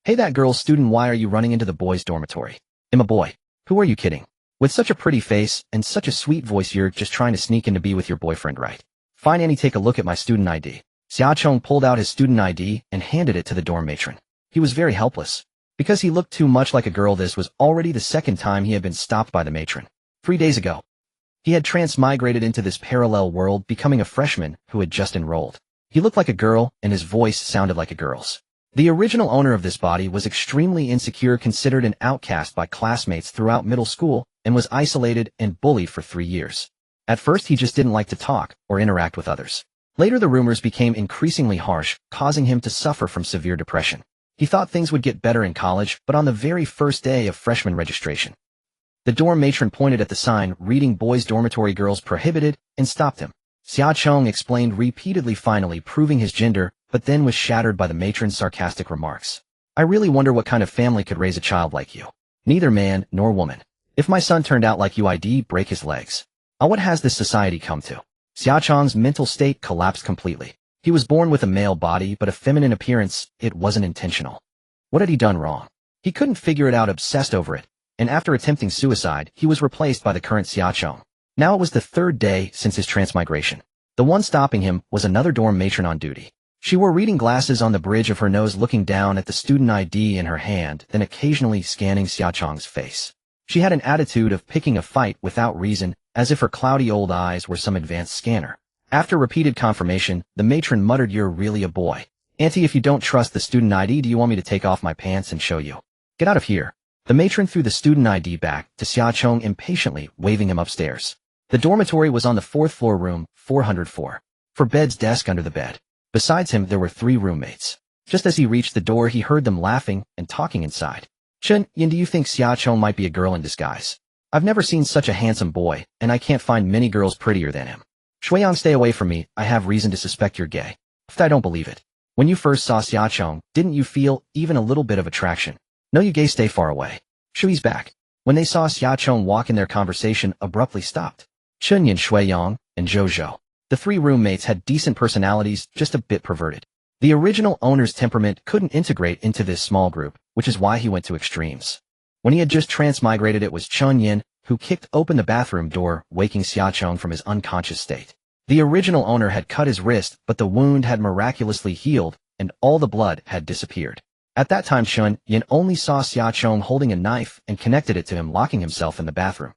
Hey that girl student, why are you running into the boys' dormitory? I'm a boy. Who are you kidding? With such a pretty face and such a sweet voice, you're just trying to sneak in to be with your boyfriend, right? Fine, Annie, take a look at my student ID. Xiaocheng pulled out his student ID and handed it to the dorm matron. He was very helpless. Because he looked too much like a girl, this was already the second time he had been stopped by the matron. 3 days ago, he had transmigrated into this parallel world, becoming a freshman who had just enrolled. He looked like a girl, and his voice sounded like a girl's. The original owner of this body was extremely insecure, considered an outcast by classmates throughout middle school, and was isolated and bullied for 3 years. At first, he just didn't like to talk or interact with others. Later, the rumors became increasingly harsh, causing him to suffer from severe depression. He thought things would get better in college, but on the very first day of freshman registration, the dorm matron pointed at the sign reading "Boys' Dormitory, Girls Prohibited" and stopped him. Xiaocheng explained repeatedly, finally proving his gender, but then was shattered by the matron's sarcastic remarks. I really wonder what kind of family could raise a child like you. Neither man nor woman. If my son turned out like you, I'd break his legs. What has this society come to? Xiaocheng's mental state collapsed completely. He was born with a male body but a feminine appearance. It wasn't intentional. What had he done wrong? He couldn't figure it out, obsessed over it, and after attempting suicide, he was replaced by the current Xiaocheng. Now it was the 3rd day since his transmigration. The one stopping him was another dorm matron on duty. She wore reading glasses on the bridge of her nose, looking down at the student ID in her hand, then occasionally scanning Xiaocheng's face. She had an attitude of picking a fight without reason, as if her cloudy old eyes were some advanced scanner. After repeated confirmation, the matron muttered, "You're really a boy. Auntie, if you don't trust the student ID, do you want me to take off my pants and show you? Get out of here." The matron threw the student ID back to Xiaocheng impatiently, waving him upstairs. The dormitory was on the 4th floor, room 404. For bed's desk under the bed. Besides him, there were 3 roommates. Just as he reached the door, he heard them laughing and talking inside. "Chen Yin, do you think Xiaocheng might be a girl in disguise? I've never seen such a handsome boy, and I can't find many girls prettier than him. Shuiyang, stay away from me. I have reason to suspect you're gay." "I don't believe it. When you first saw Xiaocheng, didn't you feel even a little bit of attraction?" "No, you gay, stay far away." Shui's back. When they saw Xiaocheng walk in, their conversation abruptly stopped. Chen Yin, Shuiyang, and Zhou. The 3 roommates had decent personalities, just a bit perverted. The original owner's temperament couldn't integrate into this small group, which is why he went to extremes. When he had just transmigrated, it was Chen Yin who kicked open the bathroom door, waking Xiaocheng from his unconscious state. The original owner had cut his wrist, but the wound had miraculously healed, and all the blood had disappeared. At that time, Chen Yin only saw Xiaocheng holding a knife and connected it to him locking himself in the bathroom.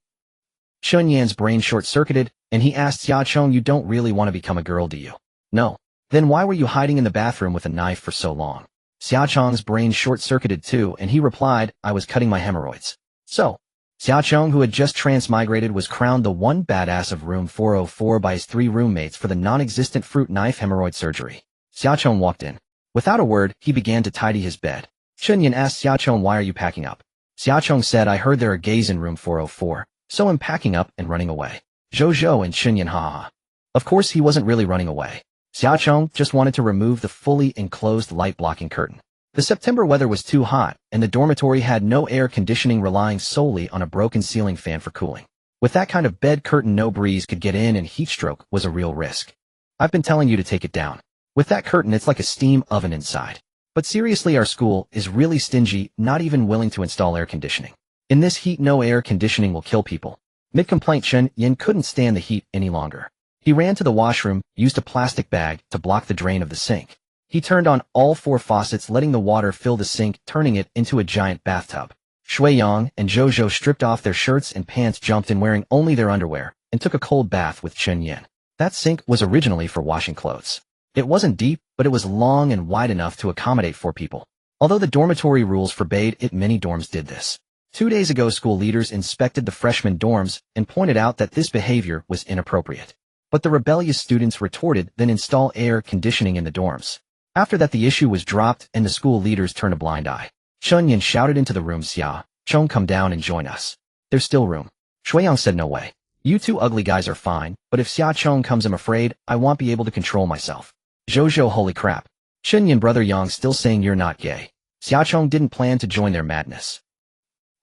Chen Yan's brain short-circuited, and he asked Xiaocheng, "You don't really want to become a girl, do you?" "No." "Then why were you hiding in the bathroom with a knife for so long?" Xiaocheng's brain short-circuited too, and he replied, "I was cutting my hemorrhoids." So, Xiaocheng, who had just transmigrated, was crowned the one badass of room 404 by his 3 roommates for the non-existent fruit knife hemorrhoid surgery. Xiaocheng walked in. Without a word, he began to tidy his bed. Chen Yin asked Xiaocheng, "Why are you packing up?" Xiaocheng said, "I heard there are gays in room 404, so I'm packing up and running away." Zhou and Chen Yin ha. Of course, he wasn't really running away. Xiaocheng just wanted to remove the fully enclosed light-blocking curtain. The September weather was too hot, and the dormitory had no air conditioning, relying solely on a broken ceiling fan for cooling. With that kind of bed curtain, no breeze could get in, and heatstroke was a real risk. "I've been telling you to take it down. With that curtain, it's like a steam oven inside." "But seriously, our school is really stingy, not even willing to install air conditioning. In this heat, no air conditioning will kill people." Mid-complaint, Chen Yin couldn't stand the heat any longer. He ran to the washroom, used a plastic bag to block the drain of the sink. He turned on all 4 faucets, letting the water fill the sink, turning it into a giant bathtub. Shuiyang and Zhou stripped off their shirts and pants, jumped in wearing only their underwear, and took a cold bath with Chen Yin. That sink was originally for washing clothes. It wasn't deep, but it was long and wide enough to accommodate 4 people. Although the dormitory rules forbade it, many dorms did this. 2 days ago, school leaders inspected the freshman dorms and pointed out that this behavior was inappropriate. But the rebellious students retorted, "Then install air conditioning in the dorms." After that, the issue was dropped, and the school leaders turned a blind eye. Chen Yin shouted into the room, "Xiaocheng, come down and join us. There's still room." Shuiyang said, "No way. You 2 ugly guys are fine, but if Xiaocheng comes, I'm afraid I won't be able to control myself." Zhou, holy crap. Chen Yin, brother Yang, still saying you're not gay. Xiaocheng didn't plan to join their madness.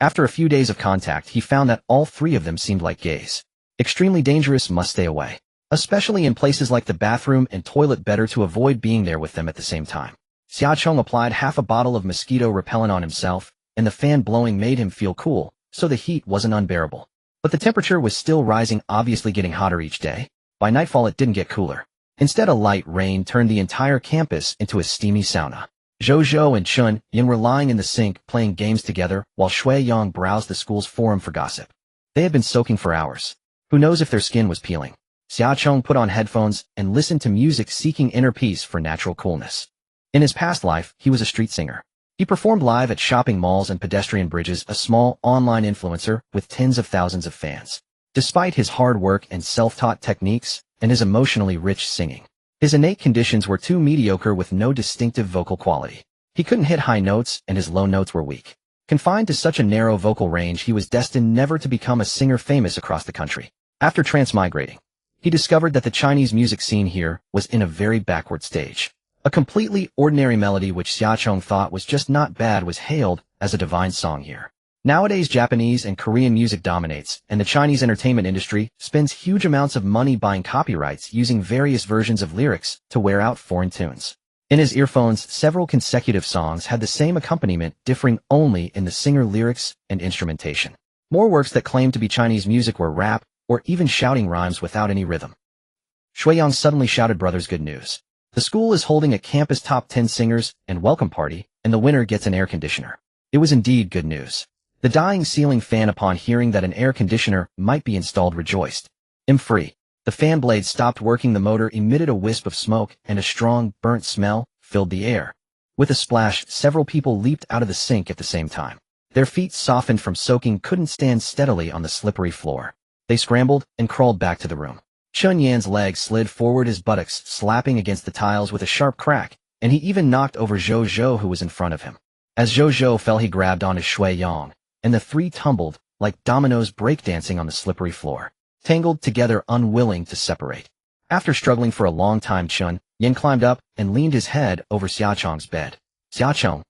After a few days of contact, he found that all 3 of them seemed like gays. Extremely dangerous, must stay away. Especially in places like the bathroom and toilet, better to avoid being there with them at the same time. Xiaocheng applied half a bottle of mosquito repellent on himself, and the fan blowing made him feel cool, so the heat wasn't unbearable. But the temperature was still rising, obviously getting hotter each day. By nightfall it didn't get cooler. Instead, a light rain turned the entire campus into a steamy sauna. Zhou and Chun Yin were lying in the sink playing games together while Shui Yang browsed the school's forum for gossip. They had been soaking for hours. Who knows if their skin was peeling? Xiaocheng put on headphones and listened to music, seeking inner peace for natural coolness. In his past life, he was a street singer. He performed live at shopping malls and pedestrian bridges, a small online influencer with tens of thousands of fans. Despite his hard work and self-taught techniques and his emotionally rich singing, his innate conditions were too mediocre with no distinctive vocal quality. He couldn't hit high notes and his low notes were weak. Confined to such a narrow vocal range, he was destined never to become a singer famous across the country. After transmigrating, he discovered that the Chinese music scene here was in a very backward stage. A completely ordinary melody which Xiaocheng thought was just not bad was hailed as a divine song here. Nowadays, Japanese and Korean music dominates, and the Chinese entertainment industry spends huge amounts of money buying copyrights using various versions of lyrics to wear out foreign tunes. In his earphones, several consecutive songs had the same accompaniment, differing only in the singer lyrics and instrumentation. More works that claimed to be Chinese music were rap, or even shouting rhymes without any rhythm. Shuiyang suddenly shouted, "Brothers, good news. The school is holding a campus top 10 singers and welcome party, and the winner gets an air conditioner." It was indeed good news. The dying ceiling fan, upon hearing that an air conditioner might be installed, rejoiced. Free. The fan blade stopped working, the motor emitted a wisp of smoke, and a strong, burnt smell filled the air. With a splash, several people leaped out of the sink at the same time. Their feet, softened from soaking, couldn't stand steadily on the slippery floor. They scrambled and crawled back to the room. Chun Yan's legs slid forward, his buttocks slapping against the tiles with a sharp crack, and he even knocked over Zhou, who was in front of him. As Zhou fell, he grabbed onto Shui Yang, and the three tumbled, like dominoes breakdancing on the slippery floor, tangled together, unwilling to separate. After struggling for a long time, Chun Yan climbed up and leaned his head over Xiaocheng's bed. Xiaocheng,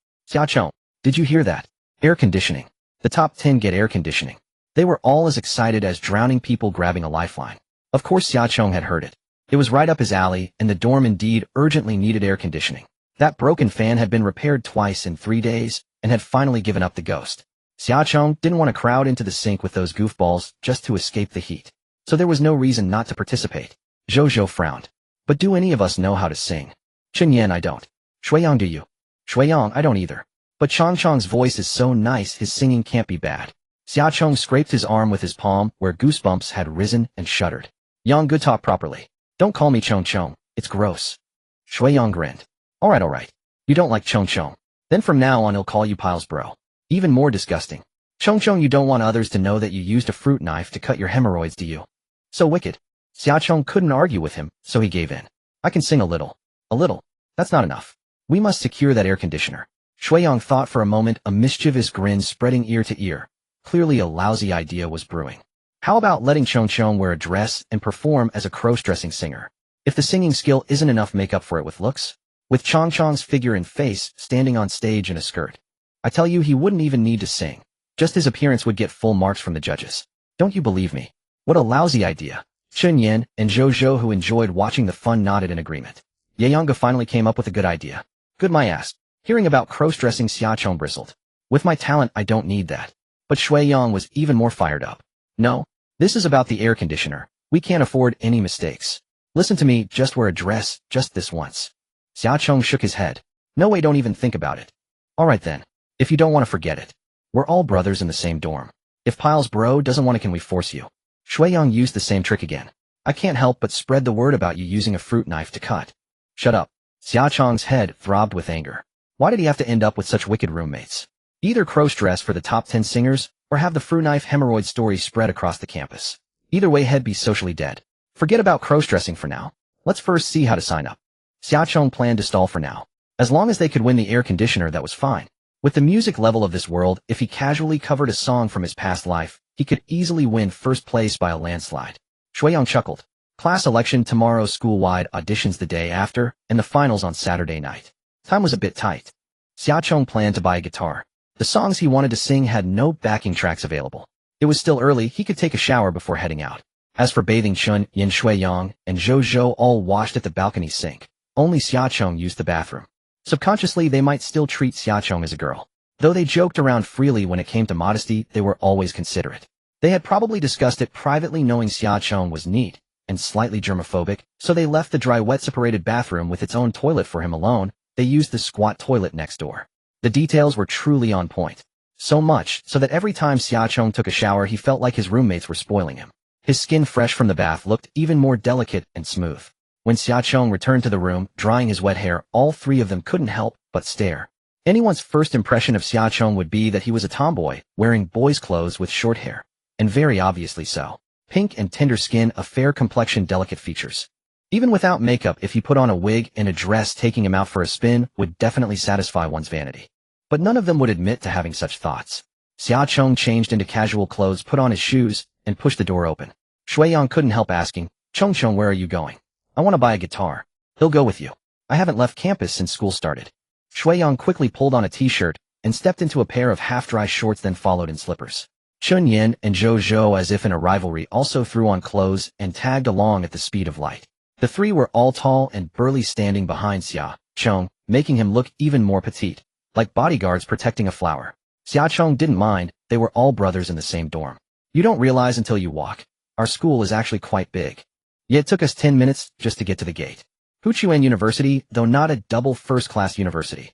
did you hear that? Air conditioning. The top 10 get air conditioning. They were all as excited as drowning people grabbing a lifeline. Of course Xiaocheng had heard it. It was right up his alley, and the dorm indeed urgently needed air conditioning. That broken fan had been repaired twice in 3 days, and had finally given up the ghost. Xiaocheng didn't want to crowd into the sink with those goofballs just to escape the heat. So there was no reason not to participate. Zhou frowned. But do any of us know how to sing? Chun Yan, I don't. Shuiyang, do you? Shuiyang, I don't either. But Changcheng's voice is so nice, his singing can't be bad. Xiaocheng scraped his arm with his palm, where goosebumps had risen, and shuddered. Yang, good, talk properly. Don't call me Chong. It's gross. Shuiyang grinned. Alright. You don't like Chong. Then from now on he'll call you Piles bro. Even more disgusting. Chong, you don't want others to know that you used a fruit knife to cut your hemorrhoids, do you? So wicked. Xiaocheng couldn't argue with him, so he gave in. I can sing a little. A little. That's not enough. We must secure that air conditioner. Shuiyang thought for a moment, a mischievous grin spreading ear to ear. Clearly a lousy idea was brewing. How about letting Chong wear a dress and perform as a cross-dressing singer? If the singing skill isn't enough, make up for it with looks. With Chong's figure and face standing on stage in a skirt. I tell you, he wouldn't even need to sing. Just his appearance would get full marks from the judges. Don't you believe me? What a lousy idea. Chun Yan and Zhou, who enjoyed watching the fun, nodded in agreement. Yayanga finally came up with a good idea. Good, my ass. Hearing about cross-dressing, Xiaocheng bristled. With my talent, I don't need that. But Shui Yang was even more fired up. No, this is about the air conditioner. We can't afford any mistakes. Listen to me, just wear a dress, just this once. Xiaocheng shook his head. No way, don't even think about it. Alright then. If you don't want to, forget it. We're all brothers in the same dorm. If Piles bro doesn't want it, can we force you? Shui Yang used the same trick again. I can't help but spread the word about you using a fruit knife to cut. Shut up. Xiaocheng's head throbbed with anger. Why did he have to end up with such wicked roommates? Either cross-dress for the top 10 singers, or have the fruit knife hemorrhoid story spread across the campus. Either way, he'd be socially dead. Forget about cross-dressing for now. Let's first see how to sign up. Xiaocheng planned to stall for now. As long as they could win the air conditioner, that was fine. With the music level of this world, if he casually covered a song from his past life, he could easily win first place by a landslide. Shuiyang chuckled. Class election tomorrow, school-wide auditions the day after, and the finals on Saturday night. Time was a bit tight. Xiaocheng planned to buy a guitar. The songs he wanted to sing had no backing tracks available. It was still early, he could take a shower before heading out. As for bathing, Chun Yan, Shuiyang, and Zhou all washed at the balcony sink. Only Xiaocheng used the bathroom. Subconsciously, they might still treat Xiaocheng as a girl. Though they joked around freely when it came to modesty, they were always considerate. They had probably discussed it privately, knowing Xiaocheng was neat and slightly germophobic, so they left the dry wet separated bathroom with its own toilet for him alone. They used the squat toilet next door. The details were truly on point. So much so that every time Xiaocheng took a shower, he felt like his roommates were spoiling him. His skin fresh from the bath looked even more delicate and smooth. When Xiaocheng returned to the room, drying his wet hair, all three of them couldn't help but stare. Anyone's first impression of Xiaocheng would be that he was a tomboy, wearing boys' clothes with short hair. And very obviously so. Pink and tender skin, a fair complexion, delicate features. Even without makeup, if he put on a wig and a dress, taking him out for a spin would definitely satisfy one's vanity. But none of them would admit to having such thoughts. Xiaocheng changed into casual clothes, put on his shoes, and pushed the door open. Shuiyang couldn't help asking, "Chengcheng, where are you going?" "I want to buy a guitar." "He'll go with you. I haven't left campus since school started." Shuiyang quickly pulled on a t-shirt and stepped into a pair of half-dry shorts, then followed in slippers. Chunyin and Zhou, as if in a rivalry, also threw on clothes and tagged along at the speed of light. The three were all tall and burly, standing behind Xiaocheng, making him look even more petite, like bodyguards protecting a flower. Xiaocheng didn't mind, they were all brothers in the same dorm. "You don't realize until you walk. Our school is actually quite big. Yet it took us 10 minutes just to get to the gate." Huchuan University, though not a double first-class university.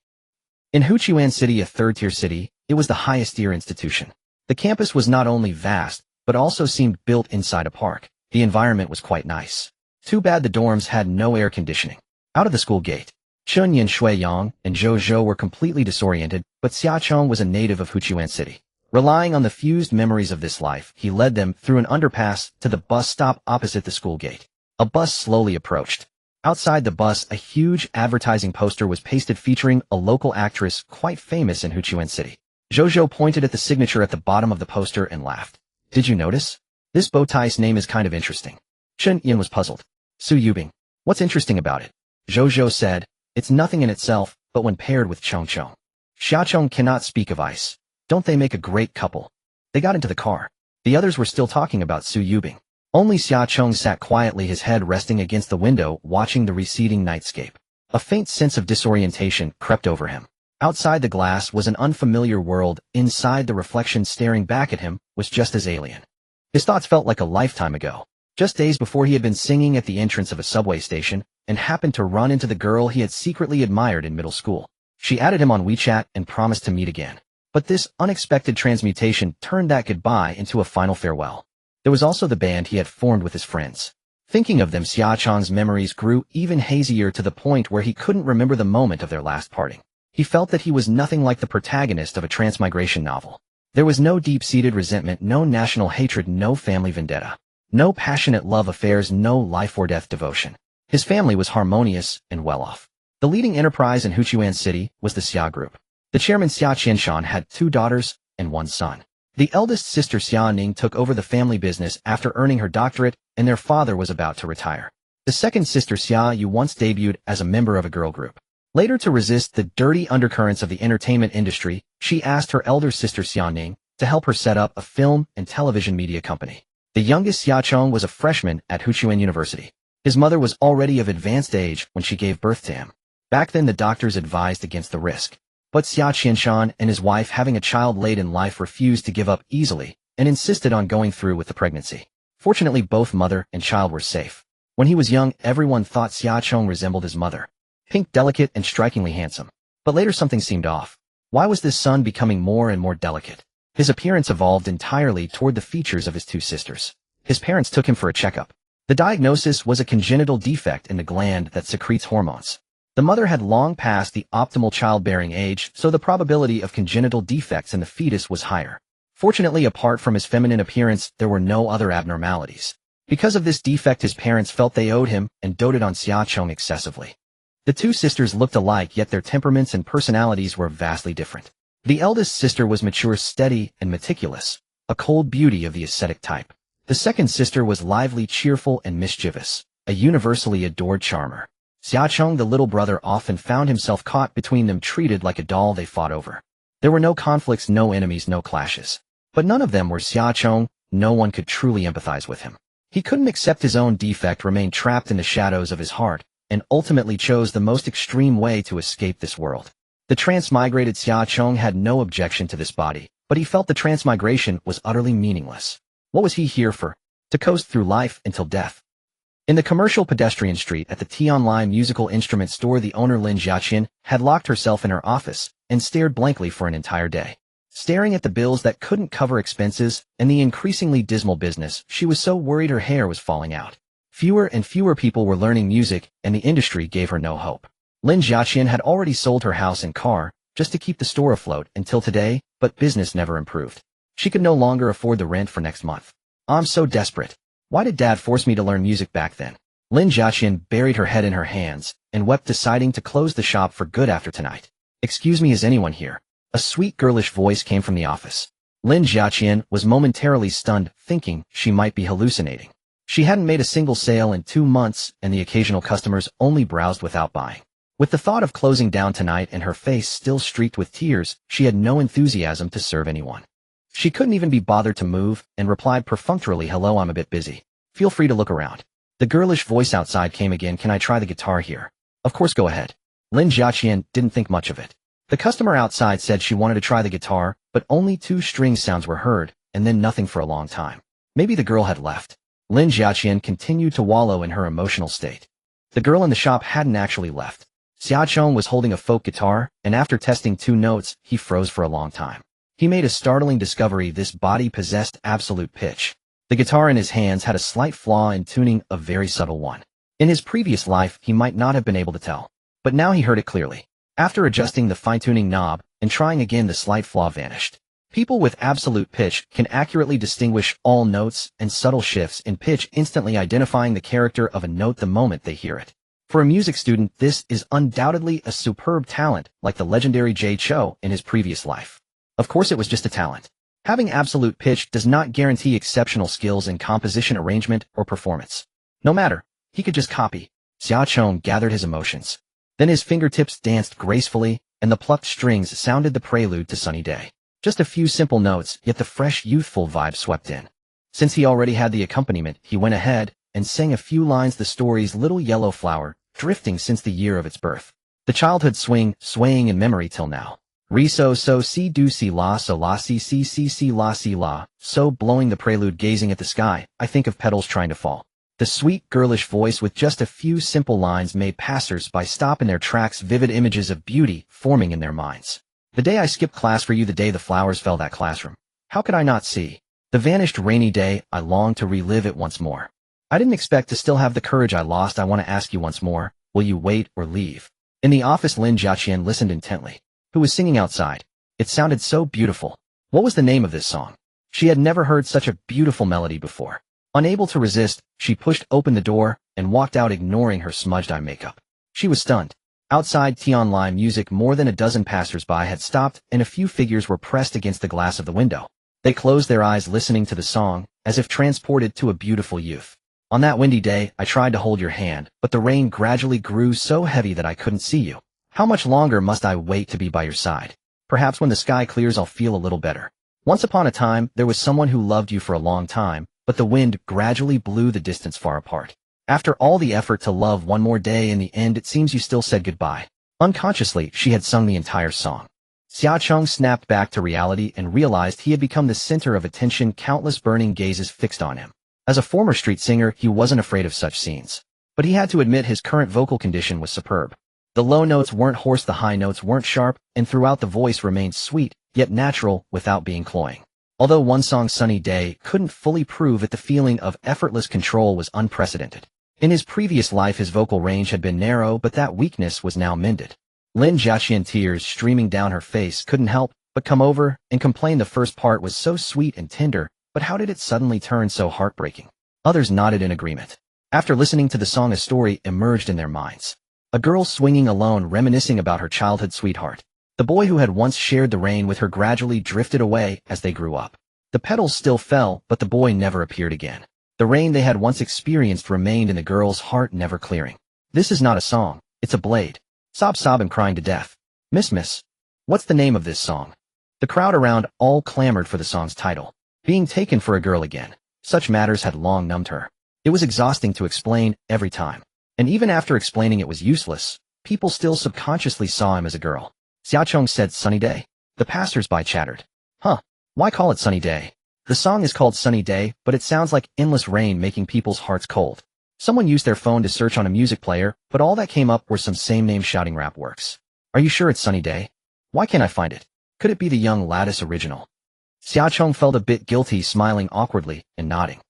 In Huchuan City, a third-tier city, it was the highest-tier institution. The campus was not only vast, but also seemed built inside a park. The environment was quite nice. Too bad the dorms had no air conditioning. Out of the school gate, Chunyin, Shuiyang, and Zhou were completely disoriented, but Xiaocheng was a native of Huchuan City. Relying on the fused memories of this life, he led them through an underpass to the bus stop opposite the school gate. A bus slowly approached. Outside the bus, a huge advertising poster was pasted featuring a local actress quite famous in Huchuan City. Zhou pointed at the signature at the bottom of the poster and laughed. "Did you notice? This bow tie's name is kind of interesting." Chunyin was puzzled. "Su Yubing. What's interesting about it?" Zhou said, "It's nothing in itself, but when paired with Chengcheng. Xiaocheng cannot speak of ice. Don't they make a great couple?" They got into the car. The others were still talking about Su Yubing. Only Xiaocheng sat quietly, his head resting against the window, watching the receding nightscape. A faint sense of disorientation crept over him. Outside the glass was an unfamiliar world. Inside, the reflection staring back at him was just as alien. His thoughts felt like a lifetime ago. Just days before, he had been singing at the entrance of a subway station and happened to run into the girl he had secretly admired in middle school. She added him on WeChat and promised to meet again. But this unexpected transmutation turned that goodbye into a final farewell. There was also the band he had formed with his friends. Thinking of them, Xiaocheng's memories grew even hazier, to the point where he couldn't remember the moment of their last parting. He felt that he was nothing like the protagonist of a transmigration novel. There was no deep-seated resentment, no national hatred, no family vendetta. No passionate love affairs, no life-or-death devotion. His family was harmonious and well-off. The leading enterprise in Huchuan City was the Xia Group. The chairman, Xia Qianshan, had 2 daughters and 1 son. The eldest sister, Xia Ning, took over the family business after earning her doctorate, and their father was about to retire. The second sister, Xia Yu, once debuted as a member of a girl group. Later, to resist the dirty undercurrents of the entertainment industry, she asked her elder sister, Xia Ning, to help her set up a film and television media company. The youngest, Xiaocheng, was a freshman at Huchuan University. His mother was already of advanced age when she gave birth to him. Back then, the doctors advised against the risk. But Xia Qianshan and his wife, having a child late in life, refused to give up easily and insisted on going through with the pregnancy. Fortunately, both mother and child were safe. When he was young, everyone thought Xiaocheng resembled his mother. Pink, delicate, and strikingly handsome. But later something seemed off. Why was this son becoming more and more delicate? His appearance evolved entirely toward the features of his 2 sisters. His parents took him for a checkup. The diagnosis was a congenital defect in the gland that secretes hormones. The mother had long passed the optimal childbearing age, so the probability of congenital defects in the fetus was higher. Fortunately, apart from his feminine appearance, there were no other abnormalities. Because of this defect, his parents felt they owed him and doted on Xiaocheng excessively. The 2 sisters looked alike, yet their temperaments and personalities were vastly different. The eldest sister was mature, steady, and meticulous, a cold beauty of the ascetic type. The second sister was lively, cheerful, and mischievous, a universally adored charmer. Xiaocheng, the little brother, often found himself caught between them, treated like a doll they fought over. There were no conflicts, no enemies, no clashes. But none of them were Xiaocheng. No one could truly empathize with him. He couldn't accept his own defect, remained trapped in the shadows of his heart, and ultimately chose the most extreme way to escape this world. The transmigrated Xia Chong had no objection to this body, but he felt the transmigration was utterly meaningless. What was he here for? To coast through life until death. In the commercial pedestrian street at the Tianlai musical instrument store, the owner Lin Jiaqian had locked herself in her office and stared blankly for an entire day. Staring at the bills that couldn't cover expenses and the increasingly dismal business, she was so worried her hair was falling out. Fewer and fewer people were learning music, and the industry gave her no hope. Lin Jiaqian had already sold her house and car just to keep the store afloat until today, but business never improved. She could no longer afford the rent for next month. I'm so desperate. Why did Dad force me to learn music back then? Lin Jiaqian buried her head in her hands and wept, deciding to close the shop for good after tonight. Excuse me, is anyone here? A sweet girlish voice came from the office. Lin Jiaqian was momentarily stunned, thinking she might be hallucinating. She hadn't made a single sale in 2 months, and the occasional customers only browsed without buying. With the thought of closing down tonight and her face still streaked with tears, she had no enthusiasm to serve anyone. She couldn't even be bothered to move, and replied perfunctorily, "Hello, I'm a bit busy. Feel free to look around." The girlish voice outside came again. "Can I try the guitar here?" "Of course, go ahead." Lin Jiaqian didn't think much of it. The customer outside said she wanted to try the guitar, but only 2 string sounds were heard, and then nothing for a long time. Maybe the girl had left. Lin Jiaqian continued to wallow in her emotional state. The girl in the shop hadn't actually left. Xia Chong was holding a folk guitar, and after testing 2 notes, he froze for a long time. He made a startling discovery: this body possessed absolute pitch. The guitar in his hands had a slight flaw in tuning, a very subtle one. In his previous life, he might not have been able to tell, but now he heard it clearly. After adjusting the fine-tuning knob and trying again, the slight flaw vanished. People with absolute pitch can accurately distinguish all notes and subtle shifts in pitch, instantly identifying the character of a note the moment they hear it. For a music student, this is undoubtedly a superb talent, like the legendary Jay Cho in his previous life. Of course, it was just a talent. Having absolute pitch does not guarantee exceptional skills in composition, arrangement, or performance. No matter, he could just copy. Xia Chong gathered his emotions. Then his fingertips danced gracefully, and the plucked strings sounded the prelude to Sunny Day. Just a few simple notes, yet the fresh, youthful vibe swept in. Since he already had the accompaniment, he went ahead and sang a few lines: the story's little yellow flower, drifting since the year of its birth. The childhood swing, swaying in memory till now. Re so si do si la si la, so blowing the prelude, gazing at the sky, I think of petals trying to fall. The sweet girlish voice with just a few simple lines made passers-by stop in their tracks, vivid images of beauty forming in their minds. The day I skipped class for you, the day the flowers fell, that classroom. How could I not see? The vanished rainy day, I long to relive it once more. I didn't expect to still have the courage I lost. I want to ask you once more, will you wait or leave? In the office, Lin Jiaqian listened intently. Who was singing outside? It sounded so beautiful. What was the name of this song? She had never heard such a beautiful melody before. Unable to resist, she pushed open the door and walked out, ignoring her smudged eye makeup. She was stunned. Outside Tianlai music, more than a dozen passers-by had stopped, and a few figures were pressed against the glass of the window. They closed their eyes, listening to the song, as if transported to a beautiful youth. On that windy day, I tried to hold your hand, but the rain gradually grew so heavy that I couldn't see you. How much longer must I wait to be by your side? Perhaps when the sky clears I'll feel a little better. Once upon a time, there was someone who loved you for a long time, but the wind gradually blew the distance far apart. After all the effort to love one more day, in the end it seems you still said goodbye. Unconsciously, she had sung the entire song. Xia Chong snapped back to reality and realized he had become the center of attention, countless burning gazes fixed on him. As a former street singer, he wasn't afraid of such scenes. But he had to admit his current vocal condition was superb. The low notes weren't hoarse, the high notes weren't sharp, and throughout the voice remained sweet, yet natural, without being cloying. Although one song, Sunny Day, couldn't fully prove it, the feeling of effortless control was unprecedented. In his previous life, his vocal range had been narrow, but that weakness was now mended. Lin Jiaqian, tears streaming down her face, couldn't help but come over and complain. The first part was so sweet and tender, but how did it suddenly turn so heartbreaking? Others nodded in agreement. After listening to the song, a story emerged in their minds. A girl swinging alone, reminiscing about her childhood sweetheart. The boy who had once shared the rain with her gradually drifted away as they grew up. The petals still fell, but the boy never appeared again. The rain they had once experienced remained in the girl's heart, never clearing. This is not a song, it's a blade. Sobbing, crying to death. Miss, what's the name of this song? The crowd around all clamored for the song's title. Being taken for a girl again. Such matters had long numbed her. It was exhausting to explain every time. And even after explaining it was useless, people still subconsciously saw him as a girl. Xiaocheng said sunny day. The passers-by chattered. Huh, why call it sunny day? The song is called Sunny Day, but it sounds like endless rain making people's hearts cold. Someone used their phone to search on a music player, but all that came up were some same-name shouting rap works. Are you sure it's Sunny Day? Why can't I find it? Could it be the Young Lattice original? Xiaocheng felt a bit guilty, smiling awkwardly and nodding.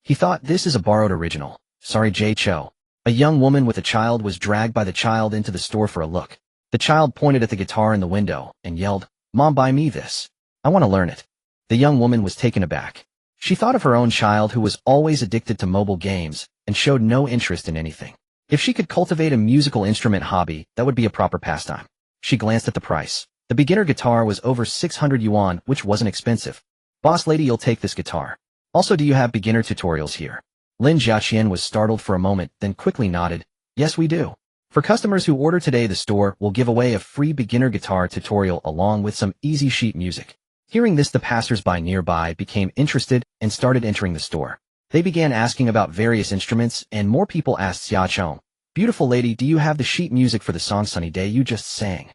He thought, this is a borrowed original. Sorry, Jay Cho. A young woman with a child was dragged by the child into the store for a look. The child pointed at the guitar in the window and yelled, Mom, buy me this. I want to learn it. The young woman was taken aback. She thought of her own child who was always addicted to mobile games and showed no interest in anything. If she could cultivate a musical instrument hobby, that would be a proper pastime. She glanced at the price. The beginner guitar was over 600 yuan, which wasn't expensive. Boss lady, you'll take this guitar. Also, do you have beginner tutorials here? Lin Jiaqian was startled for a moment, then quickly nodded. Yes, we do. For customers who order today, the store will give away a free beginner guitar tutorial along with some easy sheet music. Hearing this, the passers-by nearby became interested and started entering the store. They began asking about various instruments, and more people asked Xiaocheng, Beautiful lady, do you have the sheet music for the song Sunny Day you just sang?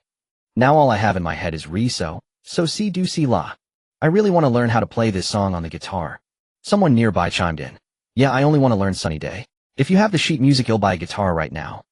Now all I have in my head is so si do si la. I really want to learn how to play this song on the guitar. Someone nearby chimed in. Yeah, I only want to learn Sunny Day. If you have the sheet music, you'll buy a guitar right now.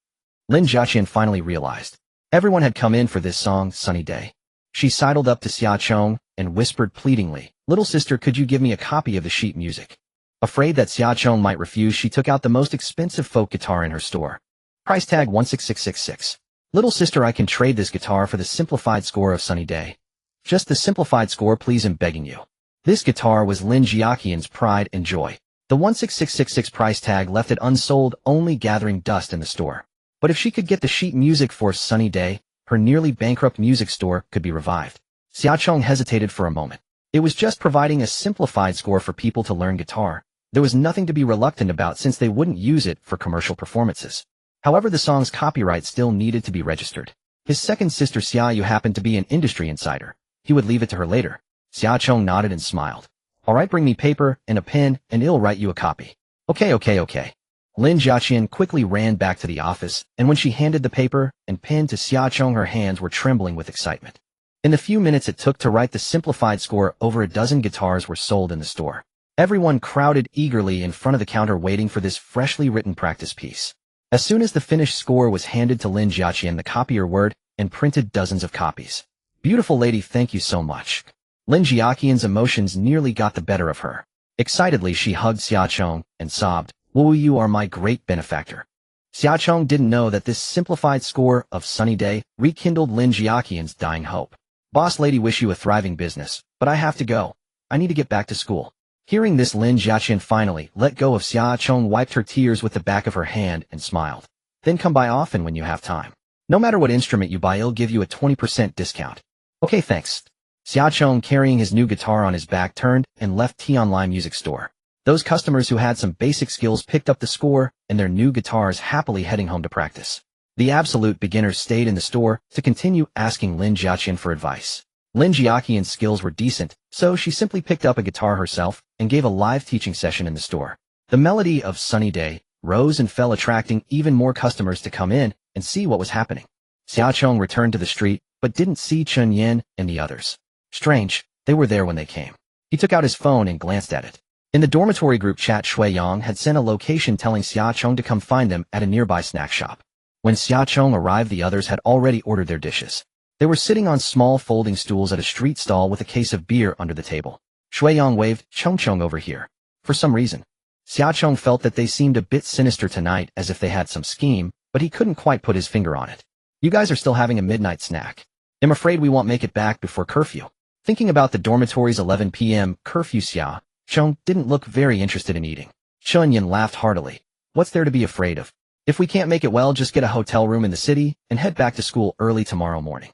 Lin Jiaqian finally realized. Everyone had come in for this song, Sunny Day. She sidled up to Xiaocheng and whispered pleadingly, Little sister, could you give me a copy of the sheet music? Afraid that Xiaocheng might refuse, she took out the most expensive folk guitar in her store. Price tag 16666. Little sister, I can trade this guitar for the simplified score of Sunny Day. Just the simplified score, please, I'm begging you. This guitar was Lin Jiaqian's pride and joy. The 16666 price tag left it unsold, only gathering dust in the store. But if she could get the sheet music for Sunny Day, her nearly bankrupt music store could be revived. Xiaocheng hesitated for a moment. It was just providing a simplified score for people to learn guitar. There was nothing to be reluctant about since they wouldn't use it for commercial performances. However, the song's copyright still needed to be registered. His second sister Xiaoyu happened to be an industry insider. He would leave it to her later. Xiaocheng nodded and smiled. All right, bring me paper and a pen and I'll write you a copy. Okay. Lin Jiaqian quickly ran back to the office, and when she handed the paper and pen to Xiaocheng, her hands were trembling with excitement. In the few minutes it took to write the simplified score, over a dozen guitars were sold in the store. Everyone crowded eagerly in front of the counter waiting for this freshly written practice piece. As soon as the finished score was handed to Lin Jiaqian, the copier whirred and printed dozens of copies. Beautiful lady, thank you so much. Lin Jiaqian's emotions nearly got the better of her. Excitedly, she hugged Xiaocheng and sobbed, Wu, you are my great benefactor. Xiaocheng didn't know that this simplified score of Sunny Day rekindled Lin Jiaqian's dying hope. Boss lady, wish you a thriving business, but I have to go. I need to get back to school. Hearing this, Lin Jiaqian finally let go of Xiaocheng, wiped her tears with the back of her hand and smiled. Then come by often when you have time. No matter what instrument you buy, I'll give you a 20% discount. Okay, thanks. Xiaocheng, carrying his new guitar on his back, turned and left T Online Music Store. Those customers who had some basic skills picked up the score and their new guitars, happily heading home to practice. The absolute beginners stayed in the store to continue asking Lin Jiaqian for advice. Lin Jiaqian's skills were decent, so she simply picked up a guitar herself and gave a live teaching session in the store. The melody of Sunny Day rose and fell, attracting even more customers to come in and see what was happening. Xiaocheng returned to the street, but didn't see Chen Yin and the others. Strange, they were there when they came. He took out his phone and glanced at it. In the dormitory group chat, Shui Yang had sent a location telling Xiaocheng to come find them at a nearby snack shop. When Xiaocheng arrived, the others had already ordered their dishes. They were sitting on small folding stools at a street stall with a case of beer under the table. Shui Yang waved, Cheng over here. For some reason, Xiaocheng felt that they seemed a bit sinister tonight, as if they had some scheme, but he couldn't quite put his finger on it. You guys are still having a midnight snack. I'm afraid we won't make it back before curfew. Thinking about the dormitory's 11 p.m. curfew, Xiaocheng didn't look very interested in eating. Chen Yin laughed heartily. What's there to be afraid of? If we can't make it, well, just get a hotel room in the city and head back to school early tomorrow morning.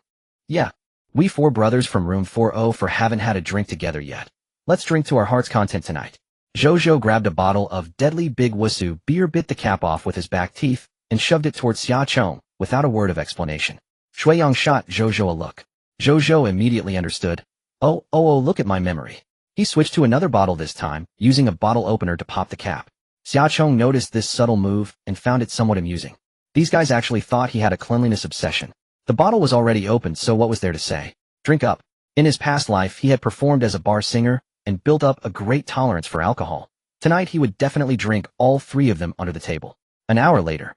Yeah, we four brothers from room 404 haven't had a drink together yet. Let's drink to our heart's content tonight. Zhou grabbed a bottle of deadly big wusu beer, bit the cap off with his back teeth, and shoved it towards Xiaocheng without a word of explanation. Shui Yang shot Zhou a look. Zhou immediately understood. Oh, look at my memory. He switched to another bottle this time, using a bottle opener to pop the cap. Xiaocheng noticed this subtle move and found it somewhat amusing. These guys actually thought he had a cleanliness obsession. The bottle was already opened, so what was there to say? Drink up. In his past life, he had performed as a bar singer and built up a great tolerance for alcohol. Tonight he would definitely drink all three of them under the table. An hour later,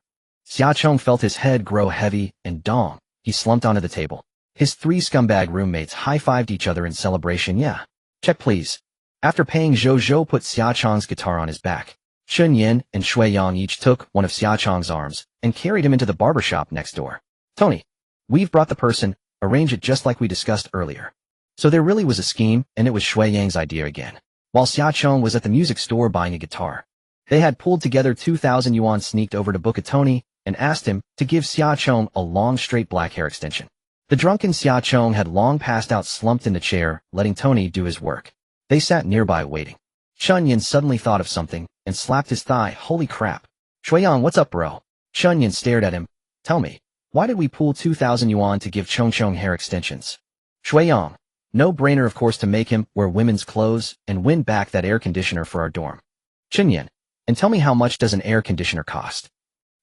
Xiaocheng felt his head grow heavy and dong. He slumped onto the table. His three scumbag roommates high-fived each other in celebration. Yeah. Check please. After paying, Zhou put Xiaocheng's guitar on his back. Chun Yin and Shui Yang each took one of Xiaocheng's arms and carried him into the barbershop next door. Tony, we've brought the person, arrange it just like we discussed earlier. So there really was a scheme, and it was Shui Yang's idea again. While Xiaocheng was at the music store buying a guitar, they had pulled together 2,000 yuan, sneaked over to book a Tony, and asked him to give Xiaocheng a long straight black hair extension. The drunken Xiaocheng had long passed out, slumped in the chair, letting Tony do his work. They sat nearby waiting. Chun Yin suddenly thought of something and slapped his thigh. Holy crap. Shui Yang, what's up, bro? Chun Yin stared at him. Tell me, why did we pool 2,000 yuan to give Chongchong hair extensions? Shui Yang, no brainer of course, to make him wear women's clothes and win back that air conditioner for our dorm. Chun Yin, and tell me, how much does an air conditioner cost?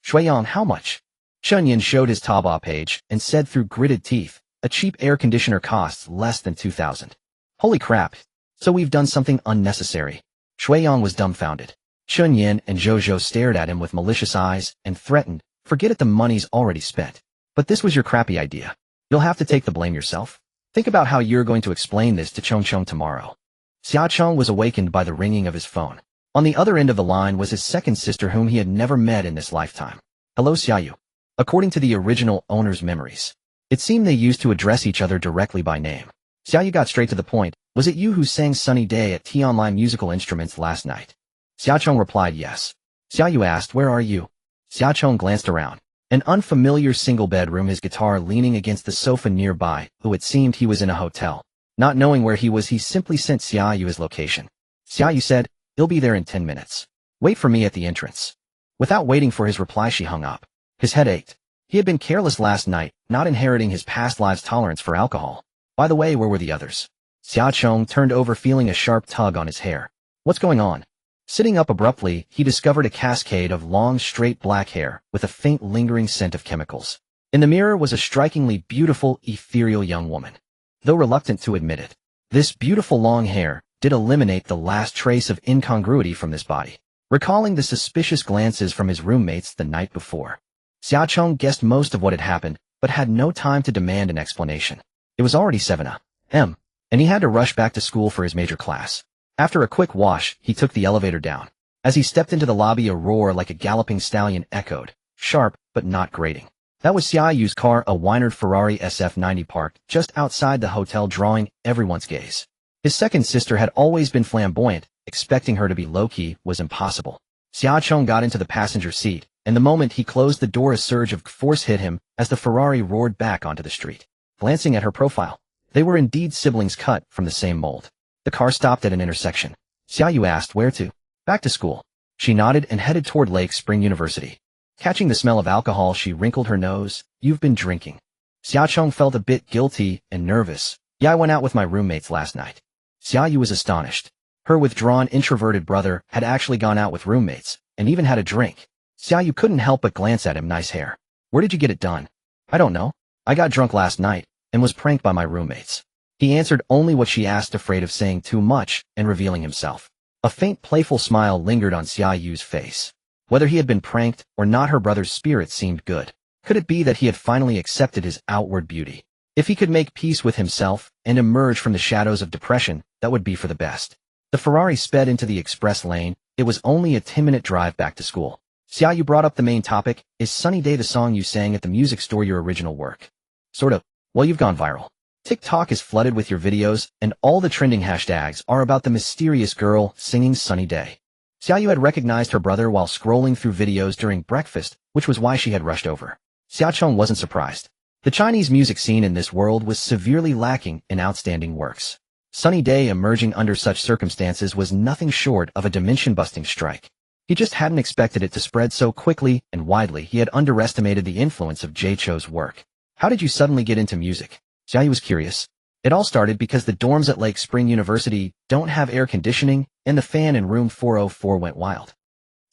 Shui Yang, how much? Chun Yin showed his Taobao page and said through gritted teeth, a cheap air conditioner costs less than 2,000. Holy crap. So we've done something unnecessary. Shui Yang was dumbfounded. Chun Yin and Zhou stared at him with malicious eyes and threatened, forget it, the money's already spent. But this was your crappy idea. You'll have to take the blame yourself. Think about how you're going to explain this to Chongchong tomorrow. Xiaocheng was awakened by the ringing of his phone. On the other end of the line was his second sister, whom he had never met in this lifetime. Hello, Xiaoyu. According to the original owner's memories, it seemed they used to address each other directly by name. Xiaoyu got straight to the point. Was it you who sang Sunny Day at T-Online Musical Instruments last night? Xiaocheng replied yes. Xiaoyu asked, where are you? Xiaocheng glanced around. An unfamiliar single bedroom, his guitar leaning against the sofa nearby, though it seemed he was in a hotel. Not knowing where he was, he simply sent Xiaoyu his location. Xiaoyu said, he'll be there in 10 minutes. Wait for me at the entrance. Without waiting for his reply, she hung up. His head ached. He had been careless last night, not inheriting his past life's tolerance for alcohol. By the way, where were the others? Xiaocheng turned over, feeling a sharp tug on his hair. What's going on? Sitting up abruptly, he discovered a cascade of long, straight black hair with a faint, lingering scent of chemicals. In the mirror was a strikingly beautiful, ethereal young woman. Though reluctant to admit it, this beautiful long hair did eliminate the last trace of incongruity from this body. Recalling the suspicious glances from his roommates the night before, Xiaocheng guessed most of what had happened, but had no time to demand an explanation. It was already 7 a.m., and he had to rush back to school for his major class. After a quick wash, he took the elevator down. As he stepped into the lobby, a roar like a galloping stallion echoed, sharp but not grating. That was Xiaoyu's car, a Weinert Ferrari SF90, parked just outside the hotel, drawing everyone's gaze. His second sister had always been flamboyant. Expecting her to be low-key was impossible. Xiaocheng got into the passenger seat, and the moment he closed the door, a surge of force hit him as the Ferrari roared back onto the street. Glancing at her profile, they were indeed siblings cut from the same mold. The car stopped at an intersection. Xiaoyu asked, where to? Back to school. She nodded and headed toward Lake Spring University. Catching the smell of alcohol, she wrinkled her nose. You've been drinking. Xiaocheng felt a bit guilty and nervous. Yeah, I went out with my roommates last night. Xiaoyu was astonished. Her withdrawn, introverted brother had actually gone out with roommates, and even had a drink. Xiaoyu couldn't help but glance at him. Nice hair. Where did you get it done? I don't know. I got drunk last night, and was pranked by my roommates. He answered only what she asked, afraid of saying too much and revealing himself. A faint, playful smile lingered on Xiaoyu's face. Whether he had been pranked or not, her brother's spirit seemed good. Could it be that he had finally accepted his outward beauty? If he could make peace with himself and emerge from the shadows of depression, that would be for the best. The Ferrari sped into the express lane. It was only a 10-minute drive back to school. Xiaoyu brought up the main topic. Is Sunny Day the song you sang at the music store your original work? Sort of. Well, you've gone viral. TikTok is flooded with your videos, and all the trending hashtags are about the mysterious girl singing Sunny Day. Xiaoyu had recognized her brother while scrolling through videos during breakfast, which was why she had rushed over. Xiaocheng wasn't surprised. The Chinese music scene in this world was severely lacking in outstanding works. Sunny Day emerging under such circumstances was nothing short of a dimension-busting strike. He just hadn't expected it to spread so quickly and widely. He had underestimated the influence of Jay Cho's work. How did you suddenly get into music? Xiaoyu was curious. It all started because the dorms at Lake Spring University don't have air conditioning, and the fan in room 404 went wild.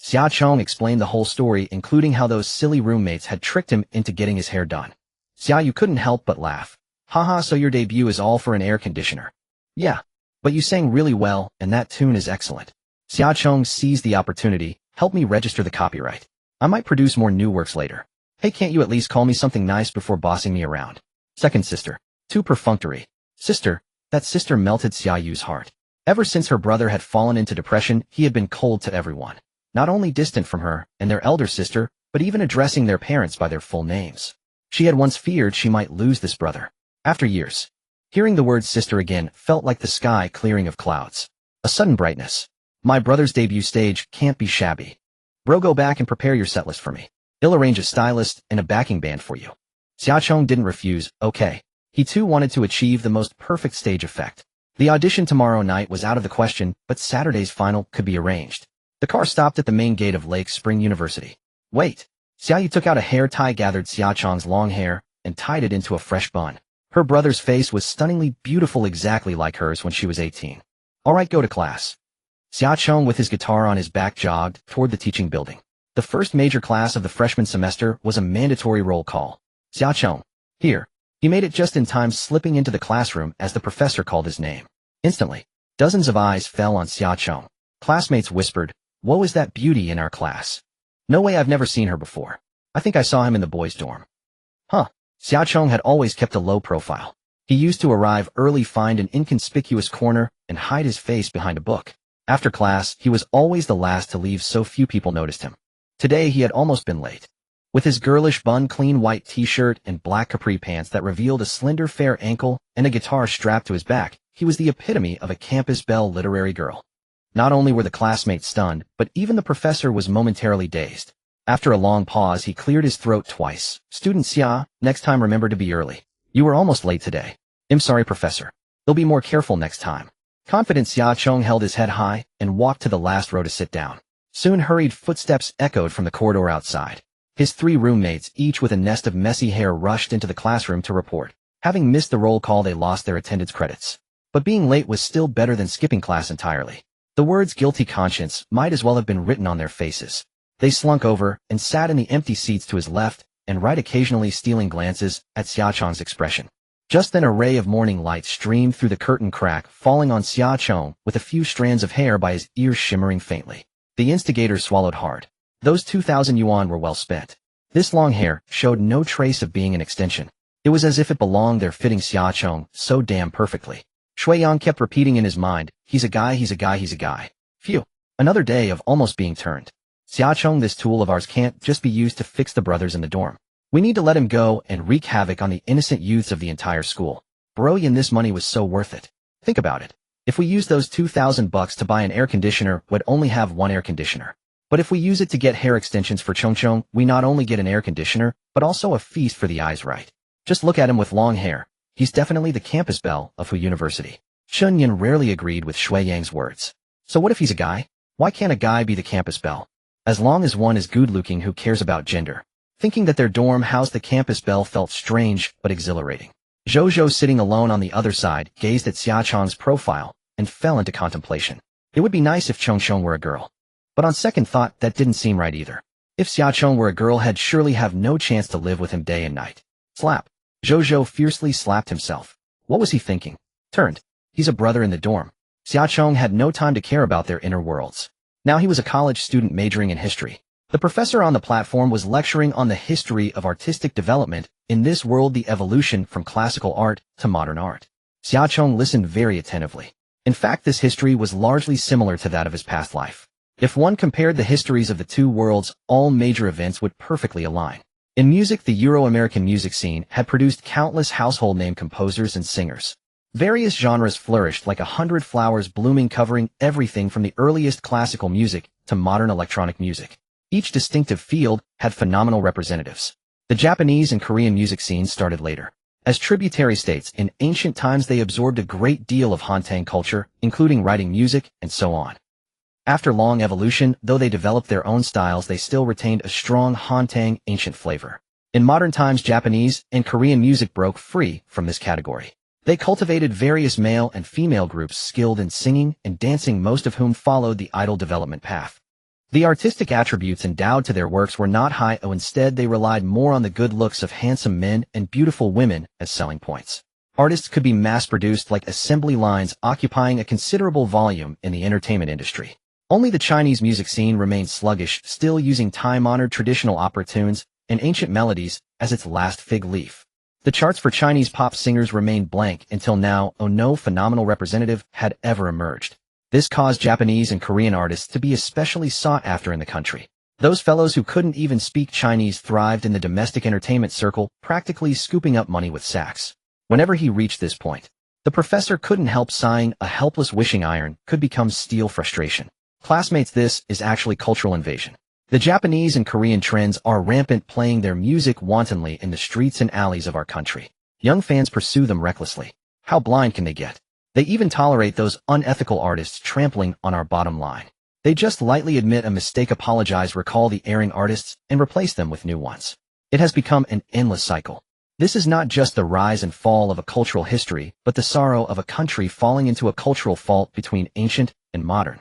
Xia Chong explained the whole story, including how those silly roommates had tricked him into getting his hair done. Xia Yu couldn't help but laugh. Haha, so your debut is all for an air conditioner. Yeah. But you sang really well, and that tune is excellent. Xia Chong seized the opportunity. Help me register the copyright. I might produce more new works later. Hey, can't you at least call me something nice before bossing me around? Second sister. Too perfunctory. Sister. That sister melted Xia Yu's heart. Ever since her brother had fallen into depression, he had been cold to everyone. Not only distant from her and their elder sister, but even addressing their parents by their full names. She had once feared she might lose this brother. After years, hearing the word sister again felt like the sky clearing of clouds. A sudden brightness. My brother's debut stage can't be shabby. Bro, go back and prepare your setlist for me. I'll arrange a stylist and a backing band for you. Xia Chong didn't refuse. Okay. He too wanted to achieve the most perfect stage effect. The audition tomorrow night was out of the question, but Saturday's final could be arranged. The car stopped at the main gate of Lake Spring University. Wait. Xia Yu took out a hair tie, gathered Xia Chong's long hair, and tied it into a fresh bun. Her brother's face was stunningly beautiful, exactly like hers when she was 18. All right, go to class. Xia Chong, with his guitar on his back, jogged toward the teaching building. The first major class of the freshman semester was a mandatory roll call. Xia Chong. Here. He made it just in time, slipping into the classroom as the professor called his name. Instantly, dozens of eyes fell on Xia Chong. Classmates whispered, "Woe, is that beauty in our class? No way, I've never seen her before. I think I saw him in the boys' dorm." Huh. Xia Chong had always kept a low profile. He used to arrive early, find an inconspicuous corner, and hide his face behind a book. After class, he was always the last to leave, so few people noticed him. Today he had almost been late. With his girlish bun, clean white t-shirt, and black capri pants that revealed a slender fair ankle, and a guitar strapped to his back, he was the epitome of a campus belle literary girl. Not only were the classmates stunned, but even the professor was momentarily dazed. After a long pause, he cleared his throat twice. "Student Xia, next time remember to be early. You were almost late today." "I'm sorry, Professor. They'll be more careful next time." Confident, Xia Chong held his head high and walked to the last row to sit down. Soon hurried footsteps echoed from the corridor outside. His 3 roommates, each with a nest of messy hair, rushed into the classroom to report. Having missed the roll call, they lost their attendance credits. But being late was still better than skipping class entirely. The words "guilty conscience" might as well have been written on their faces. They slunk over and sat in the empty seats to his left and right, occasionally stealing glances at Xia Chong's expression. Just then a ray of morning light streamed through the curtain crack, falling on Xia Chong with a few strands of hair by his ears shimmering faintly. The instigator swallowed hard. Those 2,000 yuan were well spent. This long hair showed no trace of being an extension. It was as if it belonged there, fitting Xia Chong so damn perfectly. Shui Yang kept repeating in his mind, "He's a guy, he's a guy, he's a guy." Phew. Another day of almost being turned. "Xia Chong, this tool of ours can't just be used to fix the brothers in the dorm. We need to let him go and wreak havoc on the innocent youths of the entire school. Broyin, this money was so worth it. Think about it. If we use those 2,000 bucks to buy an air conditioner, we'd only have one air conditioner. But if we use it to get hair extensions for Chong Chong, we not only get an air conditioner, but also a feast for the eyes, right? Just look at him with long hair. He's definitely the campus belle of Hu University." Chun Yin rarely agreed with Shui Yang's words. So what if he's a guy? Why can't a guy be the campus belle? As long as one is good-looking, who cares about gender? Thinking that their dorm housed the campus belle felt strange but exhilarating. Zhou, sitting alone on the other side, gazed at Xia Chong's profile and fell into contemplation. It would be nice if Chong Chong were a girl. But on second thought, that didn't seem right either. If Xia Chong were a girl, he'd surely have no chance to live with him day and night. Slap. Zhou fiercely slapped himself. What was he thinking? Turned. He's a brother in the dorm. Xia Chong had no time to care about their inner worlds. Now he was a college student majoring in history. The professor on the platform was lecturing on the history of artistic development in this world, the evolution from classical art to modern art. Xia Chong listened very attentively. In fact, this history was largely similar to that of his past life. If one compared the histories of the two worlds, all major events would perfectly align. In music, the Euro-American music scene had produced countless household name composers and singers. Various genres flourished like 100 flowers blooming, covering everything from the earliest classical music to modern electronic music. Each distinctive field had phenomenal representatives. The Japanese and Korean music scenes started later. As tributary states, in ancient times they absorbed a great deal of Hantang culture, including writing music and so on. After long evolution, though they developed their own styles, they still retained a strong Hantang ancient flavor. In modern times, Japanese and Korean music broke free from this category. They cultivated various male and female groups skilled in singing and dancing, most of whom followed the idol development path. The artistic attributes endowed to their works were not high, instead they relied more on the good looks of handsome men and beautiful women as selling points. Artists could be mass-produced like assembly lines, occupying a considerable volume in the entertainment industry. Only the Chinese music scene remained sluggish, still using time-honored traditional opera tunes and ancient melodies as its last fig leaf. The charts for Chinese pop singers remained blank until now, no phenomenal representative had ever emerged. This caused Japanese and Korean artists to be especially sought after in the country. Those fellows who couldn't even speak Chinese thrived in the domestic entertainment circle, practically scooping up money with sacks. Whenever he reached this point, the professor couldn't help sighing. A helpless wishing iron could become steel frustration. Classmates, this is actually cultural invasion. The Japanese and Korean trends are rampant, playing their music wantonly in the streets and alleys of our country. Young fans pursue them recklessly. How blind can they get? They even tolerate those unethical artists trampling on our bottom line. They just lightly admit a mistake, apologize, recall the erring artists, and replace them with new ones. It has become an endless cycle. This is not just the rise and fall of a cultural history, but the sorrow of a country falling into a cultural fault between ancient and modern.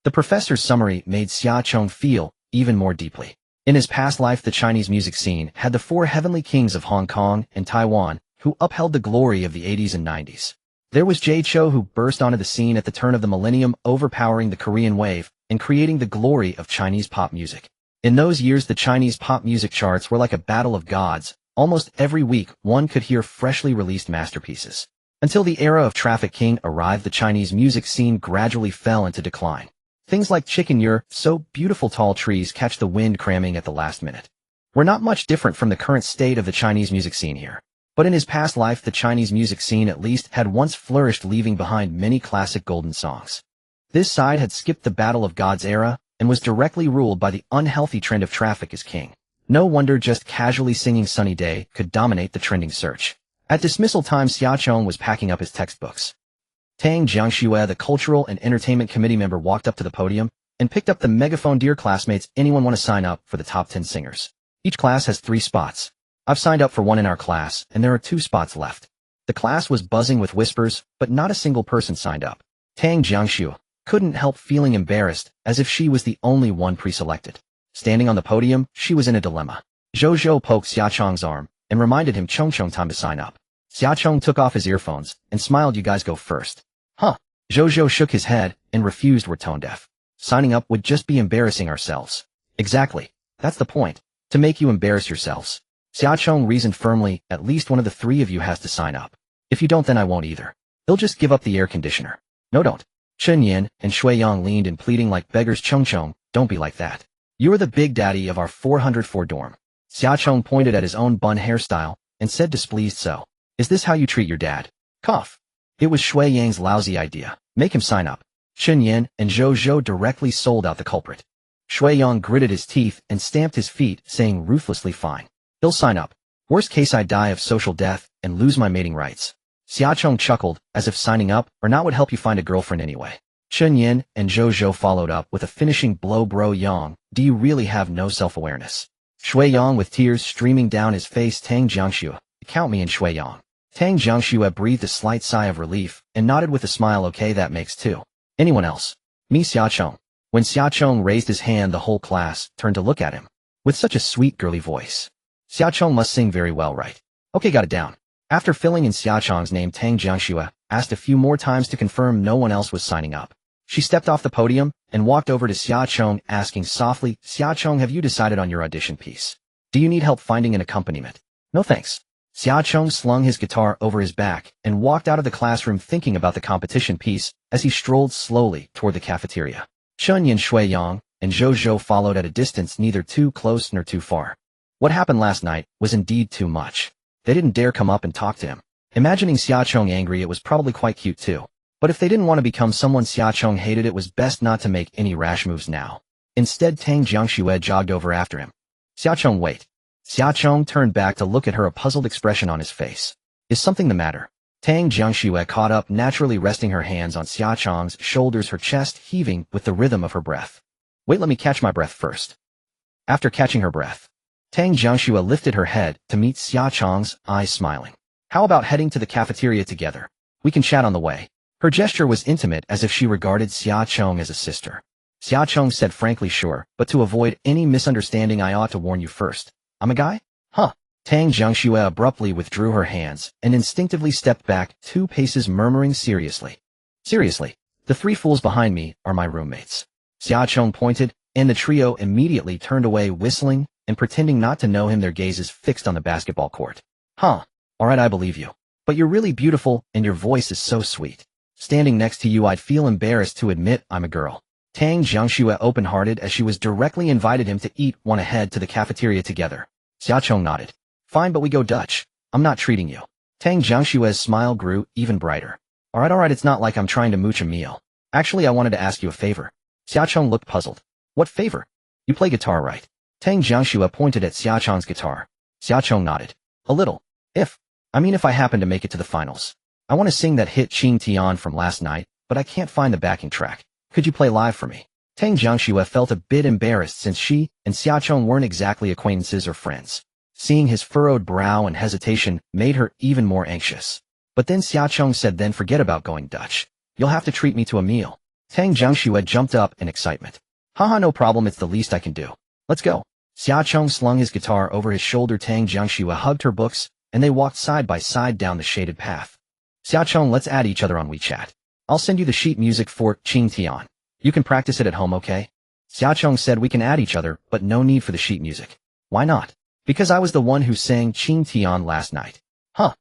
The professor's summary made Xia Chong feel even more deeply. In his past life, the Chinese music scene had the four heavenly kings of Hong Kong and Taiwan, who upheld the glory of the 80s and 90s. There was Jay Chou, who burst onto the scene at the turn of the millennium, overpowering the Korean wave and creating the glory of Chinese pop music. In those years, the Chinese pop music charts were like a battle of gods. Almost every week, one could hear freshly released masterpieces. Until the era of Traffic King arrived, the Chinese music scene gradually fell into decline. Things like Chicken You're So Beautiful, Tall Trees Catch the Wind, cramming at the last minute. We're not much different from the current state of the Chinese music scene here. But in his past life, the Chinese music scene at least had once flourished, leaving behind many classic golden songs. This side had skipped the Battle of Gods era and was directly ruled by the unhealthy trend of Traffic is King. No wonder just casually singing Sunny Day could dominate the trending search. At dismissal time, Xia Chong was packing up his textbooks. Tang Jiangxue, the Cultural and Entertainment Committee member, walked up to the podium and picked up the megaphone. Dear classmates, anyone want to sign up for the top 10 singers? Each class has 3 spots. I've signed up for one in our class, and there are 2 spots left. The class was buzzing with whispers, but not a single person signed up. Tang Jiangxue couldn't help feeling embarrassed, as if she was the only one pre-selected. Standing on the podium, she was in a dilemma. Zhou Zhou poked Xia Chong's arm and reminded him, Chong time to sign up. Xia Chong took off his earphones and smiled. You guys go first. Huh. Zhou Zhou shook his head and refused. We're tone deaf. Signing up would just be embarrassing ourselves. Exactly. That's the point. To make you embarrass yourselves. Xia Chong reasoned firmly. At least one of the 3 of you has to sign up. If you don't, then I won't either. They'll just give up the air conditioner. No, don't. Chen Yin and Shui Yang leaned in, pleading like beggars. Chong, don't be like that. You are the big daddy of our 404 dorm. Xia Chong pointed at his own bun hairstyle and said, displeased, so, is this how you treat your dad? Cough. It was Shui Yang's lousy idea. Make him sign up. Chen Yin and Zhou Zhou directly sold out the culprit. Shui Yang gritted his teeth and stamped his feet, saying ruthlessly, fine. He'll sign up. Worst case, I die of social death and lose my mating rights. Xia Chong chuckled, as if signing up or not would help you find a girlfriend anyway. Chen Yin and Zhou Zhou followed up with a finishing blow. Bro Yang, do you really have no self-awareness? Shui Yang, with tears streaming down his face. Tang Jiangxue, count me in. Shui Yang. Tang Jiangxue breathed a slight sigh of relief and nodded with a smile. Okay, that makes 2. Anyone else? Me, Xia Chong. When Xia Chong raised his hand, the whole class turned to look at him. With such a sweet girly voice. Xia Chong must sing very well, right? Okay, got it down. After filling in Xia Chong's name, Tang Jiangxue asked a few more times to confirm no one else was signing up. She stepped off the podium and walked over to Xia Chong, asking softly, Xia Chong, have you decided on your audition piece? Do you need help finding an accompaniment? No thanks. Xia Chong slung his guitar over his back and walked out of the classroom, thinking about the competition piece as he strolled slowly toward the cafeteria. Chen Yin, Shui Yang, and Zhou Zhou followed at a distance, neither too close nor too far. What happened last night was indeed too much. They didn't dare come up and talk to him. Imagining Xia Chong angry, it was probably quite cute too. But if they didn't want to become someone Xia Chong hated, it was best not to make any rash moves now. Instead, Tang Jiangxue jogged over after him. Xia Chong, wait. Xia Chong turned back to look at her, a puzzled expression on his face. Is something the matter? Tang Jiangxue caught up, naturally resting her hands on Xia Chong's shoulders, her chest heaving with the rhythm of her breath. Wait, let me catch my breath first. After catching her breath, Tang Jiangxue lifted her head to meet Xia Chong's eyes, smiling. How about heading to the cafeteria together? We can chat on the way. Her gesture was intimate, as if she regarded Xia Chong as a sister. Xia Chong said frankly sure, but to avoid any misunderstanding I ought to warn you first. I'm a guy? Huh. Tang Jiangxue abruptly withdrew her hands and instinctively stepped back 2 paces murmuring seriously. Seriously, the 3 fools behind me are my roommates. Xia Chong pointed, and the trio immediately turned away whistling and pretending not to know him, their gazes fixed on the basketball court. Huh. Alright, I believe you. But you're really beautiful and your voice is so sweet. Standing next to you I'd feel embarrassed to admit I'm a girl. Tang Jiangxue open-hearted as she was directly invited him to eat one ahead to the cafeteria together. Xia Chong nodded. Fine, but we go Dutch. I'm not treating you. Tang Jiangxue's smile grew even brighter. Alright, it's not like I'm trying to mooch a meal. Actually, I wanted to ask you a favor. Xia Chong looked puzzled. What favor? You play guitar, right? Tang Jiangxue pointed at Xia Chong's guitar. Xia Chong nodded. A little. If I happen to make it to the finals. I want to sing that hit Qing Tian from last night, but I can't find the backing track. Could you play live for me? Tang Jiangxue felt a bit embarrassed since she and Xia Chong weren't exactly acquaintances or friends. Seeing his furrowed brow and hesitation made her even more anxious. But then Xia Chong said, then forget about going Dutch. You'll have to treat me to a meal. Tang Jiangxue jumped up in excitement. Haha, no problem, it's the least I can do. Let's go. Xia Chong slung his guitar over his shoulder. Tang Jiangxue hugged her books, and they walked side by side down the shaded path. Xia Chong, let's add each other on WeChat. I'll send you the sheet music for Qing Tian. You can practice it at home, okay? Xia Chong said, we can add each other, but no need for the sheet music. Why not? Because I was the one who sang Qing Tian last night. Huh.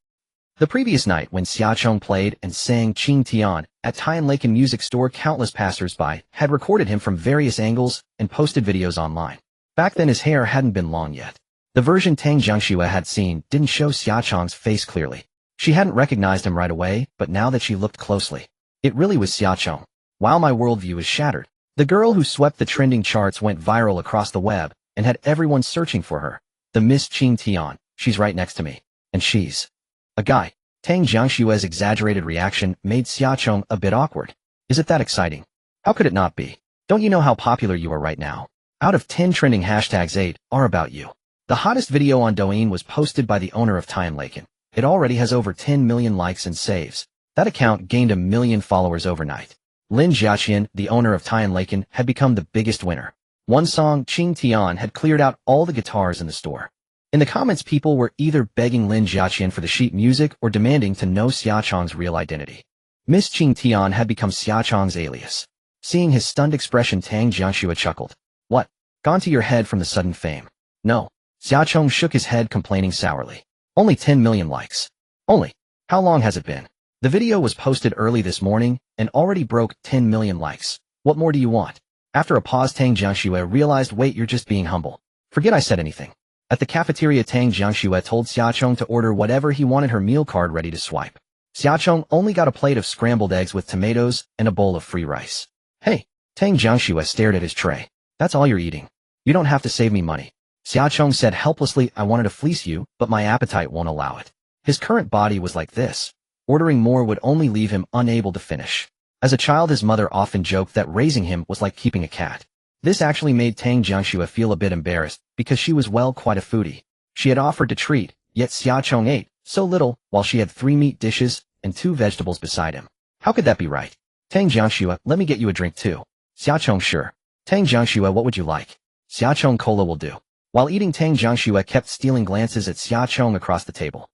The previous night when Xia Chong played and sang Qing Tian at Tianlaken Music Store, countless passers-by had recorded him from various angles and posted videos online. Back then his hair hadn't been long yet. The version Tang Jiangxue had seen didn't show Xia Chong's face clearly. She hadn't recognized him right away, but now that she looked closely, it really was Xia Chong. Wow, my worldview is shattered. The girl who swept the trending charts went viral across the web and had everyone searching for her. The Miss Qing Tian, she's right next to me. And she's a guy. Tang Jiangxue's exaggerated reaction made Xia Chong a bit awkward. Is it that exciting? How could it not be? Don't you know how popular you are right now? Out of 10 trending hashtags, 8 are about you. The hottest video on Douyin was posted by the owner of Tianlaken. It already has over 10 million likes and saves. That account gained 1 million followers overnight. Lin Jiaqian, the owner of Tianlaken, had become the biggest winner. One song, Qing Tian, had cleared out all the guitars in the store. In the comments, people were either begging Lin Jiaqian for the sheet music or demanding to know Xia Chong's real identity. Miss Qing Tian had become Xia Chong's alias. Seeing his stunned expression, Tang Jiangxue chuckled. What? Gone to your head from the sudden fame? No. Xia Chong shook his head, complaining sourly. Only 10 million likes. Only. How long has it been? The video was posted early this morning and already broke 10 million likes. What more do you want? After a pause, Tang Jiangxue realized, wait, you're just being humble. Forget I said anything. At the cafeteria, Tang Jiangxue told Xia Chong to order whatever he wanted, her meal card ready to swipe. Xia Chong only got a plate of scrambled eggs with tomatoes and a bowl of free rice. Hey, Tang Jiangxue stared at his tray. That's all you're eating. You don't have to save me money. Xia Chong said helplessly, I wanted to fleece you, but my appetite won't allow it. His current body was like this. Ordering more would only leave him unable to finish. As a child, his mother often joked that raising him was like keeping a cat. This actually made Tang Jiangxue feel a bit embarrassed, because she was, well, quite a foodie. She had offered to treat, yet Xia Chong ate so little, while she had 3 meat dishes and 2 vegetables beside him. How could that be right? Tang Jiangxue, let me get you a drink too. Xia Chong, sure. Tang Jiangxue, what would you like? Xia Chong, cola will do. While eating, Tang Jiangxue kept stealing glances at Xia Chong across the table.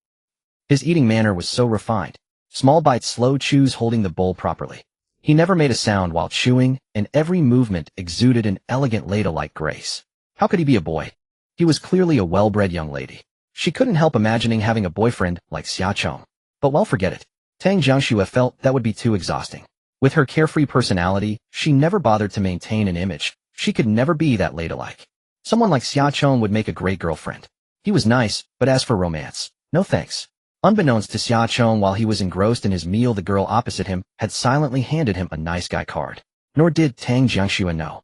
His eating manner was so refined. Small bites, slow chews, holding the bowl properly. He never made a sound while chewing, and every movement exuded an elegant ladle-like grace. How could he be a boy? He was clearly a well-bred young lady. She couldn't help imagining having a boyfriend like Xia Chong. But well, forget it. Tang Jiangxue felt that would be too exhausting. With her carefree personality, she never bothered to maintain an image. She could never be that ladylike. Someone like Xia Chong would make a great girlfriend. He was nice, but as for romance, no thanks. Unbeknownst to Xia Chong, while he was engrossed in his meal, the girl opposite him had silently handed him a nice guy card. Nor did Tang Jiangxue know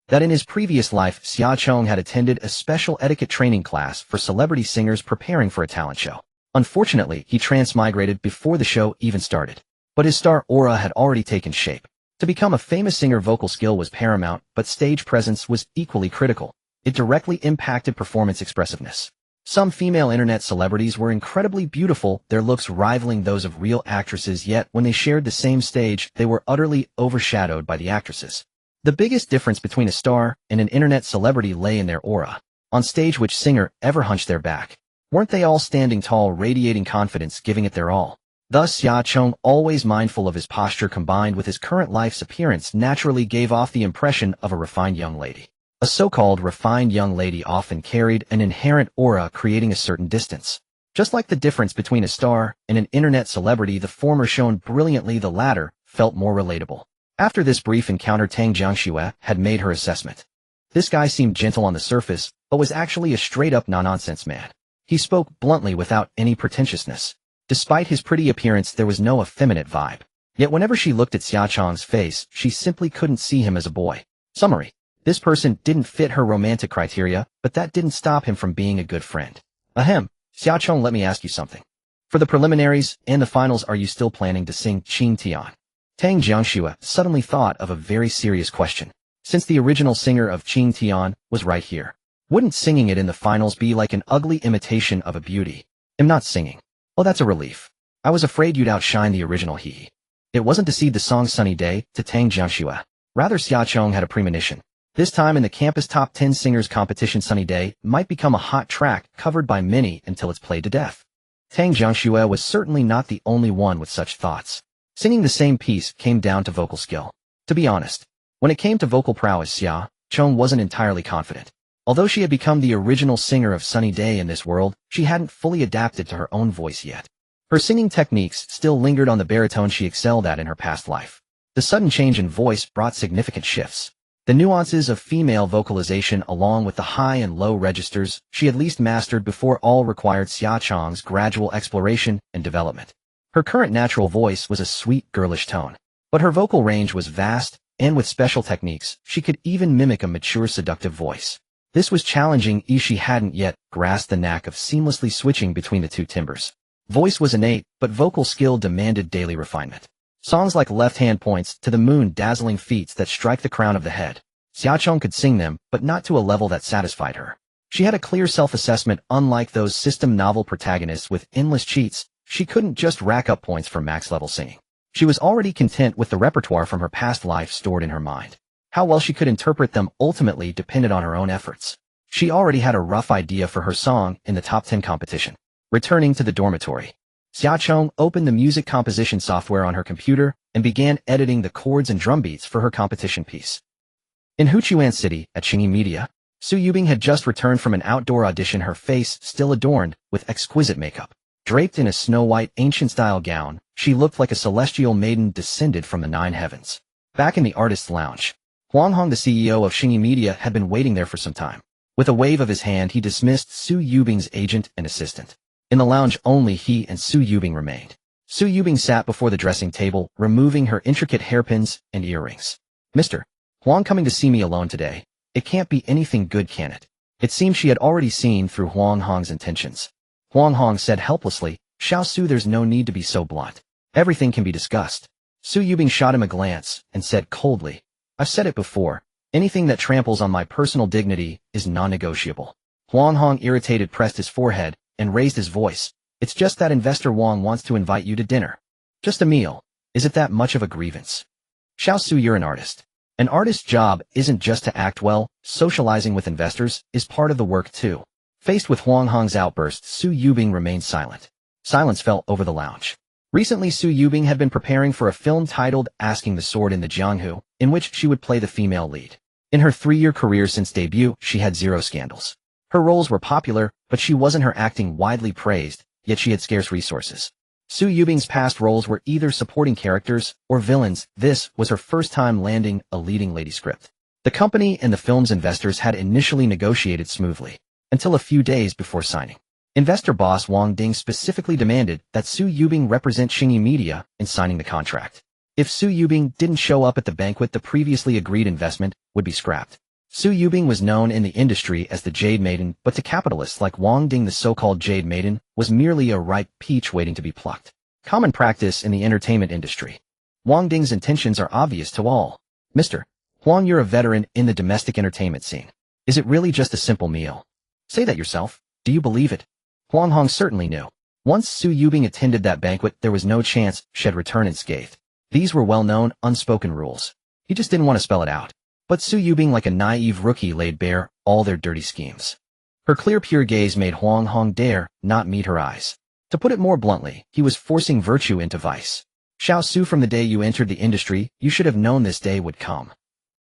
that in his previous life, Xia Chong had attended a special etiquette training class for celebrity singers preparing for a talent show. Unfortunately, he transmigrated before the show even started. But his star aura had already taken shape. To become a famous singer, vocal skill was paramount, but stage presence was equally critical. It directly impacted performance expressiveness. Some female internet celebrities were incredibly beautiful, their looks rivaling those of real actresses, yet when they shared the same stage, they were utterly overshadowed by the actresses. The biggest difference between a star and an internet celebrity lay in their aura. On stage, which singer ever hunched their back? Weren't they all standing tall, radiating confidence, giving it their all? Thus, Xia Chong, always mindful of his posture combined with his current life's appearance, naturally gave off the impression of a refined young lady. A so-called refined young lady often carried an inherent aura, creating a certain distance. Just like the difference between a star and an internet celebrity, the former shone brilliantly, the latter felt more relatable. After this brief encounter, Tang Jiangxue had made her assessment. This guy seemed gentle on the surface, but was actually a straight-up no-nonsense man. He spoke bluntly without any pretentiousness. Despite his pretty appearance, there was no effeminate vibe. Yet whenever she looked at Xia Chong's face, she simply couldn't see him as a boy. Summary. This person didn't fit her romantic criteria, but that didn't stop him from being a good friend. Ahem. Xia Chong, let me ask you something. For the preliminaries and the finals, are you still planning to sing Qin Tian? Tang Jiangxue suddenly thought of a very serious question. Since the original singer of Qin Tian was right here, wouldn't singing it in the finals be like an ugly imitation of a beauty? I'm not singing. Oh, that's a relief. I was afraid you'd outshine the original he. It wasn't to cede the song Sunny Day to Tang Jiangxue. Rather, Xia Chong had a premonition. This time in the campus top 10 singers competition, Sunny Day might become a hot track covered by many until it's played to death. Tang Jiangxue was certainly not the only one with such thoughts. Singing the same piece came down to vocal skill. To be honest, when it came to vocal prowess, Xia Chong wasn't entirely confident. Although she had become the original singer of Sunny Day in this world, she hadn't fully adapted to her own voice yet. Her singing techniques still lingered on the baritone she excelled at in her past life. The sudden change in voice brought significant shifts. The nuances of female vocalization along with the high and low registers she at least mastered before all required Xia Chong's gradual exploration and development. Her current natural voice was a sweet, girlish tone. But her vocal range was vast, and with special techniques, she could even mimic a mature, seductive voice. This was challenging as she hadn't yet grasped the knack of seamlessly switching between the two timbres. Voice was innate, but vocal skill demanded daily refinement. Songs like Left Hand Points to the Moon, dazzling feats that strike the crown of the head. Xia Chong could sing them, but not to a level that satisfied her. She had a clear self-assessment. Unlike those system novel protagonists with endless cheats, she couldn't just rack up points for max-level singing. She was already content with the repertoire from her past life stored in her mind. How well she could interpret them ultimately depended on her own efforts. She already had a rough idea for her song in the top 10 competition. Returning to the dormitory, Xia Chong opened the music composition software on her computer and began editing the chords and drum beats for her competition piece. In Huchuan City, at Xingyi Media, Su Yubing had just returned from an outdoor audition, her face still adorned with exquisite makeup. Draped in a snow-white, ancient-style gown, she looked like a celestial maiden descended from the 9 heavens. Back in the artist's lounge, Huang Hong, the CEO of Xingyi Media, had been waiting there for some time. With a wave of his hand, he dismissed Su Yubing's agent and assistant. In the lounge, only he and Su Yubing remained. Su Yubing sat before the dressing table, removing her intricate hairpins and earrings. Mr. Huang coming to see me alone today. It can't be anything good, can it? It seemed she had already seen through Huang Hong's intentions. Huang Hong said helplessly, Xiao Su, there's no need to be so blunt. Everything can be discussed. Su Yubing shot him a glance and said coldly, I've said it before. Anything that tramples on my personal dignity is non-negotiable. Huang Hong, irritated, pressed his forehead and raised his voice. It's just that investor Wang wants to invite you to dinner. Just a meal. Is it that much of a grievance? Xiao Su, you're an artist. An artist's job isn't just to act well. Socializing with investors is part of the work too. Faced with Huang Hong's outburst, Su Yubing remained silent. Silence fell over the lounge. Recently, Su Yubing had been preparing for a film titled Asking the Sword in the Jianghu, in which she would play the female lead. In her 3-year career since debut, she had 0 scandals. Her roles were popular, but she wasn't her acting widely praised, yet she had scarce resources. Su Yubing's past roles were either supporting characters or villains. This was her first time landing a leading lady script. The company and the film's investors had initially negotiated smoothly, until a few days before signing. Investor boss Wang Ding specifically demanded that Su Yubing represent Xingyi Media in signing the contract. If Su Yubing didn't show up at the banquet, the previously agreed investment would be scrapped. Su Yubing was known in the industry as the Jade Maiden, but to capitalists like Wang Ding, the so-called Jade Maiden was merely a ripe peach waiting to be plucked. Common practice in the entertainment industry. Wang Ding's intentions are obvious to all. Mr. Huang, you're a veteran in the domestic entertainment scene. Is it really just a simple meal? Say that yourself. Do you believe it? Huang Hong certainly knew. Once Su Yubing attended that banquet, there was no chance she'd return unscathed. These were well-known, unspoken rules. He just didn't want to spell it out. But Su Yubing, like a naive rookie, laid bare all their dirty schemes. Her clear, pure gaze made Huang Hong dare not meet her eyes. To put it more bluntly, he was forcing virtue into vice. Xiao Su, from the day you entered the industry, you should have known this day would come.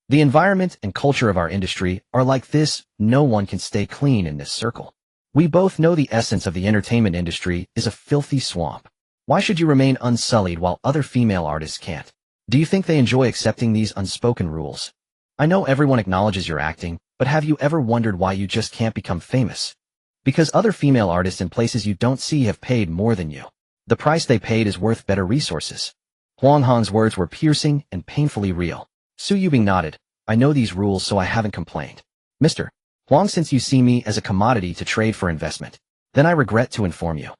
The environment and culture of our industry are like this. No one can stay clean in this circle. We both know the essence of the entertainment industry is a filthy swamp. Why should you remain unsullied while other female artists can't? Do you think they enjoy accepting these unspoken rules? I know everyone acknowledges your acting, but have you ever wondered why you just can't become famous? Because other female artists in places you don't see have paid more than you. The price they paid is worth better resources. Huang Hong's words were piercing and painfully real. Su Yubing nodded. I know these rules, so I haven't complained. Mr. Huang, since you see me as a commodity to trade for investment, then I regret to inform you.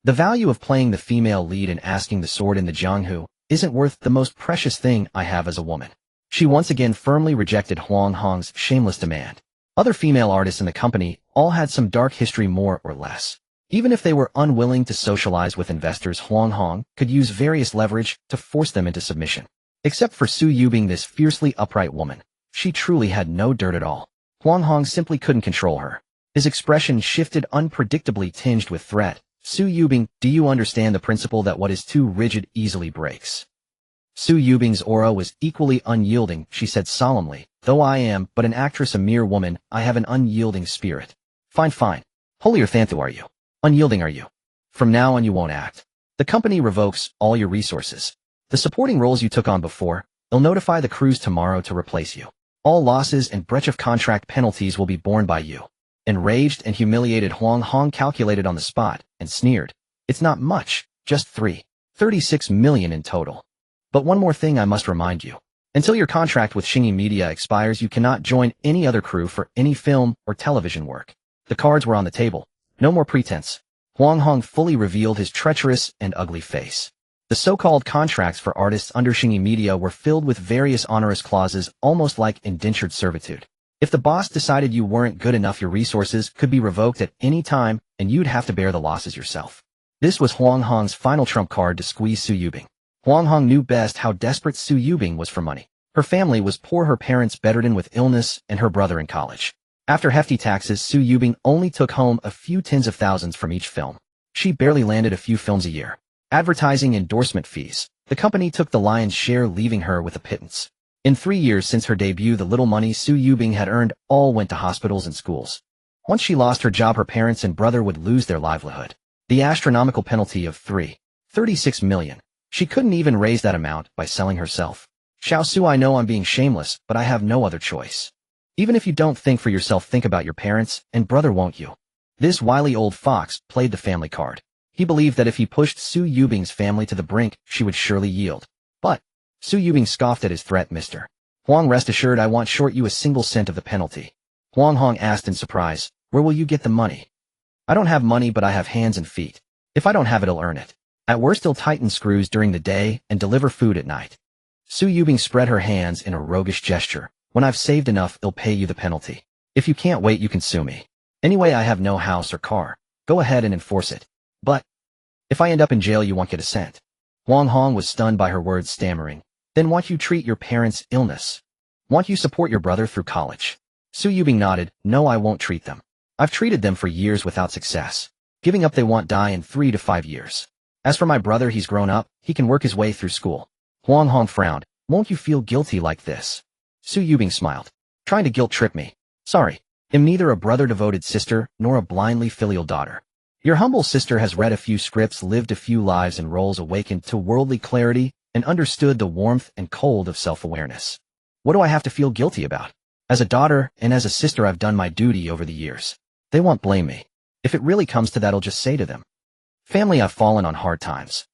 The value of playing the female lead and asking the sword in the Jianghu isn't worth the most precious thing I have as a woman. She once again firmly rejected Huang Hong's shameless demand. Other female artists in the company all had some dark history, more or less. Even if they were unwilling to socialize with investors, Huang Hong could use various leverage to force them into submission. Except for Su Yubing, this fiercely upright woman, she truly had no dirt at all. Huang Hong simply couldn't control her. His expression shifted, unpredictably tinged with threat. Su Yubing, do you understand the principle that what is too rigid easily breaks? Su Yubing's aura was equally unyielding. She said solemnly, though I am but an actress, a mere woman, I have an unyielding spirit. Fine, fine. Holier Thanthu are you? Unyielding are you? From now on you won't act. The company revokes all your resources. The supporting roles you took on before, they'll notify the crews tomorrow to replace you. All losses and breach of contract penalties will be borne by you. Enraged and humiliated, Huang Hong calculated on the spot and sneered. It's not much, just 36 million in total. But one more thing I must remind you. Until your contract with Xingyi Media expires, you cannot join any other crew for any film or television work. The cards were on the table. No more pretense. Huang Hong fully revealed his treacherous and ugly face. The so-called contracts for artists under Xingyi Media were filled with various onerous clauses, almost like indentured servitude. If the boss decided you weren't good enough, your resources could be revoked at any time, and you'd have to bear the losses yourself. This was Huang Hong's final trump card to squeeze Su Yubing. Huang Hong knew best how desperate Su Yubing was for money. Her family was poor, her parents bedridden with illness, and her brother in college. After hefty taxes, Su Yubing only took home a few tens of thousands from each film. She barely landed a few films a year. Advertising endorsement fees. The company took the lion's share, leaving her with a pittance. In 3 years since her debut, the little money Su Yubing had earned all went to hospitals and schools. Once she lost her job, her parents and brother would lose their livelihood. The astronomical penalty of 36 million. She couldn't even raise that amount by selling herself. Xiao Su, I know I'm being shameless, but I have no other choice. Even if you don't think for yourself, think about your parents and brother, won't you? This wily old fox played the family card. He believed that if he pushed Su Yubing's family to the brink, she would surely yield. But Su Yubing scoffed at his threat. Mr. Huang, rest assured I won't short you a single cent of the penalty. Huang Hong asked in surprise, where will you get the money? I don't have money, but I have hands and feet. If I don't have it, I'll earn it. At worst, I'll tighten screws during the day and deliver food at night. Su Yubing spread her hands in a roguish gesture. When I've saved enough, I'll pay you the penalty. If you can't wait, you can sue me. Anyway, I have no house or car. Go ahead and enforce it. But if I end up in jail, you won't get a cent. Huang Hong was stunned by her words, stammering. Then won't you treat your parents' illness? Won't you support your brother through college? Su Yubing nodded. No, I won't treat them. I've treated them for years without success. Giving up, they won't die in 3 to 5 years. As for my brother, he's grown up. He can work his way through school. Huang Hong frowned. Won't you feel guilty like this? Su Yubing smiled. Trying to guilt trip me. Sorry. I'm neither a brother-devoted sister nor a blindly filial daughter. Your humble sister has read a few scripts, lived a few lives and roles, awakened to worldly clarity, and understood the warmth and cold of self-awareness. What do I have to feel guilty about? As a daughter and as a sister, I've done my duty over the years. They won't blame me. If it really comes to that, I'll just say to them, family, I've fallen on hard times.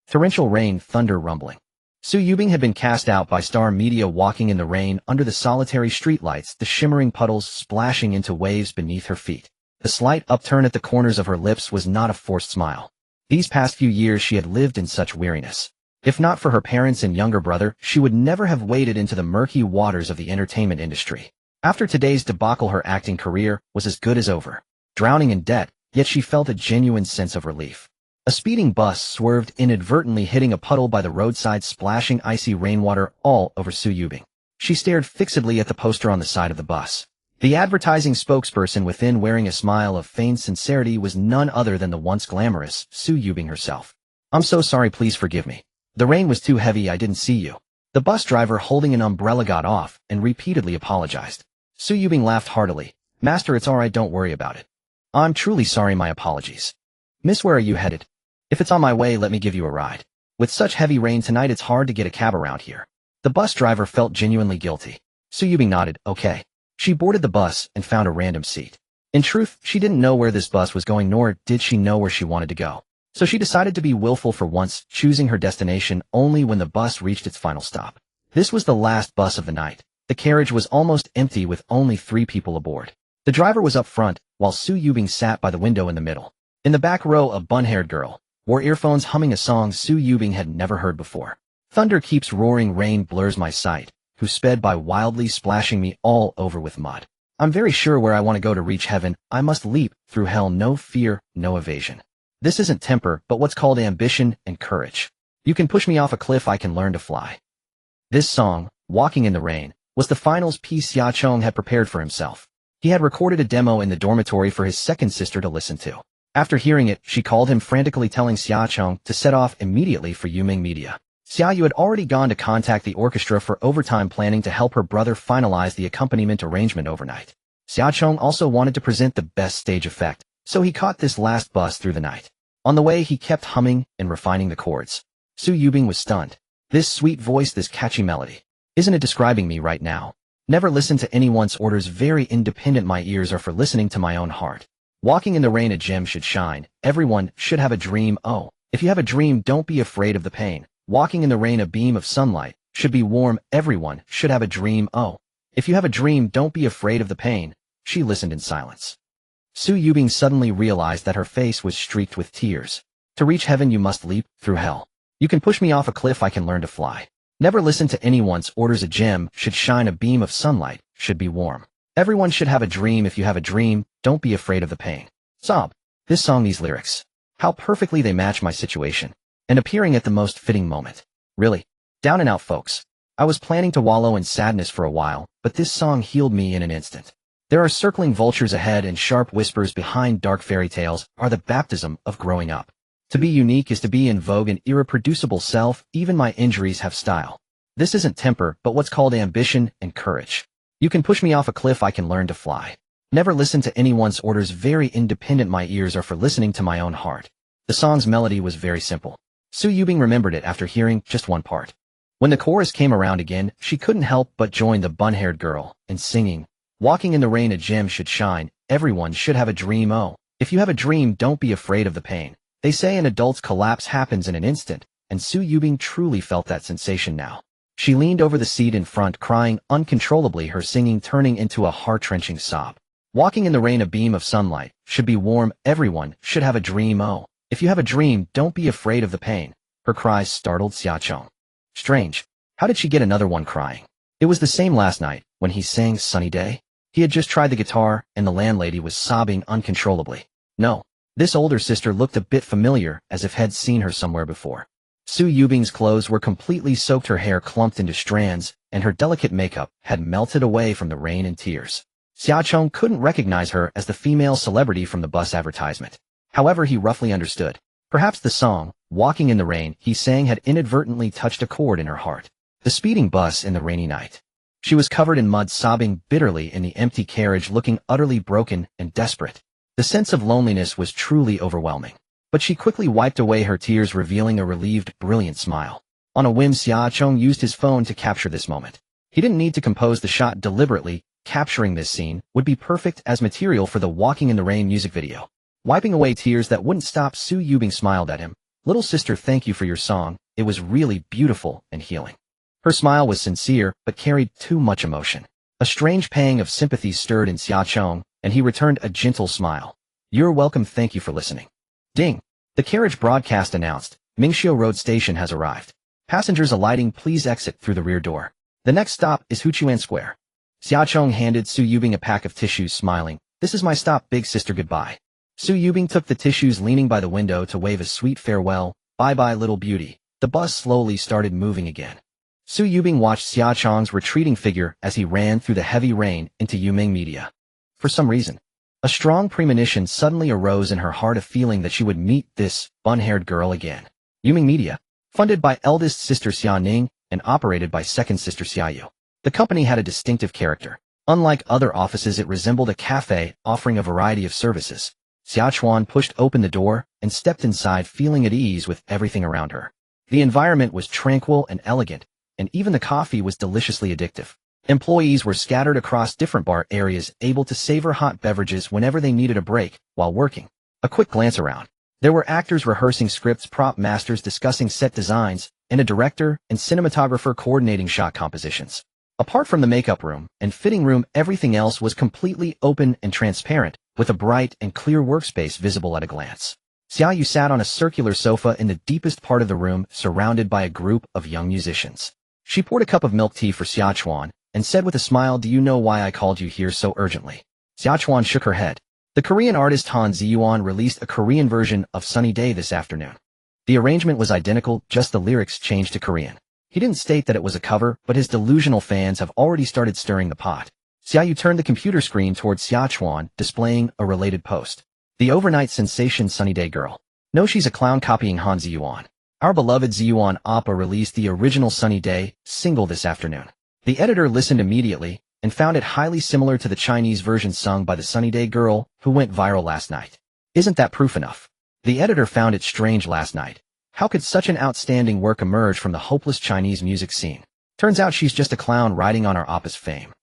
Torrential rain, thunder rumbling. Su Yubing had been cast out by Star Media, walking in the rain under the solitary streetlights, the shimmering puddles splashing into waves beneath her feet. The slight upturn at the corners of her lips was not a forced smile. These past few years she had lived in such weariness. If not for her parents and younger brother, she would never have waded into the murky waters of the entertainment industry. After today's debacle, her acting career was as good as over. Drowning in debt, yet she felt a genuine sense of relief. A speeding bus swerved, inadvertently hitting a puddle by the roadside, splashing icy rainwater all over Su Yubing. She stared fixedly at the poster on the side of the bus. The advertising spokesperson within, wearing a smile of feigned sincerity, was none other than the once glamorous Su Yubing herself. "I'm so sorry, please forgive me. The rain was too heavy, I didn't see you." The bus driver holding an umbrella got off and repeatedly apologized. Su Yubing laughed heartily. "Master, it's alright, don't worry about it. I'm truly sorry, my apologies." "Miss, where are you headed?" "If it's on my way, let me give you a ride. With such heavy rain tonight, it's hard to get a cab around here." The bus driver felt genuinely guilty. Su Yubing nodded. "Okay." She boarded the bus and found a random seat. In truth, she didn't know where this bus was going, nor did she know where she wanted to go. So she decided to be willful for once, choosing her destination only when the bus reached its final stop. This was the last bus of the night. The carriage was almost empty with only 3 people aboard. The driver was up front, while Su Yubing sat by the window in the middle. In the back row, a bun-haired girl wore earphones, humming a song Su Yubing had never heard before. "Thunder keeps roaring, rain blurs my sight, who sped by wildly, splashing me all over with mud. I'm very sure where I want to go to reach heaven, I must leap through hell, no fear, no evasion. This isn't temper, but what's called ambition and courage. You can push me off a cliff, I can learn to fly." This song, Walking in the Rain, was the finals piece Xia Chong had prepared for himself. He had recorded a demo in the dormitory for his second sister to listen to. After hearing it, she called him frantically, telling Xia Chong to set off immediately for Yuming Media. Xia Yu had already gone to contact the orchestra for overtime planning to help her brother finalize the accompaniment arrangement overnight. Xia Chong also wanted to present the best stage effect, so he caught this last bus through the night. On the way, he kept humming and refining the chords. Su Yubing was stunned. This sweet voice, this catchy melody. Isn't it describing me right now? Never listen to anyone's orders, very independent, my ears are for listening to my own heart. Walking in the rain, a gem should shine. Everyone should have a dream. Oh, if you have a dream, don't be afraid of the pain. Walking in the rain, a beam of sunlight should be warm. Everyone should have a dream. Oh, if you have a dream, don't be afraid of the pain." She listened in silence. Su Yubing suddenly realized that her face was streaked with tears. "To reach heaven, you must leap through hell. You can push me off a cliff, I can learn to fly. Never listen to anyone's orders, a gem should shine, a beam of sunlight should be warm. Everyone should have a dream. If you have a dream, don't be afraid of the pain." Sob. This song, these lyrics. How perfectly they match my situation. And appearing at the most fitting moment. Really. Down and out, folks. I was planning to wallow in sadness for a while, but this song healed me in an instant. There are circling vultures ahead and sharp whispers behind, dark fairy tales are the baptism of growing up. To be unique is to be in vogue, an irreproducible self, even my injuries have style. This isn't temper, but what's called ambition and courage. You can push me off a cliff, I can learn to fly. Never listen to anyone's orders, very independent, my ears are for listening to my own heart. The song's melody was very simple. Su Yubing remembered it after hearing just one part. When the chorus came around again, she couldn't help but join the bun-haired girl in singing, "Walking in the rain, a gem should shine. Everyone should have a dream. Oh, if you have a dream, don't be afraid of the pain. They say an adult's collapse happens in an instant," and Su Yubing truly felt that sensation now. She leaned over the seat in front, crying uncontrollably, her singing turning into a heart-wrenching sob. "Walking in the rain, a beam of sunlight should be warm. Everyone should have a dream. Oh, if you have a dream, don't be afraid of the pain." Her cries startled Xia Chong. Strange. How did she get another one crying? It was the same last night, when he sang Sunny Day. He had just tried the guitar, and the landlady was sobbing uncontrollably. No. This older sister looked a bit familiar, as if had seen her somewhere before. Su Yubing's clothes were completely soaked, her hair clumped into strands, and her delicate makeup had melted away from the rain and tears. Xia Chong couldn't recognize her as the female celebrity from the bus advertisement. However, he roughly understood. Perhaps the song, Walking in the Rain, he sang had inadvertently touched a chord in her heart. The speeding bus in the rainy night. She was covered in mud, sobbing bitterly in the empty carriage, looking utterly broken and desperate. The sense of loneliness was truly overwhelming. But she quickly wiped away her tears, revealing a relieved, brilliant smile. On a whim, Xia Chong used his phone to capture this moment. He didn't need to compose the shot deliberately. Capturing this scene would be perfect as material for the Walking in the Rain music video. Wiping away tears that wouldn't stop, Su Yubing smiled at him. "Little sister, thank you for your song. It was really beautiful and healing." Her smile was sincere, but carried too much emotion. A strange pang of sympathy stirred in Xia Chong, and he returned a gentle smile. "You're welcome, thank you for listening." Ding! The carriage broadcast announced, "Mingxiu Road Station has arrived. Passengers alighting, please exit through the rear door. The next stop is Huchuan Square." Xia Chong handed Su Yubing a pack of tissues, smiling. "This is my stop, big sister, goodbye." Su Yubing took the tissues, leaning by the window to wave a sweet farewell. "Bye-bye, little beauty." The bus slowly started moving again. Su Yubing watched Xia Chang's retreating figure as he ran through the heavy rain into Yuming Media. For some reason, a strong premonition suddenly arose in her heart, a feeling that she would meet this bun-haired girl again. Yuming Media, funded by eldest sister Xia Ning and operated by second sister Xia Yu. The company had a distinctive character. Unlike other offices, it resembled a cafe offering a variety of services. Xia Chuan pushed open the door and stepped inside, feeling at ease with everything around her. The environment was tranquil and elegant, and even the coffee was deliciously addictive. Employees were scattered across different bar areas, able to savor hot beverages whenever they needed a break while working. A quick glance around. There were actors rehearsing scripts, prop masters discussing set designs, and a director and cinematographer coordinating shot compositions. Apart from the makeup room and fitting room, everything else was completely open and transparent, with a bright and clear workspace visible at a glance. Xia Yu sat on a circular sofa in the deepest part of the room, surrounded by a group of young musicians. She poured a cup of milk tea for Xia Chuan and said with a smile, "Do you know why I called you here so urgently?" Xia Chuan shook her head. The Korean artist Han Ziyuan released a Korean version of Sunny Day this afternoon. The arrangement was identical, just the lyrics changed to Korean. He didn't state that it was a cover, but his delusional fans have already started stirring the pot. Xia Yu turned the computer screen towards Xia Chuan, displaying a related post. The overnight sensation Sunny Day Girl. No, she's a clown copying Han Ziyuan. Our beloved Ziyuan Appa released the original Sunny Day single this afternoon. The editor listened immediately and found it highly similar to the Chinese version sung by the Sunny Day Girl who went viral last night. Isn't that proof enough? The editor found it strange last night. How could such an outstanding work emerge from the hopeless Chinese music scene? Turns out she's just a clown riding on our Appa's fame.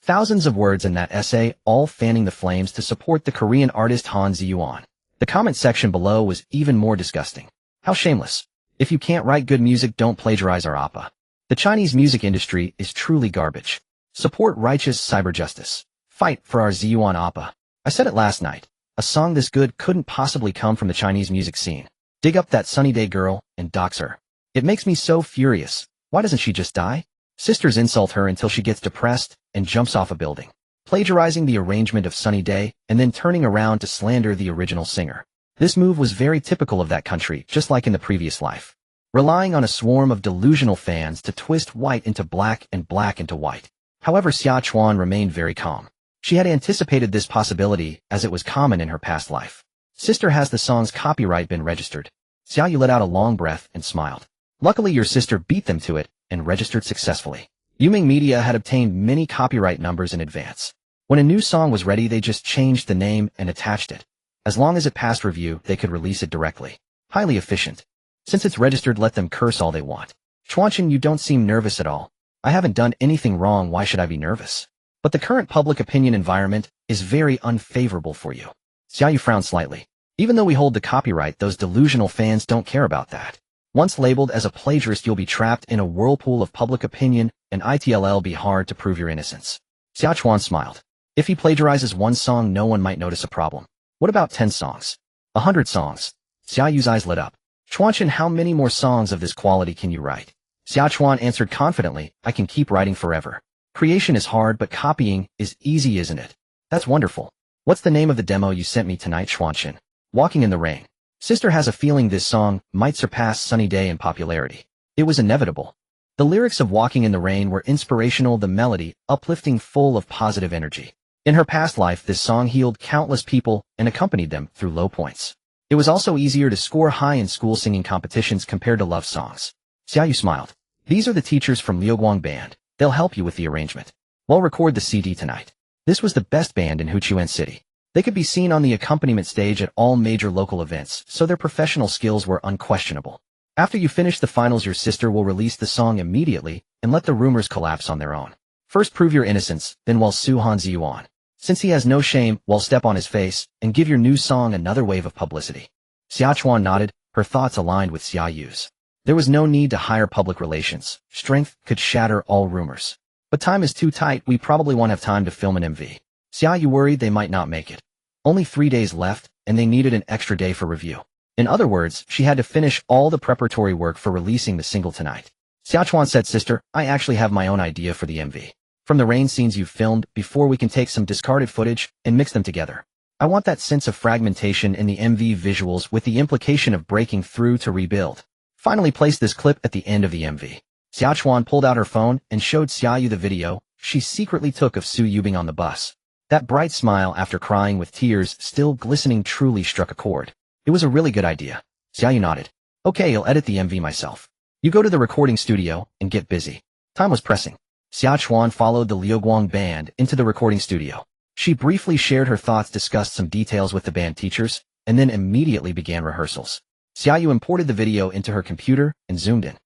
Thousands of words in that essay, all fanning the flames to support the Korean artist Han Ziyuan. The comment section below was even more disgusting. How shameless. If you can't write good music, don't plagiarize our Appa. The Chinese music industry is truly garbage. Support righteous cyber justice. Fight for our Ziyuan Appa. I said it last night. A song this good couldn't possibly come from the Chinese music scene. Dig up that Sunny Day Girl and dox her. It makes me so furious. Why doesn't she just die? Sisters insult her until she gets depressed and jumps off a building, plagiarizing the arrangement of Sunny Day and then turning around to slander the original singer. This move was very typical of that country, just like in the previous life. Relying on a swarm of delusional fans to twist white into black and black into white. However, Xia Chuan remained very calm. She had anticipated this possibility as it was common in her past life. Sister, has the song's copyright been registered? Xia Yu let out a long breath and smiled. Luckily, your sister beat them to it and registered successfully. Yuming Media had obtained many copyright numbers in advance. When a new song was ready, they just changed the name and attached it. As long as it passed review, they could release it directly. Highly efficient. Since it's registered, let them curse all they want. Chuanchen, you don't seem nervous at all. I haven't done anything wrong, why should I be nervous? But the current public opinion environment is very unfavorable for you. Xia Yu frowned slightly. Even though we hold the copyright, those delusional fans don't care about that. Once labeled as a plagiarist, you'll be trapped in a whirlpool of public opinion, and it'll be hard to prove your innocence. Xia Chuan smiled. If he plagiarizes one song, no one might notice a problem. What about 10 songs? 100 songs? Xia Yu's eyes lit up. Chuanchen, how many more songs of this quality can you write? Xia Chuan answered confidently, I can keep writing forever. Creation is hard, but copying is easy, isn't it? That's wonderful. What's the name of the demo you sent me tonight, Chuanchen? Walking in the Rain. Sister has a feeling this song might surpass Sunny Day in popularity. It was inevitable. The lyrics of Walking in the Rain were inspirational, the melody, uplifting, full of positive energy. In her past life, this song healed countless people and accompanied them through low points. It was also easier to score high in school singing competitions compared to love songs. Xia Yu smiled. These are the teachers from Liuguang Band. They'll help you with the arrangement. We'll record the CD tonight. This was the best band in Huchuan City. They could be seen on the accompaniment stage at all major local events, so their professional skills were unquestionable. After you finish the finals, your sister will release the song immediately and let the rumors collapse on their own. First prove your innocence, then while sue Han Ziyuan. Since he has no shame, we'll step on his face and give your new song another wave of publicity. Xia Chuan nodded, her thoughts aligned with Xia Yu's. There was no need to hire public relations. Strength could shatter all rumors. But time is too tight, we probably won't have time to film an MV. Xia Yu worried they might not make it. Only 3 days left, and they needed an extra day for review. In other words, she had to finish all the preparatory work for releasing the single tonight. Xia Chuan said, Sister, I actually have my own idea for the MV. From the rain scenes you've filmed, before we can take some discarded footage and mix them together. I want that sense of fragmentation in the MV visuals with the implication of breaking through to rebuild. Finally, place this clip at the end of the MV. Xiaochuan pulled out her phone and showed Xiaoyu the video she secretly took of Su Yubing on the bus. That bright smile after crying with tears still glistening truly struck a chord. It was a really good idea. Xiaoyu nodded. Okay, I'll edit the MV myself. You go to the recording studio and get busy. Time was pressing. Xiaochuan followed the Liuguang band into the recording studio. She briefly shared her thoughts, discussed some details with the band teachers, and then immediately began rehearsals. Xiaoyu imported the video into her computer and zoomed in.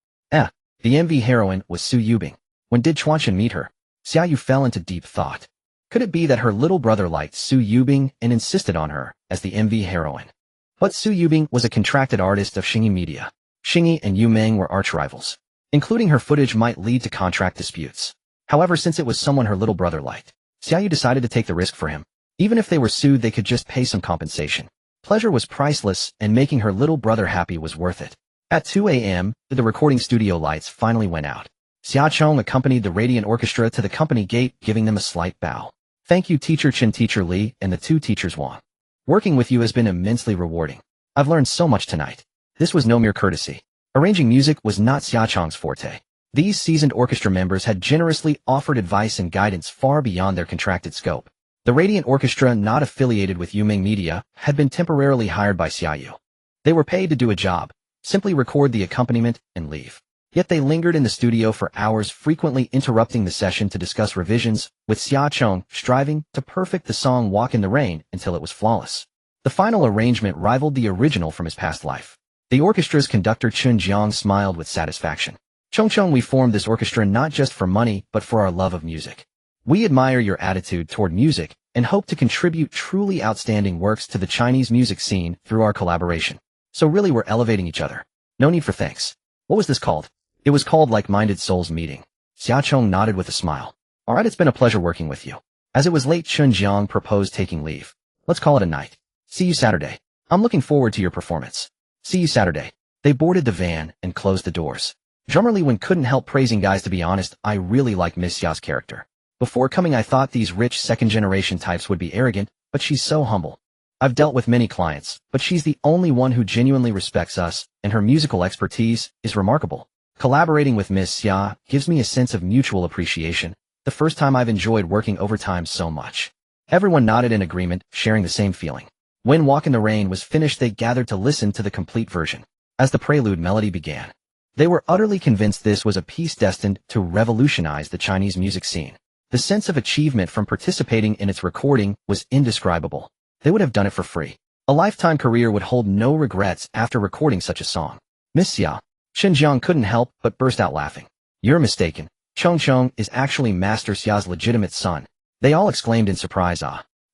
The MV heroine was Su Yubing. When did Chuanchen meet her? Xiaoyu fell into deep thought. Could it be that her little brother liked Su Yubing and insisted on her as the MV heroine? But Su Yubing was a contracted artist of Xingyi Media. Xingyi and Yu Meng were arch-rivals. Including her footage might lead to contract disputes. However, since it was someone her little brother liked, Xiaoyu decided to take the risk for him. Even if they were sued, they could just pay some compensation. Pleasure was priceless, and making her little brother happy was worth it. At 2 a.m., the recording studio lights finally went out. Xiaochong accompanied the Radiant Orchestra to the company gate, giving them a slight bow. Thank you, Teacher Chen, Teacher Li, and the two teachers Wang. Working with you has been immensely rewarding. I've learned so much tonight. This was no mere courtesy. Arranging music was not Xiaochong's forte. These seasoned orchestra members had generously offered advice and guidance far beyond their contracted scope. The Radiant Orchestra, not affiliated with Yumeng Media, had been temporarily hired by Xiaoyu. They were paid to do a job, simply record the accompaniment, and leave. Yet they lingered in the studio for hours, frequently interrupting the session to discuss revisions, with Xiaochong striving to perfect the song Walk in the Rain until it was flawless. The final arrangement rivaled the original from his past life. The orchestra's conductor Chun Jiang smiled with satisfaction. Chongchong, we formed this orchestra not just for money, but for our love of music. We admire your attitude toward music and hope to contribute truly outstanding works to the Chinese music scene through our collaboration. So really we're elevating each other. No need for thanks. What was this called? It was called Like-Minded Souls Meeting. Xiaochong nodded with a smile. Alright, it's been a pleasure working with you. As it was late, Chun Jiang proposed taking leave. Let's call it a night. See you Saturday. I'm looking forward to your performance. See you Saturday. They boarded the van and closed the doors. Drummer Li Wen couldn't help praising, guys, to be honest, I really like Miss Xiao's character. Before coming I thought these rich second-generation types would be arrogant, but she's so humble. I've dealt with many clients, but she's the only one who genuinely respects us, and her musical expertise is remarkable. Collaborating with Miss Xia gives me a sense of mutual appreciation, the first time I've enjoyed working overtime so much. Everyone nodded in agreement, sharing the same feeling. When Walk in the Rain was finished, they gathered to listen to the complete version. As the prelude melody began, they were utterly convinced this was a piece destined to revolutionize the Chinese music scene. The sense of achievement from participating in its recording was indescribable. They would have done it for free. A lifetime career would hold no regrets after recording such a song. Miss Xia, Chen Jiang couldn't help but burst out laughing. You're mistaken. Chongchong is actually Master Xia's legitimate son. They all exclaimed in surprise.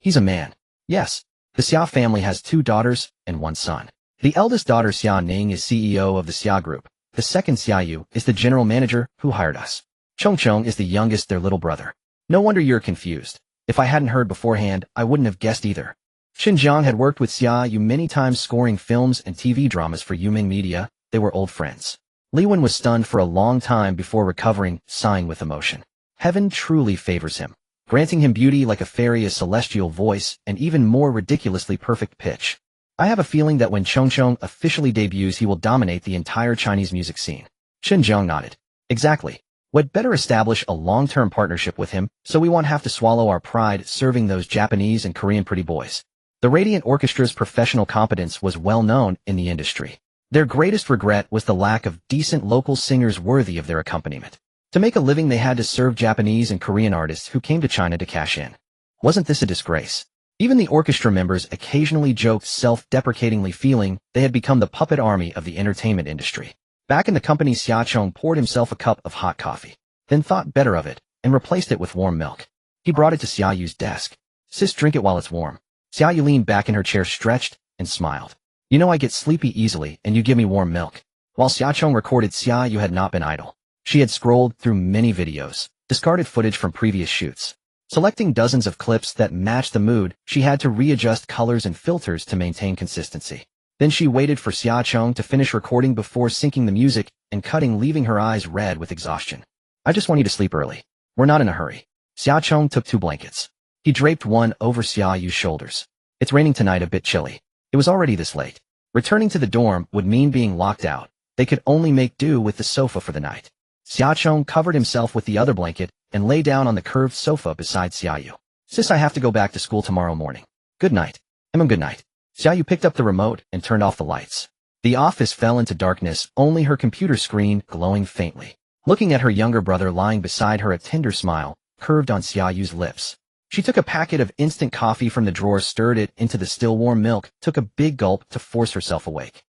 He's a man. Yes. The Xia family has 2 daughters and 1 son. The eldest daughter Xia Ning is CEO of the Xia Group. The second Xiaoyu is the general manager who hired us. Chongchong is the youngest, their little brother. No wonder you're confused. If I hadn't heard beforehand, I wouldn't have guessed either. Xinjiang had worked with Xiaoyu many times, scoring films and TV dramas for Yumeng Media. They were old friends. Li Wen was stunned for a long time before recovering, sighing with emotion. Heaven truly favors him, granting him beauty like a fairy, a celestial voice, and even more ridiculously perfect pitch. I have a feeling that when Chongchong officially debuts, he will dominate the entire Chinese music scene. Xinjiang nodded. Exactly. We'd better establish a long-term partnership with him, so we won't have to swallow our pride serving those Japanese and Korean pretty boys. The Radiant Orchestra's professional competence was well known in the industry. Their greatest regret was the lack of decent local singers worthy of their accompaniment. To make a living, they had to serve Japanese and Korean artists who came to China to cash in. Wasn't this a disgrace? Even the orchestra members occasionally joked self-deprecatingly, feeling they had become the puppet army of the entertainment industry. Back in the company, Xiaochong poured himself a cup of hot coffee, then thought better of it and replaced it with warm milk. He brought it to Xiaoyu's desk. Sis, drink it while it's warm. Xiaoyu leaned back in her chair, stretched, and smiled. You know I get sleepy easily, and you give me warm milk. While Xiaochong recorded, Xiaoyu had not been idle. She had scrolled through many videos, discarded footage from previous shoots. Selecting dozens of clips that matched the mood, she had to readjust colors and filters to maintain consistency. Then she waited for Xiaochong to finish recording before syncing the music and cutting, leaving her eyes red with exhaustion. I just want you to sleep early. We're not in a hurry. Xiaochong took 2 blankets. He draped one over Xiaoyu's shoulders. It's raining tonight, a bit chilly. It was already this late. Returning to the dorm would mean being locked out. They could only make do with the sofa for the night. Xiaochong covered himself with the other blanket and lay down on the curved sofa beside Xiaoyu. Sis, I have to go back to school tomorrow morning. Good night. Good night. Xiaoyu picked up the remote and turned off the lights. The office fell into darkness, only her computer screen glowing faintly. Looking at her younger brother lying beside her, a tender smile curved on Xiaoyu's lips. She took a packet of instant coffee from the drawer, stirred it into the still warm milk, took a big gulp to force herself awake.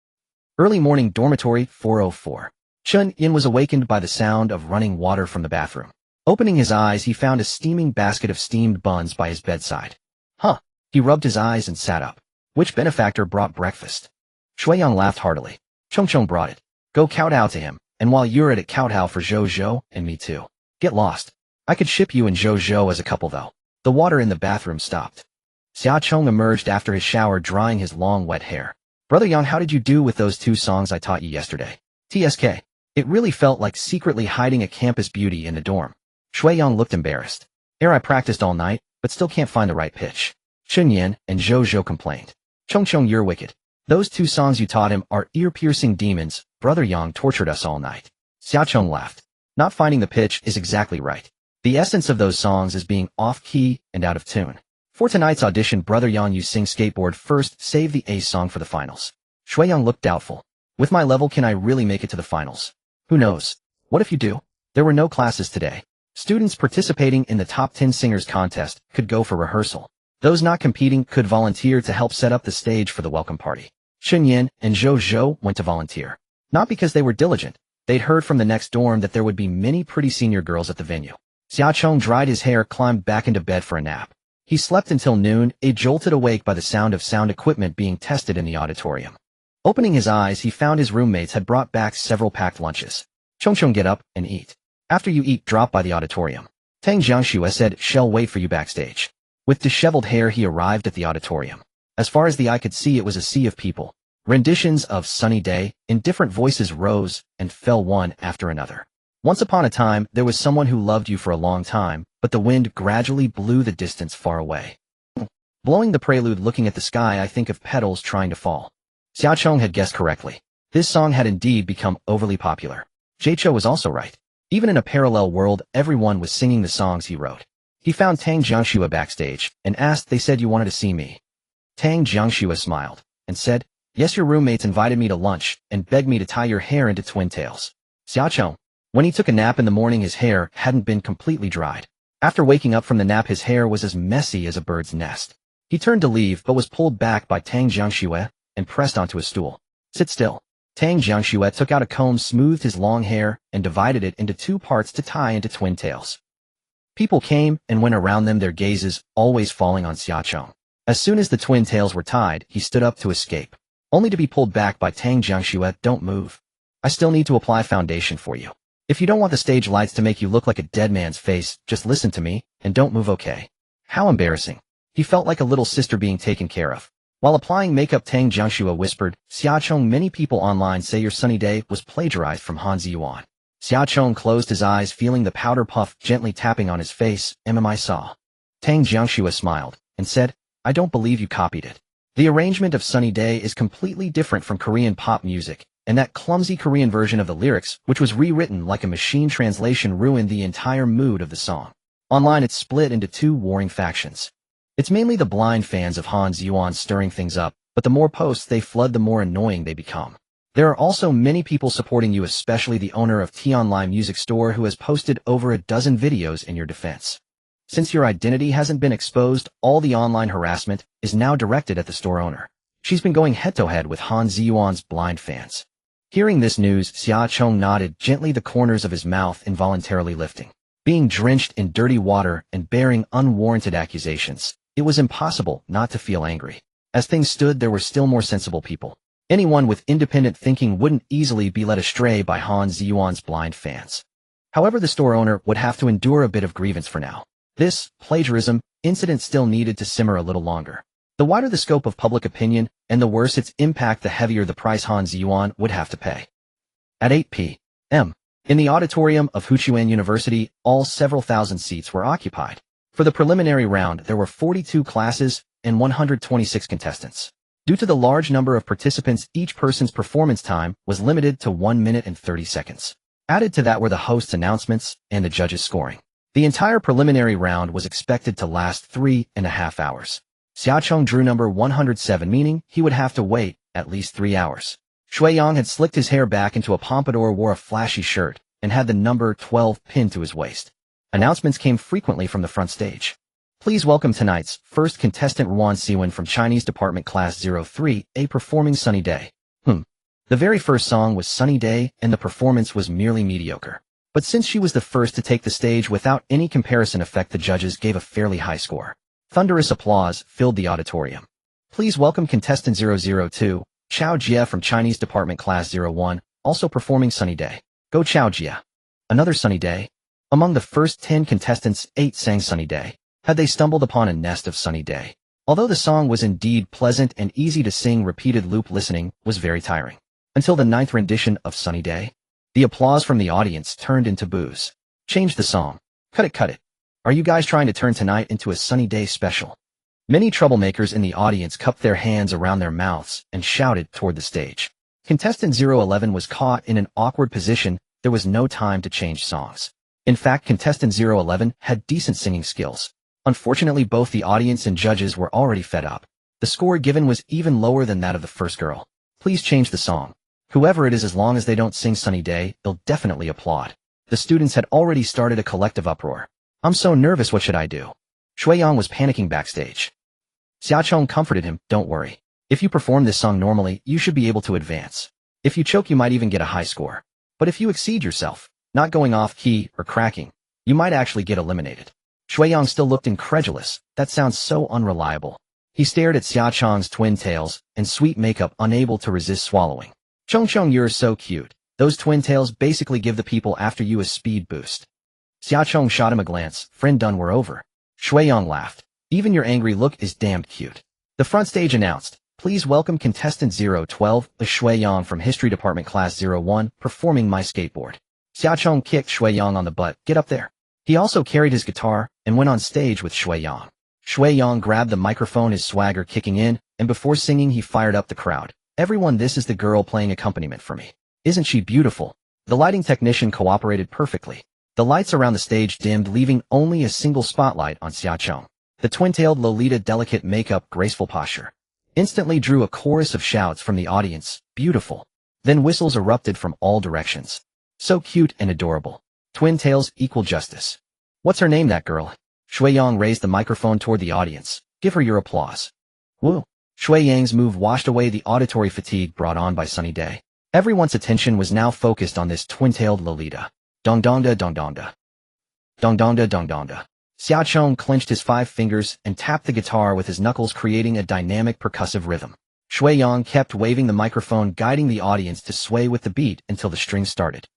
Early morning, dormitory 404. Chun Yin was awakened by the sound of running water from the bathroom. Opening his eyes, he found a steaming basket of steamed buns by his bedside. Huh. He rubbed his eyes and sat up. Which benefactor brought breakfast? Shuiyang laughed heartily. Chongchong brought it. Go kowtow to him, and while you're at it, kowtow for Zhou and me too. Get lost. I could ship you and Zhou as a couple though. The water in the bathroom stopped. Xiaochong emerged after his shower, drying his long wet hair. Brother Yang, how did you do with those 2 songs I taught you yesterday? TSK. It really felt like secretly hiding a campus beauty in the dorm. Shuiyang looked embarrassed. I practiced all night, but still can't find the right pitch. Chunyan and Zhou complained. Chongchong, you're wicked. Those 2 songs you taught him are ear-piercing demons. Brother Yang tortured us all night. Xiaochong laughed. Not finding the pitch is exactly right. The essence of those songs is being off-key and out of tune. For tonight's audition, Brother Yang, you sing Skateboard first, save the A song for the finals. Shuiyang looked doubtful. With my level, can I really make it to the finals? Who knows? What if you do? There were no classes today. Students participating in the top 10 singers contest could go for rehearsal. Those not competing could volunteer to help set up the stage for the welcome party. Chunyan and Zhou went to volunteer. Not because they were diligent. They'd heard from the next dorm that there would be many pretty senior girls at the venue. Xiaochong dried his hair, climbed back into bed for a nap. He slept until noon, jolted awake by the sound of sound equipment being tested in the auditorium. Opening his eyes, he found his roommates had brought back several packed lunches. Chongchong, get up and eat. After you eat, drop by the auditorium. Tang Jiangxue said she'll wait for you backstage. With disheveled hair, he arrived at the auditorium. As far as the eye could see, it was a sea of people. Renditions of Sunny Day in different voices rose and fell one after another. Once upon a time, there was someone who loved you for a long time, but the wind gradually blew the distance far away. Blowing the prelude, looking at the sky, I think of petals trying to fall. Xiaochong had guessed correctly. This song had indeed become overly popular. Jaicho was also right. Even in a parallel world, everyone was singing the songs he wrote. He found Tang Jiangxue backstage and asked, they said you wanted to see me. Tang Jiangxue smiled and said, yes, your roommates invited me to lunch and begged me to tie your hair into twin tails. Xiaochong. When he took a nap in the morning, his hair hadn't been completely dried. After waking up from the nap, his hair was as messy as a bird's nest. He turned to leave but was pulled back by Tang Jiangxue and pressed onto a stool. Sit still. Tang Jiangxue took out a comb, smoothed his long hair, and divided it into 2 parts to tie into twin tails. People came and went around them, their gazes always falling on Xiaochong. As soon as the twin tails were tied, he stood up to escape, only to be pulled back by Tang Jiangxue. Don't move. I still need to apply foundation for you. If you don't want the stage lights to make you look like a dead man's face, just listen to me, and don't move, okay? How embarrassing. He felt like a little sister being taken care of. While applying makeup, Tang Jiangxue whispered, Xiaochong, many people online say your Sunny Day was plagiarized from Han Ziyuan. Xiaochong closed his eyes, feeling the powder puff gently tapping on his face. I saw. Tang Jiangxue smiled and said, I don't believe you copied it. The arrangement of Sunny Day is completely different from Korean pop music, and that clumsy Korean version of the lyrics, which was rewritten like a machine translation, ruined the entire mood of the song. Online, it's split into 2 warring factions. It's mainly the blind fans of Han Ziyuan stirring things up, but the more posts they flood, the more annoying they become. There are also many people supporting you, especially the owner of T-Online Music Store, who has posted over a dozen videos in your defense. Since your identity hasn't been exposed, all the online harassment is now directed at the store owner. She's been going head-to-head with Han Ziyuan's blind fans. Hearing this news, Xiaochong nodded, gently, the corners of his mouth involuntarily lifting. Being drenched in dirty water and bearing unwarranted accusations, it was impossible not to feel angry. As things stood, there were still more sensible people. Anyone with independent thinking wouldn't easily be led astray by Han Ziyuan's blind fans. However, the store owner would have to endure a bit of grievance for now. This plagiarism incident still needed to simmer a little longer. The wider the scope of public opinion, and the worse its impact, the heavier the price Han Ziyuan would have to pay. At 8 p.m., in the auditorium of Huchuan University, all several thousand seats were occupied. For the preliminary round, there were 42 classes and 126 contestants. Due to the large number of participants, each person's performance time was limited to 1 minute and 30 seconds. Added to that were the host's announcements and the judges' scoring. The entire preliminary round was expected to last 3.5 hours. Xiaocheng drew number 107, meaning he would have to wait at least 3 hours. Shuiyang had slicked his hair back into a pompadour, wore a flashy shirt, and had the number 12 pinned to his waist. Announcements came frequently from the front stage. Please welcome tonight's first contestant Ruan Siwen from Chinese Department Class 03A performing Sunny Day. The very first song was Sunny Day, and the performance was merely mediocre. But since she was the first to take the stage without any comparison effect, the judges gave a fairly high score. Thunderous applause filled the auditorium. Please welcome contestant 002, Chao Jia from Chinese Department Class 01, also performing Sunny Day. Go Chao Jia. Another Sunny Day. Among the first 10 contestants, 8 sang Sunny Day. Had they stumbled upon a nest of Sunny Day? Although the song was indeed pleasant and easy to sing, repeated loop listening was very tiring. Until the 9th rendition of Sunny Day. The applause from the audience turned into boos. Change the song. Cut it, cut it. Are you guys trying to turn tonight into a Sunny Day special? Many troublemakers in the audience cupped their hands around their mouths and shouted toward the stage. Contestant 011 was caught in an awkward position. There was no time to change songs. In fact, contestant 011 had decent singing skills. Unfortunately, both the audience and judges were already fed up. The score given was even lower than that of the first girl. Please change the song. Whoever it is, as long as they don't sing Sunny Day, they'll definitely applaud. The students had already started a collective uproar. I'm so nervous, what should I do? Shuiyang was panicking backstage. Xiaocheng comforted him, don't worry. If you perform this song normally, you should be able to advance. If you choke, you might even get a high score. But if you exceed yourself, not going off key or cracking, you might actually get eliminated. Shuiyang still looked incredulous. That sounds so unreliable. He stared at Xiaocheng's twin tails and sweet makeup, unable to resist swallowing. Chong, you're so cute. Those twin tails basically give the people after you a speed boost. Xiaocheng shot him a glance. Friend, done, we're over. Shuiyang laughed. Even your angry look is damned cute. The front stage announced, please welcome contestant 012, Shuiyang from History Department Class 01, performing My Skateboard. Xiaocheng kicked Shuiyang on the butt. Get up there. He also carried his guitar and went on stage with Shuiyang. Shuiyang grabbed the microphone, his swagger kicking in, and before singing he fired up the crowd. Everyone, this is the girl playing accompaniment for me. Isn't she beautiful? The lighting technician cooperated perfectly. The lights around the stage dimmed, leaving only a single spotlight on Xiaocheng. The twin-tailed Lolita, delicate makeup, graceful posture, instantly drew a chorus of shouts from the audience. Beautiful. Then whistles erupted from all directions. So cute and adorable. Twin tails equal justice. What's her name, that girl? Shuiyang raised the microphone toward the audience. Give her your applause. Woo. Shuiyang's move washed away the auditory fatigue brought on by Sunny Day. Everyone's attention was now focused on this twin-tailed Lolita. Dong-dong-da, dong-dong-da. Dong-dong-da, dong-dong-da. Xiaocheng clenched his 5 fingers and tapped the guitar with his knuckles, creating a dynamic percussive rhythm. Shuiyang kept waving the microphone, guiding the audience to sway with the beat until the strings started.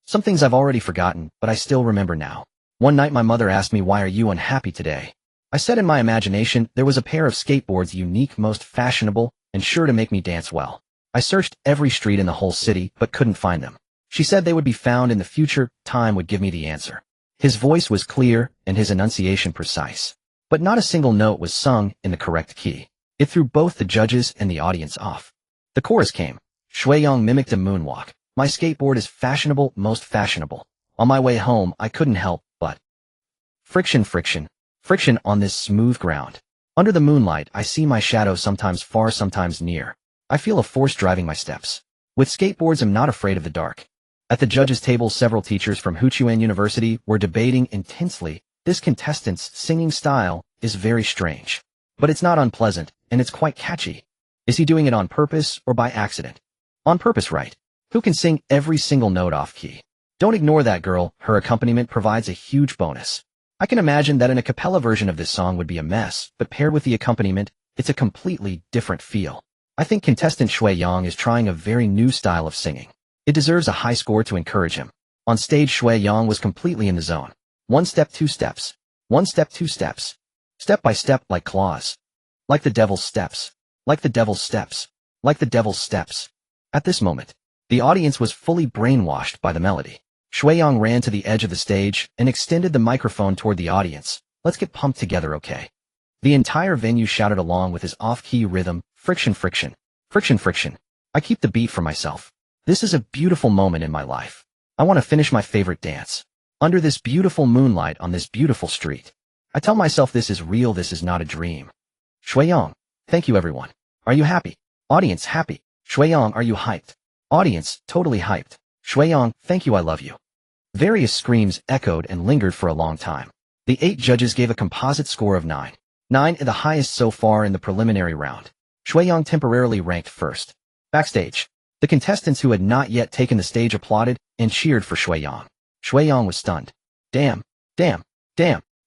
Some things I've already forgotten, but I still remember now. One night my mother asked me, why are you unhappy today? I said in my imagination there was a pair of skateboards, unique, most fashionable, and sure to make me dance well. I searched every street in the whole city, but couldn't find them. She said they would be found in the future, time would give me the answer. His voice was clear and his enunciation precise. But not a single note was sung in the correct key. It threw both the judges and the audience off. The chorus came. Shuiyang mimicked a moonwalk. My skateboard is fashionable, most fashionable. On my way home, I couldn't help but friction, friction, friction on this smooth ground. Under the moonlight, I see my shadow, sometimes far, sometimes near. I feel a force driving my steps. With skateboards, I'm not afraid of the dark. At the judges' table, several teachers from Huchuan University were debating intensely. This contestant's singing style is very strange. But it's not unpleasant, and it's quite catchy. Is he doing it on purpose or by accident? On purpose, right? Who can sing every single note off key? Don't ignore that girl, her accompaniment provides a huge bonus. I can imagine that an a cappella version of this song would be a mess, but paired with the accompaniment, it's a completely different feel. I think contestant Shuiyang is trying a very new style of singing. It deserves a high score to encourage him. On stage, Shuiyang was completely in the zone. 1 step, 2 steps. 1 step, 2 steps. Step by step, like claws. Like the devil's steps. Like the devil's steps. Like the devil's steps. At this moment, the audience was fully brainwashed by the melody. Shuiyang ran to the edge of the stage and extended the microphone toward the audience. Let's get pumped together, okay? The entire venue shouted along with his off-key rhythm. Friction, friction. Friction, friction. I keep the beat for myself. This is a beautiful moment in my life. I want to finish my favorite dance. Under this beautiful moonlight on this beautiful street. I tell myself this is real, this is not a dream. Shuiyang. Thank you everyone. Are you happy? Audience happy. Shuiyang, are you hyped? Audience, totally hyped. Shuiyang, thank you, I love you. Various screams echoed and lingered for a long time. The 8 judges gave a composite score of 9. 9 the highest so far in the preliminary round. Shuiyang temporarily ranked first. Backstage. The contestants who had not yet taken the stage applauded and cheered for Shuiyang. Shuiyang was stunned. Damn.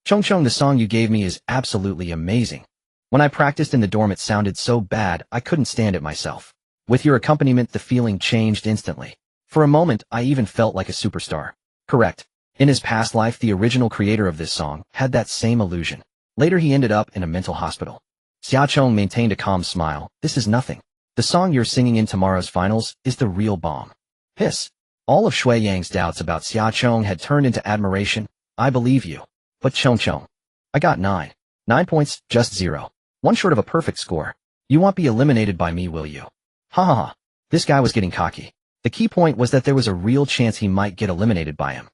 Chong, the song you gave me is absolutely amazing. When I practiced in the dorm it sounded so bad I couldn't stand it myself. With your accompaniment the feeling changed instantly. For a moment I even felt like a superstar. Correct. In his past life the original creator of this song had that same illusion. Later he ended up in a mental hospital. Xiaochong maintained a calm smile. This is nothing. The song you're singing in tomorrow's finals is the real bomb. Hiss. All of Shuiyang's doubts about Xiaochong had turned into admiration. I believe you. But Chong. I got 9. 9 points, just 0. 1 short of a perfect score. You won't be eliminated by me, will you? Ha ha ha. This guy was getting cocky. The key point was that there was a real chance he might get eliminated by him.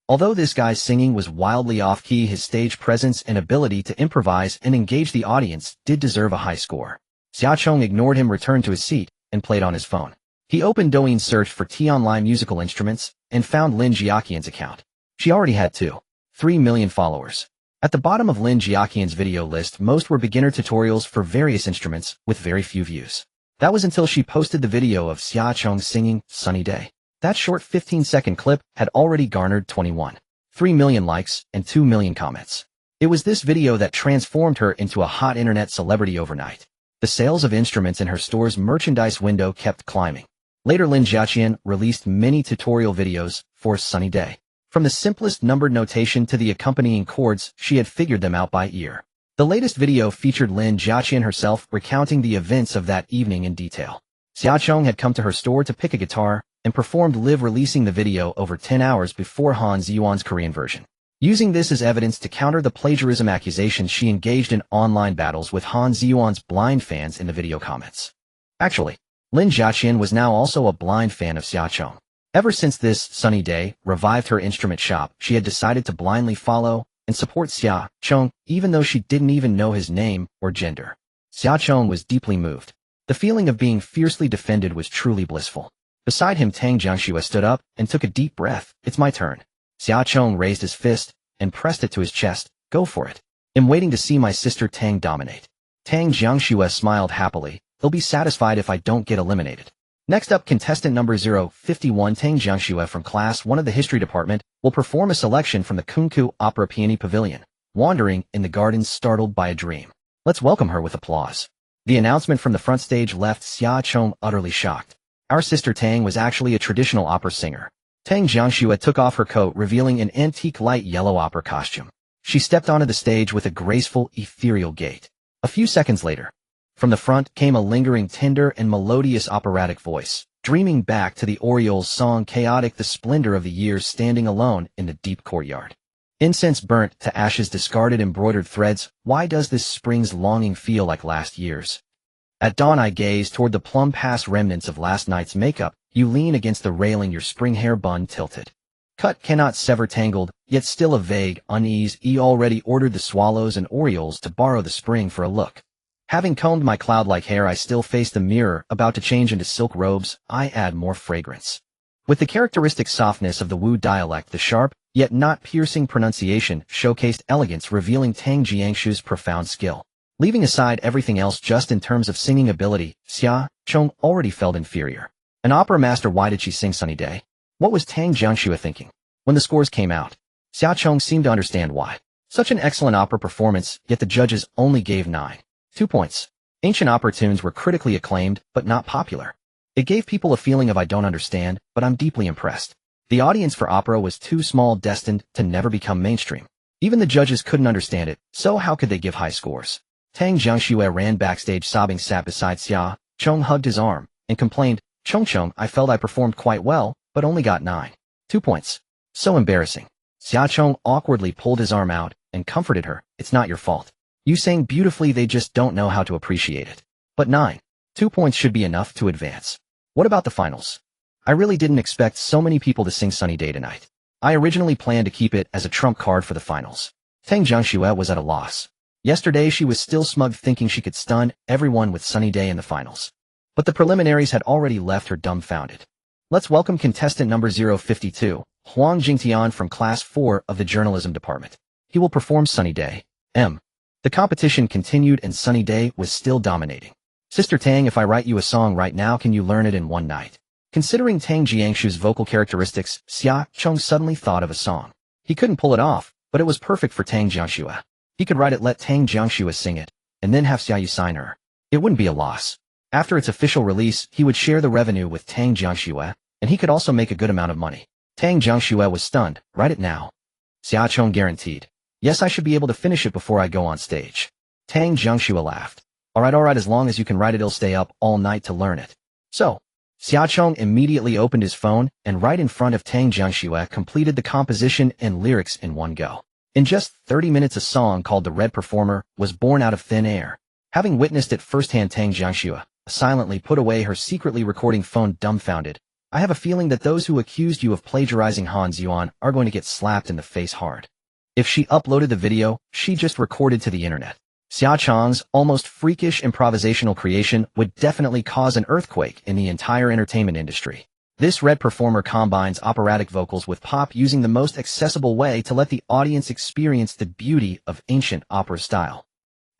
Although this guy's singing was wildly off-key, his stage presence and ability to improvise and engage the audience did deserve a high score. Xiaochong ignored him, returned to his seat, and played on his phone. He opened Douyin search for T-Online musical instruments and found Lin Jiaqian's account. She already had 3 million followers. At the bottom of Lin Jiaqian's video list, most were beginner tutorials for various instruments with very few views. That was until she posted the video of Xiaochong singing Sunny Day. That short 15-second clip had already garnered 3 million likes and 2 million comments. It was this video that transformed her into a hot internet celebrity overnight. The sales of instruments in her store's merchandise window kept climbing. Later Lin Jiaqian released many tutorial videos for Sunny Day. From the simplest numbered notation to the accompanying chords, she had figured them out by ear. The latest video featured Lin Jiaqian herself recounting the events of that evening in detail. Xiaochong had come to her store to pick a guitar and performed live, releasing the video over 10 hours before Han Ziyuan's Korean version. Using this as evidence to counter the plagiarism accusations, she engaged in online battles with Han Ziyuan's blind fans in the video comments. Actually, Lin Jiaqian was now also a blind fan of Xiaochong. Ever since this Sunny Day revived her instrument shop, she had decided to blindly follow and support Xiaochong, even though she didn't even know his name or gender. Xiaochong was deeply moved. The feeling of being fiercely defended was truly blissful. Beside him, Tang Jiangxue stood up and took a deep breath. It's my turn. Xiaochong raised his fist and pressed it to his chest. Go for it. I'm waiting to see my sister Tang dominate. Tang Jiangxue smiled happily. He'll be satisfied if I don't get eliminated. Next up, contestant number 051 Tang Jiangxue from Class 1 of the History Department will perform a selection from the Kunku Opera Peony Pavilion, Wandering in the Gardens Startled by a Dream. Let's welcome her with applause. The announcement from the front stage left Xiaochong utterly shocked. Our sister Tang was actually a traditional opera singer. Tang Jiangxue took off her coat, revealing an antique light yellow opera costume. She stepped onto the stage with a graceful, ethereal gait. A few seconds later, from the front came a lingering, tender, and melodious operatic voice, dreaming back to the Orioles' song Chaotic, the splendor of the years standing alone in the deep courtyard. Incense burnt to ashes, discarded embroidered threads. Why does this spring's longing feel like last year's? At dawn I gaze toward the plum past remnants of last night's makeup. You lean against the railing, your spring hair bun tilted. Cut cannot sever tangled, yet still a vague unease. Already ordered the swallows and orioles to borrow the spring for a look. Having combed my cloud-like hair, I still face the mirror, about to change into silk robes. I add more fragrance. With the characteristic softness of the Wu dialect, the sharp, yet not piercing pronunciation showcased elegance, revealing Tang Jiangxue's profound skill. Leaving aside everything else just in terms of singing ability, Xiaochong already felt inferior. An opera master, why did she sing Sunny Day? What was Tang Jiangxue thinking? When the scores came out, Xiaochong seemed to understand why. Such an excellent opera performance, yet the judges only gave 2 points. Ancient opera tunes were critically acclaimed, but not popular. It gave people a feeling of I don't understand, but I'm deeply impressed. The audience for opera was too small, destined to never become mainstream. Even the judges couldn't understand it, so how could they give high scores? Tang Jiangxue ran backstage sobbing, sat beside Xiaochong, hugged his arm, and complained, Chong, I felt I performed quite well, but only got 2 points. So embarrassing. Xiaochong awkwardly pulled his arm out and comforted her. It's not your fault. You sang beautifully, they just don't know how to appreciate it. But 2 points should be enough to advance. What about the finals? I really didn't expect so many people to sing Sunny Day tonight. I originally planned to keep it as a trump card for the finals. Tang Jiangxue was at a loss. Yesterday she was still smug thinking she could stun everyone with Sunny Day in the finals. But the preliminaries had already left her dumbfounded. Let's welcome contestant number 052, Huang Jingtian from Class 4 of the Journalism Department. He will perform Sunny Day. The competition continued and Sunny Day was still dominating. Sister Tang, if I write you a song right now, can you learn it in one night? Considering Tang Jiangshu's vocal characteristics, Xia Chong suddenly thought of a song. He couldn't pull it off, but it was perfect for Tang Jiangxue. He could write it, let Tang Jiangxue sing it, and then have Xia Yu sign her. It wouldn't be a loss. After its official release, he would share the revenue with Tang Jiangxue, and he could also make a good amount of money. Tang Jiangxue was stunned. Write it now. Xia Chong guaranteed. Yes, I should be able to finish it before I go on stage. Tang Jiangxue laughed. Alright, as long as you can write it, I'll stay up all night to learn it. So, Xia Chong immediately opened his phone and right in front of Tang Jiangxue completed the composition and lyrics in one go. In just 30 minutes, a song called The Red Performer was born out of thin air. Having witnessed it firsthand, Tang Jiangxue silently put away her secretly recording phone, dumbfounded. I have a feeling that those who accused you of plagiarizing Hans Yuan are going to get slapped in the face hard. If she uploaded the video she just recorded to the internet, Xia Chong's almost freakish improvisational creation would definitely cause an earthquake in the entire entertainment industry. This Red Performer combines operatic vocals with pop using the most accessible way to let the audience experience the beauty of ancient opera style.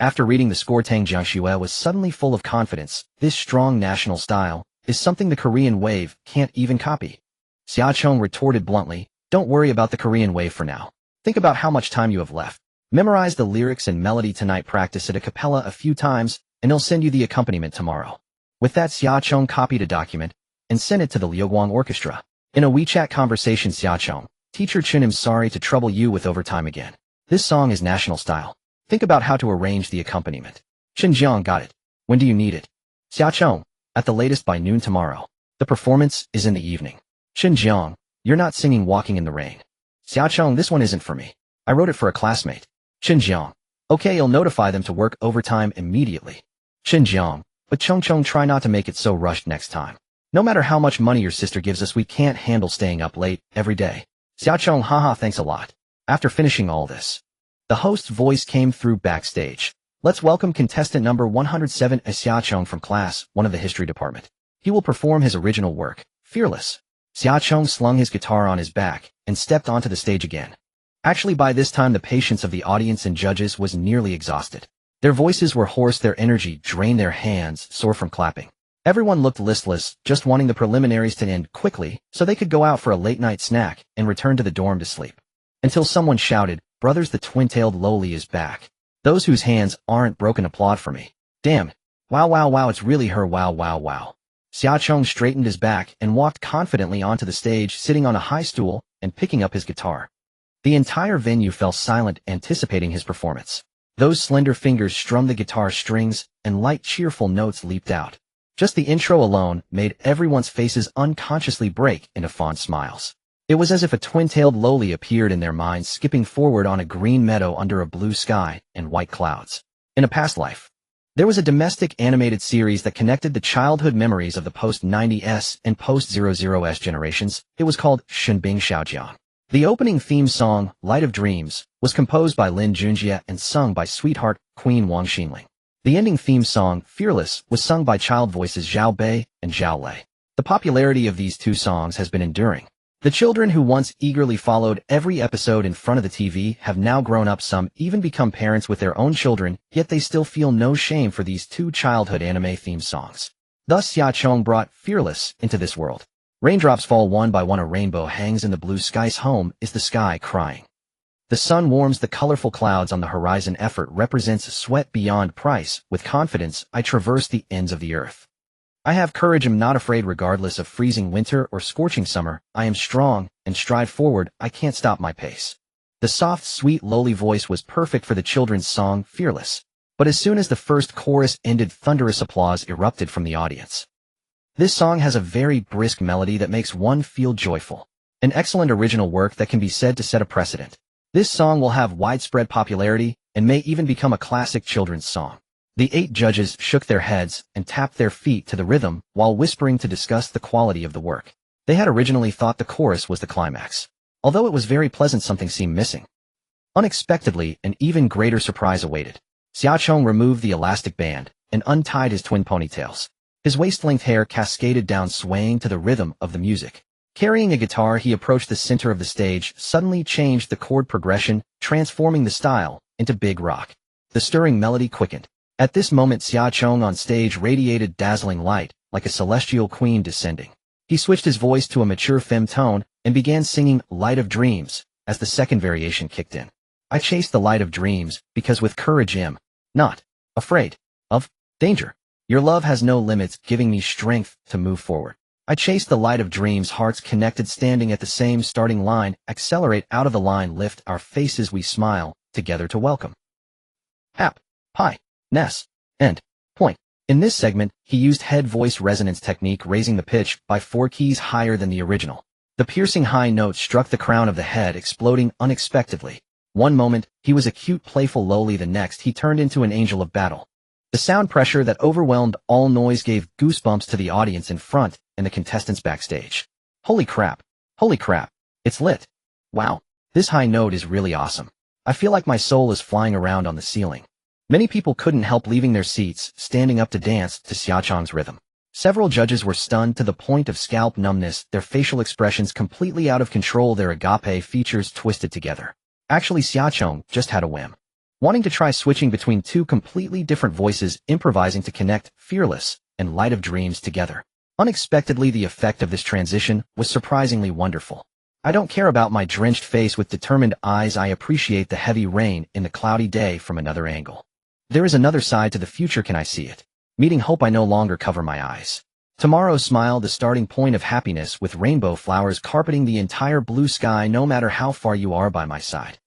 After reading the score, Tang Jiangxue was suddenly full of confidence. This strong national style is something the Korean wave can't even copy. Xia Chong retorted bluntly, don't worry about the Korean wave for now. Think about how much time you have left. Memorize the lyrics and melody tonight, practice it a cappella a few times, and they'll send you the accompaniment tomorrow. With that, Xia Chong copied a document and sent it to the Liuguang Orchestra. In a WeChat conversation, Xia Chong, Teacher Chen, I'm sorry to trouble you with overtime again. This song is national style. Think about how to arrange the accompaniment. Chen Jiang, got it. When do you need it? Xia Chong, at the latest by noon tomorrow. The performance is in the evening. Chen Jiang, you're not singing Walking in the Rain. Xia Chong, this one isn't for me. I wrote it for a classmate. Chen Jiang, okay, you'll notify them to work overtime immediately. Chen Jiang, but Chong, try not to make it so rushed next time. No matter how much money your sister gives us, we can't handle staying up late every day. Xia Chong, haha, thanks a lot. After finishing all this, the host's voice came through backstage. Let's welcome contestant number 107, Xia Chong from Class 1 of the History Department. He will perform his original work, Fearless. Xia Chong slung his guitar on his back and stepped onto the stage again. Actually, by this time, the patience of the audience and judges was nearly exhausted. Their voices were hoarse, their energy drained, their hands sore from clapping. Everyone looked listless, just wanting the preliminaries to end quickly so they could go out for a late-night snack and return to the dorm to sleep. Until someone shouted, brothers, the twin-tailed loli is back. Those whose hands aren't broken applaud for me. Damn. Wow, it's really her, wow. Xia Chong straightened his back and walked confidently onto the stage, sitting on a high stool and picking up his guitar. The entire venue fell silent, anticipating his performance. Those slender fingers strummed the guitar strings, and light, cheerful notes leaped out. Just the intro alone made everyone's faces unconsciously break into fond smiles. It was as if a twin-tailed loli appeared in their minds, skipping forward on a green meadow under a blue sky and white clouds. In a past life, there was a domestic animated series that connected the childhood memories of the post-90s and post-00s generations. It was called Shenbing Xiaojiang. The opening theme song, Light of Dreams, was composed by Lin Junjie and sung by sweetheart Queen Wang Xinling. The ending theme song, Fearless, was sung by child voices Zhao Bei and Zhao Lei. The popularity of these two songs has been enduring. The children who once eagerly followed every episode in front of the TV have now grown up, some even become parents with their own children, yet they still feel no shame for these two childhood anime theme songs. Thus Xia Chong brought Fearless into this world. Raindrops fall one by one, a rainbow hangs in the blue sky's home is the sky crying. The sun warms the colorful clouds on the horizon, effort represents sweat beyond price, with confidence I traverse the ends of the earth. I have courage, am not afraid regardless of freezing winter or scorching summer, I am strong and stride forward, I can't stop my pace. The soft, sweet, lowly voice was perfect for the children's song, Fearless. But as soon as the first chorus ended, thunderous applause erupted from the audience. This song has a very brisk melody that makes one feel joyful. An excellent original work that can be said to set a precedent. This song will have widespread popularity and may even become a classic children's song. The 8 judges shook their heads and tapped their feet to the rhythm while whispering to discuss the quality of the work. They had originally thought the chorus was the climax. Although it was very pleasant, something seemed missing. Unexpectedly, an even greater surprise awaited. Xiaochong removed the elastic band and untied his twin ponytails. His waist-length hair cascaded down, swaying to the rhythm of the music. Carrying a guitar, he approached the center of the stage, suddenly changed the chord progression, transforming the style into big rock. The stirring melody quickened. At this moment, Xiaochong on stage radiated dazzling light, like a celestial queen descending. He switched his voice to a mature femme tone and began singing Light of Dreams as the second variation kicked in. I chased the light of dreams because with courage am not afraid of danger. Your love has no limits, giving me strength to move forward. I chased the light of dreams, hearts connected, standing at the same starting line, accelerate out of the line, lift our faces, we smile together to welcome. Hap, pi, ness, end, point. In this segment, he used head voice resonance technique, raising the pitch by 4 keys higher than the original. The piercing high note struck the crown of the head, exploding unexpectedly. One moment, he was a cute, playful lowly, the next he turned into an angel of battle. The sound pressure that overwhelmed all noise gave goosebumps to the audience in front and the contestants backstage. Holy crap. Holy crap. It's lit. Wow. This high note is really awesome. I feel like my soul is flying around on the ceiling. Many people couldn't help leaving their seats, standing up to dance to Xiaochong's rhythm. Several judges were stunned to the point of scalp numbness, their facial expressions completely out of control, their agape features twisted together. Actually, Xiaochong just had a whim. Wanting to try switching between 2 completely different voices, improvising to connect Fearless and Light of Dreams together. Unexpectedly, the effect of this transition was surprisingly wonderful. I don't care about my drenched face with determined eyes, I appreciate the heavy rain in the cloudy day from another angle. There is another side to the future, can I see it? Meeting hope, I no longer cover my eyes. Tomorrow's smile, the starting point of happiness, with rainbow flowers carpeting the entire blue sky, no matter how far you are by my side.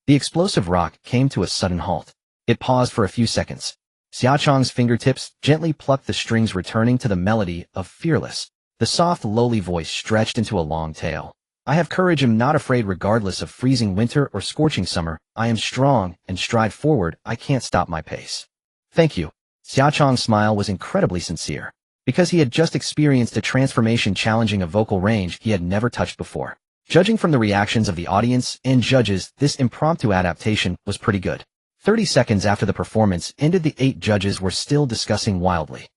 The explosive rock came to a sudden halt. It paused for a few seconds. Xiaochong's fingertips gently plucked the strings, returning to the melody of Fearless. The soft, lowly voice stretched into a long tail. I have courage, am not afraid, regardless of freezing winter or scorching summer. I am strong and stride forward. I can't stop my pace. Thank you. Xiaochong's smile was incredibly sincere. Because he had just experienced a transformation challenging a vocal range he had never touched before. Judging from the reactions of the audience and judges, this impromptu adaptation was pretty good. 30 seconds after the performance ended, the 8 judges were still discussing wildly.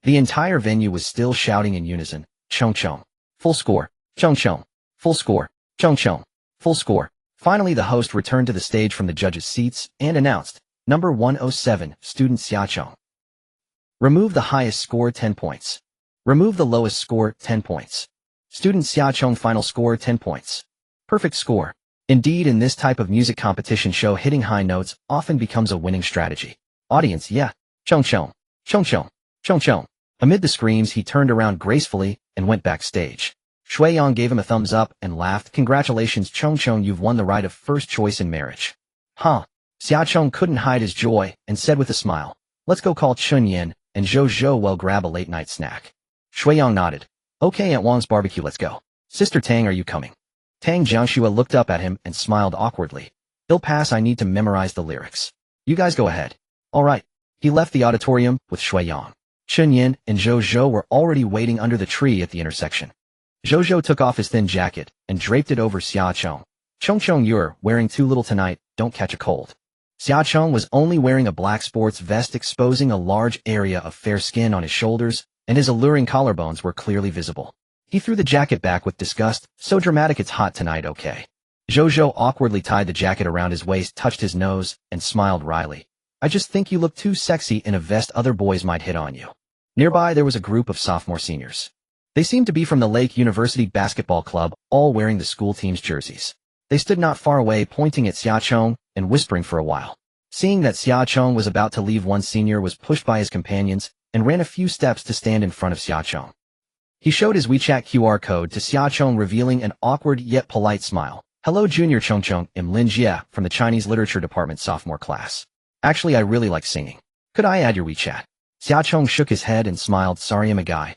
The entire venue was still shouting in unison, Chong Chong. Full score. Chong Chong. Full score. Chong Chong. Full score. Finally, the host returned to the stage from the judges' seats and announced, number 107, student Xiaochong. Remove the highest score, 10 points. Remove the lowest score, 10 points. Student Xiaochong, final score, 10 points. Perfect score. Indeed, in this type of music competition show, hitting high notes often becomes a winning strategy. Audience, yeah. Chong Chong. Chong Chong. Chong Chong. Amid the screams, he turned around gracefully and went backstage. Shuiyang gave him a thumbs up and laughed. Congratulations, Chong Chong, you've won the right of first choice in marriage. Huh. Xiaochong couldn't hide his joy and said with a smile, let's go call Chunyin and Zhou Zhou while grab a late-night snack. Shuiyang nodded. Okay, at Wang's barbecue, let's go. Sister Tang, are you coming? Tang Jiangxue looked up at him and smiled awkwardly. He'll pass, I need to memorize the lyrics. You guys go ahead. Alright. He left the auditorium with Shuiyang. Chunyin and Zhou Zhou were already waiting under the tree at the intersection. Zhou Zhou took off his thin jacket and draped it over Xiaochong. Chong Chong, you're wearing too little tonight, don't catch a cold. Xiaochong was only wearing a black sports vest, exposing a large area of fair skin on his shoulders, and his alluring collarbones were clearly visible. He threw the jacket back with disgust. So dramatic, it's hot tonight, okay. Zhou Zhou awkwardly tied the jacket around his waist, touched his nose, and smiled wryly. I just think you look too sexy in a vest, other boys might hit on you. Nearby there was a group of sophomore seniors. They seemed to be from the Lake University Basketball Club, all wearing the school team's jerseys. They stood not far away, pointing at Xiaochong and whispering for a while. Seeing that Xiaochong was about to leave, one senior was pushed by his companions and ran a few steps to stand in front of Xiaochong. He showed his WeChat QR code to Xiaochong, revealing an awkward yet polite smile. Hello, Junior Chongchong, I'm Lin Jie from the Chinese Literature Department sophomore class. Actually, I really like singing. Could I add your WeChat? Xiaochong shook his head and smiled. Sorry, I'm a guy.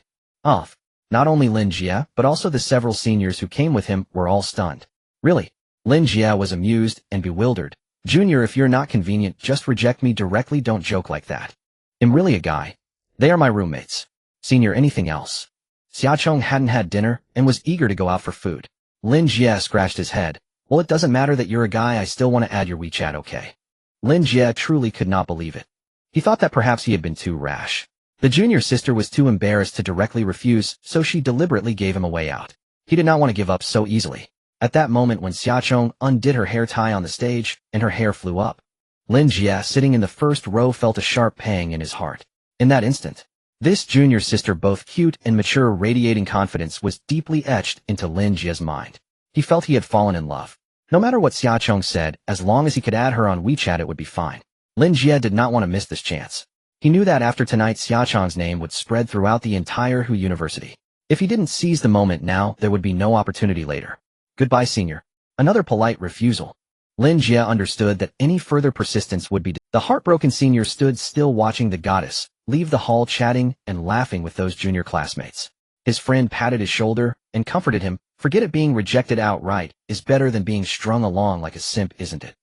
Not only Lin Jie, but also the several seniors who came with him were all stunned. Really? Lin Jie was amused and bewildered. Junior, if you're not convenient, just reject me directly, don't joke like that. I'm really a guy. They are my roommates. Senior, anything else? Xiaocheng hadn't had dinner and was eager to go out for food. Lin Jie scratched his head. Well, it doesn't matter that you're a guy, I still want to add your WeChat, okay? Lin Jie truly could not believe it. He thought that perhaps he had been too rash. The junior sister was too embarrassed to directly refuse, so she deliberately gave him a way out. He did not want to give up so easily. At that moment when Xiaocheng undid her hair tie on the stage and her hair flew up, Lin Jie, sitting in the first row, felt a sharp pang in his heart. In that instant, this junior sister, both cute and mature, radiating confidence, was deeply etched into Lin Jie's mind. He felt he had fallen in love. No matter what Xiaocheng said, as long as he could add her on WeChat, it would be fine. Lin Jie did not want to miss this chance. He knew that after tonight, Xiaocheng's name would spread throughout the entire Hu University. If he didn't seize the moment now, there would be no opportunity later. Goodbye, senior. Another polite refusal. Lin Jie understood that any further persistence would be. The heartbroken senior stood still, watching the goddess leave the hall, chatting and laughing with those junior classmates. His friend patted his shoulder and comforted him. Forget it, being rejected outright is better than being strung along like a simp, isn't it?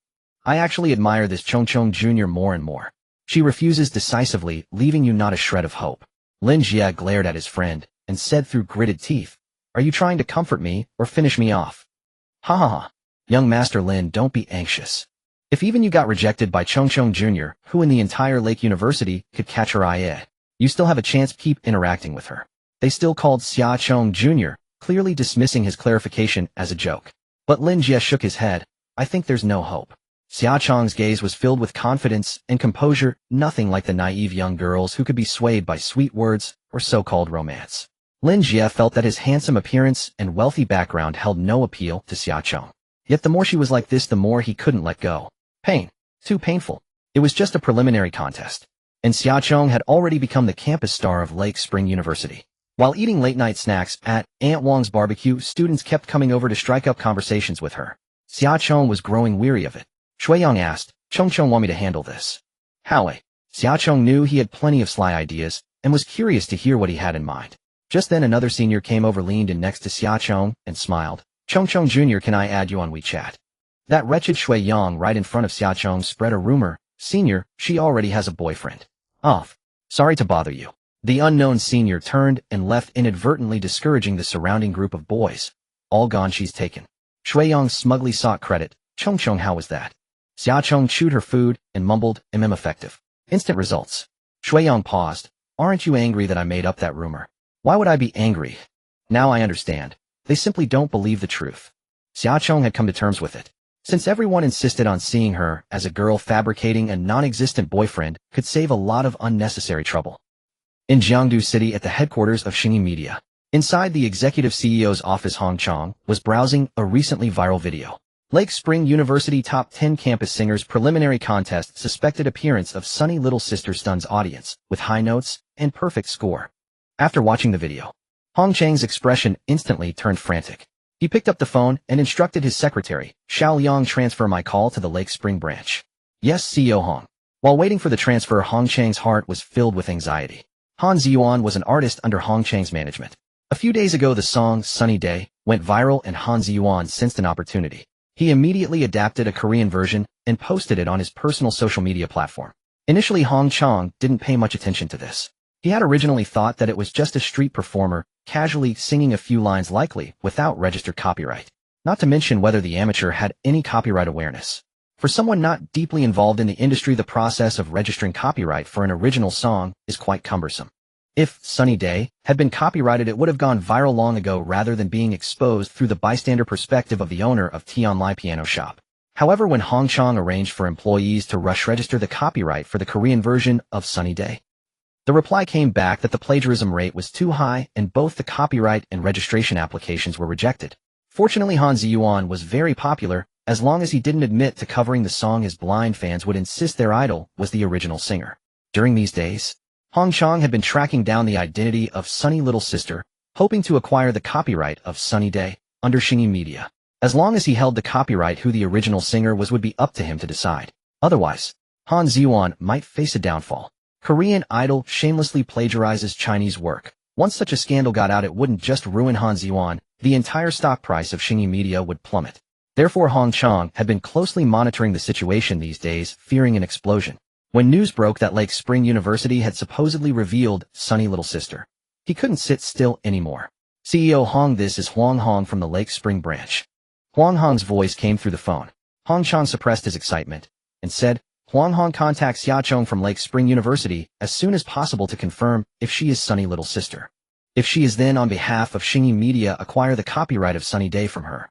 I actually admire this Chongchong Jr. more and more. She refuses decisively, leaving you not a shred of hope. Lin Jie glared at his friend and said through gritted teeth, are you trying to comfort me or finish me off? Ha ha ha. Young Master Lin, don't be anxious. If even you got rejected by Chongchong Jr., who in the entire Lake University could catch her eye, you still have a chance. Keep interacting with her. They still called Xiaocheng Jr., clearly dismissing his clarification as a joke. But Lin Jie shook his head. I think there's no hope. Xiaocheng's gaze was filled with confidence and composure, nothing like the naive young girls who could be swayed by sweet words or so-called romance. Lin Jie felt that his handsome appearance and wealthy background held no appeal to Xiaocheng. Yet the more she was like this, the more he couldn't let go. Pain. Too painful. It was just a preliminary contest. And Xiaocheng had already become the campus star of Lake Spring University. While eating late-night snacks at Aunt Wang's barbecue, students kept coming over to strike up conversations with her. Xiaocheng was growing weary of it. Shuiyang asked, Chongcheng want me to handle this? How? Xiaocheng knew he had plenty of sly ideas and was curious to hear what he had in mind. Just then another senior came over, leaned in next to Xiaocheng and smiled. Chongcheng Jr., can I add you on WeChat? That wretched Shuiyang right in front of Xiaocheng spread a rumor. Senior, she already has a boyfriend. Off. Sorry to bother you. The unknown senior turned and left, inadvertently discouraging the surrounding group of boys. All gone, she's taken. Shuiyang smugly sought credit. Chongcheng, how was that? Xiaocheng chewed her food and mumbled, effective. Instant results. Shuiyang paused. Aren't you angry that I made up that rumor? Why would I be angry? Now I understand. They simply don't believe the truth. Xiaocheng had come to terms with it. Since everyone insisted on seeing her as a girl, fabricating a non-existent boyfriend could save a lot of unnecessary trouble. In Jiangdu City, at the headquarters of Xingyi Media, inside the executive CEO's office, Hong Chang was browsing a recently viral video. Lake Spring University Top 10 Campus Singers Preliminary Contest. Suspected appearance of Sunny Little Sister stuns audience with high notes and perfect score. After watching the video, Hong Chang's expression instantly turned frantic. He picked up the phone and instructed his secretary, Xiao Liang, transfer my call to the Lake Spring branch. Yes, CEO Hong. While waiting for the transfer, Hong Chang's heart was filled with anxiety. Han Ziyuan was an artist under Hong Chang's management. A few days ago, the song Sunny Day went viral and Han Ziyuan sensed an opportunity. He immediately adapted a Korean version and posted it on his personal social media platform. Initially, Hong Chang didn't pay much attention to this. He had originally thought that it was just a street performer casually singing a few lines, likely without registered copyright. Not to mention whether the amateur had any copyright awareness. For someone not deeply involved in the industry, the process of registering copyright for an original song is quite cumbersome. If Sunny Day had been copyrighted, it would have gone viral long ago rather than being exposed through the bystander perspective of the owner of Tionlai Piano Shop. However, when Hong Chang arranged for employees to rush register the copyright for the Korean version of Sunny Day, the reply came back that the plagiarism rate was too high and both the copyright and registration applications were rejected. Fortunately, Han Ziyuan was very popular. As long as he didn't admit to covering the song, his blind fans would insist their idol was the original singer. During these days, Hong Chang had been tracking down the identity of Sunny Little Sister, hoping to acquire the copyright of Sunny Day under Xingyi Media. As long as he held the copyright, who the original singer was would be up to him to decide. Otherwise, Han Ziyuan might face a downfall. Korean idol shamelessly plagiarizes Chinese work. Once such a scandal got out, it wouldn't just ruin Han Ziyuan, the entire stock price of Xingyi Media would plummet. Therefore, Hong Chang had been closely monitoring the situation these days, fearing an explosion. When news broke that Lake Spring University had supposedly revealed Sunny Little Sister He couldn't sit still anymore. CEO Hong, this is Huang Hong from the Lake Spring branch. Huang Hong's voice came through the phone. Hong Chang suppressed his excitement and said, Huang Hong contacts Xia Chong from Lake Spring University as soon as possible to confirm if she is Sunny little sister. If she is, then on behalf of Xingyi Media acquire the copyright of Sunny Day from her.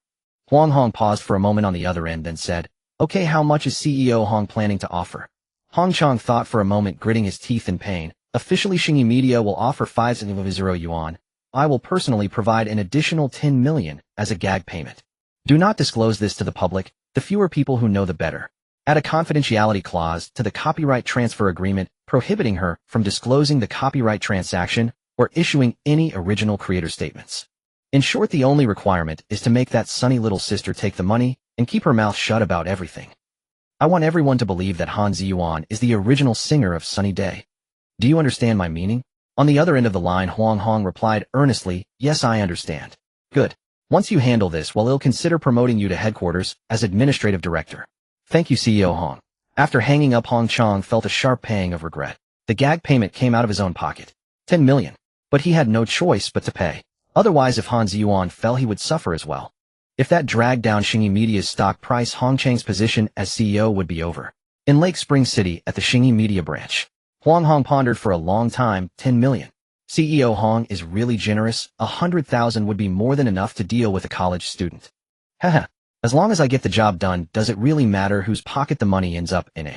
Huang Hong paused for a moment on the other end, then said, Okay, how much is CEO Hong planning to offer? Hong Chang thought for a moment, gritting his teeth in pain. Officially, Xingyi Media will offer 5,000 yuan. I will personally provide an additional 10 million as a gag payment. Do not disclose this to the public. The fewer people who know, the better. Add a confidentiality clause to the copyright transfer agreement prohibiting her from disclosing the copyright transaction or issuing any original creator statements. In short, the only requirement is to make that Sunny little sister take the money and keep her mouth shut about everything. I want everyone to believe that Han Ziyuan is the original singer of Sunny Day. Do you understand my meaning? On the other end of the line, Huang Hong replied earnestly, Yes, I understand. Good. Once you handle this, well, I'll consider promoting you to headquarters as administrative director. Thank you, CEO Hong. After hanging up, Hong Chang felt a sharp pang of regret. The gag payment came out of his own pocket. 10 million. But he had no choice but to pay. Otherwise, if Han Ziyuan fell, he would suffer as well. If that dragged down Xingyi Media's stock price, Hong Chang's position as CEO would be over. In Lake Spring City at the Xingyi Media branch, Huang Hong pondered for a long time. 10 million. CEO Hong is really generous. 100,000 would be more than enough to deal with a college student. Haha. As long as I get the job done, does it really matter whose pocket the money ends up in?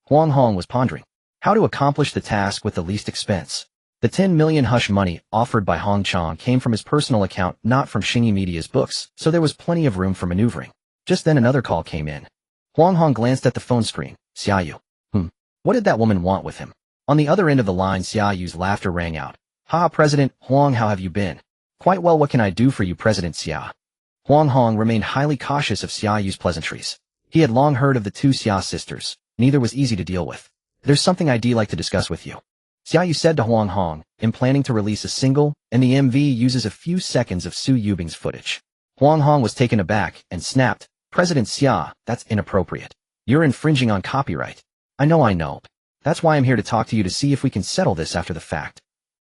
Huang Hong was pondering how to accomplish the task with the least expense. The 10 million hush money offered by Hong Chang came from his personal account, not from Xingyi Media's books, so there was plenty of room for maneuvering. Just then another call came in. Huang Hong glanced at the phone screen. Xia Yu. What did that woman want with him? On the other end of the line, Xia Yu's laughter rang out. Ha, President Huang, how have you been? Quite well. What can I do for you, President Xia? Huang Hong remained highly cautious of Xia Yu's pleasantries. He had long heard of the two Xia sisters. Neither was easy to deal with. There's something I'd like to discuss with you, Xia Yu said to Huang Hong, in planning to release a single, and the MV uses a few seconds of Su Yubing's footage. Huang Hong was taken aback and snapped, President Xia, that's inappropriate. You're infringing on copyright. I know. That's why I'm here to talk to you to see if we can settle this after the fact.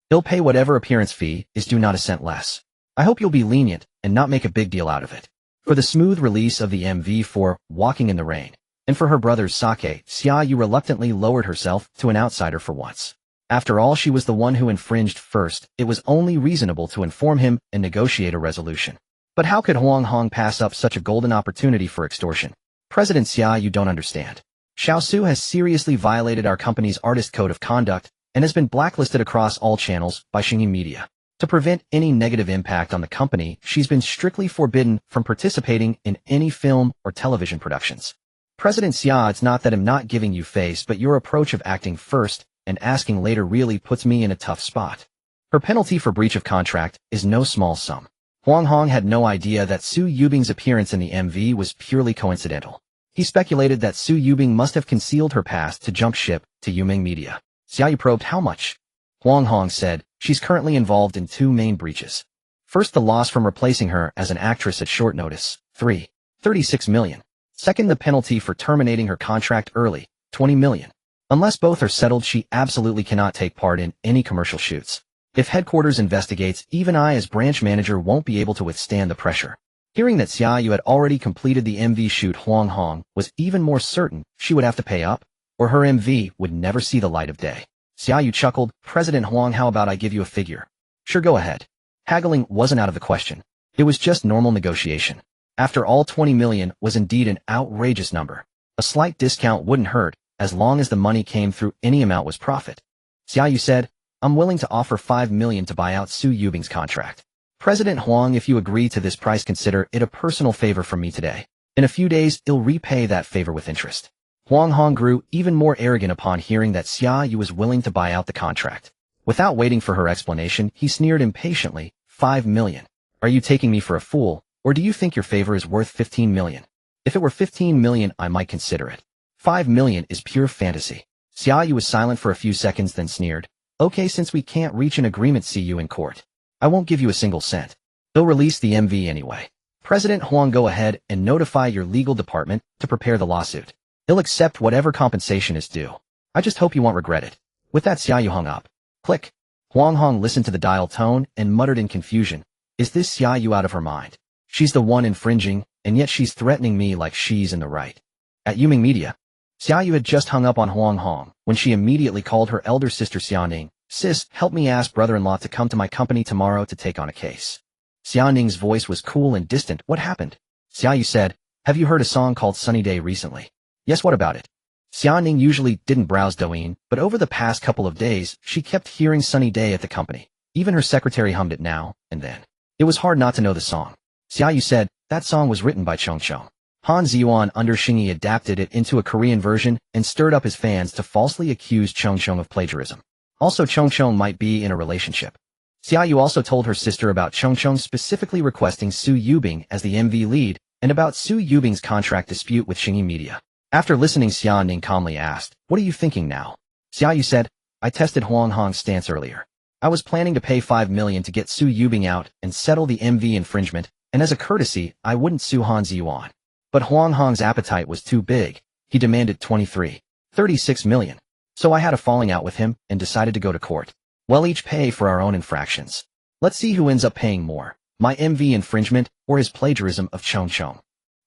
He'll pay whatever appearance fee is due, not a cent less. I hope you'll be lenient and not make a big deal out of it. For the smooth release of the MV for Walking in the Rain, and for her brother's sake, Xia Yu reluctantly lowered herself to an outsider for once. After all, she was the one who infringed first. It was only reasonable to inform him and negotiate a resolution. But how could Huang Hong pass up such a golden opportunity for extortion? President Xia, you don't understand. Xiao Su has seriously violated our company's artist code of conduct and has been blacklisted across all channels by Xingyi Media. To prevent any negative impact on the company, she's been strictly forbidden from participating in any film or television productions. President Xia, it's not that I'm not giving you face, but your approach of acting first and asking later really puts me in a tough spot. Her penalty for breach of contract is no small sum. Huang Hong had no idea that Su Yubing's appearance in the MV was purely coincidental. He speculated that Su Yubing must have concealed her past to jump ship to Yumeng Media. Xia Yu probed how much. Huang Hong said, she's currently involved in two main breaches. First, the loss from replacing her as an actress at short notice, 36 million. Second, the penalty for terminating her contract early, 20 million. Unless both are settled, she absolutely cannot take part in any commercial shoots. If headquarters investigates, even I as branch manager won't be able to withstand the pressure. Hearing that Xia Yu had already completed the MV shoot, Huang Hong was even more certain she would have to pay up, or her MV would never see the light of day. Xia Yu chuckled, President Huang, how about I give you a figure? Sure, go ahead. Haggling wasn't out of the question. It was just normal negotiation. After all, 20 million was indeed an outrageous number. A slight discount wouldn't hurt, as long as the money came through. Any amount was profit. Xia Yu said, I'm willing to offer 5 million to buy out Su Yubing's contract. President Huang, if you agree to this price, consider it a personal favor from me today. In a few days, I'll repay that favor with interest. Huang Hong grew even more arrogant upon hearing that Xia Yu was willing to buy out the contract. Without waiting for her explanation, he sneered impatiently, 5 million. Are you taking me for a fool, or do you think your favor is worth 15 million? If it were 15 million, I might consider it. 5 million is pure fantasy. Xia Yu was silent for a few seconds, then sneered. Okay, since we can't reach an agreement, see you in court. I won't give you a single cent. They'll release the MV anyway. President Huang, go ahead and notify your legal department to prepare the lawsuit. He'll accept whatever compensation is due. I just hope you won't regret it. With that, Xia Yu hung up. Click. Huang Hong listened to the dial tone and muttered in confusion, "Is this Xia Yu out of her mind? She's the one infringing, and yet she's threatening me like she's in the right." At Yuming Media, Xia Yu had just hung up on Huang Hong when she immediately called her elder sister Xia Ning. "Sis, help me ask brother-in-law to come to my company tomorrow to take on a case." Xia Ning's voice was cool and distant. "What happened?" Xia Yu said, "Have you heard a song called Sunny Day recently?" "Yes, what about it?" Xia Ning usually didn't browse Douyin, but over the past couple of days, she kept hearing Sunny Day at the company. Even her secretary hummed it now and then. It was hard not to know the song. Xia Yu said, "That song was written by Chong Chong. Han Ziyuan under Xingyi adapted it into a Korean version and stirred up his fans to falsely accuse Chong Chong of plagiarism. Also, Chong Chong might be in a relationship." Xia Yu also told her sister about Chong Chong specifically requesting Su Yubing as the MV lead and about Su Yubing's contract dispute with Xingyi Media. After listening, Xia Ning calmly asked, "What are you thinking now?" Xia Yu said, "I tested Huang Hong's stance earlier. I was planning to pay 5 million to get Su Yubing out and settle the MV infringement, and as a courtesy, I wouldn't sue Han Ziyuan. But Huang Hong's appetite was too big. He demanded 36 million. So I had a falling out with him and decided to go to court. We'll each pay for our own infractions. Let's see who ends up paying more, my MV infringement or his plagiarism of Chong Chong.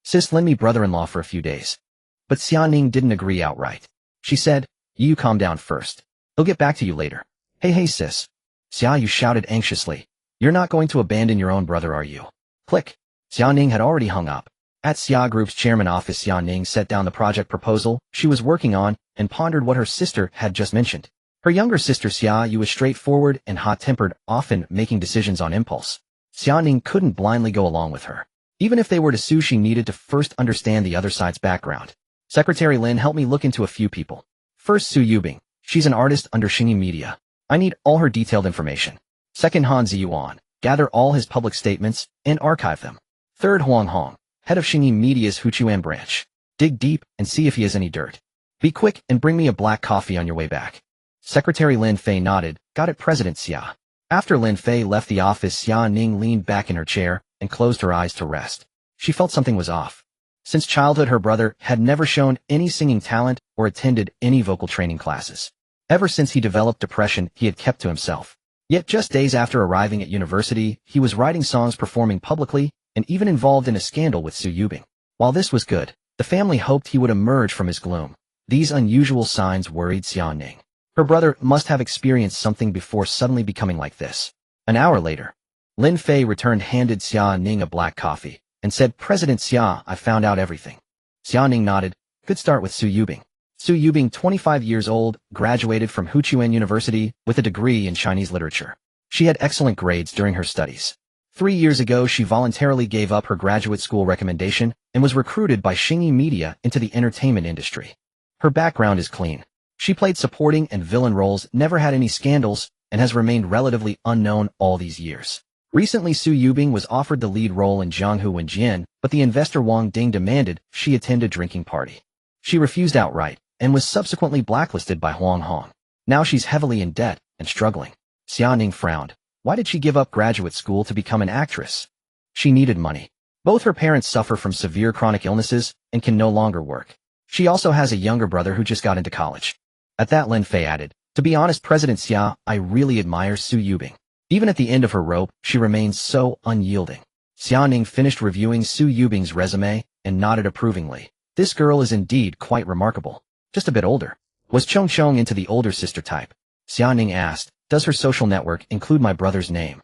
Sis, lend me brother-in-law for a few days." But Xia Ning didn't agree outright. She said, "You calm down first. He'll get back to you later." Hey sis." Xia Yu shouted anxiously, "You're not going to abandon your own brother, are you?" Click. Xia Ning had already hung up. At Xia Group's chairman office, Xia Ning set down the project proposal she was working on and pondered what her sister had just mentioned. Her younger sister Xia Yu was straightforward and hot-tempered, often making decisions on impulse. Xia Ning couldn't blindly go along with her. Even if they were to sue, she needed to first understand the other side's background. "Secretary Lin, help me look into a few people. First, Su Yubing. She's an artist under Xingyi Media. I need all her detailed information. Second, Han Ziyuan. Gather all his public statements and archive them. Third, Huang Hong, head of Xingyi Media's Huchuan branch. Dig deep and see if he has any dirt. Be quick and bring me a black coffee on your way back." Secretary Lin Fei nodded. "Got it, President Xia." After Lin Fei left the office, Xia Ning leaned back in her chair and closed her eyes to rest. She felt something was off. Since childhood, her brother had never shown any singing talent or attended any vocal training classes. Ever since he developed depression, he had kept to himself. Yet just days after arriving at university, he was writing songs, performing publicly, and even involved in a scandal with Su Yubing. While this was good, the family hoped he would emerge from his gloom. These unusual signs worried Xia Ning. Her brother must have experienced something before suddenly becoming like this. An hour later, Lin Fei returned, handed Xia Ning a black coffee, and said, "President Xia, I found out everything." Xia Ning nodded. "Good start with Su Yubing." Su Yubing, 25 years old, graduated from Huchuan University with a degree in Chinese literature. She had excellent grades during her studies. 3 years ago, she voluntarily gave up her graduate school recommendation and was recruited by Xingyi Media into the entertainment industry. Her background is clean. She played supporting and villain roles, never had any scandals, and has remained relatively unknown all these years. Recently, Su Yubing was offered the lead role in Jianghu Wenjian, but the investor Wang Ding demanded she attend a drinking party. She refused outright and was subsequently blacklisted by Huang Hong. Now she's heavily in debt and struggling. Xia Ning frowned. Why did she give up graduate school to become an actress? She needed money. Both her parents suffer from severe chronic illnesses and can no longer work. She also has a younger brother who just got into college. At that, Lin Fei added, "To be honest, President Xia, I really admire Su Yubing. Even at the end of her rope, she remains so unyielding." Xia Ning finished reviewing Su Yubing's resume and nodded approvingly. This girl is indeed quite remarkable. Just a bit older. Was Chong Chong into the older sister type? Xia Ning asked. Does her social network include my brother's name?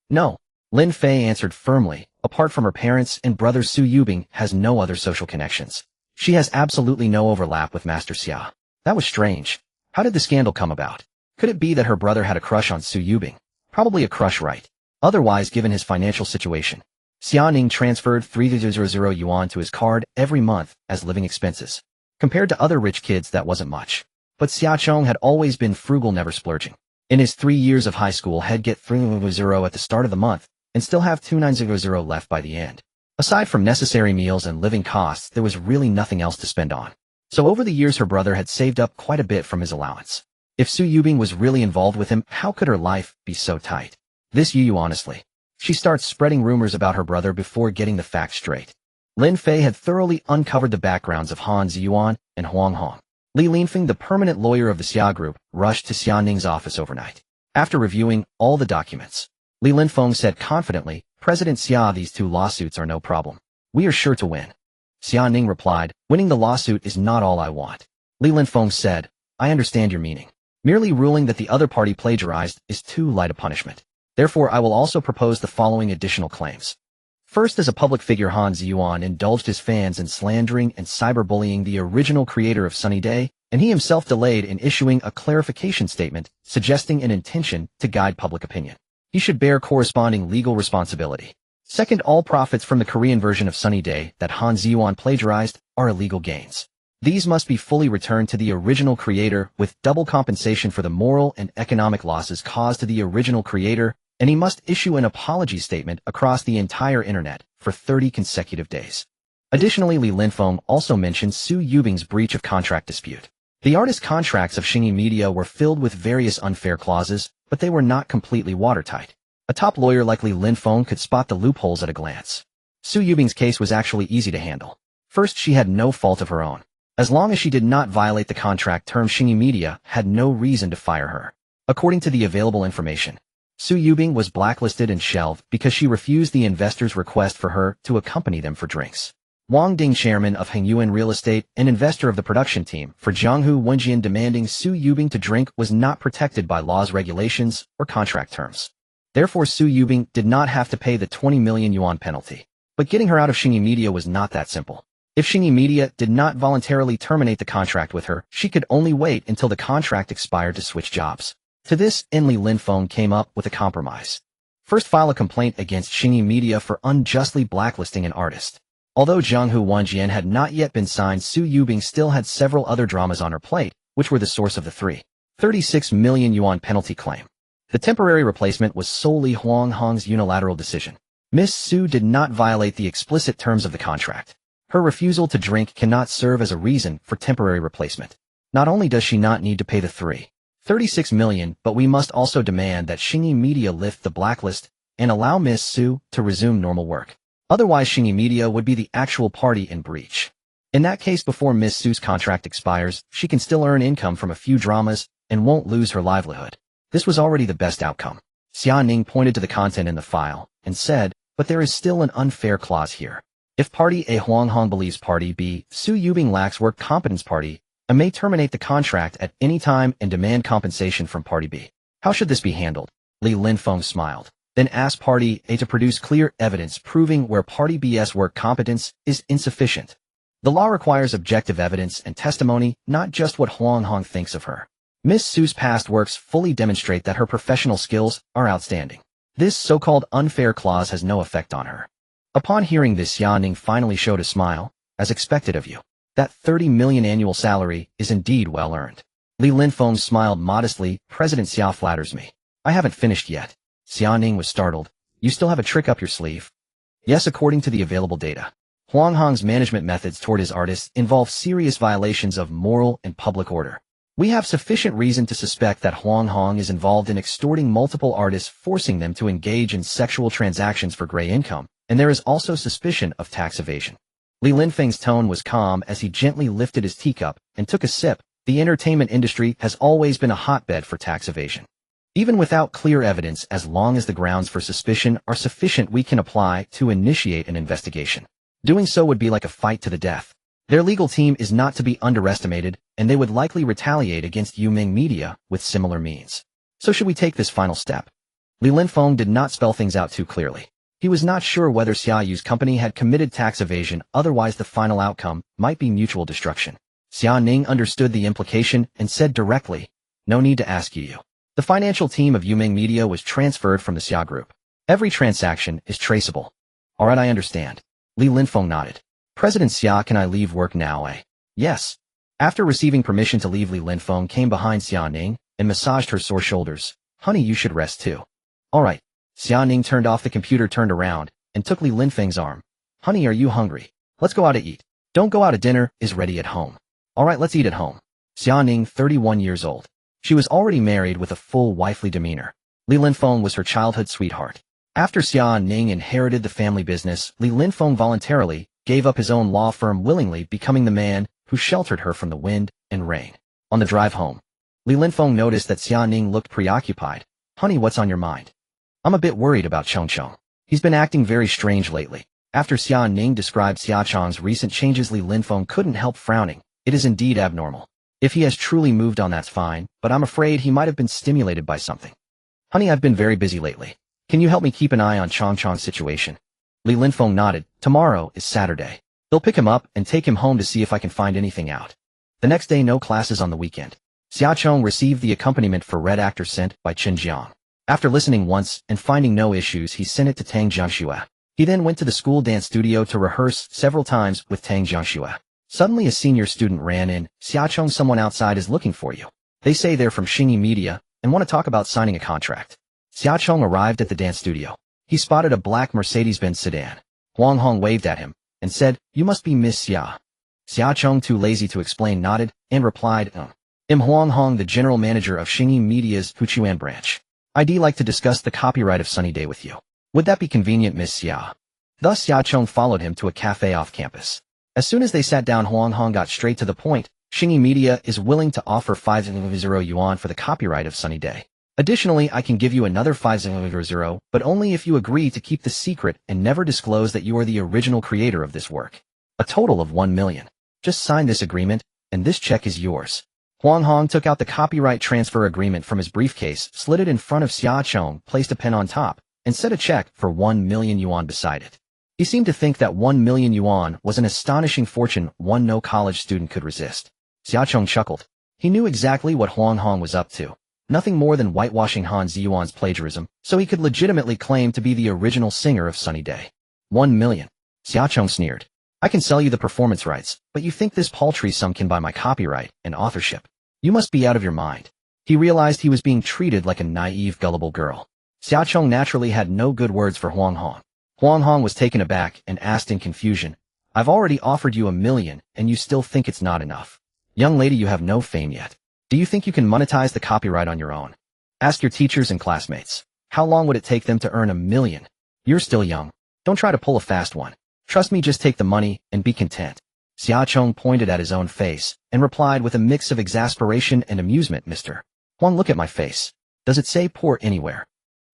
No. Lin Fei answered firmly. Apart from her parents and brother, Su Yubing has no other social connections. She has absolutely no overlap with Master Xia. That was strange. How did the scandal come about? Could it be that her brother had a crush on Su Yubing? Probably a crush, right? Otherwise, given his financial situation. Xia Ning transferred 300 yuan to his card every month as living expenses. Compared to other rich kids, that wasn't much. But Xia Chong had always been frugal, never splurging. In his 3 years of high school, he'd get 300 at the start of the month and still have 2900 left by the end. Aside from necessary meals and living costs, there was really nothing else to spend on. So over the years, her brother had saved up quite a bit from his allowance. If Su Yubing was really involved with him, how could her life be so tight? This Yu honestly. She starts spreading rumors about her brother before getting the facts straight. Lin Fei had thoroughly uncovered the backgrounds of Han Ziyuan and Huang Hong. Li Linfeng, the permanent lawyer of the Xia Group, rushed to Xia Ning's office overnight. After reviewing all the documents, Li Linfeng said confidently, President Xia, these two lawsuits are no problem. We are sure to win. Xia Ning replied, winning the lawsuit is not all I want. Li Linfeng said, I understand your meaning. Merely ruling that the other party plagiarized is too light a punishment. Therefore, I will also propose the following additional claims. First, as a public figure, Han Ziyuan indulged his fans in slandering and cyberbullying the original creator of Sunny Day, and he himself delayed in issuing a clarification statement suggesting an intention to guide public opinion. He should bear corresponding legal responsibility. Second, all profits from the Korean version of Sunny Day that Han Ziyuan plagiarized are illegal gains. These must be fully returned to the original creator with double compensation for the moral and economic losses caused to the original creator, and he must issue an apology statement across the entire internet for 30 consecutive days. Additionally, Li Linfeng also mentioned Su Yubing's breach of contract dispute. The artist contracts of Xingyi Media were filled with various unfair clauses, but they were not completely watertight. A top lawyer like Li Linfeng could spot the loopholes at a glance. Su Yubing's case was actually easy to handle. First, she had no fault of her own. As long as she did not violate the contract terms, Xingyi Media had no reason to fire her. According to the available information, Su Yubing was blacklisted and shelved because she refused the investors' request for her to accompany them for drinks. Wang Ding, chairman of Hengyuan Real Estate and investor of the production team for Jianghu Wenjian, demanding Su Yubing to drink was not protected by laws, regulations, or contract terms. Therefore, Su Yubing did not have to pay the 20 million yuan penalty. But getting her out of Xingyi Media was not that simple. If Xingyi Media did not voluntarily terminate the contract with her, she could only wait until the contract expired to switch jobs. To this, Li Linfeng came up with a compromise. First, file a complaint against Xingyi Media for unjustly blacklisting an artist. Although Jianghu Wenjian had not yet been signed, Su Yubing still had several other dramas on her plate, which were the source of the 36 million yuan penalty claim. The temporary replacement was solely Huang Hong's unilateral decision. Miss Su did not violate the explicit terms of the contract. Her refusal to drink cannot serve as a reason for temporary replacement. Not only does she not need to pay the 36 million, but we must also demand that Xingyi Media lift the blacklist and allow Miss Su to resume normal work. Otherwise, Xingyi Media would be the actual party in breach. In that case, before Miss Su's contract expires, she can still earn income from a few dramas and won't lose her livelihood. This was already the best outcome. Xia Ning pointed to the content in the file and said, but there is still an unfair clause here. If Party A Huang Hong believes Party B, Su Yubing, lacks work competence, Party A may terminate the contract at any time and demand compensation from Party B. How should this be handled? Li Linfeng smiled, then asked Party A to produce clear evidence proving where Party B's work competence is insufficient. The law requires objective evidence and testimony, not just what Huang Hong thinks of her. Miss Su's past works fully demonstrate that her professional skills are outstanding. This so-called unfair clause has no effect on her. Upon hearing this, Xia Ning finally showed a smile, as expected of you. That 30 million annual salary is indeed well earned. Li Linfeng smiled modestly. President Xia flatters me. I haven't finished yet. Xia Ning was startled. You still have a trick up your sleeve? Yes, according to the available data. Huang Hong's management methods toward his artists involve serious violations of moral and public order. We have sufficient reason to suspect that Huang Hong is involved in extorting multiple artists, forcing them to engage in sexual transactions for gray income, and there is also suspicion of tax evasion. Li Linfeng's tone was calm as he gently lifted his teacup and took a sip. The entertainment industry has always been a hotbed for tax evasion. Even without clear evidence, as long as the grounds for suspicion are sufficient, we can apply to initiate an investigation. Doing so would be like a fight to the death. Their legal team is not to be underestimated, and they would likely retaliate against Yuming Media with similar means. So should we take this final step? Li Linfeng did not spell things out too clearly. He was not sure whether Xia Yu's company had committed tax evasion, otherwise the final outcome might be mutual destruction. Xia Ning understood the implication and said directly, no need to ask you. The financial team of Yuming Media was transferred from the Xia Group. Every transaction is traceable. Alright, I understand. Li Linfeng nodded. President Xia, can I leave work now? Yes. After receiving permission to leave, Li Linfeng came behind Xia Ning and massaged her sore shoulders. Honey, you should rest too. Alright. Xia Ning turned off the computer, turned around, and took Li Linfeng's arm. Honey, are you hungry? Let's go out to eat. Don't go out to dinner, is ready at home. Alright, let's eat at home. Xia Ning, 31 years old. She was already married with a full wifely demeanor. Li Linfeng was her childhood sweetheart. After Xia Ning inherited the family business, Li Linfeng voluntarily gave up his own law firm, willingly becoming the man who sheltered her from the wind and rain. On the drive home, Li Linfeng noticed that Xia Ning looked preoccupied. Honey, what's on your mind? I'm a bit worried about Chong Chong. He's been acting very strange lately. After Xia Ning described Xia Chong's recent changes, Li Linfeng couldn't help frowning. It is indeed abnormal. If he has truly moved on, that's fine, but I'm afraid he might have been stimulated by something. Honey, I've been very busy lately. Can you help me keep an eye on Chong Chong's situation? Li Linfeng nodded. Tomorrow is Saturday. They'll pick him up and take him home to see if I can find anything out. The next day, no classes on the weekend. Xia Chong received the accompaniment for Red Actor sent by Chen Jiang. After listening once and finding no issues, he sent it to Tang Jiangxue. He then went to the school dance studio to rehearse several times with Tang Jiangxue. Suddenly a senior student ran in. Xia Chong, someone outside is looking for you. They say they're from Xingyi Media and want to talk about signing a contract. Xia Chong arrived at the dance studio. He spotted a black Mercedes-Benz sedan. Huang Hong waved at him and said, "You must be Miss Xia." Xia Chong, too lazy to explain, nodded and replied, I'm Huang Hong, the general manager of Xingyi Media's Huchuan branch. I'd like to discuss the copyright of Sunny Day with you. Would that be convenient, Miss Xia? Thus Xia Chong followed him to a cafe off campus. As soon as they sat down, Huang Hong got straight to the point. Xingyi Media is willing to offer 500 yuan for the copyright of Sunny Day. Additionally, I can give you another 500, but only if you agree to keep the secret and never disclose that you are the original creator of this work. A total of 1 million. Just sign this agreement, and this check is yours. Huang Hong took out the copyright transfer agreement from his briefcase, slid it in front of Xia Chong, placed a pen on top, and set a check for 1 million yuan beside it. He seemed to think that 1 million yuan was an astonishing fortune one no college student could resist. Xia Chong chuckled. He knew exactly what Huang Hong was up to. Nothing more than whitewashing Han Ziyuan's plagiarism, so he could legitimately claim to be the original singer of Sunny Day. 1 million. Xia Chong sneered. I can sell you the performance rights, but you think this paltry sum can buy my copyright and authorship? You must be out of your mind. He realized he was being treated like a naive, gullible girl. Xia Chong naturally had no good words for Huang Hong. Huang Hong was taken aback and asked in confusion, I've already offered you 1 million, and you still think it's not enough. Young lady, you have no fame yet. Do you think you can monetize the copyright on your own? Ask your teachers and classmates. How long would it take them to earn 1 million? You're still young. Don't try to pull a fast one. Trust me, just take the money and be content. Xia Chong pointed at his own face and replied with a mix of exasperation and amusement, Mr. Huang, look at my face. Does it say poor anywhere?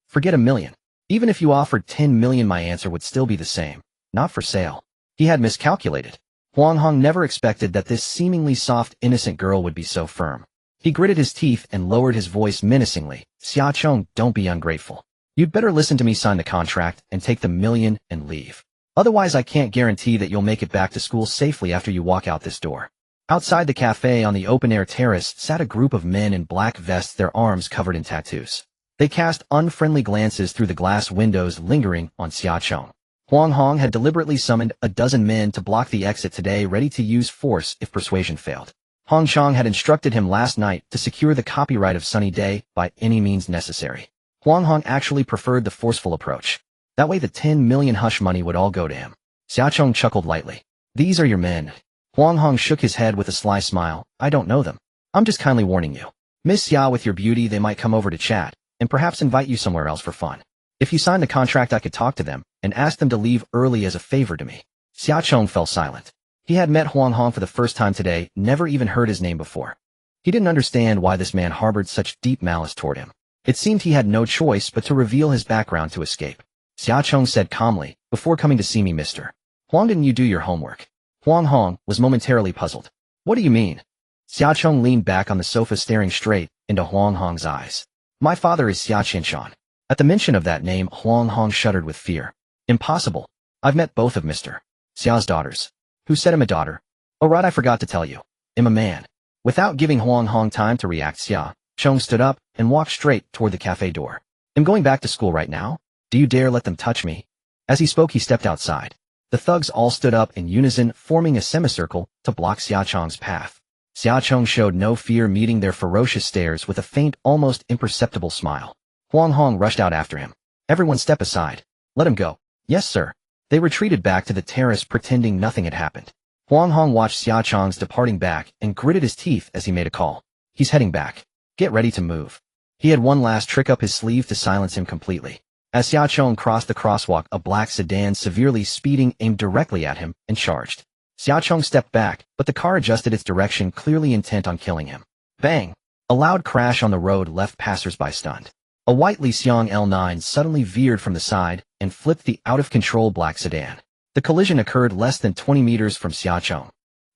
Forget 1 million. Even if you offered 10 million, my answer would still be the same. Not for sale. He had miscalculated. Huang Hong never expected that this seemingly soft, innocent girl would be so firm. He gritted his teeth and lowered his voice menacingly. Xia Chong, don't be ungrateful. You'd better listen to me, sign the contract and take the 1 million and leave. Otherwise, I can't guarantee that you'll make it back to school safely after you walk out this door. Outside the cafe on the open-air terrace sat a group of men in black vests, their arms covered in tattoos. They cast unfriendly glances through the glass windows, lingering on Xia Chong. Huang Hong had deliberately summoned a dozen men to block the exit today, ready to use force if persuasion failed. Hong Chong had instructed him last night to secure the copyright of Sunny Day by any means necessary. Huang Hong actually preferred the forceful approach. That way the 10 million hush money would all go to him. Xia Chong chuckled lightly. These are your men. Huang Hong shook his head with a sly smile. I don't know them. I'm just kindly warning you. Miss Xia, with your beauty, they might come over to chat, and perhaps invite you somewhere else for fun. If you sign the contract, I could talk to them, and ask them to leave early as a favor to me. Xia Chong fell silent. He had met Huang Hong for the first time today, never even heard his name before. He didn't understand why this man harbored such deep malice toward him. It seemed he had no choice but to reveal his background to escape. Xia Chong said calmly, before coming to see me, Mr. Huang, didn't you do your homework? Huang Hong was momentarily puzzled. What do you mean? Xia Chong leaned back on the sofa, staring straight into Huang Hong's eyes. My father is Xia Qinshan. At the mention of that name, Huang Hong shuddered with fear. Impossible. I've met both of Mr. Xia's daughters. Who said I'm a daughter? Oh right, I forgot to tell you. I'm a man. Without giving Huang Hong time to react, Xia Chong stood up and walked straight toward the cafe door. I'm going back to school right now. Do you dare let them touch me? As he spoke, he stepped outside. The thugs all stood up in unison, forming a semicircle to block Xia Chong's path. Xia Chong showed no fear, meeting their ferocious stares with a faint, almost imperceptible smile. Huang Hong rushed out after him. Everyone step aside. Let him go. Yes, sir. They retreated back to the terrace, pretending nothing had happened. Huang Hong watched Xia Chong's departing back and gritted his teeth as he made a call. He's heading back. Get ready to move. He had one last trick up his sleeve to silence him completely. As Xia Chong crossed the crosswalk, a black sedan, severely speeding, aimed directly at him and charged. Xia Chong stepped back, but the car adjusted its direction, clearly intent on killing him. Bang! A loud crash on the road left passers-by stunned. A white Li Xiang L9 suddenly veered from the side and flipped the out-of-control black sedan. The collision occurred less than 20 meters from Xiaocheng.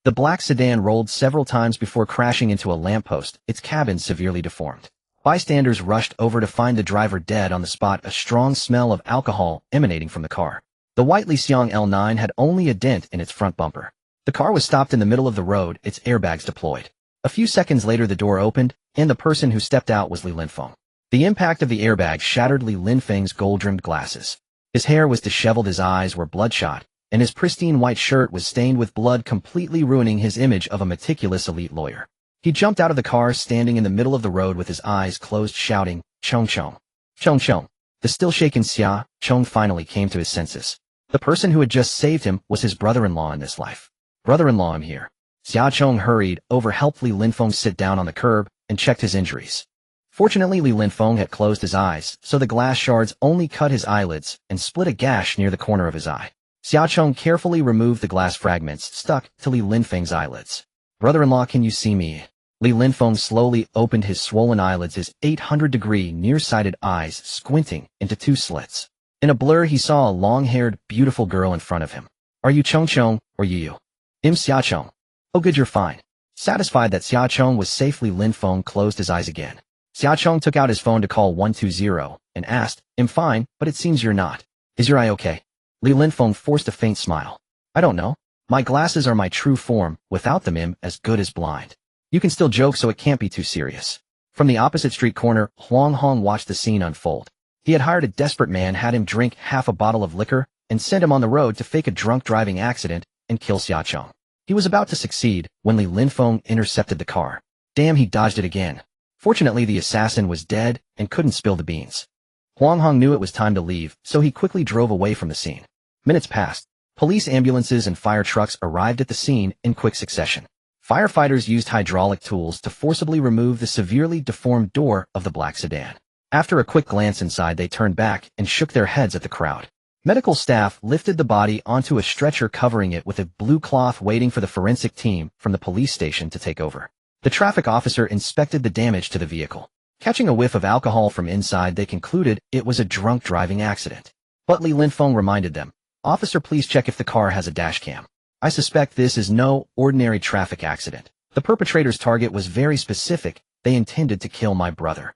The black sedan rolled several times before crashing into a lamppost, its cabin severely deformed. Bystanders rushed over to find the driver dead on the spot, a strong smell of alcohol emanating from the car. The white Li Xiang L9 had only a dent in its front bumper. The car was stopped in the middle of the road, its airbags deployed. A few seconds later the door opened, and the person who stepped out was Li Linfeng. The impact of the airbag shattered Li Linfeng's gold-rimmed glasses. His hair was disheveled, his eyes were bloodshot, and his pristine white shirt was stained with blood, completely ruining his image of a meticulous elite lawyer. He jumped out of the car, standing in the middle of the road with his eyes closed, shouting, "Chong Chong! Chong Chong!" The still-shaken Xia Chong finally came to his senses. The person who had just saved him was his brother-in-law in this life. "Brother-in-law, I'm here." Xia Chong hurried over, helped Li Linfeng sit down on the curb, and checked his injuries. Fortunately, Li Linfeng had closed his eyes, so the glass shards only cut his eyelids and split a gash near the corner of his eye. Xiaocheng carefully removed the glass fragments stuck to Li Linfeng's eyelids. "Brother-in-law, can you see me?" Li Linfeng slowly opened his swollen eyelids, his 800-degree nearsighted eyes squinting into two slits. In a blur, he saw a long-haired, beautiful girl in front of him. "Are you Chong Chong, or you? I'm Xiaocheng." "Oh good, you're fine." Satisfied that Xiaocheng was safe, Li Linfeng closed his eyes again. Xiaocheng took out his phone to call 120 and asked, "I'm fine, but it seems you're not. Is your eye okay?" Li Linfeng forced a faint smile. "I don't know. My glasses are my true form. Without them, I'm as good as blind. You can still joke, so it can't be too serious." From the opposite street corner, Huang Hong watched the scene unfold. He had hired a desperate man, had him drink half a bottle of liquor, and sent him on the road to fake a drunk driving accident and kill Xiaocheng. He was about to succeed when Li Linfeng intercepted the car. Damn, he dodged it again. Fortunately, the assassin was dead and couldn't spill the beans. Huang Hong knew it was time to leave, so he quickly drove away from the scene. Minutes passed. Police ambulances and fire trucks arrived at the scene in quick succession. Firefighters used hydraulic tools to forcibly remove the severely deformed door of the black sedan. After a quick glance inside, they turned back and shook their heads at the crowd. Medical staff lifted the body onto a stretcher, covering it with a blue cloth, waiting for the forensic team from the police station to take over. The traffic officer inspected the damage to the vehicle. Catching a whiff of alcohol from inside, they concluded it was a drunk driving accident. But Li Linfeng reminded them, "Officer, please check if the car has a dash cam. I suspect this is no ordinary traffic accident. The perpetrator's target was very specific. They intended to kill my brother.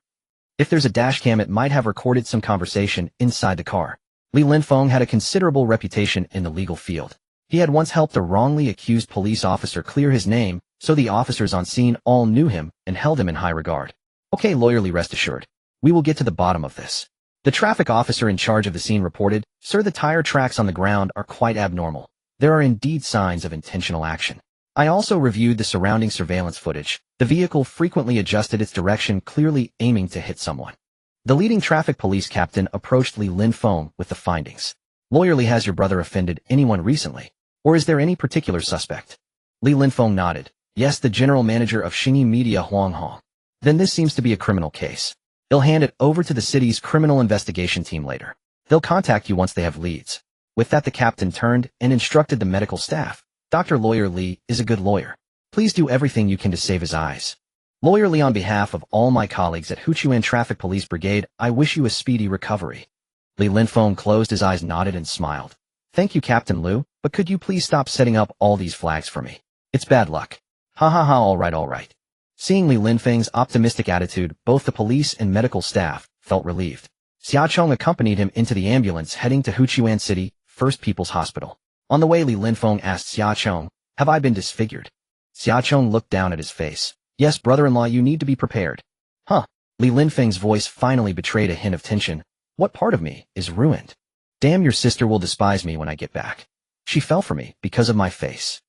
If there's a dash cam, it might have recorded some conversation inside the car." Li Linfeng had a considerable reputation in the legal field. He had once helped a wrongly accused police officer clear his name, so the officers on scene all knew him and held him in high regard. "Okay, lawyer Li, rest assured. We will get to the bottom of this." The traffic officer in charge of the scene reported, "Sir, the tire tracks on the ground are quite abnormal. There are indeed signs of intentional action. I also reviewed the surrounding surveillance footage. The vehicle frequently adjusted its direction, clearly aiming to hit someone." The leading traffic police captain approached Li Linfeng with the findings. "Lawyer Li, has your brother offended anyone recently? Or is there any particular suspect?" Li Linfeng nodded. "Yes, the general manager of Xingyi Media, Huang Hong." "Then this seems to be a criminal case. They'll hand it over to the city's criminal investigation team later. They'll contact you once they have leads." With that, the captain turned and instructed the medical staff. "Dr. Lawyer Li is a good lawyer. Please do everything you can to save his eyes. Lawyer Li, on behalf of all my colleagues at Huchuan Traffic Police Brigade, I wish you a speedy recovery." Li Linfeng closed his eyes, nodded, and smiled. "Thank you, Captain Liu, but could you please stop setting up all these flags for me? It's bad luck." "Ha ha ha, all right. Seeing Li Linfeng's optimistic attitude, both the police and medical staff felt relieved. Xiaocheng accompanied him into the ambulance heading to Huchuan City First People's Hospital. On the way, Li Linfeng asked Xiaocheng, "Have I been disfigured?" Xiaocheng looked down at his face. "Yes, brother-in-law, you need to be prepared." "Huh?" Li Linfeng's voice finally betrayed a hint of tension. "What part of me is ruined?" "Damn, your sister will despise me when I get back. She fell for me because of my face."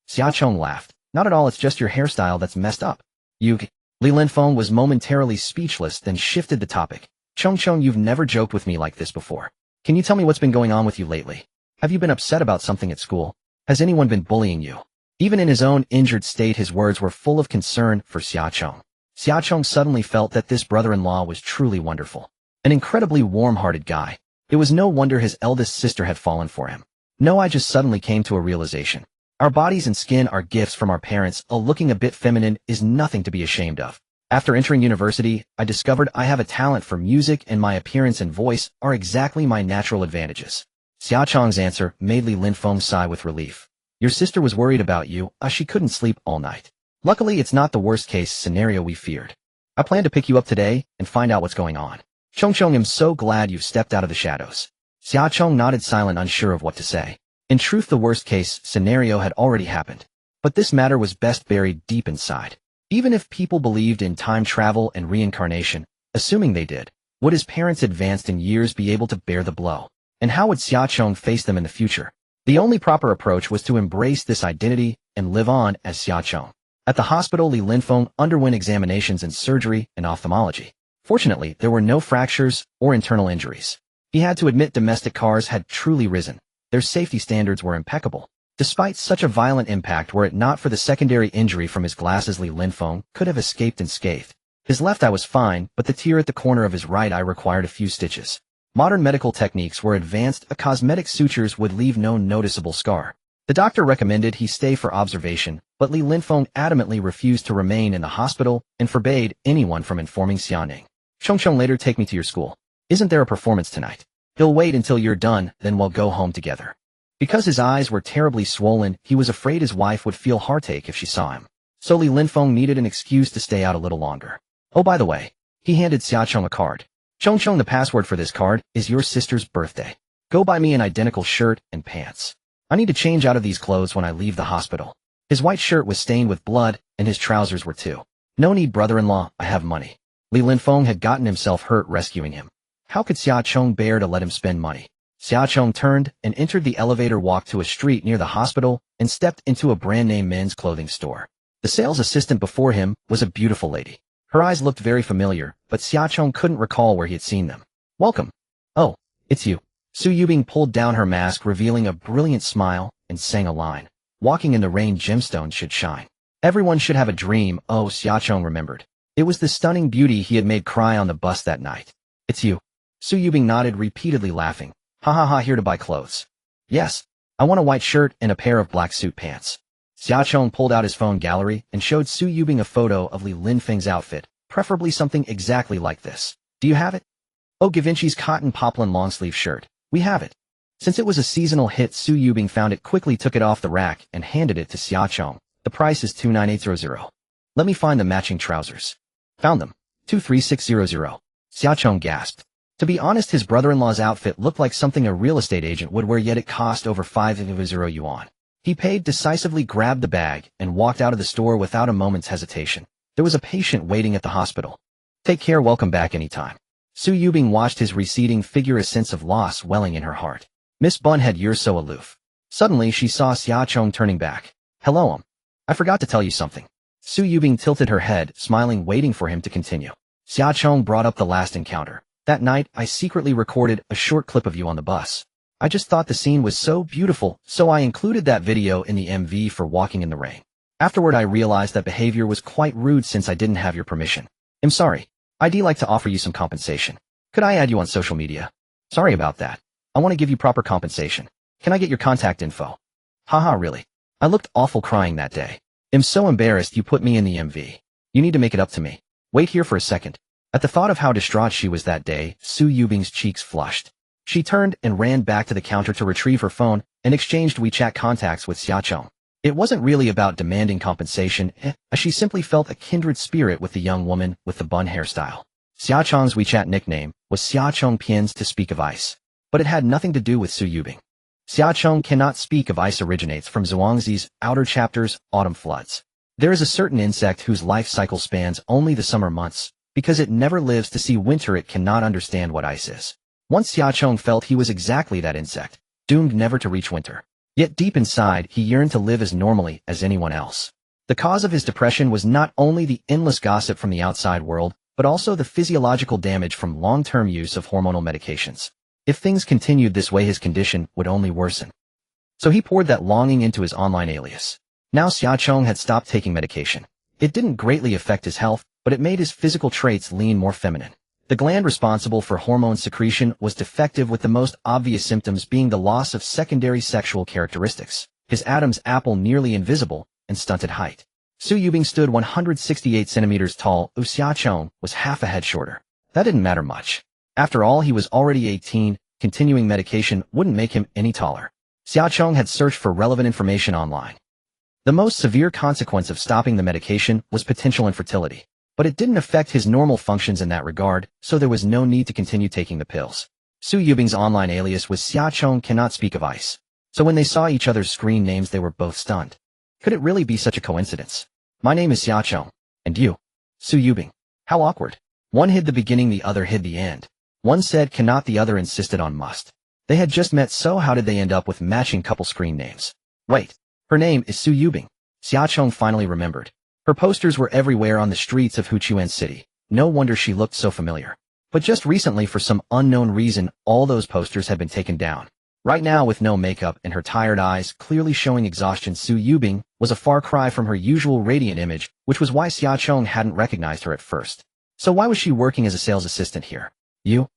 Xiaocheng laughed. "Not at all, it's just your hairstyle that's messed up." "You..." Li Linfeng was momentarily speechless, then shifted the topic. "Chong Chong, you've never joked with me like this before. Can you tell me what's been going on with you lately? Have you been upset about something at school? Has anyone been bullying you?" Even in his own injured state, his words were full of concern for Xiaocheng. Xiaocheng suddenly felt that this brother-in-law was truly wonderful. An incredibly warm-hearted guy. It was no wonder his eldest sister had fallen for him. "No, I just suddenly came to a realization. Our bodies and skin are gifts from our parents. Looking a bit feminine is nothing to be ashamed of. After entering university, I discovered I have a talent for music and my appearance and voice are exactly my natural advantages. Xia Chong's answer made Li Linfeng sigh with relief. Your sister was worried about you, she couldn't sleep all night. Luckily, it's not the worst-case scenario we feared. I plan to pick you up today and find out what's going on. Chong, I'm so glad you've stepped out of the shadows. Xia Chong nodded silent, unsure of what to say. In truth, the worst-case scenario had already happened. But this matter was best buried deep inside. Even if people believed in time travel and reincarnation, assuming they did, would his parents advanced in years be able to bear the blow? And how would Xia Chong face them in the future? The only proper approach was to embrace this identity and live on as Xia Chong. At the hospital, Li Linfeng underwent examinations in surgery and ophthalmology. Fortunately, there were no fractures or internal injuries. He had to admit domestic cars had truly risen. Their safety standards were impeccable. Despite such a violent impact, were it not for the secondary injury from his glasses, Li Linfeng could have escaped unscathed. His left eye was fine, but the tear at the corner of his right eye required a few stitches. Modern medical techniques were advanced. Cosmetic sutures would leave no noticeable scar. The doctor recommended he stay for observation, but Li Linfeng adamantly refused to remain in the hospital and forbade anyone from informing Xiaoning. Chong, later take me to your school. Isn't there a performance tonight? He'll wait until you're done, then we'll go home together. Because his eyes were terribly swollen, he was afraid his wife would feel heartache if she saw him. So Li Linfeng needed an excuse to stay out a little longer. Oh, by the way, he handed Xia Chong a card. Chong, the password for this card is your sister's birthday. Go buy me an identical shirt and pants. I need to change out of these clothes when I leave the hospital. His white shirt was stained with blood, and his trousers were too. No need, brother-in-law, I have money. Li Linfeng had gotten himself hurt rescuing him. How could Xia Chong bear to let him spend money? Xia Chong turned and entered the elevator, walked to a street near the hospital, and stepped into a brand-name men's clothing store. The sales assistant before him was a beautiful lady. Her eyes looked very familiar, but Xia Chong couldn't recall where he had seen them. Welcome. Oh, it's you. Su Yubing pulled down her mask, revealing a brilliant smile, and sang a line. Walking in the rain, gemstones should shine. Everyone should have a dream. Oh, Xia Chong remembered. It was the stunning beauty he had made cry on the bus that night. It's you. Su Yubing nodded, repeatedly laughing. Ha ha ha, here to buy clothes. Yes. I want a white shirt and a pair of black suit pants. Xia Chong pulled out his phone gallery and showed Su Yubing a photo of Li Linfeng's outfit, preferably something exactly like this. Do you have it? Oh, Givenchy's cotton poplin long-sleeve shirt. We have it. Since it was a seasonal hit, Su Yubing found it, quickly took it off the rack, and handed it to Xia Chong. The price is 29800. Let me find the matching trousers. Found them. 23600. Xia Chong gasped. To be honest, his brother-in-law's outfit looked like something a real estate agent would wear, yet it cost over 500 yuan. He paid, decisively grabbed the bag, and walked out of the store without a moment's hesitation. There was a patient waiting at the hospital. Take care, welcome back anytime. Su Yubing watched his receding figure, a sense of loss welling in her heart. Miss Bunhead, you're so aloof. Suddenly, she saw Xia Chong turning back. Hello, I forgot to tell you something. Su Yubing tilted her head, smiling, waiting for him to continue. Xia Chong brought up the last encounter. That night, I secretly recorded a short clip of you on the bus. I just thought the scene was so beautiful, so I included that video in the MV for Walking in the Rain. Afterward, I realized that behavior was quite rude since I didn't have your permission. I'm sorry. I'd like to offer you some compensation. Could I add you on social media? Sorry about that. I want to give you proper compensation. Can I get your contact info? Haha, really? I looked awful crying that day. I'm so embarrassed you put me in the MV. You need to make it up to me. Wait here for a second. At the thought of how distraught she was that day, Su Yubing's cheeks flushed. She turned and ran back to the counter to retrieve her phone and exchanged WeChat contacts with Xia Chong. It wasn't really about demanding compensation, as she simply felt a kindred spirit with the young woman with the bun hairstyle. Xia Chong's WeChat nickname was Xia Chong Pians, to speak of ice. But it had nothing to do with Su Yubing. Xia Chong cannot speak of ice originates from Zhuangzi's outer chapters, autumn floods. There is a certain insect whose life cycle spans only the summer months. Because it never lives to see winter, it cannot understand what ice is. Once Xia Chong felt he was exactly that insect, doomed never to reach winter. Yet deep inside, he yearned to live as normally as anyone else. The cause of his depression was not only the endless gossip from the outside world, but also the physiological damage from long-term use of hormonal medications. If things continued this way, his condition would only worsen. So he poured that longing into his online alias. Now Xia Chong had stopped taking medication. It didn't greatly affect his health, but it made his physical traits lean more feminine. The gland responsible for hormone secretion was defective, with the most obvious symptoms being the loss of secondary sexual characteristics, his Adam's apple nearly invisible, and stunted height. Su Yubing stood 168 centimeters tall. Xia Chong was half a head shorter. That didn't matter much. After all, he was already 18, continuing medication wouldn't make him any taller. Xia Chong had searched for relevant information online. The most severe consequence of stopping the medication was potential infertility, but it didn't affect his normal functions in that regard, so there was no need to continue taking the pills. Su Yubing's online alias was Xia Chong cannot speak of ice. So when they saw each other's screen names, they were both stunned. Could it really be such a coincidence? My name is Xia Chong. And you? Su Yubing. How awkward. One hid the beginning, the other hid the end. One said cannot, the other insisted on must. They had just met, so how did they end up with matching couple screen names? Wait, her name is Su Yubing. Xia Chong finally remembered. Her posters were everywhere on the streets of Huchuan City. No wonder she looked so familiar. But just recently, for some unknown reason, all those posters had been taken down. Right now, with no makeup and her tired eyes clearly showing exhaustion, Su Yubing was a far cry from her usual radiant image, which was why Xia Chong hadn't recognized her at first. So why was she working as a sales assistant here? You?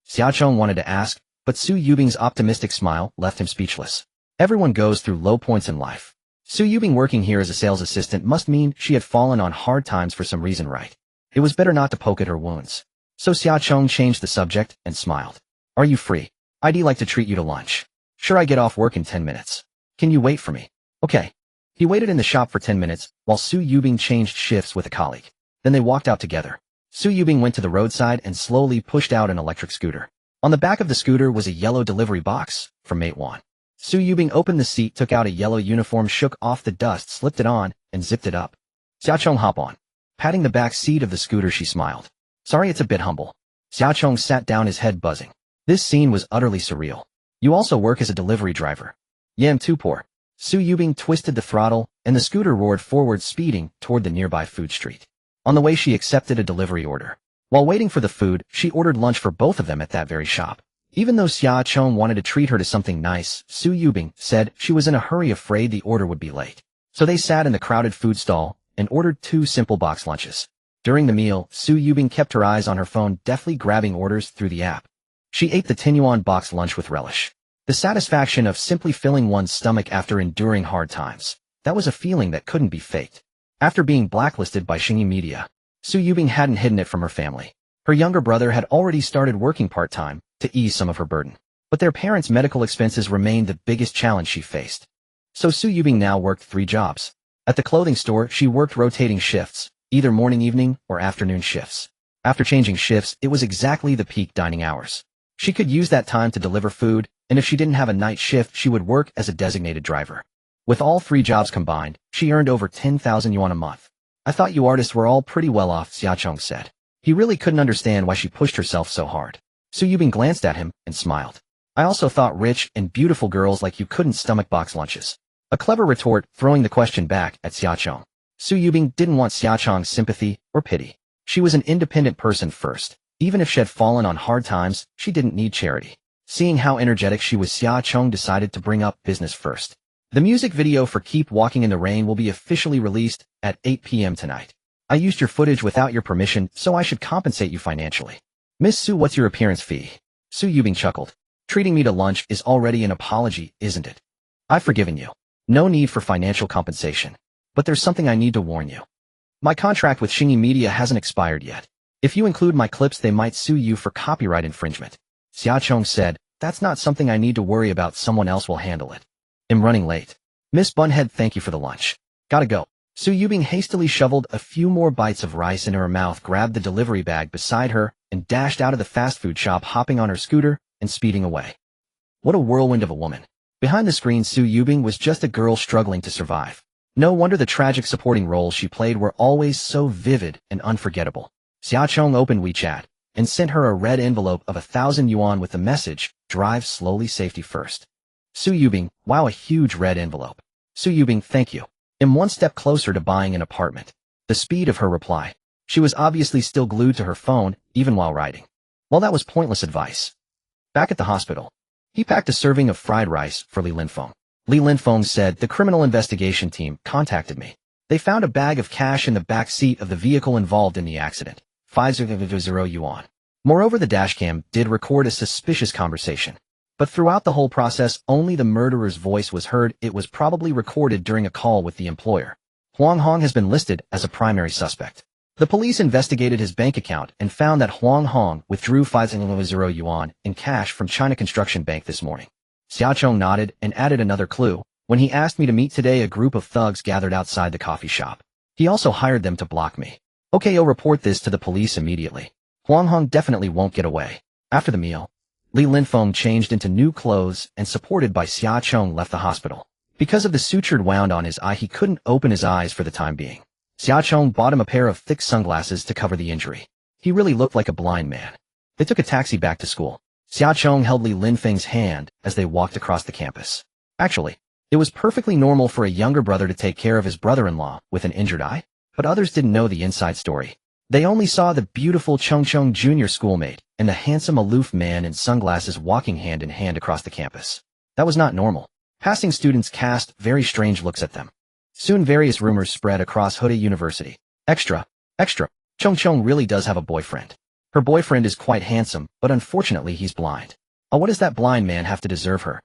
Xia Chong wanted to ask, but Su Yubing's optimistic smile left him speechless. Everyone goes through low points in life. Su Yubing working here as a sales assistant must mean she had fallen on hard times for some reason, right? It was better not to poke at her wounds. So Xia Chong changed the subject and smiled. Are you free? I'd like to treat you to lunch. Sure, I get off work in 10 minutes. Can you wait for me? Okay. He waited in the shop for 10 minutes while Su Yubing changed shifts with a colleague. Then they walked out together. Su Yubing went to the roadside and slowly pushed out an electric scooter. On the back of the scooter was a yellow delivery box from Mate 1. Su Yubing opened the seat, took out a yellow uniform, shook off the dust, slipped it on, and zipped it up. Xia Chong, hop on. Patting the back seat of the scooter, she smiled. Sorry, it's a bit humble. Xia Chong sat down, his head buzzing. This scene was utterly surreal. You also work as a delivery driver? Yeah, I'm too poor. Su Yubing twisted the throttle, and the scooter roared forward, speeding toward the nearby food street. On the way, she accepted a delivery order. While waiting for the food, she ordered lunch for both of them at that very shop. Even though Xia Chong wanted to treat her to something nice, Su Yubing said she was in a hurry, afraid the order would be late. So they sat in the crowded food stall and ordered 2 simple box lunches. During the meal, Su Yubing kept her eyes on her phone, deftly grabbing orders through the app. She ate the 10 yuan box lunch with relish. The satisfaction of simply filling one's stomach after enduring hard times. That was a feeling that couldn't be faked. After being blacklisted by Xingyi Media, Su Yubing hadn't hidden it from her family. Her younger brother had already started working part-time to ease some of her burden. But their parents' medical expenses remained the biggest challenge she faced. So Su Yubing now worked 3 jobs. At the clothing store, she worked rotating shifts, either morning, evening, or afternoon shifts. After changing shifts, it was exactly the peak dining hours. She could use that time to deliver food, and if she didn't have a night shift, she would work as a designated driver. With all 3 jobs combined, she earned over 10,000 yuan a month. I thought you artists were all pretty well off, Xia Chong said. He really couldn't understand why she pushed herself so hard. Su Yubing glanced at him and smiled. I also thought rich and beautiful girls like you couldn't stomach box lunches. A clever retort, throwing the question back at Xia Chong. Su Yubing didn't want Xia Chong's sympathy or pity. She was an independent person first. Even if she had fallen on hard times, she didn't need charity. Seeing how energetic she was, Xia Chong decided to bring up business first. The music video for Keep Walking in the Rain will be officially released at 8 p.m. tonight. I used your footage without your permission, so I should compensate you financially. Miss Su, what's your appearance fee? Su Yubing chuckled. Treating me to lunch is already an apology, isn't it? I've forgiven you. No need for financial compensation. But there's something I need to warn you. My contract with Xingyi Media hasn't expired yet. If you include my clips, they might sue you for copyright infringement. Xia Chong said, that's not something I need to worry about, someone else will handle it. I'm running late. Miss Bunhead, thank you for the lunch. Gotta go. Su Yubing hastily shoveled a few more bites of rice into her mouth, grabbed the delivery bag beside her, and dashed out of the fast food shop, hopping on her scooter and speeding away. What a whirlwind of a woman. Behind the screen, Su Yubing was just a girl struggling to survive. No wonder the tragic supporting roles she played were always so vivid and unforgettable. Xia Chong opened WeChat and sent her a red envelope of 1,000 yuan with the message, drive slowly, safety first. Su Yubing, wow, a huge red envelope. Su Yubing, thank you. I'm one step closer to buying an apartment. The speed of her reply. She was obviously still glued to her phone, even while writing. Well, that was pointless advice. Back at the hospital, he packed a serving of fried rice for Li Linfeng. Li Linfeng said, the criminal investigation team contacted me. They found a bag of cash in the back seat of the vehicle involved in the accident. 500 yuan. Moreover, the dashcam did record a suspicious conversation. But throughout the whole process, only the murderer's voice was heard. It was probably recorded during a call with the employer. Huang Hong has been listed as a primary suspect. The police investigated his bank account and found that Huang Hong withdrew 5,000 yuan in cash from China Construction Bank this morning. Xiaocheng nodded and added another clue. When he asked me to meet today, a group of thugs gathered outside the coffee shop. He also hired them to block me. Okay, I'll report this to the police immediately. Huang Hong definitely won't get away. After the meal, Li Linfeng changed into new clothes and, supported by Xiaocheng, left the hospital. Because of the sutured wound on his eye, he couldn't open his eyes for the time being. Xiaocheng bought him a pair of thick sunglasses to cover the injury. He really looked like a blind man. They took a taxi back to school. Xiaocheng held Li Linfeng's hand as they walked across the campus. Actually, it was perfectly normal for a younger brother to take care of his brother-in-law with an injured eye, but others didn't know the inside story. They only saw the beautiful Chengcheng junior schoolmate and the handsome aloof man in sunglasses walking hand in hand across the campus. That was not normal. Passing students cast very strange looks at them. Soon various rumors spread across Huda University. Extra. Chengcheng really does have a boyfriend. Her boyfriend is quite handsome, but unfortunately he's blind. Oh, what does that blind man have to deserve her?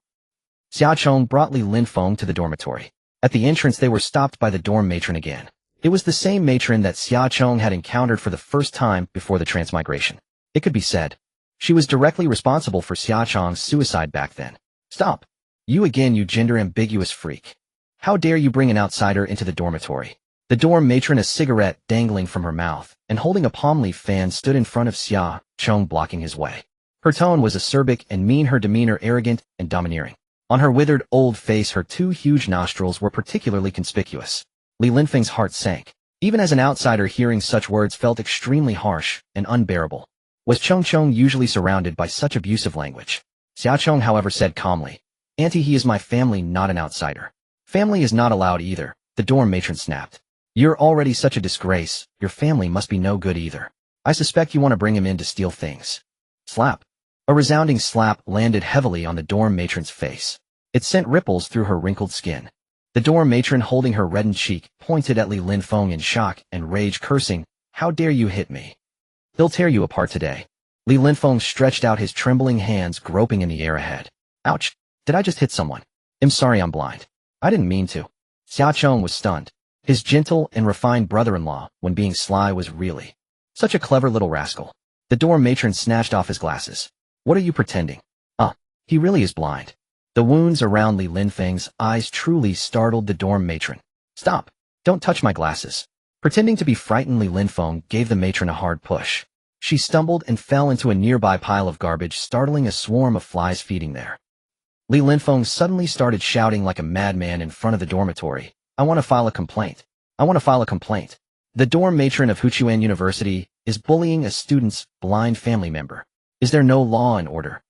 Xiaocheng brought Li Linfeng to the dormitory. At the entrance they were stopped by the dorm matron again. It was the same matron that Xiaocheng had encountered for the first time before the transmigration. It could be said she was directly responsible for Xiaocheng's suicide back then. Stop. You again, you gender-ambiguous freak. How dare you bring an outsider into the dormitory? The dorm matron, a cigarette dangling from her mouth, and holding a palm leaf fan, stood in front of Xiaocheng, blocking his way. Her tone was acerbic and mean, her demeanor arrogant and domineering. On her withered old face, her two huge nostrils were particularly conspicuous. Li Linfeng's heart sank. Even as an outsider, hearing such words felt extremely harsh and unbearable. Was Chengcheng usually surrounded by such abusive language? Xiaocheng, however, said calmly, "Auntie, he is my family, not an outsider." "Family is not allowed either," the dorm matron snapped. "You're already such a disgrace, your family must be no good either. I suspect you want to bring him in to steal things." Slap. A resounding slap landed heavily on the dorm matron's face. It sent ripples through her wrinkled skin. The dorm matron, holding her reddened cheek, pointed at Li Linfeng in shock and rage, cursing, "How dare you hit me? He'll tear you apart today." Li Linfeng stretched out his trembling hands, groping in the air ahead. "Ouch! Did I just hit someone? I'm sorry, I'm blind. I didn't mean to." Xiaocheng was stunned. His gentle and refined brother-in-law, when being sly, was really such a clever little rascal. The dorm matron snatched off his glasses. "What are you pretending? He really is blind." The wounds around Li Linfeng's eyes truly startled the dorm matron. "Stop! Don't touch my glasses." Pretending to be frightened, Li Linfeng gave the matron a hard push. She stumbled and fell into a nearby pile of garbage, startling a swarm of flies feeding there. Li Linfeng suddenly started shouting like a madman in front of the dormitory, "I want to file a complaint. I want to file a complaint. The dorm matron of Huchuan University is bullying a student's blind family member. Is there no law and order?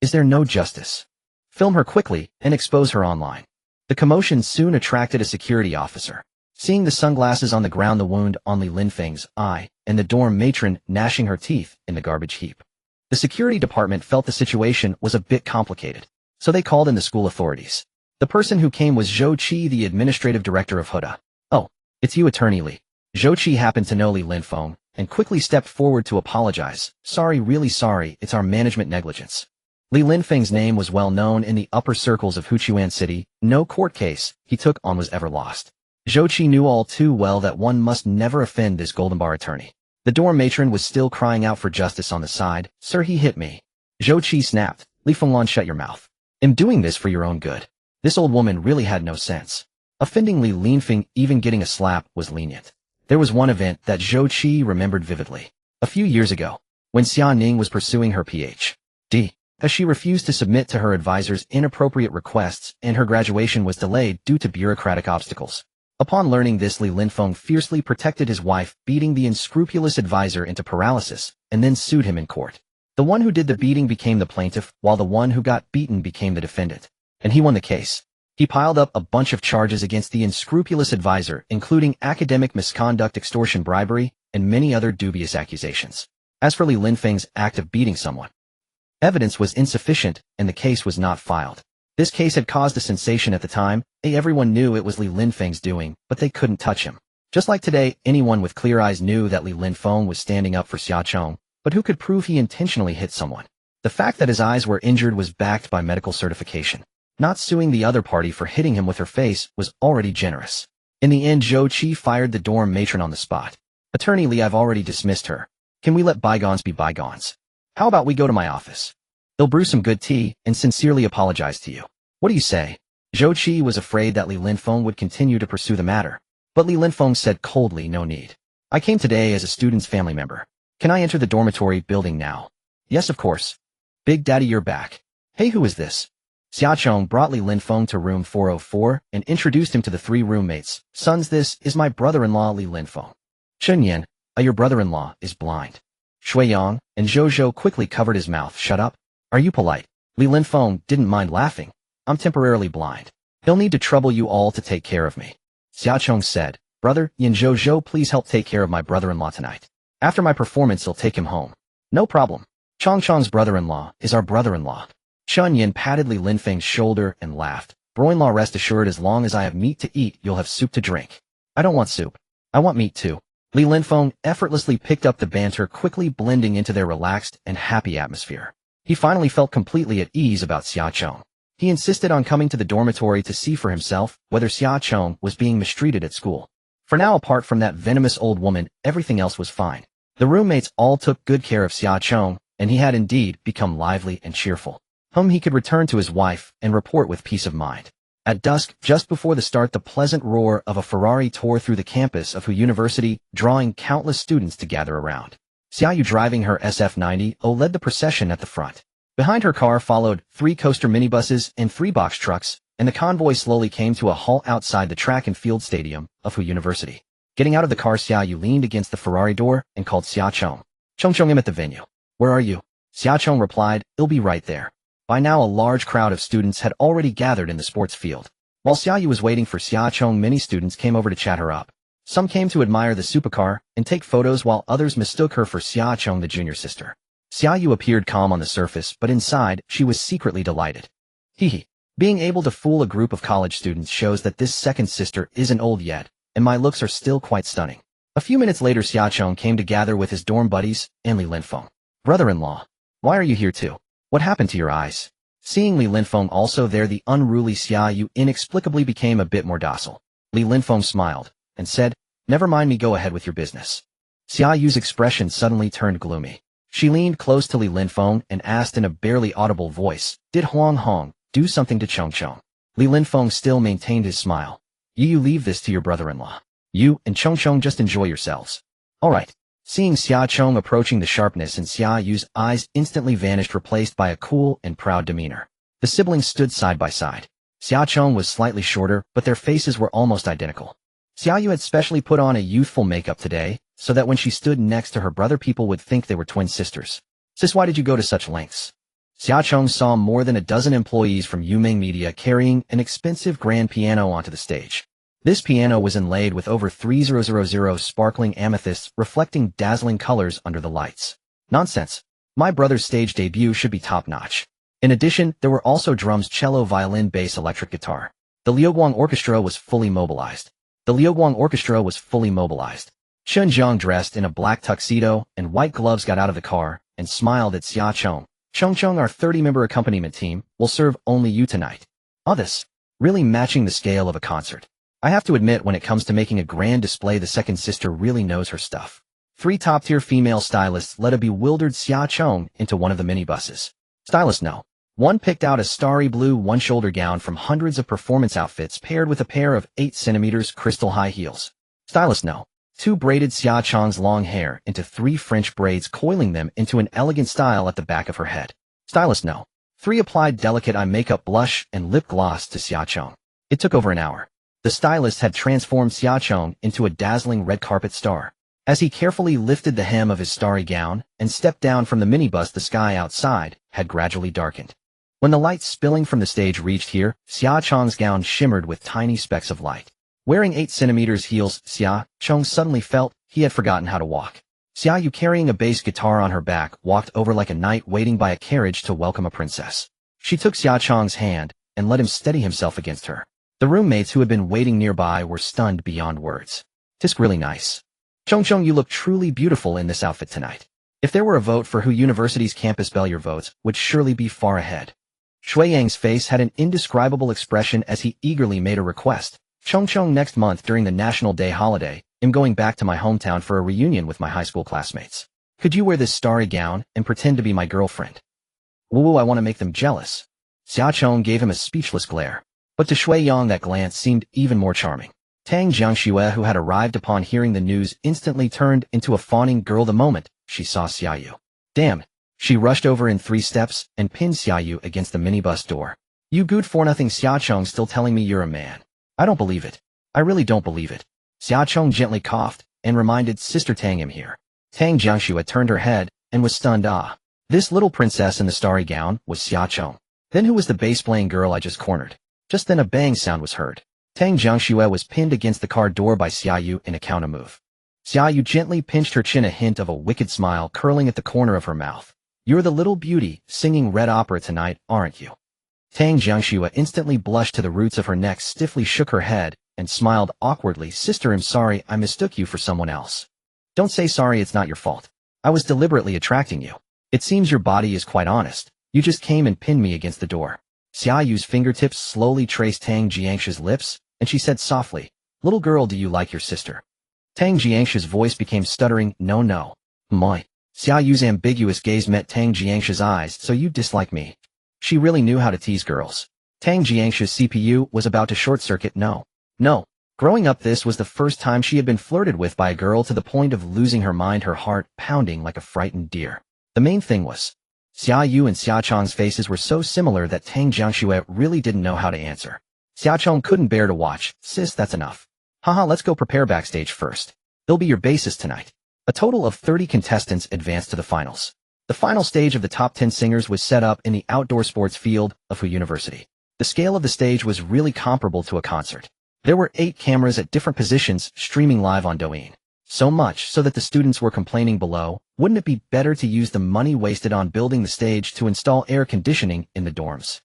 Is there no justice? Film her quickly and expose her online." The commotion soon attracted a security officer. Seeing the sunglasses on the ground, the wound on Li Linfeng's eye, and the dorm matron gnashing her teeth in the garbage heap, the security department felt the situation was a bit complicated. So they called in the school authorities. The person who came was Zhou Qi, the administrative director of Huda. "Oh, it's you, Attorney Li." Zhou Qi happened to know Li Linfeng and quickly stepped forward to apologize. "Sorry, really sorry, it's our management negligence." Li Linfeng's name was well known in the upper circles of Huchuan City. No court case he took on was ever lost. Zhou Qi knew all too well that one must never offend this golden bar attorney. The dorm matron was still crying out for justice on the side. "Sir, he hit me." Zhou Qi snapped, "Li Fenglan, shut your mouth. I'm doing this for your own good." This old woman really had no sense. Offending Li Linfeng, even getting a slap, was lenient. There was one event that Zhou Qi remembered vividly. A few years ago, when Xia Ning was pursuing her Ph.D., as she refused to submit to her advisor's inappropriate requests and her graduation was delayed due to bureaucratic obstacles. Upon learning this, Li Linfeng fiercely protected his wife, beating the unscrupulous advisor into paralysis, and then sued him in court. The one who did the beating became the plaintiff, while the one who got beaten became the defendant. And he won the case. He piled up a bunch of charges against the unscrupulous advisor, including academic misconduct, extortion, bribery, and many other dubious accusations. As for Li Linfeng's act of beating someone, evidence was insufficient and the case was not filed. This case had caused a sensation at the time. Everyone knew it was Li Linfeng's doing, but they couldn't touch him. Just like today, anyone with clear eyes knew that Li Linfeng was standing up for Xiaocheng, but who could prove he intentionally hit someone? The fact that his eyes were injured was backed by medical certification. Not suing the other party for hitting him with her face was already generous. In the end, Zhou Qi fired the dorm matron on the spot. Attorney Li, I've already dismissed her. Can we let bygones be bygones? How about we go to my office? He'll brew some good tea and sincerely apologize to you. What do you say? Zhou Qi was afraid that Li Linfeng would continue to pursue the matter. But Li Linfeng said coldly, no need. I came today as a student's family member. Can I enter the dormitory building now? Yes, of course. Big Daddy, you're back. Hey, who is this? Xiaochong brought Li Linfeng to room 404 and introduced him to the three roommates. Sons, this is my brother-in-law Li Linfeng. Chen Yan, your brother-in-law is blind. Shui Yang and Zhou Zhou quickly covered his mouth. Shut up. Are you polite? Li Linfeng didn't mind laughing. I'm temporarily blind. He'll need to trouble you all to take care of me. Xiaochong said, Brother Yan, Zhou Zhou, please help take care of my brother-in-law tonight. After my performance, he'll take him home. No problem. Chong's brother-in-law is our brother-in-law. Chen Yan patted Li Linfeng's shoulder and laughed. Bro-in-law, rest assured, as long as I have meat to eat, you'll have soup to drink. I don't want soup. I want meat too. Li Linfeng effortlessly picked up the banter, quickly blending into their relaxed and happy atmosphere. He finally felt completely at ease about Xiaochong. He insisted on coming to the dormitory to see for himself whether Xiaochong was being mistreated at school. For now, apart from that venomous old woman, everything else was fine. The roommates all took good care of Xiaochong, and he had indeed become lively and cheerful. He could return to his wife and report with peace of mind. At dusk, just before the start, the pleasant roar of a Ferrari tore through the campus of Hu University, drawing countless students to gather around. Xiaoyu, driving her SF90, led the procession at the front. Behind her car followed 3 coaster minibuses and 3 box trucks, and the convoy slowly came to a halt outside the track and field stadium of Hu University. Getting out of the car, Xiaoyu leaned against the Ferrari door and called Xiaochong. Chongchong, I'm at the venue. Where are you? Xiaochong replied, I'll be right there. By now, a large crowd of students had already gathered in the sports field. While Xiaoyu was waiting for Xiaochong, many students came over to chat her up. Some came to admire the supercar and take photos, while others mistook her for Xiaochong, the junior sister. Xiaoyu appeared calm on the surface, but inside, she was secretly delighted. Hee. Being able to fool a group of college students shows that this second sister isn't old yet, and my looks are still quite stunning. A few minutes later, Xiaochong came to gather with his dorm buddies and Li Linfeng. Brother-in-law, why are you here too? What happened to your eyes? Seeing Li Linfeng also there, the unruly Xiaoyu inexplicably became a bit more docile. Li Linfeng smiled and said, Never mind me, go ahead with your business. Xiaoyu's expression suddenly turned gloomy. She leaned close to Li Linfeng and asked in a barely audible voice, Did Huang Hong do something to Chongchong? Li Linfeng still maintained his smile. You leave this to your brother-in-law. You and Chongchong just enjoy yourselves. All right. Seeing Xiaochong approaching, the sharpness in Xiaoyu's eyes instantly vanished, replaced by a cool and proud demeanor. The siblings stood side by side. Xiaochong was slightly shorter, but their faces were almost identical. Xiaoyu had specially put on a youthful makeup today, so that when she stood next to her brother, people would think they were twin sisters. Sis, why did you go to such lengths? Xiaochong saw more than a dozen employees from Yumeng Media carrying an expensive grand piano onto the stage. This piano was inlaid with over 3000 sparkling amethysts, reflecting dazzling colors under the lights. Nonsense. My brother's stage debut should be top-notch. In addition, there were also drums, cello, violin, bass, electric guitar. The Liuguang Orchestra was fully mobilized. Chen Jiang, dressed in a black tuxedo and white gloves, got out of the car and smiled at Xiaochong. Chongchong, our 30-member accompaniment team, will serve only you tonight. This really matching the scale of a concert. I have to admit, when it comes to making a grand display, the second sister really knows her stuff. 3 top-tier female stylists led a bewildered Xiaochong into one of the minibuses. Stylist No. 1 picked out a starry blue one-shoulder gown from hundreds of performance outfits, paired with a pair of 8 cm crystal high heels. Stylist No. 2 braided Xiaochong's long hair into 3 French braids, coiling them into an elegant style at the back of her head. Stylist No. 3 applied delicate eye makeup, blush, and lip gloss to Xiaochong. It took over an hour. The stylist had transformed Xiaochong into a dazzling red carpet star. As he carefully lifted the hem of his starry gown and stepped down from the minibus, the sky outside had gradually darkened. When the light spilling from the stage reached here, Xiaochong's gown shimmered with tiny specks of light. Wearing 8 cm heels, Xiaochong suddenly felt he had forgotten how to walk. Xiaoyu, carrying a bass guitar on her back, walked over like a knight waiting by a carriage to welcome a princess. She took Xiaochong's hand and let him steady himself against her. The roommates who had been waiting nearby were stunned beyond words. Tisk, really nice. Chongchong, you look truly beautiful in this outfit tonight. If there were a vote for Hu University's campus belle, your votes would surely be far ahead. Shui Yang's face had an indescribable expression as he eagerly made a request. Chong next month during the National Day holiday, I'm going back to my hometown for a reunion with my high school classmates. Could you wear this starry gown and pretend to be my girlfriend? Woo, I want to make them jealous. Xiaochong gave him a speechless glare. But to Shui Yang that glance seemed even more charming. Tang Jiangxue, who had arrived upon hearing the news, instantly turned into a fawning girl the moment she saw Xiaoyu. Damn! She rushed over in 3 steps and pinned Xiaoyu against the minibus door. You good for nothing, Xiaochong, still telling me you're a man. I don't believe it. I really don't believe it. Xiaochong gently coughed and reminded Sister Tang I'm here. Tang Jiangxue turned her head and was stunned. Ah. This little princess in the starry gown was Xiaochong. Then who was the bass-playing girl I just cornered? Just then a bang sound was heard. Tang Jiangxue was pinned against the car door by Xiaoyu in a counter move. Xiaoyu gently pinched her chin, a hint of a wicked smile curling at the corner of her mouth. You're the little beauty singing red opera tonight, aren't you? Tang Jiangxue instantly blushed to the roots of her neck, stiffly shook her head, and smiled awkwardly. Sister, I'm sorry, I mistook you for someone else. Don't say sorry, it's not your fault. I was deliberately attracting you. It seems your body is quite honest. You just came and pinned me against the door. Xiaoyu's fingertips slowly traced Tang Jiangxue's lips, and she said softly, Little girl, do you like your sister? Tang Jiangxue's voice became stuttering, No. My. Xiaoyu's ambiguous gaze met Tang Jiangxue's eyes, so you dislike me. She really knew how to tease girls. Tang Jiangxue's CPU was about to short-circuit. No. Growing up, this was the first time she had been flirted with by a girl, to the point of losing her mind, her heart pounding like a frightened deer. The main thing was, Xiaoyu and Xiaochong's faces were so similar that Tang Jiangxue really didn't know how to answer. Xiaochong couldn't bear to watch. Sis, that's enough. Haha, let's go prepare backstage first. They'll be your bassist tonight. A total of 30 contestants advanced to the finals. The final stage of the top 10 singers was set up in the outdoor sports field of Hu University. The scale of the stage was really comparable to a concert. There were 8 cameras at different positions streaming live on Douyin. So much so that the students were complaining below, wouldn't it be better to use the money wasted on building the stage to install air conditioning in the dorms?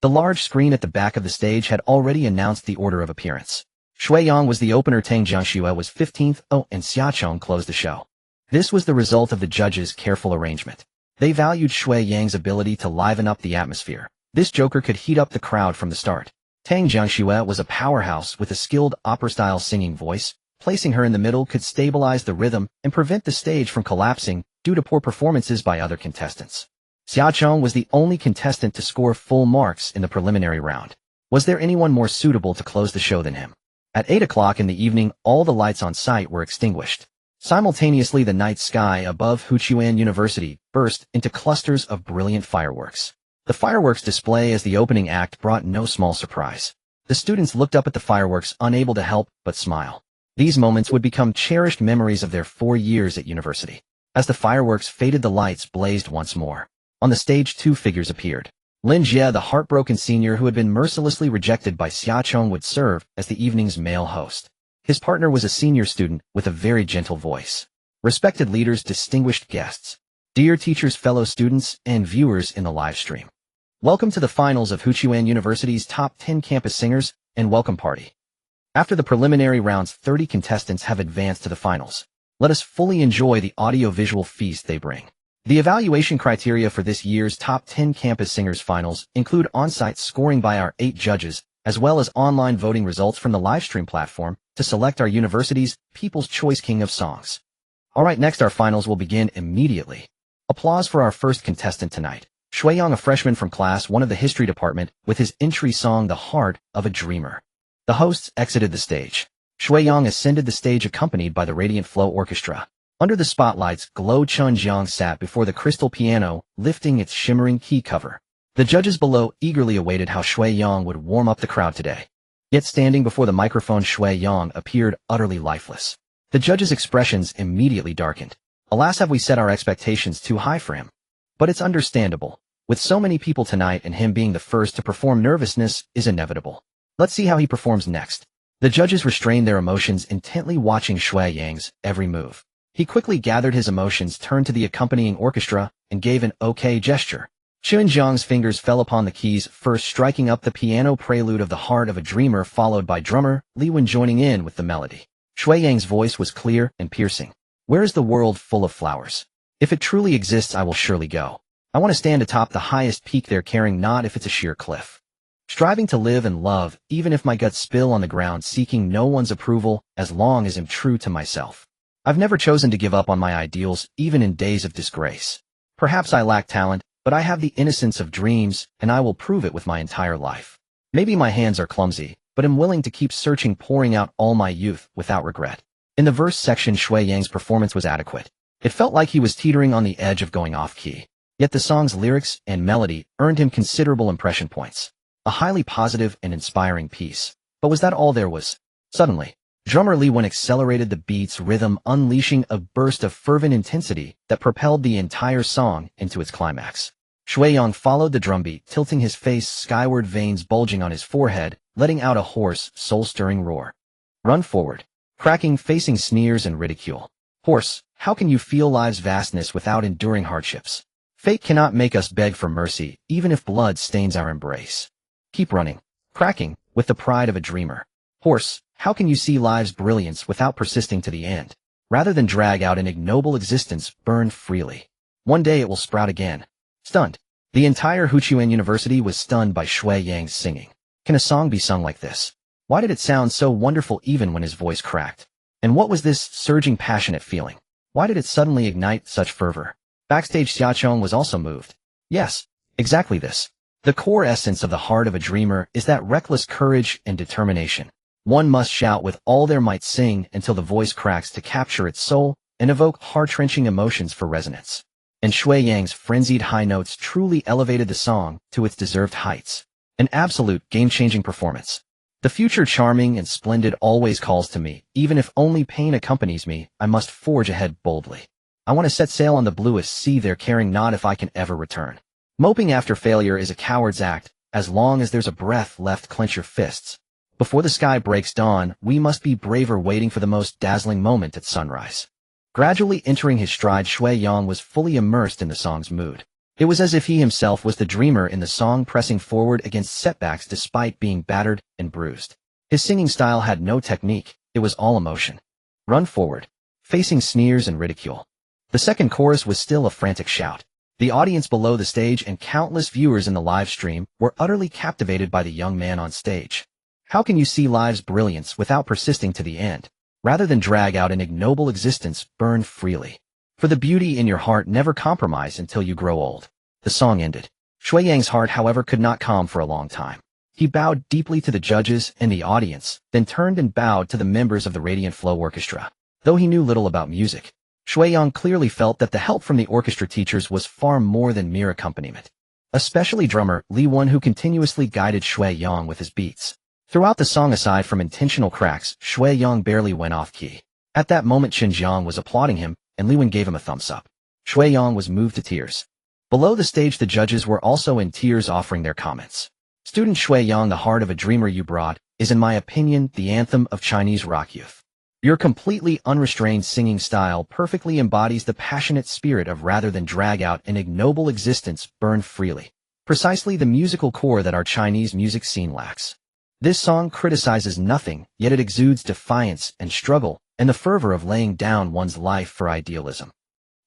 The large screen at the back of the stage had already announced the order of appearance. Shui Yang was the opener, Tang Jiangxue was 15th, and Xiaochong closed the show. This was the result of the judges' careful arrangement. They valued Shui Yang's ability to liven up the atmosphere. This joker could heat up the crowd from the start. Tang Jiangxue was a powerhouse with a skilled opera-style singing voice. Placing her in the middle could stabilize the rhythm and prevent the stage from collapsing due to poor performances by other contestants. Xiaochong was the only contestant to score full marks in the preliminary round. Was there anyone more suitable to close the show than him? At 8 o'clock in the evening, all the lights on site were extinguished. Simultaneously, the night sky above Huchuan University burst into clusters of brilliant fireworks. The fireworks display as the opening act brought no small surprise. The students looked up at the fireworks, unable to help but smile. These moments would become cherished memories of their 4 years at university. As the fireworks faded, the lights blazed once more. On the stage, 2 figures appeared. Lin Jie, the heartbroken senior who had been mercilessly rejected by Xiaochong, would serve as the evening's male host. His partner was a senior student with a very gentle voice. Respected leaders, distinguished guests, dear teachers, fellow students, and viewers in the live stream. Welcome to the finals of Huchuan University's top 10 campus singers and welcome party. After the preliminary rounds, 30 contestants have advanced to the finals. Let us fully enjoy the audio-visual feast they bring. The evaluation criteria for this year's top 10 campus singers finals include on-site scoring by our 8 judges, as well as online voting results from the livestream platform to select our university's People's Choice King of Songs. Alright, next our finals will begin immediately. Applause for our first contestant tonight, Shui Yang, a freshman from class 1 of the history department, with his entry song The Heart of a Dreamer. The hosts exited the stage. Shui Yang ascended the stage accompanied by the Radiant Flow Orchestra. Under the spotlights, Guo Chunjiang sat before the crystal piano, lifting its shimmering key cover. The judges below eagerly awaited how Shui Yang would warm up the crowd today. Yet standing before the microphone, Shui Yang appeared utterly lifeless. The judges' expressions immediately darkened. Alas, have we set our expectations too high for him? But it's understandable. With so many people tonight and him being the first to perform, nervousness is inevitable. Let's see how he performs next. The judges restrained their emotions, intently watching Shui Yang's every move. He quickly gathered his emotions, turned to the accompanying orchestra, and gave an okay gesture. Chunjiang's fingers fell upon the keys, first striking up the piano prelude of The Heart of a Dreamer, followed by drummer Li Wen joining in with the melody. Shui Yang's voice was clear and piercing. Where is the world full of flowers? If it truly exists, I will surely go. I want to stand atop the highest peak there, caring not if it's a sheer cliff. striving to live and love, even if my guts spill on the ground, seeking no one's approval, as long as I'm true to myself. I've never chosen to give up on my ideals, even in days of disgrace. Perhaps I lack talent, but I have the innocence of dreams, and I will prove it with my entire life. Maybe my hands are clumsy, but I'm willing to keep searching, pouring out all my youth without regret. In the verse section, Shui Yang's performance was adequate. It felt like he was teetering on the edge of going off-key. Yet the song's lyrics and melody earned him considerable impression points. A highly positive and inspiring piece. But was that all there was? Suddenly, drummer Li Wen accelerated the beat's rhythm, unleashing a burst of fervent intensity that propelled the entire song into its climax. Shui Yang followed the drumbeat, tilting his face skyward, veins bulging on his forehead, letting out a hoarse, soul-stirring roar. Run forward. Cracking, facing sneers and ridicule. Horse, how can you feel life's vastness without enduring hardships? Fate cannot make us beg for mercy, even if blood stains our embrace. Keep running. Cracking, with the pride of a dreamer. Horse, how can you see life's brilliance without persisting to the end? Rather than drag out an ignoble existence, burn freely. One day it will sprout again. Stunned. The entire Huchuan University was stunned by Shui Yang's singing. Can a song be sung like this? Why did it sound so wonderful even when his voice cracked? And what was this surging, passionate feeling? Why did it suddenly ignite such fervor? Backstage, Xiaochong was also moved. Yes, exactly this. The core essence of the heart of a dreamer is that reckless courage and determination. One must shout with all their might, sing until the voice cracks to capture its soul and evoke heart-wrenching emotions for resonance. And Shui Yang's frenzied high notes truly elevated the song to its deserved heights. An absolute game-changing performance. The future, charming and splendid, always calls to me. Even if only pain accompanies me, I must forge ahead boldly. I want to set sail on the bluest sea there, caring not if I can ever return. Moping after failure is a coward's act. As long as there's a breath left, clench your fists. Before the sky breaks dawn, we must be braver, waiting for the most dazzling moment at sunrise. Gradually entering his stride, Shui Yang was fully immersed in the song's mood. It was as if he himself was the dreamer in the song, pressing forward against setbacks despite being battered and bruised. His singing style had no technique, it was all emotion. Run forward. Facing sneers and ridicule. The second chorus was still a frantic shout. The audience below the stage and countless viewers in the live stream were utterly captivated by the young man on stage. How can you see life's brilliance without persisting to the end? Rather than drag out an ignoble existence, burn freely. For the beauty in your heart, never compromise until you grow old. The song ended. Shui Yang's heart, however, could not calm for a long time. He bowed deeply to the judges and the audience, then turned and bowed to the members of the Radiant Flow Orchestra. Though he knew little about music, Shui Yang clearly felt that the help from the orchestra teachers was far more than mere accompaniment. Especially drummer Li Wen, who continuously guided Shui Yang with his beats. Throughout the song, aside from intentional cracks, Shui Yang barely went off key. At that moment, Xinjiang was applauding him, and Li Wen gave him a thumbs up. Shui Yang was moved to tears. Below the stage, the judges were also in tears, offering their comments. Student Shui Yang, the heart of a dreamer you brought is, in my opinion, the anthem of Chinese rock youth. Your completely unrestrained singing style perfectly embodies the passionate spirit of rather than drag out an ignoble existence, burn freely. Precisely the musical core that our Chinese music scene lacks. This song criticizes nothing, yet it exudes defiance and struggle, and the fervor of laying down one's life for idealism.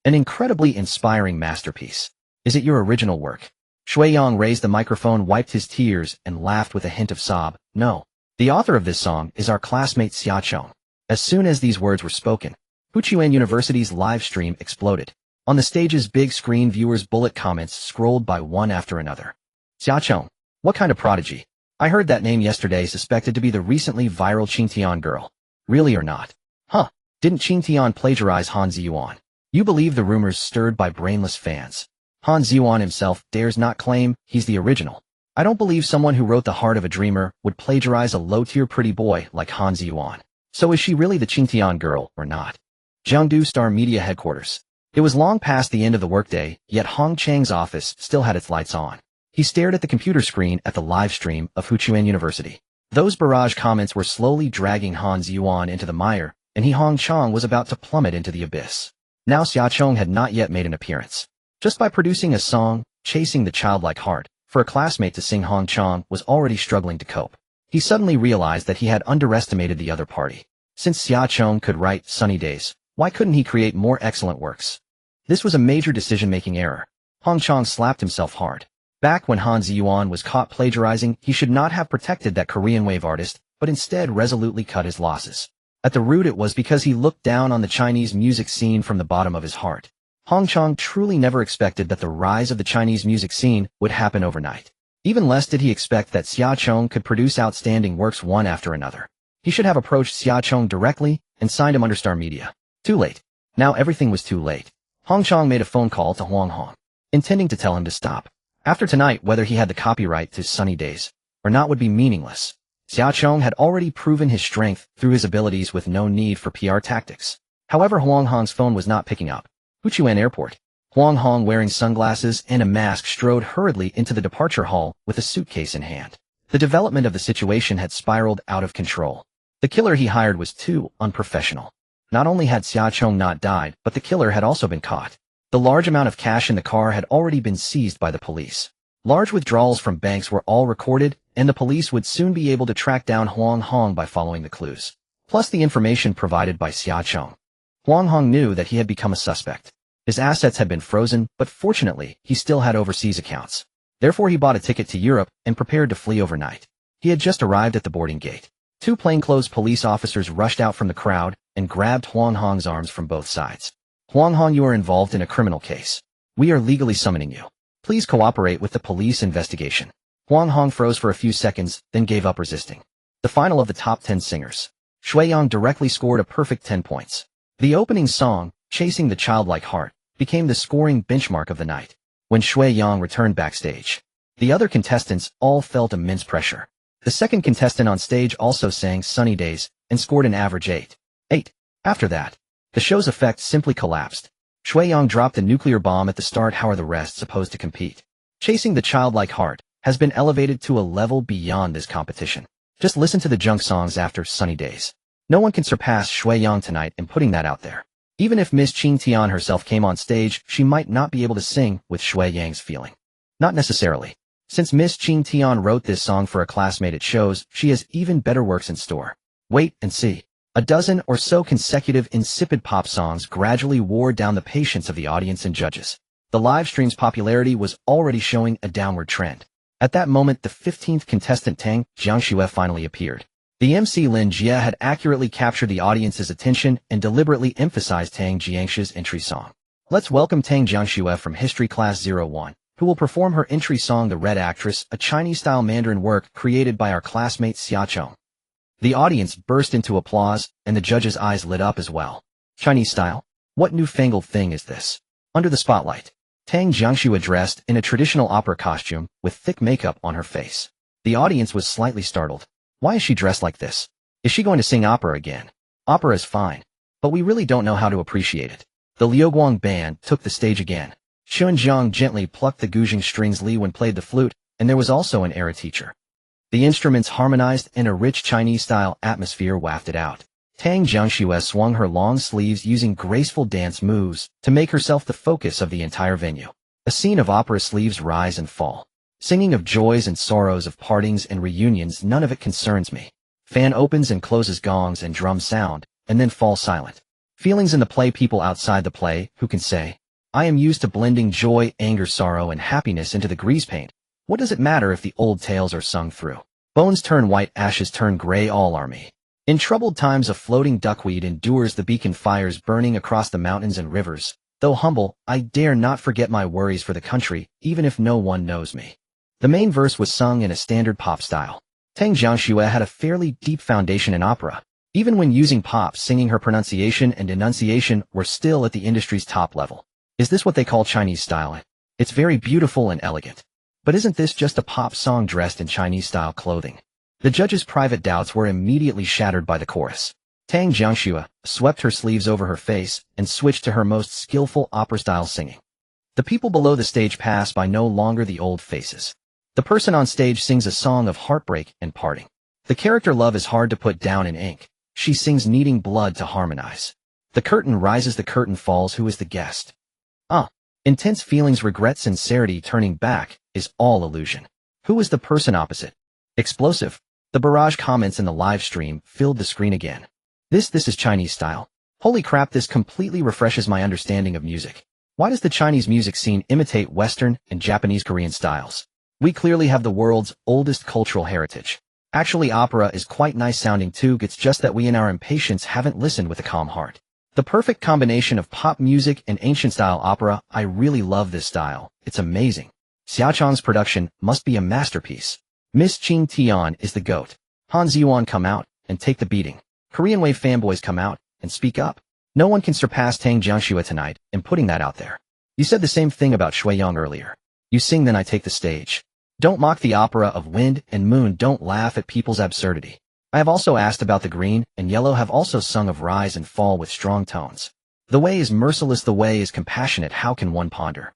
An incredibly inspiring masterpiece. Is it your original work? Shui Yang raised the microphone, wiped his tears, and laughed with a hint of sob. No. The author of this song is our classmate Xiaochong. As soon as these words were spoken, Huchuan University's live stream exploded. On the stage's big screen, viewers' bullet comments scrolled by one after another. Xiaochong, what kind of prodigy? I heard that name yesterday, suspected to be the recently viral Qingtian girl. Really or not? Huh, didn't Qingtian plagiarize Han Ziyuan? You believe the rumors stirred by brainless fans. Han Ziyuan himself dares not claim he's the original. I don't believe someone who wrote The Heart of a Dreamer would plagiarize a low-tier pretty boy like Han Ziyuan. So is she really the Qingtian girl or not? Jiangdu Star Media headquarters. It was long past the end of the workday, yet Hong Chang's office still had its lights on. He stared at the computer screen at the live stream of Huchuan University. Those barrage comments were slowly dragging Han Ziyuan into the mire, and Hong Chang was about to plummet into the abyss. Now Xiaochong had not yet made an appearance. Just by producing a song, chasing the childlike heart, for a classmate to sing, Hong Chang was already struggling to cope. He suddenly realized that he had underestimated the other party. Since Xiaochong could write Sunny Days, why couldn't he create more excellent works? This was a major decision-making error. Hong Chang slapped himself hard. Back when Han Ziyuan was caught plagiarizing, he should not have protected that Korean wave artist, but instead resolutely cut his losses. At the root it was because he looked down on the Chinese music scene from the bottom of his heart. Hong Chang truly never expected that the rise of the Chinese music scene would happen overnight. Even less did he expect that Xia Chong could produce outstanding works one after another. He should have approached Xia Chong directly and signed him under Star Media. Too late. Now everything was too late. Hong Chang made a phone call to Huang Hong, intending to tell him to stop. After tonight, whether he had the copyright to Sunny Days or not would be meaningless. Xia Chong had already proven his strength through his abilities with no need for PR tactics. However, Huang Hong's phone was not picking up. Huchuan Airport. Huang Hong, wearing sunglasses and a mask, strode hurriedly into the departure hall with a suitcase in hand. The development of the situation had spiraled out of control. The killer he hired was too unprofessional. Not only had Xia Chong not died, but the killer had also been caught. The large amount of cash in the car had already been seized by the police. Large withdrawals from banks were all recorded, and the police would soon be able to track down Huang Hong by following the clues, plus the information provided by Xia Chong. Huang Hong knew that he had become a suspect. His assets had been frozen, but fortunately, he still had overseas accounts. Therefore, he bought a ticket to Europe and prepared to flee overnight. He had just arrived at the boarding gate. Two plainclothes police officers rushed out from the crowd and grabbed Huang Hong's arms from both sides. Huang Hong, you are involved in a criminal case. We are legally summoning you. Please cooperate with the police investigation. Huang Hong froze for a few seconds, then gave up resisting. The final of the top 10 singers. Shui Yang directly scored a perfect 10 points. The opening song, Chasing the Childlike Heart, became the scoring benchmark of the night. When Shui Yang returned backstage, the other contestants all felt immense pressure. The second contestant on stage also sang Sunny Days and scored an average 8. After that, the show's effect simply collapsed. Shui Yang dropped a nuclear bomb at the start. How are the rest supposed to compete? Chasing the Childlike Heart has been elevated to a level beyond this competition. Just listen to the junk songs after Sunny Days. No one can surpass Shui Yang tonight in putting that out there. Even if Miss Qing Tian herself came on stage, she might not be able to sing with Shui Yang's feeling. Not necessarily. Since Miss Qing Tian wrote this song for a classmate, it shows she has even better works in store. Wait and see. A dozen or so consecutive insipid pop songs gradually wore down the patience of the audience and judges. The live stream's popularity was already showing a downward trend. At that moment, the 15th contestant Tang Jiangxue finally appeared. The MC Lin Jie had accurately captured the audience's attention and deliberately emphasized Tang Jiangxue's entry song. Let's welcome Tang Jiangxue from History Class 01, who will perform her entry song The Red Actress, a Chinese-style Mandarin work created by our classmate Xia Chong. The audience burst into applause, and the judges' eyes lit up as well. Chinese style? What newfangled thing is this? Under the spotlight, Tang Jiangxue dressed in a traditional opera costume with thick makeup on her face. The audience was slightly startled. Why is she dressed like this? Is she going to sing opera again? Opera is fine, but we really don't know how to appreciate it. The Liuguang band took the stage again. Xun Jiang gently plucked the guzheng strings. Li Wen played the flute, and there was also an era teacher. The instruments harmonized and a rich Chinese-style atmosphere wafted out. Tang Jiangxue swung her long sleeves using graceful dance moves to make herself the focus of the entire venue. A scene of opera, sleeves rise and fall. Singing of joys and sorrows, of partings and reunions, none of it concerns me. Fan opens and closes, gongs and drums sound, and then fall silent. Feelings in the play, people outside the play, who can say? I am used to blending joy, anger, sorrow, and happiness into the grease paint. What does it matter if the old tales are sung through? Bones turn white, ashes turn gray, all are me. In troubled times a floating duckweed endures the beacon fires burning across the mountains and rivers. Though humble, I dare not forget my worries for the country, even if no one knows me. The main verse was sung in a standard pop style. Tang Jiangxue had a fairly deep foundation in opera. Even when using pop singing, her pronunciation and enunciation were still at the industry's top level. Is this what they call Chinese style? It's very beautiful and elegant. But isn't this just a pop song dressed in Chinese-style clothing? The judges' private doubts were immediately shattered by the chorus. Tang Jiangxue swept her sleeves over her face and switched to her most skillful opera-style singing. The people below the stage pass by, no longer the old faces. The person on stage sings a song of heartbreak and parting. The character love is hard to put down in ink. She sings needing blood to harmonize. The curtain rises, the curtain falls. Who is the guest? Intense feelings, regret, sincerity, turning back is all illusion. Who is the person opposite? Explosive. The barrage comments in the live stream filled the screen again. This is Chinese style. Holy crap, this completely refreshes my understanding of music. Why does the Chinese music scene imitate Western and Japanese Korean styles? We clearly have the world's oldest cultural heritage. Actually, opera is quite nice sounding too, it's just that we in our impatience haven't listened with a calm heart. The perfect combination of pop music and ancient-style opera. I really love this style. It's amazing. Xia Chang's production must be a masterpiece. Miss Ching Tian is the GOAT. Han Ziyuan come out and take the beating. Korean Wave fanboys come out and speak up. No one can surpass Tang Jiangxue tonight, and putting that out there. You said the same thing about Shui Yang earlier. You sing, then I take the stage. Don't mock the opera of wind and moon. Don't laugh at people's absurdity. I have also asked about the green and yellow, have also sung of rise and fall with strong tones. The way is merciless, the way is compassionate. How can one ponder?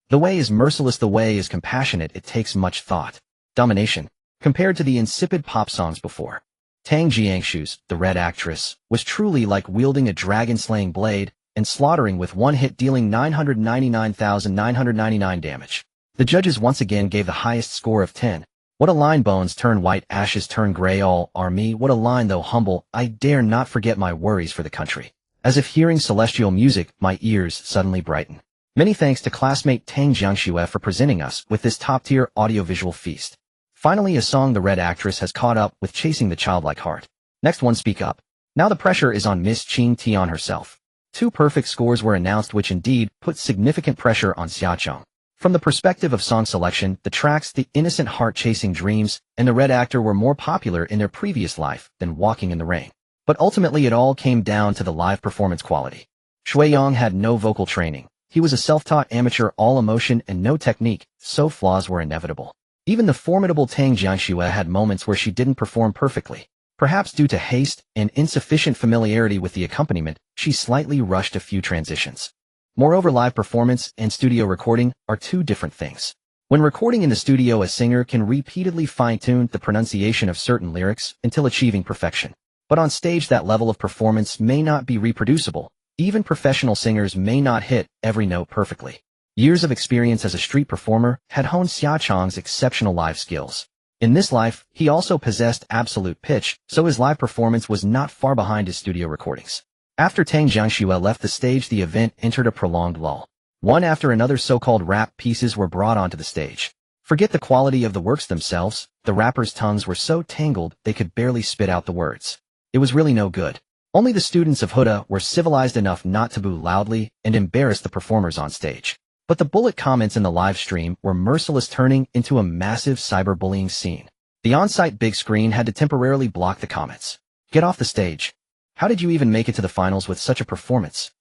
The way is merciless, the way is compassionate. It takes much thought. Domination. Compared to the insipid pop songs before. Tang Jiangshu's, the Red Actress, was truly like wielding a dragon-slaying blade and slaughtering with one hit, dealing 999,999 damage. The judges once again gave the highest score of 10. What a line. Bones turn white, ashes turn gray, all are me. What a line, though humble, I dare not forget my worries for the country. As if hearing celestial music, my ears suddenly brighten. Many thanks to classmate Tang Jiangxue for presenting us with this top-tier audiovisual feast. Finally, a song the Red Actress has caught up with, chasing the childlike heart. Next one, Speak Up. Now the pressure is on Miss Ching Tian herself. 2 perfect scores were announced, which indeed put significant pressure on Xia Chang. From the perspective of song selection, the tracks The Innocent Heart, Chasing Dreams, and The Red Actor were more popular in their previous life than Walking in the Rain. But ultimately it all came down to the live performance quality. Shui Yang had no vocal training. He was a self-taught amateur, all emotion and no technique, so flaws were inevitable. Even the formidable Tang Jiangxue had moments where she didn't perform perfectly. Perhaps due to haste and insufficient familiarity with the accompaniment, she slightly rushed a few transitions. Moreover, live performance and studio recording are 2 different things. When recording in the studio, a singer can repeatedly fine-tune the pronunciation of certain lyrics until achieving perfection. But on stage, that level of performance may not be reproducible. Even professional singers may not hit every note perfectly. Years of experience as a street performer had honed Xia Chang's exceptional live skills. In this life, he also possessed absolute pitch, so his live performance was not far behind his studio recordings. After Tang Jiangxue left the stage, the event entered a prolonged lull. One after another so-called rap pieces were brought onto the stage. Forget the quality of the works themselves, the rappers' tongues were so tangled they could barely spit out the words. It was really no good. Only the students of Huda were civilized enough not to boo loudly and embarrass the performers on stage. But the bullet comments in the live stream were merciless, turning into a massive cyberbullying scene. The on-site big screen had to temporarily block the comments. Get off the stage. How did you even make it to the finals with such a performance?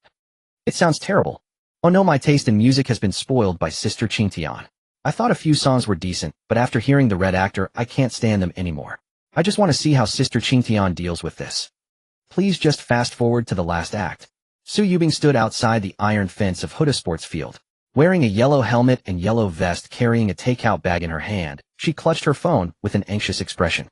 It sounds terrible. Oh no, my taste in music has been spoiled by Sister Ching Tian. I thought a few songs were decent, but after hearing The Red Actor, I can't stand them anymore. I just want to see how Sister Ching Tian deals with this. Please just fast forward to the last act. Su Yubing stood outside the iron fence of Huda Sports Field. Wearing a yellow helmet and yellow vest, carrying a takeout bag in her hand, she clutched her phone with an anxious expression.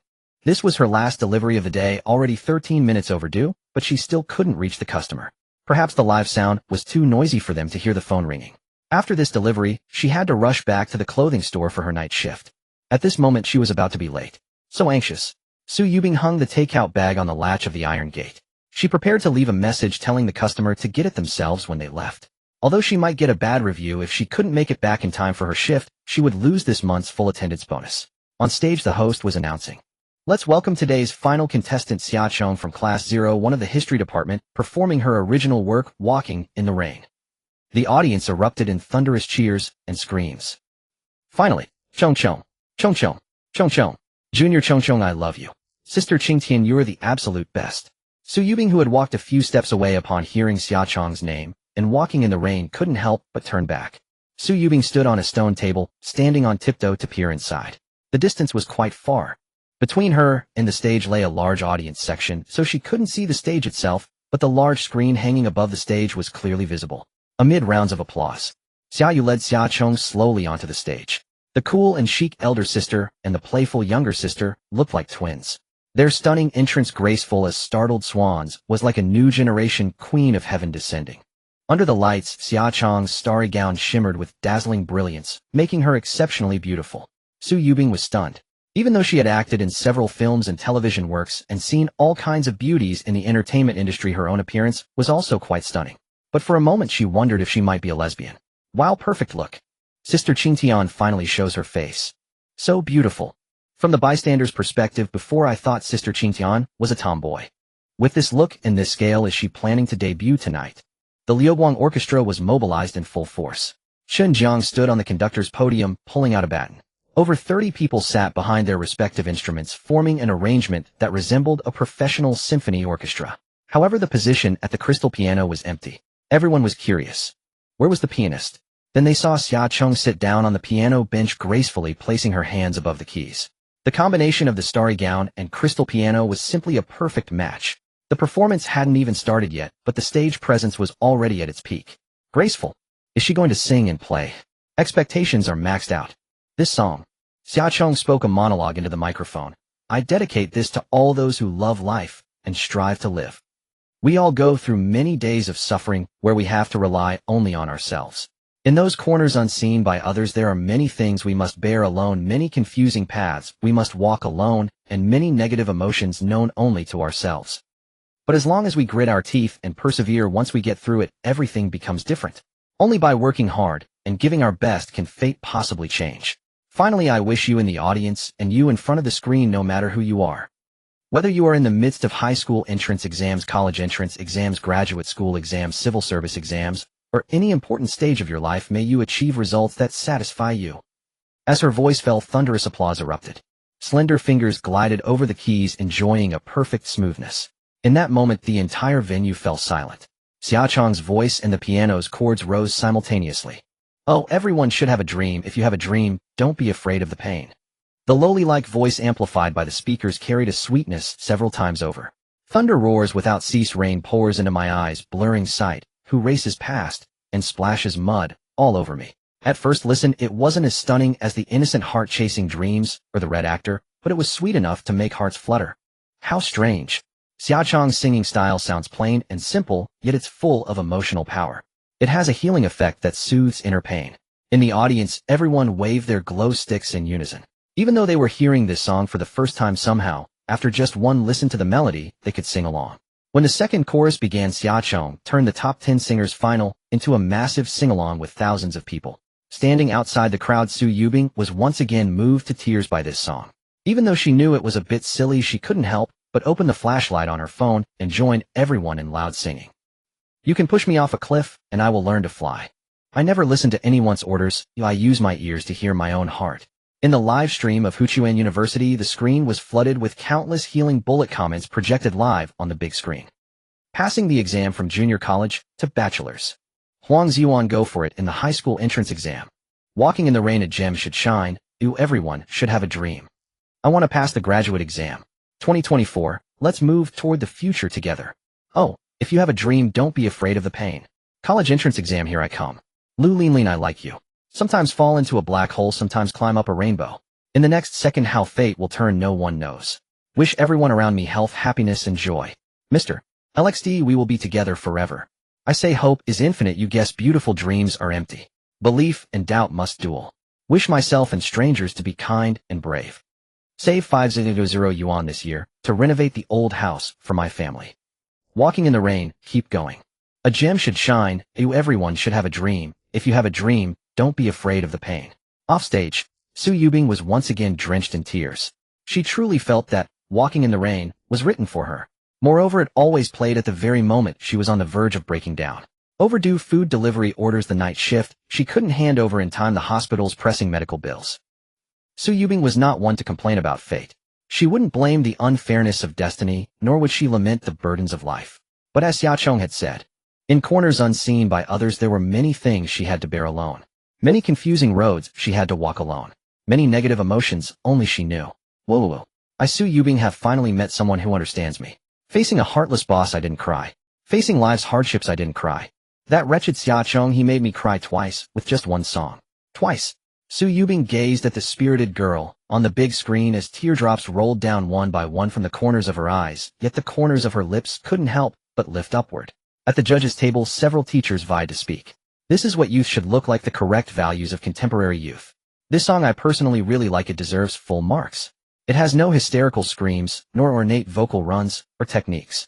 This was her last delivery of the day, already 13 minutes overdue, but she still couldn't reach the customer. Perhaps the live sound was too noisy for them to hear the phone ringing. After this delivery, she had to rush back to the clothing store for her night shift. At this moment, she was about to be late. So anxious. Su Yubing hung the takeout bag on the latch of the iron gate. She prepared to leave a message telling the customer to get it themselves when they left. Although she might get a bad review if she couldn't make it back in time for her shift, she would lose this month's full attendance bonus. On stage, the host was announcing. Let's welcome today's final contestant, Xia Chang from Class 01 of the History Department, performing her original work, Walking in the Rain. The audience erupted in thunderous cheers and screams. Finally, Chong Chong, Chong Chong, Chong Chong, Junior Chong Chong, I love you. Sister Ching Tian, you're the absolute best. Su Yubing, who had walked a few steps away upon hearing Xia Chang's name, and Walking in the Rain, couldn't help but turn back. Su Yubing stood on a stone table, standing on tiptoe to peer inside. The distance was quite far. Between her and the stage lay a large audience section, so she couldn't see the stage itself, but the large screen hanging above the stage was clearly visible. Amid rounds of applause, Xia Yu led Xia Chong slowly onto the stage. The cool and chic elder sister and the playful younger sister looked like twins. Their stunning entrance, graceful as startled swans, was like a new generation queen of heaven descending. Under the lights, Xia Chang's starry gown shimmered with dazzling brilliance, making her exceptionally beautiful. Su Yubing was stunned. Even though she had acted in several films and television works and seen all kinds of beauties in the entertainment industry, her own appearance was also quite stunning. But for a moment she wondered if she might be a lesbian. Wow, perfect look. Sister Ching Tian finally shows her face. So beautiful. From the bystander's perspective, before I thought Sister Qingtian was a tomboy. With this look and this scale, is she planning to debut tonight? The Liuguang Orchestra was mobilized in full force. Chen Jiang stood on the conductor's podium, pulling out a baton. Over 30 people sat behind their respective instruments, forming an arrangement that resembled a professional symphony orchestra. However, the position at the crystal piano was empty. Everyone was curious. Where was the pianist? Then they saw Xia Cheng sit down on the piano bench, gracefully placing her hands above the keys. The combination of the starry gown and crystal piano was simply a perfect match. The performance hadn't even started yet, but the stage presence was already at its peak. Graceful. Is she going to sing and play? Expectations are maxed out. This song. Xia Cheng spoke a monologue into the microphone. I dedicate this to all those who love life and strive to live. We all go through many days of suffering where we have to rely only on ourselves. In those corners unseen by others, there are many things we must bear alone, many confusing paths we must walk alone, and many negative emotions known only to ourselves. But as long as we grit our teeth and persevere, once we get through it, everything becomes different. Only by working hard and giving our best can fate possibly change. Finally, I wish you in the audience and you in front of the screen, no matter who you are. Whether you are in the midst of high school entrance exams, college entrance exams, graduate school exams, civil service exams, or any important stage of your life, may you achieve results that satisfy you. As her voice fell, thunderous applause erupted. Slender fingers glided over the keys, enjoying a perfect smoothness. In that moment, the entire venue fell silent. Xia Cheng's voice and the piano's chords rose simultaneously. Oh, everyone should have a dream. If you have a dream, don't be afraid of the pain. The lowly-like voice, amplified by the speakers, carried a sweetness several times over. Thunder roars without cease, rain pours into my eyes, blurring sight, who races past and splashes mud all over me. At first listen, it wasn't as stunning as the innocent heart-chasing dreams or the Red Actor, but it was sweet enough to make hearts flutter. How strange. Xia Cheng's singing style sounds plain and simple, yet it's full of emotional power. It has a healing effect that soothes inner pain. In the audience, everyone waved their glow sticks in unison. Even though they were hearing this song for the first time, somehow, after just one listen to the melody, they could sing along. When the second chorus began, Xia Cheng turned the top 10 singers final into a massive sing-along with thousands of people. Standing outside the crowd, Su Yubing was once again moved to tears by this song. Even though she knew it was a bit silly, she couldn't help but open the flashlight on her phone and join everyone in loud singing. You can push me off a cliff, and I will learn to fly. I never listen to anyone's orders, I use my ears to hear my own heart. In the live stream of Huchuan University, the screen was flooded with countless healing bullet comments projected live on the big screen. Passing the exam from junior college to bachelor's. Huang Ziyuan, go for it in the high school entrance exam. Walking in the rain, a gem should shine, everyone should have a dream. I want to pass the graduate exam. 2024, let's move toward the future together. Oh, if you have a dream, don't be afraid of the pain. College entrance exam, here I come. Lu Linlin, I like you. Sometimes fall into a black hole, sometimes climb up a rainbow. In the next second, how fate will turn, no one knows. Wish everyone around me health, happiness, and joy. Mr. LXD, we will be together forever. I say hope is infinite, you guess beautiful dreams are empty. Belief and doubt must duel. Wish myself and strangers to be kind and brave. Save 500 yuan this year to renovate the old house for my family. Walking in the rain, keep going. A gem should shine, everyone should have a dream. If you have a dream, don't be afraid of the pain. Offstage, Su Yubing was once again drenched in tears. She truly felt that Walking in the Rain was written for her. Moreover, it always played at the very moment she was on the verge of breaking down. Overdue food delivery orders, the night shift, she couldn't hand over in time, the hospital's pressing medical bills. Su Yubing was not one to complain about fate. She wouldn't blame the unfairness of destiny, nor would she lament the burdens of life. But as Xia Cheng had said, in corners unseen by others, there were many things she had to bear alone. Many confusing roads she had to walk alone. Many negative emotions only she knew. Whoa. I, Su Yubing, have finally met someone who understands me. Facing a heartless boss, I didn't cry. Facing life's hardships, I didn't cry. That wretched Xia Cheng, he made me cry twice, with just one song. Twice. Su Yubing gazed at the spirited girl on the big screen as teardrops rolled down one by one from the corners of her eyes, yet the corners of her lips couldn't help but lift upward. At the judges' table, several teachers vied to speak. This is what youth should look like, the correct values of contemporary youth. This song, I personally really like it, deserves full marks. It has no hysterical screams, nor ornate vocal runs or techniques.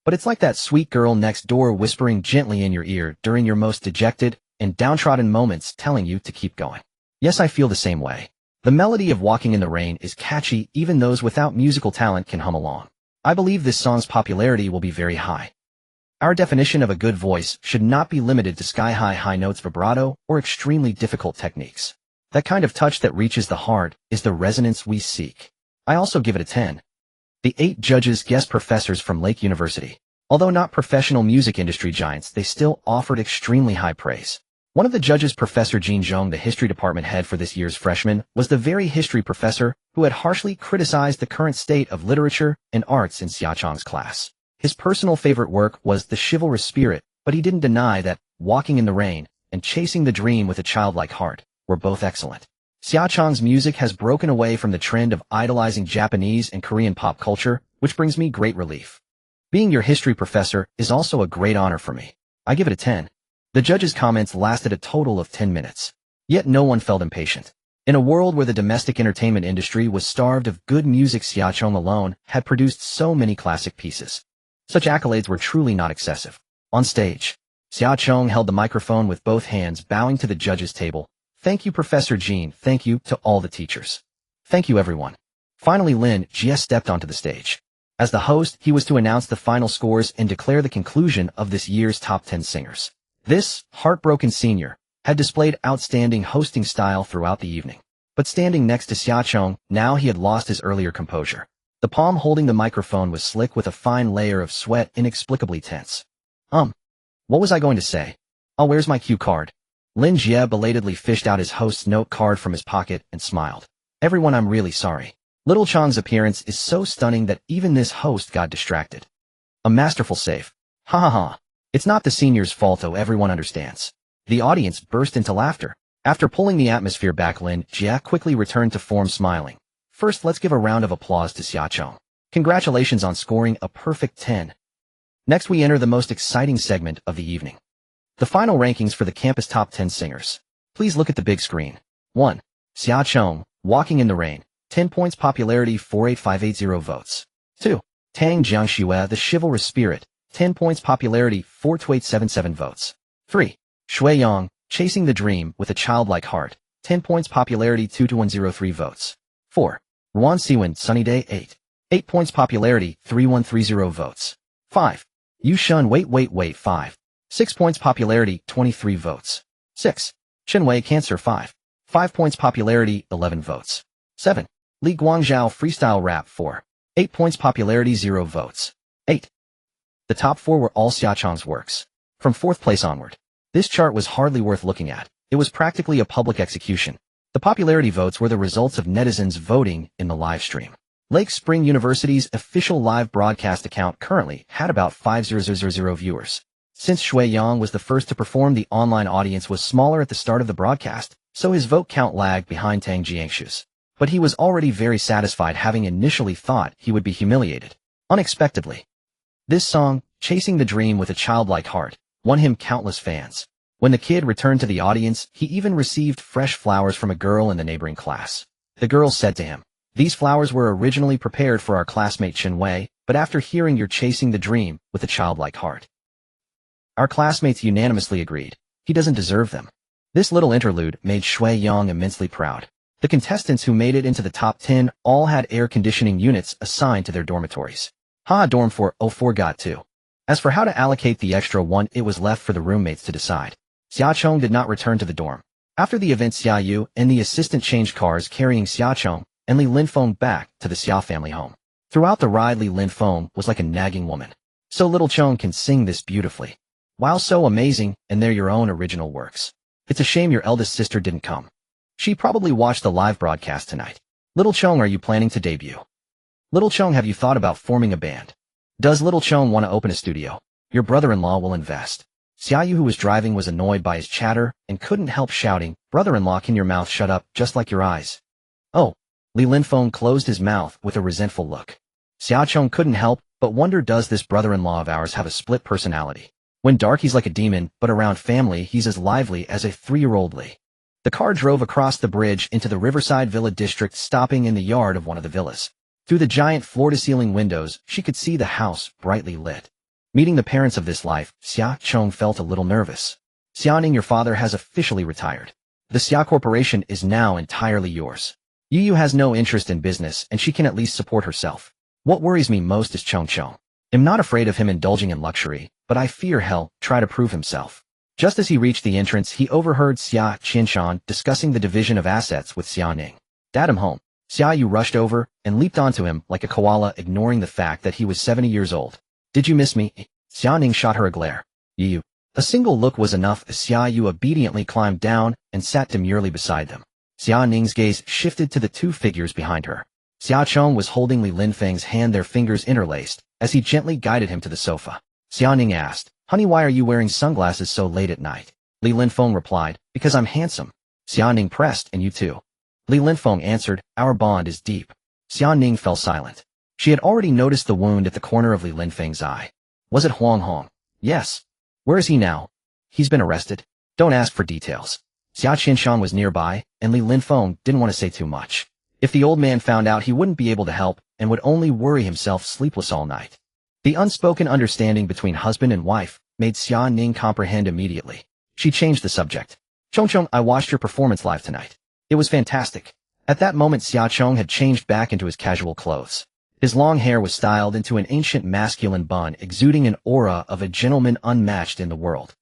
But it's like that sweet girl next door whispering gently in your ear during your most dejected and downtrodden moments, telling you to keep going. Yes, I feel the same way. The melody of Walking in the Rain is catchy, even those without musical talent can hum along. I believe this song's popularity will be very high. Our definition of a good voice should not be limited to sky-high notes, vibrato, or extremely difficult techniques. That kind of touch that reaches the heart is the resonance we seek. I also give it a 10. The 8 judges, guest professors from Lake University. Although not professional music industry giants, they still offered extremely high praise. One of the judges, Professor Jin Zhong, the history department head for this year's freshman, was the very history professor who had harshly criticized the current state of literature and arts in Xia Chong's class. His personal favorite work was The Chivalrous Spirit, but he didn't deny that Walking in the Rain and Chasing the Dream with a Childlike Heart were both excellent. Xia Chong's music has broken away from the trend of idolizing Japanese and Korean pop culture, which brings me great relief. Being your history professor is also a great honor for me. I give it a 10. The judges' comments lasted a total of 10 minutes. Yet no one felt impatient. In a world where the domestic entertainment industry was starved of good music, Xia Chong alone had produced so many classic pieces. Such accolades were truly not excessive. On stage, Xia Chong held the microphone with both hands, bowing to the judges' table. Thank you, Professor Jean. Thank you to all the teachers. Thank you, everyone. Finally, Lin Jie stepped onto the stage. As the host, he was to announce the final scores and declare the conclusion of this year's top 10 singers. This heartbroken senior had displayed outstanding hosting style throughout the evening. But standing next to Xia Chong, now he had lost his earlier composure. The palm holding the microphone was slick with a fine layer of sweat, inexplicably tense. What was I going to say? Oh, where's my cue card? Lin Jie belatedly fished out his host's note card from his pocket and smiled. Everyone, I'm really sorry. Little Chong's appearance is so stunning that even this host got distracted. A masterful save. Ha ha ha. It's not the senior's fault, though, everyone understands. The audience burst into laughter. After pulling the atmosphere back, Lin Jie quickly returned to form, smiling. First, let's give a round of applause to Xia Chong. Congratulations on scoring a perfect 10. Next, we enter the most exciting segment of the evening. The final rankings for the campus top 10 singers. Please look at the big screen. 1. Xia Chong, Walking in the Rain. 10 points, popularity 48580 votes. 2. Tang Jiangxue, The Chivalrous Spirit. 10 points, popularity 42877 votes. 3. Shui Yang, Chasing the Dream with a Childlike Heart. 10 points, popularity 22103 votes. 4. Ruan Siwen, Sunny Day 8. 8 points, popularity 3130 votes. 5. Yu Shun, Wait 5. 6 points, popularity 23 votes. 6. Chenwei Cancer 5. 5 points, popularity 11 votes. 7. Li Guangzhou, Freestyle Rap 4. 8 points, popularity 0 votes. 8. The top 4 were all Xia Chong's works. From 4th place onward, this chart was hardly worth looking at. It was practically a public execution. The popularity votes were the results of netizens voting in the live stream. Lake Spring University's official live broadcast account currently had about 5,000 viewers. Since Shui Yang was the first to perform, the online audience was smaller at the start of the broadcast, so his vote count lagged behind Tang Jiangshu's. But he was already very satisfied, having initially thought he would be humiliated. Unexpectedly, this song, Chasing the Dream with a Childlike Heart, won him countless fans. When the kid returned to the audience, he even received fresh flowers from a girl in the neighboring class. The girl said to him, "These flowers were originally prepared for our classmate Chen Wei, but after hearing you're chasing the dream with a childlike heart." Our classmates unanimously agreed. He doesn't deserve them. This little interlude made Shui Yang immensely proud. The contestants who made it into the top 10 all had air conditioning units assigned to their dormitories. Dorm 404 got 2. As for how to allocate the extra one, it was left for the roommates to decide. Xia Chong did not return to the dorm. After the event, Xia Yu and the assistant changed cars carrying Xia Chong and Li Linfeng back to the Xia family home. Throughout the ride, Li Linfeng was like a nagging woman. So little Chong can sing this beautifully. Wow, so amazing, and they're your own original works. It's a shame your eldest sister didn't come. She probably watched the live broadcast tonight. Little Chong, are you planning to debut? Little Chong, have you thought about forming a band? Does Little Chong want to open a studio? Your brother-in-law will invest. Xia Yu, who was driving, was annoyed by his chatter and couldn't help shouting, "Brother-in-law, can your mouth shut up, just like your eyes?" Oh. Li Linfeng closed his mouth with a resentful look. Xia Chong couldn't help but wonder, does this brother-in-law of ours have a split personality? When dark he's like a demon, but around family he's as lively as a 3-year-old Li. The car drove across the bridge into the Riverside Villa district, stopping in the yard of one of the villas. Through the giant floor-to-ceiling windows, she could see the house brightly lit. Meeting the parents of this life, Xia Chong felt a little nervous. Xia Ning, your father has officially retired. The Xia Corporation is now entirely yours. Yu has no interest in business and she can at least support herself. What worries me most is Chong Chong. I'm not afraid of him indulging in luxury, but I fear he'll try to prove himself. Just as he reached the entrance, he overheard Xia Qinshan discussing the division of assets with Xia Ning. Dad, I'm home. Xia Yu rushed over and leaped onto him like a koala, ignoring the fact that he was 70 years old. Did you miss me? Xia Ning shot her a glare. Yu. A single look was enough as Xia Yu obediently climbed down and sat demurely beside them. Xia Ning's gaze shifted to the two figures behind her. Xia Chong was holding Li Linfeng's hand, their fingers interlaced, as he gently guided him to the sofa. Xia Ning asked, Honey, why are you wearing sunglasses so late at night? Li Linfeng replied, Because I'm handsome. Xia Ning pressed, And you too. Li Linfeng answered, Our bond is deep. Xia Ning fell silent. She had already noticed the wound at the corner of Li Linfeng's eye. Was it Huang Hong? Yes. Where is he now? He's been arrested. Don't ask for details. Xia Qinshan was nearby, and Li Linfeng didn't want to say too much. If the old man found out, he wouldn't be able to help and would only worry himself sleepless all night. The unspoken understanding between husband and wife made Xia Ning comprehend immediately. She changed the subject. Chong Chong, I watched your performance live tonight. It was fantastic. At that moment, Xia Chong had changed back into his casual clothes. His long hair was styled into an ancient masculine bun, exuding an aura of a gentleman unmatched in the world.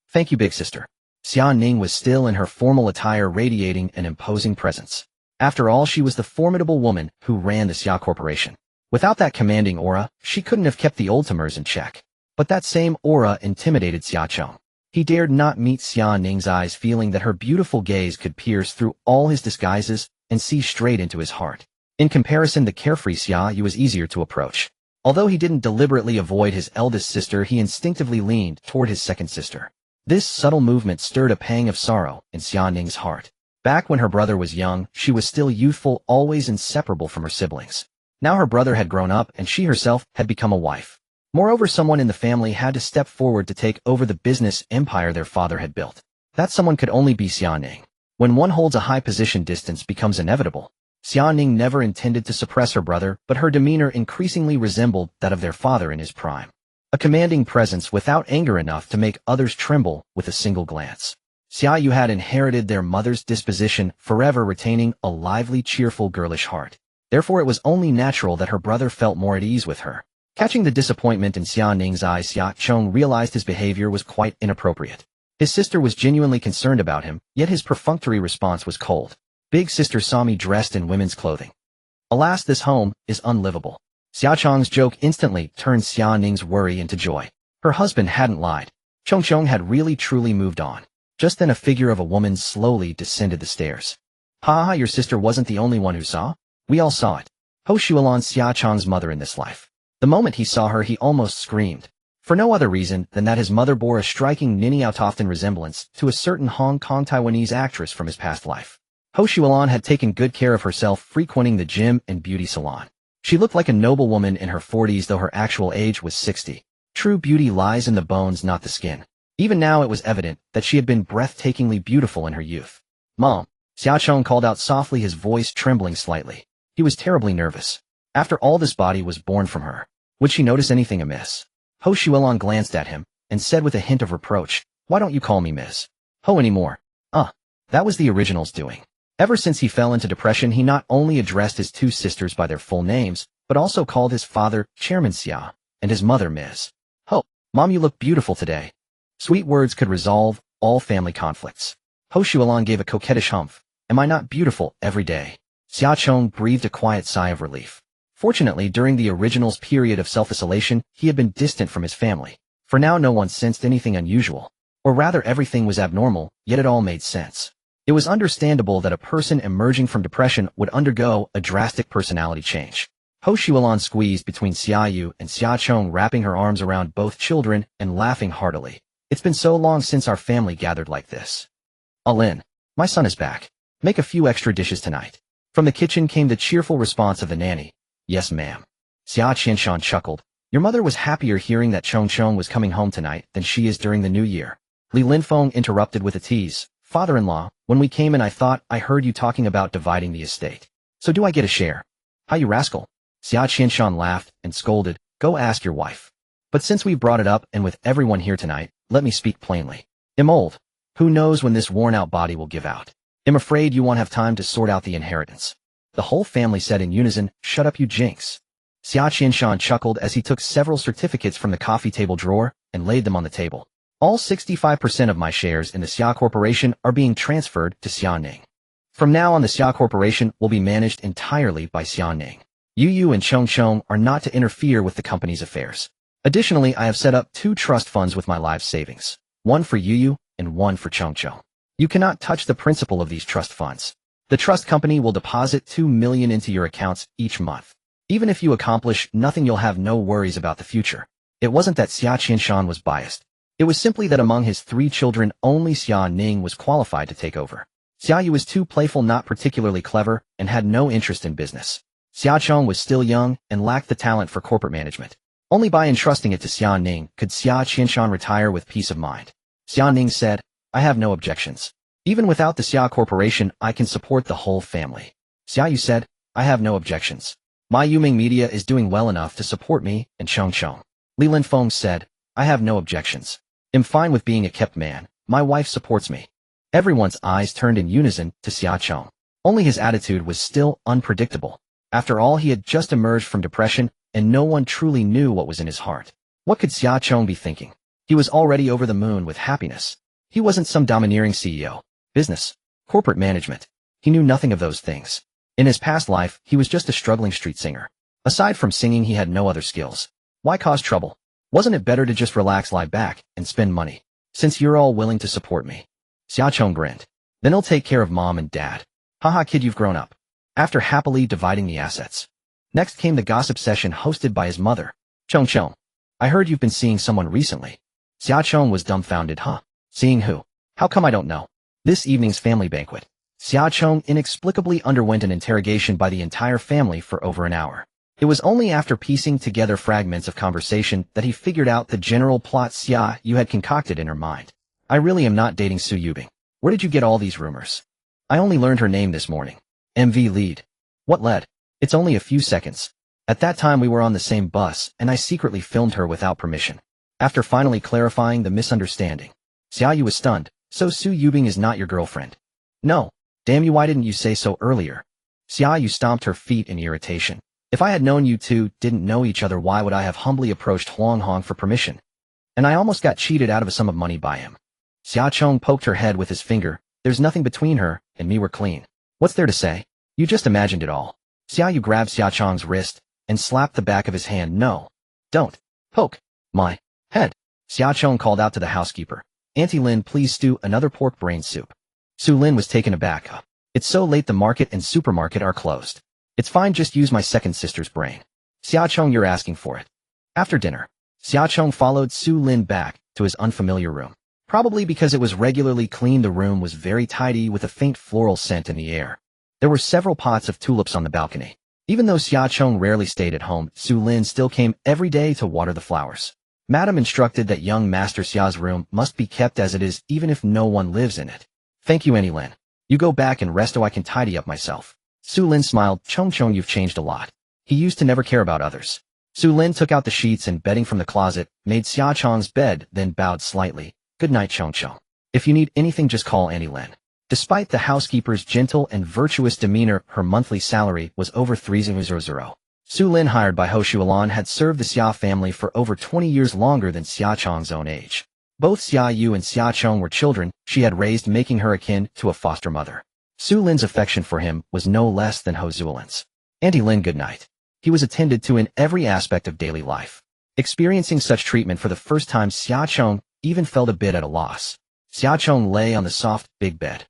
Thank you, big sister. Xia Ning was still in her formal attire, radiating an imposing presence. After all, she was the formidable woman who ran the Xia Corporation. Without that commanding aura, she couldn't have kept the Ultimers in check. But that same aura intimidated Xia Chong. He dared not meet Xia Ning's eyes, feeling that her beautiful gaze could pierce through all his disguises and see straight into his heart. In comparison, the carefree Xia Yu was easier to approach. Although he didn't deliberately avoid his eldest sister, he instinctively leaned toward his second sister. This subtle movement stirred a pang of sorrow in Xia Ning's heart. Back when her brother was young, she was still youthful, always inseparable from her siblings. Now her brother had grown up and she herself had become a wife. Moreover, someone in the family had to step forward to take over the business empire their father had built. That someone could only be Xia Ning. When one holds a high position, distance becomes inevitable. Xia Ning never intended to suppress her brother, but her demeanor increasingly resembled that of their father in his prime. A commanding presence without anger enough to make others tremble with a single glance. Xia Yu had inherited their mother's disposition, forever retaining a lively, cheerful, girlish heart. Therefore, it was only natural that her brother felt more at ease with her. Catching the disappointment in Xia Ning's eyes, Xia Chong realized his behavior was quite inappropriate. His sister was genuinely concerned about him, yet his perfunctory response was cold. Big sister saw me dressed in women's clothing. Alas, this home is unlivable. Xia Chong's joke instantly turned Xia Ning's worry into joy. Her husband hadn't lied. Chong Chong had really truly moved on. Just then a figure of a woman slowly descended the stairs. Ha ha, your sister wasn't the only one who saw. We all saw it. Ho Shualan, Xia Chong's mother in this life. The moment he saw her, he almost screamed. For no other reason than that his mother bore a striking Niniao-Tofton resemblance to a certain Hong Kong Taiwanese actress from his past life. Ho Shualan had taken good care of herself, frequenting the gym and beauty salon. She looked like a noblewoman in her 40s, though her actual age was 60. True beauty lies in the bones, not the skin. Even now it was evident that she had been breathtakingly beautiful in her youth. Mom, Xia Chong called out softly, his voice trembling slightly. He was terribly nervous. After all, this body was born from her. Would she notice anything amiss? Ho Shualan glanced at him and said with a hint of reproach, Why don't you call me Miss Ho anymore? That was the original's doing. Ever since he fell into depression, he not only addressed his two sisters by their full names, but also called his father Chairman Xia and his mother Ms. Ho. Mom, you look beautiful today. Sweet words could resolve all family conflicts. Ho Shualan gave a coquettish humph. Am I not beautiful every day? Xia Chong breathed a quiet sigh of relief. Fortunately, during the original's period of self-isolation, he had been distant from his family. For now, no one sensed anything unusual. Or rather, everything was abnormal, yet it all made sense. It was understandable that a person emerging from depression would undergo a drastic personality change. Ho Shualan squeezed between Xia Yu and Xia Chong, wrapping her arms around both children and laughing heartily. It's been so long since our family gathered like this. Alin, my son is back. Make a few extra dishes tonight. From the kitchen came the cheerful response of the nanny. Yes, ma'am. Xia Qinshan chuckled. Your mother was happier hearing that Chong Chong was coming home tonight than she is during the new year. Li Linfeng interrupted with a tease. Father-in-law, when we came in I thought I heard you talking about dividing the estate. So do I get a share? How you rascal? Xia Qinshan laughed and scolded. Go ask your wife. But since we brought it up and with everyone here tonight, let me speak plainly. I'm old. Who knows when this worn-out body will give out? I'm afraid you won't have time to sort out the inheritance. The whole family said in unison, "Shut up, you jinx." Xia Qianshan chuckled as he took several certificates from the coffee table drawer and laid them on the table. All 65% of my shares in the Xia Corporation are being transferred to Xia Ning. From now on, the Xia Corporation will be managed entirely by Xia Ning. Yu Yu and Chong Chong are not to interfere with the company's affairs. Additionally, I have set up 2 trust funds with my life savings, one for Yu Yu and one for Chong Chong. You cannot touch the principal of these trust funds. The trust company will deposit 2 million into your accounts each month. Even if you accomplish nothing, you'll have no worries about the future. It wasn't that Xia Qianshan was biased. It was simply that among his 3 children, only Xia Ning was qualified to take over. Xia Yu was too playful, not particularly clever, and had no interest in business. Xia Chong was still young and lacked the talent for corporate management. Only by entrusting it to Xia Ning could Xia Qianshan retire with peace of mind. Xia Ning said, "I have no objections. Even without the Xia Corporation, I can support the whole family." Xia Yu said, "I have no objections. My Yuming Media is doing well enough to support me and Chong Chong." Li Linfeng said, "I have no objections. I'm fine with being a kept man. My wife supports me." Everyone's eyes turned in unison to Xia Chong. Only his attitude was still unpredictable. After all, he had just emerged from depression, and no one truly knew what was in his heart. What could Xia Chong be thinking? He was already over the moon with happiness. He wasn't some domineering CEO. Business, corporate management. He knew nothing of those things. In his past life, he was just a struggling street singer. Aside from singing, he had no other skills. Why cause trouble? Wasn't it better to just relax, lie back, and spend money? Since you're all willing to support me. Xia Chong grinned. Then he'll take care of mom and dad. Haha, kid, you've grown up. After happily dividing the assets. Next came the gossip session hosted by his mother. Chong Chong, I heard you've been seeing someone recently. Xia Chong was dumbfounded. Huh? Seeing who? How come I don't know? This evening's family banquet. Xia Chong inexplicably underwent an interrogation by the entire family for over an hour. It was only after piecing together fragments of conversation that he figured out the general plot Xia Yu had concocted in her mind. I really am not dating Su Yubing. Where did you get all these rumors? I only learned her name this morning. MV lead. What led? It's only a few seconds. At that time we were on the same bus, and I secretly filmed her without permission. After finally clarifying the misunderstanding. Xia Yu was stunned. So Su Yubing is not your girlfriend? No. Damn you, why didn't you say so earlier? Xia Yu stomped her feet in irritation. If I had known you two didn't know each other, why would I have humbly approached Huang Hong for permission? And I almost got cheated out of a sum of money by him. Xia Chong poked her head with his finger. There's nothing between her and me, we're clean. What's there to say? You just imagined it all. Xia Yu grabbed Xia Chong's wrist and slapped the back of his hand. No. Don't. Poke. My head. Xia Chong called out to the housekeeper. Auntie Lin, please stew another pork brain soup. Su Lin was taken aback. It's so late, the market and supermarket are closed. It's fine, just use my second sister's brain. Xia Chong, you're asking for it. After dinner, Xia Chong followed Su Lin back to his unfamiliar room. Probably because it was regularly cleaned, the room was very tidy with a faint floral scent in the air. There were several pots of tulips on the balcony. Even though Xia Chong rarely stayed at home, Su Lin still came every day to water the flowers. Madam instructed that young Master Xia's room must be kept as it is, even if no one lives in it. Thank you, Annie Lin. You go back and rest so I can tidy up myself. Su Lin smiled. Chong Chong, you've changed a lot. He used to never care about others. Su Lin took out the sheets and bedding from the closet, made Xia Chong's bed, then bowed slightly. Good night, Chong Chong. If you need anything, just call Annie Lin. Despite the housekeeper's gentle and virtuous demeanor, her monthly salary was over 300. Su Lin, hired by Ho Shualan, had served the Xia family for over 20 years, longer than Xia Chong's own age. Both Xia Yu and Xia Chong were children she had raised, making her akin to a foster mother. Su Lin's affection for him was no less than Ho Zuolan's. Auntie Lin, good night. He was attended to in every aspect of daily life. Experiencing such treatment for the first time, Xia Chong even felt a bit at a loss. Xia Chong lay on the soft, big bed.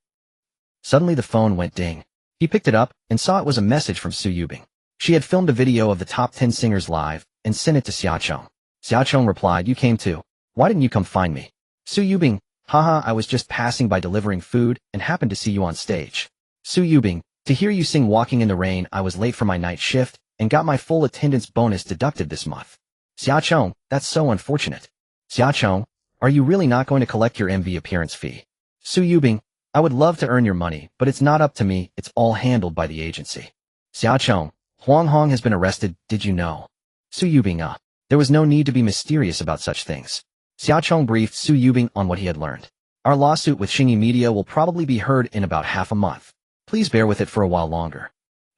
Suddenly the phone went ding. He picked it up and saw it was a message from Su Yubing. She had filmed a video of the top 10 singers live and sent it to Xia Chong. Xia Chong replied, you came too. Why didn't you come find me? Su Yubing, haha, I was just passing by delivering food and happened to see you on stage. Su Yubing, to hear you sing Walking in the Rain, I was late for my night shift and got my full attendance bonus deducted this month. Xia Chong, that's so unfortunate. Xia Chong, are you really not going to collect your MV appearance fee? Su Yubing, I would love to earn your money, but it's not up to me, it's all handled by the agency. Xia Chong, Huang Hong has been arrested, did you know? Su Yubing, there was no need to be mysterious about such things. Xia Chong briefed Su Yubing on what he had learned. Our lawsuit with Xingyi Media will probably be heard in about half a month. Please bear with it for a while longer.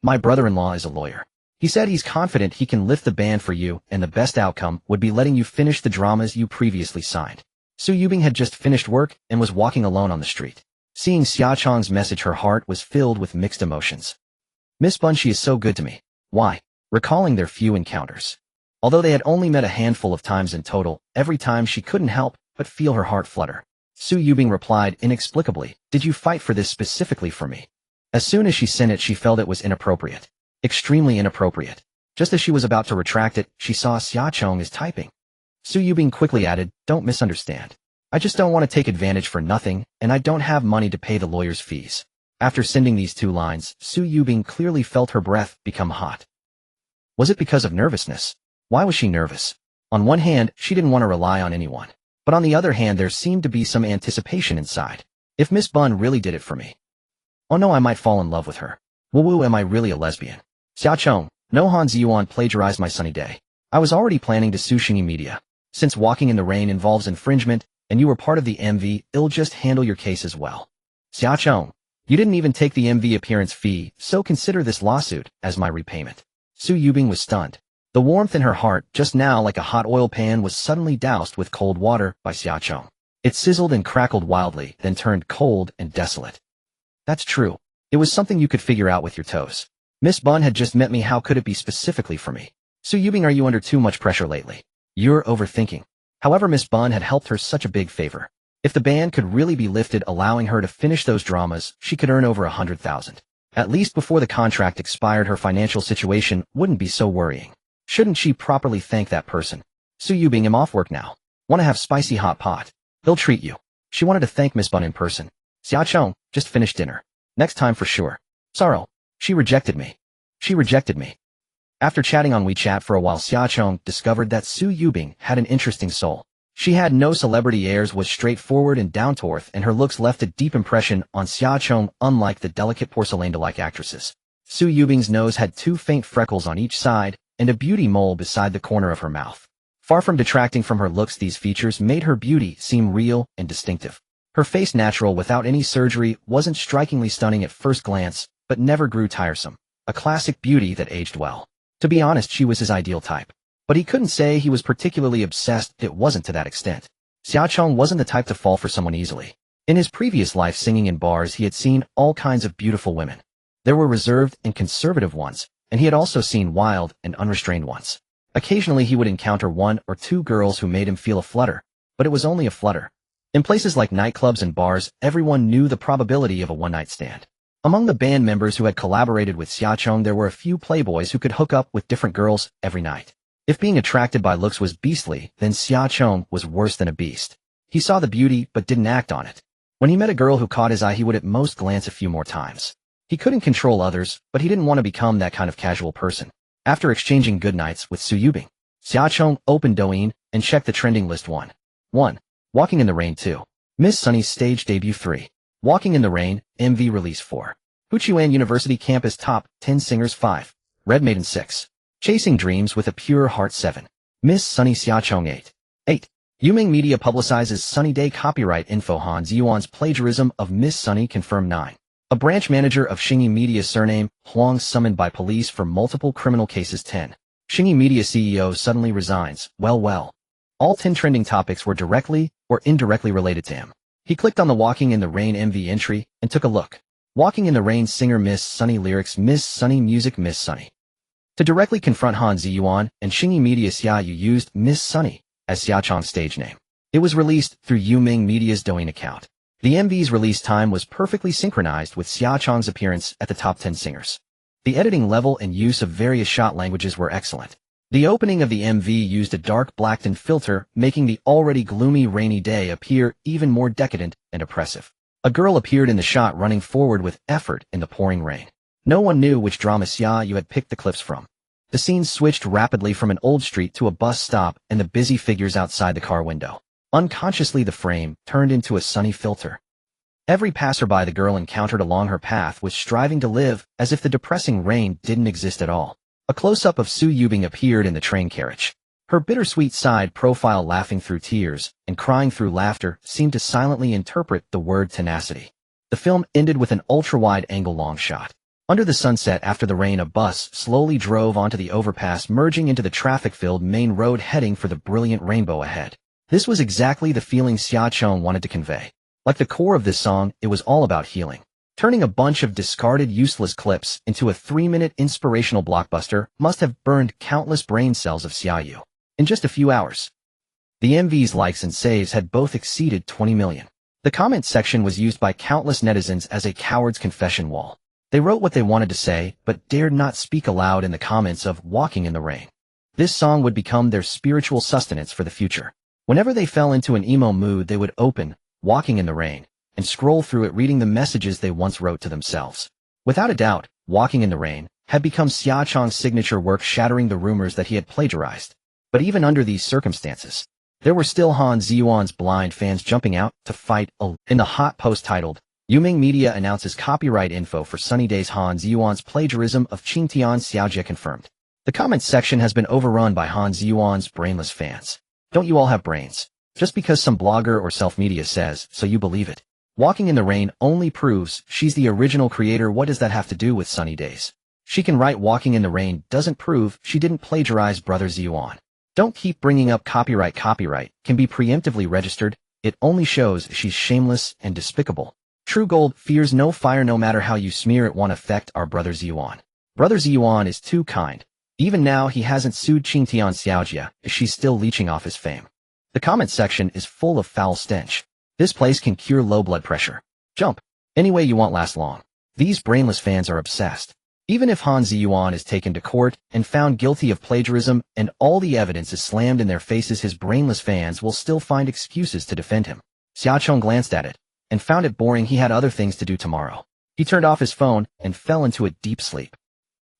My brother-in-law is a lawyer. He said he's confident he can lift the ban for you, and the best outcome would be letting you finish the dramas you previously signed. Su Yubing had just finished work and was walking alone on the street. Seeing Xia Chong's message, her heart was filled with mixed emotions. Miss Bun, she is so good to me. Why? Recalling their few encounters. Although they had only met a handful of times in total, every time she couldn't help but feel her heart flutter. Su Yubing replied inexplicably, "Did you fight for this specifically for me?" As soon as she sent it, she felt it was inappropriate. Extremely inappropriate. Just as she was about to retract it, she saw Xia Chong is typing. Su Yubing quickly added, "Don't misunderstand. I just don't want to take advantage for nothing, and I don't have money to pay the lawyer's fees." After sending these 2 lines, Su Yubing clearly felt her breath become hot. Was it because of nervousness? Why was she nervous? On one hand, she didn't want to rely on anyone. But on the other hand, there seemed to be some anticipation inside. If Miss Bun really did it for me. Oh no, I might fall in love with her. Woo-woo, am I really a lesbian? Xia Chong, no, Han Ziyuan plagiarized my sunny day. I was already planning to sue Xingyi Media. Since walking in the rain involves infringement, and you were part of the MV, it'll just handle your case as well. Xia Chong, you didn't even take the MV appearance fee, so consider this lawsuit as my repayment. Su Yubing was stunned. The warmth in her heart, just now like a hot oil pan, was suddenly doused with cold water by Xia Chong. It sizzled and crackled wildly, then turned cold and desolate. That's true. It was something you could figure out with your toes. Miss Bun had just met me, how could it be specifically for me? Su Yubing, are you under too much pressure lately? You're overthinking. However, Miss Bun had helped her such a big favor. If the ban could really be lifted, allowing her to finish those dramas, she could earn over 100,000. At least before the contract expired, her financial situation wouldn't be so worrying. Shouldn't she properly thank that person? Su Yubing, I'm off work now. Want to have spicy hot pot? They'll treat you. She wanted to thank Miss Bun in person. Xia Chong, just finished dinner. Next time for sure. Sorrow. She rejected me. She rejected me. After chatting on WeChat for a while, Xia Chong discovered that Su Yubing had an interesting soul. She had no celebrity airs, was straightforward and down-to-earth, and her looks left a deep impression on Xia Chong, unlike the delicate porcelain-like actresses. Su Yubing's nose had 2 faint freckles on each side, and a beauty mole beside the corner of her mouth. Far from detracting from her looks, these features made her beauty seem real and distinctive. Her face, natural without any surgery, wasn't strikingly stunning at first glance, but never grew tiresome. A classic beauty that aged well. To be honest, she was his ideal type. But he couldn't say he was particularly obsessed, it wasn't to that extent. Xia Chong wasn't the type to fall for someone easily. In his previous life singing in bars, he had seen all kinds of beautiful women. There were reserved and conservative ones, and he had also seen wild and unrestrained ones. Occasionally he would encounter 1 or 2 girls who made him feel a flutter, but it was only a flutter. In places like nightclubs and bars, everyone knew the probability of a one-night stand. Among the band members who had collaborated with Xia Chong, there were a few playboys who could hook up with different girls every night. If being attracted by looks was beastly, then Xia Chong was worse than a beast. He saw the beauty but didn't act on it. When he met a girl who caught his eye, he would at most glance a few more times. He couldn't control others, but he didn't want to become that kind of casual person. After exchanging goodnights with Su Yubing, Xia Chong opened Douyin and checked the trending list. 1. Walking in the Rain. 2. Miss Sunny's stage debut. 3. Walking in the Rain, MV release. 4. Huchuan University Campus Top 10 Singers. 5. Red Maiden. 6. Chasing Dreams with a Pure Heart. 7. Miss Sunny Xia Chong. 8. Yuming Media publicizes Sunny Day copyright info. Han Ziyuan's plagiarism of Miss Sunny confirmed. 9. A branch manager of Xingyi Media surname Huang summoned by police for multiple criminal cases. 10. Xingyi Media CEO suddenly resigns. Well. All 10 trending topics were directly or indirectly related to him. He clicked on the Walking in the Rain MV entry and took a look. Walking in the Rain singer Miss Sunny, lyrics Miss Sunny, music Miss Sunny. To directly confront Han Ziyuan and Xingyi Media, Xia Yu used Miss Sunny as Xia Chong's stage name. It was released through Yuming Media's Douyin account. The MV's release time was perfectly synchronized with Xia Chong's appearance at the top 10 singers. The editing level and use of various shot languages were excellent. The opening of the MV used a dark Blackton filter, making the already gloomy rainy day appear even more decadent and oppressive. A girl appeared in the shot running forward with effort in the pouring rain. No one knew which drama Xia Yu had picked the clips from. The scene switched rapidly from an old street to a bus stop and the busy figures outside the car window. Unconsciously, the frame turned into a sunny filter. Every passerby the girl encountered along her path was striving to live as if the depressing rain didn't exist at all. A close-up of Su Yubing appeared in the train carriage. Her bittersweet side profile, laughing through tears and crying through laughter, seemed to silently interpret the word tenacity. The film ended with an ultra-wide angle long shot. Under the sunset after the rain, a bus slowly drove onto the overpass, merging into the traffic-filled main road, heading for the brilliant rainbow ahead. This was exactly the feeling Xiaocheng wanted to convey. Like the core of this song, it was all about healing. Turning a bunch of discarded useless clips into a 3-minute inspirational blockbuster must have burned countless brain cells of Xiaoyu. In just a few hours, the MV's likes and saves had both exceeded 20 million. The comment section was used by countless netizens as a coward's confession wall. They wrote what they wanted to say, but dared not speak aloud in the comments of Walking in the Rain. This song would become their spiritual sustenance for the future. Whenever they fell into an emo mood, they would open Walking in the Rain and scroll through it, reading the messages they once wrote to themselves. Without a doubt, Walking in the Rain had become Xiaocheng's signature work, shattering the rumors that he had plagiarized. But even under these circumstances, there were still Han Ziyuan's blind fans jumping out to fight. In the hot post titled, Yuming Media announces copyright info for Sunny Days, Han Ziyuan's plagiarism of Qingtian Xiaojie confirmed. The comments section has been overrun by Han Ziyuan's brainless fans. Don't you all have brains? Just because some blogger or self-media says, so you believe it. Walking in the Rain only proves she's the original creator. What does that have to do with Sunny Days? She can write Walking in the Rain doesn't prove she didn't plagiarize Brother Ziyuan. Don't keep bringing up copyright. Copyright can be preemptively registered. It only shows she's shameless and despicable. True gold fears no fire, no matter how you smear it won't affect our Brother Ziyuan. Brother Ziyuan is too kind. Even now he hasn't sued Qingtian Xiaojie, as she's still leeching off his fame. The comment section is full of foul stench. This place can cure low blood pressure. Jump. Any way you want, last long. These brainless fans are obsessed. Even if Han Ziyuan is taken to court and found guilty of plagiarism and all the evidence is slammed in their faces, his brainless fans will still find excuses to defend him. Xiaocheng glanced at it and found it boring. He had other things to do tomorrow. He turned off his phone and fell into a deep sleep.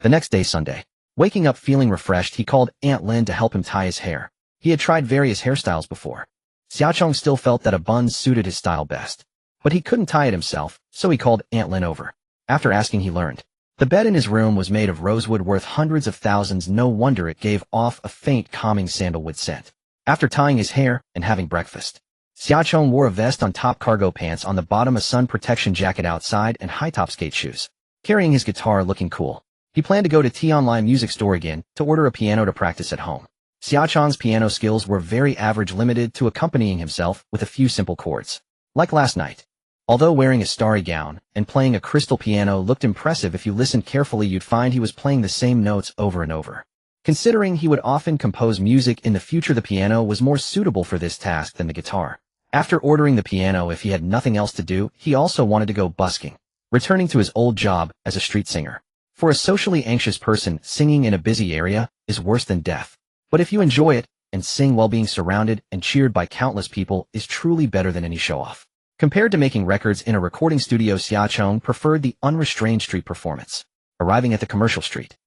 The next day, Sunday. Waking up feeling refreshed, he called Aunt Lin to help him tie his hair. He had tried various hairstyles before. Xiaocheng still felt that a bun suited his style best. But he couldn't tie it himself, so he called Aunt Lin over. After asking, he learned. The bed in his room was made of rosewood worth hundreds of thousands. No wonder it gave off a faint, calming sandalwood scent. After tying his hair and having breakfast, Xiaocheng wore a vest on top, cargo pants on the bottom, a sun protection jacket outside, and high-top skate shoes. Carrying his guitar, looking cool. He planned to go to T-Online Music Store again to order a piano to practice at home. Xiaocheng's piano skills were very average, limited to accompanying himself with a few simple chords. Like last night. Although wearing a starry gown and playing a crystal piano looked impressive, if you listened carefully you'd find he was playing the same notes over and over. Considering he would often compose music in the future, the piano was more suitable for this task than the guitar. After ordering the piano, if he had nothing else to do, he also wanted to go busking, returning to his old job as a street singer. For a socially anxious person, singing in a busy area is worse than death. But if you enjoy it and sing while being surrounded and cheered by countless people, is truly better than any show-off. Compared to making records in a recording studio, Xiaocheng preferred the unrestrained street performance. Arriving at the commercial street,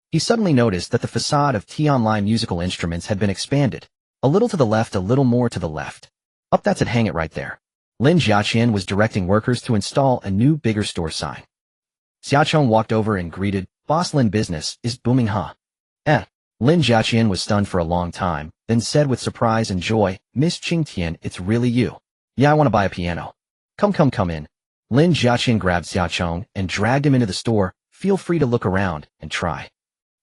he suddenly noticed that the facade of T-Online Musical Instruments had been expanded. A little to the left, a little more to the left. Up, that's it, hang it right there. Lin Jiaqian was directing workers to install a new, bigger store sign. Xiaocheng walked over and greeted, "Boss Lin, business is booming, huh?" Lin Jiaqian was stunned for a long time, then said with surprise and joy, "Miss Qingtian, it's really you. Yeah, I want to buy a piano. Come in." Lin Jiaqian grabbed Xiaocheng and dragged him into the store. "Feel free to look around and try."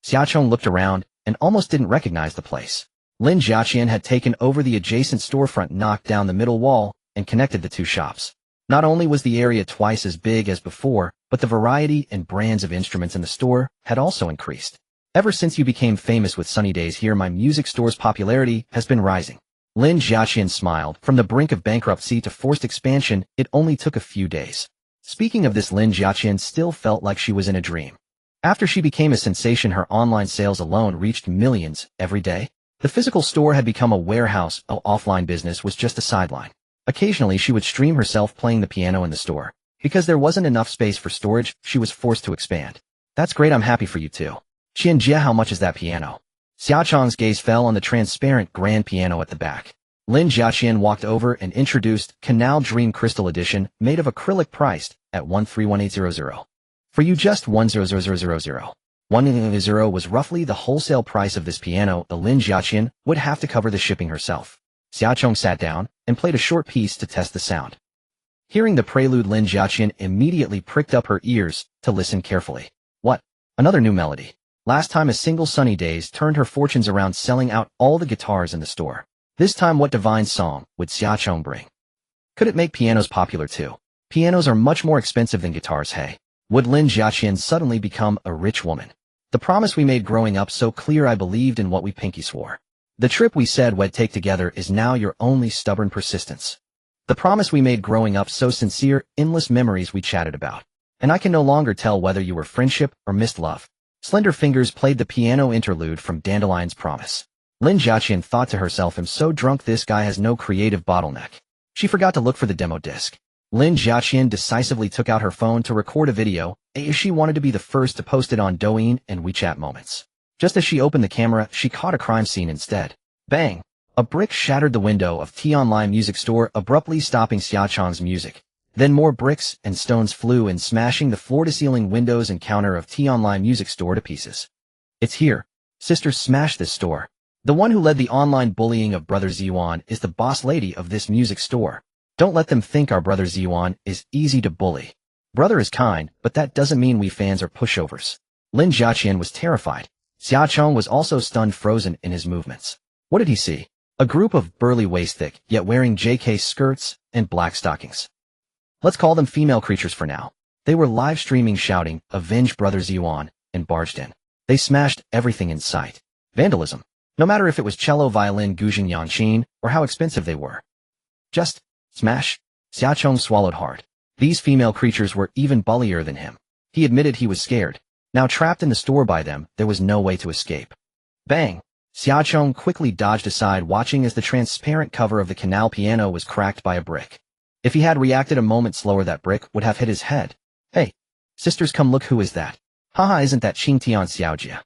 Xiaocheng looked around and almost didn't recognize the place. Lin Jiaqian had taken over the adjacent storefront, knocked down the middle wall, and connected the two shops. Not only was the area twice as big as before, but the variety and brands of instruments in the store had also increased. "Ever since you became famous with Sunny Days here, my music store's popularity has been rising." Lin Jiaqian smiled. From the brink of bankruptcy to forced expansion, it only took a few days. Speaking of this, Lin Jiaqian still felt like she was in a dream. After she became a sensation, her online sales alone reached millions every day. The physical store had become a warehouse. Offline business was just a sideline. Occasionally she would stream herself playing the piano in the store. Because there wasn't enough space for storage, she was forced to expand. "That's great, I'm happy for you too. Qianjie, how much is that piano?" Xiaocheng's gaze fell on the transparent grand piano at the back. Lin Jiaqian walked over and introduced Canal Dream Crystal Edition, made of acrylic, priced at 131,800. "For you, just 100,000. 100 was roughly the wholesale price of this piano. The Lin Jiaqian would have to cover the shipping herself. Xiaocheng sat down and played a short piece to test the sound. Hearing the prelude, Lin Jiaqian immediately pricked up her ears to listen carefully. What? Another new melody. Last time a single Sunny Days turned her fortunes around selling out all the guitars in the store. This time what divine song would Xiaochong bring? Could it make pianos popular too? Pianos are much more expensive than guitars, hey. Would Lin Jiaqian suddenly become a rich woman? The promise we made growing up so clear I believed in what we pinky swore. The trip we said we'd take together is now your only stubborn persistence. The promise we made growing up so sincere, endless memories we chatted about. And I can no longer tell whether you were friendship or missed love. Slender fingers played the piano interlude from Dandelion's Promise. Lin Jiaqian thought to herself, I'm so drunk this guy has no creative bottleneck. She forgot to look for the demo disc. Lin Jiaqian decisively took out her phone to record a video, as she wanted to be the first to post it on Douyin and WeChat Moments. Just as she opened the camera, she caught a crime scene instead. Bang! A brick shattered the window of T-Online Music Store, abruptly stopping Xiaochong's music. Then more bricks and stones flew in, smashing the floor-to-ceiling windows and counter of T-Online Music Store to pieces. It's here. Sisters smashed this store. The one who led the online bullying of Brother Ziwan is the boss lady of this music store. Don't let them think our Brother Ziwan is easy to bully. Brother is kind, but that doesn't mean we fans are pushovers. Lin Jiaqian was terrified. Xiaochong was also stunned, frozen in his movements. What did he see? A group of burly waist-thick, yet wearing JK skirts and black stockings. Let's call them female creatures for now. They were live streaming, shouting, "Avenge Brother Ziwan," and barged in. They smashed everything in sight. Vandalism. No matter if it was cello, violin, guzheng, yanqin, or how expensive they were. Just smash. Xiaochong swallowed hard. These female creatures were even bullier than him. He admitted he was scared. Now trapped in the store by them, there was no way to escape. Bang! Xiaochong quickly dodged aside, watching as the transparent cover of the canal piano was cracked by a brick. If he had reacted a moment slower, that brick would have hit his head. Hey! Sisters, come look, who is that? Haha, isn't that Qingtian Xiaojia?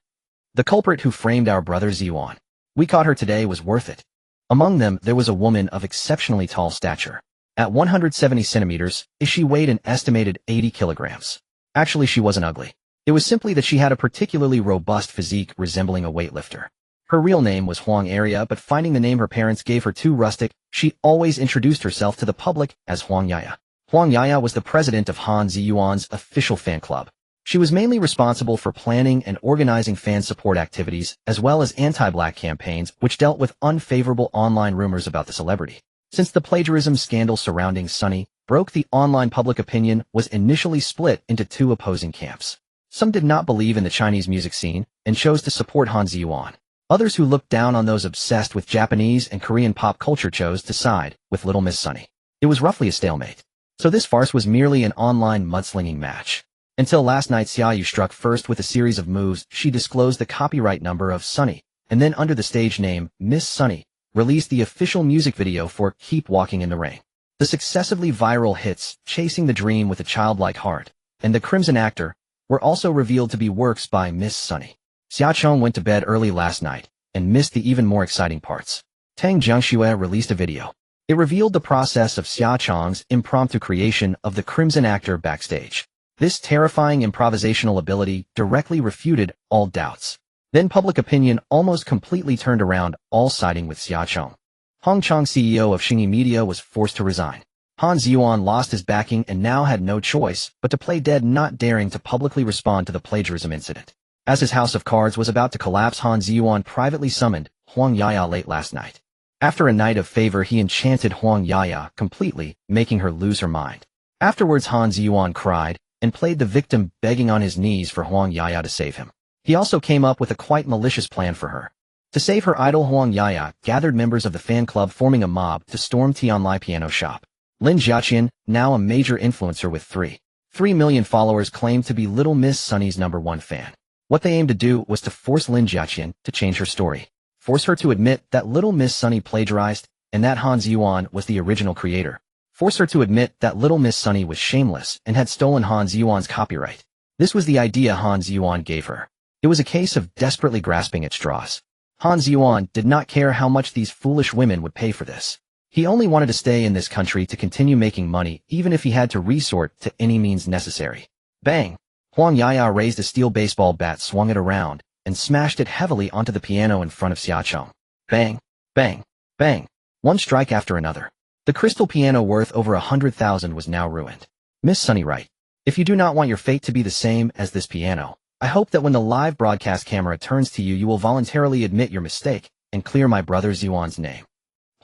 The culprit who framed our Brother Ziwan. We caught her today, was worth it. Among them, there was a woman of exceptionally tall stature. At 170 centimeters, she weighed an estimated 80 kilograms. Actually, she wasn't ugly. It was simply that she had a particularly robust physique resembling a weightlifter. Her real name was Huang Area, but finding the name her parents gave her too rustic, she always introduced herself to the public as Huang Yaya. Huang Yaya was the president of Han Ziyuan's official fan club. She was mainly responsible for planning and organizing fan support activities, as well as anti-black campaigns, which dealt with unfavorable online rumors about the celebrity. Since the plagiarism scandal surrounding Sunny broke, the online public opinion was initially split into two opposing camps. Some did not believe in the Chinese music scene and chose to support Han Ziyuan. Others who looked down on those obsessed with Japanese and Korean pop culture chose to side with Little Miss Sunny. It was roughly a stalemate. So this farce was merely an online mudslinging match. Until last night, Xiaoyu struck first with a series of moves. She disclosed the copyright number of Sunny, and then under the stage name Miss Sunny, released the official music video for Keep Walking in the Rain. The successively viral hits, Chasing the Dream with a Childlike Heart, and The Crimson Actor, were also revealed to be works by Miss Sunny. Xiaochong went to bed early last night and missed the even more exciting parts. Tang Jiangxue released a video. It revealed the process of Xiaochong's impromptu creation of The Crimson Actor backstage. This terrifying improvisational ability directly refuted all doubts. Then public opinion almost completely turned around, all siding with Xiaochong. Hong Chong, CEO of Xingyi Media, was forced to resign. Han Ziyuan lost his backing and now had no choice but to play dead, not daring to publicly respond to the plagiarism incident. As his house of cards was about to collapse, Han Ziyuan privately summoned Huang Yaya late last night. After a night of favor, he enchanted Huang Yaya completely, making her lose her mind. Afterwards, Han Ziyuan cried and played the victim, begging on his knees for Huang Yaya to save him. He also came up with a quite malicious plan for her. To save her idol, Huang Yaya gathered members of the fan club, forming a mob to storm T-Online piano shop. Lin Jiaqian, now a major influencer with 3 million followers, claimed to be Little Miss Sunny's #1 fan. What they aimed to do was to force Lin Jiaqian to change her story. Force her to admit that Little Miss Sunny plagiarized and that Han Ziyuan was the original creator. Force her to admit that Little Miss Sunny was shameless and had stolen Han Ziyuan's copyright. This was the idea Han Ziyuan gave her. It was a case of desperately grasping at straws. Han Ziyuan did not care how much these foolish women would pay for this. He only wanted to stay in this country to continue making money, even if he had to resort to any means necessary. Bang! Huang Yaya raised a steel baseball bat, swung it around, and smashed it heavily onto the piano in front of Xiaochong. Bang! Bang! Bang! One strike after another. The crystal piano worth over 100,000 was now ruined. Miss Sunny right. If you do not want your fate to be the same as this piano, I hope that when the live broadcast camera turns to you, you will voluntarily admit your mistake and clear my brother Ziyuan's name.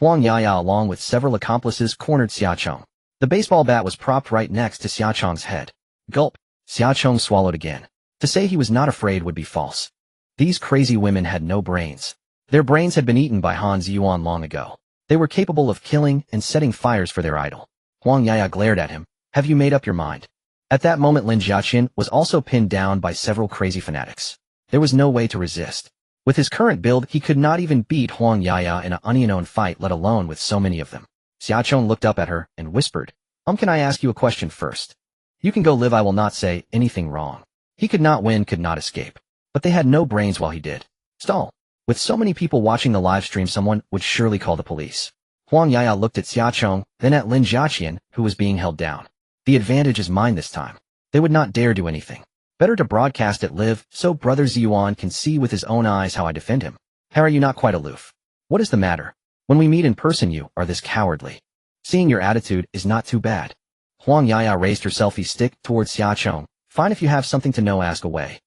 Huang Yaya along with several accomplices cornered Xiaocheng. The baseball bat was propped right next to Xiaocheng's head. Gulp. Xiaocheng swallowed again. To say he was not afraid would be false. These crazy women had no brains. Their brains had been eaten by Han Ziyuan long ago. They were capable of killing and setting fires for their idol. Huang Yaya glared at him. Have you made up your mind? At that moment Lin Jiaqin was also pinned down by several crazy fanatics. There was no way to resist. With his current build, he could not even beat Huang Yaya in an unknown fight, let alone with so many of them. Xiaocheng looked up at her and whispered, can I ask you a question first? You can go live, I will not say anything wrong. He could not win, could not escape. But they had no brains while he did. Stall. With so many people watching the live stream, someone would surely call the police. Huang Yaya looked at Xiaocheng, then at Lin Jiaqin, who was being held down. The advantage is mine this time. They would not dare do anything. Better to broadcast it live, so brother Ziyuan can see with his own eyes how I defend him. How are you not quite aloof? What is the matter? When we meet in person you are this cowardly. Seeing your attitude is not too bad. Huang Yaya raised her selfie stick towards Xiaocheng. Fine, if you have something to know, ask away.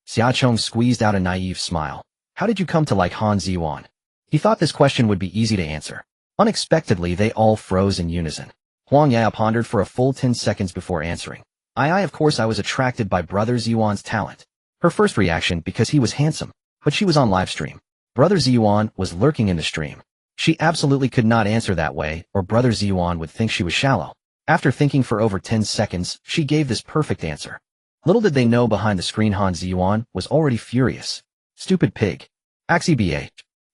Xiaocheng squeezed out a naive smile. How did you come to like Han Ziyuan? He thought this question would be easy to answer. Unexpectedly, they all froze in unison. Huang Yaya pondered for a full 10 seconds before answering. Of course I was attracted by brother Ziyuan's talent. Her first reaction because he was handsome, but she was on live stream. Brother Ziyuan was lurking in the stream. She absolutely could not answer that way, or brother Ziyuan would think she was shallow. After thinking for over 10 seconds, she gave this perfect answer. Little did they know behind the screen Han Ziyuan was already furious. Stupid pig. Axibah.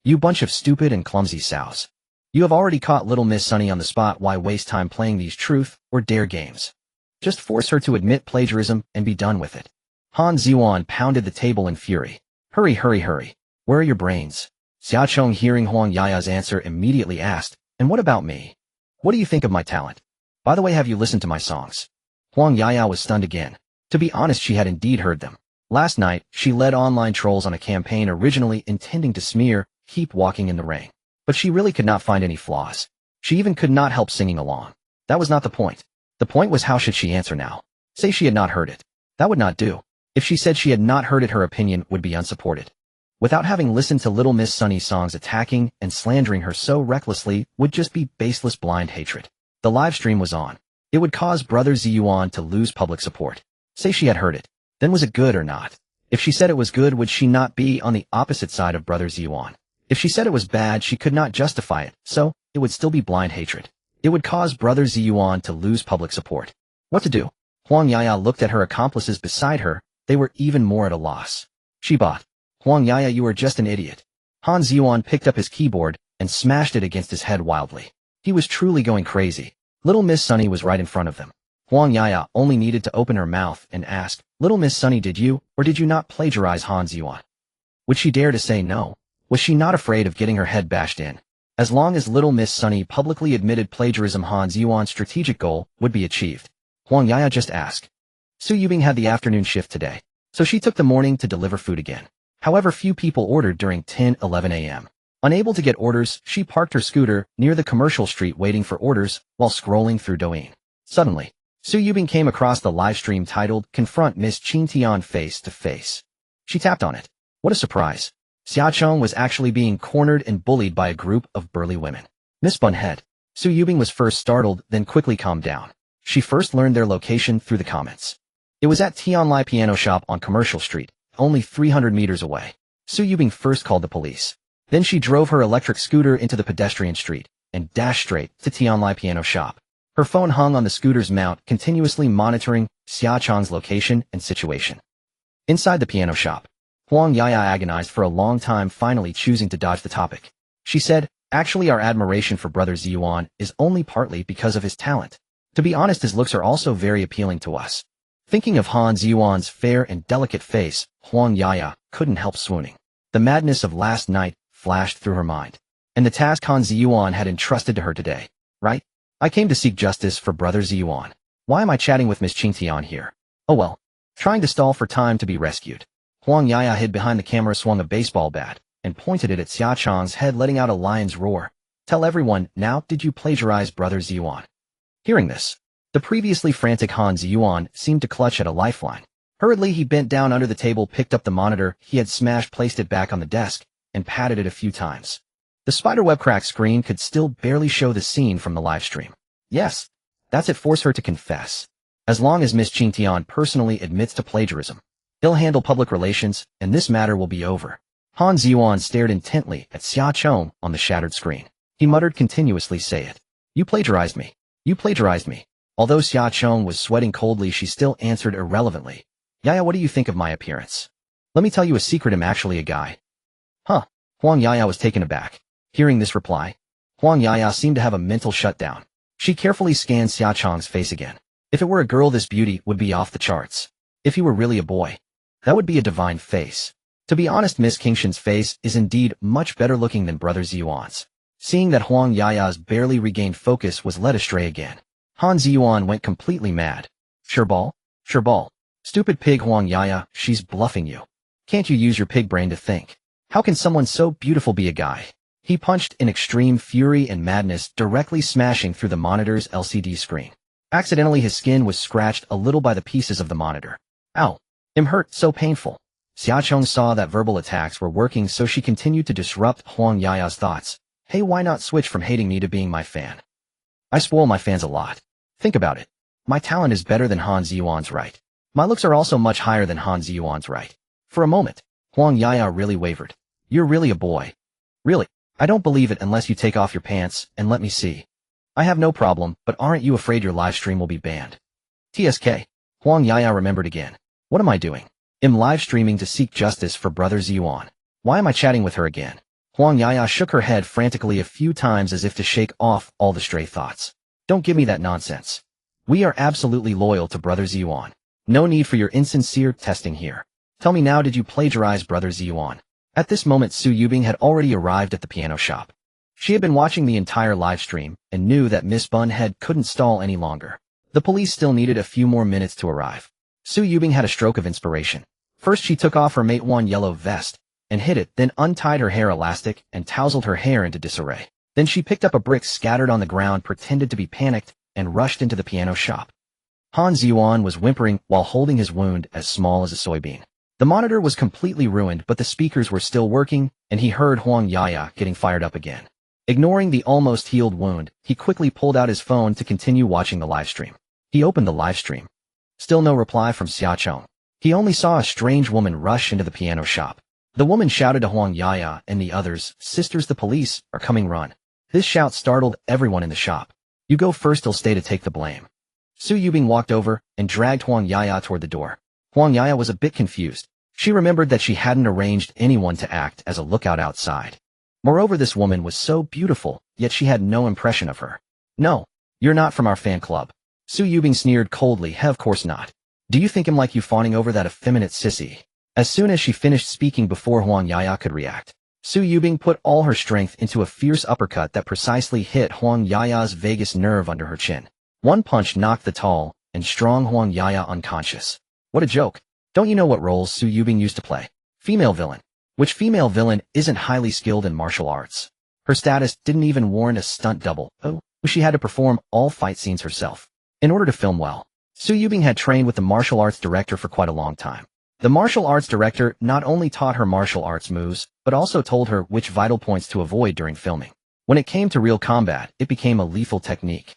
You bunch of stupid and clumsy sows. You have already caught little Miss Sunny on the spot, why waste time playing these truth or dare games? Just force her to admit plagiarism and be done with it. Han Ziyuan pounded the table in fury. Hurry, hurry, hurry. Where are your brains? Xiaocheng, hearing Huang Yaya's answer, immediately asked, and what about me? What do you think of my talent? By the way, have you listened to my songs? Huang Yaya was stunned again. To be honest, she had indeed heard them. Last night, she led online trolls on a campaign originally intending to smear Keep Walking in the Rain. But she really could not find any flaws. She even could not help singing along. That was not the point. The point was, how should she answer now? Say she had not heard it. That would not do. If she said she had not heard it, her opinion would be unsupported. Without having listened to Little Miss Sunny's songs, attacking and slandering her so recklessly would just be baseless blind hatred. The live stream was on. It would cause brother Ziyuan to lose public support. Say she had heard it. Then was it good or not? If she said it was good, would she not be on the opposite side of brother Ziyuan? If she said it was bad, she could not justify it, so it would still be blind hatred. It would cause brother Ziyuan to lose public support. What to do? Huang Yaya looked at her accomplices beside her. They were even more at a loss. She bought. Huang Yaya, you are just an idiot. Han Ziyuan picked up his keyboard and smashed it against his head wildly. He was truly going crazy. Little Miss Sunny was right in front of them. Huang Yaya only needed to open her mouth and ask, Little Miss Sunny, did you or did you not plagiarize Han Ziyuan? Would she dare to say no? Was she not afraid of getting her head bashed in? As long as Little Miss Sunny publicly admitted plagiarism, Han Ziyuan's strategic goal would be achieved. Huang Yaya just asked. Su Yubing had the afternoon shift today, so she took the morning to deliver food again. However, few people ordered during 10-11 a.m. Unable to get orders, she parked her scooter near the commercial street waiting for orders while scrolling through Douyin. Suddenly, Su Yubing came across the live stream titled Confront Miss Qingtian Face to Face. She tapped on it. What a surprise. Xiaocheng was actually being cornered and bullied by a group of burly women. Miss Bunhead. Su Yubing was first startled, then quickly calmed down. She first learned their location through the comments. It was at Tianlai Piano Shop on Commercial Street, only 300 meters away. Su Yubing first called the police. Then she drove her electric scooter into the pedestrian street and dashed straight to Tianlai Piano Shop. Her phone hung on the scooter's mount, continuously monitoring Xiaocheng's location and situation. Inside the piano shop, Huang Yaya agonized for a long time, finally choosing to dodge the topic. She said, actually, our admiration for brother Ziyuan is only partly because of his talent. To be honest, his looks are also very appealing to us. Thinking of Han Ziyuan's fair and delicate face, Huang Yaya couldn't help swooning. The madness of last night flashed through her mind. And the task Han Ziyuan had entrusted to her today, right? I came to seek justice for brother Ziyuan. Why am I chatting with Miss Qingtian here? Oh well. Trying to stall for time to be rescued. Huang Yaya hid behind the camera, swung a baseball bat, and pointed it at Xiaocheng's head, letting out a lion's roar. Tell everyone, now did you plagiarize Brother Ziyuan? Hearing this, the previously frantic Han Ziyuan seemed to clutch at a lifeline. Hurriedly, he bent down under the table, picked up the monitor he had smashed, placed it back on the desk, and patted it a few times. The spiderweb cracked screen could still barely show the scene from the live stream. Yes, that's it. Force her to confess. As long as Miss Qingtian personally admits to plagiarism, he'll handle public relations, and this matter will be over. Han Ziyuan stared intently at Xia Chong on the shattered screen. He muttered continuously, "Say it. You plagiarized me. You plagiarized me." Although Xia Chong was sweating coldly, she still answered irrelevantly. "Yaya, what do you think of my appearance? Let me tell you a secret, I'm actually a guy." Huh? Huang Yaya was taken aback. Hearing this reply, Huang Yaya seemed to have a mental shutdown. She carefully scanned Xia Chong's face again. If it were a girl, this beauty would be off the charts. If he were really a boy, that would be a divine face. To be honest, Miss Qingshan's face is indeed much better looking than Brother Ziyuan's. Seeing that Huang Yaya's barely regained focus was led astray again, Han Ziyuan went completely mad. Sherbal? Sherbal. Stupid pig Huang Yaya, she's bluffing you. Can't you use your pig brain to think? How can someone so beautiful be a guy? He punched in extreme fury and madness, directly smashing through the monitor's LCD screen. Accidentally, his skin was scratched a little by the pieces of the monitor. Ow! It hurt, so painful. Xia Chong saw that verbal attacks were working, so she continued to disrupt Huang Yaya's thoughts. Hey, why not switch from hating me to being my fan? I spoil my fans a lot. Think about it. My talent is better than Han Ziyuan's, right? My looks are also much higher than Han Ziyuan's, right? For a moment, Huang Yaya really wavered. You're really a boy. Really? I don't believe it unless you take off your pants and let me see. I have no problem, but aren't you afraid your live stream will be banned? TSK. Huang Yaya remembered again. What am I doing? I'm live streaming to seek justice for Brother Ziyuan. Why am I chatting with her again? Huang Yaya shook her head frantically a few times as if to shake off all the stray thoughts. Don't give me that nonsense. We are absolutely loyal to Brother Ziyuan. No need for your insincere testing here. Tell me now, did you plagiarize Brother Ziyuan? At this moment, Su Yubing had already arrived at the piano shop. She had been watching the entire live stream and knew that Miss Bunhead couldn't stall any longer. The police still needed a few more minutes to arrive. Su Yubing had a stroke of inspiration. First, she took off her Mate 1 yellow vest and hid it, then untied her hair elastic and tousled her hair into disarray. Then she picked up a brick scattered on the ground, pretended to be panicked, and rushed into the piano shop. Han Ziyuan was whimpering while holding his wound as small as a soybean. The monitor was completely ruined, but the speakers were still working, and he heard Huang Yaya getting fired up again. Ignoring the almost healed wound, he quickly pulled out his phone to continue watching the live stream. He opened the live stream. Still no reply from Xia Chong. He only saw a strange woman rush into the piano shop. The woman shouted to Huang Yaya and the others, "Sisters, the police are coming, run." This shout startled everyone in the shop. "You go first, he'll stay to take the blame." Su Yubing walked over and dragged Huang Yaya toward the door. Huang Yaya was a bit confused. She remembered that she hadn't arranged anyone to act as a lookout outside. Moreover, this woman was so beautiful, yet she had no impression of her. "No, you're not from our fan club." Su Yubing sneered coldly. "Of course not. Do you think I'm like you, fawning over that effeminate sissy?" As soon as she finished speaking, before Huang Yaya could react, Su Yubing put all her strength into a fierce uppercut that precisely hit Huang Yaya's vagus nerve under her chin. One punch knocked the tall and strong Huang Yaya unconscious. What a joke. Don't you know what roles Su Yubing used to play? Female villain. Which female villain isn't highly skilled in martial arts? Her status didn't even warrant a stunt double. Oh, she had to perform all fight scenes herself. In order to film well, Su Yubing had trained with the martial arts director for quite a long time. The martial arts director not only taught her martial arts moves, but also told her which vital points to avoid during filming. When it came to real combat, it became a lethal technique.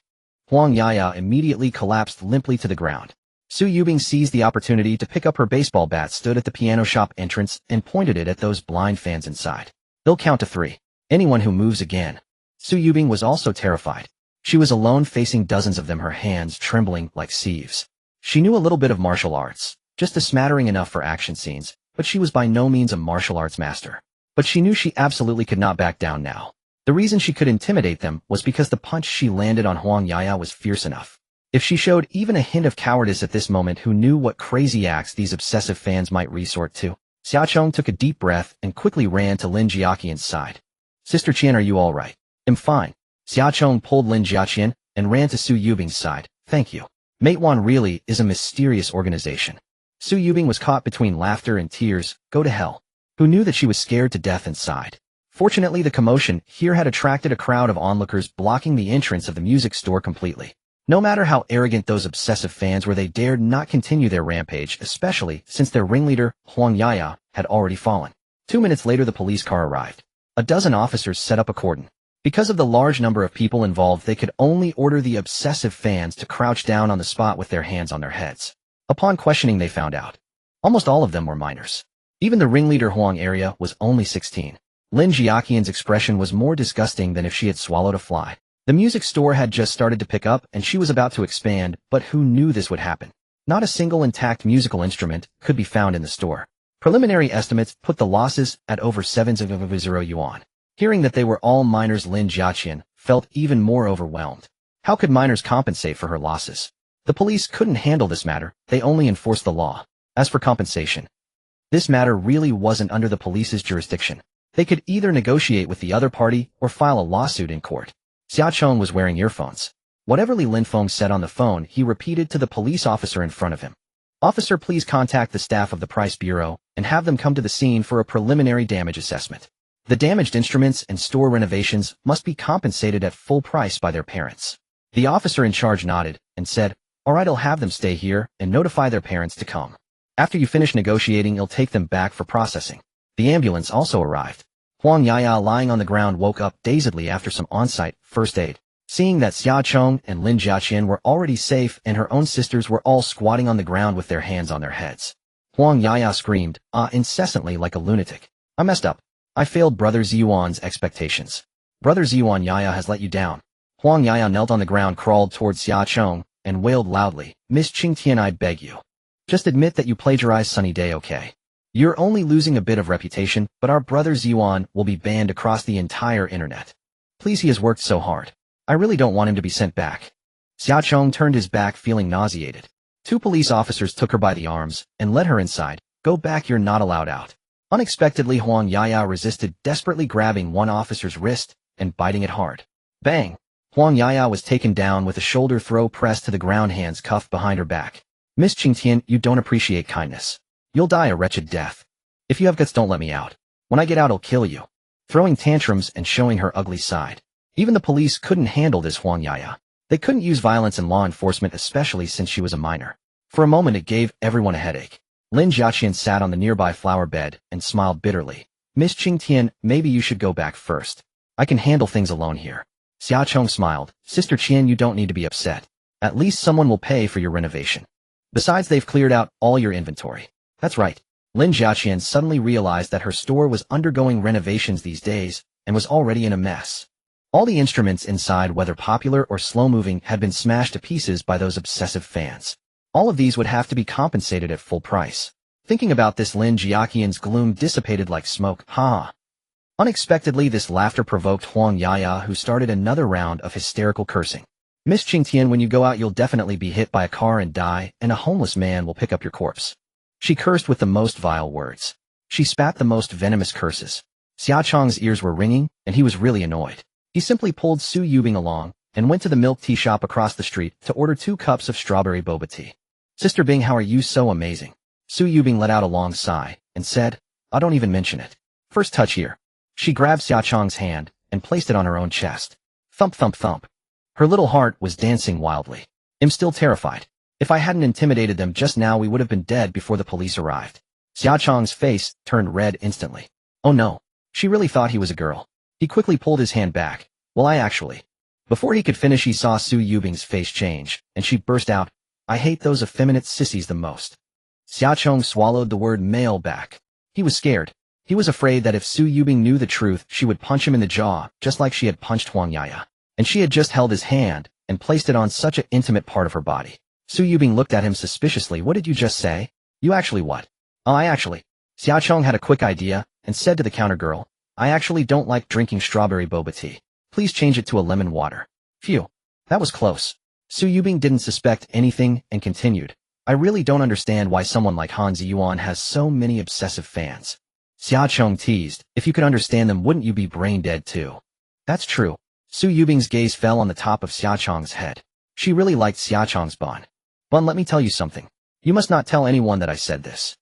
Huang Yaya immediately collapsed limply to the ground. Su Yubing seized the opportunity to pick up her baseball bat, stood at the piano shop entrance, and pointed it at those blind fans inside. "They'll count to 3. Anyone who moves again." Su Yubing was also terrified. She was alone, facing dozens of them, her hands trembling like sieves. She knew a little bit of martial arts, just a smattering enough for action scenes, but she was by no means a martial arts master. But she knew she absolutely could not back down now. The reason she could intimidate them was because the punch she landed on Huang Yaya was fierce enough. If she showed even a hint of cowardice at this moment, who knew what crazy acts these obsessive fans might resort to? Xia Chong took a deep breath and quickly ran to Lin Jiaqian's side. "Sister Qian, are you all right?" "I'm fine." Xia Chong pulled Lin Jiaqian and ran to Su Yubing's side. "Thank you. Mate 1 really is a mysterious organization." Su Yubing was caught between laughter and tears. Go to hell. Who knew that she was scared to death inside? Fortunately, the commotion here had attracted a crowd of onlookers blocking the entrance of the music store completely. No matter how arrogant those obsessive fans were, they dared not continue their rampage, especially since their ringleader, Huang Yaya, had already fallen. 2 minutes later, the police car arrived. A dozen officers set up a cordon. Because of the large number of people involved, they could only order the obsessive fans to crouch down on the spot with their hands on their heads. Upon questioning, they found out almost all of them were minors. Even the ringleader Huang area was only 16. Lin Jiaqian's expression was more disgusting than if she had swallowed a fly. The music store had just started to pick up and she was about to expand, but who knew this would happen? Not a single intact musical instrument could be found in the store. Preliminary estimates put the losses at over 7,000 yuan. Hearing that they were all minors, Lin Jiaqian felt even more overwhelmed. How could minors compensate for her losses? The police couldn't handle this matter, they only enforced the law. As for compensation, this matter really wasn't under the police's jurisdiction. They could either negotiate with the other party or file a lawsuit in court. Xia Chong was wearing earphones. Whatever Li Linfeng said on the phone, he repeated to the police officer in front of him. Officer, please contact the staff of the Price Bureau and have them come to the scene for a preliminary damage assessment. The damaged instruments and store renovations must be compensated at full price by their parents. The officer in charge nodded and said, all right, I'll have them stay here and notify their parents to come. After you finish negotiating, you'll take them back for processing. The ambulance also arrived. Huang Yaya, lying on the ground, woke up dazedly after some on-site first aid. Seeing that Xia Chong and Lin Jiaqian were already safe and her own sisters were all squatting on the ground with their hands on their heads, Huang Yaya screamed, incessantly like a lunatic. I messed up. I failed Brother Ziyuan's expectations. Brother Ziyuan, Yaya has let you down. Huang Yaya knelt on the ground, crawled towards Xia Chong, and wailed loudly, Miss Qingtian, I beg you. Just admit that you plagiarized Sunny Day, okay? You're only losing a bit of reputation, but our brother Ziyuan will be banned across the entire internet. Please, he has worked so hard. I really don't want him to be sent back. Xia Chong turned his back, feeling nauseated. 2 police officers took her by the arms and led her inside. Go back, you're not allowed out. Unexpectedly, Huang Yaya resisted, desperately grabbing one officer's wrist and biting it hard. Bang! Huang Yaya was taken down with a shoulder throw pressed to the ground, hands cuffed behind her back. Miss Qingtian, you don't appreciate kindness. You'll die a wretched death. If you have guts, don't let me out. When I get out, I'll kill you. Throwing tantrums and showing her ugly side. Even the police couldn't handle this Huang Yaya. They couldn't use violence in law enforcement, especially since she was a minor. For a moment, it gave everyone a headache. Lin Jiaqian sat on the nearby flower bed and smiled bitterly. Miss Qingtian, maybe you should go back first. I can handle things alone here. Xia Chong smiled. Sister Qian, you don't need to be upset. At least someone will pay for your renovation. Besides, they've cleared out all your inventory. That's right. Lin Jiaqian suddenly realized that her store was undergoing renovations these days and was already in a mess. All the instruments inside, whether popular or slow-moving, had been smashed to pieces by those obsessive fans. All of these would have to be compensated at full price. Thinking about this, Lin Jiaqian's gloom dissipated like smoke. Ha! Unexpectedly, this laughter provoked Huang Yaya, who started another round of hysterical cursing. Miss Qingtian, when you go out, you'll definitely be hit by a car and die, and a homeless man will pick up your corpse. She cursed with the most vile words. She spat the most venomous curses. Xia Chong's ears were ringing, and he was really annoyed. He simply pulled Su Yubing along and went to the milk tea shop across the street to order 2 cups of strawberry boba tea. Sister Bing, how are you so amazing? Su Yubing let out a long sigh and said, I don't even mention it. First touch here. She grabbed Xia Chong's hand and placed it on her own chest. Thump, thump, thump. Her little heart was dancing wildly. I'm still terrified. If I hadn't intimidated them just now, we would have been dead before the police arrived. Xia Chong's face turned red instantly. Oh no. She really thought he was a girl. He quickly pulled his hand back. Well, I actually. Before he could finish, he saw Su Yubing's face change, and she burst out, I hate those effeminate sissies the most. Xia Chong swallowed the word male back. He was scared. He was afraid that if Su Yubing knew the truth, she would punch him in the jaw, just like she had punched Huang Yaya. And she had just held his hand and placed it on such an intimate part of her body. Su Yubing looked at him suspiciously. What did you just say? You actually what? Oh, I actually. Xia Chong had a quick idea and said to the counter girl, I actually don't like drinking strawberry boba tea. Please change it to a lemon water. Phew. That was close. Su Yubing didn't suspect anything and continued. I really don't understand why someone like Han Ziyuan has so many obsessive fans. Xia Chong teased, if you could understand them, wouldn't you be brain dead too? That's true. Su Yubing's gaze fell on the top of Xia Chong's head. She really liked Xia Chong's bun. Bun, let me tell you something. You must not tell anyone that I said this.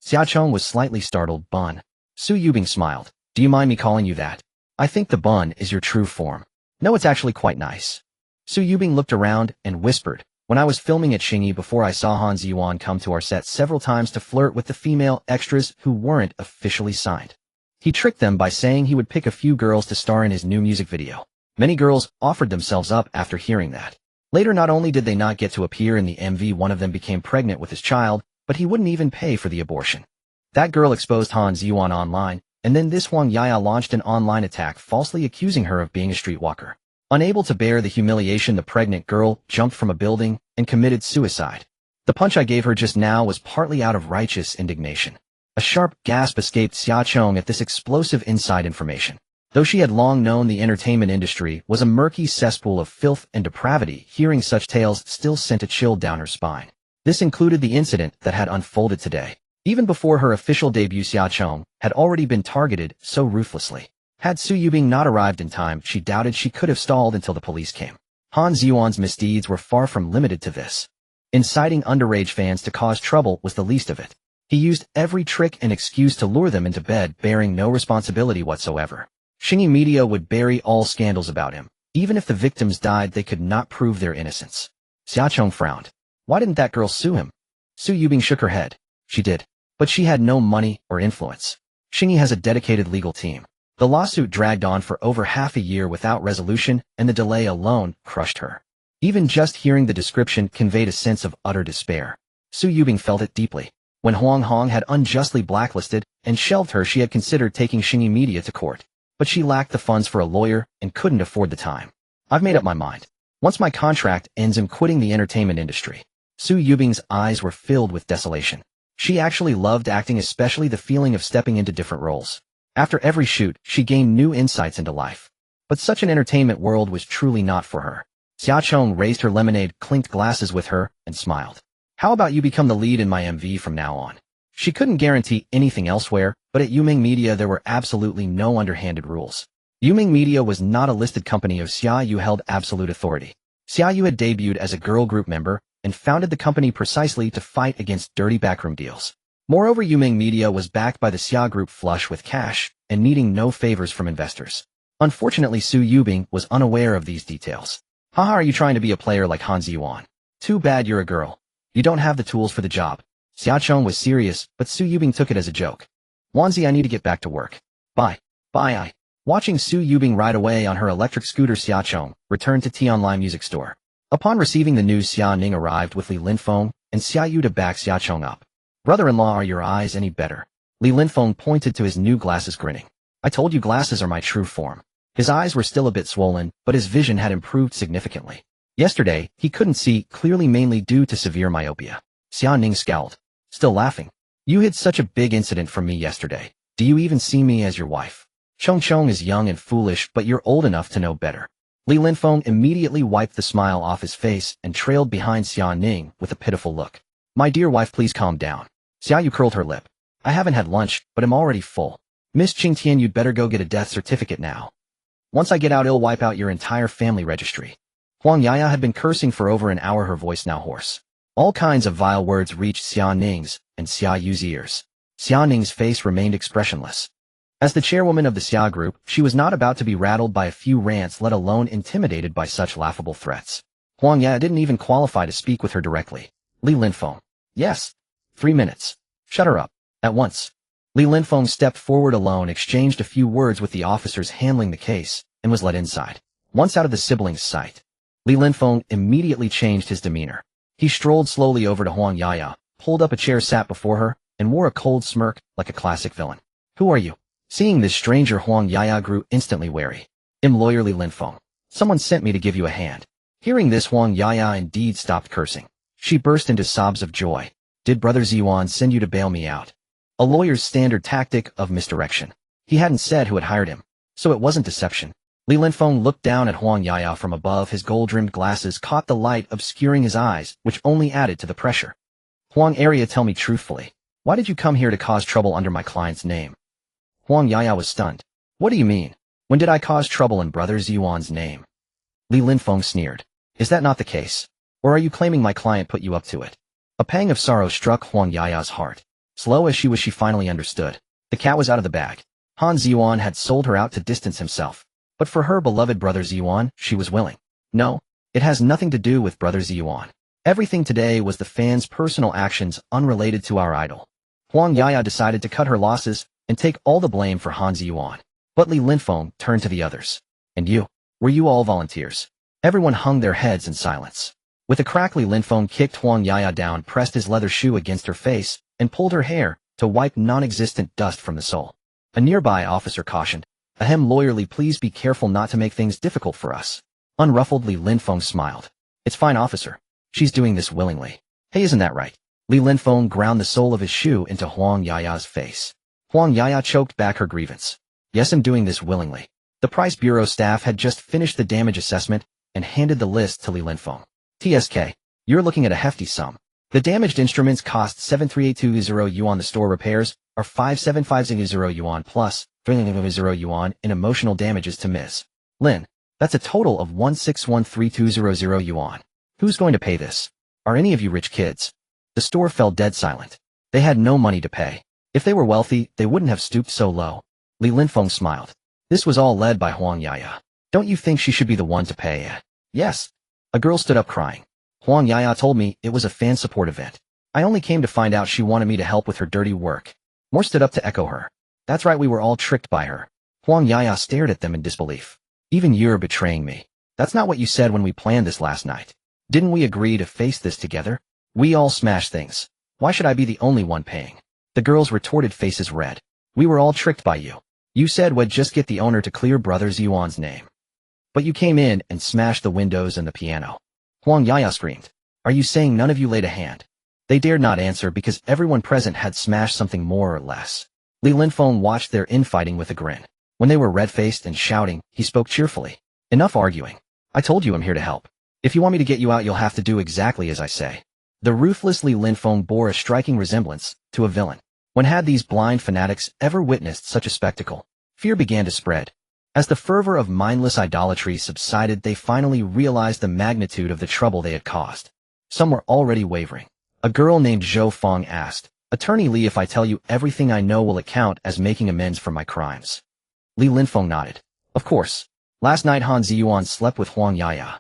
Xia Chong was slightly startled. Bun. Su Yubing smiled. Do you mind me calling you that? I think the bun is your true form. No, it's actually quite nice. Su Yubing looked around and whispered, when I was filming at Xingyi before I saw Han Ziyuan come to our set several times to flirt with the female extras who weren't officially signed. He tricked them by saying he would pick a few girls to star in his new music video. Many girls offered themselves up after hearing that. Later, not only did they not get to appear in the MV, one of them became pregnant with his child, but he wouldn't even pay for the abortion. That girl exposed Han Ziyuan online, and then this Huang Yaya launched an online attack falsely accusing her of being a streetwalker. Unable to bear the humiliation, the pregnant girl jumped from a building and committed suicide. The punch I gave her just now was partly out of righteous indignation. A sharp gasp escaped Xia Chong at this explosive inside information. Though she had long known the entertainment industry was a murky cesspool of filth and depravity, hearing such tales still sent a chill down her spine. This included the incident that had unfolded today. Even before her official debut, Xia Chong had already been targeted so ruthlessly. Had Su Yubing not arrived in time, she doubted she could have stalled until the police came. Han Ziyuan's misdeeds were far from limited to this. Inciting underage fans to cause trouble was the least of it. He used every trick and excuse to lure them into bed, bearing no responsibility whatsoever. Xingyi media would bury all scandals about him. Even if the victims died, they could not prove their innocence. Xia Chong frowned. Why didn't that girl sue him? Su Yubing shook her head. She did. But she had no money or influence. Xingyi has a dedicated legal team. The lawsuit dragged on for over half a year without resolution, and the delay alone crushed her. Even just hearing the description conveyed a sense of utter despair. Su Yubing felt it deeply. When Huang Hong had unjustly blacklisted and shelved her, she had considered taking Xingyi media to court. But she lacked the funds for a lawyer and couldn't afford the time. I've made up my mind. Once my contract ends, I'm quitting the entertainment industry. Su Yubing's eyes were filled with desolation. She actually loved acting, especially the feeling of stepping into different roles. After every shoot, she gained new insights into life. But such an entertainment world was truly not for her. Xia Chong raised her lemonade-clinked glasses with her and smiled. How about you become the lead in my MV from now on? She couldn't guarantee anything elsewhere, but at Yuming Media there were absolutely no underhanded rules. Yuming Media was not a listed company of Xia Yu held absolute authority. Xia Yu had debuted as a girl group member and founded the company precisely to fight against dirty backroom deals. Moreover, Yuming Media was backed by the Xia Group, flush with cash and needing no favors from investors. Unfortunately, Su Yubing was unaware of these details. Haha, are you trying to be a player like Han Ziyuan? Too bad you're a girl. You don't have the tools for the job. Xia Chong was serious, but Su Yubing took it as a joke. Wanzi, I need to get back to work. Bye. Bye. Watching Su Yubing ride away on her electric scooter, Xia Chong returned to Tianlai Music Store. Upon receiving the news, Xia Ning arrived with Li Linfeng and Xia Yu to back Xia Chong up. Brother-in-law, are your eyes any better? Li Linfeng pointed to his new glasses, grinning. I told you glasses are my true form. His eyes were still a bit swollen, but his vision had improved significantly. Yesterday, he couldn't see clearly, mainly due to severe myopia. Xia Ning scowled. Still laughing. You hid such a big incident from me yesterday. Do you even see me as your wife? Chong Chong is young and foolish, but you're old enough to know better. Li Linfeng immediately wiped the smile off his face and trailed behind Xia Ning with a pitiful look. My dear wife, please calm down. Xia Yu curled her lip. I haven't had lunch, but I'm already full. Miss Qingtian, you'd better go get a death certificate now. Once I get out, it'll wipe out your entire family registry. Huang Yaya had been cursing for over an hour, her voice now hoarse. All kinds of vile words reached Xia Ning's and Xia Yu's ears. Xia Ning's face remained expressionless. As the chairwoman of the Xia Group, she was not about to be rattled by a few rants, let alone intimidated by such laughable threats. Huang Yaya didn't even qualify to speak with her directly. Li Linfeng. Yes. 3 minutes. Shut her up. At once. Li Linfeng stepped forward alone, exchanged a few words with the officers handling the case, and was led inside. Once out of the siblings' sight, Li Linfeng immediately changed his demeanor. He strolled slowly over to Huang Yaya, pulled up a chair, sat before her, and wore a cold smirk like a classic villain. Who are you? Seeing this stranger, Huang Yaya grew instantly wary. I'm lawyer Li Linfeng. Someone sent me to give you a hand. Hearing this, Huang Yaya indeed stopped cursing. She burst into sobs of joy. Did Brother Ziyuan send you to bail me out? A lawyer's standard tactic of misdirection. He hadn't said who had hired him, so it wasn't deception. Li Linfeng looked down at Huang Yaya from above. His gold-rimmed glasses caught the light, obscuring his eyes, which only added to the pressure. Huang Area, tell me truthfully. Why did you come here to cause trouble under my client's name? Huang Yaya was stunned. What do you mean? When did I cause trouble in Brother Ziyuan's name? Li Linfeng sneered. Is that not the case? Or are you claiming my client put you up to it? A pang of sorrow struck Huang Yaya's heart. Slow as she was, she finally understood. The cat was out of the bag. Han Ziyuan had sold her out to distance himself, but for her beloved brother Ziyuan, she was willing. No, it has nothing to do with brother Ziyuan. Everything today was the fans' personal actions unrelated to our idol. Huang Yaya decided to cut her losses and take all the blame for Han Ziyuan. But Li Linfeng turned to the others. And you? Were you all volunteers? Everyone hung their heads in silence. With a crack, Li Linfeng kicked Huang Yaya down, pressed his leather shoe against her face, and pulled her hair to wipe non-existent dust from the sole. A nearby officer cautioned, "Ahem, lawyerly, please be careful not to make things difficult for us." Unruffled, Li Linfeng smiled. "It's fine, officer. She's doing this willingly." "Hey, isn't that right?" Li Linfeng ground the sole of his shoe into Huang Yaya's face. Huang Yaya choked back her grievance. "Yes, I'm doing this willingly." The Price Bureau staff had just finished the damage assessment and handed the list to Li Linfeng. "TSK, you're looking at a hefty sum. The damaged instruments cost 73820 yuan. The store repairs are 5750 yuan plus 300 yuan in emotional damages to Ms. Lin. That's a total of 1613200 yuan. Who's going to pay this? Are any of you rich kids?" The store fell dead silent. They had no money to pay. If they were wealthy, they wouldn't have stooped so low. Li Linfeng smiled. This was all led by Huang Yaya. "Don't you think she should be the one to pay?" "Yes." A girl stood up crying. "Huang Yaya told me it was a fan support event. I only came to find out she wanted me to help with her dirty work." More stood up to echo her. "That's right, we were all tricked by her." Huang Yaya stared at them in disbelief. "Even you're betraying me. That's not what you said when we planned this last night. Didn't we agree to face this together? We all smash things. Why should I be the only one paying?" The girls retorted, faces red. "We were all tricked by you. You said we'd just get the owner to clear Brother Ziyuan's name. But you came in and smashed the windows and the piano." Huang Yaya screamed. "Are you saying none of you laid a hand?" They dared not answer because everyone present had smashed something more or less. Li Linfeng watched their infighting with a grin. When they were red-faced and shouting, he spoke cheerfully. "Enough arguing. I told you I'm here to help. If you want me to get you out, you'll have to do exactly as I say." The ruthless Li Linfeng bore a striking resemblance to a villain. When had these blind fanatics ever witnessed such a spectacle? Fear began to spread. As the fervor of mindless idolatry subsided, they finally realized the magnitude of the trouble they had caused. Some were already wavering. A girl named Zhou Fong asked, "Attorney Li, if I tell you everything I know, will it count as making amends for my crimes?" Li Linfeng nodded. "Of course. Last night Han Ziyuan slept with Huang Yaya.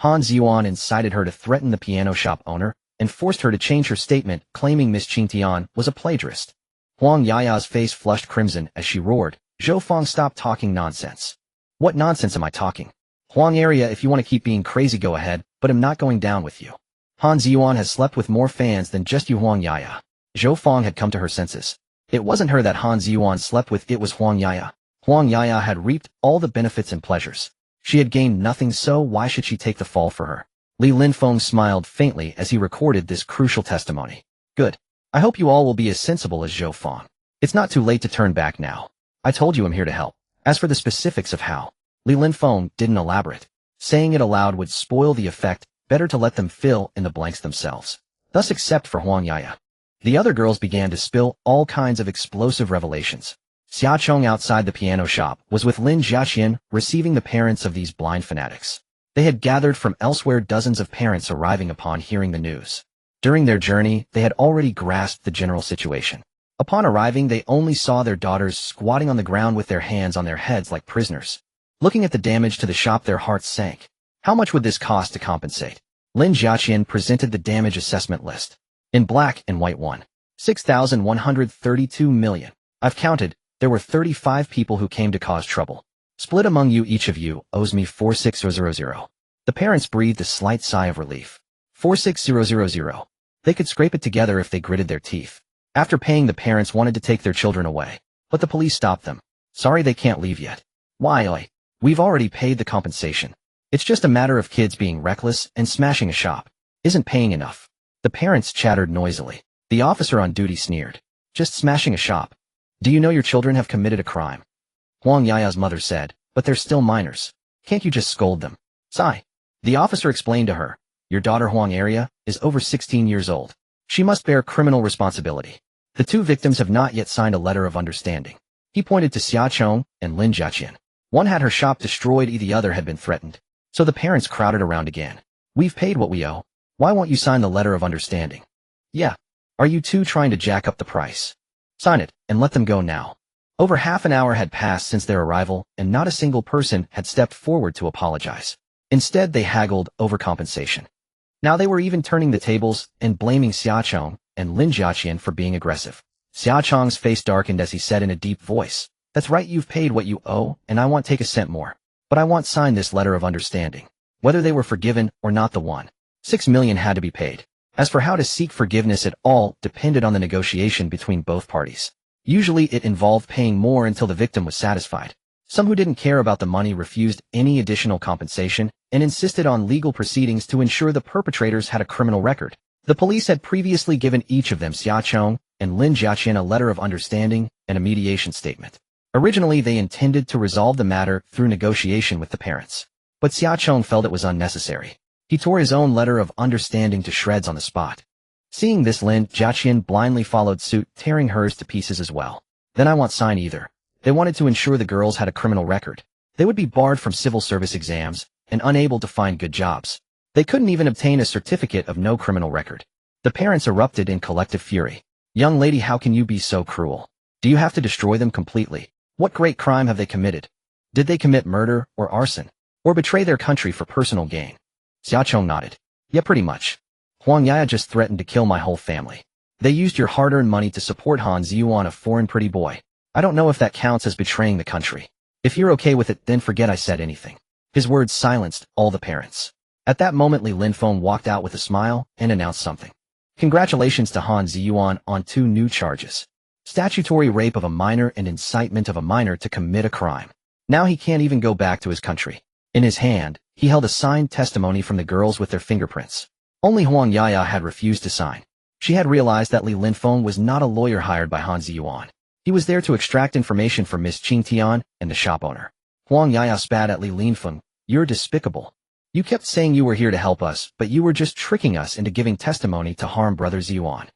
Han Ziyuan incited her to threaten the piano shop owner and forced her to change her statement, claiming Miss Qingtian was a plagiarist." Huang Yaya's face flushed crimson as she roared, "Zhou Fong, stop talking nonsense." "What nonsense am I talking?" "Huang area, if you want to keep being crazy, go ahead, but I'm not going down with you. Han Ziyuan has slept with more fans than just you, Huang Yaya." Zhou Fong had come to her senses. It wasn't her that Han Ziyuan slept with, it was Huang Yaya. Huang Yaya had reaped all the benefits and pleasures. She had gained nothing, so why should she take the fall for her? Li Linfeng smiled faintly as he recorded this crucial testimony. "Good. I hope you all will be as sensible as Zhou Fong. It's not too late to turn back now. I told you I'm here to help." As for the specifics of how, Li Linfeng didn't elaborate. Saying it aloud would spoil the effect, better to let them fill in the blanks themselves. Thus, except for Huang Yaya. The other girls began to spill all kinds of explosive revelations. Xia Chong outside the piano shop was with Lin Jiaqian, receiving the parents of these blind fanatics. They had gathered from elsewhere, dozens of parents arriving upon hearing the news. During their journey, they had already grasped the general situation. Upon arriving, they only saw their daughters squatting on the ground with their hands on their heads like prisoners. Looking at the damage to the shop, their hearts sank. How much would this cost to compensate? Lin Jiaqian presented the damage assessment list. In black and white one. 6,132 million. I've counted, there were 35 people who came to cause trouble. Split among you, each of you owes me 46000. The parents breathed a slight sigh of relief. 46000. They could scrape it together if they gritted their teeth. After paying, the parents wanted to take their children away, but the police stopped them. "Sorry, they can't leave yet." "Why? We've already paid the compensation. It's just a matter of kids being reckless and smashing a shop. Isn't paying enough." The parents chattered noisily. The officer on duty sneered. "Just smashing a shop. Do you know your children have committed a crime?" Huang Yaya's mother said, "But they're still minors. Can't you just scold them?" Sigh. The officer explained to her, "Your daughter Huang area is over 16 years old. She must bear criminal responsibility. The two victims have not yet signed a letter of understanding." He pointed to Xia Chong and Lin Jiaqian. One had her shop destroyed, the other had been threatened. So the parents crowded around again. "We've paid what we owe. Why won't you sign the letter of understanding?" "Yeah. Are you two trying to jack up the price? Sign it, and let them go now." Over half an hour had passed since their arrival, and not a single person had stepped forward to apologize. Instead, they haggled over compensation. Now they were even turning the tables and blaming Xiaochong and Lin Jiaqian for being aggressive. Xiaochong's face darkened as he said in a deep voice, "That's right, you've paid what you owe, and I won't take a cent more. But I want signed this letter of understanding. Whether they were forgiven or not, the 1.6 million had to be paid. As for how to seek forgiveness at all depended on the negotiation between both parties. Usually it involved paying more until the victim was satisfied. Some who didn't care about the money refused any additional compensation and insisted on legal proceedings to ensure the perpetrators had a criminal record. The police had previously given each of them, Xiaochong and Lin Jiaqian, a letter of understanding and a mediation statement. Originally, they intended to resolve the matter through negotiation with the parents. But Xiaochong felt it was unnecessary. He tore his own letter of understanding to shreds on the spot. Seeing this, Lin Jiaqian blindly followed suit, tearing hers to pieces as well. Then I won't sign either. They wanted to ensure the girls had a criminal record. They would be barred from civil service exams and unable to find good jobs. They couldn't even obtain a certificate of no criminal record. The parents erupted in collective fury. Young lady, how can you be so cruel? Do you have to destroy them completely? What great crime have they committed? Did they commit murder or arson? Or betray their country for personal gain? Xiaochong nodded. Yeah, pretty much. Huang Yaya just threatened to kill my whole family. They used your hard-earned money to support Han Ziyuan, a foreign pretty boy. I don't know if that counts as betraying the country. If you're okay with it, then forget I said anything. His words silenced all the parents. At that moment, Li Linfeng walked out with a smile and announced something. Congratulations to Han Ziyuan on 2 new charges. Statutory rape of a minor and incitement of a minor to commit a crime. Now he can't even go back to his country. In his hand, he held a signed testimony from the girls with their fingerprints. Only Huang Yaya had refused to sign. She had realized that Li Linfeng was not a lawyer hired by Han Ziyuan. He was there to extract information from Miss Qing Tian and the shop owner. Huang Yaya spat at Li Linfeng. You're despicable. You kept saying you were here to help us, but you were just tricking us into giving testimony to harm Brother Ziyuan.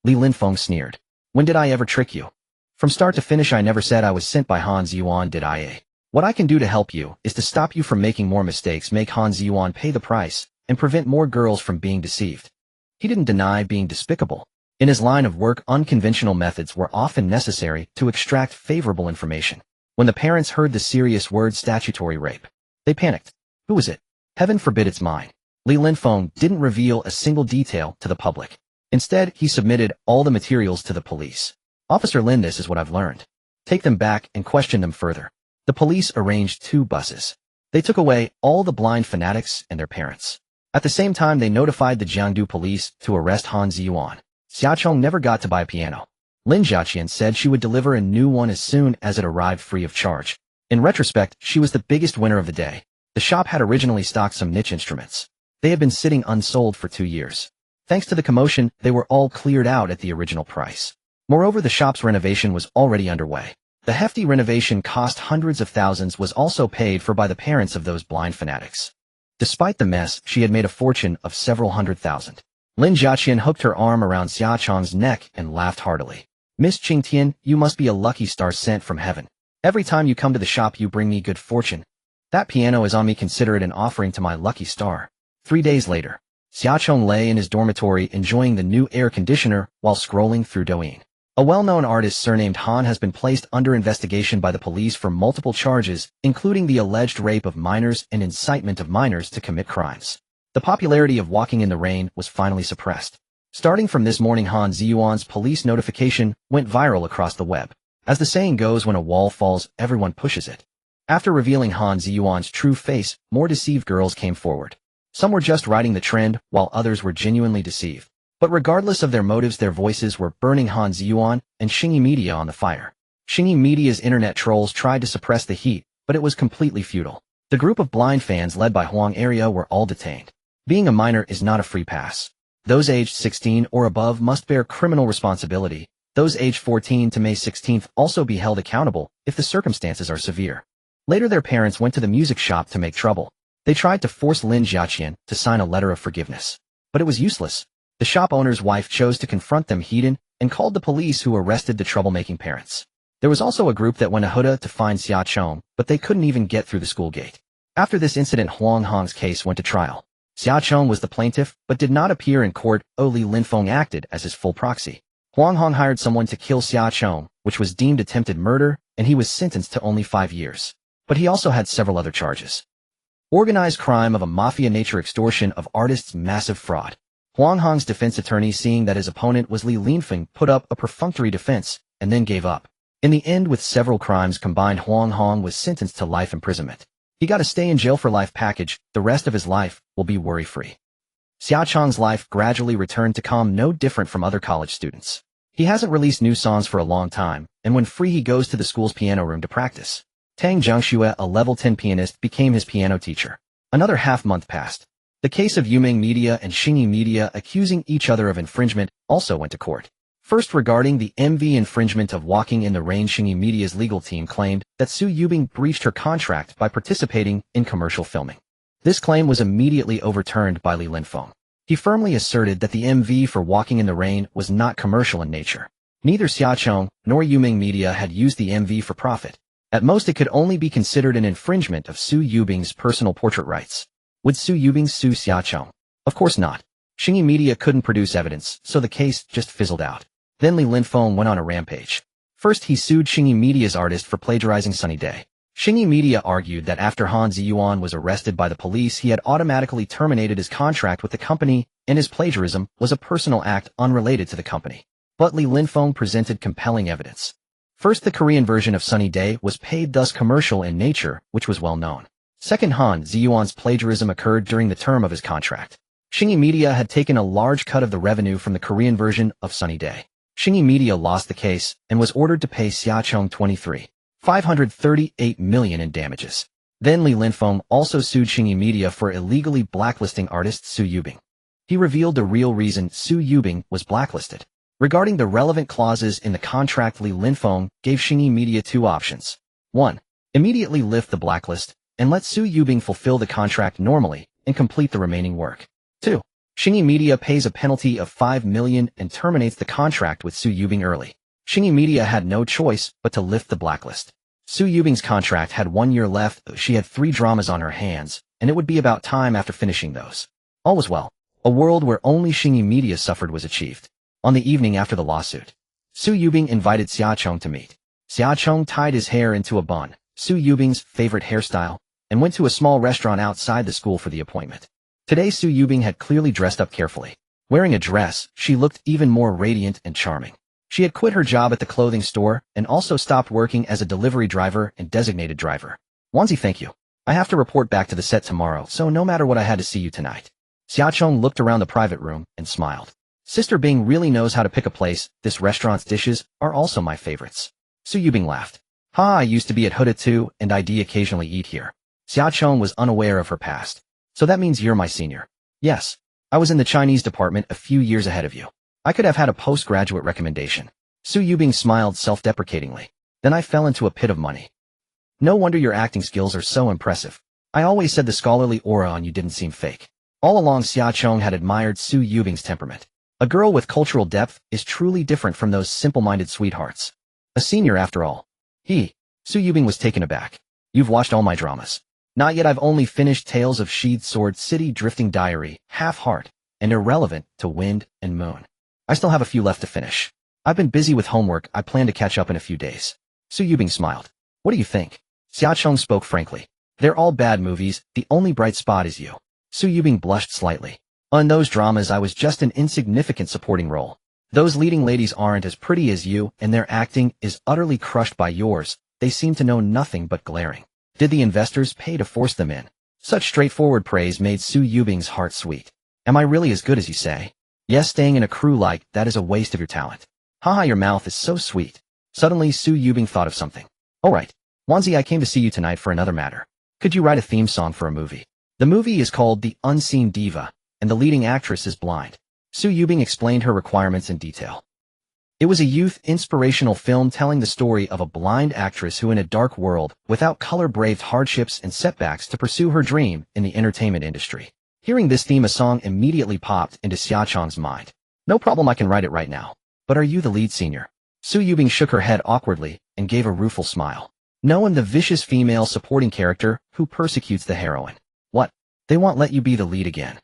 Li Linfeng sneered. When did I ever trick you? From start to finish, I never said I was sent by Han Ziyuan, did I? What I can do to help you is to stop you from making more mistakes, make Han Ziyuan pay the price, and prevent more girls from being deceived. He didn't deny being despicable. In his line of work, unconventional methods were often necessary to extract favorable information. When the parents heard the serious word statutory rape, they panicked. Who was it? Heaven forbid it's mine. Li Linfeng didn't reveal a single detail to the public. Instead, he submitted all the materials to the police. Officer Lin, this is what I've learned. Take them back and question them further. The police arranged 2 buses. They took away all the blind fanatics and their parents. At the same time, they notified the Jiangdu police to arrest Han Ziyuan. Xiaochong never got to buy a piano. Lin Jiaqian said she would deliver a new one as soon as it arrived free of charge. In retrospect, she was the biggest winner of the day. The shop had originally stocked some niche instruments. They had been sitting unsold for 2 years. Thanks to the commotion, they were all cleared out at the original price. Moreover, the shop's renovation was already underway. The hefty renovation cost hundreds of thousands was also paid for by the parents of those blind fanatics. Despite the mess, she had made a fortune of several hundred thousand. Lin Jiaqian hooked her arm around Xiaochong's neck and laughed heartily. Miss Qingtian, you must be a lucky star sent from heaven. Every time you come to the shop, you bring me good fortune. That piano is on me, consider it an offering to my lucky star. 3 days later, Xiaochong lay in his dormitory enjoying the new air conditioner while scrolling through Douyin. A well-known artist surnamed Han has been placed under investigation by the police for multiple charges, including the alleged rape of minors and incitement of minors to commit crimes. The popularity of Walking in the Rain was finally suppressed. Starting from this morning, Han Ziyuan's police notification went viral across the web. As the saying goes, when a wall falls, everyone pushes it. After revealing Han Ziyuan's true face, more deceived girls came forward. Some were just riding the trend, while others were genuinely deceived. But regardless of their motives, their voices were burning Han Ziyuan and Xingyi Media on the fire. Xingyi Media's internet trolls tried to suppress the heat, but it was completely futile. The group of blind fans led by Huang area were all detained. Being a minor is not a free pass. Those aged 16 or above must bear criminal responsibility. Those aged 14 to May 16th also be held accountable if the circumstances are severe. Later, their parents went to the music shop to make trouble. They tried to force Lin Jiaqian to sign a letter of forgiveness. But it was useless. The shop owner's wife chose to confront them heated and called the police, who arrested the troublemaking parents. There was also a group that went ahuda to find Xiaochong, but they couldn't even get through the school gate. After this incident, Huang Hong's case went to trial. Xiaochong was the plaintiff, but did not appear in court. Li Linfeng acted as his full proxy. Huang Hong hired someone to kill Xiaochong, which was deemed attempted murder, and he was sentenced to only 5 years. But he also had several other charges. Organized crime of a mafia-nature extortion of artists, massive fraud. Huang Hong's defense attorney, seeing that his opponent was Li Linfeng, put up a perfunctory defense and then gave up. In the end, with several crimes combined, Huang Hong was sentenced to life imprisonment. He got a stay in jail for life package. The rest of his life will be worry-free. Xiaocheng's life gradually returned to calm, no different from other college students. He hasn't released new songs for a long time, and when free he goes to the school's piano room to practice. Tang Zhengxue, a level 10 pianist, became his piano teacher. Another half-month passed. The case of Yuming Media and Xingyi Media accusing each other of infringement also went to court. First, regarding the MV infringement of Walking in the Rain, Xingyi Media's legal team claimed that Su Yubing breached her contract by participating in commercial filming. This claim was immediately overturned by Li Linfeng. He firmly asserted that the MV for Walking in the Rain was not commercial in nature. Neither Xiaocheng nor Yuming Media had used the MV for profit. At most, it could only be considered an infringement of Su Yubing's personal portrait rights. Would Su Yubing sue Xiaocheng? Of course not. Xingyi Media couldn't produce evidence, so the case just fizzled out. Then Li Linfeng went on a rampage. First, he sued Xingyi Media's artist for plagiarizing Sunny Day. Xingyi Media argued that after Han Ziyuan was arrested by the police, he had automatically terminated his contract with the company, and his plagiarism was a personal act unrelated to the company. But Li Linfeng presented compelling evidence. First, the Korean version of Sunny Day was paid, thus commercial in nature, which was well known. Second, Han Ziyuan's plagiarism occurred during the term of his contract. Xingyi Media had taken a large cut of the revenue from the Korean version of Sunny Day. Xingyi Media lost the case and was ordered to pay Xiaocheng 538 million in damages. Then Li Linfeng also sued Xingyi Media for illegally blacklisting artist Su Yubing. He revealed the real reason Su Yubing was blacklisted. Regarding the relevant clauses in the contract, Li Linfeng gave Xingyi Media 2 options. 1. Immediately lift the blacklist and let Su Yubing fulfill the contract normally and complete the remaining work. 2. Xingyi Media pays a penalty of 5 million and terminates the contract with Su Yubing early. Xingyi Media had no choice but to lift the blacklist. Su Yubing's contract had 1 year left. She had 3 dramas on her hands, and it would be about time after finishing those. All was well. A world where only Xingyi Media suffered was achieved. On the evening after the lawsuit, Su Yubing invited Xiaocheng to meet. Xiaocheng tied his hair into a bun, Su Yubing's favorite hairstyle, and went to a small restaurant outside the school for the appointment. Today Su Yubing had clearly dressed up carefully. Wearing a dress, she looked even more radiant and charming. She had quit her job at the clothing store and also stopped working as a delivery driver and designated driver. Wanzi, thank you. I have to report back to the set tomorrow, so no matter what, I had to see you tonight. Xiaocheng looked around the private room and smiled. Sister Bing really knows how to pick a place. This restaurant's dishes are also my favorites. Su Yubing laughed. Ha, I used to be at Huda too, and I'd occasionally eat here. Xiaocheng was unaware of her past. So that means you're my senior. Yes. I was in the Chinese department a few years ahead of you. I could have had a postgraduate recommendation. Su Yubing smiled self-deprecatingly. Then I fell into a pit of money. No wonder your acting skills are so impressive. I always said the scholarly aura on you didn't seem fake. All along, Xiaocheng had admired Su Yubing's temperament. A girl with cultural depth is truly different from those simple-minded sweethearts. A senior after all. Su Yubing was taken aback. You've watched all my dramas. Not yet. I've only finished Tales of Sheathed Sword, City Drifting Diary, Half Heart, and Irrelevant to Wind and Moon. I still have a few left to finish. I've been busy with homework. I plan to catch up in a few days. Su Yubing smiled. What do you think? Xiaocheng spoke frankly. They're all bad movies. The only bright spot is you. Su Yubing blushed slightly. On those dramas, I was just an insignificant supporting role. Those leading ladies aren't as pretty as you, and their acting is utterly crushed by yours. They seem to know nothing but glaring. Did the investors pay to force them in? Such straightforward praise made Su Yubing's heart sweet. Am I really as good as you say? Yes, staying in a crew like that is a waste of your talent. Haha, your mouth is so sweet. Suddenly, Su Yubing thought of something. Alright, Wanzi, I came to see you tonight for another matter. Could you write a theme song for a movie? The movie is called The Unseen Diva, and the leading actress is blind. Su Yubing explained her requirements in detail. It was a youth inspirational film telling the story of a blind actress who in a dark world, without color, braved hardships and setbacks to pursue her dream in the entertainment industry. Hearing this theme, a song immediately popped into Xiaocheng's mind. No problem, I can write it right now. But are you the lead, senior? Su Yubing shook her head awkwardly and gave a rueful smile. No, I'm the vicious female supporting character who persecutes the heroine. What? They won't let you be the lead again.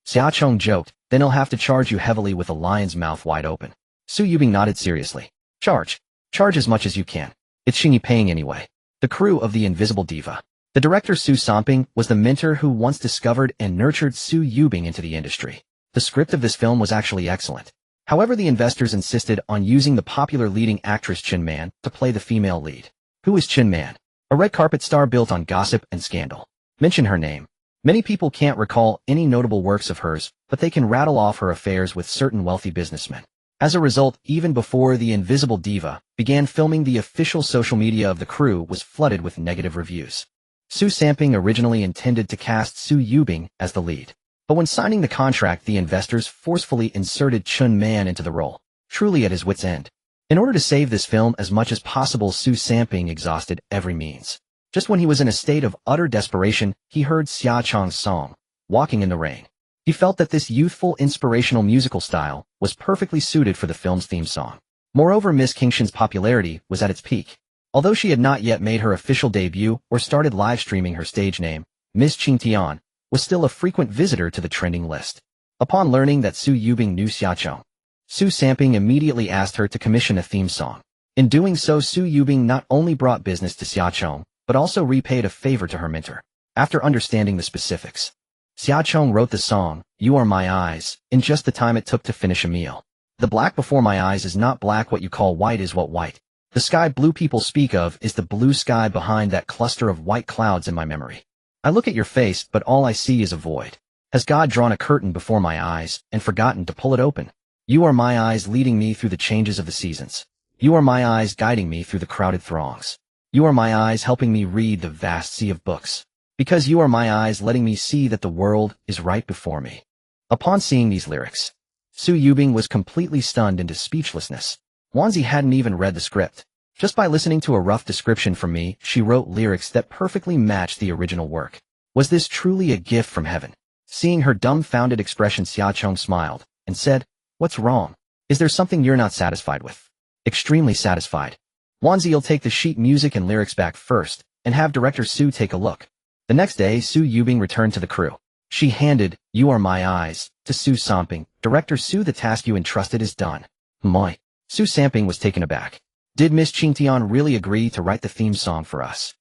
Xiaocheng joked, then he'll have to charge you heavily with a lion's mouth wide open. Su Yubing nodded seriously. Charge. Charge as much as you can. It's Shingy paying anyway. The crew of the Invisible Diva. The director Su Samping was the mentor who once discovered and nurtured Su Yubing into the industry. The script of this film was actually excellent. However, the investors insisted on using the popular leading actress Chen Man to play the female lead. Who is Chen Man? A red carpet star built on gossip and scandal. Mention her name. Many people can't recall any notable works of hers, but they can rattle off her affairs with certain wealthy businessmen. As a result, even before the Invisible Diva began filming, the official social media of the crew was flooded with negative reviews. Su Samping originally intended to cast Su Yubing as the lead. But when signing the contract, the investors forcefully inserted Chen Man into the role, truly at his wit's end. In order to save this film as much as possible, Su Samping exhausted every means. Just when he was in a state of utter desperation, he heard Xia Chong's song, Walking in the Rain. He felt that this youthful, inspirational musical style was perfectly suited for the film's theme song. Moreover, Miss Qingshan's popularity was at its peak. Although she had not yet made her official debut or started live streaming, her stage name, Miss Qingtian, was still a frequent visitor to the trending list. Upon learning that Su Yubing knew Xia Chong, Su Samping immediately asked her to commission a theme song. In doing so, Su Yubing not only brought business to Xia Chong, but also repaid a favor to her mentor. After understanding the specifics, Xia Chong wrote the song, You Are My Eyes, in just the time it took to finish a meal. The black before my eyes is not black, what you call white is what white. The sky blue people speak of is the blue sky behind that cluster of white clouds in my memory. I look at your face, but all I see is a void. Has God drawn a curtain before my eyes and forgotten to pull it open? You are my eyes leading me through the changes of the seasons. You are my eyes guiding me through the crowded throngs. You are my eyes helping me read the vast sea of books. Because you are my eyes letting me see that the world is right before me. Upon seeing these lyrics, Su Yubing was completely stunned into speechlessness. Wanzi hadn't even read the script. Just by listening to a rough description from me, she wrote lyrics that perfectly matched the original work. Was this truly a gift from heaven? Seeing her dumbfounded expression, Xia Chong smiled and said, What's wrong? Is there something you're not satisfied with? Extremely satisfied. Wanzi'll take the sheet music and lyrics back first and have director Su take a look. The next day, Su Yubing returned to the crew. She handed You Are My Eyes to Su Samping. Director Su, the task you entrusted is done. Moi. Su Samping was taken aback. Did Miss Qingtian really agree to write the theme song for us?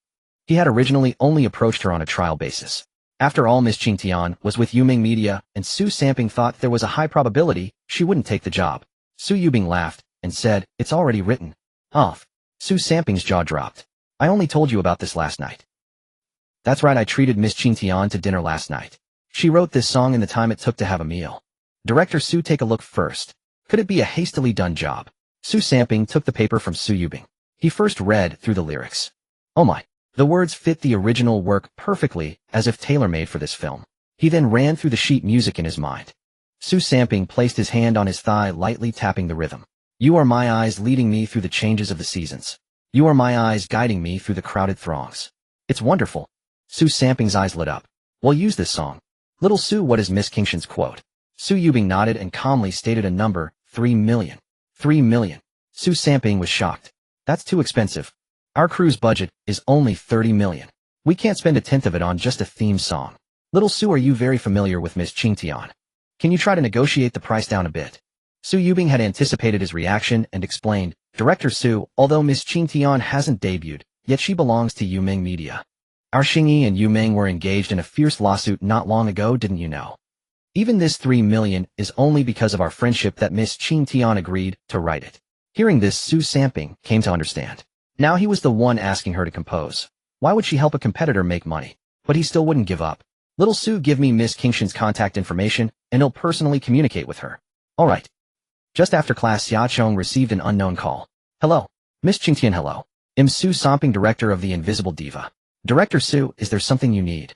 He had originally only approached her on a trial basis. After all, Miss Qingtian was with Yuming Media, and Su Samping thought there was a high probability she wouldn't take the job. Su Yubing laughed and said, It's already written. Off. Su Samping's jaw dropped. I only told you about this last night. That's right, I treated Miss Qingtian to dinner last night. She wrote this song in the time it took to have a meal. Director Su, take a look first. Could it be a hastily done job? Su Samping took the paper from Su Yubing. He first read through the lyrics. Oh my. The words fit the original work perfectly, as if tailor-made for this film. He then ran through the sheet music in his mind. Su Samping placed his hand on his thigh, lightly tapping the rhythm. You are my eyes leading me through the changes of the seasons. You are my eyes guiding me through the crowded throngs. It's wonderful. Su Samping's eyes lit up. We'll use this song. Little Su, what is Miss Qingshan's quote? Su Yubing nodded and calmly stated a number, 3 million. 3 million. Su Samping was shocked. That's too expensive. Our crew's budget is only 30 million. We can't spend a tenth of it on just a theme song. Little Su, are you very familiar with Miss Qingtian? Can you try to negotiate the price down a bit? Su Yubing had anticipated his reaction and explained, Director Su, although Miss Qingtian hasn't debuted, yet she belongs to Yuming Media. Our Xingyi and Yuming were engaged in a fierce lawsuit not long ago, didn't you know? Even this 3 million is only because of our friendship that Miss Qingtian agreed to write it. Hearing this, Su Samping came to understand. Now he was the one asking her to compose. Why would she help a competitor make money? But he still wouldn't give up. Little Su, give me Miss Qingshan's contact information, and he'll personally communicate with her. All right. Just after class, Xia Chong received an unknown call. Hello. Miss Qingtian, hello. I'm Su Samping, director of the Invisible Diva. Director Su, is there something you need?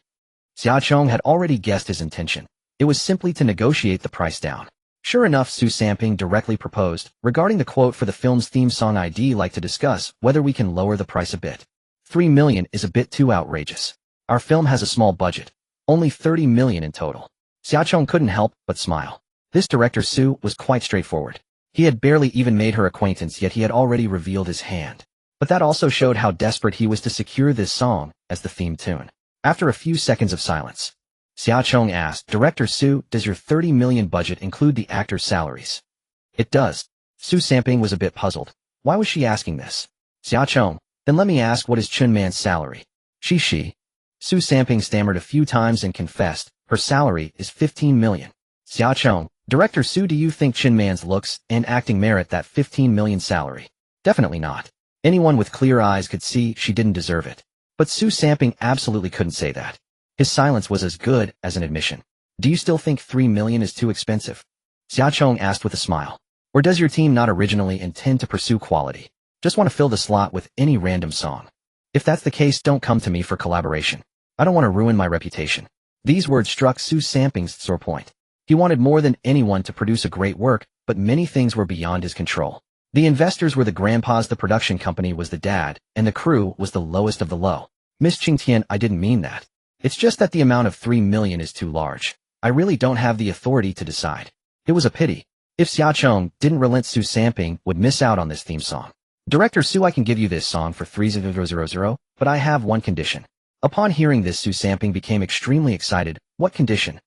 Xia Chong had already guessed his intention. It was simply to negotiate the price down. Sure enough, Su Samping directly proposed, regarding the quote for the film's theme song, I'd like to discuss whether we can lower the price a bit. 3 million is a bit too outrageous. Our film has a small budget. Only 30 million in total. Xia Chong couldn't help but smile. This director Su was quite straightforward. He had barely even made her acquaintance, yet he had already revealed his hand. But that also showed how desperate he was to secure this song as the theme tune. After a few seconds of silence, Xia Chong asked, Director Su, does your 30 million budget include the actors' salaries? It does. Su Samping was a bit puzzled. Why was she asking this? Xia Chong, then let me ask, what is Chun Man's salary? She. Su Samping stammered a few times and confessed, her salary is 15 million. Xia Chong, Director Su, do you think Chun Man's looks and acting merit that 15 million salary? Definitely not. Anyone with clear eyes could see she didn't deserve it. But Su Samping absolutely couldn't say that. His silence was as good as an admission. Do you still think 3 million is too expensive? Xia Chong asked with a smile. Or does your team not originally intend to pursue quality? Just want to fill the slot with any random song? If that's the case, don't come to me for collaboration. I don't want to ruin my reputation. These words struck Su Samping's sore point. He wanted more than anyone to produce a great work, but many things were beyond his control. The investors were the grandpas, the production company was the dad, and the crew was the lowest of the low. Miss Qingtian, I didn't mean that. It's just that the amount of 3 million is too large. I really don't have the authority to decide. It was a pity. If Xia Chong didn't relent, Su Samping would miss out on this theme song. Director Su, I can give you this song for 3000, but I have one condition. Upon hearing this, Su Samping became extremely excited. What condition?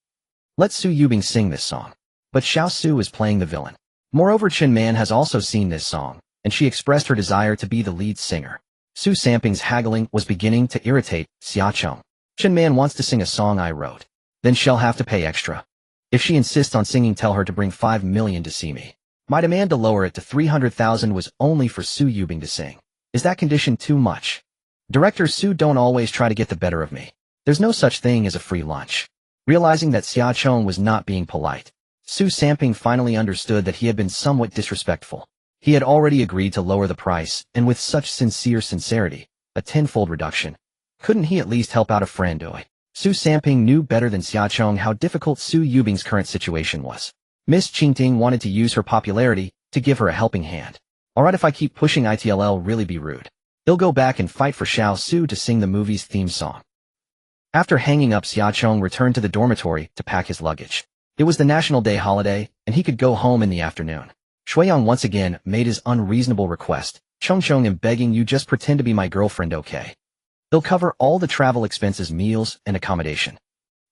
Let Su Yubing sing this song. But Xiao Su is playing the villain. Moreover, Chun Man has also seen this song, and she expressed her desire to be the lead singer. Su Samping's haggling was beginning to irritate Xia Chong. Chun Man wants to sing a song I wrote. Then she'll have to pay extra. If she insists on singing, tell her to bring 5 million to see me. My demand to lower it to 300,000 was only for Su Yubing to sing. Is that condition too much? Director Su, don't always try to get the better of me. There's no such thing as a free lunch. Realizing that Xia Chong was not being polite, Su Samping finally understood that he had been somewhat disrespectful. He had already agreed to lower the price, and with such sincere sincerity, a tenfold reduction. Couldn't he at least help out a friend? Su Samping knew better than Xia Chong how difficult Su Yubing's current situation was. Miss Qingting wanted to use her popularity to give her a helping hand. Alright, if I keep pushing, it'll really be rude. He'll go back and fight for Xiao Su to sing the movie's theme song. After hanging up, Xia Chong returned to the dormitory to pack his luggage. It was the National Day holiday, and he could go home in the afternoon. Shuiyang once again made his unreasonable request. Chong, I'm begging you, just pretend to be my girlfriend, okay? They'll cover all the travel expenses, meals, and accommodation.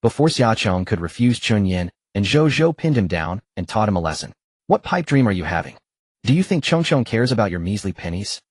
Before Xia Chong could refuse, Chun Yin and Zhou Zhou pinned him down and taught him a lesson. What pipe dream are you having? Do you think Chong cares about your measly pennies?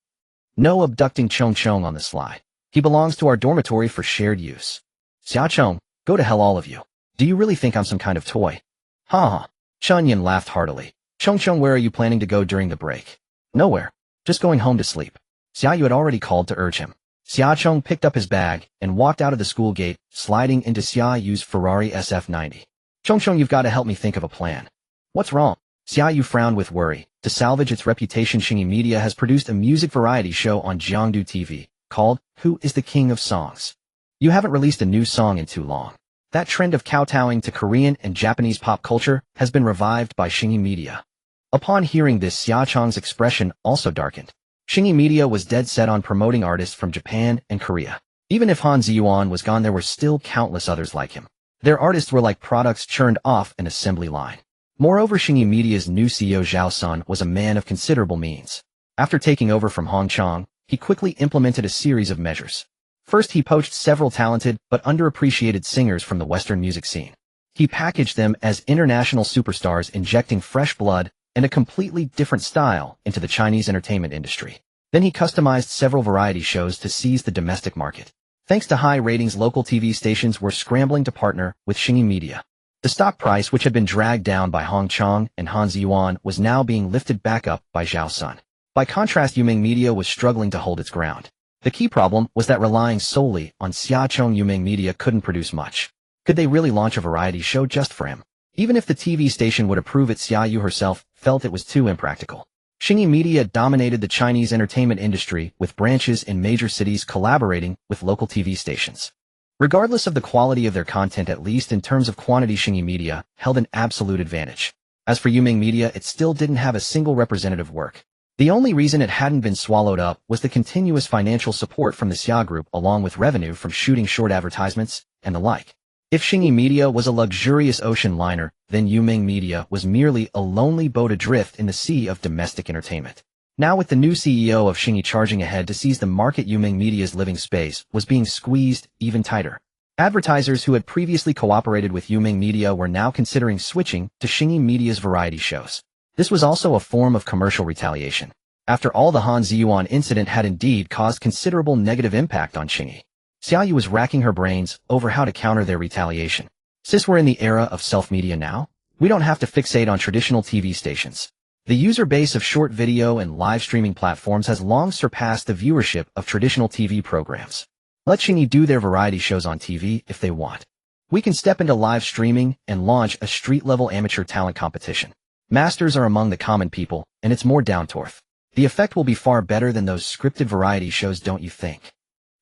No abducting Chong on the sly. He belongs to our dormitory for shared use. Xia Chong, go to hell all of you. Do you really think I'm some kind of toy? Ha. Chun Yin laughed heartily. Chong, where are you planning to go during the break? Nowhere. Just going home to sleep. Xia Yu had already called to urge him. Xia Chong picked up his bag and walked out of the school gate, sliding into Xia Yu's Ferrari SF90. Chong, you've got to help me think of a plan. What's wrong? Xia Yu frowned with worry. To salvage its reputation, Xingyi Media has produced a music variety show on Jiangdu TV, called Who is the King of Songs? You haven't released a new song in too long. That trend of kowtowing to Korean and Japanese pop culture has been revived by Xingyi Media. Upon hearing this, Xia Chong's expression also darkened. Xingyi Media was dead set on promoting artists from Japan and Korea. Even if Han Ziyuan was gone, there were still countless others like him. Their artists were like products churned off an assembly line. Moreover, Xingyi Media's new CEO Zhao Sun was a man of considerable means. After taking over from Hong Chong, he quickly implemented a series of measures. First, he poached several talented but underappreciated singers from the Western music scene. He packaged them as international superstars, injecting fresh blood and a completely different style into the Chinese entertainment industry. Then he customized several variety shows to seize the domestic market. Thanks to high ratings, local TV stations were scrambling to partner with Xingyi Media. The stock price, which had been dragged down by Hong Chong and Han Ziyuan, was now being lifted back up by Zhao Sun. By contrast, Yumeng Media was struggling to hold its ground. The key problem was that relying solely on Xia Chong, Yumeng Media couldn't produce much. Could they really launch a variety show just for him? Even if the TV station would approve it, Xia Yu herself felt it was too impractical. Xingyi Media dominated the Chinese entertainment industry, with branches in major cities collaborating with local TV stations. Regardless of the quality of their content, at least in terms of quantity, Xingyi Media held an absolute advantage. As for Yumeng Media, it still didn't have a single representative work. The only reason it hadn't been swallowed up was the continuous financial support from the Xia Group, along with revenue from shooting short advertisements and the like. If Xingyi Media was a luxurious ocean liner, then Yumeng Media was merely a lonely boat adrift in the sea of domestic entertainment. Now, with the new CEO of Xingyi charging ahead to seize the market, Yumeng Media's living space was being squeezed even tighter. Advertisers who had previously cooperated with Yumeng Media were now considering switching to Xingyi Media's variety shows. This was also a form of commercial retaliation. After all, the Han Ziyuan incident had indeed caused considerable negative impact on Qingyi. Xiaoyu was racking her brains over how to counter their retaliation. Since we're in the era of self-media now, we don't have to fixate on traditional TV stations. The user base of short video and live streaming platforms has long surpassed the viewership of traditional TV programs. Let Qingyi do their variety shows on TV if they want. We can step into live streaming and launch a street-level amateur talent competition. Masters are among the common people, and it's more down-to-earth. The effect will be far better than those scripted variety shows, don't you think?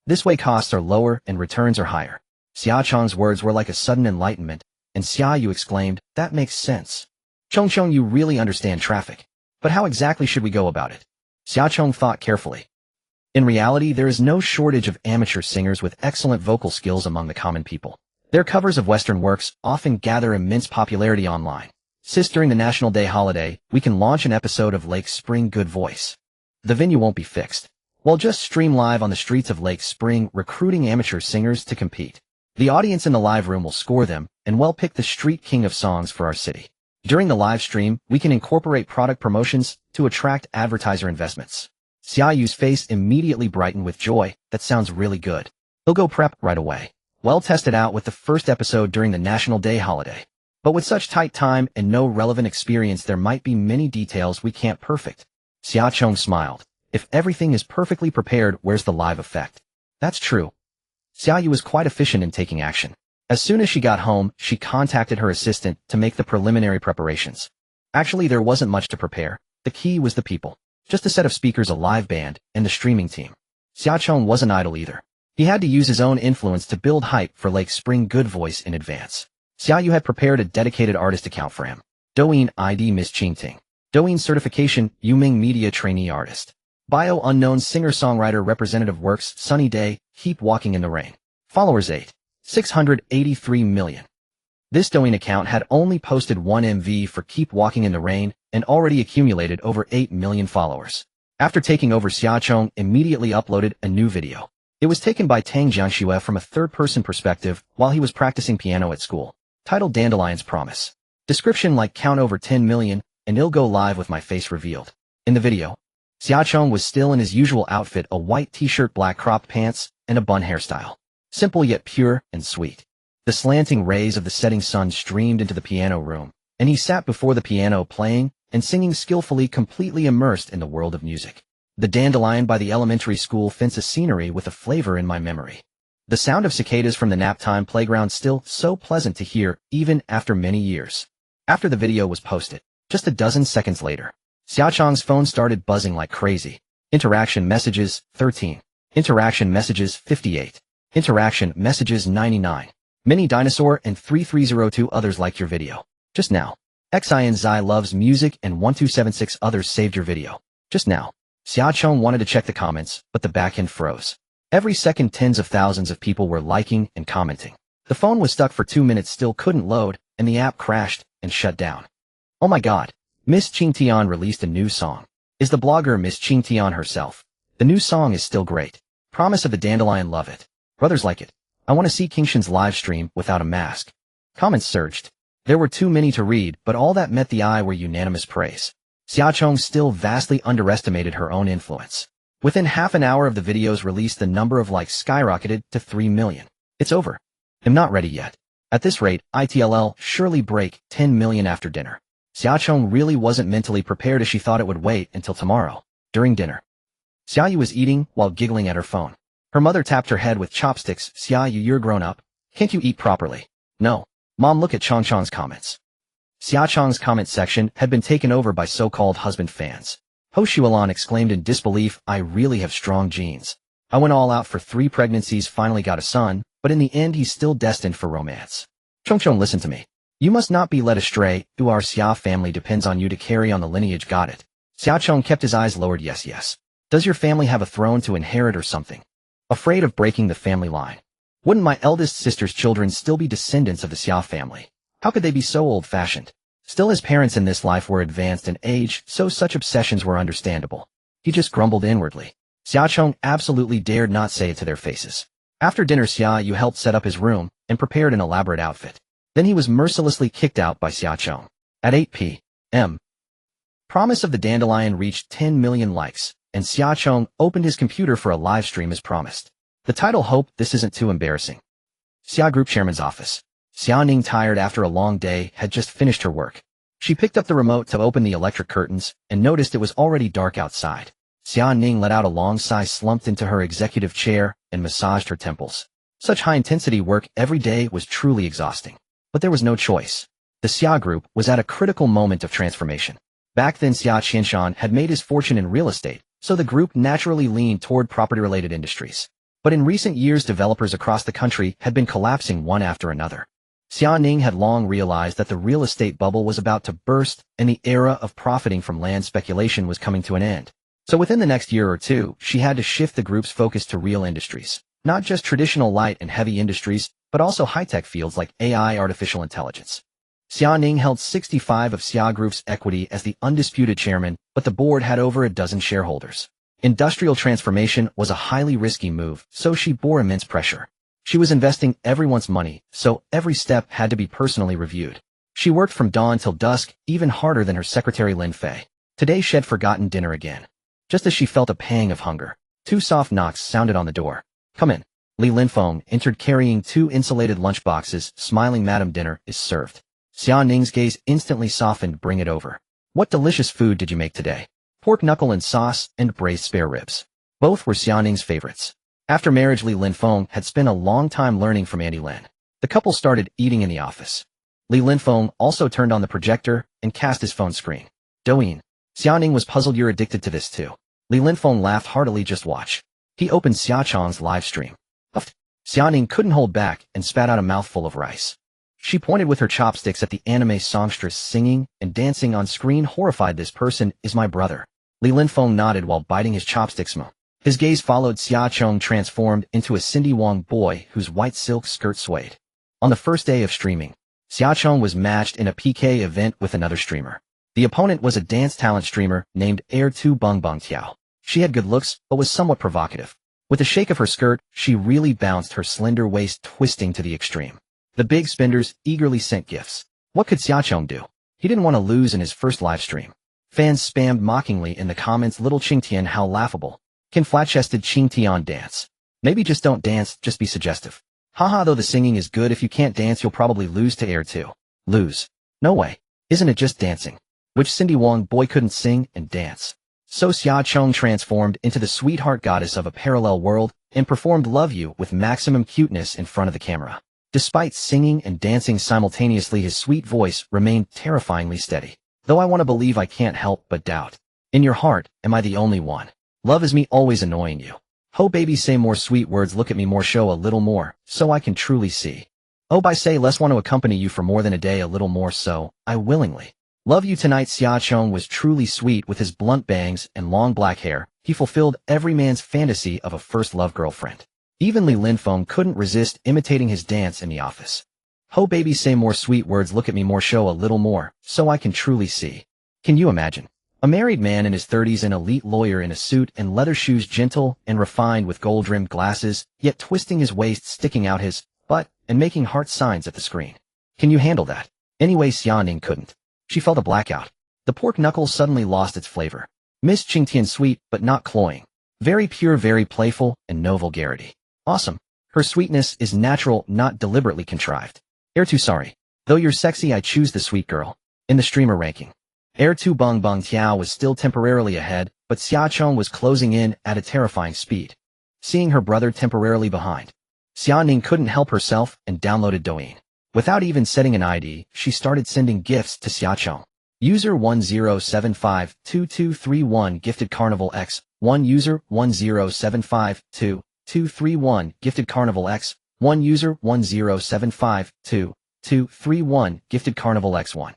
This way costs are lower and returns are higher. Xia Chong's words were like a sudden enlightenment, and Xiaoyu exclaimed, "That makes sense. Chong, you really understand traffic. But how exactly should we go about it?" Xia Chong thought carefully. In reality, there is no shortage of amateur singers with excellent vocal skills among the common people. Their covers of Western works often gather immense popularity online. Since during the National Day holiday, we can launch an episode of Lake Spring Good Voice. The venue won't be fixed. We'll just stream live on the streets of Lake Spring, recruiting amateur singers to compete. The audience in the live room will score them, and we'll pick the street king of songs for our city. During the live stream, we can incorporate product promotions to attract advertiser investments. Xiaoyu's face immediately brightened with joy. That sounds really good. He'll go prep right away. We'll test it out with the first episode during the National Day holiday. But with such tight time and no relevant experience, there might be many details we can't perfect. Xia Chong smiled. If everything is perfectly prepared, where's the live effect? That's true. Xiaoyu was quite efficient in taking action. As soon as she got home, she contacted her assistant to make the preliminary preparations. Actually, there wasn't much to prepare. The key was the people. Just a set of speakers, a live band, and the streaming team. Xia Chong wasn't idle either. He had to use his own influence to build hype for Lake Spring Good Voice in advance. Xiaoyu had prepared a dedicated artist account for him. Douyin ID Miss Qingting. Douyin certification Yuming Media trainee artist. Bio unknown singer-songwriter representative works Sunny Day, Keep Walking in the Rain. Followers 683 million. This Douyin account had only posted one MV for Keep Walking in the Rain and already accumulated over 8 million followers. After taking over, Xia Chong immediately uploaded a new video. It was taken by Tang Jianxue from a third-person perspective while he was practicing piano at school. Titled Dandelion's Promise. Description like count over 10 million, and it'll go live with my face revealed. In the video, Xia Chong was still in his usual outfit, a white t-shirt, black cropped pants, and a bun hairstyle. Simple yet pure and sweet. The slanting rays of the setting sun streamed into the piano room, and he sat before the piano playing and singing skillfully, completely immersed in the world of music. The dandelion by the elementary school fence, a scenery with a flavor in my memory. The sound of cicadas from the naptime playground still so pleasant to hear, even after many years. After the video was posted, just a dozen seconds later, Xia Chong's phone started buzzing like crazy. Interaction messages, 13. Interaction messages, 58. Interaction messages, 99. Mini Dinosaur and 3302 others liked your video. Just now. XINZI loves music and 1276 others saved your video. Just now. Xia Chong wanted to check the comments, but the backend froze. Every second, tens of thousands of people were liking and commenting. The phone was stuck for 2 minutes, still couldn't load, and the app crashed and shut down. Oh my god. Miss Qingtian released a new song. Is the blogger Miss Qingtian herself? The new song is still great. Promise of the Dandelion, love it. Brothers like it. I want to see Kingshan's live stream without a mask. Comments surged. There were too many to read, but all that met the eye were unanimous praise. Xia Chong still vastly underestimated her own influence. Within half an hour of the video's release, the number of likes skyrocketed to 3 million. It's over. I'm not ready yet. At this rate, ITLL surely break 10 million after dinner. Xia Chong really wasn't mentally prepared, as she thought it would wait until tomorrow. During dinner, Xiaoyu was eating while giggling at her phone. Her mother tapped her head with chopsticks. Xiaoyu, you're grown up. Can't you eat properly? No. Mom, look at Chong's comments. Xia Chong's comment section had been taken over by so-called husband fans. Ho Shualan exclaimed in disbelief, I really have strong genes. I went all out for 3 pregnancies, finally got a son, but in the end he's still destined for romance. Chong, listen to me. You must not be led astray. Our Xia family depends on you to carry on the lineage. Got it. Xia Chong kept his eyes lowered. Yes. Does your family have a throne to inherit or something? Afraid of breaking the family line. Wouldn't my eldest sister's children still be descendants of the Xia family? How could they be so old-fashioned? Still, his parents in this life were advanced in age, so such obsessions were understandable. He just grumbled inwardly. Xia Chong absolutely dared not say it to their faces. After dinner, Xiaoyu helped set up his room and prepared an elaborate outfit. Then he was mercilessly kicked out by Xia Chong. At 8 p.m., Promise of the Dandelion reached 10 million likes, and Xia Chong opened his computer for a live stream as promised. The title Hope This Isn't Too Embarrassing. Xia Group Chairman's Office. Xia Ning, tired after a long day, had just finished her work. She picked up the remote to open the electric curtains and noticed it was already dark outside. Xia Ning let out a long sigh, slumped into her executive chair, and massaged her temples. Such high-intensity work every day was truly exhausting. But there was no choice. The Xia Group was at a critical moment of transformation. Back then, Xia Qianshan had made his fortune in real estate, so the group naturally leaned toward property-related industries. But in recent years, developers across the country had been collapsing one after another. Xia Ning had long realized that the real estate bubble was about to burst and the era of profiting from land speculation was coming to an end. So within the next year or two, she had to shift the group's focus to real industries, not just traditional light and heavy industries, but also high-tech fields like AI, artificial intelligence. Xia Ning held 65% of Xia Group's equity as the undisputed chairman, but the board had over a dozen shareholders. Industrial transformation was a highly risky move, so she bore immense pressure. She was investing everyone's money, so every step had to be personally reviewed. She worked from dawn till dusk, even harder than her secretary Lin Fei. Today she had forgotten dinner again. Just as she felt a pang of hunger, 2 soft knocks sounded on the door. Come in. Li Linfeng entered carrying 2 insulated lunch boxes, smiling, Madam, dinner is served. Xia Ning's gaze instantly softened. Bring it over. What delicious food did you make today? Pork knuckle and sauce and braised spare ribs. Both were Xia Ning's favorites. After marriage, Li Linfeng had spent a long time learning from Auntie Lin. The couple started eating in the office. Li Linfeng also turned on the projector and cast his phone screen. Douyin. Xia Ning was puzzled. You're addicted to this too. Li Linfeng laughed heartily. Just watch. He opened Xia Chong's live stream. Huffed. Xia Ning couldn't hold back and spat out a mouthful of rice. She pointed with her chopsticks at the anime songstress singing and dancing on screen. Horrified. This person is my brother. Li Linfeng nodded while biting his chopsticks. His gaze followed Xia Chong, transformed into a Cindy Wong boy whose white silk skirt swayed. On the first day of streaming, Xia Chong was matched in a PK event with another streamer. The opponent was a dance talent streamer named Air 2 Bong Bong Tiao. She had good looks, but was somewhat provocative. With a shake of her skirt, she really bounced, her slender waist twisting to the extreme. The big spenders eagerly sent gifts. What could Xia Chong do? He didn't want to lose in his first live stream. Fans spammed mockingly in the comments. Little Qingtian, how laughable. Can flat-chested Qingtian dance? Maybe just don't dance, just be suggestive. Haha, though the singing is good, if you can't dance you'll probably lose to Air 2. Lose? No way. Isn't it just dancing? Which Cindy Wong boy couldn't sing and dance? So Xia Chong transformed into the sweetheart goddess of a parallel world and performed Love You with maximum cuteness in front of the camera. Despite singing and dancing simultaneously, his sweet voice remained terrifyingly steady. Though I want to believe, I can't help but doubt. In your heart, am I the only one? Love is me always annoying you. Oh baby, say more sweet words, look at me more, show a little more, so I can truly see. Oh, by say less, want to accompany you for more than a day, a little more, so I willingly love you tonight. Xia Chong was truly sweet. With his blunt bangs and long black hair, he fulfilled every man's fantasy of a first love girlfriend. Even Li Linfeng couldn't resist imitating his dance in the office. Oh baby, say more sweet words, look at me more, show a little more, so I can truly see. Can you imagine? A married man in his 30s, an elite lawyer in a suit and leather shoes, gentle and refined with gold-rimmed glasses, yet twisting his waist, sticking out his butt, and making heart signs at the screen. Can you handle that? Anyway, Xia Ning couldn't. She felt a blackout. The pork knuckle suddenly lost its flavor. Miss Qingtian, sweet but not cloying. Very pure, very playful, and no vulgarity. Awesome. Her sweetness is natural, not deliberately contrived. Air 2, sorry. Though you're sexy, I choose the sweet girl. In the streamer ranking, Air 2 Bong Bong Tiao was still temporarily ahead, but Xia Chong was closing in at a terrifying speed. Seeing her brother temporarily behind, Xia Ning couldn't help herself and downloaded Douyin. Without even setting an ID, she started sending gifts to Xia Chong. User 10752231 gifted Carnival X. 1 user 10752231 gifted Carnival X. 1 user 10752231 gifted Carnival X1.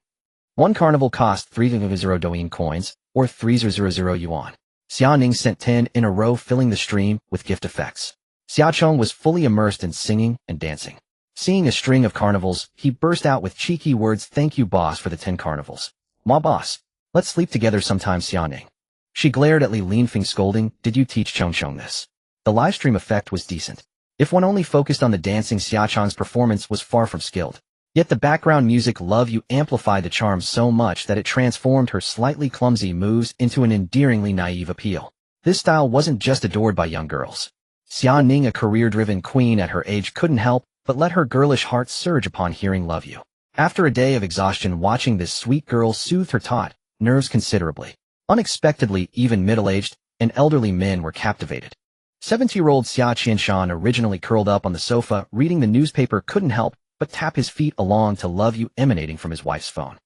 1 Carnival cost 300 Douyin coins, or 300 yuan. Xia Ning sent 10 in a row, filling the stream with gift effects. Xia Chong was fully immersed in singing and dancing. Seeing a string of carnivals, he burst out with cheeky words. Thank you, boss, for the 10 carnivals. Ma boss. Let's sleep together sometime, Xia Ning. She glared at Li Linfeng, scolding, did you teach Chong this? The livestream effect was decent. If one only focused on the dancing, Xia Chong's performance was far from skilled. Yet the background music Love You amplified the charm so much that it transformed her slightly clumsy moves into an endearingly naive appeal. This style wasn't just adored by young girls. Xia Ning, a career-driven queen at her age, couldn't help but let her girlish heart surge upon hearing Love You. After a day of exhaustion watching this sweet girl soothed her taut nerves considerably. Unexpectedly, even middle-aged and elderly men were captivated. 70-year-old Xia Qianshan, originally curled up on the sofa reading the newspaper, couldn't help but tap his feet along to Love You emanating from his wife's phone.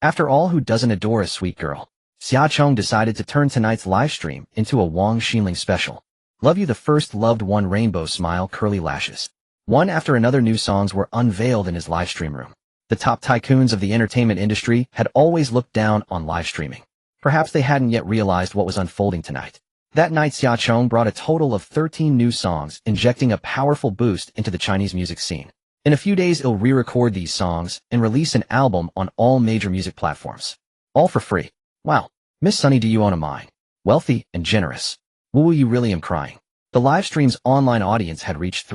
After all, who doesn't adore a sweet girl? Xia Chong decided to turn tonight's livestream into a Wang Xinling special. Love You, the first loved one, rainbow smile, curly lashes. One after another, new songs were unveiled in his livestream room. The top tycoons of the entertainment industry had always looked down on live streaming. Perhaps they hadn't yet realized what was unfolding tonight. That night, Xia Chong brought a total of 13 new songs, injecting a powerful boost into the Chinese music scene. In a few days, he'll re-record these songs and release an album on all major music platforms. All for free. Wow. Miss Sunny, do you own a mind? Wealthy and generous. Woo, you really am crying. The livestream's online audience had reached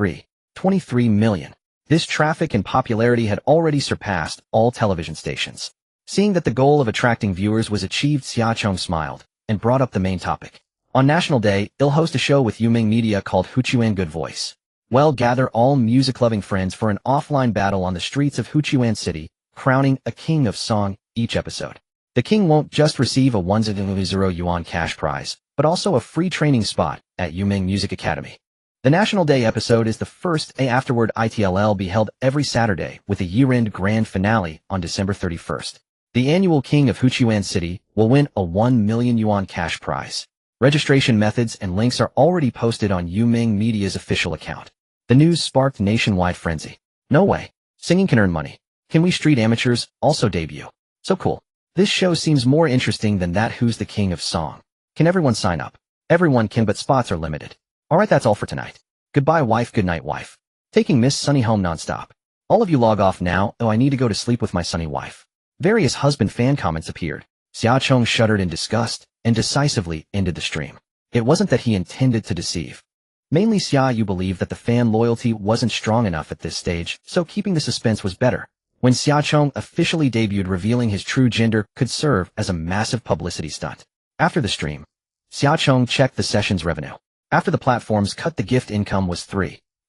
23 million. This traffic and popularity had already surpassed all television stations. Seeing that the goal of attracting viewers was achieved, Xia Chong smiled and brought up the main topic. On National Day, he'll host a show with Yuming Media called Huchuan Good Voice. Well, gather all music-loving friends for an offline battle on the streets of Huchuan City, crowning a king of song each episode. The king won't just receive a 1,000 yuan cash prize, but also a free training spot at Yuming Music Academy. The National Day episode is the first. Afterward, ITLL be held every Saturday with a year-end grand finale on December 31st. The annual king of Huchuan City will win a 1 million yuan cash prize. Registration methods and links are already posted on Yuming Media's official account. The news sparked nationwide frenzy. No way. Singing can earn money. Can we street amateurs also debut? So cool. This show seems more interesting than that Who's the King of Song. Can everyone sign up? Everyone can, but spots are limited. Alright, that's all for tonight. Goodbye wife, good night wife. Taking Miss Sunny home nonstop. All of you log off now. Oh, I need to go to sleep with my sunny wife. Various husband fan comments appeared. Xia Chong shuddered in disgust and decisively ended the stream. It wasn't that he intended to deceive. Mainly Xia Yu believed that the fan loyalty wasn't strong enough at this stage, so keeping the suspense was better. When Xia Chong officially debuted, revealing his true gender could serve as a massive publicity stunt. After the stream, Xia Chong checked the session's revenue. After the platforms cut, the gift income was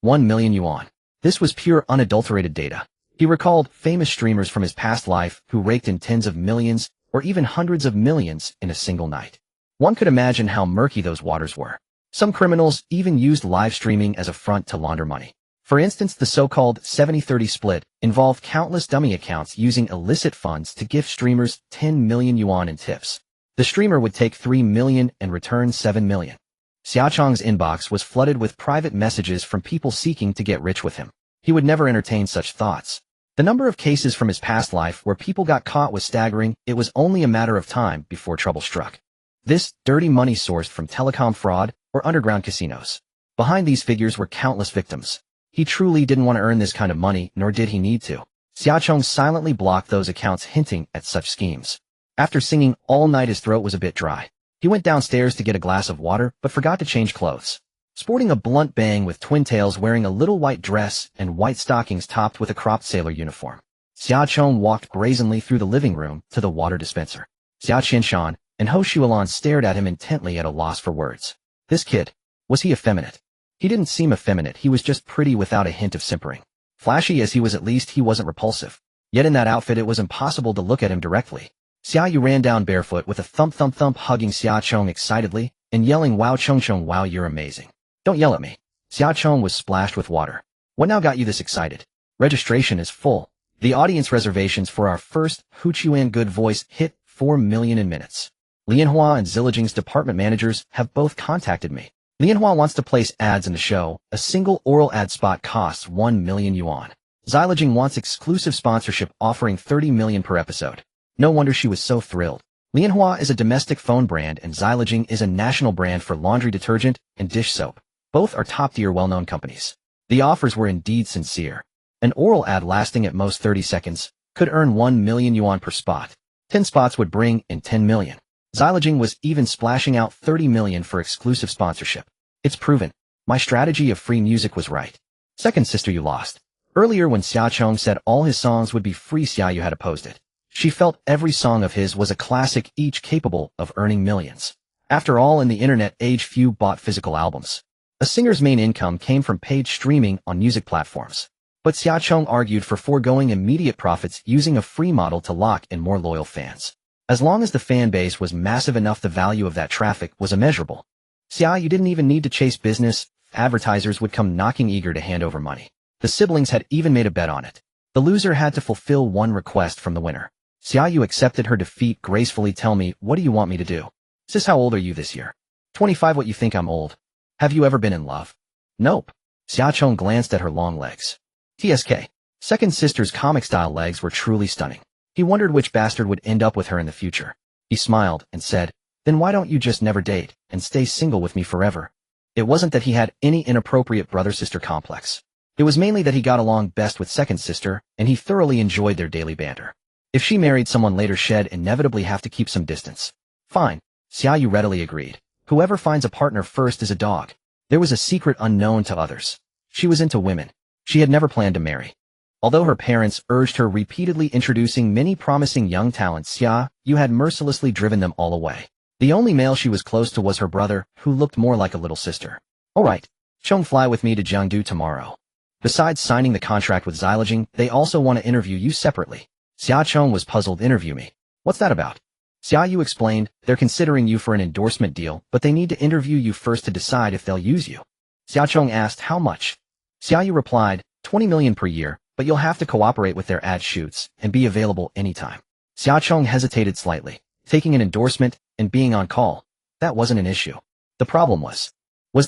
1 million yuan. This was pure unadulterated data. He recalled famous streamers from his past life who raked in tens of millions or even hundreds of millions in a single night. One could imagine how murky those waters were. Some criminals even used live streaming as a front to launder money. For instance, the so-called 70-30 split involved countless dummy accounts using illicit funds to gift streamers 10 million yuan in tips. The streamer would take 3 million and return 7 million. Xia Chong's inbox was flooded with private messages from people seeking to get rich with him. He would never entertain such thoughts. The number of cases from his past life where people got caught was staggering. It was only a matter of time before trouble struck. This dirty money sourced from telecom fraud or underground casinos. Behind these figures were countless victims. He truly didn't want to earn this kind of money, nor did he need to. Xia Chong silently blocked those accounts hinting at such schemes. After singing all night, his throat was a bit dry. He went downstairs to get a glass of water, but forgot to change clothes. Sporting a blunt bang with twin tails, wearing a little white dress and white stockings topped with a cropped sailor uniform, Xia Chong walked brazenly through the living room to the water dispenser. Xia Qianshan and Ho Shualan stared at him intently, at a loss for words. This kid, was he effeminate? He didn't seem effeminate, he was just pretty without a hint of simpering. Flashy as he was, at least he wasn't repulsive. Yet in that outfit it was impossible to look at him directly. Xia Yu ran down barefoot with a thump thump thump, hugging Xia Chong excitedly and yelling, "Wow Chong Chong, wow, you're amazing." "Don't yell at me." Xia Chong was splashed with water. "What now got you this excited?" "Registration is full. The audience reservations for our first Huchuan Good Voice hit 4 million in minutes. Lianhua and Zilliging's department managers have both contacted me. Lianhua wants to place ads in the show. A single oral ad spot costs 1 million yuan. Zilliging wants exclusive sponsorship, offering 30 million per episode." No wonder she was so thrilled. Lianhua is a domestic phone brand and Zilliging is a national brand for laundry detergent and dish soap. Both are top-tier well-known companies. The offers were indeed sincere. An oral ad lasting at most 30 seconds could earn 1 million yuan per spot. 10 spots would bring in 10 million. Zilliging was even splashing out 30 million for exclusive sponsorship. It's proven. My strategy of free music was right. Second sister, you lost. Earlier when Xiaochong said all his songs would be free, Xiaoyu had opposed it. She felt every song of his was a classic, each capable of earning millions. After all, in the internet age, few bought physical albums. A singer's main income came from paid streaming on music platforms. But Xiaochong argued for foregoing immediate profits using a free model to lock in more loyal fans. As long as the fan base was massive enough, the value of that traffic was immeasurable. Xiaoyu didn't even need to chase business. Advertisers would come knocking, eager to hand over money. The siblings had even made a bet on it. The loser had to fulfill one request from the winner. Xiaoyu accepted her defeat gracefully. Tell me, what do you want me to do? Sis, how old are you this year? 25. What, you think I'm old? Have you ever been in love? Nope. Xiaochong glanced at her long legs. TSK. Second sister's comic-style legs were truly stunning. He wondered which bastard would end up with her in the future. He smiled and said, then why don't you just never date and stay single with me forever? It wasn't that he had any inappropriate brother-sister complex. It was mainly that he got along best with second sister, and he thoroughly enjoyed their daily banter. If she married someone later, she'd inevitably have to keep some distance. Fine. Xiaoyu readily agreed. Whoever finds a partner first is a dog. There was a secret unknown to others. She was into women. She had never planned to marry. Although her parents urged her, repeatedly introducing many promising young talents, Xiaoyu had mercilessly driven them all away. The only male she was close to was her brother, who looked more like a little sister. Alright. Chong, fly with me to Jiangdu tomorrow. Besides signing the contract with Xyloging, they also want to interview you separately. Xiaochong was puzzled. Interview me? What's that about? Xiaoyu explained, they're considering you for an endorsement deal, but they need to interview you first to decide if they'll use you. Xiaochong asked, how much? Xiaoyu replied, 20 million per year, but you'll have to cooperate with their ad shoots and be available anytime. Xiaochong hesitated slightly. Taking an endorsement and being on call, that wasn't an issue. The problem was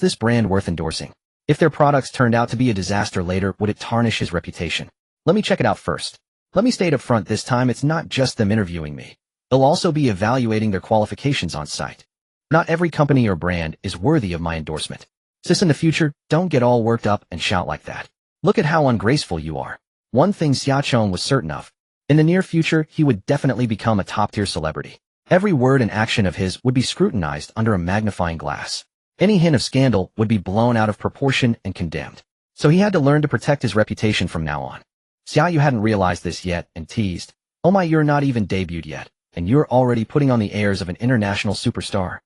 this brand worth endorsing? If their products turned out to be a disaster later, would it tarnish his reputation? Let me check it out first. Let me state up front, this time it's not just them interviewing me. They'll also be evaluating their qualifications on site. Not every company or brand is worthy of my endorsement. Sis, in the future, don't get all worked up and shout like that. Look at how ungraceful you are. One thing Xiaochong was certain of. In the near future, he would definitely become a top-tier celebrity. Every word and action of his would be scrutinized under a magnifying glass. Any hint of scandal would be blown out of proportion and condemned. So he had to learn to protect his reputation from now on. Xiaoyu hadn't realized this yet and teased, oh my, you're not even debuted yet, and you're already putting on the airs of an international superstar.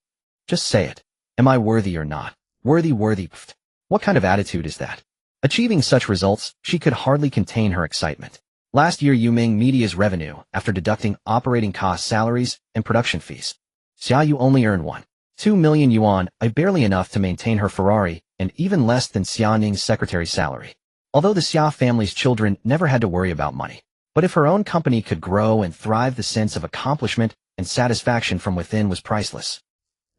Just say it. Am I worthy or not? Worthy. Pfft. What kind of attitude is that? Achieving such results, she could hardly contain her excitement. Last year, Yuming Media's revenue, after deducting operating costs, salaries, and production fees, Xiaoyu only earned 2 million yuan, barely enough to maintain her Ferrari, and even less than Xia Ning's secretary's salary. Although the Xia family's children never had to worry about money. But if her own company could grow and thrive, the sense of accomplishment and satisfaction from within was priceless.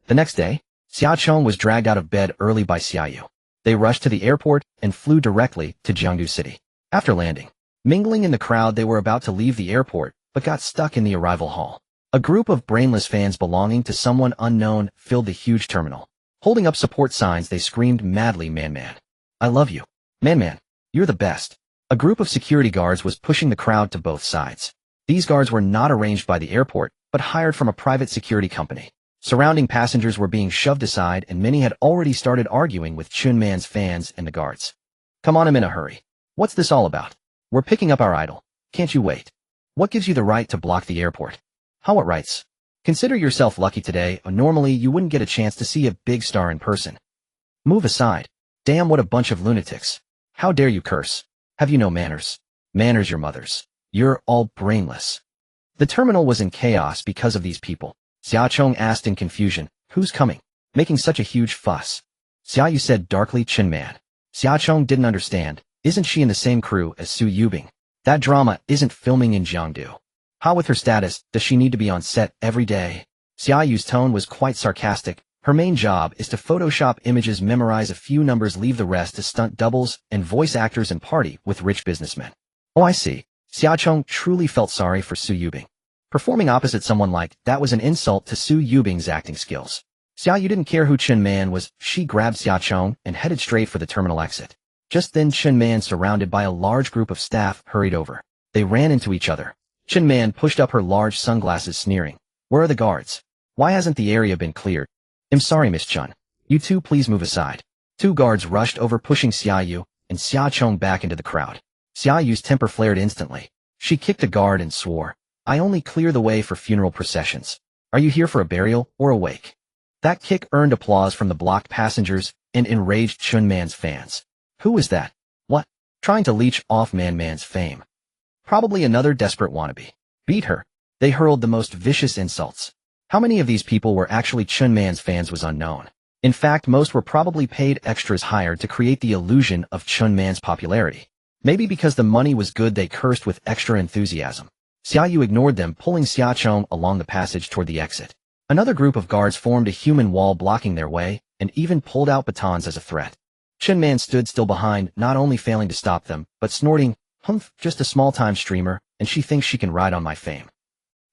The next day, Xiaochong was dragged out of bed early by Xiaoyu. They rushed to the airport and flew directly to Jiangdu City. After landing, mingling in the crowd, they were about to leave the airport, but got stuck in the arrival hall. A group of brainless fans belonging to someone unknown filled the huge terminal. Holding up support signs, they screamed madly, Man, I love you. Man, you're the best. A group of security guards was pushing the crowd to both sides. These guards were not arranged by the airport, but hired from a private security company. Surrounding passengers were being shoved aside, and many had already started arguing with Chunman's fans and the guards. Come on, I'm in a hurry. What's this all about? We're picking up our idol. Can't you wait? What gives you the right to block the airport? How, what rights? Consider yourself lucky today, or normally you wouldn't get a chance to see a big star in person. Move aside. Damn, what a bunch of lunatics. How dare you curse? Have you no manners? Manners your mother's. You're all brainless. The terminal was in chaos because of these people. Xiaochong asked in confusion, who's coming? Making such a huge fuss. Xiaoyu said darkly, Chinman. Xiaochong didn't understand. Isn't she in the same crew as Su Yubing? That drama isn't filming in Jiangdu. How, with her status, does she need to be on set every day? Xiaoyu's tone was quite sarcastic. Her main job is to Photoshop images, memorize a few numbers, leave the rest to stunt doubles and voice actors, and party with rich businessmen. Oh, I see. Xiaochong truly felt sorry for Su Yubing. Performing opposite someone like that was an insult to Su Yubing's acting skills. Xiaoyu didn't care who Chen Man was. She grabbed Xiaochong and headed straight for the terminal exit. Just then, Chen Man, surrounded by a large group of staff, hurried over. They ran into each other. Chen Man pushed up her large sunglasses, sneering. Where are the guards? Why hasn't the area been cleared? I'm sorry, Miss Chun. You two please move aside. Two guards rushed over, pushing Xiaoyu and Xiaochong back into the crowd. Xia Yu's temper flared instantly. She kicked a guard and swore, I only clear the way for funeral processions. Are you here for a burial or a wake? That kick earned applause from the blocked passengers and enraged Chunman's fans. Who is that? What? Trying to leech off Man's fame. Probably another desperate wannabe. Beat her. They hurled the most vicious insults. How many of these people were actually Chunman's fans was unknown. In fact, most were probably paid extras hired to create the illusion of Chunman's popularity. Maybe because the money was good they cursed with extra enthusiasm. Xia Yu ignored them, pulling Xia Chong along the passage toward the exit. Another group of guards formed a human wall blocking their way, and even pulled out batons as a threat. Chunman stood still behind, not only failing to stop them, but snorting, humph, just a small-time streamer, and she thinks she can ride on my fame.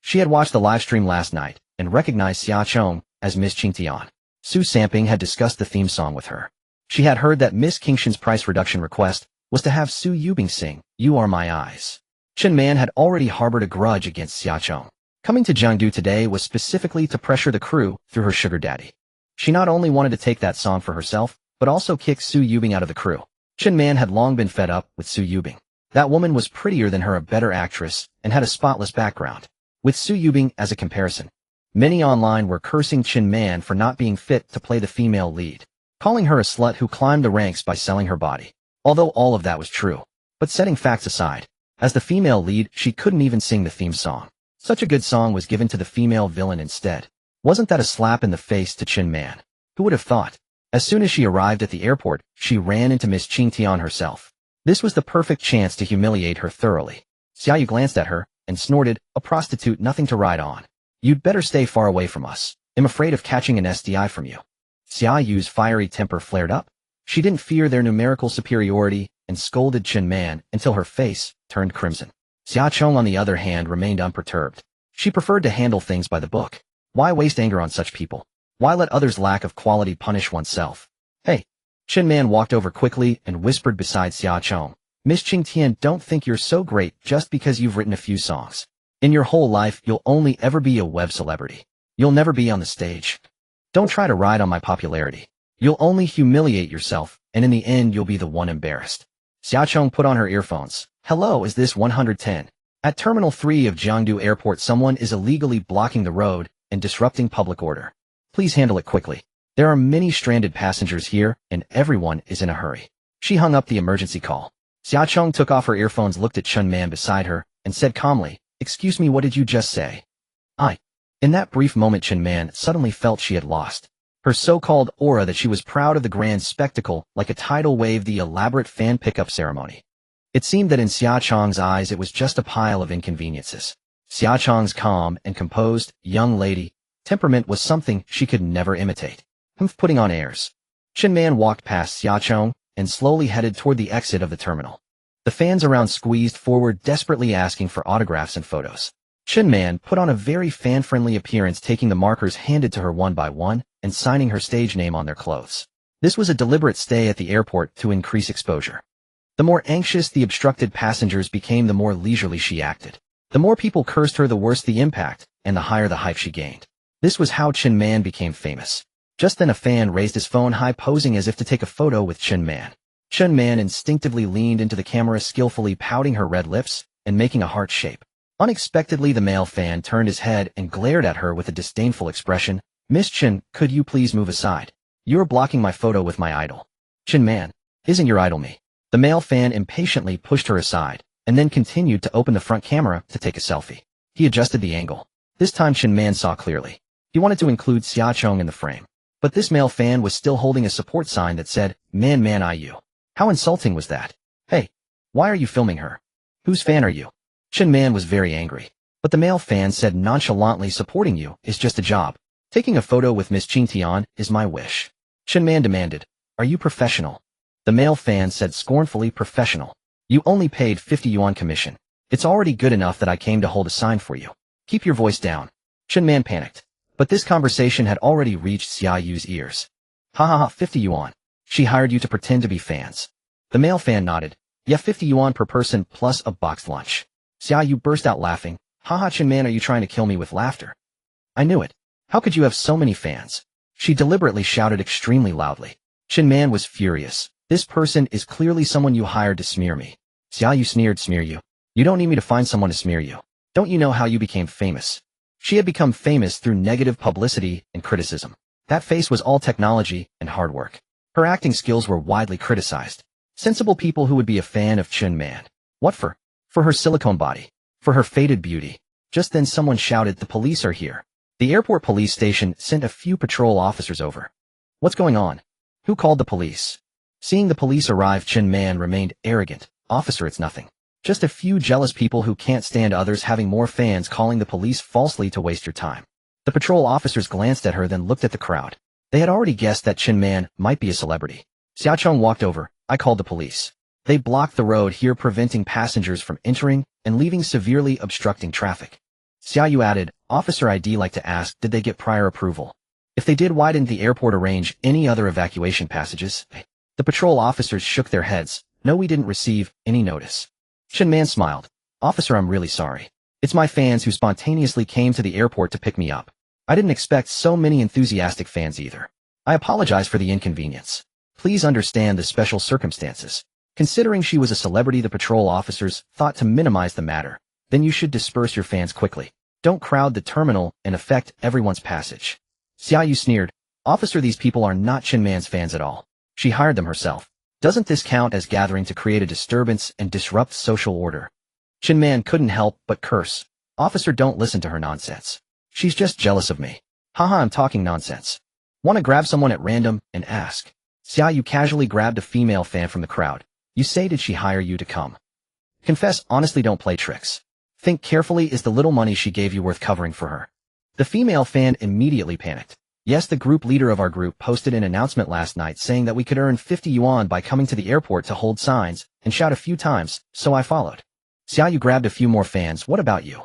She had watched the live stream last night, and recognized Xia Chong as Miss Qingtian. Su Samping had discussed the theme song with her. She had heard that Miss Qingshan's price reduction request was to have Su Yubing sing, You Are My Eyes. Chunman had already harbored a grudge against Xia Chong. Coming to Jiangdu today was specifically to pressure the crew through her sugar daddy. She not only wanted to take that song for herself, but also kick Su Yubing out of the crew. Chunman had long been fed up with Su Yubing. That woman was prettier than her, a better actress, and had a spotless background. With Su Yubing as a comparison, many online were cursing Chunman for not being fit to play the female lead, calling her a slut who climbed the ranks by selling her body. Although all of that was true. But setting facts aside, as the female lead, she couldn't even sing the theme song. Such a good song was given to the female villain instead. Wasn't that a slap in the face to Chunman? Who would have thought? As soon as she arrived at the airport, she ran into Miss Qingtian herself. This was the perfect chance to humiliate her thoroughly. Xia Yu glanced at her and snorted, a prostitute, nothing to ride on. You'd better stay far away from us. I'm afraid of catching an STI from you. Xia Yu's fiery temper flared up. She didn't fear their numerical superiority and scolded Chunman until her face turned crimson. Xia Chong, on the other hand, remained unperturbed. She preferred to handle things by the book. Why waste anger on such people? Why let others' lack of quality punish oneself? Hey! Chunman walked over quickly and whispered beside Xia Chong. Miss Qingtian, don't think you're so great just because you've written a few songs. In your whole life, you'll only ever be a web celebrity. You'll never be on the stage. Don't try to ride on my popularity. You'll only humiliate yourself, and in the end you'll be the one embarrassed. Xia Chong put on her earphones. Hello, is this 110? At Terminal 3 of Jiangdu Airport, someone is illegally blocking the road and disrupting public order. Please handle it quickly. There are many stranded passengers here, and everyone is in a hurry. She hung up the emergency call. Xia Chong took off her earphones, looked at Chunman beside her, and said calmly, Excuse me, what did you just say? In that brief moment, Chunman suddenly felt she had lost her so-called aura, that she was proud of the grand spectacle like a tidal wave, the elaborate fan pickup ceremony. It seemed that in Xia Chong's eyes it was just a pile of inconveniences. Xia Chong's calm and composed, young lady temperament was something she could never imitate. Putting on airs. Chunman walked past Xia Chong and slowly headed toward the exit of the terminal. The fans around squeezed forward, desperately asking for autographs and photos. Chunman put on a very fan-friendly appearance, taking the markers handed to her one by one and signing her stage name on their clothes. This was a deliberate stay at the airport to increase exposure. The more anxious the obstructed passengers became, the more leisurely she acted. The more people cursed her, the worse the impact, and the higher the hype she gained. This was how Chunman became famous. Just then a fan raised his phone high, posing as if to take a photo with Chunman. Chunman instinctively leaned into the camera, skillfully pouting her red lips and making a heart shape. Unexpectedly, the male fan turned his head and glared at her with a disdainful expression. Miss Chun, could you please move aside? You're blocking my photo with my idol. Chunman, isn't your idol me? The male fan impatiently pushed her aside, and then continued to open the front camera to take a selfie. He adjusted the angle. This time Chunman saw clearly. He wanted to include Xia Chong in the frame. But this male fan was still holding a support sign that said, Man you. How insulting was that? Hey, why are you filming her? Whose fan are you? Chunman was very angry. But the male fan said nonchalantly, supporting you is just a job. Taking a photo with Miss Qingtian is my wish. Chunman demanded, Are you professional? The male fan said scornfully, Professional. You only paid 50 yuan commission. It's already good enough that I came to hold a sign for you. Keep your voice down. Chunman panicked. But this conversation had already reached Xia Yu's ears. Ha ha ha, 50 yuan. She hired you to pretend to be fans. The male fan nodded. Yeah, 50 yuan per person plus a boxed lunch. Xia Yu burst out laughing. Ha ha, Chunman, are you trying to kill me with laughter? I knew it. How could you have so many fans? She deliberately shouted extremely loudly. Chunman was furious. This person is clearly someone you hired to smear me. Xiaoyu sneered, smear you. You don't need me to find someone to smear you. Don't you know how you became famous? She had become famous through negative publicity and criticism. That face was all technology and hard work. Her acting skills were widely criticized. Sensible people who would be a fan of Chun Man. What for? For her silicone body. For her faded beauty. Just then someone shouted, the police are here. The airport police station sent a few patrol officers over. What's going on? Who called the police? Seeing the police arrive, Chun Man remained arrogant. Officer, it's nothing. Just a few jealous people who can't stand others having more fans calling the police falsely to waste your time. The patrol officers glanced at her, then looked at the crowd. They had already guessed that Chun Man might be a celebrity. Xiaochong walked over. I called the police. They blocked the road here, preventing passengers from entering and leaving, severely obstructing traffic. Xiaoyu added, Officer, I'd like to ask, did they get prior approval? If they did, why didn't the airport arrange any other evacuation passages? The patrol officers shook their heads. No, we didn't receive any notice. Chun Man smiled. Officer, I'm really sorry. It's my fans who spontaneously came to the airport to pick me up. I didn't expect so many enthusiastic fans either. I apologize for the inconvenience. Please understand the special circumstances. Considering she was a celebrity, the patrol officers thought to minimize the matter. Then you should disperse your fans quickly. Don't crowd the terminal and affect everyone's passage. Xiaoyu sneered. Officer, these people are not Chun Man's fans at all. She hired them herself. Doesn't this count as gathering to create a disturbance and disrupt social order? Chun Man couldn't help but curse. Officer, don't listen to her nonsense. She's just jealous of me. Haha, I'm talking nonsense. Wanna grab someone at random and ask. Xiaoyu casually grabbed a female fan from the crowd. You say, did she hire you to come? Confess honestly, don't play tricks. Think carefully, is the little money she gave you worth covering for her? The female fan immediately panicked. Yes, the group leader of our group posted an announcement last night saying that we could earn 50 yuan by coming to the airport to hold signs and shout a few times, so I followed. Xiaoyu grabbed a few more fans. What about you?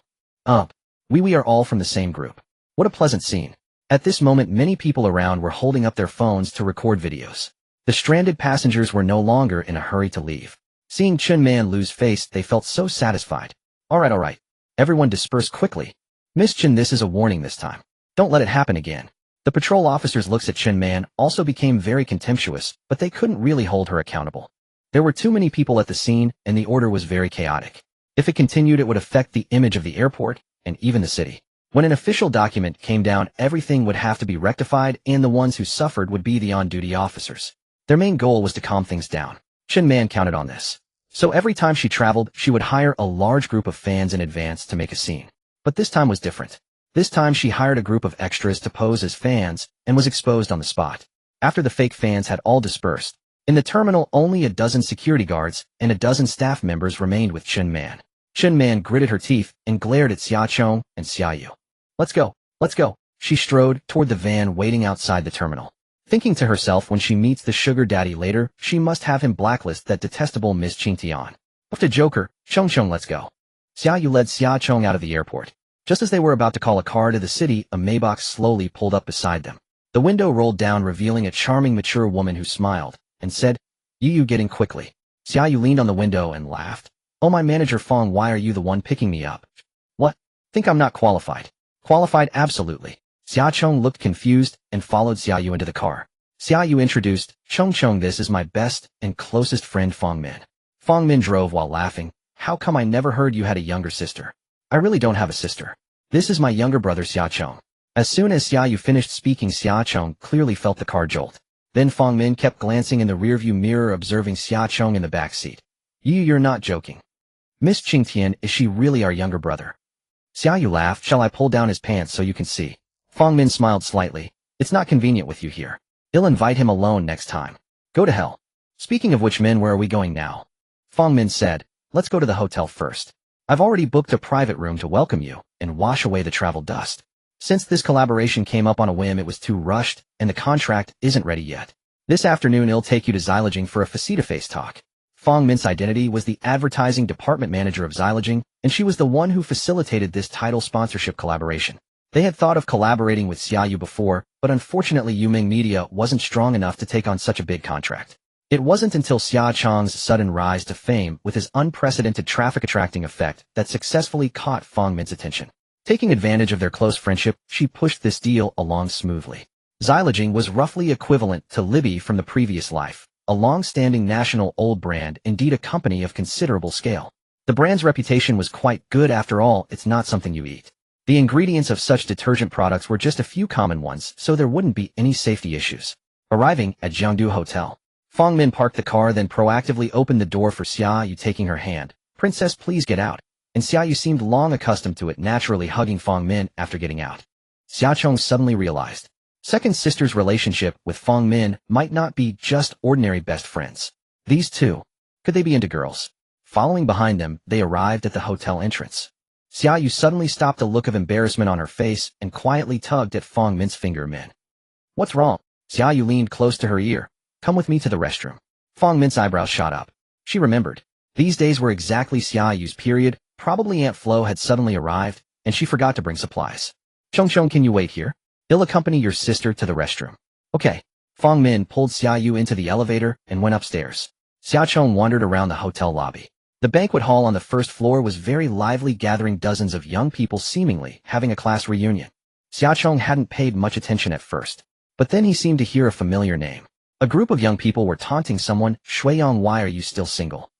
We are all from the same group. What a pleasant scene. At this moment, many people around were holding up their phones to record videos. The stranded passengers were no longer in a hurry to leave. Seeing Chun Man lose face, they felt so satisfied. Alright. Everyone disperse quickly. Miss Chun, this is a warning this time. Don't let it happen again. The patrol officers' looks at Chun Man also became very contemptuous, but they couldn't really hold her accountable. There were too many people at the scene, and the order was very chaotic. If it continued, it would affect the image of the airport, and even the city. When an official document came down, everything would have to be rectified, and the ones who suffered would be the on-duty officers. Their main goal was to calm things down. Chun Man counted on this. So every time she traveled, she would hire a large group of fans in advance to make a scene. But this time was different. This time she hired a group of extras to pose as fans and was exposed on the spot. After the fake fans had all dispersed, in the terminal only a dozen security guards and a dozen staff members remained with Chun Man. Chun Man gritted her teeth and glared at Xiaochong and Xiaoyu. Let's go. She strode toward the van waiting outside the terminal. Thinking to herself, when she meets the sugar daddy later, she must have him blacklist that detestable Miss Qingtian. Up to Joker, Chong, let's go. Xiaoyu led Xiaochong out of the airport. Just as they were about to call a car to the city, a Maybach slowly pulled up beside them. The window rolled down, revealing a charming, mature woman who smiled and said, You get in quickly. Xiaoyu leaned on the window and laughed. Oh, my manager Fong, why are you the one picking me up? What? Think I'm not qualified? Qualified, absolutely. Xiaochong looked confused and followed Xiaoyu into the car. Xiaoyu introduced, Chong, this is my best and closest friend Fong Min. Fong Min drove while laughing. How come I never heard you had a younger sister? I really don't have a sister. This is my younger brother Xiaochong. As soon as Xiaoyu finished speaking, Xiaochong clearly felt the car jolt. Then Fong Min kept glancing in the rearview mirror, observing Xiaochong in the back seat. You're not joking. Miss Qingtian, is she really our younger brother? Xiaoyu laughed. Shall I pull down his pants so you can see? Fong Min smiled slightly. It's not convenient with you here. I'll invite him alone next time. Go to hell. Speaking of which, Min, where are we going now? Fong Min said, Let's go to the hotel first. I've already booked a private room to welcome you and wash away the travel dust. Since this collaboration came up on a whim, it was too rushed, and the contract isn't ready yet. This afternoon, I'll take you to Xylaging for a face-to-face talk. Fong Min's identity was the advertising department manager of Xylaging, and she was the one who facilitated this title sponsorship collaboration. They had thought of collaborating with Xiaoyu before, but unfortunately Yuming Media wasn't strong enough to take on such a big contract. It wasn't until Xiaochong's sudden rise to fame with his unprecedented traffic-attracting effect that successfully caught Fong Min's attention. Taking advantage of their close friendship, she pushed this deal along smoothly. Xylaging was roughly equivalent to Libby from the previous life. a long-standing national old brand, indeed a company of considerable scale. The brand's reputation was quite good. After all, it's not something you eat. The ingredients of such detergent products were just a few common ones, so there wouldn't be any safety issues. Arriving at Jiangdu Hotel, Fang Min parked the car, then proactively opened the door for Xia Yu, taking her hand. "Princess, please get out." And Xia Yu seemed long accustomed to it, naturally hugging Fang Min after getting out. Xia Chong suddenly realized second sister's relationship with Fang Min might not be just ordinary best friends. These two, could they be into girls? Following behind them, they arrived at the hotel entrance. Xia Yu suddenly stopped, a look of embarrassment on her face, and quietly tugged at Fang Min's finger. "Min, what's wrong?" Xia Yu leaned close to her ear. "Come with me to the restroom." Fang Min's eyebrows shot up. She remembered. These days were exactly Xia Yu's period. Probably Aunt Flo had suddenly arrived, and she forgot to bring supplies. "Chong, can you wait here? I'll accompany your sister to the restroom." "Okay." Fang Min pulled Xia Yu into the elevator and went upstairs. Xia Chong wandered around the hotel lobby. The banquet hall on the first floor was very lively, gathering dozens of young people, seemingly having a class reunion. Xia Chong hadn't paid much attention at first, but then he seemed to hear a familiar name. A group of young people were taunting someone. "Shuiyang, why are you still single?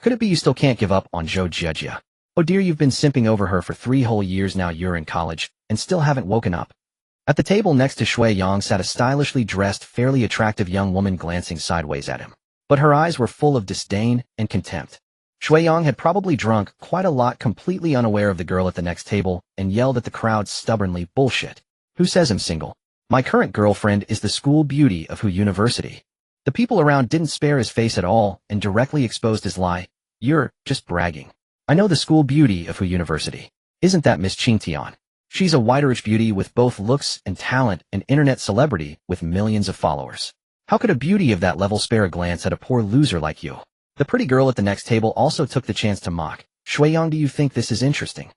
Could it be you still can't give up on Zhou Jia? Oh dear, you've been simping over her for 3 whole years now. You're in college and still haven't woken up." At the table next to Shui Yang sat a stylishly dressed, fairly attractive young woman, glancing sideways at him. But her eyes were full of disdain and contempt. Shui Yang had probably drunk quite a lot, completely unaware of the girl at the next table, and yelled at the crowd stubbornly, "Bullshit. Who says I'm single? My current girlfriend is the school beauty of Hu University." The people around didn't spare his face at all and directly exposed his lie. "You're just bragging. I know the school beauty of Hu University. Isn't that Miss Qing Tian? She's a whiterish beauty with both looks and talent, an internet celebrity with millions of followers. How could a beauty of that level spare a glance at a poor loser like you?" The pretty girl at the next table also took the chance to mock. "Shuiyang, do you think this is interesting?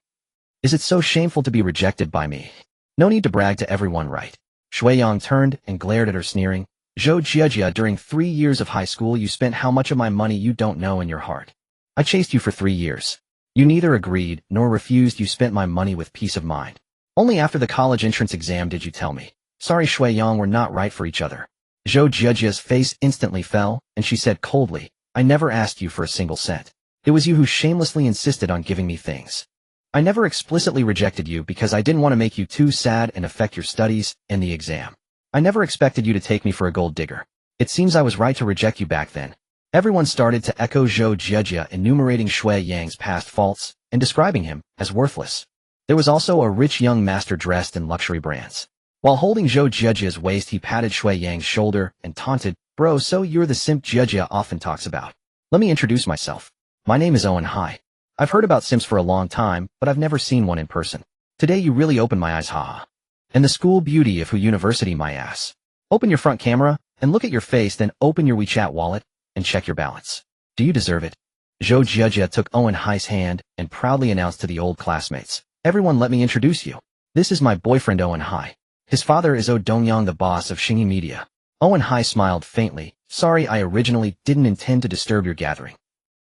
Is it so shameful to be rejected by me? No need to brag to everyone, right?" Shuiyang turned and glared at her, sneering. "Zhou Jia, during 3 years of high school you spent how much of my money you don't know in your heart. I chased you for 3 years. You neither agreed nor refused. You spent my money with peace of mind. Only after the college entrance exam did you tell me, 'Sorry Shuiyang, we're not right for each other.'" Zhou Jiajia's face instantly fell, and she said coldly, "I never asked you for a single cent. It was you who shamelessly insisted on giving me things. I never explicitly rejected you because I didn't want to make you too sad and affect your studies and the exam. I never expected you to take me for a gold digger. It seems I was right to reject you back then." Everyone started to echo Zhou Jiajia, enumerating Shui Yang's past faults and describing him as worthless. There was also a rich young master dressed in luxury brands. While holding Zhou Jiajia's waist, he patted Shui Yang's shoulder and taunted, "Bro, so you're the simp Jiajia often talks about. Let me introduce myself. My name is Owen Hai. I've heard about simps for a long time, but I've never seen one in person. Today you really opened my eyes, haha. And the school beauty of Hu University, my ass. Open your front camera and look at your face, then open your WeChat wallet and check your balance. Do you deserve it?" Zhou Jiajia took Owen Hai's hand and proudly announced to the old classmates, "Everyone, let me introduce you. This is my boyfriend Owen Hai. His father is O Dongyang, the boss of Xingyi Media." Owen Hai smiled faintly. "Sorry, I originally didn't intend to disturb your gathering.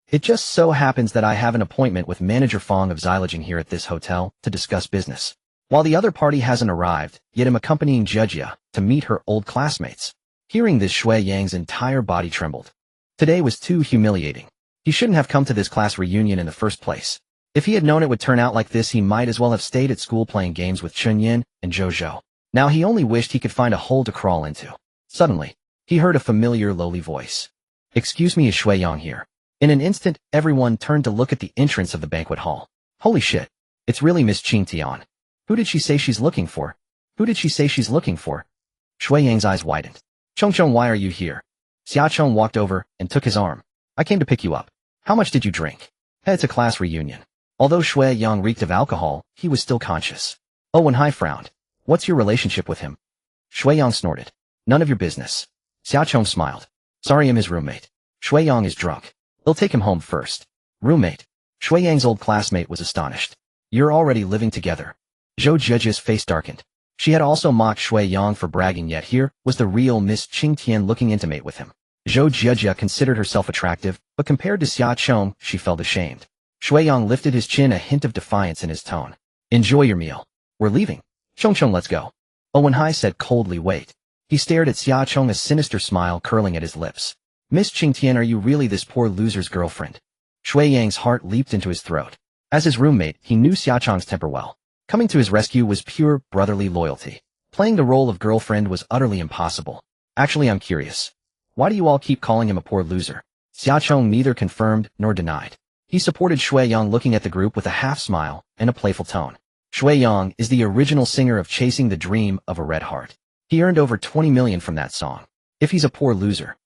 It just so happens that I have an appointment with Manager Fong of Xyloging here at this hotel to discuss business. While the other party hasn't arrived, yet I'm accompanying Jiajia to meet her old classmates." Hearing this, Shui Yang's entire body trembled. Today was too humiliating. He shouldn't have come to this class reunion in the first place. If he had known it would turn out like this, he might as well have stayed at school playing games with Chunyin and Zhou. Now he only wished he could find a hole to crawl into. Suddenly, he heard a familiar lowly voice. "Excuse me, is Shui Yang here?" In an instant, everyone turned to look at the entrance of the banquet hall. Holy shit, it's really Miss Qing Tian. Who did she say she's looking for? Who did she say she's looking for? Shui Yang's eyes widened. "Chong, why are you here?" Xia Chong walked over and took his arm. "I came to pick you up. How much did you drink?" It's a class reunion. Although Shui Yang reeked of alcohol, he was still conscious. Owen Hai frowned. "What's your relationship with him?" Shui Yang snorted. "None of your business." Xia Chong smiled. "Sorry, I'm his roommate. Shui Yang is drunk. They'll take him home first." "Roommate?" Shui Yang's old classmate was astonished. "You're already living together." Zhou Jiajia's face darkened. She had also mocked Shui Yang for bragging, yet here was the real Miss Qing Tian looking intimate with him. Zhou Jiajia considered herself attractive, but compared to Xia Chong, she felt ashamed. Shui Yang lifted his chin, a hint of defiance in his tone. "Enjoy your meal. We're leaving. Chong, let's go." Owen Hai said coldly, "Wait." He stared at Xia Chong, a sinister smile curling at his lips. Miss Qingtian, are you really this poor loser's girlfriend? Shui Yang's heart leaped into his throat. As his roommate, he knew Xia Chong's temper well. Coming to his rescue was pure brotherly loyalty. Playing the role of girlfriend was utterly impossible. Actually, I'm curious. Why do you all keep calling him a poor loser? Xia Chong neither confirmed nor denied. He supported Shui Yang, looking at the group with a half-smile and a playful tone. Shui Yang is the original singer of Chasing the Dream of a Red Heart. He earned over 20 million from that song. If he's a poor loser,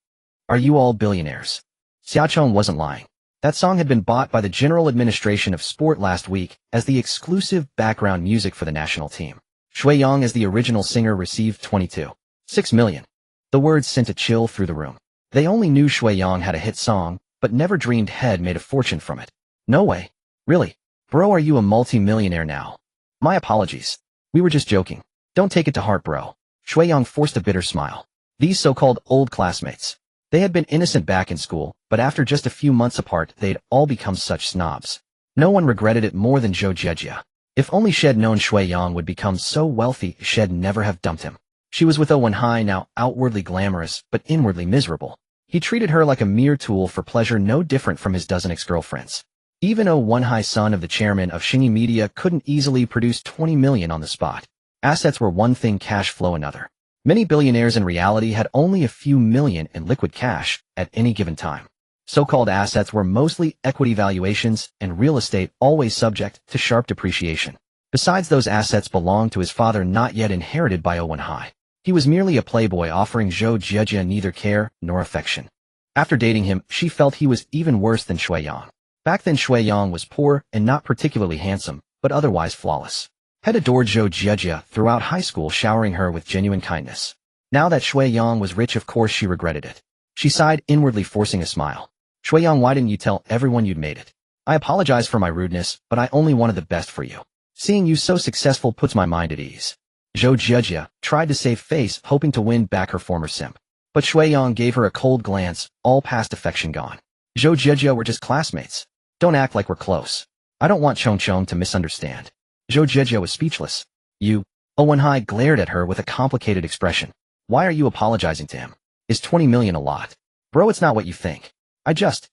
are you all billionaires? Xia Chong wasn't lying. That song had been bought by the General Administration of Sport last week as the exclusive background music for the national team. Shui Yang, as the original singer, received 22.6 million. The words sent a chill through the room. They only knew Shui Yang had a hit song, but never dreamed Head made a fortune from it. No way. Really? Bro, are you a multi-millionaire now? My apologies. We were just joking. Don't take it to heart, bro. Shui Yang forced a bitter smile. These so-called old classmates. They had been innocent back in school, but after just a few months apart, they'd all become such snobs. No one regretted it more than Zhou Jejia. If only she'd known Shui Yang would become so wealthy, she'd never have dumped him. She was with Owen Hai, now outwardly glamorous, but inwardly miserable. He treated her like a mere tool for pleasure, no different from his dozen ex-girlfriends. Even Owen Hai, son of the chairman of Xingyi Media, couldn't easily produce 20 million on the spot. Assets were one thing, cash flow another. Many billionaires in reality had only a few million in liquid cash at any given time. So-called assets were mostly equity valuations, and real estate always subject to sharp depreciation. Besides, those assets belonged to his father, not yet inherited by Owen Hai. He was merely a playboy, offering Zhou Jejia neither care nor affection. After dating him, she felt he was even worse than Shui Yang. Back then, Shui Yang was poor and not particularly handsome, but otherwise flawless. Had adored Zhou Jejia throughout high school, showering her with genuine kindness. Now that Shui Yang was rich, of course she regretted it. She sighed inwardly, forcing a smile. Shui Yang, why didn't you tell everyone you'd made it? I apologize for my rudeness, but I only wanted the best for you. Seeing you so successful puts my mind at ease. Zhou Jejia tried to save face, hoping to win back her former simp. But Shui Yang gave her a cold glance, all past affection gone. Zhou Jejia, we're just classmates. Don't act like we're close. I don't want Chong Chong to misunderstand. Zhou Jejia was speechless. You? Owen Hai glared at her with a complicated expression. Why are you apologizing to him? Is 20 million a lot? Bro, it's not what you think. Zhou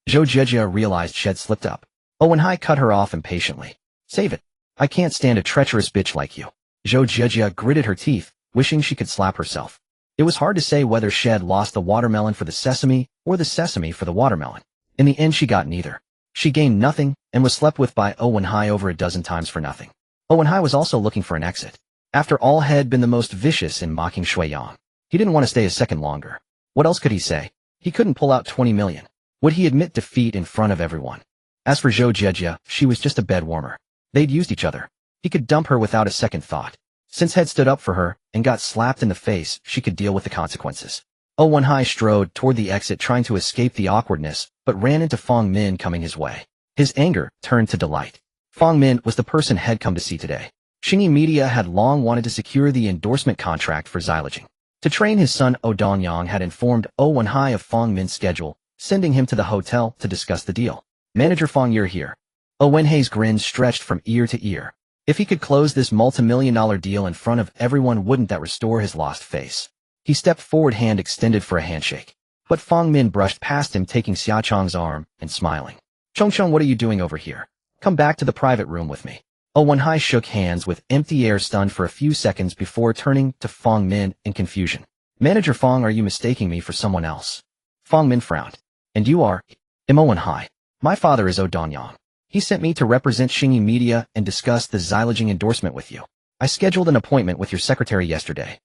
Jejia realized she'd slipped up. Owen Hai cut her off impatiently. Save it. I can't stand a treacherous bitch like you. Zhou Jejia gritted her teeth, wishing she could slap herself. It was hard to say whether she'd lost the watermelon for the sesame or the sesame for the watermelon. In the end, she got neither. She gained nothing and was slept with by Owen Hai over a dozen times for nothing. Owen Hai was also looking for an exit. After all, had been the most vicious in mocking Shui Yang. He didn't want to stay a second longer. What else could he say? He couldn't pull out 20 million. Would he admit defeat in front of everyone? As for Zhou Jejia, she was just a bed warmer. They'd used each other. He could dump her without a second thought. Since Head stood up for her and got slapped in the face, she could deal with the consequences. Owen Hai strode toward the exit, trying to escape the awkwardness, but ran into Fong Min coming his way. His anger turned to delight. Fong Min was the person Head come to see today. Xingyi Media had long wanted to secure the endorsement contract for xylaging. To train his son, Danyang had informed Owen Hai of Fong Min's schedule, sending him to the hotel to discuss the deal. Manager Fong, you're here. Owen Hai's grin stretched from ear to ear. If he could close this multi-million-dollar deal in front of everyone, wouldn't that restore his lost face? He stepped forward, hand extended for a handshake. But Fong Min brushed past him, taking Xia Chong's arm and smiling. Chong Chong, what are you doing over here? Come back to the private room with me. Owen Hai shook hands with empty air, stunned for a few seconds before turning to Fong Min in confusion. Manager Fong, are you mistaking me for someone else? Fong Min frowned. And you are? I'm Owen Hai. My father is Danyang. He sent me to represent Xingyi Media and discuss the xylaging endorsement with you. I scheduled an appointment with your secretary yesterday.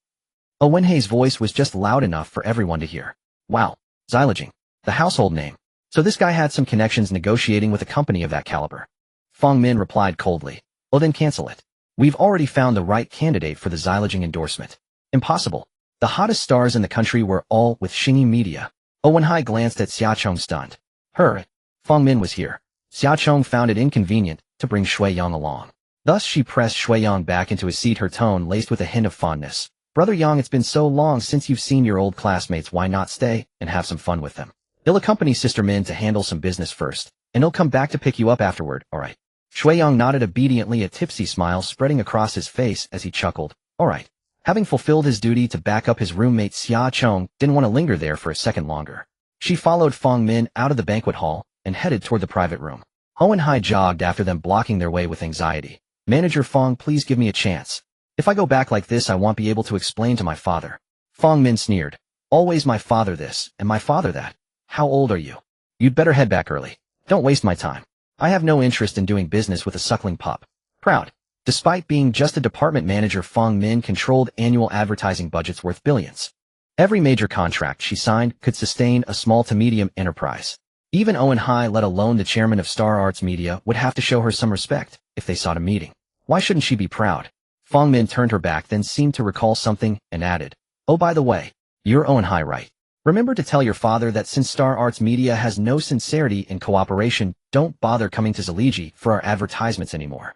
Owen Hai's voice was just loud enough for everyone to hear. Wow, xylaging. The household name. So this guy had some connections negotiating with a company of that caliber. Fong Min replied coldly. Oh, then cancel it. We've already found the right candidate for the xylaging endorsement. Impossible. The hottest stars in the country were all with Xingyi Media. Owen Hai glanced at Xia Chong, stunned. Her. Fong Min was here. Xia Chong found it inconvenient to bring Shui Yang along. Thus she pressed Shui Yang back into his seat, her tone laced with a hint of fondness. Brother Yang, it's been so long since you've seen your old classmates. Why not stay and have some fun with them? He'll accompany Sister Min to handle some business first, and he'll come back to pick you up afterward, alright? Shui Yang nodded obediently, a tipsy smile spreading across his face as he chuckled. Alright. Having fulfilled his duty to back up his roommate, Xia Chong didn't want to linger there for a second longer. She followed Fong Min out of the banquet hall and headed toward the private room. Owen Hai jogged after them, blocking their way with anxiety. Manager Fong, please give me a chance. If I go back like this, I won't be able to explain to my father. Fong Min sneered. Always my father this, and my father that. How old are you? You'd better head back early. Don't waste my time. I have no interest in doing business with a suckling pup. Proud. Despite being just a department manager, Fong Min controlled annual advertising budgets worth billions. Every major contract she signed could sustain a small to medium enterprise. Even Owen Hai, let alone the chairman of Star Arts Media, would have to show her some respect if they sought a meeting. Why shouldn't she be proud? Fong Min turned her back, then seemed to recall something and added, "Oh, by the way, you're Owen Hai, right? Remember to tell your father that since Star Arts Media has no sincerity in cooperation, don't bother coming to Zaligi for our advertisements anymore.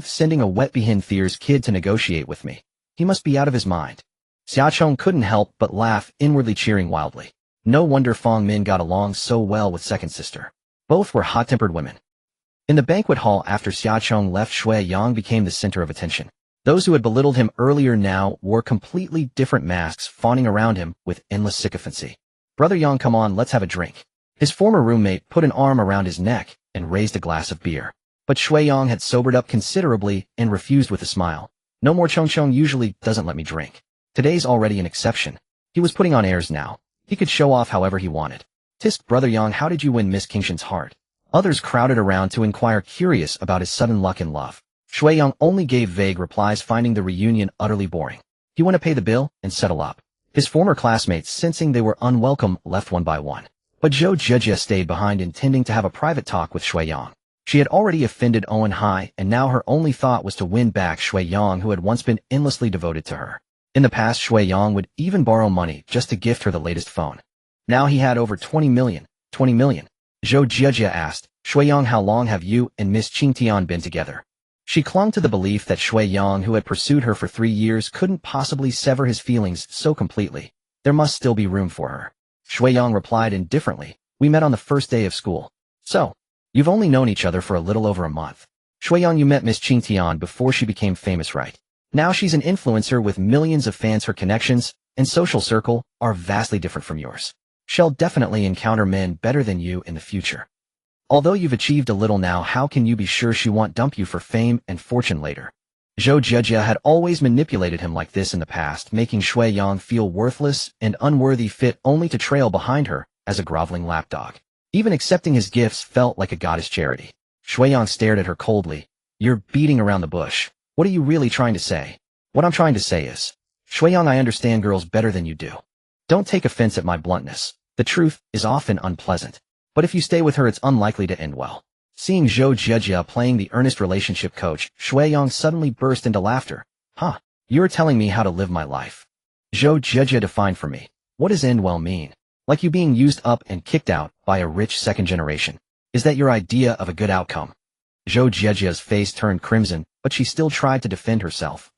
Sending a wet-behind Thier's kid to negotiate with me. He must be out of his mind." Xiaochong couldn't help but laugh, inwardly cheering wildly. No wonder Fong Min got along so well with second sister. Both were hot-tempered women. In the banquet hall, after Xiaochong left, Shui Yang became the center of attention. Those who had belittled him earlier now wore completely different masks, fawning around him with endless sycophancy. "Brother Yang, come on, let's have a drink." His former roommate put an arm around his neck and raised a glass of beer. But Shui Yang had sobered up considerably and refused with a smile. "No more, Chong usually doesn't let me drink. Today's already an exception." He was putting on airs now. He could show off however he wanted. "Tisk, Brother Yang, how did you win Miss Kingshan's heart?" Others crowded around to inquire, curious about his sudden luck in love. Shui Yang only gave vague replies, finding the reunion utterly boring. He went to pay the bill and settle up. His former classmates, sensing they were unwelcome, left one by one. But Zhou Jijia stayed behind, intending to have a private talk with Shui Yang. She had already offended Owen Hai, and now her only thought was to win back Shui Yang, who had once been endlessly devoted to her. In the past, Shui Yang would even borrow money just to gift her the latest phone. Now he had over 20 million. 20 million. Zhou Jijia asked, "Shui Yang, how long have you and Miss Qingtian been together?" She clung to the belief that Shui Yang, who had pursued her for 3 years, couldn't possibly sever his feelings so completely. There must still be room for her. Shui Yang replied indifferently, "We met on the first day of school." "So, you've only known each other for a little over a month. Shui Yang, you met Miss Qingtian before she became famous, right? Now she's an influencer with millions of fans. Her connections and social circle are vastly different from yours. She'll definitely encounter men better than you in the future. Although you've achieved a little now, how can you be sure she won't dump you for fame and fortune later?" Zhou Jijia had always manipulated him like this in the past, making Shui Yang feel worthless and unworthy, fit only to trail behind her as a groveling lapdog. Even accepting his gifts felt like a goddess charity. Shui Yang stared at her coldly. "You're beating around the bush. What are you really trying to say?" "What I'm trying to say is, Shui Yang, I understand girls better than you do. Don't take offense at my bluntness. The truth is often unpleasant. But if you stay with her, it's unlikely to end well." Seeing Zhou Jijia playing the earnest relationship coach, Shui Yang suddenly burst into laughter. "Huh, you're telling me how to live my life." Zhou Jijia defined for me. "What does end well mean? Like you being used up and kicked out by a rich second generation? Is that your idea of a good outcome?" Zhou Jijia's face turned crimson, but she still tried to defend herself.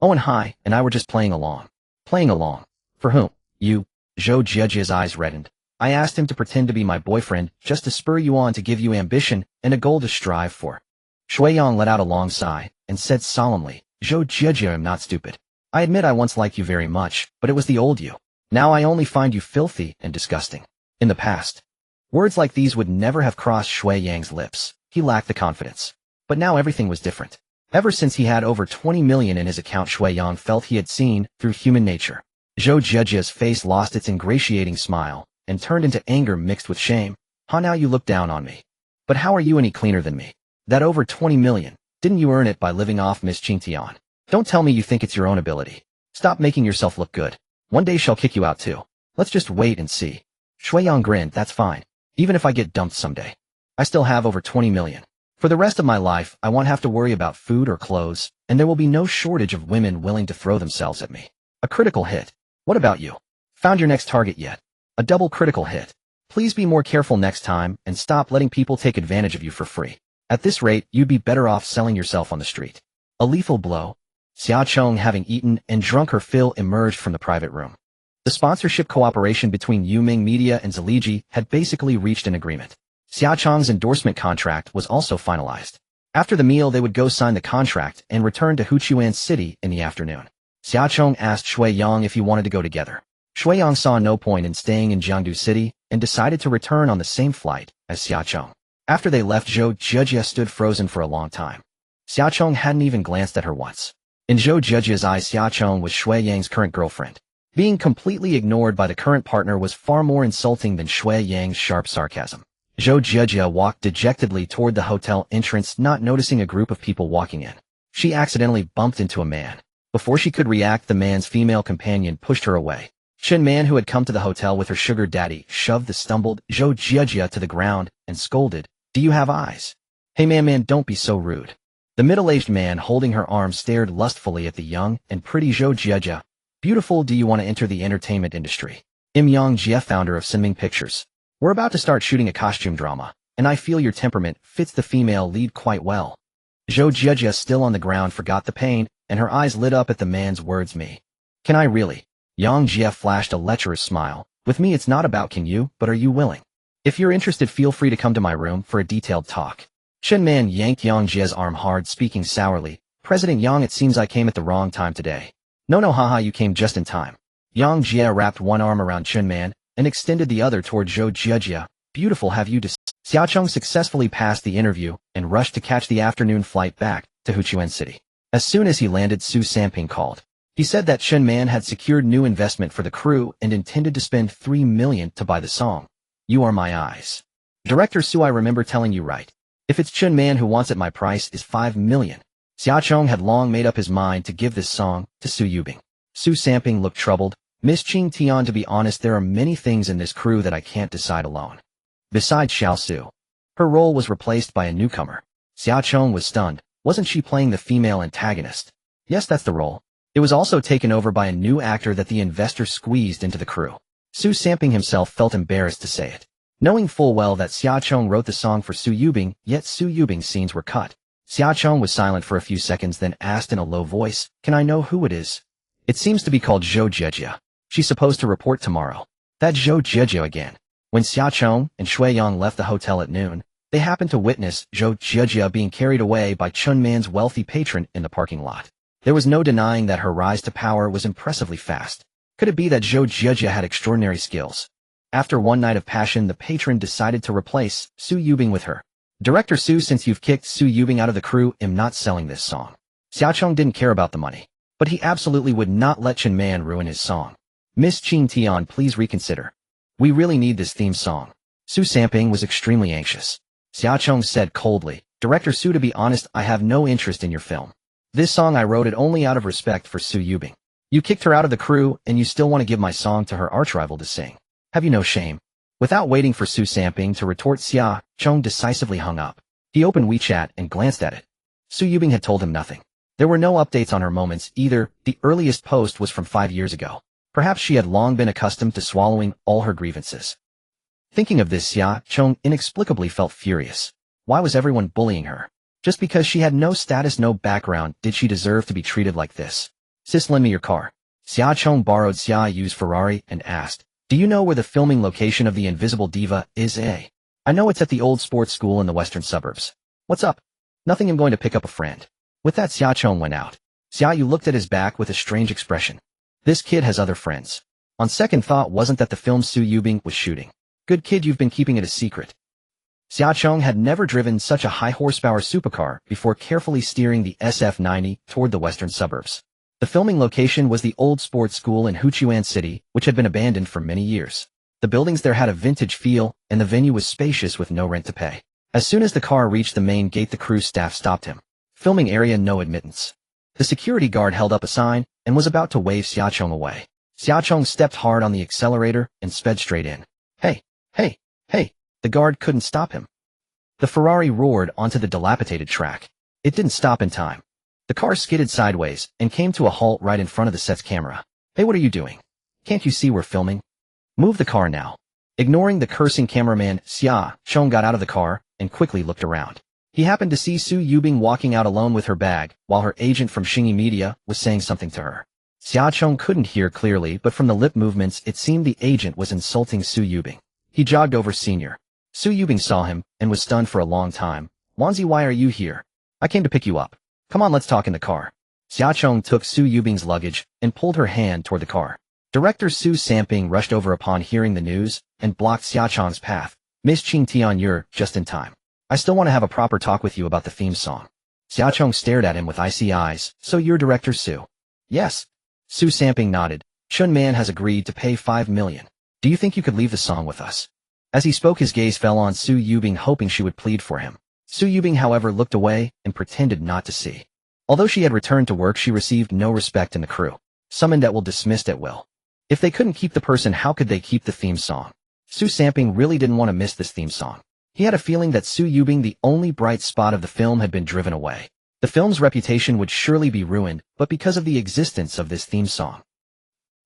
Owen Hai and I were just playing along." "Playing along? For whom? You?" Zhou Jijia's eyes reddened. "I asked him to pretend to be my boyfriend just to spur you on, to give you ambition and a goal to strive for." Shui Yang let out a long sigh and said solemnly, "Zhou Jijia, I'm not stupid. I admit I once liked you very much, but it was the old you. Now I only find you filthy and disgusting. In the past." Words like these would never have crossed Shui Yang's lips. He lacked the confidence. But now everything was different. Ever since he had over 20 million in his account, Shui Yang felt he had seen through human nature. Zhou Jijia's face lost its ingratiating smile and turned into anger mixed with shame. Now you look down on me. But how are you any cleaner than me? That over 20 million, didn't you earn it by living off Miss Qingtian? Don't tell me you think it's your own ability. Stop making yourself look good. One day she'll kick you out too. Let's just wait and see." Shui Yang grinned. "That's fine. Even if I get dumped someday, I still have over 20 million. For the rest of my life, I won't have to worry about food or clothes, and there will be no shortage of women willing to throw themselves at me. A critical hit. What about you? Found your next target yet? A double critical hit. Please be more careful next time and stop letting people take advantage of you for free. At this rate, you'd be better off selling yourself on the street." A lethal blow. Xiaochong, having eaten and drunk her fill, emerged from the private room. The sponsorship cooperation between Yuming Media and Zaligi had basically reached an agreement. Xiaochong's endorsement contract was also finalized. After the meal, they would go sign the contract and return to Huchuan City in the afternoon. Xiaochong asked Shui Yang if he wanted to go together. Shui Yang saw no point in staying in Jiangdu City and decided to return on the same flight as Xia Chong. After they left, Zhou Zhejia stood frozen for a long time. Xia Chong hadn't even glanced at her once. In Zhou Zhejia's eyes, Xia Chong was Shui Yang's current girlfriend. Being completely ignored by the current partner was far more insulting than Shui Yang's sharp sarcasm. Zhou Zhejia walked dejectedly toward the hotel entrance, not noticing a group of people walking in. She accidentally bumped into a man. Before she could react, the man's female companion pushed her away. Chen Man, who had come to the hotel with her sugar daddy, shoved the stumbled Zhou Zhejia to the ground and scolded, "Do you have eyes? Hey man, don't be so rude." The middle-aged man holding her arm stared lustfully at the young and pretty Zhou Zhejia. "Beautiful, do you want to enter the entertainment industry?" Im Yang Jia, founder of Sinming Pictures. "We're about to start shooting a costume drama, and I feel your temperament fits the female lead quite well." Zhou Zhejia, still on the ground, forgot the pain, and her eyes lit up at the man's words. "Me? Can I really?" Yang Jia flashed a lecherous smile. "With me it's not about can you, but are you willing? If you're interested, feel free to come to my room for a detailed talk." Chen Man yanked Yang Jia's arm hard, speaking sourly. "President Yang, it seems I came at the wrong time today." No, haha, you came just in time." Yang Jia wrapped one arm around Chen Man and extended the other toward Zhou Zhejia. "Beautiful, have you Xiao Chong successfully passed the interview and rushed to catch the afternoon flight back to Huchuan City. As soon as he landed, Su Samping called. He said that Chen Man had secured new investment for the crew and intended to spend 3 million to buy the song. "You are my eyes." "Director Su, I remember telling you right. If it's Chen Man who wants it, my price is 5 million. Xia Chong had long made up his mind to give this song to Su Yubing. Su Samping looked troubled. "Miss Qing Tian, to be honest, there are many things in this crew that I can't decide alone. Besides Xiao Su." Her role was replaced by a newcomer. Xia Chong was stunned. Wasn't she playing the female antagonist? Yes, that's the role. It was also taken over by a new actor that the investor squeezed into the crew. Su Samping himself felt embarrassed to say it. Knowing full well that Xia Chong wrote the song for Su Yubing, yet Su Yubing's scenes were cut. Xia Chong was silent for a few seconds, then asked in a low voice, "Can I know who it is?" "It seems to be called Zhou Zhejia. She's supposed to report tomorrow." That Zhou Zhejia again. When Xia Chong and Shui Yang left the hotel at noon, they happened to witness Zhou Zhejia being carried away by Chen Man's wealthy patron in the parking lot. There was no denying that her rise to power was impressively fast. Could it be that Zhou Zhejia had extraordinary skills? After one night of passion, the patron decided to replace Su Yubing with her. "Director Su, since you've kicked Su Yubing out of the crew, I'm not selling this song." Xiao Chong didn't care about the money, but he absolutely would not let Chen Man ruin his song. "Miss Qing Tian, please reconsider. We really need this theme song." Su Samping was extremely anxious. Xiao Chong said coldly, "Director Su, to be honest, I have no interest in your film. This song, I wrote it only out of respect for Su Yubing. You kicked her out of the crew, and you still want to give my song to her archrival to sing. Have you no shame?" Without waiting for Su Samping to retort, Xia Chong decisively hung up. He opened WeChat and glanced at it. Su Yubing had told him nothing. There were no updates on her moments either. The earliest post was from 5 years ago. Perhaps she had long been accustomed to swallowing all her grievances. Thinking of this, Xia Chong inexplicably felt furious. Why was everyone bullying her? Just because she had no status, no background, did she deserve to be treated like this? "Sis, lend me your car." Xia Chong borrowed Xia Yu's Ferrari and asked, "Do you know where the filming location of The Invisible Diva is? I know it's at the old sports school in the western suburbs." "What's up?" "Nothing, I'm going to pick up a friend." With that, Xia Chong went out. Xia Yu looked at his back with a strange expression. This kid has other friends. On second thought, wasn't that the film Su Yubing was shooting? Good kid, you've been keeping it a secret. Xia Chong had never driven such a high-horsepower supercar before, carefully steering the SF-90 toward the western suburbs. The filming location was the old sports school in Huchuan City, which had been abandoned for many years. The buildings there had a vintage feel, and the venue was spacious with no rent to pay. As soon as the car reached the main gate, the crew staff stopped him. "Filming area, no admittance." The security guard held up a sign and was about to wave Xia Chong away. Xia Chong stepped hard on the accelerator and sped straight in. Hey! The guard couldn't stop him. The Ferrari roared onto the dilapidated track. It didn't stop in time. The car skidded sideways and came to a halt right in front of the set's camera. "Hey, what are you doing? Can't you see we're filming? Move the car now." Ignoring the cursing cameraman, Xia Chong got out of the car and quickly looked around. He happened to see Su Yubing walking out alone with her bag, while her agent from Xingyi Media was saying something to her. Xia Chong couldn't hear clearly, but from the lip movements it seemed the agent was insulting Su Yubing. He jogged over Senior. Su Yubing saw him and was stunned for a long time. "Wanzi, why are you here?" "I came to pick you up. Come on, let's talk in the car." Xia Chong took Su Yubing's luggage and pulled her hand toward the car. Director Su Samping rushed over upon hearing the news and blocked Xiaochang's path. Miss Qing Tian, you're just in time. I still want to have a proper talk with you about the theme song. Xiaochang stared at him with icy eyes. So you're Director Su? Yes. Su Samping nodded. Chun Man has agreed to pay 5 million. Do you think you could leave the song with us? As he spoke, his gaze fell on Su Yubing, hoping she would plead for him. Su Yubing, however, looked away and pretended not to see. Although she had returned to work, she received no respect in the crew. Summoned at will, dismissed at will. If they couldn't keep the person, how could they keep the theme song? Su Samping really didn't want to miss this theme song. He had a feeling that Su Yubing, the only bright spot of the film, had been driven away. The film's reputation would surely be ruined, but because of the existence of this theme song.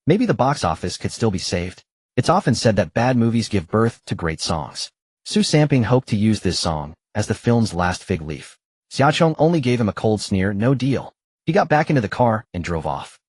Maybe the box office could still be saved. It's often said that bad movies give birth to great songs. Su Samping hoped to use this song as the film's last fig leaf. Xiaochang only gave him a cold sneer. No deal. He got back into the car and drove off.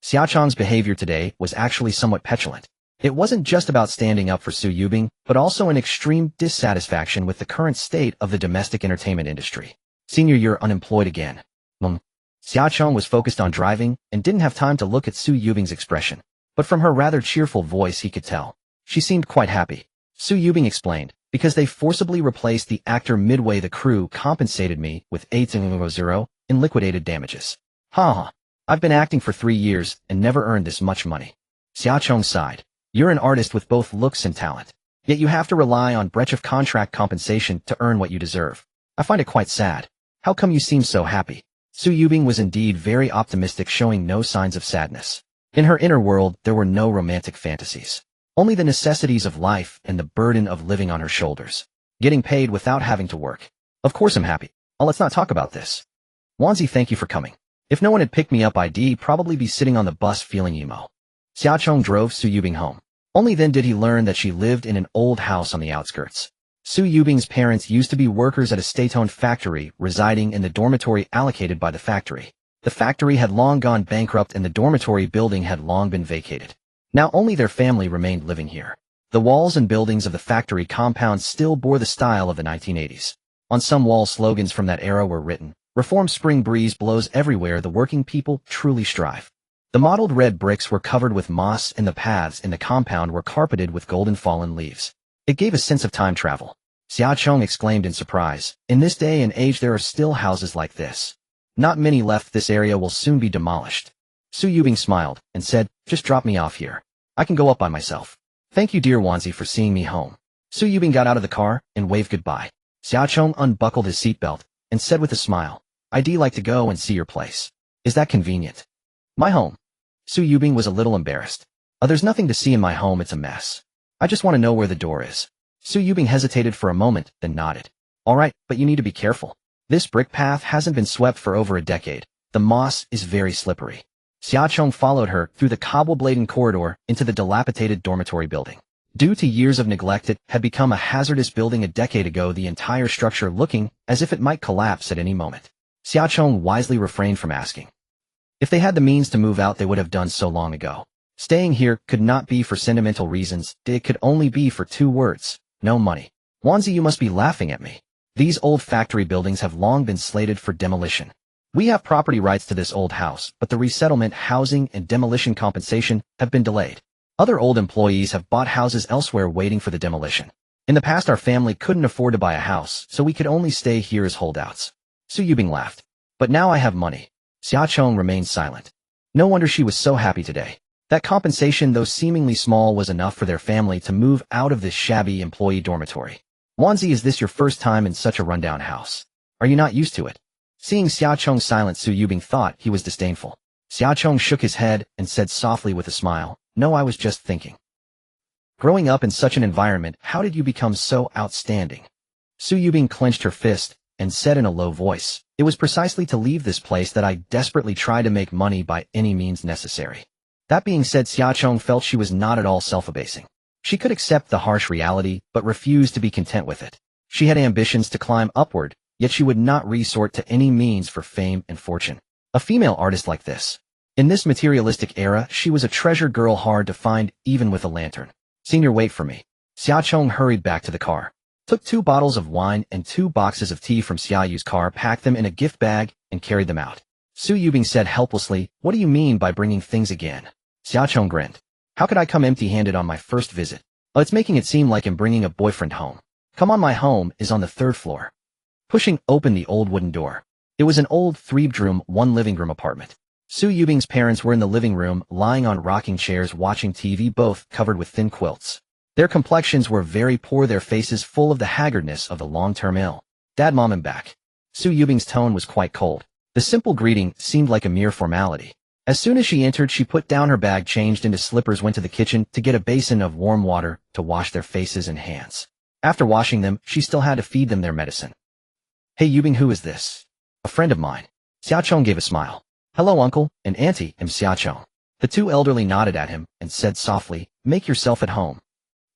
Xiaochang's behavior today was actually somewhat petulant. It wasn't just about standing up for Su Yubing, but also an extreme dissatisfaction with the current state of the domestic entertainment industry. Senior, you're unemployed again. Xiaochang was focused on driving and didn't have time to look at Su Yubing's expression. But from her rather cheerful voice he could tell. She seemed quite happy. Su Yubing explained, because they forcibly replaced the actor midway, the crew compensated me with 8,000 in liquidated damages. Ha. I've been acting for 3 years and never earned this much money. Xiaochang sighed. You're an artist with both looks and talent. Yet you have to rely on breach of contract compensation to earn what you deserve. I find it quite sad. How come you seem so happy? Su Yubing was indeed very optimistic, showing no signs of sadness. In her inner world, there were no romantic fantasies. Only the necessities of life and the burden of living on her shoulders. Getting paid without having to work. Of course I'm happy. Oh, let's not talk about this. Wanzi, thank you for coming. If no one had picked me up, I'd probably be sitting on the bus feeling emo. Xiaochang drove Su Yubing home. Only then did he learn that she lived in an old house on the outskirts. Su Yubing's parents used to be workers at a state-owned factory, residing in the dormitory allocated by the factory. The factory had long gone bankrupt and the dormitory building had long been vacated. Now only their family remained living here. The walls and buildings of the factory compound still bore the style of the 1980s. On some walls, slogans from that era were written. Reform, spring breeze blows everywhere, the working people truly strive. The mottled red bricks were covered with moss and the paths in the compound were carpeted with golden fallen leaves. It gave a sense of time travel. Xiaochang exclaimed in surprise. In this day and age there are still houses like this. Not many left. This area will soon be demolished. Su Yubing smiled and said, just drop me off here. I can go up by myself. Thank you, dear Wanzi, for seeing me home. Su Yubing got out of the car and waved goodbye. Xiaochang unbuckled his seatbelt and said with a smile, I'd like to go and see your place. Is that convenient? My home? Su Yubing was a little embarrassed. There's nothing to see in my home, it's a mess. I just want to know where the door is. Su Yubing hesitated for a moment, then nodded. All right, but you need to be careful. This brick path hasn't been swept for over a decade. The moss is very slippery. Xiaochang followed her through the cobble-bladen corridor into the dilapidated dormitory building. Due to years of neglect, it had become a hazardous building a decade ago, the entire structure looking as if it might collapse at any moment. Xiaochang wisely refrained from asking. If they had the means to move out, they would have done so long ago. Staying here could not be for sentimental reasons, it could only be for 2 words. No money. Wanzi, you must be laughing at me. These old factory buildings have long been slated for demolition. We have property rights to this old house, but the resettlement, housing, and demolition compensation have been delayed. Other old employees have bought houses elsewhere waiting for the demolition. In the past, our family couldn't afford to buy a house, so we could only stay here as holdouts. Su Yubing laughed. But now I have money. Xiaochang remained silent. No wonder she was so happy today. That compensation, though seemingly small, was enough for their family to move out of this shabby employee dormitory. Wanzi, is this your first time in such a rundown house? Are you not used to it? Seeing Xiaochang silent, Su Yubing thought he was disdainful. Xiaochang shook his head and said softly with a smile, No, I was just thinking. Growing up in such an environment, how did you become so outstanding? Su Yubing clenched her fist and said in a low voice, It was precisely to leave this place that I desperately tried to make money by any means necessary. That being said, Xiaochang felt she was not at all self-abasing. She could accept the harsh reality, but refused to be content with it. She had ambitions to climb upward, yet she would not resort to any means for fame and fortune. A female artist like this. In this materialistic era, she was a treasure girl hard to find even with a lantern. Senior, wait for me. Xiaochang hurried back to the car, took 2 bottles of wine and 2 boxes of tea from Xiaoyu's car, packed them in a gift bag, and carried them out. Su Yubing said helplessly, What do you mean by bringing things again? Xiaochang grinned. How could I come empty-handed on my first visit? Oh, it's making it seem like I'm bringing a boyfriend home. Come on, my home is on the 3rd floor. Pushing open the old wooden door. It was an old 3-bedroom, 1-living-room apartment. Su Yubing's parents were in the living room, lying on rocking chairs watching TV, both covered with thin quilts. Their complexions were very poor, their faces full of the haggardness of the long-term ill. Dad, Mom, I'm back. Su Yubing's tone was quite cold. The simple greeting seemed like a mere formality. As soon as she entered, she put down her bag, changed into slippers, went to the kitchen to get a basin of warm water to wash their faces and hands. After washing them, she still had to feed them their medicine. Hey Yubing, who is this? A friend of mine. Xiaochong gave a smile. Hello uncle and auntie, I'm Xiaochong. The two elderly nodded at him and said softly, make yourself at home.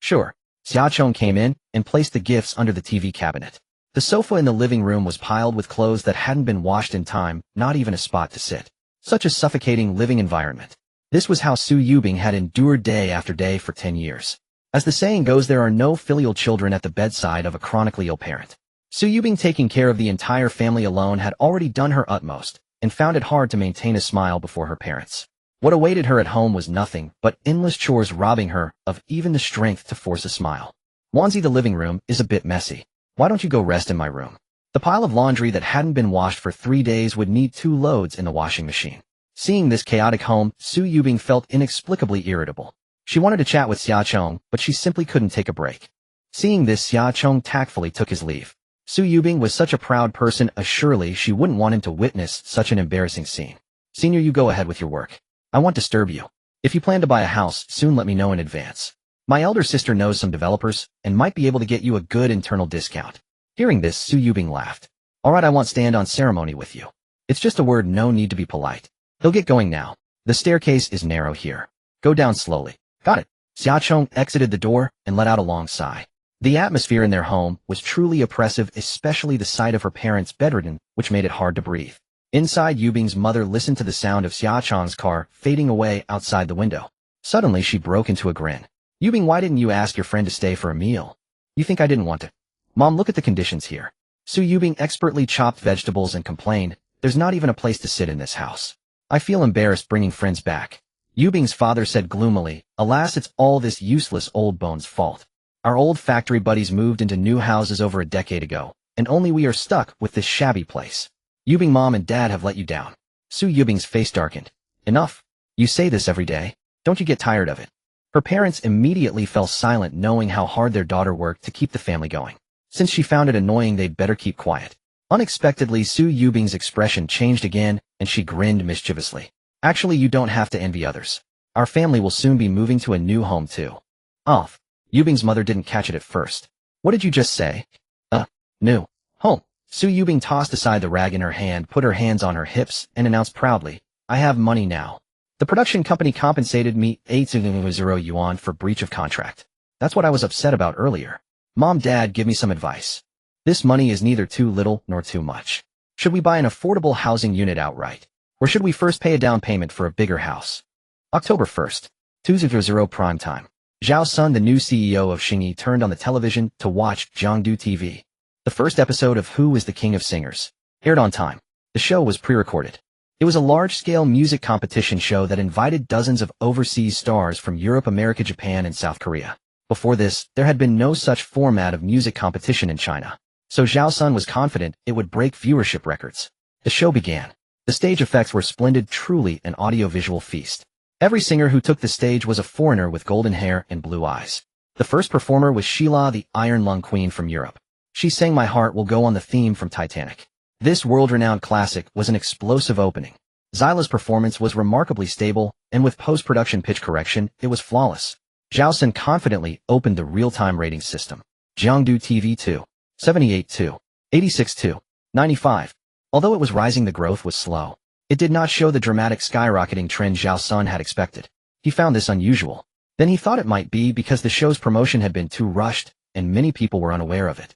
Sure. Xiaochong came in and placed the gifts under the TV cabinet. The sofa in the living room was piled with clothes that hadn't been washed in time, not even a spot to sit. Such a suffocating living environment. This was how Su Yubing had endured day after day for 10 years. As the saying goes, there are no filial children at the bedside of a chronically ill parent. Su Yubing, taking care of the entire family alone, had already done her utmost, and found it hard to maintain a smile before her parents. What awaited her at home was nothing but endless chores, robbing her of even the strength to force a smile. Wanzi, the living room is a bit messy. Why don't you go rest in my room? The pile of laundry that hadn't been washed for 3 days would need 2 loads in the washing machine. Seeing this chaotic home, Su Yubing felt inexplicably irritable. She wanted to chat with Xiaochong, but she simply couldn't take a break. Seeing this, Xiaochong tactfully took his leave. Su Yubing was such a proud person, surely she wouldn't want him to witness such an embarrassing scene. Senior, you go ahead with your work. I won't disturb you. If you plan to buy a house, soon let me know in advance. My elder sister knows some developers and might be able to get you a good internal discount. Hearing this, Su Yubing laughed. Alright, I won't stand on ceremony with you. It's just a word, no need to be polite. He'll get going now. The staircase is narrow here. Go down slowly. Got it. Xiaochong exited the door and let out a long sigh. The atmosphere in their home was truly oppressive, especially the sight of her parents bedridden, which made it hard to breathe. Inside, Yubing's mother listened to the sound of Xiaochong's car fading away outside the window. Suddenly, she broke into a grin. Yubing, why didn't you ask your friend to stay for a meal? You think I didn't want to? Mom, look at the conditions here. Su Yubing expertly chopped vegetables and complained, there's not even a place to sit in this house. I feel embarrassed bringing friends back. Yubing's father said gloomily, alas, it's all this useless old bone's fault. Our old factory buddies moved into new houses over a decade ago, and only we are stuck with this shabby place. Yubing, Mom and Dad have let you down. Su Yubing's face darkened. Enough. You say this every day. Don't you get tired of it? Her parents immediately fell silent, knowing how hard their daughter worked to keep the family going. Since she found it annoying, they'd better keep quiet. Unexpectedly, Su Yubing's expression changed again, and she grinned mischievously. Actually, you don't have to envy others. Our family will soon be moving to a new home too. Oh. Yubing's mother didn't catch it at first. What did you just say? New home. Su Yubing tossed aside the rag in her hand, put her hands on her hips, and announced proudly, I have money now. The production company compensated me 8,000 yuan for breach of contract. That's what I was upset about earlier. Mom, Dad, give me some advice. This money is neither too little nor too much. Should we buy an affordable housing unit outright? Or should we first pay a down payment for a bigger house? October 1st, 2000 prime time. Zhao Sun, the new CEO of Xingyi, turned on the television to watch Jiangdu TV. The first episode of Who is the King of Singers aired on time. The show was pre-recorded. It was a large-scale music competition show that invited dozens of overseas stars from Europe, America, Japan, and South Korea. Before this, there had been no such format of music competition in China. So Zhao Sun was confident it would break viewership records. The show began. The stage effects were splendid, truly an audio-visual feast. Every singer who took the stage was a foreigner with golden hair and blue eyes. The first performer was Sheila, the Iron Lung Queen from Europe. She sang My Heart Will Go On, the theme from Titanic. This world-renowned classic was an explosive opening. Zyla's performance was remarkably stable, and with post-production pitch correction, it was flawless. Zhao Sun confidently opened the real-time rating system. Jiangdu TV 2. 78-2. 86-2. 95. Although it was rising, the growth was slow. It did not show the dramatic skyrocketing trend Zhao Sun had expected. He found this unusual. Then he thought it might be because the show's promotion had been too rushed, and many people were unaware of it.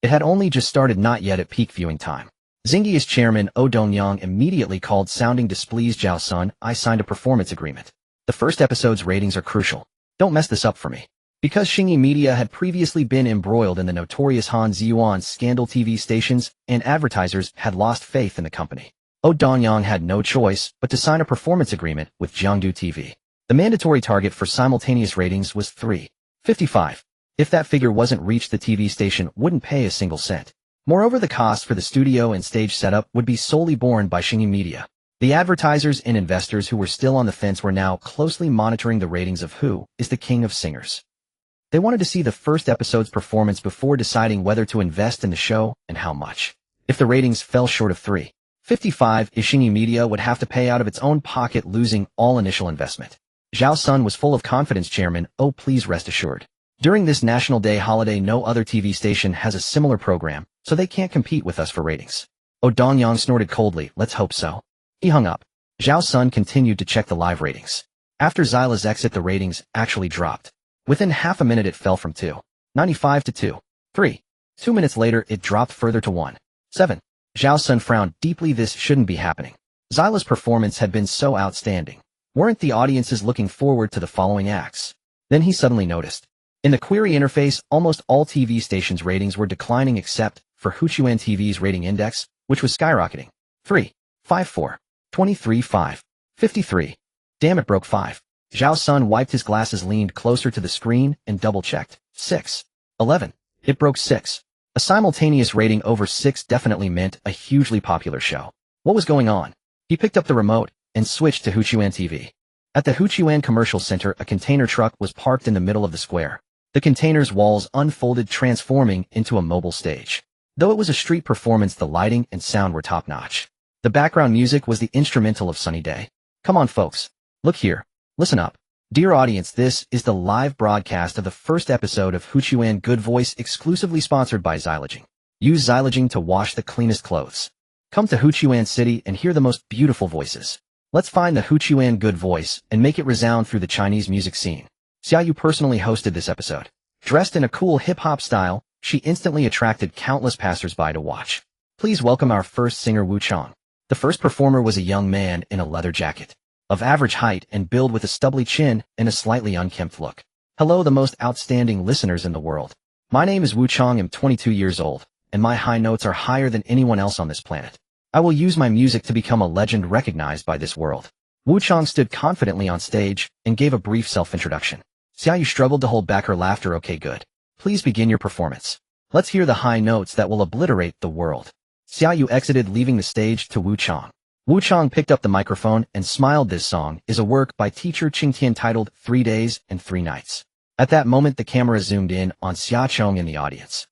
It had only just started, not yet at peak viewing time. Xingyi's chairman Oh Dongyang immediately called, sounding displeased, Zhao Sun, I signed a performance agreement. The first episode's ratings are crucial. Don't mess this up for me. Because Xingyi Media had previously been embroiled in the notorious Han Ziyuan scandal, TV stations and advertisers had lost faith in the company. Oh Dongyang had no choice but to sign a performance agreement with Jiangdu TV. The mandatory target for simultaneous ratings was 355. If that figure wasn't reached, the TV station wouldn't pay a single cent. Moreover, the cost for the studio and stage setup would be solely borne by Shingi Media. The advertisers and investors who were still on the fence were now closely monitoring the ratings of Who is the King of Singers. They wanted to see the first episode's performance before deciding whether to invest in the show and how much. If the ratings fell short of 355, Shingi Media would have to pay out of its own pocket, losing all initial investment. Zhao Sun was full of confidence. Chairman, oh, please rest assured. During this National Day holiday, no other TV station has a similar program, so they can't compete with us for ratings. Oh, Dongyang snorted coldly, let's hope so. He hung up. Zhao Sun continued to check the live ratings. After Zyla's exit, the ratings actually dropped. Within half a minute, it fell from 295 to 2.3. 2 minutes later, it dropped further to 1.7. Zhao Sun frowned deeply. This shouldn't be happening. Zyla's performance had been so outstanding. Weren't the audiences looking forward to the following acts? Then he suddenly noticed. In the query interface, almost all TV stations' ratings were declining except for Huchuan TV's rating index, which was skyrocketing. 354, 23.5, 53. Damn, it broke 5. Zhao Sun wiped his glasses, leaned closer to the screen, and double-checked. 6.11. It broke 6. A simultaneous rating over 6 definitely meant a hugely popular show. What was going on? He picked up the remote and switched to Huchuan TV. At the Huchuan Commercial Center, a container truck was parked in the middle of the square. The container's walls unfolded, transforming into a mobile stage. Though it was a street performance, the lighting and sound were top-notch. The background music was the instrumental of Sunny Day. Come on, folks. Look here. Listen up. Dear audience, this is the live broadcast of the first episode of Huchuan Good Voice, exclusively sponsored by Xylaging. Use Xylaging to wash the cleanest clothes. Come to Huchuan City and hear the most beautiful voices. Let's find the Huchuan Good Voice and make it resound through the Chinese music scene. Xiaoyu personally hosted this episode. Dressed in a cool hip-hop style, she instantly attracted countless passers-by to watch. Please welcome our first singer, Wu Chang. The first performer was a young man in a leather jacket, of average height and build, with a stubbly chin and a slightly unkempt look. Hello, the most outstanding listeners in the world. My name is Wu Chang, I'm 22 years old, and my high notes are higher than anyone else on this planet. I will use my music to become a legend recognized by this world. Wu Chang stood confidently on stage and gave a brief self-introduction. Xiaoyu struggled to hold back her laughter. Okay, good. Please begin your performance. Let's hear the high notes that will obliterate the world. Xiaoyu exited, leaving the stage to Wu Chang. Wu Chang picked up the microphone and smiled. This song is a work by teacher Qingtian titled 3 Days and 3 Nights. At that moment, the camera zoomed in on Xia Chong in the audience.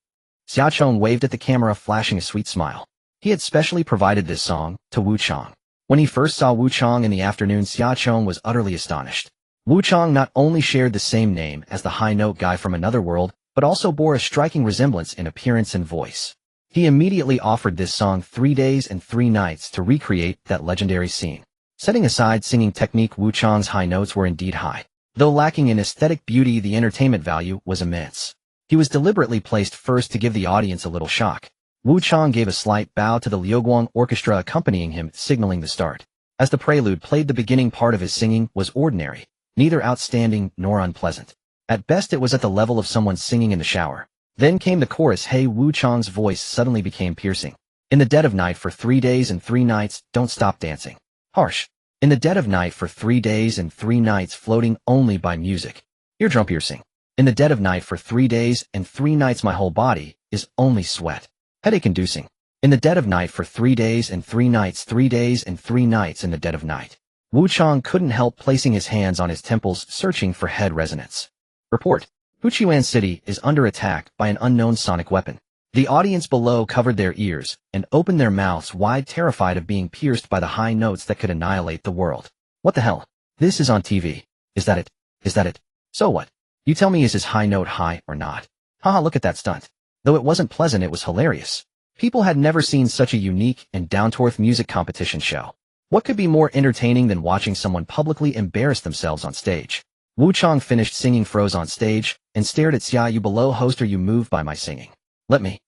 Xia Chong waved at the camera, flashing a sweet smile. He had specially provided this song to Wu Chang. When he first saw Wu Chang in the afternoon, Xia Chong was utterly astonished. Wu Chang not only shared the same name as the high-note guy from another world, but also bore a striking resemblance in appearance and voice. He immediately offered this song 3 Days and 3 Nights to recreate that legendary scene. Setting aside singing technique, Wu Chang's high notes were indeed high. Though lacking in aesthetic beauty, the entertainment value was immense. He was deliberately placed first to give the audience a little shock. Wu Chang gave a slight bow to the Liuguang Orchestra accompanying him, signaling the start. As the prelude played, the beginning part of his singing was ordinary, neither outstanding nor unpleasant. At best, it was at the level of someone singing in the shower. Then came the chorus. Hey, Wu Chang's voice suddenly became piercing. In the dead of night for 3 days and 3 nights, don't stop dancing. Harsh. In the dead of night for 3 days and 3 nights, floating only by music. Eardrum piercing. In the dead of night for 3 days and 3 nights, my whole body is only sweat. Headache inducing. In the dead of night for 3 days and 3 nights, 3 days and 3 nights in the dead of night. Wu Chang couldn't help placing his hands on his temples, searching for head resonance. Report. Huchuan City is under attack by an unknown sonic weapon. The audience below covered their ears and opened their mouths wide, terrified of being pierced by the high notes that could annihilate the world. What the hell? This is on TV. Is that it? Is that it? So what? You tell me, is his high note high or not? Haha, look at that stunt. Though it wasn't pleasant, it was hilarious. People had never seen such a unique and down-to-earth music competition show. What could be more entertaining than watching someone publicly embarrass themselves on stage? Wu Chang finished singing, froze on stage, and stared at Xiaoyu below. Host, are you moved by my singing? Let me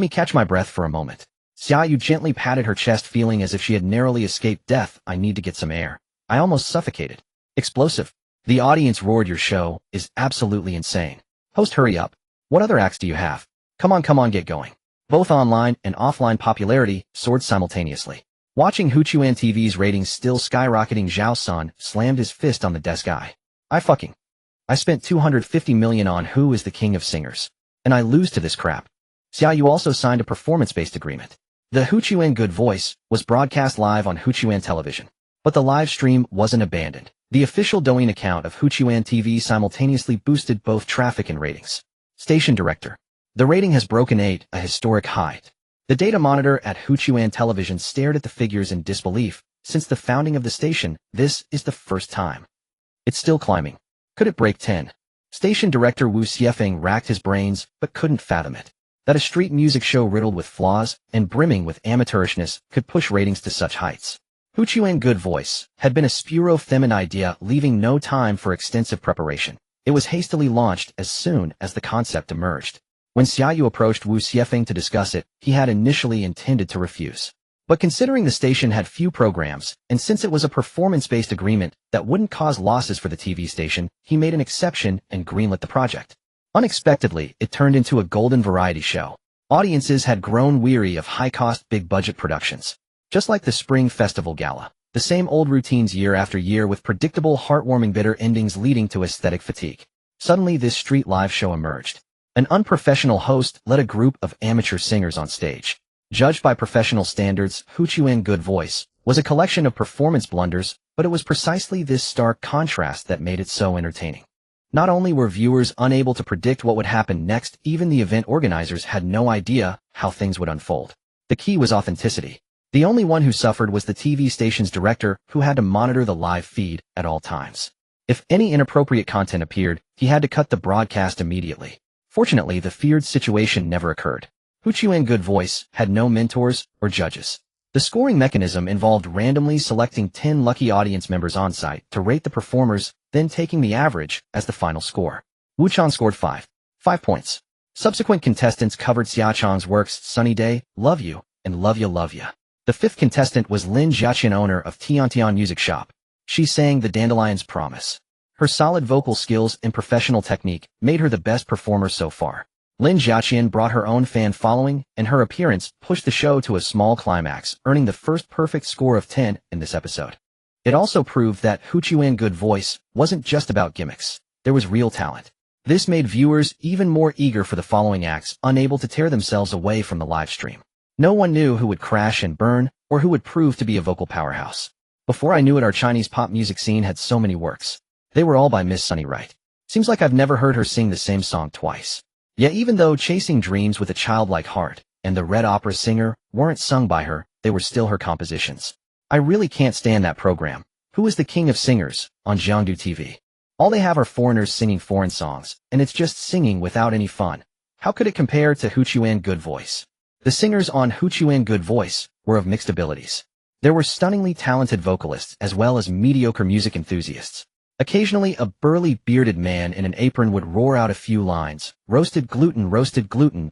catch my breath for a moment. Xiaoyu gently patted her chest, feeling as if she had narrowly escaped death. I need to get some air. I almost suffocated. Explosive. The audience roared. Your show is absolutely insane. Host, hurry up. What other acts do you have? Come on, get going. Both online and offline popularity soared simultaneously. Watching Huchuan TV's ratings still skyrocketing, Zhao Sun slammed his fist on the desk. I spent 250 million on Who is the King of Singers. And I lose to this crap. Xiaoyu also signed a performance-based agreement. The Huchuan Good Voice was broadcast live on Huchuan television. But the live stream wasn't abandoned. The official Douyin account of Huchuan TV simultaneously boosted both traffic and ratings. Station director. The rating has broken 8, a historic height. The data monitor at Huchuan television stared at the figures in disbelief. Since the founding of the station, this is the first time. It's still climbing. Could it break 10? Station director Wu Xiefeng racked his brains, but couldn't fathom it. That a street music show riddled with flaws and brimming with amateurishness could push ratings to such heights. Huchuan Good Voice had been a spuro-femin idea, leaving no time for extensive preparation. It was hastily launched as soon as the concept emerged. When Xiaoyu approached Wu Xiefeng to discuss it, he had initially intended to refuse. But considering the station had few programs, and since it was a performance-based agreement that wouldn't cause losses for the TV station, he made an exception and greenlit the project. Unexpectedly, it turned into a golden variety show. Audiences had grown weary of high-cost, big-budget productions. Just like the Spring Festival Gala, the same old routines year after year with predictable, heartwarming bitter endings leading to aesthetic fatigue. Suddenly, this street live show emerged. An unprofessional host led a group of amateur singers on stage. Judged by professional standards, Huchuan Good Voice was a collection of performance blunders, but it was precisely this stark contrast that made it so entertaining. Not only were viewers unable to predict what would happen next, even the event organizers had no idea how things would unfold. The key was authenticity. The only one who suffered was the TV station's director, who had to monitor the live feed at all times. If any inappropriate content appeared, he had to cut the broadcast immediately. Fortunately, the feared situation never occurred. Huchuan Good Voice had no mentors or judges. The scoring mechanism involved randomly selecting 10 lucky audience members on-site to rate the performers, then taking the average as the final score. Wu Chan scored 5 points. Subsequent contestants covered Xia Chang's works Sunny Day, Love You, and Love Ya Love Ya. The fifth contestant was Lin Jiaqian, owner of Tiantian Music Shop. She sang The Dandelion's Promise. Her solid vocal skills and professional technique made her the best performer so far. Lin Jiaqian brought her own fan following, and her appearance pushed the show to a small climax, earning the first perfect score of 10 in this episode. It also proved that Huchuan Good Voice wasn't just about gimmicks. There was real talent. This made viewers even more eager for the following acts, unable to tear themselves away from the live stream. No one knew who would crash and burn, or who would prove to be a vocal powerhouse. Before I knew it, our Chinese pop music scene had so many works. They were all by Miss Sunny Wright. Seems like I've never heard her sing the same song twice. Yet even though Chasing Dreams with a Childlike Heart and The Red Opera Singer weren't sung by her, they were still her compositions. I really can't stand that program, Who is the King of Singers, on Jiangdu TV. All they have are foreigners singing foreign songs, and it's just singing without any fun. How could it compare to Huchuan Good Voice? The singers on Huchuan Good Voice were of mixed abilities. There were stunningly talented vocalists as well as mediocre music enthusiasts. Occasionally, a burly, bearded man in an apron would roar out a few lines, roasted gluten,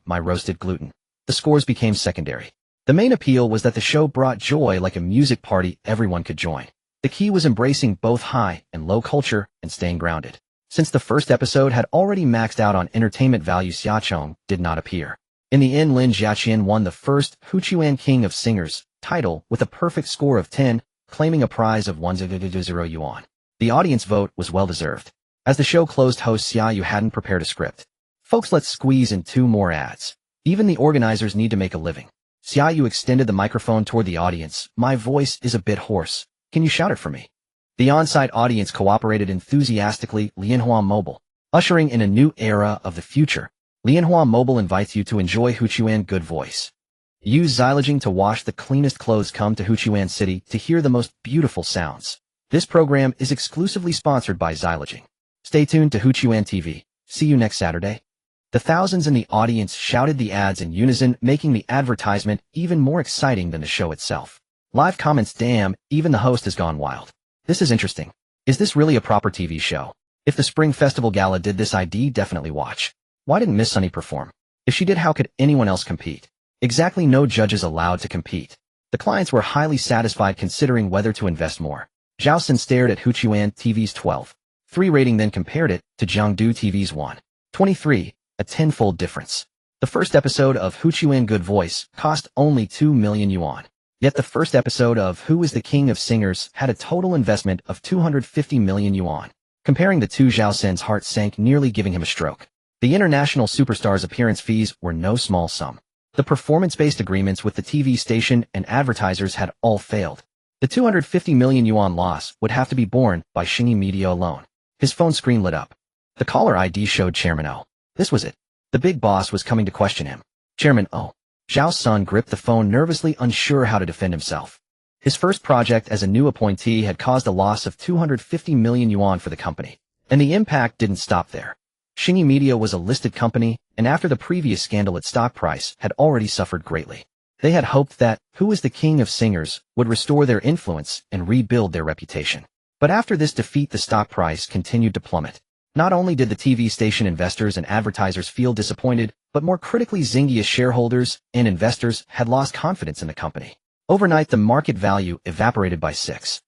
my roasted gluten. The scores became secondary. The main appeal was that the show brought joy like a music party everyone could join. The key was embracing both high and low culture and staying grounded. Since the first episode had already maxed out on entertainment value, Xia Chong did not appear. In the end, Lin Jiaqian won the first Huchuan King of Singers title with a perfect score of 10, claiming a prize of 1,000 yuan. The audience vote was well-deserved. As the show closed, host Xiaoyu hadn't prepared a script. Folks, let's squeeze in 2 more ads. Even the organizers need to make a living. Xiaoyu extended the microphone toward the audience. My voice is a bit hoarse. Can you shout it for me? The on-site audience cooperated enthusiastically. Lianhua Mobile, ushering in a new era of the future. Lianhua Mobile invites you to enjoy Huchuan Good Voice. Use Xylaging to wash the cleanest clothes. Come to Huchuan City to hear the most beautiful sounds. This program is exclusively sponsored by Xylaging. Stay tuned to Huchuan TV. See you next Saturday. The thousands in the audience shouted the ads in unison, making the advertisement even more exciting than the show itself. Live comments: damn, even the host has gone wild. This is interesting. Is this really a proper TV show? If the Spring Festival Gala did this, I'd definitely watch. Why didn't Miss Sunny perform? If she did, how could anyone else compete? Exactly, no judges allowed to compete. The clients were highly satisfied, considering whether to invest more. Zhao Xin stared at Huchuan TV's 12.3 rating, then compared it to Jiangdu TV's 1.23, a tenfold difference. The first episode of Huchuan Good Voice cost only 2 million yuan. Yet the first episode of Who is the King of Singers had a total investment of 250 million yuan. Comparing the two, Zhao Sen's heart sank, nearly giving him a stroke. The international superstar's appearance fees were no small sum. The performance-based agreements with the TV station and advertisers had all failed. The 250 million yuan loss would have to be borne by Xingyi Media alone. His phone screen lit up. The caller ID showed Chairman O. This was it. The big boss was coming to question him. Chairman O. Zhao's son gripped the phone, nervously unsure how to defend himself. His first project as a new appointee had caused a loss of 250 million yuan for the company. And the impact didn't stop there. Xingyi Media was a listed company, and after the previous scandal, its stock price had already suffered greatly. They had hoped that Who is the King of Singers would restore their influence and rebuild their reputation. But after this defeat, the stock price continued to plummet. Not only did the TV station investors and advertisers feel disappointed, but more critically, Xingyi's shareholders and investors had lost confidence in the company. Overnight, the market value evaporated by 6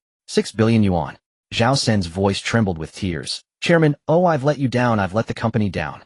billion yuan. Zhao Sen's voice trembled with tears. Chairman, oh, I've let you down, I've let the company down.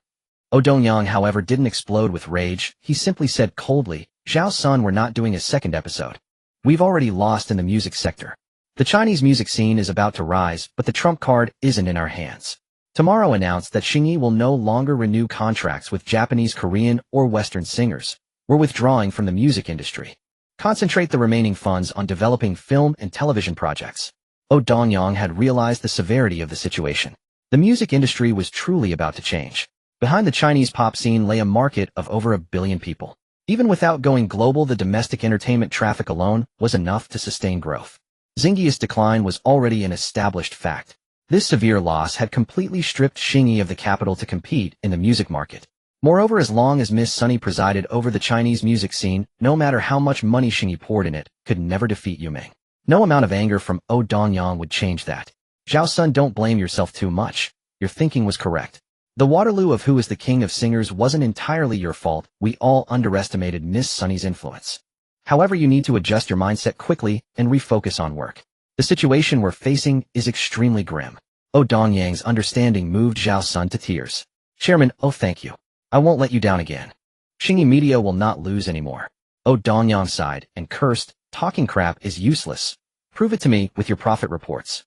Oh Dongyang, however, didn't explode with rage. He simply said coldly, Zhao's son, we're not doing a second episode. We've already lost in the music sector. The Chinese music scene is about to rise, but the trump card isn't in our hands. Tomorrow announced that Xingyi will no longer renew contracts with Japanese, Korean, or Western singers. We're withdrawing from the music industry. Concentrate the remaining funds on developing film and television projects. Oh Dongyang had realized the severity of the situation. The music industry was truly about to change. Behind the Chinese pop scene lay a market of over 1 billion people. Even without going global, the domestic entertainment traffic alone was enough to sustain growth. Xingyi's decline was already an established fact. This severe loss had completely stripped Xingyi of the capital to compete in the music market. Moreover, as long as Miss Sunny presided over the Chinese music scene, no matter how much money Xingyi poured in it, could never defeat Yuming. No amount of anger from Oh Dongyang would change that. Zhao's son, don't blame yourself too much. Your thinking was correct. The Waterloo of Who is the King of Singers wasn't entirely your fault. We all underestimated Miss Sunny's influence. However, you need to adjust your mindset quickly and refocus on work. The situation we're facing is extremely grim. Oh Dongyang's understanding moved Zhao's son to tears. Chairman, oh thank you. I won't let you down again. Xingyi Media will not lose anymore. Oh Dongyang sighed and cursed, talking crap is useless. Prove it to me with your profit reports.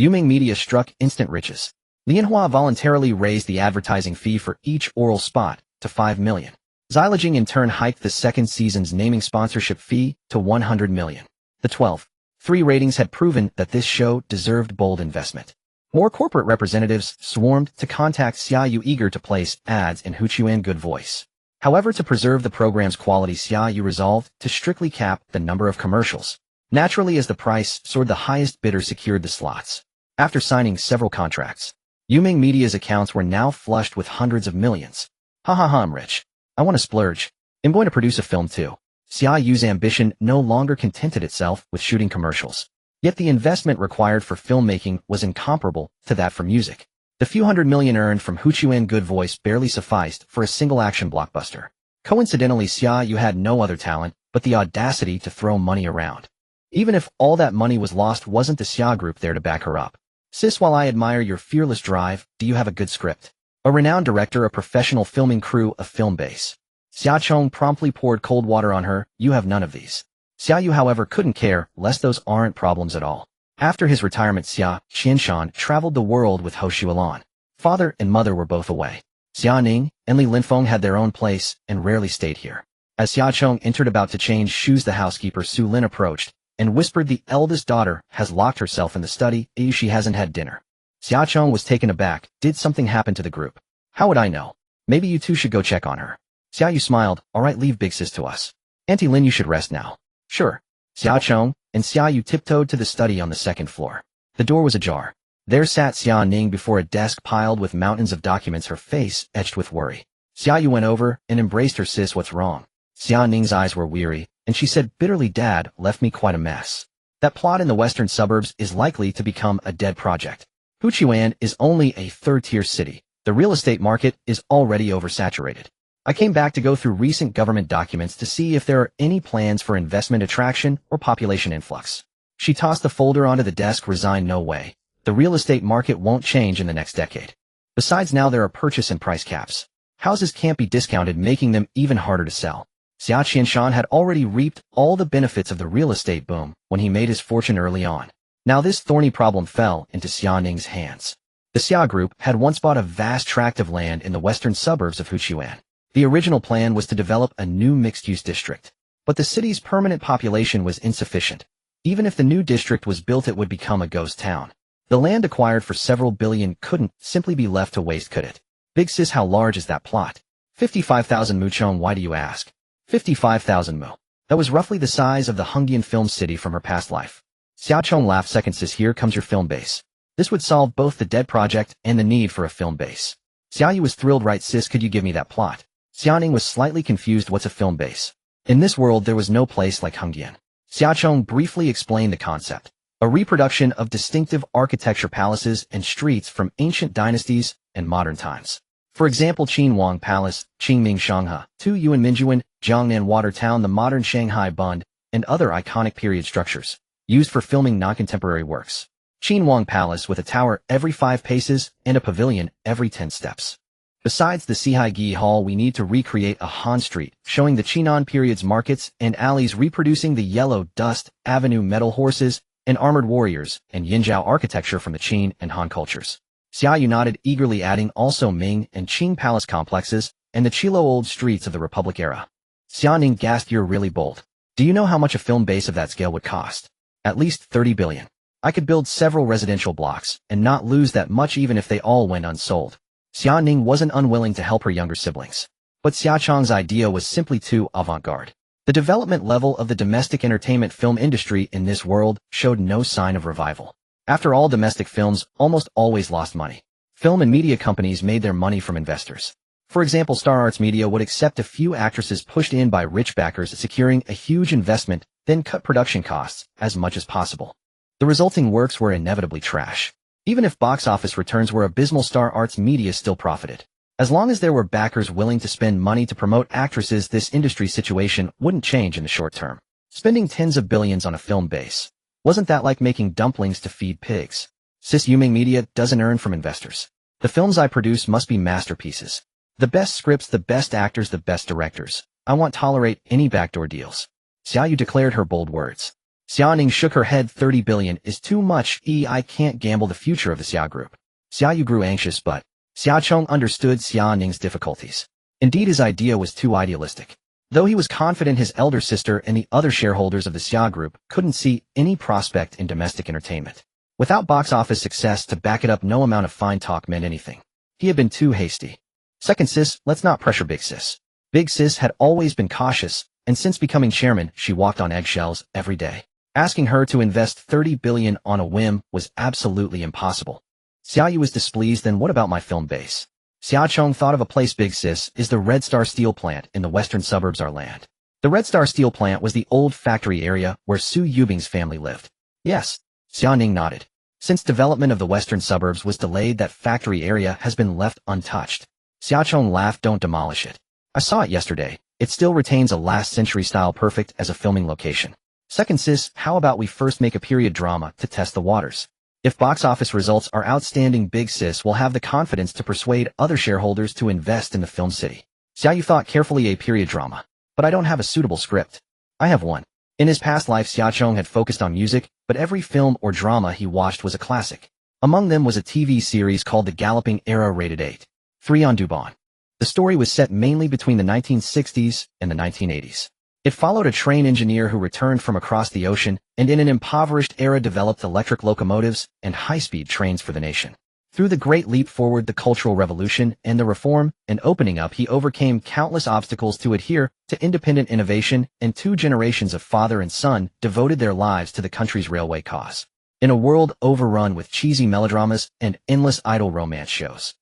Yuming Media struck instant riches. Lianhua voluntarily raised the advertising fee for each oral spot to 5 million. Xilejing in turn hiked the second season's naming sponsorship fee to 100 million. The 12.3 ratings had proven that this show deserved bold investment. More corporate representatives swarmed to contact Xia Yu, eager to place ads in Huchuan Good Voice. However, to preserve the program's quality, Xia Yu resolved to strictly cap the number of commercials. Naturally, as the price soared, the highest bidder secured the slots. After signing several contracts, Yuming Media's accounts were now flushed with hundreds of millions. Ha ha ha, I'm rich. I want to splurge. I'm going to produce a film too. Xia Yu's ambition no longer contented itself with shooting commercials. Yet the investment required for filmmaking was incomparable to that for music. The few hundred million earned from Huchuan Good Voice barely sufficed for a single action blockbuster. Coincidentally, Xia Yu had no other talent but the audacity to throw money around. Even if all that money was lost, wasn't the Xia Group there to back her up? Sis, while I admire your fearless drive, do you have a good script? A renowned director, a professional filming crew, a film base? Xia Chong promptly poured cold water on her. You have none of these. Xia Yu, however, couldn't care less. Those aren't problems at all. After his retirement, Xia Qianshan traveled the world with Ho Shualan. Father and mother were both away. Xia Ning and Li Linfeng had their own place and rarely stayed here. As Xia Chong entered about to change shoes, the housekeeper Su Lin approached and whispered, the eldest daughter has locked herself in the study. She hasn't had dinner. Xia Chong was taken aback. Did something happen to the group? How would I know? Maybe you two should go check on her. Xia Yu smiled. All right, leave big sis to us. Auntie Lin, you should rest now. Sure. Xia Chong and Xia Yu tiptoed to the study on the second floor. The door was ajar. There sat Xia Ning before a desk piled with mountains of documents, her face etched with worry. Xia Yu went over and embraced her. Sis, what's wrong? Xia Ning's eyes were weary, and she said bitterly, Dad left me quite a mess. That plot in the western suburbs is likely to become a dead project. Huchuan is only a third-tier city. The real estate market is already oversaturated. I came back to go through recent government documents to see if there are any plans for investment attraction or population influx. She tossed the folder onto the desk, resigned. No way. The real estate market won't change in the next decade. Besides, now there are purchase and price caps. Houses can't be discounted, making them even harder to sell. Xia Qianshan had already reaped all the benefits of the real estate boom when he made his fortune early on. Now this thorny problem fell into Xia Ning's hands. The Xia Group had once bought a vast tract of land in the western suburbs of Huchuan. The original plan was to develop a new mixed-use district. But the city's permanent population was insufficient. Even if the new district was built, it would become a ghost town. The land acquired for several billion couldn't simply be left to waste, could it? Big sis, how large is that plot? 55,000 muchon, why do you ask? 55,000 mu. That was roughly the size of the Hungyan film city from her past life. Xiaochong laughed. Second sis, here comes your film base. This would solve both the dead project and the need for a film base. Xiaoyu was thrilled. Right sis, could you give me that plot? Xiaoning was slightly confused. What's a film base? In this world there was no place like Hungyan. Xiaochong briefly explained the concept. A reproduction of distinctive architecture, palaces and streets from ancient dynasties and modern times. For example, Qinhuang Palace, Qingming Shanghe, Tu Yuan Minjuan, Jiangnan Water Town, the modern Shanghai Bund, and other iconic period structures, used for filming non-contemporary works. Qinhuang Palace with a tower every 5 paces and a pavilion every 10 steps. Besides the Sihaigi Hall, we need to recreate a Han Street, showing the Qinan period's markets and alleys, reproducing the yellow dust avenue metal horses and armored warriors and Yinzhao architecture from the Qin and Han cultures. Xiaoyu nodded eagerly, adding also Ming and Qing palace complexes and the Qilo old streets of the Republic era. Xiaoning gasped, you're really bold. Do you know how much a film base of that scale would cost? At least 30 billion. I could build several residential blocks and not lose that much even if they all went unsold. Xia Ning wasn't unwilling to help her younger siblings. But Xiaochong's idea was simply too avant-garde. The development level of the domestic entertainment film industry in this world showed no sign of revival. After all, domestic films almost always lost money. Film and media companies made their money from investors. For example, Star Arts Media would accept a few actresses pushed in by rich backers, securing a huge investment, then cut production costs as much as possible. The resulting works were inevitably trash. Even if box office returns were abysmal, Star Arts Media still profited. As long as there were backers willing to spend money to promote actresses, this industry situation wouldn't change in the short term. Spending tens of billions on a film base. Wasn't that like making dumplings to feed pigs? Sis, Yuming Media doesn't earn from investors. The films I produce must be masterpieces. The best scripts, the best actors, the best directors. I won't tolerate any backdoor deals. Xiaoyu declared her bold words. Xiaoning shook her head. 30 billion is too much. I can't gamble the future of the Xia Group. Xiaoyu grew anxious, but Xiaochong understood Xiaoning's difficulties. Indeed, his idea was too idealistic. Though he was confident his elder sister and the other shareholders of the Xia Group couldn't see any prospect in domestic entertainment. Without box office success to back it up, no amount of fine talk meant anything. He had been too hasty. Second sis, let's not pressure Big Sis. Big Sis had always been cautious, and since becoming chairman, she walked on eggshells every day. Asking her to invest 30 billion on a whim was absolutely impossible. Xiaoyu was displeased. Then what about my film base? Xiaochong thought of a place. Big Sis, is the Red Star Steel Plant in the western suburbs our land? The Red Star Steel Plant was the old factory area where Su Yubing's family lived. Yes. Xiaoning nodded. Since development of the western suburbs was delayed, that factory area has been left untouched. Xiaochong laughed. Don't demolish it. I saw it yesterday. It still retains a last century style, perfect as a filming location. Second sis, how about we first make a period drama to test the waters? If box office results are outstanding, Big Sis will have the confidence to persuade other shareholders to invest in the film city. Xiaoyu thought carefully. A period drama. But I don't have a suitable script. I have one. In his past life, Xiaochong had focused on music, but every film or drama he watched was a classic. Among them was a TV series called The Galloping Era, rated 8. 3 on Dubon. The story was set mainly between the 1960s and the 1980s. It followed a train engineer who returned from across the ocean and in an impoverished era developed electric locomotives and high-speed trains for the nation. Through the Great Leap Forward, the Cultural Revolution, and the reform and opening up, he overcame countless obstacles to adhere to independent innovation, and 2 generations of father and son devoted their lives to the country's railway cause. In a world overrun with cheesy melodramas and endless idle romance shows,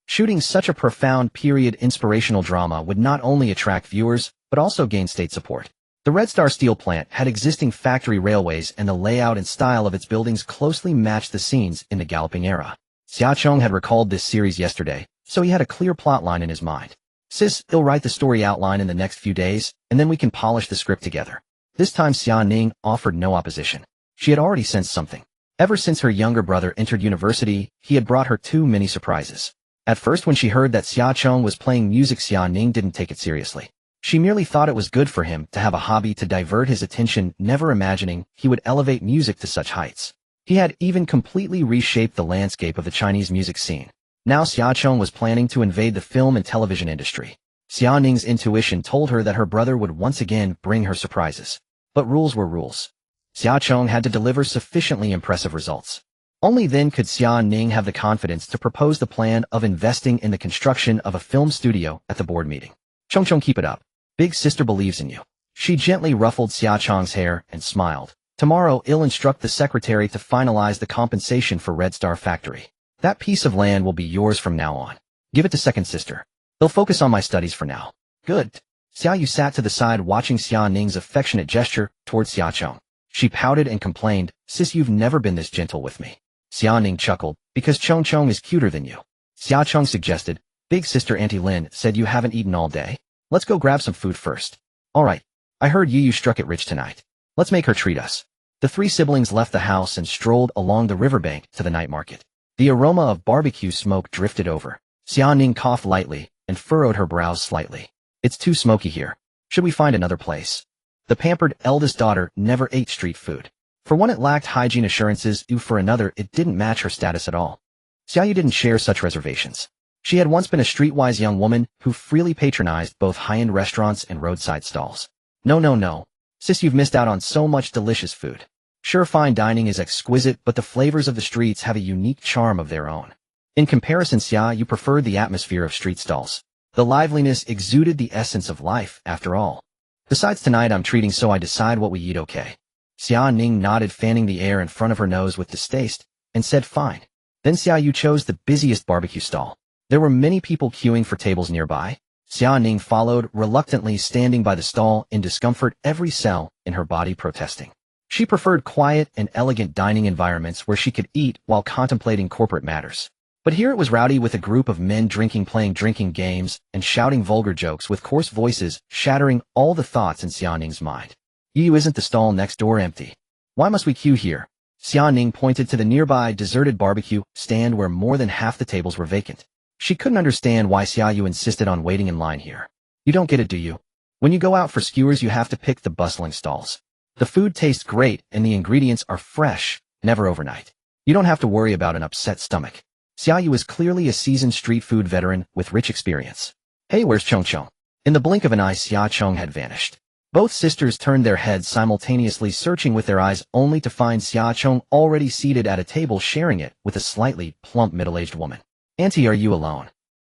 shooting such a profound period inspirational drama would not only attract viewers, but also gain state support. The Red Star Steel Plant had existing factory railways, and the layout and style of its buildings closely matched the scenes in the Galloping Era. Xiaochong had recalled this series yesterday, so he had a clear plotline in his mind. Sis, he'll write the story outline in the next few days, and then we can polish the script together. This time Xia Ning offered no opposition. She had already sensed something. Ever since her younger brother entered university, he had brought her too many surprises. At first, when she heard that Xiaochong was playing music, Xia Ning didn't take it seriously. She merely thought it was good for him to have a hobby to divert his attention, never imagining he would elevate music to such heights. He had even completely reshaped the landscape of the Chinese music scene. Now Xiaocheng was planning to invade the film and television industry. Xia Ning's intuition told her that her brother would once again bring her surprises. But rules were rules. Xiaocheng had to deliver sufficiently impressive results. Only then could Xia Ning have the confidence to propose the plan of investing in the construction of a film studio at the board meeting. Chongchong, keep it up. Big sister believes in you. She gently ruffled Xiaocheng's hair and smiled. Tomorrow, I'll instruct the secretary to finalize the compensation for Red Star Factory. That piece of land will be yours from now on. Give it to second sister. They'll focus on my studies for now. Good. Xiao Yu sat to the side watching Xia Ning's affectionate gesture towards Xiaocheng. She pouted and complained, sis, you've never been this gentle with me. Xia Ning chuckled, because Chongchong is cuter than you. Xiaocheng suggested, big sister Auntie Lin said you haven't eaten all day. Let's go grab some food first. All right. I heard you struck it rich tonight. Let's make her treat us. The three siblings left the house and strolled along the riverbank to the night market. The aroma of barbecue smoke drifted over. Xia Ning coughed lightly and furrowed her brows slightly. It's too smoky here. Should we find another place? The pampered eldest daughter never ate street food. For one, it lacked hygiene assurances, for another, it didn't match her status at all. Xiaoyu didn't share such reservations. She had once been a streetwise young woman who freely patronized both high-end restaurants and roadside stalls. No. Sis, you've missed out on so much delicious food. Sure, fine dining is exquisite, but the flavors of the streets have a unique charm of their own. In comparison, Xia, you preferred the atmosphere of street stalls. The liveliness exuded the essence of life, after all. Besides, tonight I'm treating, so I decide what we eat, okay? Xia Ning nodded, fanning the air in front of her nose with distaste, and said fine. Then Xia Yu chose the busiest barbecue stall. There were many people queuing for tables nearby. Xia Ning followed, reluctantly standing by the stall in discomfort, every cell in her body protesting. She preferred quiet and elegant dining environments where she could eat while contemplating corporate matters. But here it was rowdy, with a group of men playing drinking games, and shouting vulgar jokes with coarse voices, shattering all the thoughts in Xia Ning's mind. Isn't the stall next door empty? Why must we queue here? Xia Ning pointed to the nearby deserted barbecue stand where more than half the tables were vacant. She couldn't understand why Xia Yu insisted on waiting in line here. You don't get it, do you? When you go out for skewers, you have to pick the bustling stalls. The food tastes great and the ingredients are fresh, never overnight. You don't have to worry about an upset stomach. Xia Yu is clearly a seasoned street food veteran with rich experience. Hey, where's Chongchong? In the blink of an eye, Xiaocheng had vanished. Both sisters turned their heads simultaneously, searching with their eyes, only to find Xiaocheng already seated at a table, sharing it with a slightly plump middle-aged woman. Auntie, are you alone?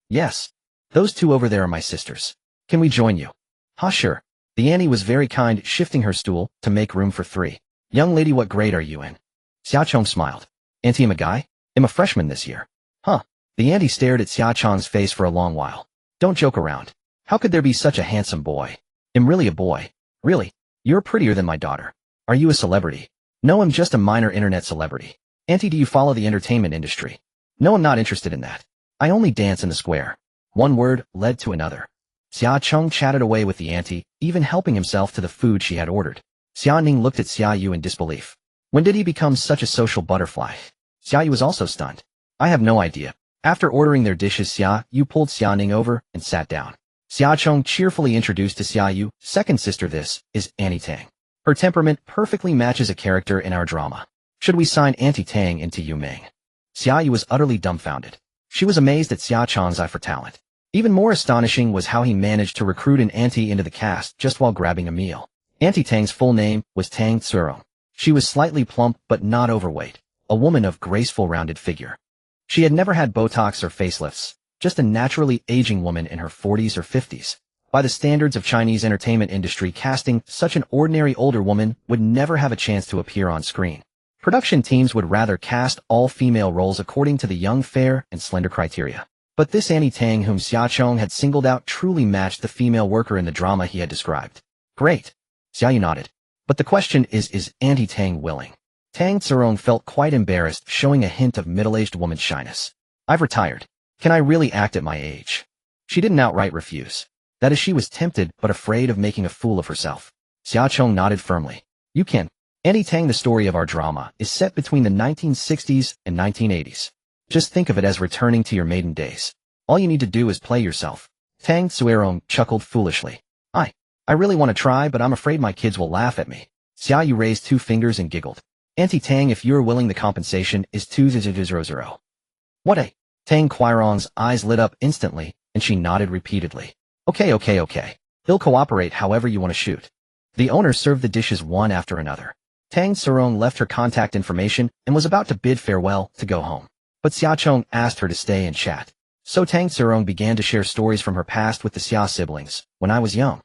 Yes. Those two over there are my sisters. Can we join you? Sure. The auntie was very kind, shifting her stool to make room for three. Young lady, what grade are you in? Xiaocheng smiled. Auntie, I'm a guy. I'm a freshman this year. Huh. The auntie stared at Xiaocheng's face for a long while. Don't joke around. How could there be such a handsome boy? I'm really a boy. Really? You're prettier than my daughter. Are you a celebrity? No, I'm just a minor internet celebrity. Auntie, do you follow the entertainment industry? No, I'm not interested in that. I only dance in the square. One word led to another. Xiaocheng chatted away with the auntie, even helping himself to the food she had ordered. Xia Ning looked at Xia Yu in disbelief. When did he become such a social butterfly? Xia Yu was also stunned. I have no idea. After ordering their dishes, Xia Yu pulled Xia Ning over and sat down. Xiaocheng cheerfully introduced to Xia Yu, second sister, this is Auntie Tang. Her temperament perfectly matches a character in our drama. Should we sign Auntie Tang into Yu Ming? Xia Yu was utterly dumbfounded. She was amazed at Xiaocheng's eye for talent. Even more astonishing was how he managed to recruit an auntie into the cast just while grabbing a meal. Auntie Tang's full name was Tang Tsurong. She was slightly plump but not overweight, a woman of graceful rounded figure. She had never had Botox or facelifts, just a naturally aging woman in her 40s or 50s. By the standards of Chinese entertainment industry casting, such an ordinary older woman would never have a chance to appear on screen. Production teams would rather cast all female roles according to the young, fair, and slender criteria. But this Auntie Tang, whom Xiaocheng had singled out, truly matched the female worker in the drama he had described. Great. Xia Yu nodded. But the question is Auntie Tang willing? Tang Tsurong felt quite embarrassed, showing a hint of middle-aged woman's shyness. I've retired. Can I really act at my age? She didn't outright refuse. That is, she was tempted but afraid of making a fool of herself. Xiaocheng nodded firmly. You can. Auntie Tang, the story of our drama, is set between the 1960s and 1980s. Just think of it as returning to your maiden days. All you need to do is play yourself. Tang Tsurong chuckled foolishly. I really want to try, but I'm afraid my kids will laugh at me. Xia Yu raised two fingers and giggled. Auntie Tang, if you're willing, the compensation is 2,000. What a? Tang Quirong's eyes lit up instantly, and she nodded repeatedly. Okay. He'll cooperate however you want to shoot. The owner served the dishes one after another. Tang Sarong left her contact information and was about to bid farewell to go home. But Xia Chong asked her to stay and chat. So Tang Sarong began to share stories from her past with the Xia siblings. When I was young,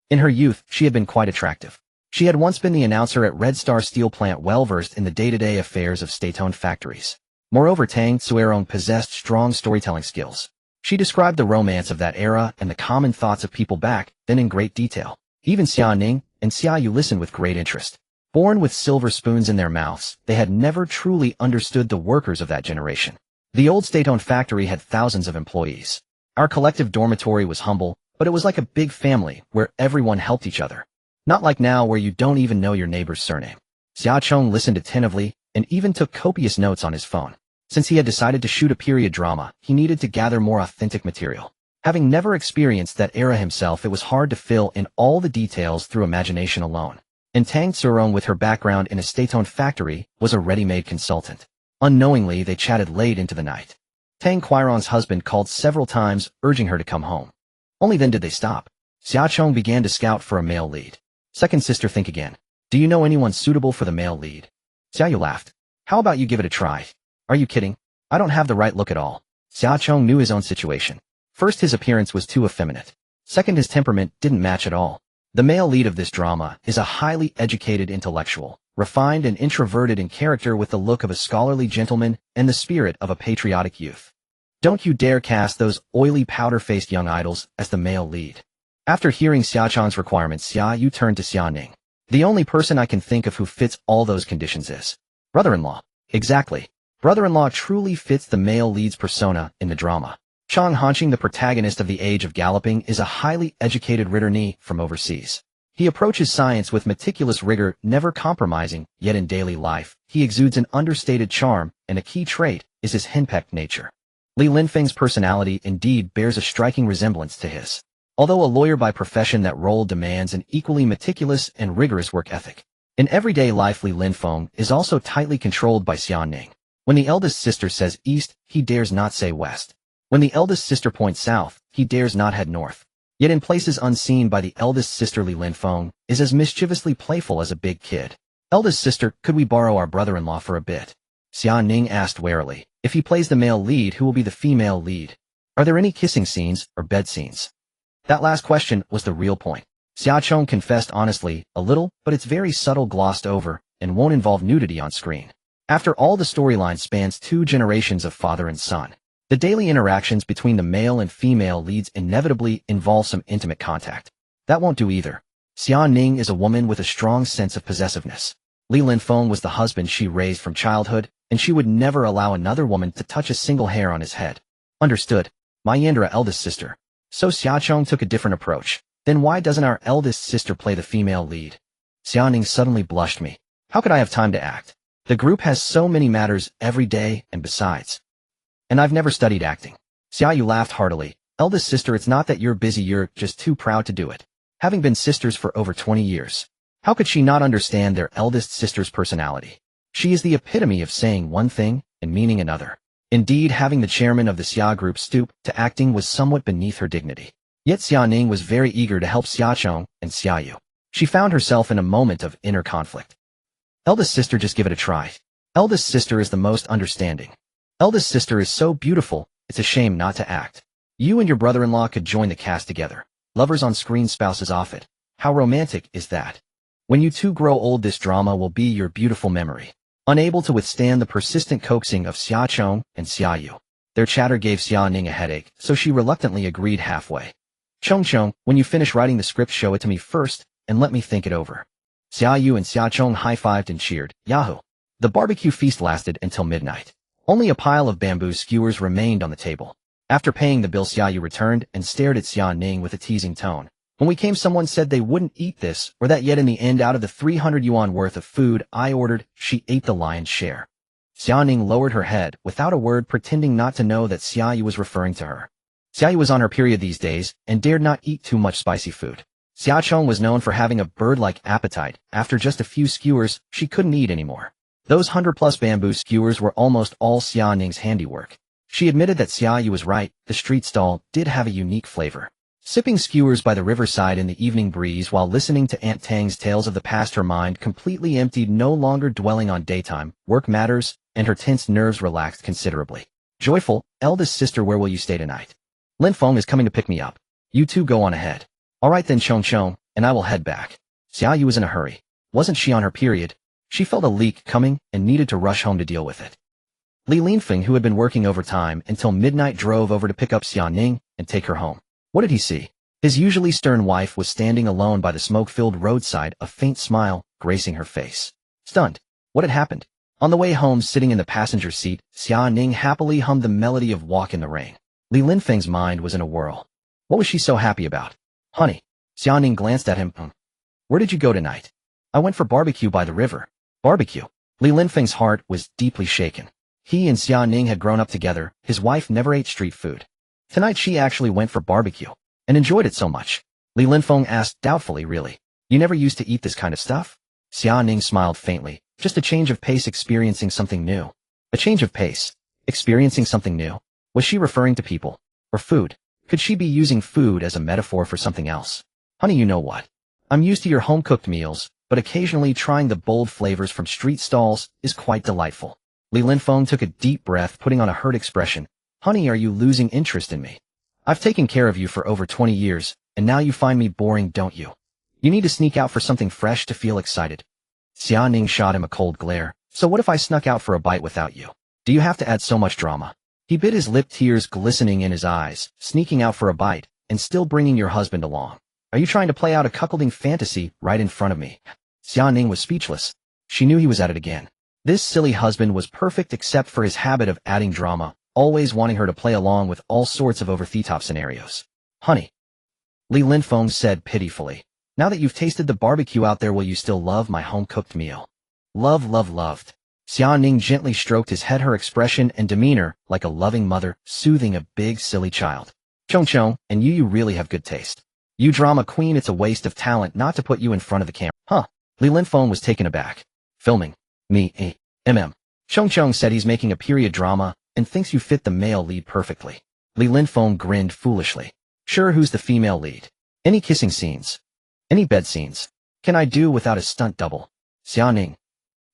in her youth, she had been quite attractive. She had once been the announcer at Red Star Steel Plant, well-versed in the day-to-day affairs of state-owned factories. Moreover, Tang Tsuerong possessed strong storytelling skills. She described the romance of that era and the common thoughts of people back then in great detail. Even Xia Ning and Xia Yu listened with great interest. Born with silver spoons in their mouths, they had never truly understood the workers of that generation. The old state-owned factory had thousands of employees. Our collective dormitory was humble, but it was like a big family where everyone helped each other. Not like now where you don't even know your neighbor's surname. Xia Chong listened attentively and even took copious notes on his phone. Since he had decided to shoot a period drama, he needed to gather more authentic material. Having never experienced that era himself, it was hard to fill in all the details through imagination alone. And Tang Tsurong, with her background in a state-owned factory, was a ready-made consultant. Unknowingly, they chatted late into the night. Tang Quirong's husband called several times, urging her to come home. Only then did they stop. Xia Chong began to scout for a male lead. Second sister, think again. Do you know anyone suitable for the male lead? Xia Yu laughed. How about you give it a try? Are you kidding? I don't have the right look at all. Xia Chong knew his own situation. First, his appearance was too effeminate. Second, his temperament didn't match at all. The male lead of this drama is a highly educated intellectual, refined and introverted in character, with the look of a scholarly gentleman and the spirit of a patriotic youth. Don't you dare cast those oily, powder-faced young idols as the male lead. After hearing Xia Chong's requirements, Xia Yu turned to Xia Ning. The only person I can think of who fits all those conditions is brother-in-law. Exactly. Brother-in-law truly fits the male lead's persona in the drama. Chang Hanqing, the protagonist of The Age of Galloping, is a highly educated returee from overseas. He approaches science with meticulous rigor, never compromising, yet in daily life, he exudes an understated charm, and a key trait is his henpecked nature. Li Linfeng's personality indeed bears a striking resemblance to his. Although a lawyer by profession, that role demands an equally meticulous and rigorous work ethic. In everyday life, Li Linfeng is also tightly controlled by Xia Ning. When the eldest sister says east, he dares not say west. When the eldest sister points south, he dares not head north. Yet in places unseen by the eldest sister, Li Linfeng is as mischievously playful as a big kid. Eldest sister, could we borrow our brother-in-law for a bit? Xia Ning asked warily. If he plays the male lead, who will be the female lead? Are there any kissing scenes or bed scenes? That last question was the real point. Xia Chong confessed honestly, a little, but it's very subtle, glossed over, and won't involve nudity on screen. After all, the storyline spans 2 generations of father and son. The daily interactions between the male and female leads inevitably involve some intimate contact. That won't do either. Xia Ning is a woman with a strong sense of possessiveness. Li Linfeng was the husband she raised from childhood, and she would never allow another woman to touch a single hair on his head. Understood. My Yandra, eldest sister. So Xia Chong took a different approach. Then why doesn't our eldest sister play the female lead? Xia Ning suddenly blushed me. How could I have time to act? The group has so many matters every day, and besides. And I've never studied acting. Xia Yu laughed heartily. Eldest sister, it's not that you're busy, you're just too proud to do it. Having been sisters for over 20 years. How could she not understand their eldest sister's personality? She is the epitome of saying one thing and meaning another. Indeed, having the chairman of the Xia group stoop to acting was somewhat beneath her dignity. Yet Xia Ning was very eager to help Xia Chong and Xia Yu. She found herself in a moment of inner conflict. Eldest sister, just give it a try. Eldest sister is the most understanding. Eldest sister is so beautiful, it's a shame not to act. You and your brother-in-law could join the cast together. Lovers on screen, spouses off it. How romantic is that? When you two grow old, this drama will be your beautiful memory. Unable to withstand the persistent coaxing of Xia Chong and Xia Yu, their chatter gave Xia Ning a headache, so she reluctantly agreed halfway. Chong, when you finish writing the script, show it to me first, and let me think it over. Xia Yu and Xia Chong high-fived and cheered. Yahoo! The barbecue feast lasted until midnight. Only a pile of bamboo skewers remained on the table. After paying the bill, Xia Yu returned and stared at Xia Ning with a teasing tone. When we came, someone said they wouldn't eat this or that, yet in the end, out of the 300 yuan worth of food I ordered, she ate the lion's share. Xia Ning lowered her head without a word, pretending not to know that Xia Yu was referring to her. Xia Yu was on her period these days and dared not eat too much spicy food. Xia Chong was known for having a bird-like appetite. After just a few skewers, she couldn't eat anymore. Those 100-plus bamboo skewers were almost all Xia Ning's handiwork. She admitted that Xia Yu was right, the street stall did have a unique flavor. Sipping skewers by the riverside in the evening breeze while listening to Aunt Tang's tales of the past, her mind completely emptied, no longer dwelling on daytime, work matters, and her tense nerves relaxed considerably. Joyful, eldest sister, where will you stay tonight? Lin Feng is coming to pick me up. You two go on ahead. All right then, Chong Chong, and I will head back. Xia Yu was in a hurry. Wasn't she on her period? She felt a leak coming and needed to rush home to deal with it. Li Linfeng, who had been working overtime until midnight, drove over to pick up Xia Ning and take her home. What did he see? His usually stern wife was standing alone by the smoke-filled roadside, a faint smile gracing her face. Stunned. What had happened? On the way home, sitting in the passenger seat, Xia Ning happily hummed the melody of Walk in the Rain. Li Linfeng's mind was in a whirl. What was she so happy about? Honey. Xia Ning glanced at him. Where did you go tonight? I went for barbecue by the river. Barbecue. Li Linfeng's heart was deeply shaken. He and Xia Ning had grown up together. His wife never ate street food. Tonight she actually went for barbecue and enjoyed it so much. Li Linfeng asked doubtfully, really? You never used to eat this kind of stuff? Xia Ning smiled faintly. Just a change of pace, experiencing something new. A change of pace. Experiencing something new. Was she referring to people? Or food? Could she be using food as a metaphor for something else? Honey, you know what? I'm used to your home-cooked meals, but occasionally trying the bold flavors from street stalls is quite delightful. Li Linfeng took a deep breath, putting on a hurt expression. Honey, are you losing interest in me? I've taken care of you for over 20 years, and now you find me boring, don't you? You need to sneak out for something fresh to feel excited. Xia Ning shot him a cold glare. So what if I snuck out for a bite without you? Do you have to add so much drama? He bit his lip, tears glistening in his eyes. Sneaking out for a bite, and still bringing your husband along. Are you trying to play out a cuckolding fantasy right in front of me? Xia Ning was speechless. She knew he was at it again. This silly husband was perfect except for his habit of adding drama, always wanting her to play along with all sorts of over-the-top scenarios. Honey. Li Linfeng said pitifully. Now that you've tasted the barbecue out there, will you still love my home-cooked meal? Loved. Xia Ning gently stroked his head, her expression and demeanor like a loving mother soothing a big silly child. Chong, and you really have good taste. You drama queen, it's a waste of talent not to put you in front of the camera. Huh? Li Linfeng was taken aback. Filming. Me, Chong said he's making a period drama and thinks you fit the male lead perfectly. Li Linfeng grinned foolishly. Sure, who's the female lead? Any kissing scenes? Any bed scenes? Can I do without a stunt double? Xia Ning.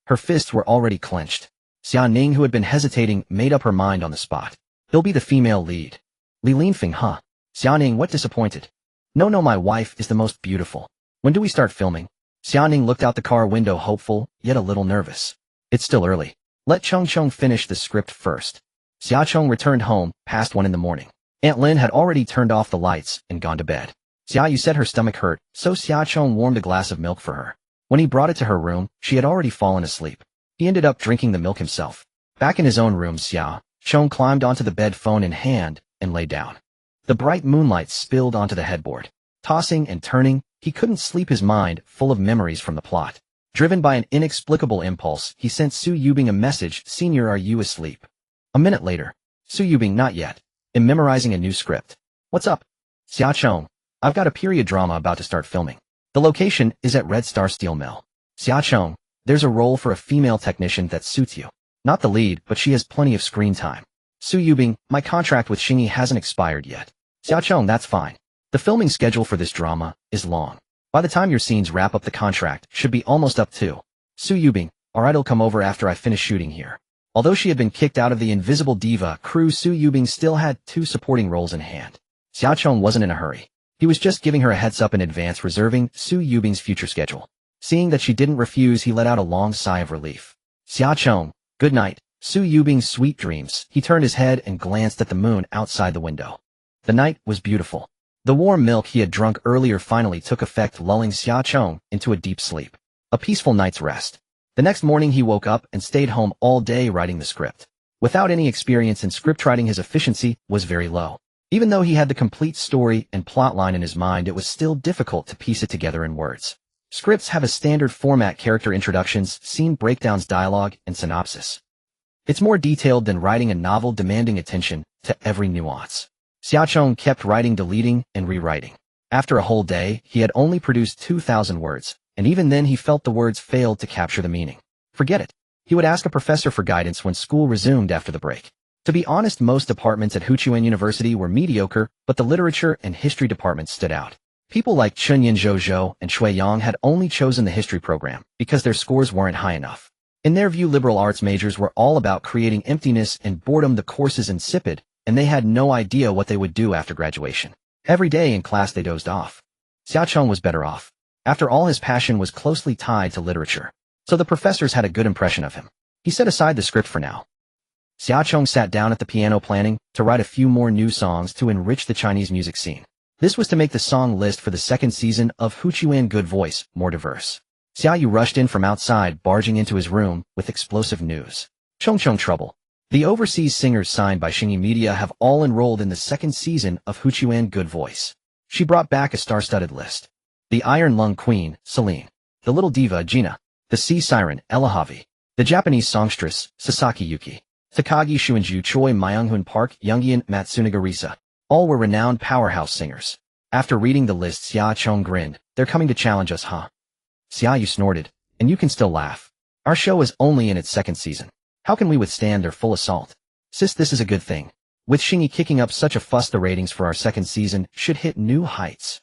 Her fists were already clenched. Xia Ning, who had been hesitating, made up her mind on the spot. He'll be the female lead. Li Linfeng, huh? Xia Ning, what, disappointed? No, my wife is the most beautiful. When do we start filming? Xia Ning looked out the car window, hopeful, yet a little nervous. It's still early. Let Chong finish the script first. Xia Chong returned home, past 1 in the morning. Aunt Lin had already turned off the lights and gone to bed. Xia Yu said her stomach hurt, so Xia Chong warmed a glass of milk for her. When he brought it to her room, she had already fallen asleep. He ended up drinking the milk himself. Back in his own room, Xia Chong climbed onto the bed, phone in hand, and lay down. The bright moonlight spilled onto the headboard. Tossing and turning, he couldn't sleep, his mind full of memories from the plot. Driven by an inexplicable impulse, he sent Su Yubing a message. Senior, are you asleep? A minute later. Su Yubing, not yet. I'm memorizing a new script. What's up? Xia Chong. I've got a period drama about to start filming. The location is at Red Star Steel Mill. Xia Chong, there's a role for a female technician that suits you. Not the lead, but she has plenty of screen time. Su Yubing, my contract with Xingyi hasn't expired yet. Xia Chong, that's fine. The filming schedule for this drama is long. By the time your scenes wrap up, the contract should be almost up too. Su Yubing, alright, I'll come over after I finish shooting here. Although she had been kicked out of the Invisible Diva crew, Su Yubing still had 2 supporting roles in hand. Xia Chong wasn't in a hurry. He was just giving her a heads up in advance, reserving Su Yubing's future schedule. Seeing that she didn't refuse, he let out a long sigh of relief. Xia Chong, good night. Su Yubing's sweet dreams. He turned his head and glanced at the moon outside the window. The night was beautiful. The warm milk he had drunk earlier finally took effect, lulling Xia Chong into a deep sleep. A peaceful night's rest. The next morning he woke up and stayed home all day writing the script. Without any experience in scriptwriting, his efficiency was very low. Even though he had the complete story and plotline in his mind, it was still difficult to piece it together in words. Scripts have a standard format: character introductions, scene breakdowns, dialogue, and synopsis. It's more detailed than writing a novel, demanding attention to every nuance. Xia Chong kept writing, deleting, and rewriting. After a whole day, he had only produced 2,000 words, and even then he felt the words failed to capture the meaning. Forget it. He would ask a professor for guidance when school resumed after the break. To be honest, most departments at Huchuan University were mediocre, but the literature and history departments stood out. People like Chunyan Zhou and Shui Yang had only chosen the history program because their scores weren't high enough. In their view, liberal arts majors were all about creating emptiness and boredom. The courses insipid, and they had no idea what they would do after graduation. Every day in class they dozed off. Xiaocheng was better off. After all, his passion was closely tied to literature, so the professors had a good impression of him. He set aside the script for now. Xiaocheng sat down at the piano planning to write a few more new songs to enrich the Chinese music scene. This was to make the song list for the second season of Huchuan Good Voice more diverse. Xiaoyu rushed in from outside, barging into his room with explosive news. Chongchong trouble. The overseas singers signed by Xingyi Media have all enrolled in the second season of Huchuan Good Voice. She brought back a star-studded list. The Iron Lung Queen, Celine. The Little Diva, Gina. The Sea Siren, Elahavi. The Japanese songstress, Sasaki Yuki. Takagi Shuinju Choi Myunghun Park, Youngyeon Matsunaga Risa. All were renowned powerhouse singers. After reading the list, Xiaocheng grinned. They're coming to challenge us, huh? Xiaoyu snorted. And you can still laugh. Our show is only in its second season. How can we withstand their full assault? Sis, this is a good thing. With Xingyi kicking up such a fuss, the ratings for our second season should hit new heights.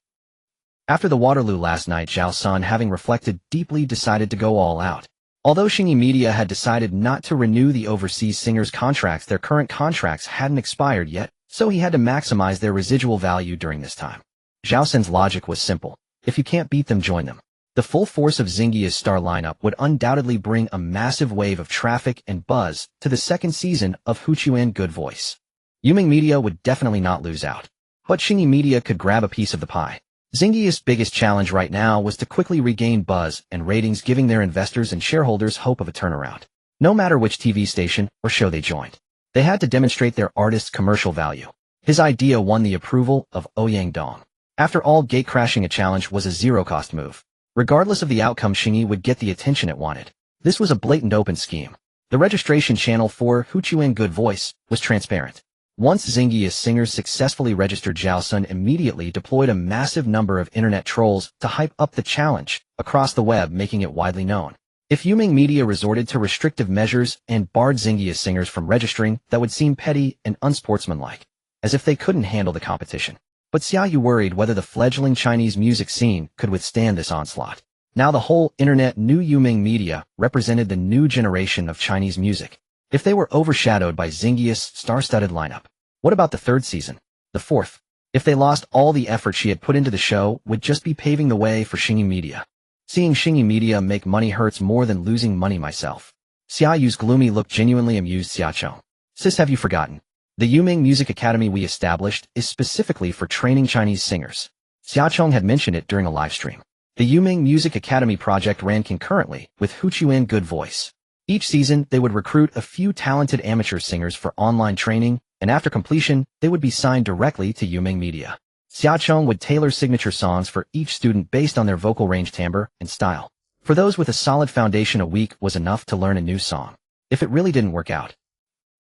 After the Waterloo last night, Zhao Sun, having reflected deeply, decided to go all out. Although Xingyi Media had decided not to renew the overseas singers' contracts, their current contracts hadn't expired yet, so he had to maximize their residual value during this time. Zhao Sun's logic was simple. If you can't beat them, join them. The full force of Xingyi's star lineup would undoubtedly bring a massive wave of traffic and buzz to the second season of Huchuan Good Voice. Yuming Media would definitely not lose out. But Xingyi Media could grab a piece of the pie. Xingyi's biggest challenge right now was to quickly regain buzz and ratings, giving their investors and shareholders hope of a turnaround. No matter which TV station or show they joined, they had to demonstrate their artist's commercial value. His idea won the approval of Ouyang Dong. After all, gatecrashing a challenge was a zero-cost move. Regardless of the outcome, Xingyi would get the attention it wanted. This was a blatant open scheme. The registration channel for Huchuan Good Voice was transparent. Once Xingyi's singers successfully registered, Zhao Sun immediately deployed a massive number of internet trolls to hype up the challenge across the web, making it widely known. If Yuming Media resorted to restrictive measures and barred Xingyi's singers from registering, that would seem petty and unsportsmanlike, as if they couldn't handle the competition. But Xiaoyu worried whether the fledgling Chinese music scene could withstand this onslaught. Now the whole internet knew Yuming Media represented the new generation of Chinese music. If they were overshadowed by Xingyi's star-studded lineup, what about the third season? The fourth? If they lost, all the effort she had put into the show would just be paving the way for Xingyi Media. Seeing Xingyi Media make money hurts more than losing money myself. Xiaoyu's gloomy look genuinely amused Xiaocheng. Sis, have you forgotten? The Yuming Music Academy we established is specifically for training Chinese singers. Xiaocheng had mentioned it during a live stream. The Yuming Music Academy project ran concurrently with Huchuan Good Voice. Each season, they would recruit a few talented amateur singers for online training, and after completion, they would be signed directly to Yuming Media. Xiaocheng would tailor signature songs for each student based on their vocal range, timbre, and style. For those with a solid foundation, a week was enough to learn a new song. If it really didn't work out,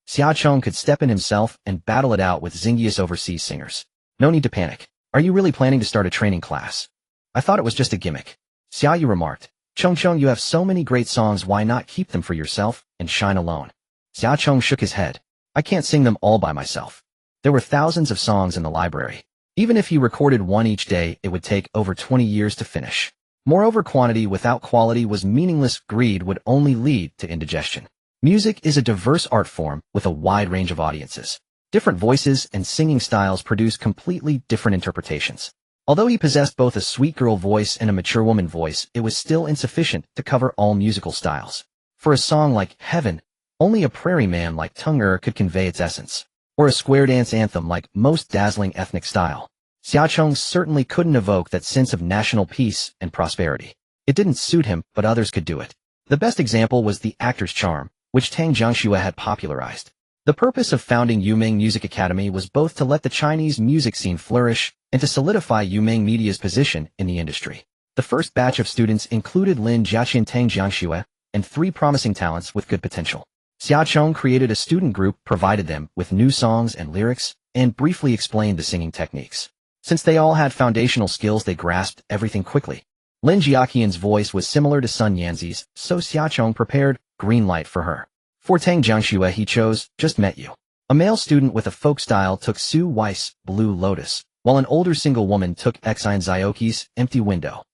Xiaocheng could step in himself and battle it out with Xingyi's overseas singers. No need to panic. Are you really planning to start a training class? I thought it was just a gimmick. Xiaoyu remarked. Chongcheng, you have so many great songs, why not keep them for yourself and shine alone? Xiaocheng shook his head. I can't sing them all by myself. There were thousands of songs in the library. Even if he recorded one each day, it would take over 20 years to finish. Moreover, quantity without quality was meaningless. Greed would only lead to indigestion. Music is a diverse art form with a wide range of audiences. Different voices and singing styles produce completely different interpretations. Although he possessed both a sweet girl voice and a mature woman voice, it was still insufficient to cover all musical styles. For a song like Heaven, only a prairie man like Tunger could convey its essence. Or a square dance anthem like Most Dazzling Ethnic Style. Xiaocheng certainly couldn't evoke that sense of national peace and prosperity. It didn't suit him, but others could do it. The best example was the actor's charm, which Tang Jiangxue had popularized. The purpose of founding Yuming Music Academy was both to let the Chinese music scene flourish and to solidify Yuming Media's position in the industry. The first batch of students included Lin Jiaqian, Tang Jiangxue, and 3 promising talents with good potential. Xiaocheng created a student group, provided them with new songs and lyrics, and briefly explained the singing techniques. Since they all had foundational skills, they grasped everything quickly. Lin Jiaqian's voice was similar to Sun Yanzi's, so Xiaocheng prepared green light for her. For Tang Jiangxue he chose, just met you. A male student with a folk style took Su Weiss, Blue Lotus, while an older single woman took Xian Zioki's Empty Window.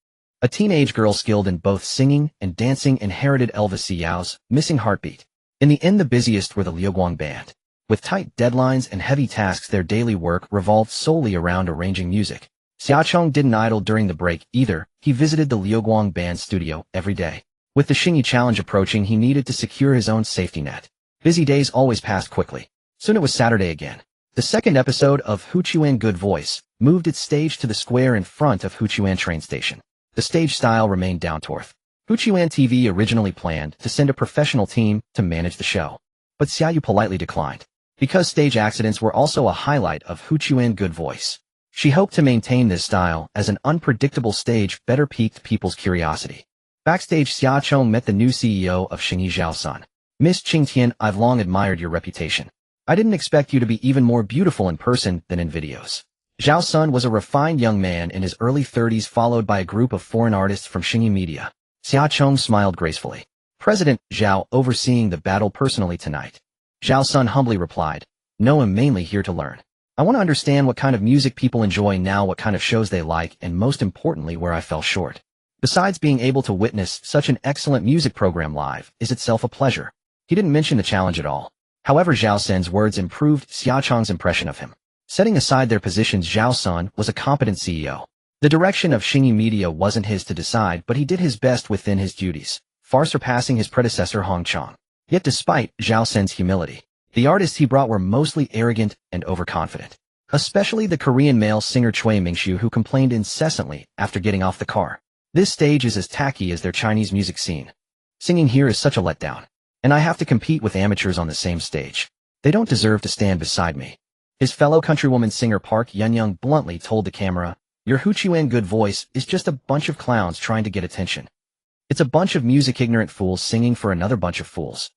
A teenage girl skilled in both singing and dancing inherited Elvis Xiao's Missing Heartbeat. In the end, the busiest were the Liuguang band. With tight deadlines and heavy tasks, their daily work revolved solely around arranging music. Xiaocheng didn't idle during the break either. He visited the Liuguang band studio every day. With the Xingyi Challenge approaching, he needed to secure his own safety net. Busy days always passed quickly. Soon it was Saturday again. The second episode of Huchuan Good Voice moved its stage to the square in front of Huchuan train station. The stage style remained down to earth. Huchuan TV originally planned to send a professional team to manage the show, but Xiaoyu politely declined, because stage accidents were also a highlight of Huchuan Good Voice. She hoped to maintain this style as an unpredictable stage better piqued people's curiosity. Backstage, Xiaocheng met the new CEO of Xingyi Zhaosun. Miss Qingtian, I've long admired your reputation. I didn't expect you to be even more beautiful in person than in videos. Zhao Sun was a refined young man in his early 30s, followed by a group of foreign artists from Xingyi Media. Xiaocheng smiled gracefully. President Zhao overseeing the battle personally tonight. Zhao Sun humbly replied, no, I'm mainly here to learn. I want to understand what kind of music people enjoy now, what kind of shows they like, and most importantly, where I fell short. Besides, being able to witness such an excellent music program live is itself a pleasure. He didn't mention the challenge at all. However, Zhao Sun's words improved Xiaocheng's impression of him. Setting aside their positions, Zhao Sun was a competent CEO. The direction of Xingyi Media wasn't his to decide, but he did his best within his duties, far surpassing his predecessor Hong Chong. Yet despite Zhao Sun's humility, the artists he brought were mostly arrogant and overconfident. Especially the Korean male singer Choi Mingxiu, who complained incessantly after getting off the car. This stage is as tacky as their Chinese music scene. Singing here is such a letdown. And I have to compete with amateurs on the same stage. They don't deserve to stand beside me. His fellow countrywoman singer Park Yun-young bluntly told the camera, your Huchuan Good Voice is just a bunch of clowns trying to get attention. It's a bunch of music-ignorant fools singing for another bunch of fools.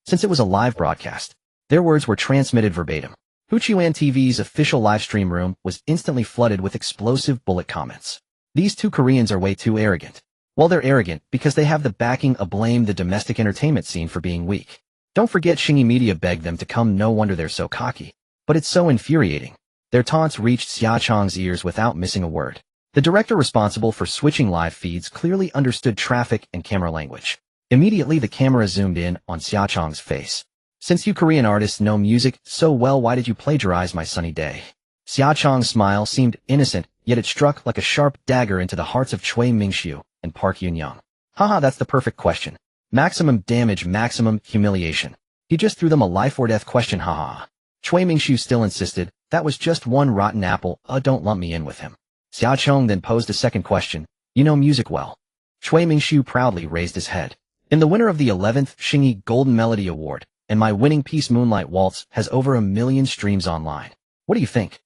Since it was a live broadcast, their words were transmitted verbatim. Huchuan TV's official livestream room was instantly flooded with explosive bullet comments. These two Koreans are way too arrogant. Well, they're arrogant because they have the backing of blame the domestic entertainment scene for being weak. Don't forget Xingyi Media begged them to come, no wonder they're so cocky. But it's so infuriating. Their taunts reached Xiaocheng's ears without missing a word. The director responsible for switching live feeds clearly understood traffic and camera language. Immediately the camera zoomed in on Xiaocheng's face. Since you Korean artists know music so well, why did you plagiarize my sunny day? Xiaocheng's smile seemed innocent, yet it struck like a sharp dagger into the hearts of Choi Mingxiu and Park Yun-young. Haha, that's the perfect question. Maximum damage, maximum humiliation. He just threw them a life or death question, haha. Choi Mingxiu still insisted, that was just one rotten apple, don't lump me in with him. Xiaocheng then posed a second question, you know music well. Choi Mingxiu proudly raised his head. And the winner of the 11th Xingyi Golden Melody Award, and my winning piece Moonlight Waltz has over 1 million streams online. What do you think?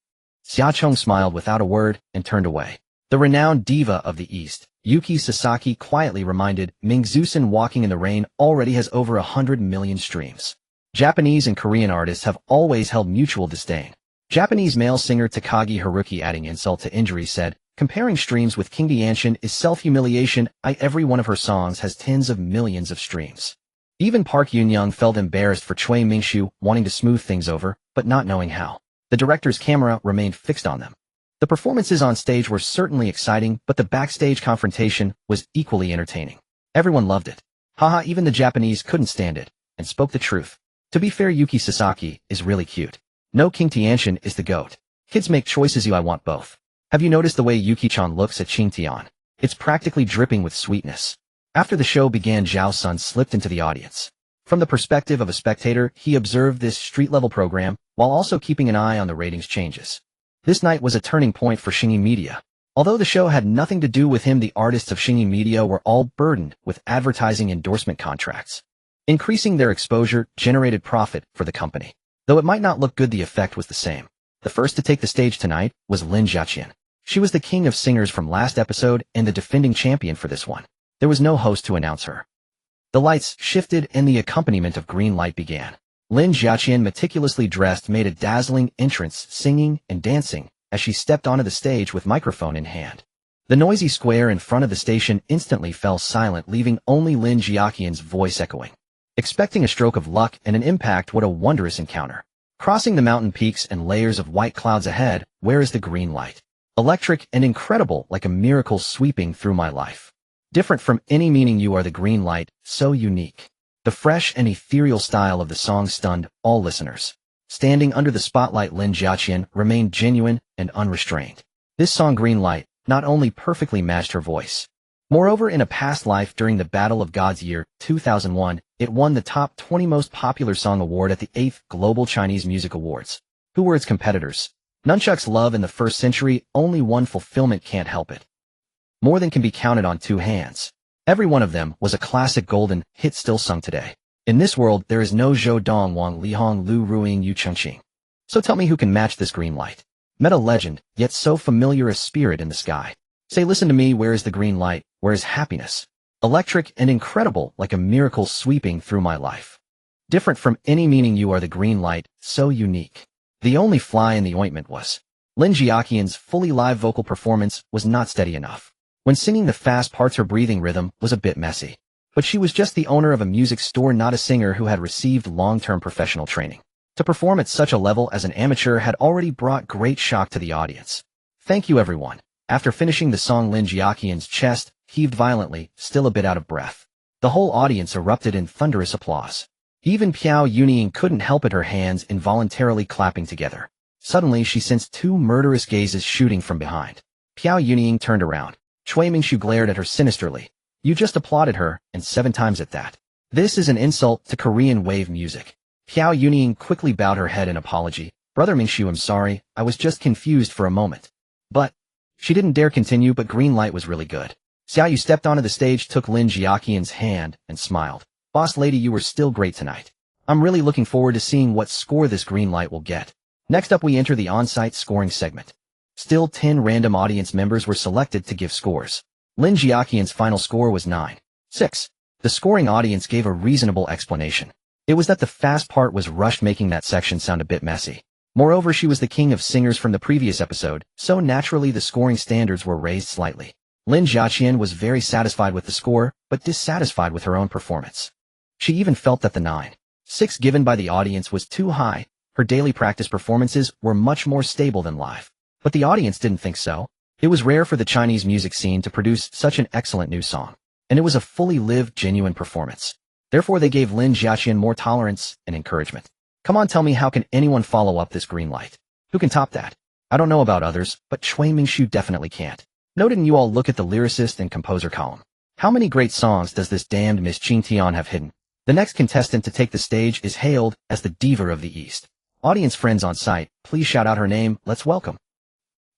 Xiaocheng smiled without a word and turned away. The renowned diva of the East, Yuki Sasaki, quietly reminded, Mingzusen Walking in the Rain already has over 100 million streams. Japanese and Korean artists have always held mutual disdain. Japanese male singer Takagi Haruki, adding insult to injury, said, comparing streams with King Dianshin is self-humiliation. Every one of her songs has tens of millions of streams. Even Park Yun-young felt embarrassed for Choi Mingxiu, wanting to smooth things over, but not knowing how. The director's camera remained fixed on them. The performances on stage were certainly exciting, but the backstage confrontation was equally entertaining. Everyone loved it. Haha, even the Japanese couldn't stand it, and spoke the truth. To be fair, Yuki Sasaki is really cute. No, King Tianshin is the GOAT. Kids make choices, I want both. Have you noticed the way Yuki-chan looks at Qing Tian? It's practically dripping with sweetness. After the show began, Zhao Sun slipped into the audience. From the perspective of a spectator, he observed this street-level program, while also keeping an eye on the ratings changes. This night was a turning point for Xingyi Media. Although the show had nothing to do with him, the artists of Xingyi Media were all burdened with advertising endorsement contracts. Increasing their exposure generated profit for the company. Though it might not look good, the effect was the same. The first to take the stage tonight was Lin Jiaqian. She was the king of singers from last episode and the defending champion for this one. There was no host to announce her. The lights shifted and the accompaniment of green light began. Lin Jiaqian, meticulously dressed, made a dazzling entrance, singing and dancing as she stepped onto the stage with microphone in hand. The noisy square in front of the station instantly fell silent, leaving only Lin Jiaqian's voice echoing. Expecting a stroke of luck and an impact, what a wondrous encounter. Crossing the mountain peaks and layers of white clouds ahead, where is the green light? Electric and incredible, like a miracle sweeping through my life. Different from any meaning, you are the green light, so unique. The fresh and ethereal style of the song stunned all listeners. Standing under the spotlight, Lin Jiaqian remained genuine and unrestrained. This song, Green Light, not only perfectly matched her voice. Moreover, in a past life during the Battle of Gods year 2001, it won the top 20 most popular song award at the 8th Global Chinese Music Awards. Who were its competitors? Nunchuck's Love in the First Century, Only One Fulfillment, Can't Help It. More Than Can Be Counted on Two Hands. Every one of them was a classic golden hit still sung today. In this world, there is no Zhou Dong Wang Li Hong Lu Ruing Yu Chengqing. So tell me who can match this green light. Meta legend, yet so familiar, a spirit in the sky. Say, listen to me, where is the green light, where is happiness? Electric and incredible, like a miracle sweeping through my life. Different from any meaning, you are the green light, so unique. The only fly in the ointment was Lin Jiaqian's fully live vocal performance was not steady enough. When singing the fast parts, her breathing rhythm was a bit messy. But she was just the owner of a music store, not a singer who had received long-term professional training. To perform at such a level as an amateur had already brought great shock to the audience. Thank you, everyone. After finishing the song, Lin Jiaqian's chest heaved violently, still a bit out of breath. The whole audience erupted in thunderous applause. Even Piao Yunying couldn't help it, her hands involuntarily clapping together. Suddenly, she sensed two murderous gazes shooting from behind. Piao Yunying turned around. Cui Mingshu glared at her sinisterly. You just applauded her, and 7 times at that. This is an insult to Korean wave music. Piao Yunying quickly bowed her head in apology. Brother Mingshu, I'm sorry, I was just confused for a moment. But she didn't dare continue, but green light was really good. Xiaoyu stepped onto the stage, took Lin Jiaqian's hand, and smiled. Boss lady, you were still great tonight. I'm really looking forward to seeing what score this green light will get. Next up, we enter the on-site scoring segment. Still 10 random audience members were selected to give scores. Lin Jiaqian's final score was 9.6. The scoring audience gave a reasonable explanation. It was that the fast part was rushed, making that section sound a bit messy. Moreover, she was the king of singers from the previous episode, so naturally the scoring standards were raised slightly. Lin Jiaqian was very satisfied with the score, but dissatisfied with her own performance. She even felt that the 9.6 given by the audience was too high. Her daily practice performances were much more stable than live. But the audience didn't think so. It was rare for the Chinese music scene to produce such an excellent new song. And it was a fully lived, genuine performance. Therefore, they gave Lin Jiaqian more tolerance and encouragement. Come on, tell me, how can anyone follow up this green light? Who can top that? I don't know about others, but Cui Mingshu definitely can't. Noted, and you all look at the lyricist and composer column. How many great songs does this damned Miss Qin Tian have hidden? The next contestant to take the stage is hailed as the Diva of the East. Audience friends on site, please shout out her name. Let's welcome.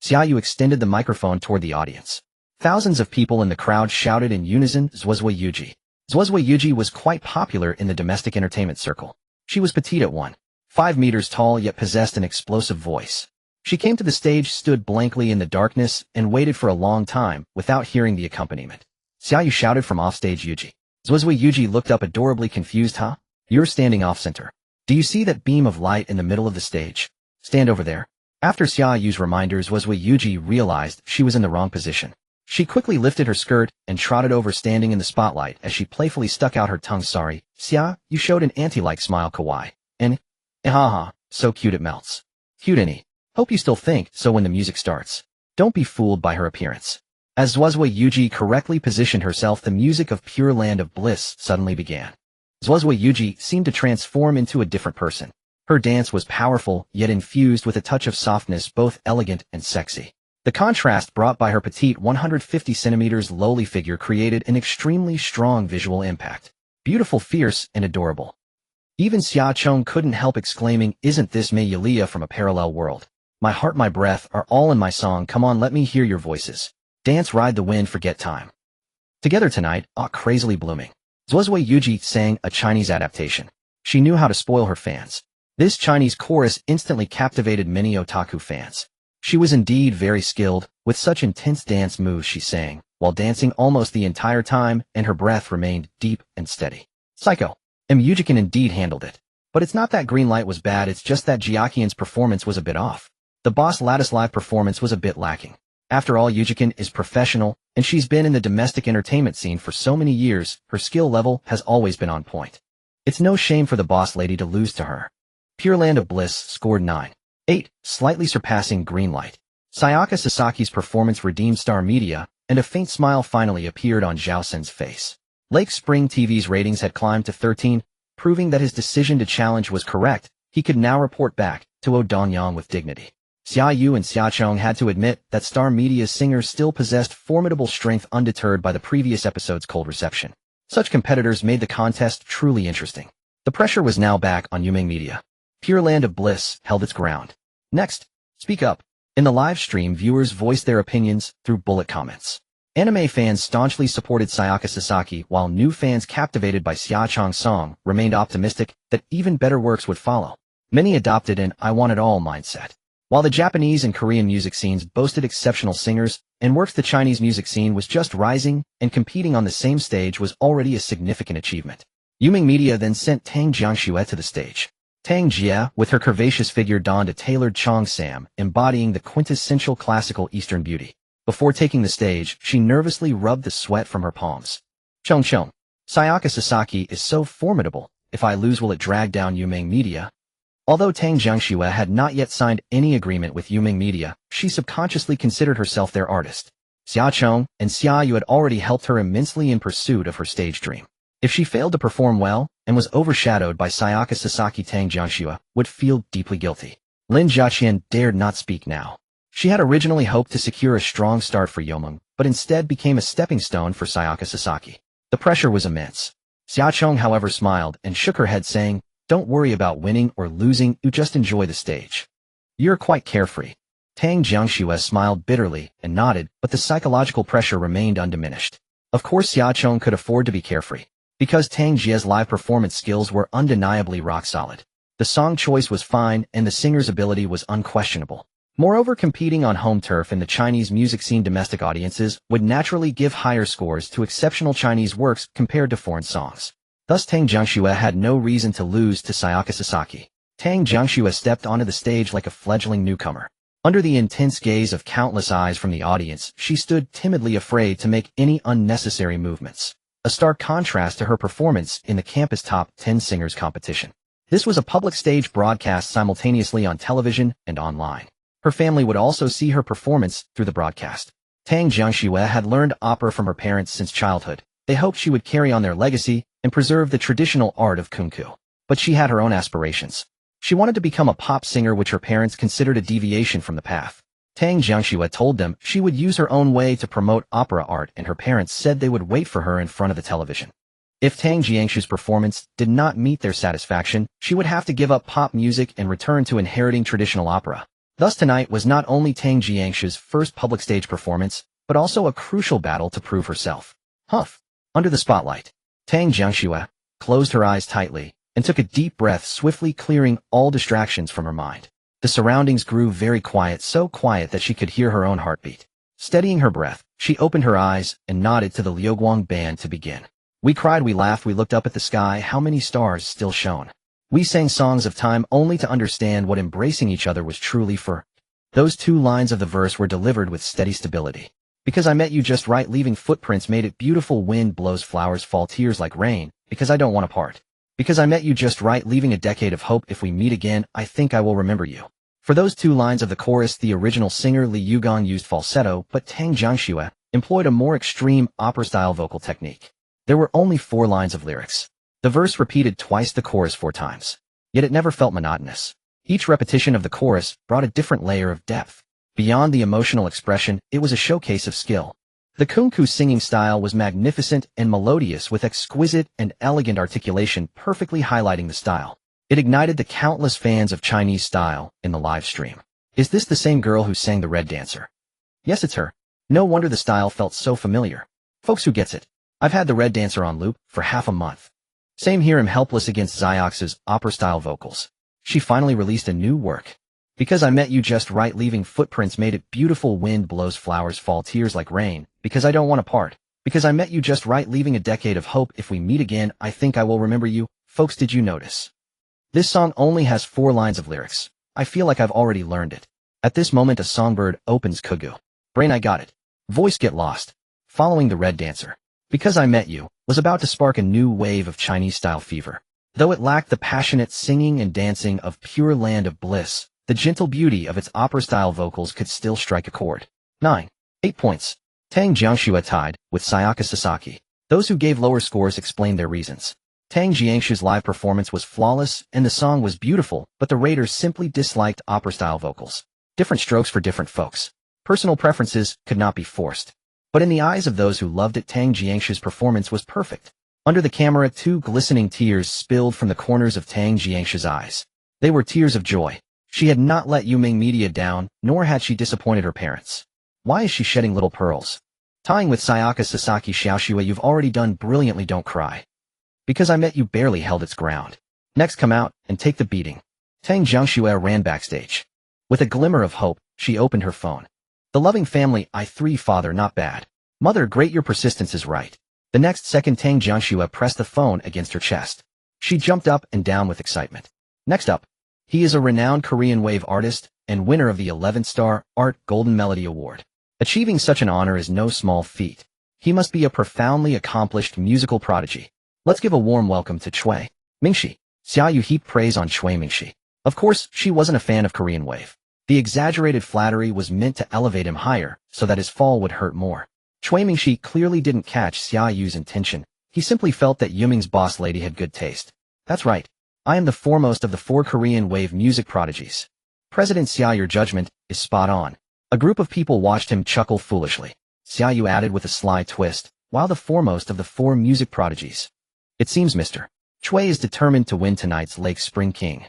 Xiaoyu extended the microphone toward the audience. Thousands of people in the crowd shouted in unison, Zuozui Yuji. Zuozui Yuji was quite popular in the domestic entertainment circle. She was petite at 1.5 meters tall, yet possessed an explosive voice. She came to the stage, stood blankly in the darkness, and waited for a long time without hearing the accompaniment. Xiaoyu shouted from offstage, Yuji. Zuozui Yuji looked up, adorably confused. Huh? You're standing off-center. Do you see that beam of light in the middle of the stage? Stand over there. After Xiaoyu's reminders, Zuozui Yuji realized she was in the wrong position. She quickly lifted her skirt and trotted over, standing in the spotlight as she playfully stuck out her tongue. Sorry, Xia, you showed an auntie-like smile, kawaii. And, haha, so cute it melts. Cute any. Hope you still think so when the music starts. Don't be fooled by her appearance. As Zuozui Yuji correctly positioned herself, the music of Pure Land of Bliss suddenly began. Zuozui Yuji seemed to transform into a different person. Her dance was powerful, yet infused with a touch of softness, both elegant and sexy. The contrast brought by her petite 150 centimeters lowly figure created an extremely strong visual impact. Beautiful, fierce, and adorable. Even Xia Chong couldn't help exclaiming, isn't this Mei Yulia from a parallel world? My heart, my breath are all in my song. Come on, let me hear your voices. Dance, ride the wind, forget time. Together tonight, crazily blooming. Zuozui Yuji sang a Chinese adaptation. She knew how to spoil her fans. This Chinese chorus instantly captivated many otaku fans. She was indeed very skilled. With such intense dance moves, she sang, while dancing almost the entire time, and her breath remained deep and steady. Psycho. Yuji can indeed handled it. But it's not that green light was bad, it's just that Jiaqian's performance was a bit off. The Boss Lattice live performance was a bit lacking. After all, Yujikin is professional, and she's been in the domestic entertainment scene for so many years, her skill level has always been on point. It's no shame for the boss lady to lose to her. Pure Land of Bliss scored 9.8, slightly surpassing Greenlight. Sayaka Sasaki's performance redeemed Star Media, and a faint smile finally appeared on Zhao Sen's face. Lake Spring TV's ratings had climbed to 13, proving that his decision to challenge was correct. He could now report back to Odanyang with dignity. Xia Yu and Xia Chong had to admit that Star Media's singers still possessed formidable strength undeterred by the previous episode's cold reception. Such competitors made the contest truly interesting. The pressure was now back on Yumeng Media. Pure Land of Bliss held its ground. Next, Speak Up. In the live stream, viewers voiced their opinions through bullet comments. Anime fans staunchly supported Sayaka Sasaki, while new fans captivated by Xia Chong's song remained optimistic that even better works would follow. Many adopted an I want it all mindset. While the Japanese and Korean music scenes boasted exceptional singers and works, the Chinese music scene was just rising, and competing on the same stage was already a significant achievement. Yumeng Media then sent Tang Jiangxue to the stage. Tang Jia, with her curvaceous figure, donned a tailored cheongsam, embodying the quintessential classical Eastern beauty. Before taking the stage, she nervously rubbed the sweat from her palms. Chong Chong. Sayaka Sasaki is so formidable. If I lose, will it drag down Yumeng Media? Although Tang Jiangxue had not yet signed any agreement with Yumeng Media, she subconsciously considered herself their artist. Xia Chong and Xia Yu had already helped her immensely in pursuit of her stage dream. If she failed to perform well and was overshadowed by Sayaka Sasaki, Tang Jiangxue would feel deeply guilty. Lin Jiaqian dared not speak now. She had originally hoped to secure a strong start for Yumeng, but instead became a stepping stone for Sayaka Sasaki. The pressure was immense. Xia Chong, however, smiled and shook her head, saying, "Don't worry about winning or losing, you just enjoy the stage. You're quite carefree." Tang Jiangxue smiled bitterly and nodded, but the psychological pressure remained undiminished. Of course Xia Chong could afford to be carefree, because Tang Jia's live performance skills were undeniably rock solid. The song choice was fine and the singer's ability was unquestionable. Moreover, competing on home turf in the Chinese music scene, domestic audiences would naturally give higher scores to exceptional Chinese works compared to foreign songs. Thus Tang Jiangxue had no reason to lose to Sayaka Sasaki. Tang Jiangxue stepped onto the stage like a fledgling newcomer. Under the intense gaze of countless eyes from the audience, she stood timidly, afraid to make any unnecessary movements. A stark contrast to her performance in the campus top 10 singers competition. This was a public stage broadcast simultaneously on television and online. Her family would also see her performance through the broadcast. Tang Jiangxue had learned opera from her parents since childhood. They hoped she would carry on their legacy and preserve the traditional art of kunku. But she had her own aspirations. She wanted to become a pop singer, which her parents considered a deviation from the path. Tang Jiangxue told them she would use her own way to promote opera art, and her parents said they would wait for her in front of the television. If Tang Jiangxue's performance did not meet their satisfaction, she would have to give up pop music and return to inheriting traditional opera. Thus tonight was not only Tang Jiangxue's first public stage performance, but also a crucial battle to prove herself. Huff. Under the spotlight, Tang Jiangxue closed her eyes tightly and took a deep breath, swiftly clearing all distractions from her mind. The surroundings grew very quiet, so quiet that she could hear her own heartbeat. Steadying her breath, she opened her eyes and nodded to the Liuguang band to begin. We cried, we laughed, we looked up at the sky, how many stars still shone. We sang songs of time only to understand what embracing each other was truly for. Those two lines of the verse were delivered with steady stability. Because I met you just right, leaving footprints made it beautiful, wind blows, flowers fall, tears like rain, because I don't want to part. Because I met you just right, leaving a decade of hope, if we meet again, I think I will remember you. For those two lines of the chorus, the original singer Li Yugang used falsetto, but Tang Jiangxue employed a more extreme opera-style vocal technique. There were only 4 lines of lyrics. The verse repeated twice the chorus 4 times. Yet it never felt monotonous. Each repetition of the chorus brought a different layer of depth. Beyond the emotional expression, it was a showcase of skill. The kunku singing style was magnificent and melodious, with exquisite and elegant articulation perfectly highlighting the style. It ignited the countless fans of Chinese style in the live stream. Is this the same girl who sang the Red Dancer? Yes, it's her. No wonder the style felt so familiar. Folks, who gets it? I've had the Red Dancer on loop for half a month. Same here, I'm helpless against Xiox's opera-style vocals. She finally released a new work. Because I met you just right, leaving footprints made it beautiful, wind blows, flowers fall, tears like rain, because I don't want to part. Because I met you just right, leaving a decade of hope, if we meet again, I think I will remember you. Folks, did you notice? This song only has 4 lines of lyrics. I feel like I've already learned it. At this moment a songbird opens Kugu. Brain, I got it. Voice, get lost. Following the Red Dancer. Because I met you was about to spark a new wave of Chinese-style fever. Though it lacked the passionate singing and dancing of Pure Land of Bliss, the gentle beauty of its opera-style vocals could still strike a chord. 9. 8 points. Tang Jiangxue tied with Sayaka Sasaki. Those who gave lower scores explained their reasons. Tang Jiangshu's live performance was flawless and the song was beautiful, but the raters simply disliked opera-style vocals. Different strokes for different folks. Personal preferences could not be forced. But in the eyes of those who loved it, Tang Jiangshu's performance was perfect. Under the camera, 2 glistening tears spilled from the corners of Tang Jiangshu's eyes. They were tears of joy. She had not let Yuming Media down, nor had she disappointed her parents. Why is she shedding little pearls? Tying with Sayaka Sasaki. Xiaoxue, you've already done brilliantly, don't cry. Because I met you barely held its ground. Next, come out and take the beating. Tang Jiangxue ran backstage. With a glimmer of hope, she opened her phone. The loving family, I3 father, not bad. Mother, great, your persistence is right. The next second, Tang Jiangxue pressed the phone against her chest. She jumped up and down with excitement. Next up, he is a renowned Korean wave artist and winner of the 11th Star Art Golden Melody Award. Achieving such an honor is no small feat. He must be a profoundly accomplished musical prodigy. Let's give a warm welcome to Chui Mingxi. Xiaoyu heaped praise on Chui Mingxi. Of course, she wasn't a fan of Korean wave. The exaggerated flattery was meant to elevate him higher so that his fall would hurt more. Chui Mingxi clearly didn't catch Xiaoyu's intention. He simply felt that Yuming's boss lady had good taste. That's right. I am the foremost of the 4 Korean wave music prodigies. President Xiao, your judgment is spot on. A group of people watched him chuckle foolishly. Xiaoyu added with a sly twist, while the foremost of the 4 music prodigies. It seems Mr. Chui is determined to win tonight's Lake Spring King.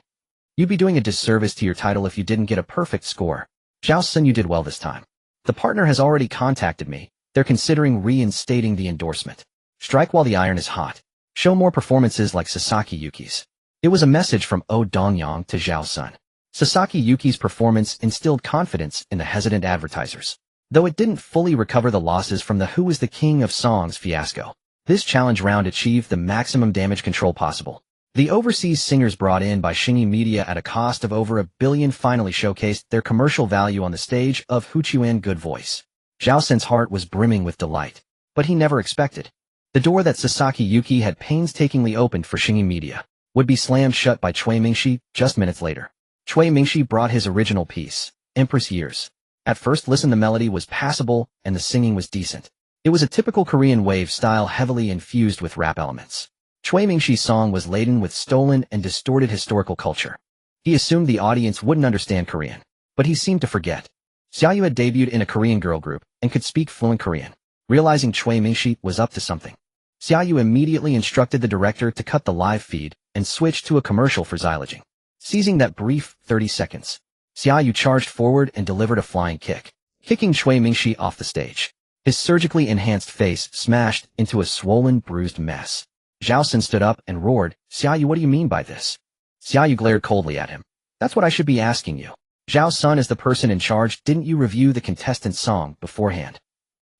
You'd be doing a disservice to your title if you didn't get a perfect score. Zhao Sun, you did well this time. The partner has already contacted me. They're considering reinstating the endorsement. Strike while the iron is hot. Show more performances like Sasaki Yuki's. It was a message from Oh Dongyang to Zhao Sun. Sasaki Yuki's performance instilled confidence in the hesitant advertisers. Though it didn't fully recover the losses from the Who is the King of Songs fiasco, this challenge round achieved the maximum damage control possible. The overseas singers brought in by Shingi Media at a cost of over $1 billion finally showcased their commercial value on the stage of Huchuan Good Voice. Zhao Sun's heart was brimming with delight, but he never expected. The door that Sasaki Yuki had painstakingly opened for Shingi Media would be slammed shut by Chui Mingxi just minutes later. Chui Mingxi brought his original piece, Empress Years. At first listen, the melody was passable and the singing was decent. It was a typical Korean wave style heavily infused with rap elements. Chui Mingxi's song was laden with stolen and distorted historical culture. He assumed the audience wouldn't understand Korean, but he seemed to forget. Xiaoyu had debuted in a Korean girl group and could speak fluent Korean. Realizing Chui Mingxi was up to something, Xiaoyu immediately instructed the director to cut the live feed and switch to a commercial for xylogene. Seizing that brief 30 seconds, Xiaoyu charged forward and delivered a flying kick, kicking Chui Mingxi off the stage. His surgically enhanced face smashed into a swollen, bruised mess. Zhao Sun stood up and roared, Xiaoyu, what do you mean by this? Xiaoyu glared coldly at him. That's what I should be asking you. Zhao Sun is the person in charge. Didn't you review the contestant's song beforehand?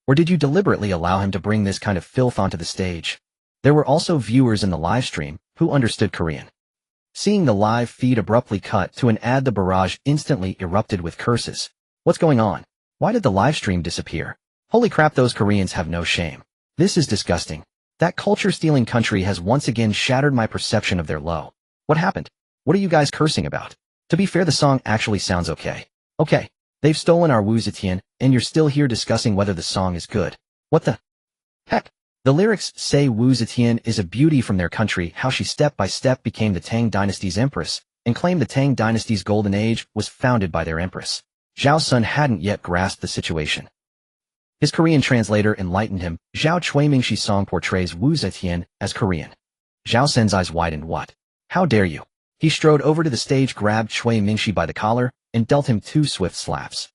Or did you deliberately allow him to bring this kind of filth onto the stage? There were also viewers in the live stream who understood Korean. Seeing the live feed abruptly cut to an ad, the barrage instantly erupted with curses. What's going on? Why did the live stream disappear? Holy crap, those Koreans have no shame. This is disgusting. That culture-stealing country has once again shattered my perception of their low. What happened? What are you guys cursing about? To be fair, the song actually sounds okay. Okay, they've stolen our Wu Zetian, and you're still here discussing whether the song is good. What the heck? The lyrics say Wu Zetian is a beauty from their country, how she step by step became the Tang dynasty's empress, and claimed the Tang dynasty's golden age was founded by their empress. Zhao Sun hadn't yet grasped the situation. His Korean translator enlightened him. Zhao Chui Mingxi's song portrays Wu Zetian as Korean. Zhao Sun's eyes widened. What? How dare you? He strode over to the stage, grabbed Chui Mingxi by the collar, and dealt him 2 swift slaps.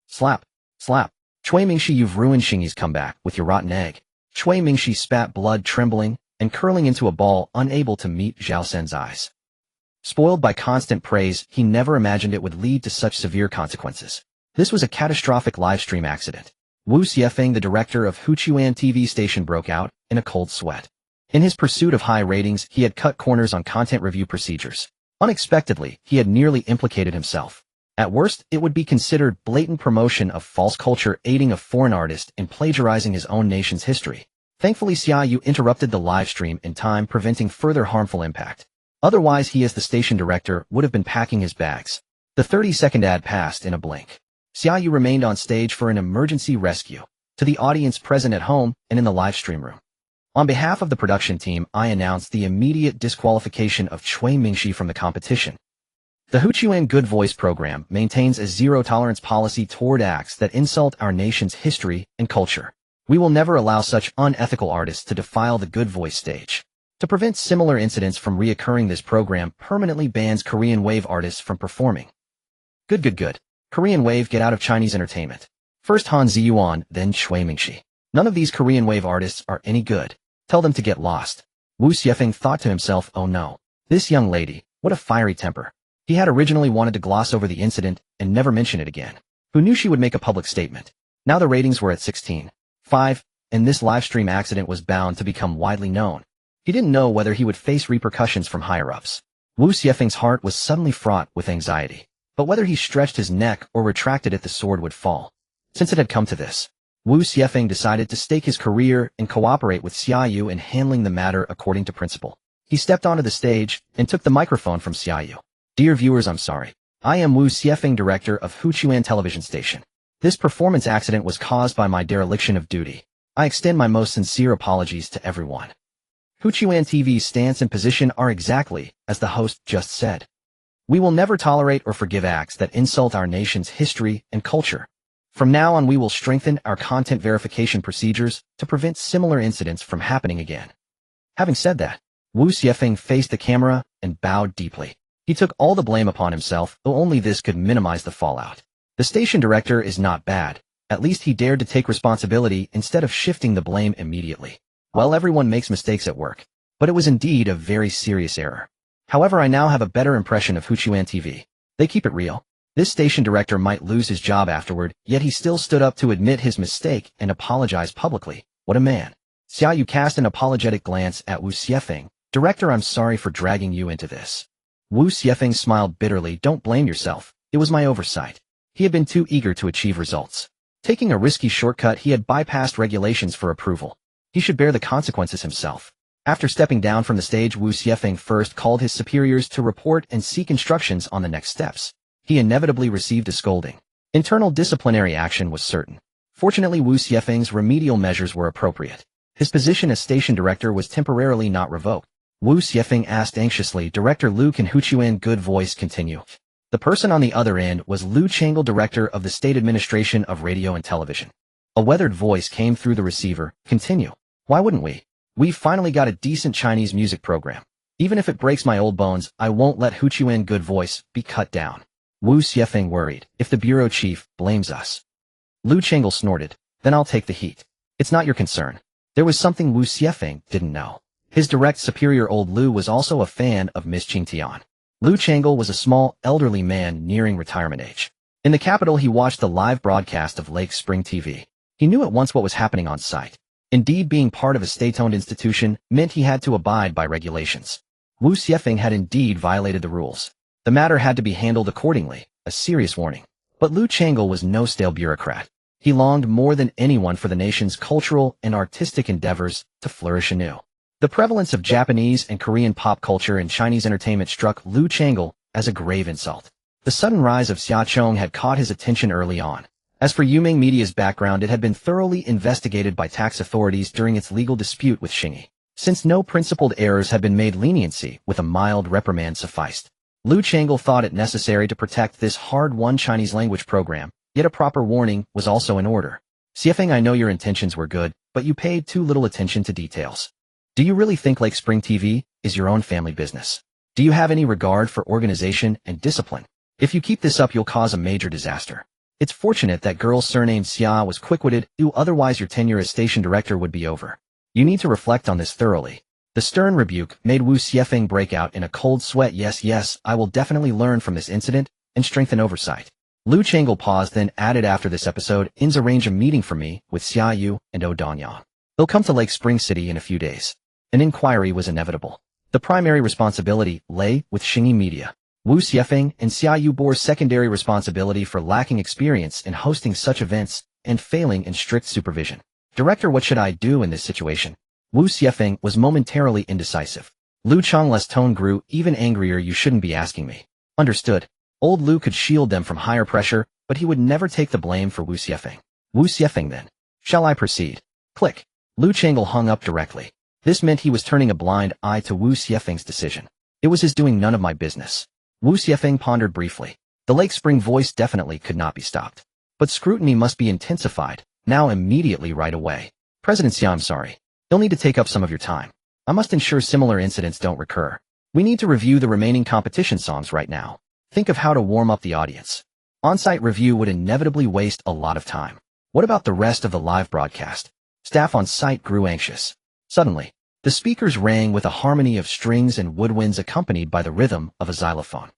Slap. Slap. Chui Mingxi, you've ruined Shingi's comeback with your rotten egg. Chui Mingxi spat blood, trembling and curling into a ball, unable to meet Zhao Sun's eyes. Spoiled by constant praise, he never imagined it would lead to such severe consequences. This was a catastrophic livestream accident. Wu Xiefeng, the director of Huchuan TV station, broke out in a cold sweat. In his pursuit of high ratings, he had cut corners on content review procedures. Unexpectedly, he had nearly implicated himself. At worst, it would be considered blatant promotion of false culture, aiding a foreign artist in plagiarizing his own nation's history. Thankfully, Xiaoyu interrupted the live stream in time, preventing further harmful impact. Otherwise he as the station director would have been packing his bags. The 30-second ad passed in a blink. Xiaoyu remained on stage for an emergency rescue, to the audience present at home and in the live stream room. On behalf of the production team, I announced the immediate disqualification of Cui Mingxi from the competition. The Huchuan Good Voice program maintains a zero-tolerance policy toward acts that insult our nation's history and culture. We will never allow such unethical artists to defile the Good Voice stage. To prevent similar incidents from reoccurring, this program permanently bans Korean Wave artists from performing. Good. Korean Wave, get out of Chinese entertainment. First Han Ziyuan, then Cui Mingxi. None of these Korean Wave artists are any good. Tell them to get lost. Wu Xiefeng thought to himself, oh no. This young lady, what a fiery temper. He had originally wanted to gloss over the incident and never mention it again. Who knew she would make a public statement? Now the ratings were at 16.5, and this livestream accident was bound to become widely known. He didn't know whether he would face repercussions from higher-ups. Wu Xiefeng's heart was suddenly fraught with anxiety. But whether he stretched his neck or retracted it, the sword would fall. Since it had come to this, Wu Xiefeng decided to stake his career and cooperate with Xiaoyu in handling the matter according to principle. He stepped onto the stage and took the microphone from Xiaoyu. Dear viewers, I'm sorry. I am Wu Xiefeng, director of Huchuan Television Station. This performance accident was caused by my dereliction of duty. I extend my most sincere apologies to everyone. Huchuan TV's stance and position are exactly as the host just said. We will never tolerate or forgive acts that insult our nation's history and culture. From now on, we will strengthen our content verification procedures to prevent similar incidents from happening again. Having said that, Wu Xiefeng faced the camera and bowed deeply. He took all the blame upon himself, though only this could minimize the fallout. The station director is not bad. At least he dared to take responsibility instead of shifting the blame immediately. Well, everyone makes mistakes at work, but it was indeed a very serious error. However, I now have a better impression of Huchuan TV. They keep it real. This station director might lose his job afterward, yet he still stood up to admit his mistake and apologize publicly. What a man. Xiaoyu cast an apologetic glance at Wu Xiefeng. Director, I'm sorry for dragging you into this. Wu Xiefeng smiled bitterly. Don't blame yourself. It was my oversight. He had been too eager to achieve results. Taking a risky shortcut, he had bypassed regulations for approval. He should bear the consequences himself. After stepping down from the stage, Wu Xiefeng first called his superiors to report and seek instructions on the next steps. He inevitably received a scolding. Internal disciplinary action was certain. Fortunately, Wu Xiefeng's remedial measures were appropriate. His position as station director was temporarily not revoked. Wu Xiefeng asked anxiously, Director Lu, can Huchuan Good Voice continue? The person on the other end was Lu Changel, director of the State Administration of Radio and Television. A weathered voice came through the receiver. Continue. Why wouldn't we? We've finally got a decent Chinese music program. Even if it breaks my old bones, I won't let Huchuan Good Voice be cut down. Wu Xiefeng worried. If the bureau chief blames us. Lu Changel snorted. Then I'll take the heat. It's not your concern. There was something Wu Xiefeng didn't know. His direct superior, old Lu, was also a fan of Miss Qingtian. Lu Changel was a small, elderly man nearing retirement age. In the capital, he watched the live broadcast of Lake Spring TV. He knew at once what was happening on site. Indeed, being part of a state-owned institution meant he had to abide by regulations. Wu Xiefeng had indeed violated the rules. The matter had to be handled accordingly, a serious warning. But Lu Changel was no stale bureaucrat. He longed more than anyone for the nation's cultural and artistic endeavors to flourish anew. The prevalence of Japanese and Korean pop culture in Chinese entertainment struck Lu Changel as a grave insult. The sudden rise of Xiaochong had caught his attention early on. As for Yuming Media's background, it had been thoroughly investigated by tax authorities during its legal dispute with Xingyi. Since no principled errors had been made, leniency with a mild reprimand sufficed. Lu Changel thought it necessary to protect this hard-won Chinese language program, yet a proper warning was also in order. Xiefeng, I know your intentions were good, but you paid too little attention to details. Do you really think Lake Spring TV is your own family business? Do you have any regard for organization and discipline? If you keep this up, you'll cause a major disaster. It's fortunate that girl surnamed Xia was quick-witted, otherwise your tenure as station director would be over. You need to reflect on this thoroughly. The stern rebuke made Wu Xiefeng break out in a cold sweat. Yes, I will definitely learn from this incident and strengthen oversight. Lu Changel paused, then added, after this episode ends, arrange a meeting for me with Xiaoyu and Danyang. They'll come to Lake Spring City in a few days. An inquiry was inevitable. The primary responsibility lay with Xingyi Media. Wu Xiefeng and Xiaoyu bore secondary responsibility for lacking experience in hosting such events and failing in strict supervision. Director, what should I do in this situation? Wu Xiefeng was momentarily indecisive. Lu Changle's tone grew even angrier. You shouldn't be asking me. Understood. Old Lu could shield them from higher pressure, but he would never take the blame for Wu Xiefeng. Wu Xiefeng then. Shall I proceed? Click. Lu Changle hung up directly. This meant he was turning a blind eye to Wu Xiefeng's decision. It was his doing, none of my business. Wu Xiefeng pondered briefly. The Lake Spring voice definitely could not be stopped. But scrutiny must be intensified, now immediately right away. President Xia, I'm sorry. You'll need to take up some of your time. I must ensure similar incidents don't recur. We need to review the remaining competition songs right now. Think of how to warm up the audience. On-site review would inevitably waste a lot of time. What about the rest of the live broadcast? Staff on site grew anxious. Suddenly, the speakers rang with a harmony of strings and woodwinds accompanied by the rhythm of a xylophone.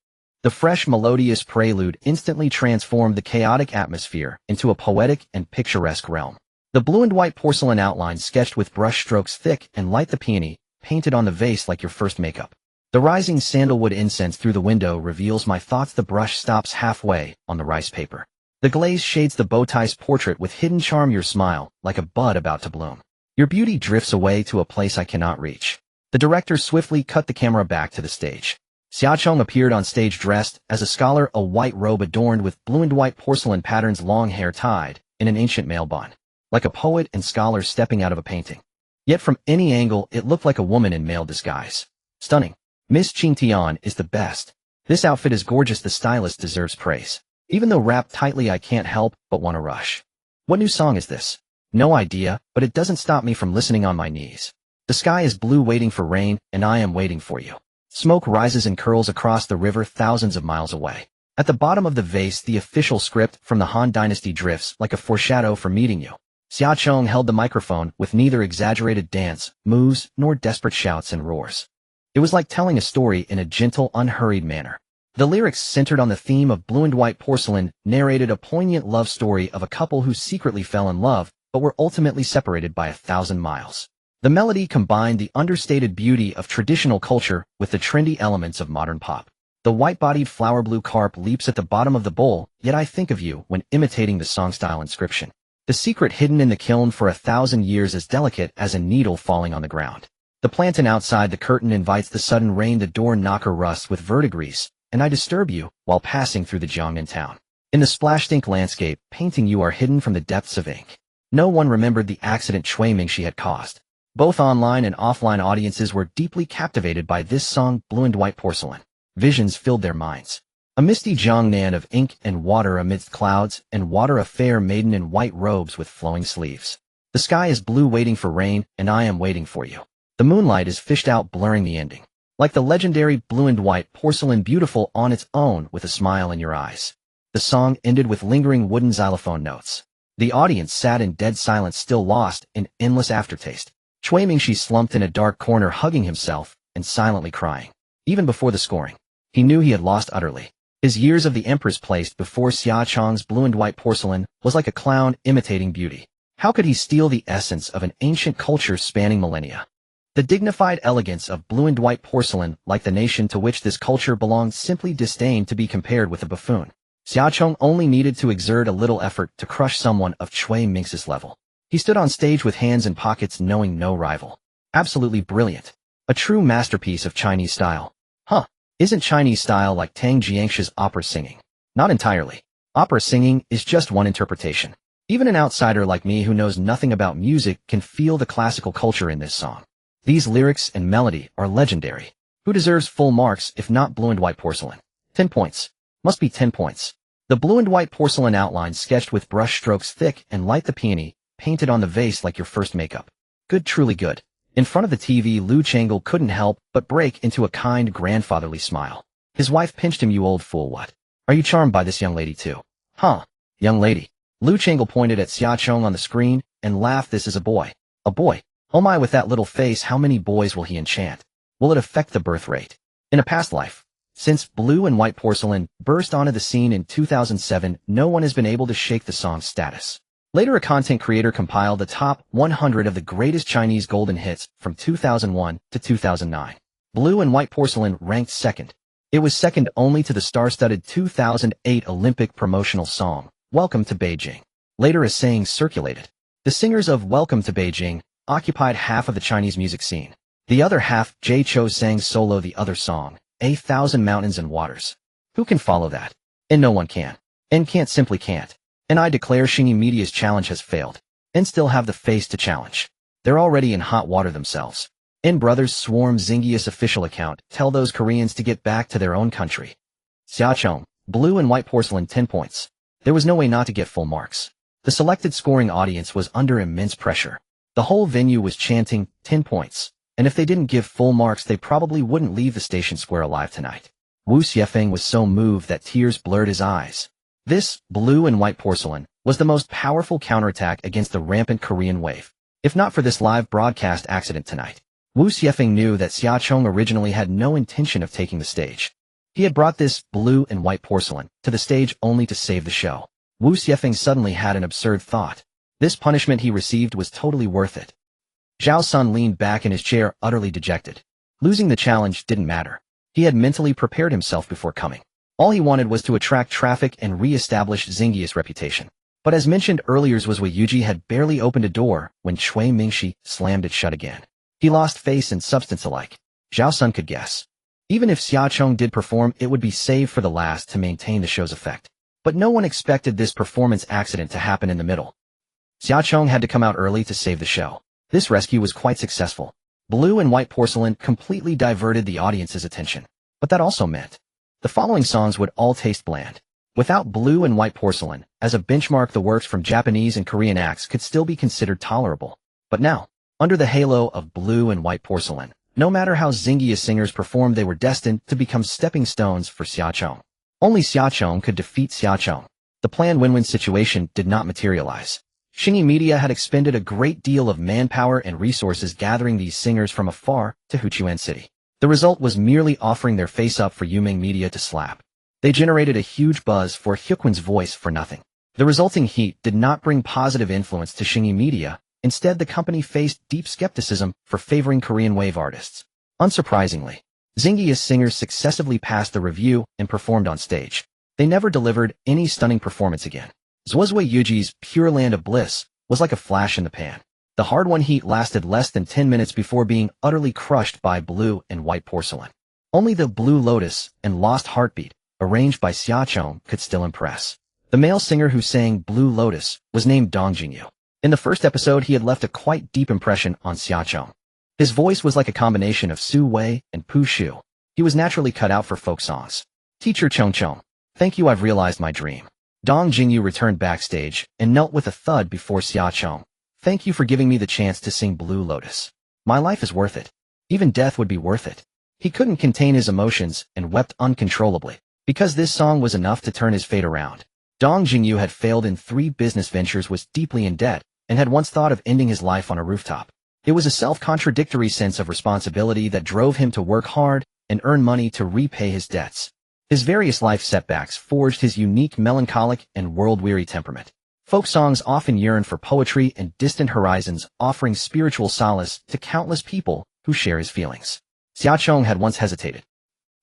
The fresh melodious prelude instantly transformed the chaotic atmosphere into a poetic and picturesque realm. The blue and white porcelain outline sketched with brush strokes thick and light, the peony, painted on the vase like your first makeup. The rising sandalwood incense through the window reveals my thoughts. The brush stops halfway on the rice paper. The glaze shades the bowtie's portrait with hidden charm. Your smile, like a bud about to bloom. Your beauty drifts away to a place I cannot reach. The director swiftly cut the camera back to the stage. Xiaocheng appeared on stage dressed as a scholar, a white robe adorned with blue and white porcelain patterns, long hair tied in an ancient male bun. Like a poet and scholar stepping out of a painting. Yet from any angle, it looked like a woman in male disguise. Stunning. Miss Qing Tian is the best. This outfit is gorgeous. The stylist deserves praise. Even though wrapped tightly, I can't help but want to rush. What new song is this? No idea, but it doesn't stop me from listening on my knees. The sky is blue, waiting for rain, and I am waiting for you. Smoke rises and curls across the river thousands of miles away. At the bottom of the vase, the official script from the Han Dynasty drifts like a foreshadow for meeting you. Xiaocheng held the microphone with neither exaggerated dance, moves, nor desperate shouts and roars. It was like telling a story in a gentle, unhurried manner. The lyrics, centered on the theme of blue and white porcelain, narrated a poignant love story of a couple who secretly fell in love, but were ultimately separated by 1,000 miles. The melody combined the understated beauty of traditional culture with the trendy elements of modern pop. The white-bodied flower blue carp leaps at the bottom of the bowl, yet I think of you when imitating the song-style inscription. The secret hidden in the kiln for 1,000 years, as delicate as a needle falling on the ground. The plantain outside the curtain invites the sudden rain. The door knocker rusts with verdigris, and I disturb you while passing through the Jiangnan town. In the splashed ink landscape, painting you are hidden from the depths of ink. No one remembered the accident Cui Mingxi had caused. Both online and offline audiences were deeply captivated by this song, Blue and White Porcelain. Visions filled their minds. A misty Jiangnan of ink and water amidst clouds, and water, a fair maiden in white robes with flowing sleeves. The sky is blue, waiting for rain, and I am waiting for you. The moonlight is fished out, blurring the ending. Like the legendary blue and white porcelain, beautiful on its own with a smile in your eyes. The song ended with lingering wooden xylophone notes. The audience sat in dead silence, still lost in endless aftertaste. Cui Mingxi slumped in a dark corner, hugging himself and silently crying. Even before the scoring, he knew he had lost utterly. His years of the empress placed before Xiaocheng's blue and white porcelain was like a clown imitating beauty. How could he steal the essence of an ancient culture spanning millennia? The dignified elegance of blue and white porcelain, like the nation to which this culture belonged, simply disdained to be compared with a buffoon. Xiaocheng only needed to exert a little effort to crush someone of Cui Mingxi's level. He stood on stage with hands in pockets, knowing no rival. Absolutely brilliant. A true masterpiece of Chinese style. Huh. Isn't Chinese style like Tang Jiangshi's opera singing? Not entirely. Opera singing is just one interpretation. Even an outsider like me who knows nothing about music can feel the classical culture in this song. These lyrics and melody are legendary. Who deserves full marks if not Blue and White Porcelain? 10 points. Must be 10 points. The blue and white porcelain outline sketched with brush strokes thick and light, the peony, painted on the vase like your first makeup. Good, truly good. In front of the TV, Lu Changle couldn't help but break into a kind, grandfatherly smile. His wife pinched him. You old fool, what? Are you charmed by this young lady too? Huh? Young lady. Lu Changle pointed at Xiaocheng on the screen and laughed. This is a boy. A boy. Oh my, with that little face, how many boys will he enchant? Will it affect the birth rate? In a past life. Since Blue and White Porcelain burst onto the scene in 2007, no one has been able to shake the song's status. Later, a content creator compiled the top 100 of the greatest Chinese golden hits from 2001 to 2009. Blue and White Porcelain ranked second. It was second only to the star-studded 2008 Olympic promotional song, Welcome to Beijing. Later, a saying circulated. The singers of Welcome to Beijing occupied half of the Chinese music scene. The other half, Jay Cho sang solo the other song, A Thousand Mountains and Waters. Who can follow that? And no one can. And simply can't. And I declare Shingy Media's challenge has failed. And still have the face to challenge. They're already in hot water themselves. And Brothers Swarm Zingia's official account tell those Koreans to get back to their own country. Xiaochong, blue and white porcelain 10 points. There was no way not to get full marks. The selected scoring audience was under immense pressure. The whole venue was chanting 10 points. And if they didn't give full marks, they probably wouldn't leave the station square alive tonight. Wu Xiefeng was so moved that tears blurred his eyes. This, blue and white porcelain, was the most powerful counterattack against the rampant Korean wave. If not for this live broadcast accident tonight, Wu Xiefeng knew that Xiaochong originally had no intention of taking the stage. He had brought this blue and white porcelain to the stage only to save the show. Wu Xiefeng suddenly had an absurd thought. This punishment he received was totally worth it. Zhao Sun leaned back in his chair, utterly dejected. Losing the challenge didn't matter. He had mentally prepared himself before coming. All he wanted was to attract traffic and re-establish Zingia's reputation. But as mentioned earlier, Wei Yuji had barely opened a door when Cui Mingxi slammed it shut again. He lost face and substance alike. Zhao Sun could guess. Even if Xiaochong did perform, it would be saved for the last to maintain the show's effect. But no one expected this performance accident to happen in the middle. Xiaochong had to come out early to save the show. This rescue was quite successful. Blue and white porcelain completely diverted the audience's attention. But that also meant the following songs would all taste bland. Without blue and white porcelain, as a benchmark, the works from Japanese and Korean acts could still be considered tolerable. But now, under the halo of blue and white porcelain, no matter how Zingia's singers performed, they were destined to become stepping stones for Xiaochong. Only Xiaochong could defeat Xiaochong. The planned win-win situation did not materialize. Shingy Media had expended a great deal of manpower and resources gathering these singers from afar to Huchuan City. The result was merely offering their face up for Yumeng Media to slap. They generated a huge buzz for Hyukwin's voice for nothing. The resulting heat did not bring positive influence to Shingy Media. Instead, the company faced deep skepticism for favoring Korean wave artists. Unsurprisingly, Zingia's singers successively passed the review and performed on stage. They never delivered any stunning performance again. Wei Yuji's Pure Land of Bliss was like a flash in the pan. The hard-won heat lasted less than 10 minutes before being utterly crushed by blue and white porcelain. Only the Blue Lotus and Lost Heartbeat, arranged by Xiaochong, could still impress. The male singer who sang Blue Lotus was named Dong Jingyu. In the first episode, he had left a quite deep impression on Xiaochong. His voice was like a combination of Su Wei and Pu Shu. He was naturally cut out for folk songs. Teacher Chong Chong, thank you, I've realized my dream. Dong Jingyu returned backstage and knelt with a thud before Xiaochong. Thank you for giving me the chance to sing Blue Lotus. My life is worth it. Even death would be worth it. He couldn't contain his emotions and wept uncontrollably, because this song was enough to turn his fate around. Dong Jingyu had failed in 3 business ventures, was deeply in debt, and had once thought of ending his life on a rooftop. It was a self-contradictory sense of responsibility that drove him to work hard and earn money to repay his debts. His various life setbacks forged his unique melancholic and world-weary temperament. Folk songs often yearn for poetry and distant horizons, offering spiritual solace to countless people who share his feelings. Xiaochong had once hesitated.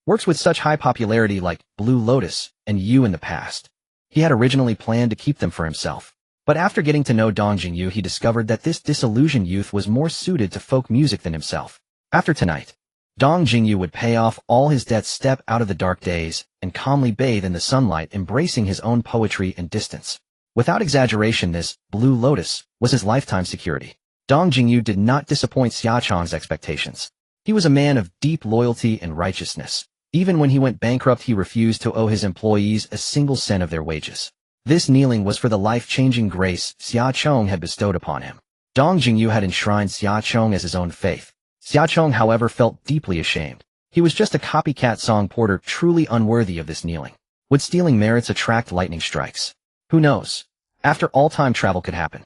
Works with such high popularity like Blue Lotus and You in the past. He had originally planned to keep them for himself. But after getting to know Dong Jingyu, he discovered that this disillusioned youth was more suited to folk music than himself. After tonight, Dong Jingyu would pay off all his debts, step out of the dark days, and calmly bathe in the sunlight, embracing his own poetry and distance. Without exaggeration, this Blue Lotus was his lifetime security. Dong Jingyu did not disappoint Xiaochong's expectations. He was a man of deep loyalty and righteousness. Even when he went bankrupt, he refused to owe his employees a single cent of their wages. This kneeling was for the life-changing grace Xiaochong had bestowed upon him. Dong Jingyu had enshrined Xiaochong as his own faith. Xiaochong, however, felt deeply ashamed. He was just a copycat song porter, truly unworthy of this kneeling. Would stealing merits attract lightning strikes? Who knows? After all, time travel could happen.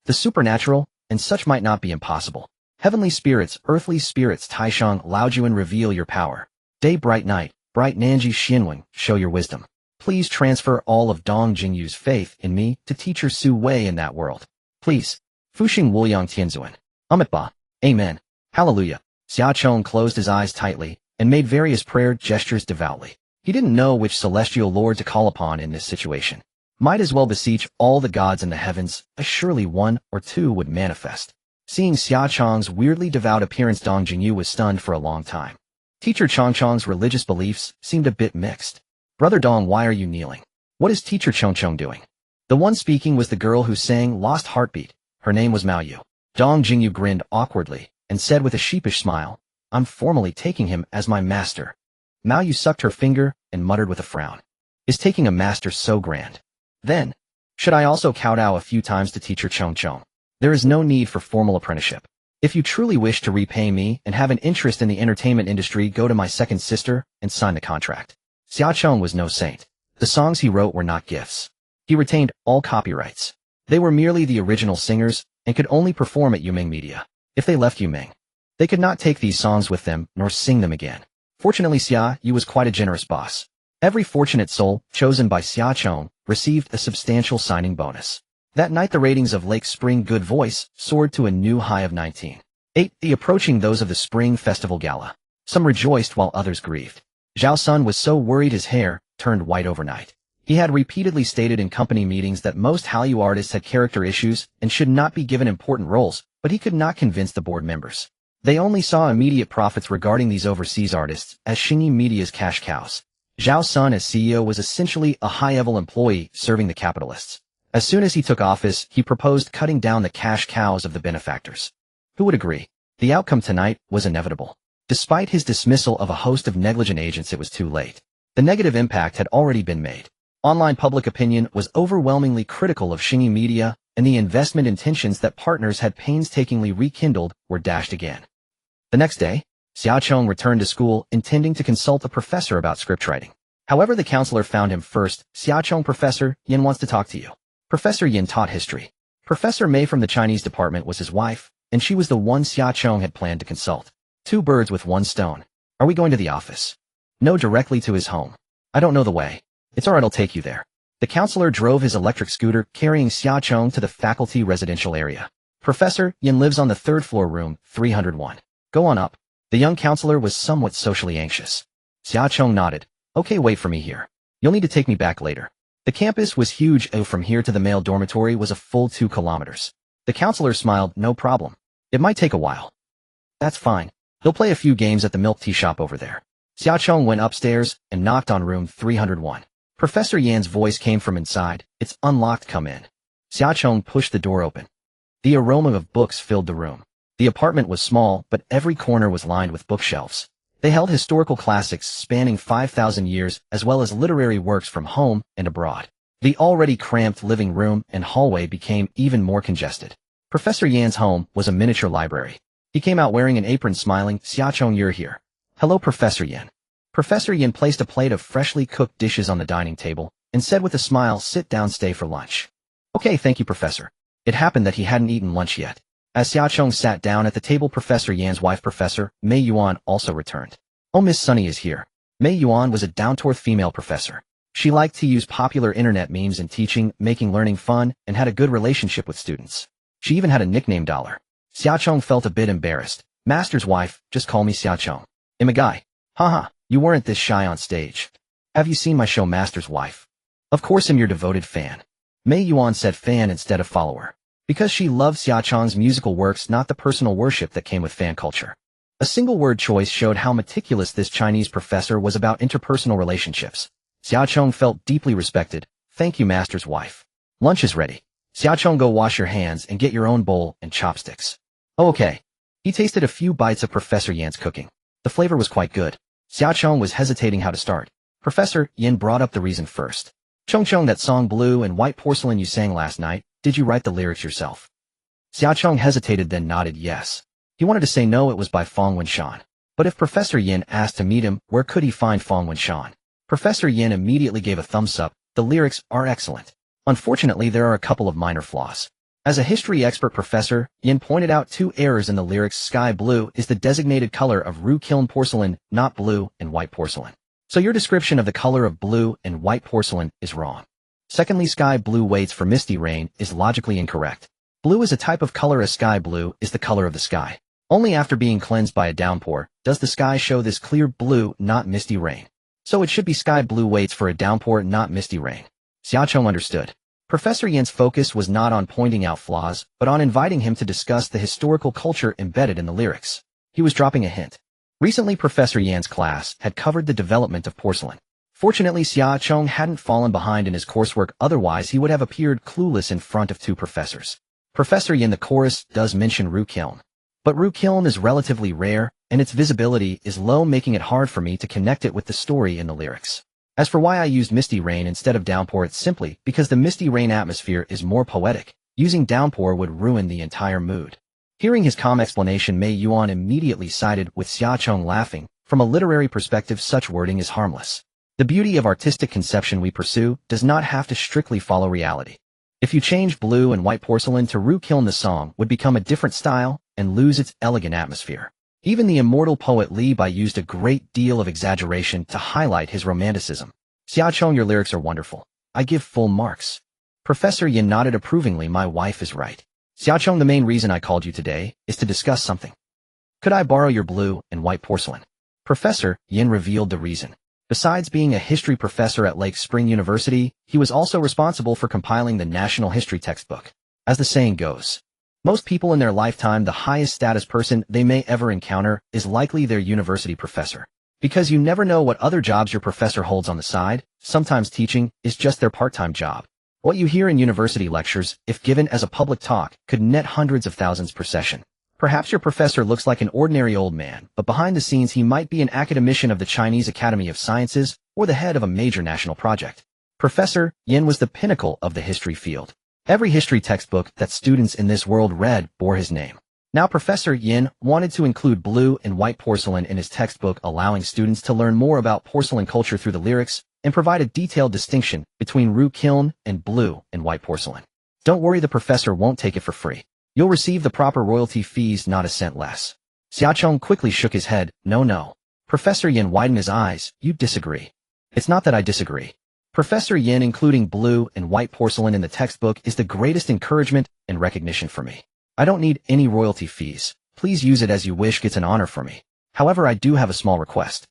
The supernatural, and such might not be impossible. Heavenly spirits, earthly spirits, Taishang, Laojuan, reveal your power. Day, bright night, bright Nanji Xianwen, show your wisdom. Please transfer all of Dong Jingyu's faith in me to teacher Su Wei in that world. Please. Fuxing Wuyang Tianzuan. Amitba. Amen. Hallelujah. Xiaochong closed his eyes tightly and made various prayer gestures devoutly. He didn't know which celestial lord to call upon in this situation. Might as well beseech all the gods in the heavens, as surely one or two would manifest. Seeing Xia Chong's weirdly devout appearance, Dong Jingyu was stunned for a long time. Teacher Chong's religious beliefs seemed a bit mixed. Brother Dong, why are you kneeling? What is Teacher Chong doing? The one speaking was the girl who sang Lost Heartbeat. Her name was Mao Yu. Dong Jingyu grinned awkwardly and said with a sheepish smile, I'm formally taking him as my master. Mao Yu sucked her finger and muttered with a frown. Is taking a master so grand? Then, should I also kowtow a few times to Teacher Chong? There is no need for formal apprenticeship. If you truly wish to repay me and have an interest in the entertainment industry, go to my second sister and sign the contract. Xia Chong was no saint. The songs he wrote were not gifts. He retained all copyrights. They were merely the original singers and could only perform at Yumeng Media. If they left Yumeng, they could not take these songs with them nor sing them again. Fortunately, Xia Yu was quite a generous boss. Every fortunate soul chosen by Xia Chong received a substantial signing bonus. That night the ratings of Lake Spring Good Voice soared to a new high of 19.8, approaching those of the Spring Festival Gala. Some rejoiced while others grieved. Zhao Sun was so worried his hair turned white overnight. He had repeatedly stated in company meetings that most Hallyu artists had character issues and should not be given important roles, but he could not convince the board members. They only saw immediate profits regarding these overseas artists as Xingyi Media's cash cows. Zhao Sun as CEO was essentially a high-level employee serving the capitalists. As soon as he took office, he proposed cutting down the cash cows of the benefactors. Who would agree? The outcome tonight was inevitable. Despite his dismissal of a host of negligent agents, it was too late. The negative impact had already been made. Online public opinion was overwhelmingly critical of Xingyi Media, and the investment intentions that partners had painstakingly rekindled were dashed again. The next day, Xia Chong returned to school intending to consult a professor about scriptwriting. However, the counselor found him first. Xia Chong, Professor Yin wants to talk to you. Professor Yin taught history. Professor Mei from the Chinese department was his wife, and she was the one Xia Chong had planned to consult. Two birds with one stone. Are we going to the office? No, directly to his home. I don't know the way. It's alright, I'll take you there. The counselor drove his electric scooter, carrying Xia Chong to the faculty residential area. Professor Yin lives on the third floor, room 301. Go on up. The young counselor was somewhat socially anxious. Xia Chong nodded. Okay, wait for me here. You'll need to take me back later. The campus was huge. From here to the male dormitory was a full 2 kilometers. The counselor smiled. No problem. It might take a while. That's fine. He'll play a few games at the milk tea shop over there. Xia Chong went upstairs and knocked on room 301. Professor Yan's voice came from inside. It's unlocked, come in. Xia Chong pushed the door open. The aroma of books filled the room. The apartment was small, but every corner was lined with bookshelves. They held historical classics spanning 5,000 years, as well as literary works from home and abroad. The already cramped living room and hallway became even more congested. Professor Yan's home was a miniature library. He came out wearing an apron, smiling. Xia Chong, you're here. Hello, Professor Yan. Professor Yan placed a plate of freshly cooked dishes on the dining table and said with a smile, sit down, stay for lunch. Okay, thank you, Professor. It happened that he hadn't eaten lunch yet. As Xia Chong sat down at the table, Professor Yan's wife, Professor Mei Yuan, also returned. Oh, Miss Sunny is here. Mei Yuan was a down-to-earth female professor. She liked to use popular internet memes in teaching, making learning fun, and had a good relationship with students. She even had a nickname, Dollar. Xia Chong felt a bit embarrassed. Master's wife, just call me Xia Chong. I'm a guy. Haha, you weren't this shy on stage. Have you seen my show Master's Wife? Of course I'm your devoted fan. Mei Yuan said fan instead of follower. Because she loved Xia Chong's musical works, not the personal worship that came with fan culture. A single word choice showed how meticulous this Chinese professor was about interpersonal relationships. Xia Chong felt deeply respected. Thank you, Master's wife. Lunch is ready. Xia Chong, go wash your hands and get your own bowl and chopsticks. Oh, okay. He tasted a few bites of Professor Yan's cooking. The flavor was quite good. Xia Chong was hesitating how to start. Professor Yan brought up the reason first. Chong, that song Blue and White Porcelain you sang last night, did you write the lyrics yourself? Xia Chong hesitated, then nodded yes. He wanted to say no, it was by Fong Wenshan. But if Professor Yin asked to meet him, where could he find Fong Wenshan? Professor Yin immediately gave a thumbs up. The lyrics are excellent. Unfortunately, there are a couple of minor flaws. As a history expert, Professor Yin pointed out 2 errors in the lyrics. Sky blue is the designated color of Ru kiln porcelain, not blue and white porcelain. So your description of the color of blue and white porcelain is wrong. Secondly, sky blue waits for misty rain is logically incorrect. Blue is a type of color as sky blue is the color of the sky. Only after being cleansed by a downpour does the sky show this clear blue, not misty rain. So it should be sky blue waits for a downpour, not misty rain. Xia Chong understood. Professor Yan's focus was not on pointing out flaws, but on inviting him to discuss the historical culture embedded in the lyrics. He was dropping a hint. Recently, Professor Yan's class had covered the development of porcelain. Fortunately, Xia Chong hadn't fallen behind in his coursework, otherwise he would have appeared clueless in front of two professors. Professor Yan, the chorus does mention Ru Kiln. But Ru Kiln is relatively rare, and its visibility is low, making it hard for me to connect it with the story in the lyrics. As for why I used Misty Rain instead of Downpour, it's simply because the Misty Rain atmosphere is more poetic. Using Downpour would ruin the entire mood. Hearing his calm explanation, Mei Yuan immediately sided with Xia Chong, laughing. From a literary perspective, such wording is harmless. The beauty of artistic conception we pursue does not have to strictly follow reality. If you change blue and white porcelain to Ru Kiln, the song would become a different style and lose its elegant atmosphere. Even the immortal poet Li Bai used a great deal of exaggeration to highlight his romanticism. Xia Chong, your lyrics are wonderful. I give full marks. Professor Yin nodded approvingly. My wife is right. Xia Chong, the main reason I called you today is to discuss something. Could I borrow your blue and white porcelain? Professor Yin revealed the reason. Besides being a history professor at Lake Spring University, he was also responsible for compiling the national history textbook. As the saying goes, most people in their lifetime, the highest status person they may ever encounter is likely their university professor. Because you never know what other jobs your professor holds on the side, sometimes teaching is just their part-time job. What you hear in university lectures, if given as a public talk, could net hundreds of thousands per session. Perhaps your professor looks like an ordinary old man, but behind the scenes he might be an academician of the Chinese Academy of Sciences or the head of a major national project. Professor Yin was the pinnacle of the history field. Every history textbook that students in this world read bore his name. Now Professor Yin wanted to include blue and white porcelain in his textbook, allowing students to learn more about porcelain culture through the lyrics and provide a detailed distinction between Ru Kiln and blue and white porcelain. Don't worry, the professor won't take it for free. You'll receive the proper royalty fees, not a cent less. Xia Chong quickly shook his head. No. Professor Yin widened his eyes. You disagree. It's not that I disagree. Professor Yin including blue and white porcelain in the textbook is the greatest encouragement and recognition for me. I don't need any royalty fees. Please use it as you wish. It's an honor for me. However, I do have a small request.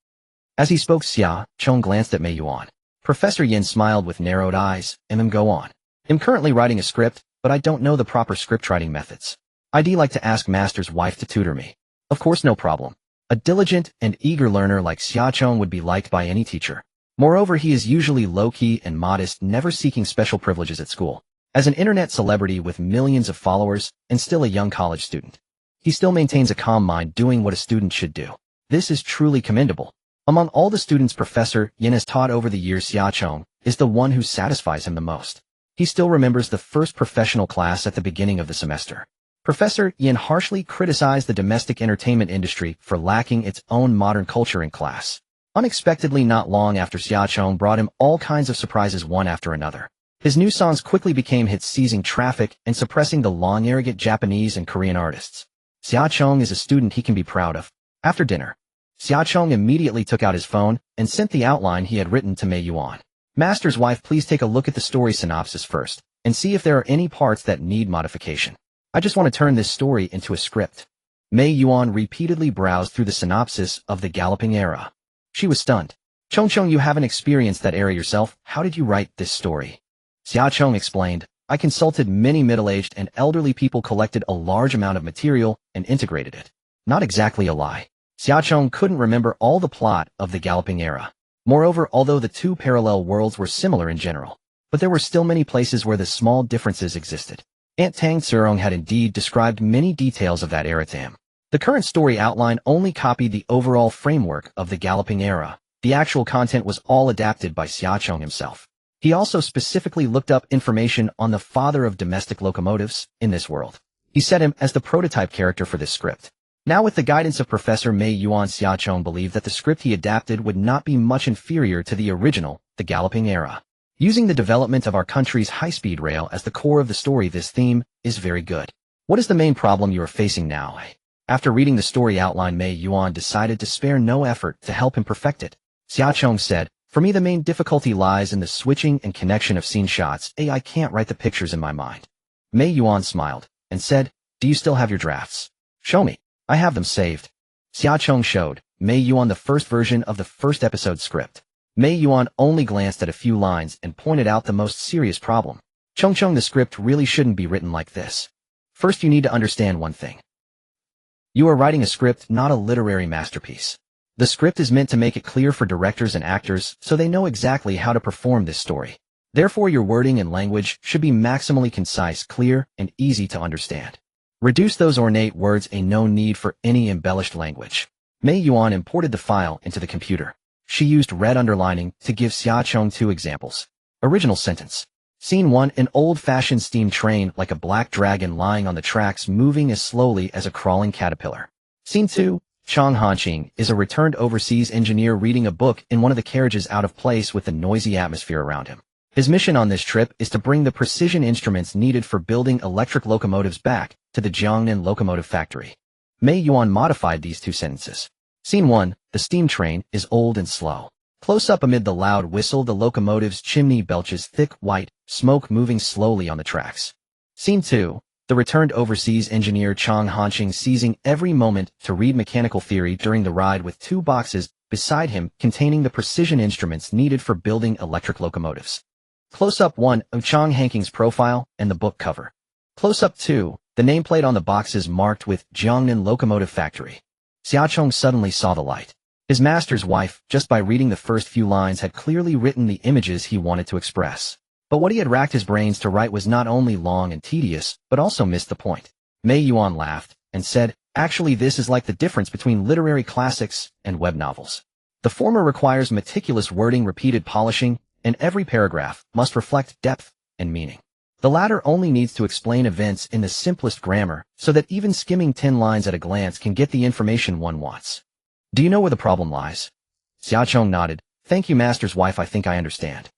As he spoke, Xia Chong glanced at Mei Yuan. Professor Yin smiled with narrowed eyes. Go on. I'm currently writing a script, but I don't know the proper scriptwriting methods. I'd like to ask Master's wife to tutor me. Of course, no problem. A diligent and eager learner like Xia Chong would be liked by any teacher. Moreover, he is usually low-key and modest, never seeking special privileges at school. As an internet celebrity with millions of followers and still a young college student, he still maintains a calm mind, doing what a student should do. This is truly commendable. Among all the students Professor Yin has taught over the years, Xia Chong is the one who satisfies him the most. He still remembers the first professional class at the beginning of the semester. Professor Yin harshly criticized the domestic entertainment industry for lacking its own modern culture in class. Unexpectedly, not long after, Xia Chong brought him all kinds of surprises one after another. His new songs quickly became hits, seizing traffic and suppressing the long, arrogant Japanese and Korean artists. Xia Chong is a student he can be proud of. After dinner, Xia Chong immediately took out his phone and sent the outline he had written to Mei Yuan. Master's wife, please take a look at the story synopsis first and see if there are any parts that need modification. I just want to turn this story into a script. Mei Yuan repeatedly browsed through the synopsis of The Galloping Era. She was stunned. Chong, you haven't experienced that era yourself. How did you write this story? Xia Chong explained, I consulted many middle-aged and elderly people, collected a large amount of material, and integrated it. Not exactly a lie. Xia Chong couldn't remember all the plot of The Galloping Era. Moreover, although the two parallel worlds were similar in general, but there were still many places where the small differences existed. Aunt Tang Tsurong had indeed described many details of that era to him. The current story outline only copied the overall framework of The Galloping Era. The actual content was all adapted by Xia Chong himself. He also specifically looked up information on the father of domestic locomotives in this world. He set him as the prototype character for this script. Now, with the guidance of Professor Mei Yuan, Xia Chong believed that the script he adapted would not be much inferior to the original, The Galloping Era. Using the development of our country's high-speed rail as the core of the story, this theme is very good. What is the main problem you are facing now? After reading the story outline, Mei Yuan decided to spare no effort to help him perfect it. Xia Chong said, for me the main difficulty lies in the switching and connection of scene shots. I can't write the pictures in my mind. Mei Yuan smiled and said, do you still have your drafts? Show me. I have them saved. Xia Chong showed Mei Yuan the first version of the first episode script. Mei Yuan only glanced at a few lines and pointed out the most serious problem. Chung Chung, the script really shouldn't be written like this. First, you need to understand one thing. You are writing a script, not a literary masterpiece. The script is meant to make it clear for directors and actors so they know exactly how to perform this story. Therefore, your wording and language should be maximally concise, clear, and easy to understand. Reduce those ornate words and no need for any embellished language. Mei Yuan imported the file into the computer. She used red underlining to give Xia Chong 2 examples. Original sentence. Scene 1, an old-fashioned steam train like a black dragon lying on the tracks moving as slowly as a crawling caterpillar. Scene 2, Chang Hanqing is a returned overseas engineer reading a book in one of the carriages out of place with the noisy atmosphere around him. His mission on this trip is to bring the precision instruments needed for building electric locomotives back to the Jiangnan locomotive factory. Mei Yuan modified these 2 sentences. Scene 1, the steam train is old and slow. Close up amid the loud whistle, the locomotive's chimney belches thick, white smoke moving slowly on the tracks. Scene 2, the returned overseas engineer Chang Hanqing seizing every moment to read mechanical theory during the ride with 2 boxes beside him containing the precision instruments needed for building electric locomotives. Close-up 1 of Chang Hanqing's profile and the book cover. Close-up 2, the nameplate on the boxes marked with Jiangnan Locomotive Factory. Xia Chong suddenly saw the light. His master's wife, just by reading the first few lines, had clearly written the images he wanted to express. But what he had racked his brains to write was not only long and tedious, but also missed the point. Mei Yuan laughed and said, actually this is like the difference between literary classics and web novels. The former requires meticulous wording, repeated polishing, and every paragraph must reflect depth and meaning. The latter only needs to explain events in the simplest grammar so that even skimming 10 lines at a glance can get the information one wants. Do you know where the problem lies? Xia Chong nodded. Thank you, master's wife, I think I understand.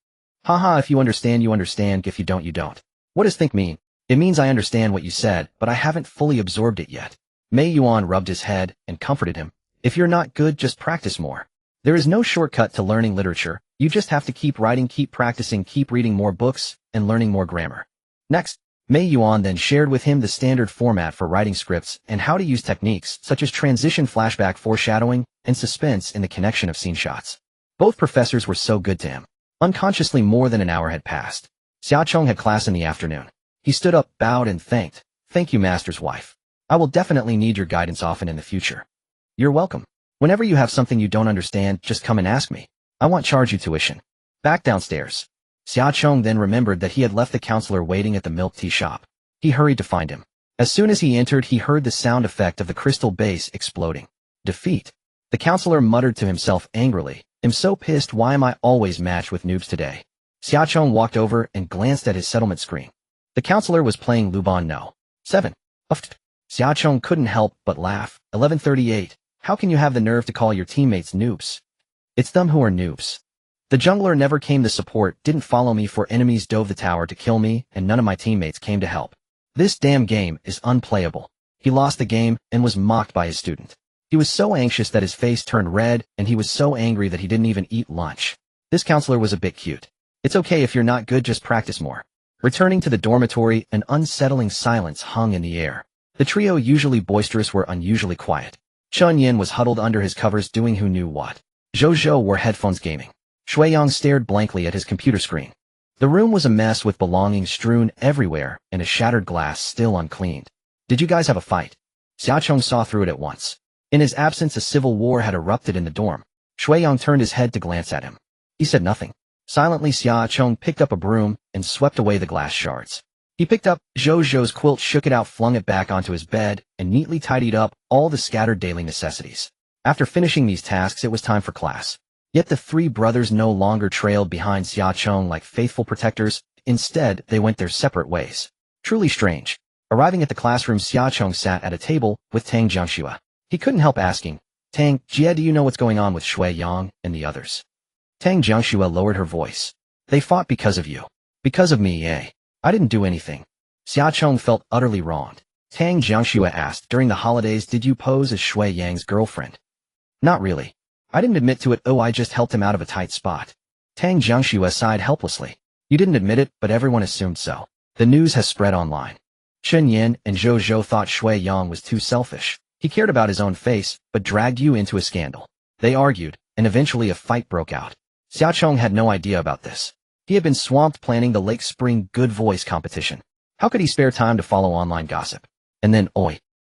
Haha, if you understand, you understand. If you don't, you don't. What does think mean? It means I understand what you said, but I haven't fully absorbed it yet. Mei Yuan rubbed his head and comforted him. If you're not good, just practice more. There is no shortcut to learning literature. You just have to keep writing, keep practicing, keep reading more books, and learning more grammar. Next, Mei Yuan then shared with him the standard format for writing scripts and how to use techniques such as transition, flashback, foreshadowing, and suspense in the connection of scene shots. Both professors were so good to him. Unconsciously, more than an hour had passed. Xia Chong had class in the afternoon. He stood up, bowed, and thanked. Thank you, master's wife. I will definitely need your guidance often in the future. You're welcome. Whenever you have something you don't understand, just come and ask me. I won't charge you tuition. Back downstairs. Xia Chong then remembered that he had left the counselor waiting at the milk tea shop. He hurried to find him. As soon as he entered, he heard the sound effect of the crystal base exploding. Defeat. The counselor muttered to himself angrily. I'm so pissed, why am I always matched with noobs today? Xia Chong walked over and glanced at his settlement screen. The counselor was playing Luban No. 7. Xia Chong couldn't help but laugh. 1138. How can you have the nerve to call your teammates noobs? It's them who are noobs. The jungler never came to support, didn't follow me, for enemies dove the tower to kill me, and none of my teammates came to help. This damn game is unplayable. He lost the game and was mocked by his student. He was so anxious that his face turned red, and he was so angry that he didn't even eat lunch. This counselor was a bit cute. It's okay if you're not good, just practice more. Returning to the dormitory, an unsettling silence hung in the air. The trio, usually boisterous, were unusually quiet. Chun Yin was huddled under his covers doing who knew what. Zhou Zhou wore headphones gaming. Shuiyang stared blankly at his computer screen. The room was a mess with belongings strewn everywhere and a shattered glass still uncleaned. Did you guys have a fight? Xia Chong saw through it at once. In his absence, a civil war had erupted in the dorm. Shuiyang turned his head to glance at him. He said nothing. Silently, Xia Chong picked up a broom and swept away the glass shards. He picked up Zhou Zhou's quilt, shook it out, flung it back onto his bed, and neatly tidied up all the scattered daily necessities. After finishing these tasks, it was time for class. Yet the three brothers no longer trailed behind Xia Chong like faithful protectors. Instead, they went their separate ways. Truly strange. Arriving at the classroom, Xia Chong sat at a table with Tang Jiangxue. He couldn't help asking, Tang, Jie, do you know what's going on with Shui Yang and the others? Tang Jiangxue lowered her voice. They fought because of you. Because of me, eh? I didn't do anything. Xia Chong felt utterly wronged. Tang Jiangxue asked, during the holidays, did you pose as Shui Yang's girlfriend? Not really. I didn't admit to it. Oh, I just helped him out of a tight spot. Tang Jiangxue sighed helplessly. You didn't admit it, but everyone assumed so. The news has spread online. Chen Yin and Zhou Zhou thought Shui Yang was too selfish. He cared about his own face, but dragged you into a scandal. They argued, and eventually a fight broke out. Xia Chong had no idea about this. He had been swamped planning the Lake Spring Good Voice competition. How could he spare time to follow online gossip? And then,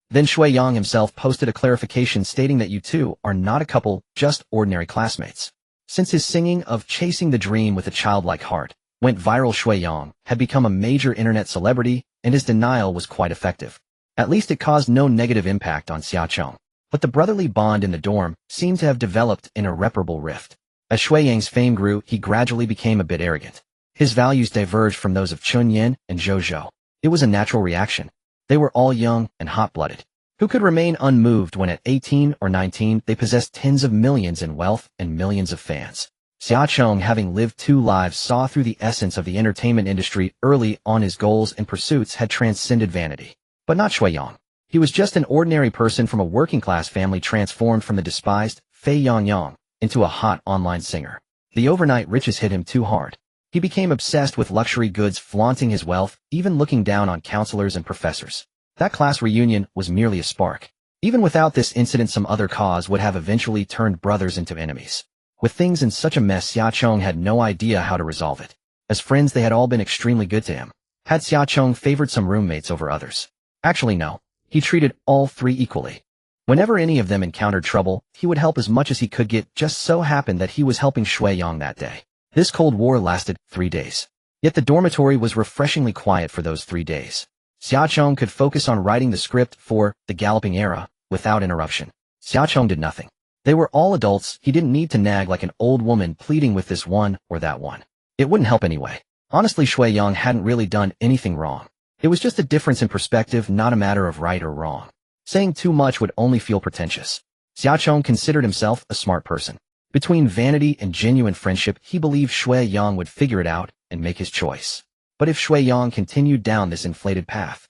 Then Shui Yang himself posted a clarification stating that you two are not a couple, just ordinary classmates. Since his singing of Chasing the Dream with a Childlike Heart went viral, Shui Yang had become a major internet celebrity, and his denial was quite effective. At least it caused no negative impact on Xia Chong. But the brotherly bond in the dorm seemed to have developed an irreparable rift. As Shui Yang's fame grew, he gradually became a bit arrogant. His values diverged from those of Chun Yin and Zhou Zhou. It was a natural reaction. They were all young and hot-blooded. Who could remain unmoved when at 18 or 19 they possessed tens of millions in wealth and millions of fans? Xia Chong, having lived two lives, saw through the essence of the entertainment industry early on. His goals and pursuits had transcended vanity. But not Shui Yang. He was just an ordinary person from a working-class family transformed from the despised Fei Yang into a hot online singer. The overnight riches hit him too hard. He became obsessed with luxury goods, flaunting his wealth, even looking down on counselors and professors. That class reunion was merely a spark. Even without this incident, some other cause would have eventually turned brothers into enemies. With things in such a mess, Xia Chong had no idea how to resolve it. As friends, they had all been extremely good to him. Had Xia Chong favored some roommates over others? Actually, no. He treated all three equally. Whenever any of them encountered trouble, he would help as much as he could get. Just so happened that he was helping Shui Yang that day. This Cold War lasted 3 days. Yet the dormitory was refreshingly quiet for those 3 days. Xia Chong could focus on writing the script for The Galloping Era without interruption. Xia Chong did nothing. They were all adults. He didn't need to nag like an old woman pleading with this one or that one. It wouldn't help anyway. Honestly, Shui Yang hadn't really done anything wrong. It was just a difference in perspective, not a matter of right or wrong. Saying too much would only feel pretentious. Xia Chong considered himself a smart person. Between vanity and genuine friendship, he believed Shui Yang would figure it out and make his choice. But if Shui Yang continued down this inflated path,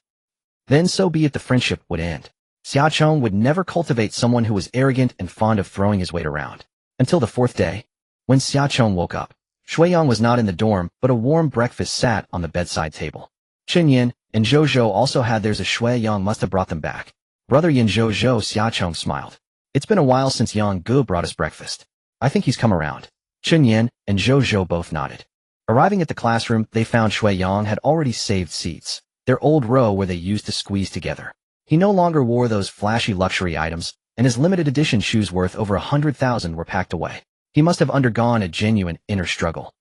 then so be it, the friendship would end. Xia Chong would never cultivate someone who was arrogant and fond of throwing his weight around. Until the 4th day, when Xia Chong woke up, Shui Yang was not in the dorm, but a warm breakfast sat on the bedside table. Chen Yin and Zhou Zhou also had theirs. As Shui Yang must have brought them back. Brother Yin, Zhou Zhou. Xia Chong smiled. It's been a while since Yang Gu brought us breakfast. I think he's come around. Chen Yin and Zhou Zhou both nodded. Arriving at the classroom, they found Shui Yang had already saved seats, their old row where they used to squeeze together. He no longer wore those flashy luxury items, and his limited edition shoes worth over 100,000 were packed away. He must have undergone a genuine inner struggle.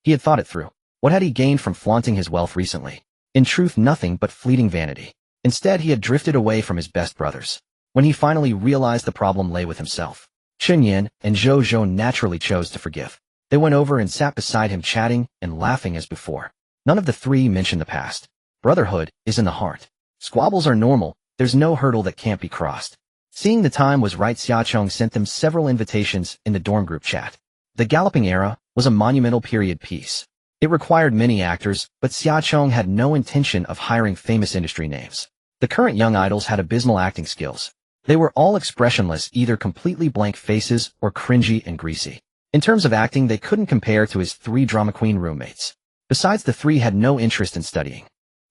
He had thought it through. What had he gained from flaunting his wealth recently? In truth, nothing but fleeting vanity. Instead, he had drifted away from his best brothers. When he finally realized the problem lay with himself, Chen Yin and Zhou Zhou naturally chose to forgive. They went over and sat beside him, chatting and laughing as before. None of the three mentioned the past. Brotherhood is in the heart. Squabbles are normal. There's no hurdle that can't be crossed. Seeing the time was right, Xia Chong sent them several invitations in the dorm group chat. The Galloping Era was a monumental period piece. It required many actors, but Xia Chong had no intention of hiring famous industry names. The current young idols had abysmal acting skills. They were all expressionless, either completely blank faces or cringy and greasy. In terms of acting, they couldn't compare to his 3 drama queen roommates. Besides, the 3 had no interest in studying.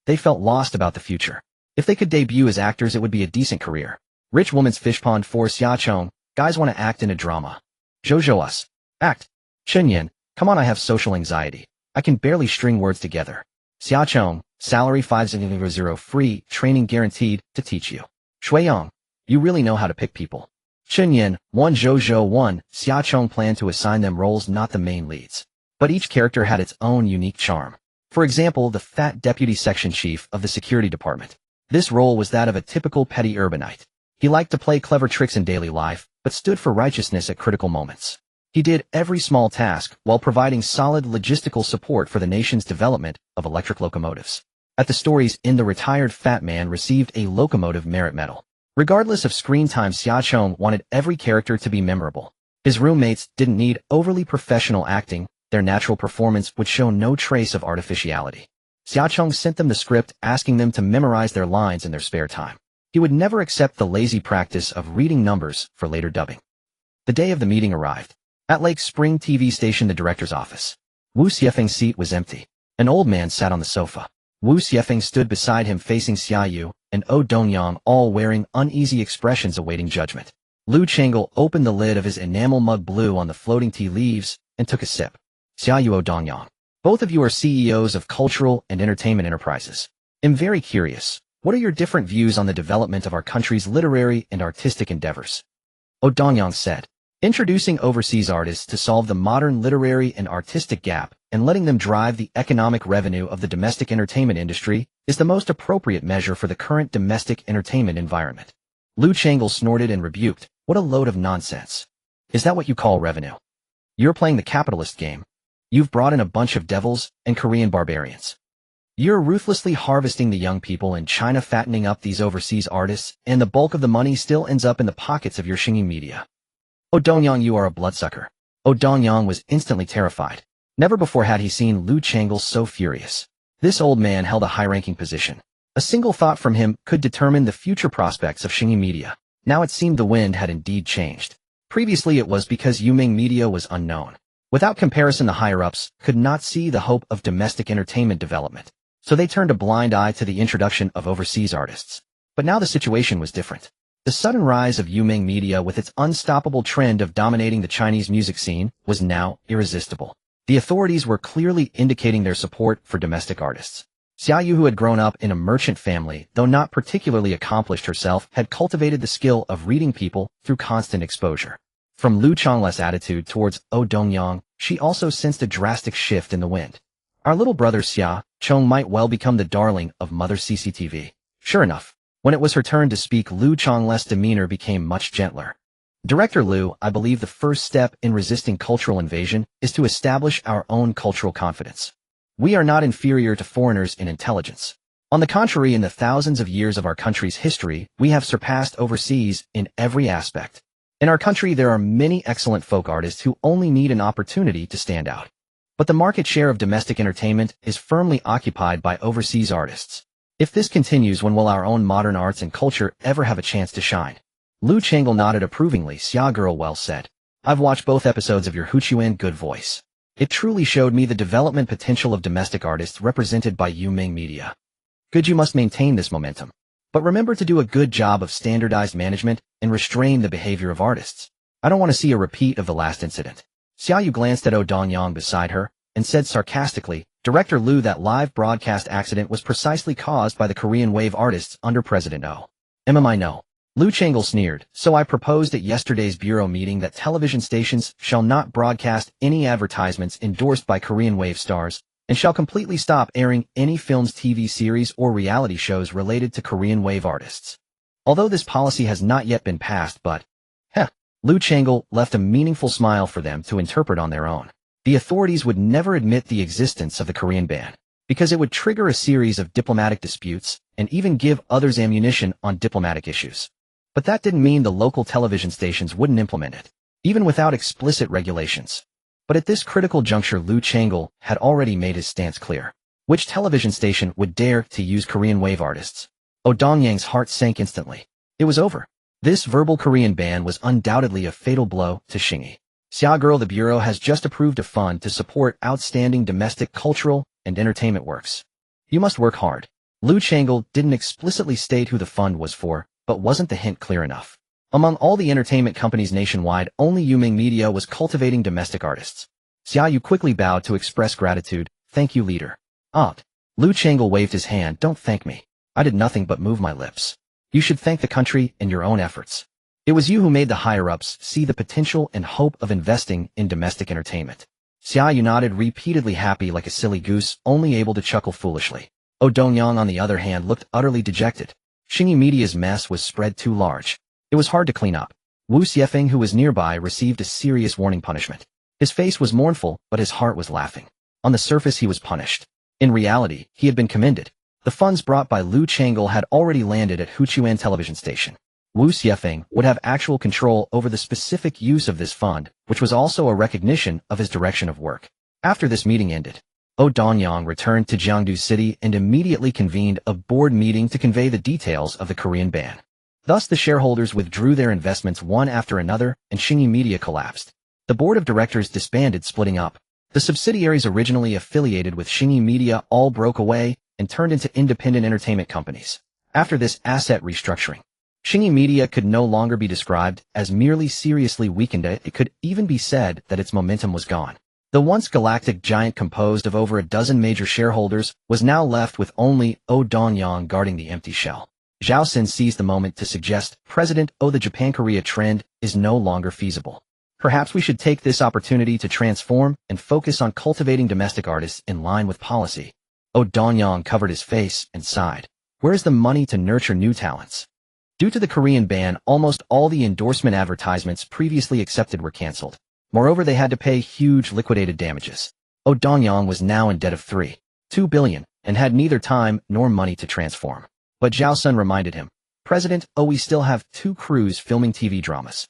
They felt lost about the future. If they could debut as actors, it would be a decent career. Rich woman's fish pond for Xia Chong. Guys want to act in a drama. Zhou Zhou us. Act. Chen Yin, come on, I have social anxiety. I can barely string words together. Xia Chong, salary 500, free, training guaranteed, to teach you. Shui Yang, you really know how to pick people. Chen Yin, 1 Zhou Zhou 1, Xia Chong planned to assign them roles, not the main leads. But each character had its own unique charm. For example, the fat deputy section chief of the security department. This role was that of a typical petty urbanite. He liked to play clever tricks in daily life, but stood for righteousness at critical moments. He did every small task while providing solid logistical support for the nation's development of electric locomotives. At the story's end, the retired fat man received a locomotive merit medal. Regardless of screen time, Xia Chong wanted every character to be memorable. His roommates didn't need overly professional acting. Their natural performance would show no trace of artificiality. Xia Chong sent them the script, asking them to memorize their lines in their spare time. He would never accept the lazy practice of reading numbers for later dubbing. The day of the meeting arrived. At Lake Spring TV station, the director's office. Wu Xiefeng's seat was empty. An old man sat on the sofa. Wu Xiefeng stood beside him, facing Xia Yu and O Dongyang, all wearing uneasy expressions awaiting judgment. Lu Changle opened the lid of his enamel mug, blew on the floating tea leaves, and took a sip. Xia Yu, O Dongyang. Both of you are CEOs of cultural and entertainment enterprises. I'm very curious. What are your different views on the development of our country's literary and artistic endeavors? Oh Dongyang said. Introducing overseas artists to solve the modern literary and artistic gap and letting them drive the economic revenue of the domestic entertainment industry is the most appropriate measure for the current domestic entertainment environment. Lu Changel snorted and rebuked. What a load of nonsense. Is that what you call revenue? You're playing the capitalist game. You've brought in a bunch of devils and Korean barbarians. You're ruthlessly harvesting the young people in China, fattening up these overseas artists, and the bulk of the money still ends up in the pockets of your Xingyi media. Oh Dongyang, you are a bloodsucker. Oh Dongyang was instantly terrified. Never before had he seen Lu Changel so furious. This old man held a high-ranking position. A single thought from him could determine the future prospects of Xingyi media. Now it seemed the wind had indeed changed. Previously it was because Yuming media was unknown. Without comparison, the higher-ups could not see the hope of domestic entertainment development, so they turned a blind eye to the introduction of overseas artists. But now the situation was different. The sudden rise of Yuming media with its unstoppable trend of dominating the Chinese music scene was now irresistible. The authorities were clearly indicating their support for domestic artists. Xiaoyu, who had grown up in a merchant family, though not particularly accomplished herself, had cultivated the skill of reading people through constant exposure. From Lu Changle's attitude towards Oh Dongyang, she also sensed a drastic shift in the wind. Our little brother Xia Chong might well become the darling of Mother CCTV. Sure enough, when it was her turn to speak, Lu Changle's demeanor became much gentler. Director Lu, I believe the first step in resisting cultural invasion is to establish our own cultural confidence. We are not inferior to foreigners in intelligence. On the contrary, in the thousands of years of our country's history, we have surpassed overseas in every aspect. In our country, there are many excellent folk artists who only need an opportunity to stand out. But the market share of domestic entertainment is firmly occupied by overseas artists. If this continues, when will our own modern arts and culture ever have a chance to shine? Lu Changel nodded approvingly. Xia girl, well said. I've watched both episodes of your Huchuan Good Voice. It truly showed me the development potential of domestic artists represented by Yuming media. Good, you must maintain this momentum. But remember to do a good job of standardized management and restrain the behavior of artists. I don't want to see a repeat of the last incident. Xiaoyu glanced at Oh Dongyang beside her and said sarcastically, Director Lu, that live broadcast accident was precisely caused by the Korean wave artists under President Oh. I know. Lu Changel sneered, so I proposed at yesterday's bureau meeting that television stations shall not broadcast any advertisements endorsed by Korean wave stars, and shall completely stop airing any films, TV series, or reality shows related to Korean wave artists. Although this policy has not yet been passed, but, Lu Changel left a meaningful smile for them to interpret on their own. The authorities would never admit the existence of the Korean ban, because it would trigger a series of diplomatic disputes and even give others ammunition on diplomatic issues. But that didn't mean the local television stations wouldn't implement it, even without explicit regulations. But at this critical juncture, Lu Changel had already made his stance clear. Which television station would dare to use Korean wave artists? Oh Dongyang's heart sank instantly. It was over. This verbal Korean ban was undoubtedly a fatal blow to Xingyi. Xia girl, the Bureau has just approved a fund to support outstanding domestic cultural and entertainment works. You must work hard. Lu Changel didn't explicitly state who the fund was for, but wasn't the hint clear enough? Among all the entertainment companies nationwide, only Yuming Media was cultivating domestic artists. Xiaoyu quickly bowed to express gratitude. Thank you, leader. Lu Changel waved his hand. Don't thank me. I did nothing but move my lips. You should thank the country and your own efforts. It was you who made the higher-ups see the potential and hope of investing in domestic entertainment. Xiaoyu nodded, repeatedly, happy like a silly goose, only able to chuckle foolishly. Oh Dongyang, on the other hand, looked utterly dejected. Xingyi Media's mess was spread too large. It was hard to clean up. Wu Xiefeng, who was nearby, received a serious warning punishment. His face was mournful, but his heart was laughing. On the surface, he was punished. In reality, he had been commended. The funds brought by Lu Changel had already landed at Huchuan television station. Wu Xiefeng would have actual control over the specific use of this fund, which was also a recognition of his direction of work. After this meeting ended, Oh Dongyang returned to Jiangdu City and immediately convened a board meeting to convey the details of the Korean ban. Thus the shareholders withdrew their investments one after another, and Xingyi Media collapsed. The board of directors disbanded, splitting up. The subsidiaries originally affiliated with Xingyi Media all broke away and turned into independent entertainment companies. After this asset restructuring, Xingyi Media could no longer be described as merely seriously weakened. It could even be said that its momentum was gone. The once galactic giant composed of over a dozen major shareholders was now left with only Oh Dong-yang guarding the empty shell. Zhao Xin seized the moment to suggest, President Oh, the Japan-Korea trend is no longer feasible. Perhaps we should take this opportunity to transform and focus on cultivating domestic artists in line with policy. Oh Dong-yang covered his face and sighed. Where is the money to nurture new talents? Due to the Korean ban, almost all the endorsement advertisements previously accepted were cancelled. Moreover, they had to pay huge liquidated damages. Oh Dong-yang was now in debt of 3.2 billion and had neither time nor money to transform. But Zhao Sun reminded him, President, oh, we still have 2 crews filming TV dramas.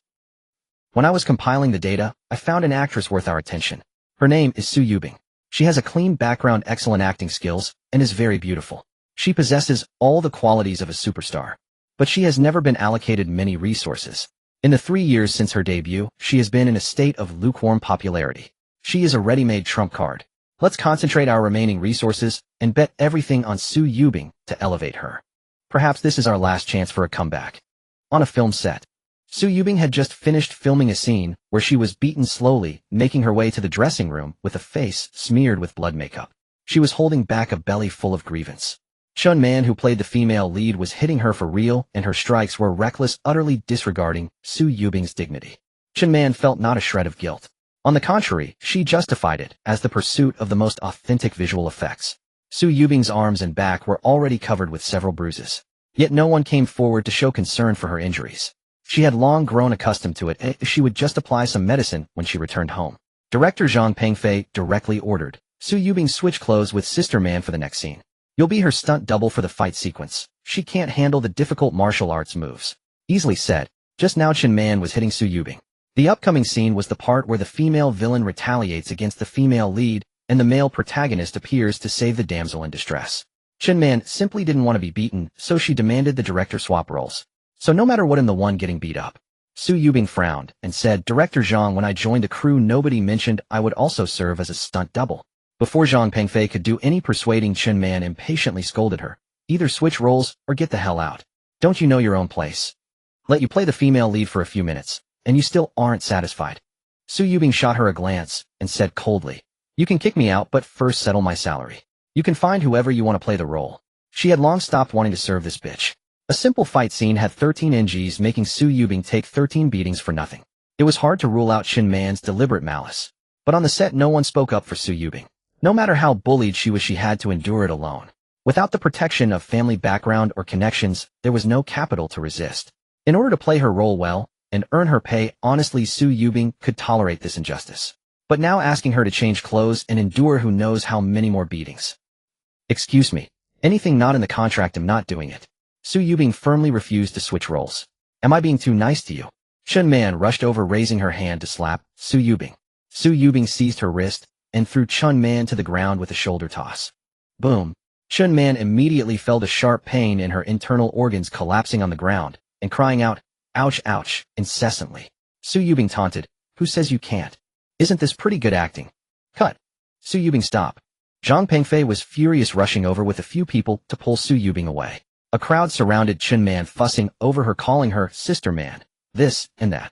When I was compiling the data, I found an actress worth our attention. Her name is Su Yubing. She has a clean background, excellent acting skills, and is very beautiful. She possesses all the qualities of a superstar. But she has never been allocated many resources. In the 3 years since her debut, she has been in a state of lukewarm popularity. She is a ready-made trump card. Let's concentrate our remaining resources and bet everything on Su Yubing to elevate her. Perhaps this is our last chance for a comeback. On a film set, Su Yubing had just finished filming a scene where she was beaten slowly, making her way to the dressing room with a face smeared with blood makeup. She was holding back a belly full of grievance. Chun Man, who played the female lead, was hitting her for real, and her strikes were reckless, utterly disregarding Su Yubing's dignity. Chun Man felt not a shred of guilt. On the contrary, she justified it as the pursuit of the most authentic visual effects. Su Yubing's arms and back were already covered with several bruises. Yet no one came forward to show concern for her injuries. She had long grown accustomed to it, and she would just apply some medicine when she returned home. Director Zhang Pengfei directly ordered Su Yubing switch clothes with Sister Man for the next scene. You'll be her stunt double for the fight sequence. She can't handle the difficult martial arts moves. Easily said. Just now Chun Man was hitting Su Yubing. The upcoming scene was the part where the female villain retaliates against the female lead, and the male protagonist appears to save the damsel in distress. Chun Man simply didn't want to be beaten, so she demanded the director swap roles. So no matter what, I'm the one getting beat up. Su Yubing frowned and said, Director Zhang, when I joined the crew, nobody mentioned I would also serve as a stunt double. Before Zhang Pengfei could do any persuading, Chun Man impatiently scolded her. Either switch roles or get the hell out. Don't you know your own place? Let you play the female lead for a few minutes, and you still aren't satisfied. Su Yubing shot her a glance and said coldly, You can kick me out, but first settle my salary. You can find whoever you want to play the role. She had long stopped wanting to serve this bitch. A simple fight scene had 13 NGs, making Su Yubing take 13 beatings for nothing. It was hard to rule out Chun Man's deliberate malice. But on the set, no one spoke up for Su Yubing. No matter how bullied she was, she had to endure it alone. Without the protection of family background or connections, there was no capital to resist. In order to play her role well and earn her pay honestly, Su Yubing could tolerate this injustice. But now asking her to change clothes and endure who knows how many more beatings. Excuse me. Anything not in the contract, I'm not doing it. Su Yubing firmly refused to switch roles. Am I being too nice to you? Chun Man rushed over, raising her hand to slap Su Yubing. Su Yubing seized her wrist and threw Chun Man to the ground with a shoulder toss. Boom. Chun Man immediately felt a sharp pain in her internal organs, collapsing on the ground and crying out, ouch, ouch, incessantly. Su Yubing taunted, Who says you can't? Isn't this pretty good acting? Cut. Su Yubing, stop. Zhang Pengfei was furious, rushing over with a few people to pull Su Yubing away. A crowd surrounded Chun Man, fussing over her, calling her Sister Man, this and that.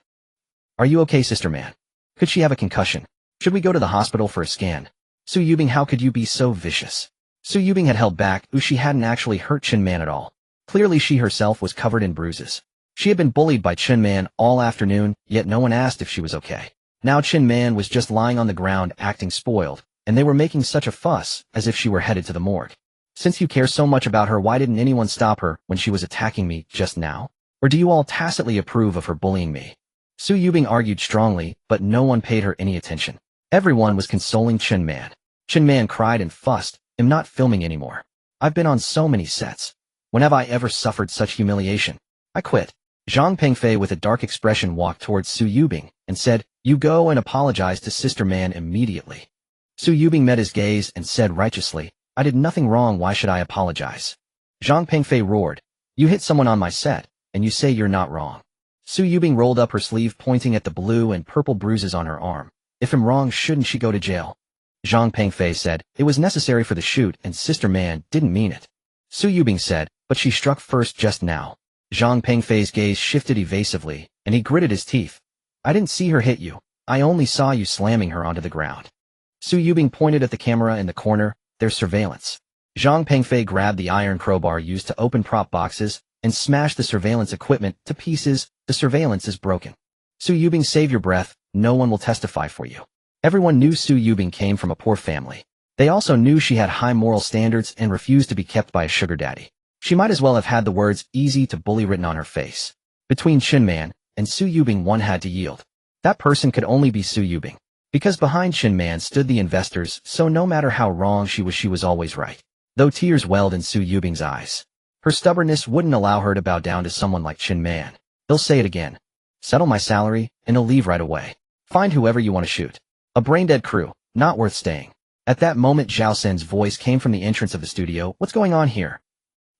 Are you okay, Sister Man? Could she have a concussion? Should we go to the hospital for a scan? Su Yubing, how could you be so vicious? Su Yubing had held back, she hadn't actually hurt Chun Man at all. Clearly she herself was covered in bruises. She had been bullied by Chun Man all afternoon, yet no one asked if she was okay. Now Chun Man was just lying on the ground, acting spoiled, and they were making such a fuss, as if she were headed to the morgue. Since you care so much about her, why didn't anyone stop her when she was attacking me just now? Or do you all tacitly approve of her bullying me? Su Yubing argued strongly, but no one paid her any attention. Everyone was consoling Chun Man. Chun Man cried and fussed, I'm not filming anymore. I've been on so many sets. When have I ever suffered such humiliation? I quit. Zhang Pengfei, with a dark expression, walked towards Su Yubing and said, You go and apologize to Sister Man immediately. Su Yubing met his gaze and said righteously, I did nothing wrong, why should I apologize? Zhang Pengfei roared, You hit someone on my set, and you say you're not wrong. Su Yubing rolled up her sleeve, pointing at the blue and purple bruises on her arm. If I'm wrong, shouldn't she go to jail? Zhang Pengfei said, It was necessary for the shoot, and Sister Man didn't mean it. Su Yubing said, But she struck first just now. Zhang Pengfei's gaze shifted evasively, and he gritted his teeth. I didn't see her hit you. I only saw you slamming her onto the ground. Su Yubing pointed at the camera in the corner. There's surveillance. Zhang Pengfei grabbed the iron crowbar used to open prop boxes and smashed the surveillance equipment to pieces. The surveillance is broken. Su Yubing, save your breath. No one will testify for you. Everyone knew Su Yubing came from a poor family. They also knew she had high moral standards and refused to be kept by a sugar daddy. She might as well have had the words easy to bully written on her face. Between Chinman and Su Yubing, one had to yield. That person could only be Su Yubing. Because behind Chinman stood the investors, so no matter how wrong she was always right. Though tears welled in Su Yubing's eyes. Her stubbornness wouldn't allow her to bow down to someone like Chinman. He'll say it again. Settle my salary, and he'll leave right away. Find whoever you want to shoot. A brain-dead crew, not worth staying. At that moment, Zhao Sen's voice came from the entrance of the studio. What's going on here?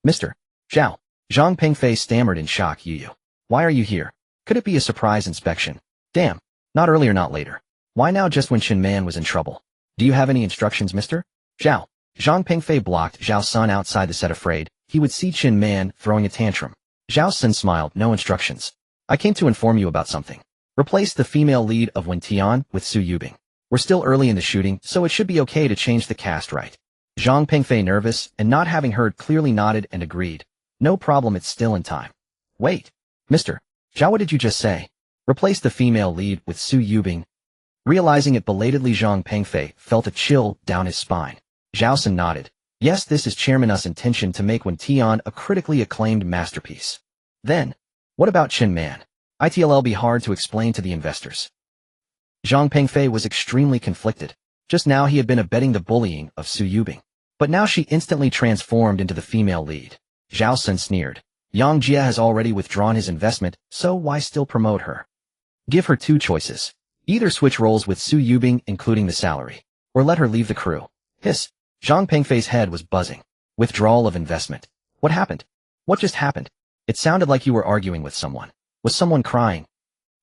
Mr. Zhao. Zhang Pengfei stammered in shock. You. Why are you here? Could it be a surprise inspection? Damn. Not earlier, not later. Why now just when Chinman was in trouble? Do you have any instructions, Mr. Zhao? Zhang Pengfei blocked Zhao Sun outside the set, afraid he would see Chinman throwing a tantrum. Zhao Sun smiled. No instructions. I came to inform you about something. Replace the female lead of Wen Tian with Su Yubing. We're still early in the shooting, so it should be okay to change the cast, right? Zhang Pengfei, nervous and not having heard clearly, nodded and agreed. No problem, it's still in time. Wait. Mr. Zhao, what did you just say? Replace the female lead with Su Yubing. Realizing it belatedly, Zhang Pengfei felt a chill down his spine. Zhao Sun nodded. Yes, this is Chairman Us' intention to make Wen Tian a critically acclaimed masterpiece. Then, what about Chinman? It'll be hard to explain to the investors. Zhang Pengfei was extremely conflicted. Just now he had been abetting the bullying of Su Yubing. But now she instantly transformed into the female lead. Zhao Sun sneered. Yang Jia has already withdrawn his investment, so why still promote her? Give her two choices. Either switch roles with Su Yubing, including the salary, or let her leave the crew. Hiss. Zhang Pengfei's head was buzzing. Withdrawal of investment. What happened? What just happened? It sounded like you were arguing with someone. Was someone crying?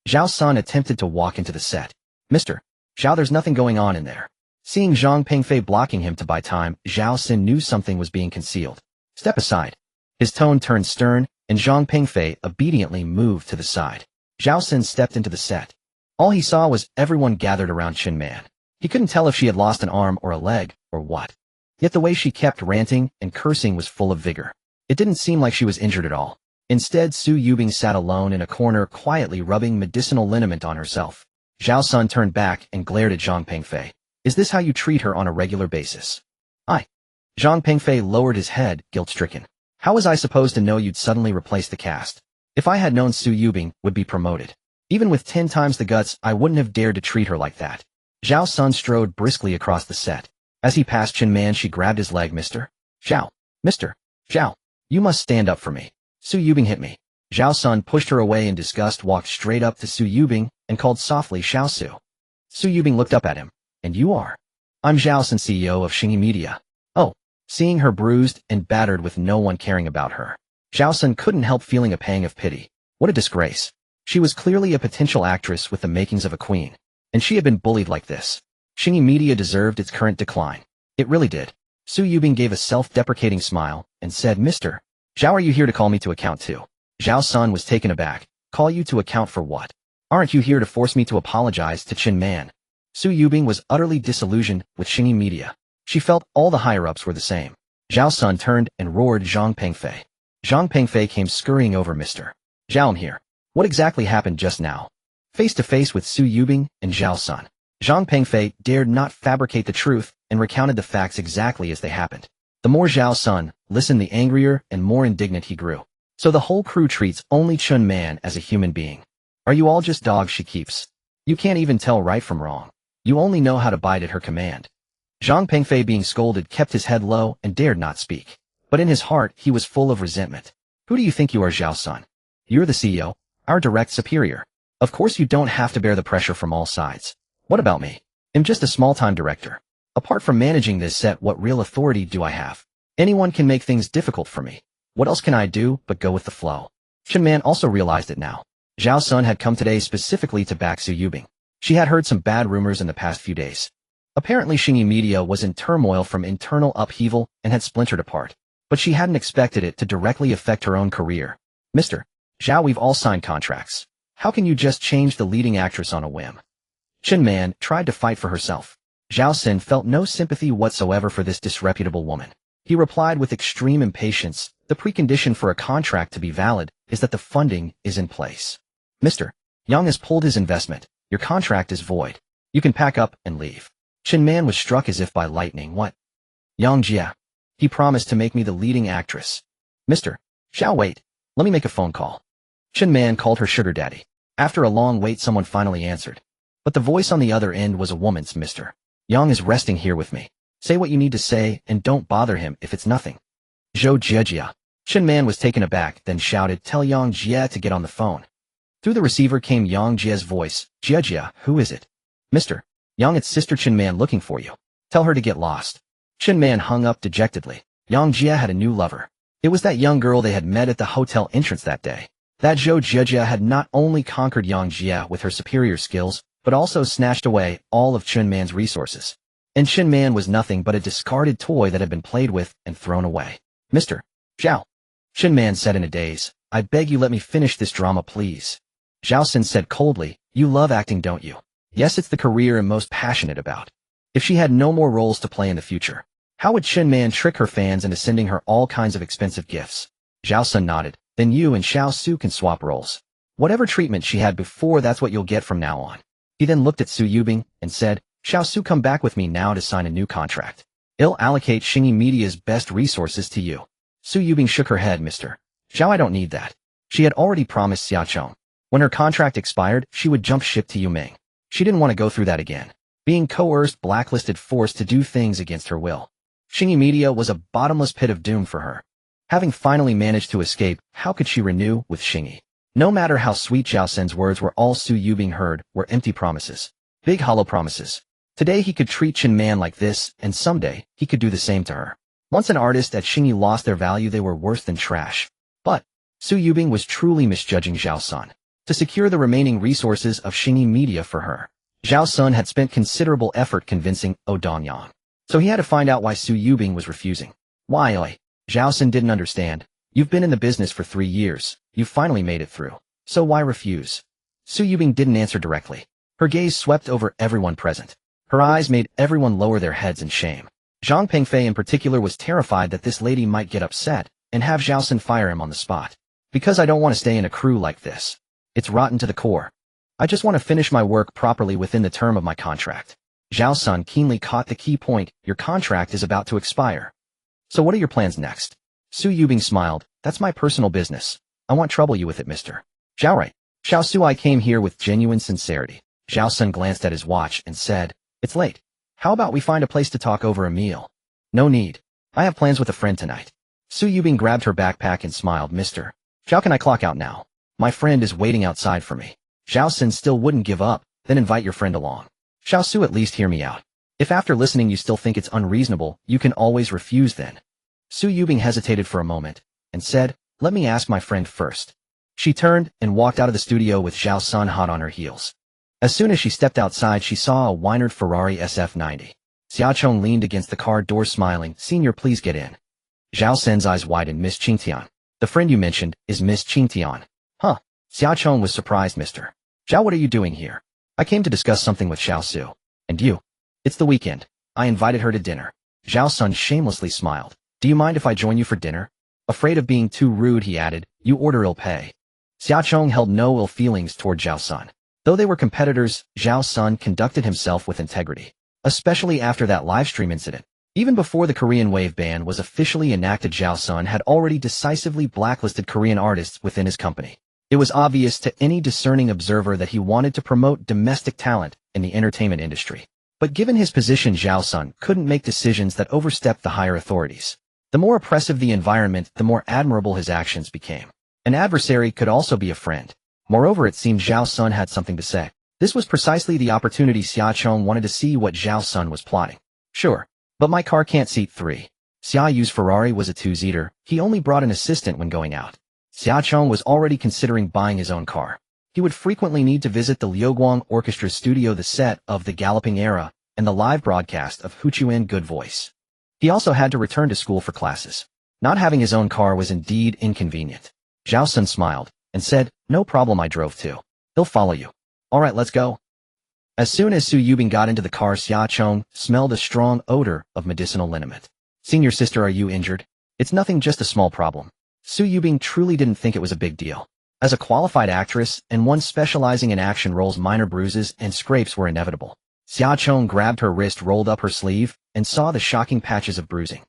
Zhao Sun attempted to walk into the set. Mr. Zhao, there's nothing going on in there. Seeing Zhang Pengfei blocking him to buy time, Zhao Sun knew something was being concealed. Step aside. His tone turned stern, and Zhang Pengfei obediently moved to the side. Zhao Sun stepped into the set. All he saw was everyone gathered around Chinman. He couldn't tell if she had lost an arm or a leg, or what. Yet the way she kept ranting and cursing was full of vigor. It didn't seem like she was injured at all. Instead, Su Yubing sat alone in a corner, quietly rubbing medicinal liniment on herself. Zhao Sun turned back and glared at Zhang Pengfei. Is this how you treat her on a regular basis? Zhang Pengfei lowered his head, guilt-stricken. How was I supposed to know you'd suddenly replace the cast? If I had known Su Yubing would be promoted, even with 10 times the guts, I wouldn't have dared to treat her like that. Zhao Sun strode briskly across the set. As he passed Chinman, she grabbed his leg. Mr. Zhao. Mr. Zhao. You must stand up for me. Su Yubing hit me. Zhao Sun pushed her away in disgust, walked straight up to Su Yubing, and called softly, Xiao Su. Su Yubing looked up at him. And you are? I'm Zhao Sun, CEO of Xingyi Media. Oh. Seeing her bruised and battered with no one caring about her, Zhao Sun couldn't help feeling a pang of pity. What a disgrace. She was clearly a potential actress with the makings of a queen, and she had been bullied like this. Xingyi Media deserved its current decline. It really did. Su Yubing gave a self-deprecating smile and said, Mr. Zhao, are you here to call me to account too? Zhao Sun was taken aback. Call you to account for what? Aren't you here to force me to apologize to Chinman? Su Yubing was utterly disillusioned with Xingyi Media. She felt all the higher-ups were the same. Zhao Sun turned and roared Zhang Pengfei. Zhang Pengfei came scurrying over. Mr. Zhao, I'm here. What exactly happened just now? Face to face with Su Yubing and Zhao Sun, Zhang Pengfei dared not fabricate the truth and recounted the facts exactly as they happened. The more Zhao Sun listened, the angrier and more indignant he grew. So the whole crew treats only Chunman as a human being. Are you all just dogs she keeps? You can't even tell right from wrong. You only know how to bite at her command. Zhang Pengfei, being scolded, kept his head low and dared not speak. But in his heart, he was full of resentment. Who do you think you are, Zhao Sun? You're the CEO, our direct superior. Of course you don't have to bear the pressure from all sides. What about me? I'm just a small-time director. Apart from managing this set, what real authority do I have? Anyone can make things difficult for me. What else can I do but go with the flow? Chunman also realized it now. Zhao Sun had come today specifically to back Su Yubing. She had heard some bad rumors in the past few days. Apparently Xingyi Media was in turmoil from internal upheaval and had splintered apart. But she hadn't expected it to directly affect her own career. Mr. Zhao, we've all signed contracts. How can you just change the leading actress on a whim? Chunman tried to fight for herself. Zhao Xin felt no sympathy whatsoever for this disreputable woman. He replied with extreme impatience, the precondition for a contract to be valid is that the funding is in place. Mr. Yang has pulled his investment. Your contract is void. You can pack up and leave. Chen Man was struck as if by lightning. What? Yang Jia. He promised to make me the leading actress. Mr. Xiao, wait. Let me make a phone call. Chen Man called her sugar daddy. After a long wait, someone finally answered. But the voice on the other end was a woman's. Mr. Yang is resting here with me. Say what you need to say and don't bother him if it's nothing. Zhou Jiajia. Chen Man was taken aback, then shouted, tell Yang Jia to get on the phone. Through the receiver came Yang Jia's voice. Jiajia, who is it? Mr. Yang, it's Sister Chen Man looking for you. Tell her to get lost. Chen Man hung up dejectedly. Yang Jia had a new lover. It was that young girl they had met at the hotel entrance that day. That Zhou Jiajia had not only conquered Yang Jia with her superior skills, but also snatched away all of Chen Man's resources. And Chen Man was nothing but a discarded toy that had been played with and thrown away. Mr. Zhao. Chen Man said in a daze, I beg you let me finish this drama please. Zhao Xin said coldly, you love acting don't you? Yes, it's the career I'm most passionate about. If she had no more roles to play in the future, how would Chen Man trick her fans into sending her all kinds of expensive gifts? Zhao Sun nodded, then you and Xiao Su can swap roles. Whatever treatment she had before, that's what you'll get from now on. He then looked at Su Yubing and said, Xiao Su, come back with me now to sign a new contract. I'll allocate Xingyi Media's best resources to you. Su Yubing shook her head. Mr. Xiao, I don't need that. She had already promised Xiaochong. When her contract expired, she would jump ship to Yuming. She didn't want to go through that again. Being coerced, blacklisted, forced to do things against her will. Xingyi Media was a bottomless pit of doom for her. Having finally managed to escape, how could she renew with Xingyi? No matter how sweet Zhao Sen's words were, all Su Yubing heard were empty promises. Big hollow promises. Today he could treat Chen Man like this, and someday he could do the same to her. Once an artist at Xingyi lost their value, they were worse than trash. But Su Yubing was truly misjudging Zhao Sun. To secure the remaining resources of Xingyi Media for her, Zhao Sun had spent considerable effort convincing Danyang. So he had to find out why Su Yubing was refusing. Why, oi? Zhao Sun didn't understand. You've been in the business for 3 years. You've finally made it through. So why refuse? Su Yubing didn't answer directly. Her gaze swept over everyone present. Her eyes made everyone lower their heads in shame. Zhang Pengfei in particular was terrified that this lady might get upset and have Zhao Sun fire him on the spot. Because I don't want to stay in a crew like this. It's rotten to the core. I just want to finish my work properly within the term of my contract. Zhao Sun keenly caught the key point. Your contract is about to expire. So what are your plans next? Su Yubing smiled. That's my personal business. I won't trouble you with it, Mr. Zhao. Right. Xiao Su, I came here with genuine sincerity. Zhao Sun glanced at his watch and said, it's late. How about we find a place to talk over a meal? No need. I have plans with a friend tonight. Su Yubing grabbed her backpack and smiled. Mr. Zhao, can I clock out now? My friend is waiting outside for me. Zhao Sun still wouldn't give up. Then invite your friend along. Xiao Su, at least hear me out. If after listening you still think it's unreasonable, you can always refuse then. Su Yubing hesitated for a moment and said, let me ask my friend first. She turned and walked out of the studio with Zhao Sun hot on her heels. As soon as she stepped outside, she saw a Weinert Ferrari SF90. Xiaochong leaned against the car door smiling. Senior, please get in. Zhao Sen's eyes widened. Miss Qingtian. The friend you mentioned is Miss Qingtian. Huh. Xiaochong was surprised. Mr. Zhao, what are you doing here? I came to discuss something with Xiao Su. And you? It's the weekend. I invited her to dinner. Zhao Sun shamelessly smiled. Do you mind if I join you for dinner? Afraid of being too rude, he added, you order, I'll pay. Xiaochong held no ill feelings toward Zhao Sun. Though they were competitors, Zhao Sun conducted himself with integrity. Especially after that livestream incident. Even before the Korean wave ban was officially enacted, Zhao Sun had already decisively blacklisted Korean artists within his company. It was obvious to any discerning observer that he wanted to promote domestic talent in the entertainment industry. But given his position, Zhao Sun couldn't make decisions that overstepped the higher authorities. The more oppressive the environment, the more admirable his actions became. An adversary could also be a friend. Moreover, it seemed Zhao Sun had something to say. This was precisely the opportunity Xiaochong wanted to see what Zhao Sun was plotting. Sure, but my car can't seat 3. Xia Yu's Ferrari was a 2-seater. He only brought an assistant when going out. Xiaochong was already considering buying his own car. He would frequently need to visit the Liuguang Orchestra's studio, the set of The Galloping Era, and the live broadcast of Huchuan Good Voice. He also had to return to school for classes. Not having his own car was indeed inconvenient. Zhao Sun smiled and said, no problem, I drove too. He'll follow you. Alright, let's go. As soon as Su Yubing got into the car, Xia Chong smelled a strong odor of medicinal liniment. Senior sister, are you injured? It's nothing, just a small problem. Su Yubing truly didn't think it was a big deal. As a qualified actress, and one specializing in action roles, minor bruises and scrapes were inevitable. Xia Chong grabbed her wrist, rolled up her sleeve, and saw the shocking patches of bruising.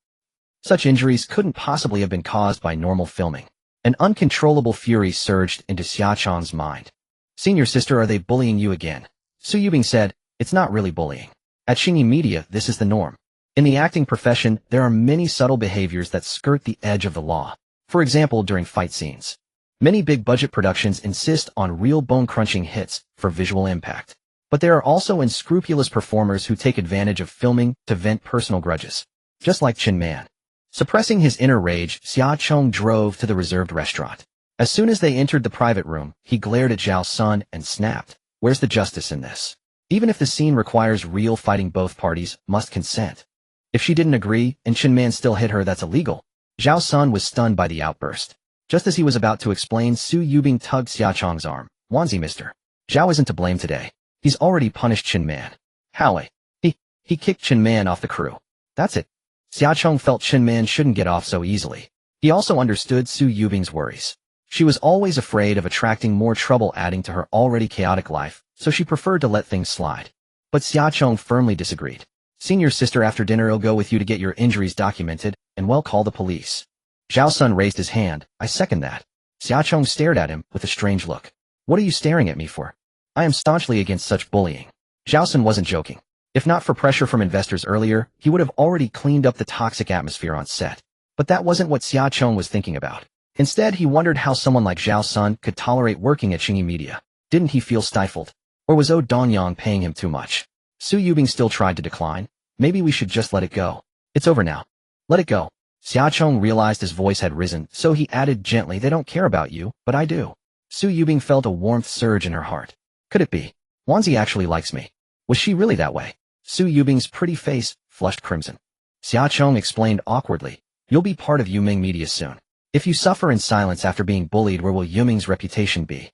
Such injuries couldn't possibly have been caused by normal filming. An uncontrollable fury surged into Xia Chong's mind. Senior sister, are they bullying you again? Su Yubing said, it's not really bullying. At Xingyi Media, this is the norm. In the acting profession, there are many subtle behaviors that skirt the edge of the law. For example, during fight scenes. Many big-budget productions insist on real bone-crunching hits for visual impact. But there are also unscrupulous performers who take advantage of filming to vent personal grudges. Just like Chin Man. Suppressing his inner rage, Xia Chong drove to the reserved restaurant. As soon as they entered the private room, he glared at Zhao Sun and snapped, where's the justice in this? Even if the scene requires real fighting, both parties must consent. If she didn't agree, and Chin Man still hit her, that's illegal. Zhao Sun was stunned by the outburst. Just as he was about to explain, Su Yubing tugged Xia Chong's arm. Wanzi, mister. Zhao isn't to blame today. He's already punished Chin Man. Howie. He kicked Chin Man off the crew. That's it. Xia Chong felt Chin Man shouldn't get off so easily. He also understood Su Yubing's worries. She was always afraid of attracting more trouble, adding to her already chaotic life, so she preferred to let things slide. But Xia Chong firmly disagreed. Senior sister, after dinner I'll go with you to get your injuries documented, and well, call the police. Zhao Sun raised his hand. I second that. Xia Chong stared at him with a strange look. What are you staring at me for? I am staunchly against such bullying. Zhao Sun wasn't joking. If not for pressure from investors earlier, he would have already cleaned up the toxic atmosphere on set. But that wasn't what Xia Chong was thinking about. Instead, he wondered how someone like Zhao Sun could tolerate working at Xingyi Media. Didn't he feel stifled? Or was Donyang paying him too much? Su Yubing still tried to decline. Maybe we should just let it go. It's over now. Let it go. Xia Chong realized his voice had risen, so he added gently, they don't care about you, but I do. Su Yubing felt a warmth surge in her heart. Could it be? Wanzi actually likes me. Was she really that way? Su Yubing's pretty face flushed crimson. Xia Chong explained awkwardly, you'll be part of Yuming Media soon. If you suffer in silence after being bullied, where will Yuming's reputation be?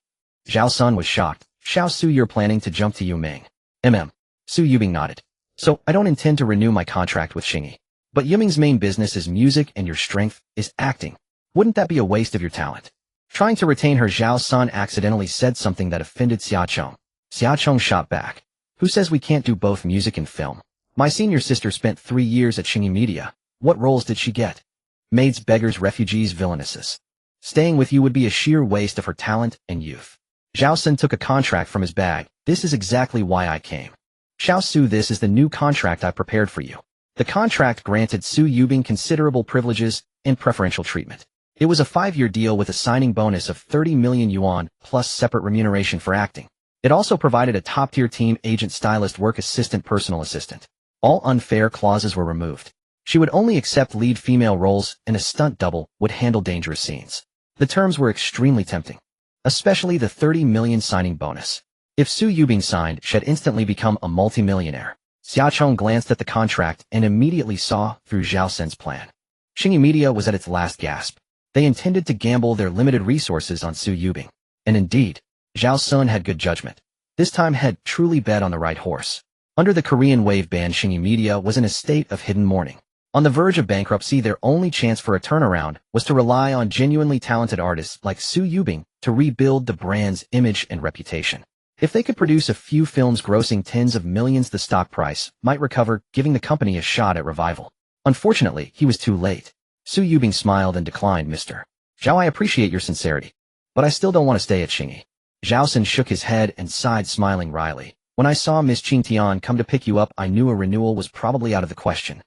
Zhao Sun was shocked. Xiao Su, you're planning to jump to Yuming? Su Yubing nodded. So, I don't intend to renew my contract with Xingyi. But Yuming's main business is music and your strength is acting. Wouldn't that be a waste of your talent? Trying to retain her, Zhao Sun accidentally said something that offended Xia Chong. Xia Chong shot back. Who says we can't do both music and film? My senior sister spent 3 years at Xingyi Media. What roles did she get? Maids, beggars, refugees, villainesses. Staying with you would be a sheer waste of her talent and youth. Zhao Sun took a contract from his bag. This is exactly why I came. Xiao Su, this is the new contract I prepared for you. The contract granted Su Yubing considerable privileges and preferential treatment. It was a 5-year deal with a signing bonus of 30 million yuan plus separate remuneration for acting. It also provided a top-tier team agent, stylist, work assistant, personal assistant. All unfair clauses were removed. She would only accept lead female roles, and a stunt double would handle dangerous scenes. The terms were extremely tempting, especially the 30 million signing bonus. If Su Yubing signed, she'd instantly become a multimillionaire. Xia Chong glanced at the contract and immediately saw through Zhao Sun's plan. Xingyi Media was at its last gasp. They intended to gamble their limited resources on Su Yubing. And indeed, Zhao Sun had good judgment. This time had truly bet on the right horse. Under the Korean wave ban, Xingyi Media was in a state of hidden mourning. On the verge of bankruptcy, their only chance for a turnaround was to rely on genuinely talented artists like Su Yubing to rebuild the brand's image and reputation. If they could produce a few films grossing tens of millions, the stock price might recover, giving the company a shot at revival. Unfortunately, he was too late. Su Yubing smiled and declined, Mr. Zhao, I appreciate your sincerity, but I still don't want to stay at Xingyi. Zhao Sun shook his head and sighed, smiling wryly. When I saw Miss Qing Tian come to pick you up, I knew a renewal was probably out of the question.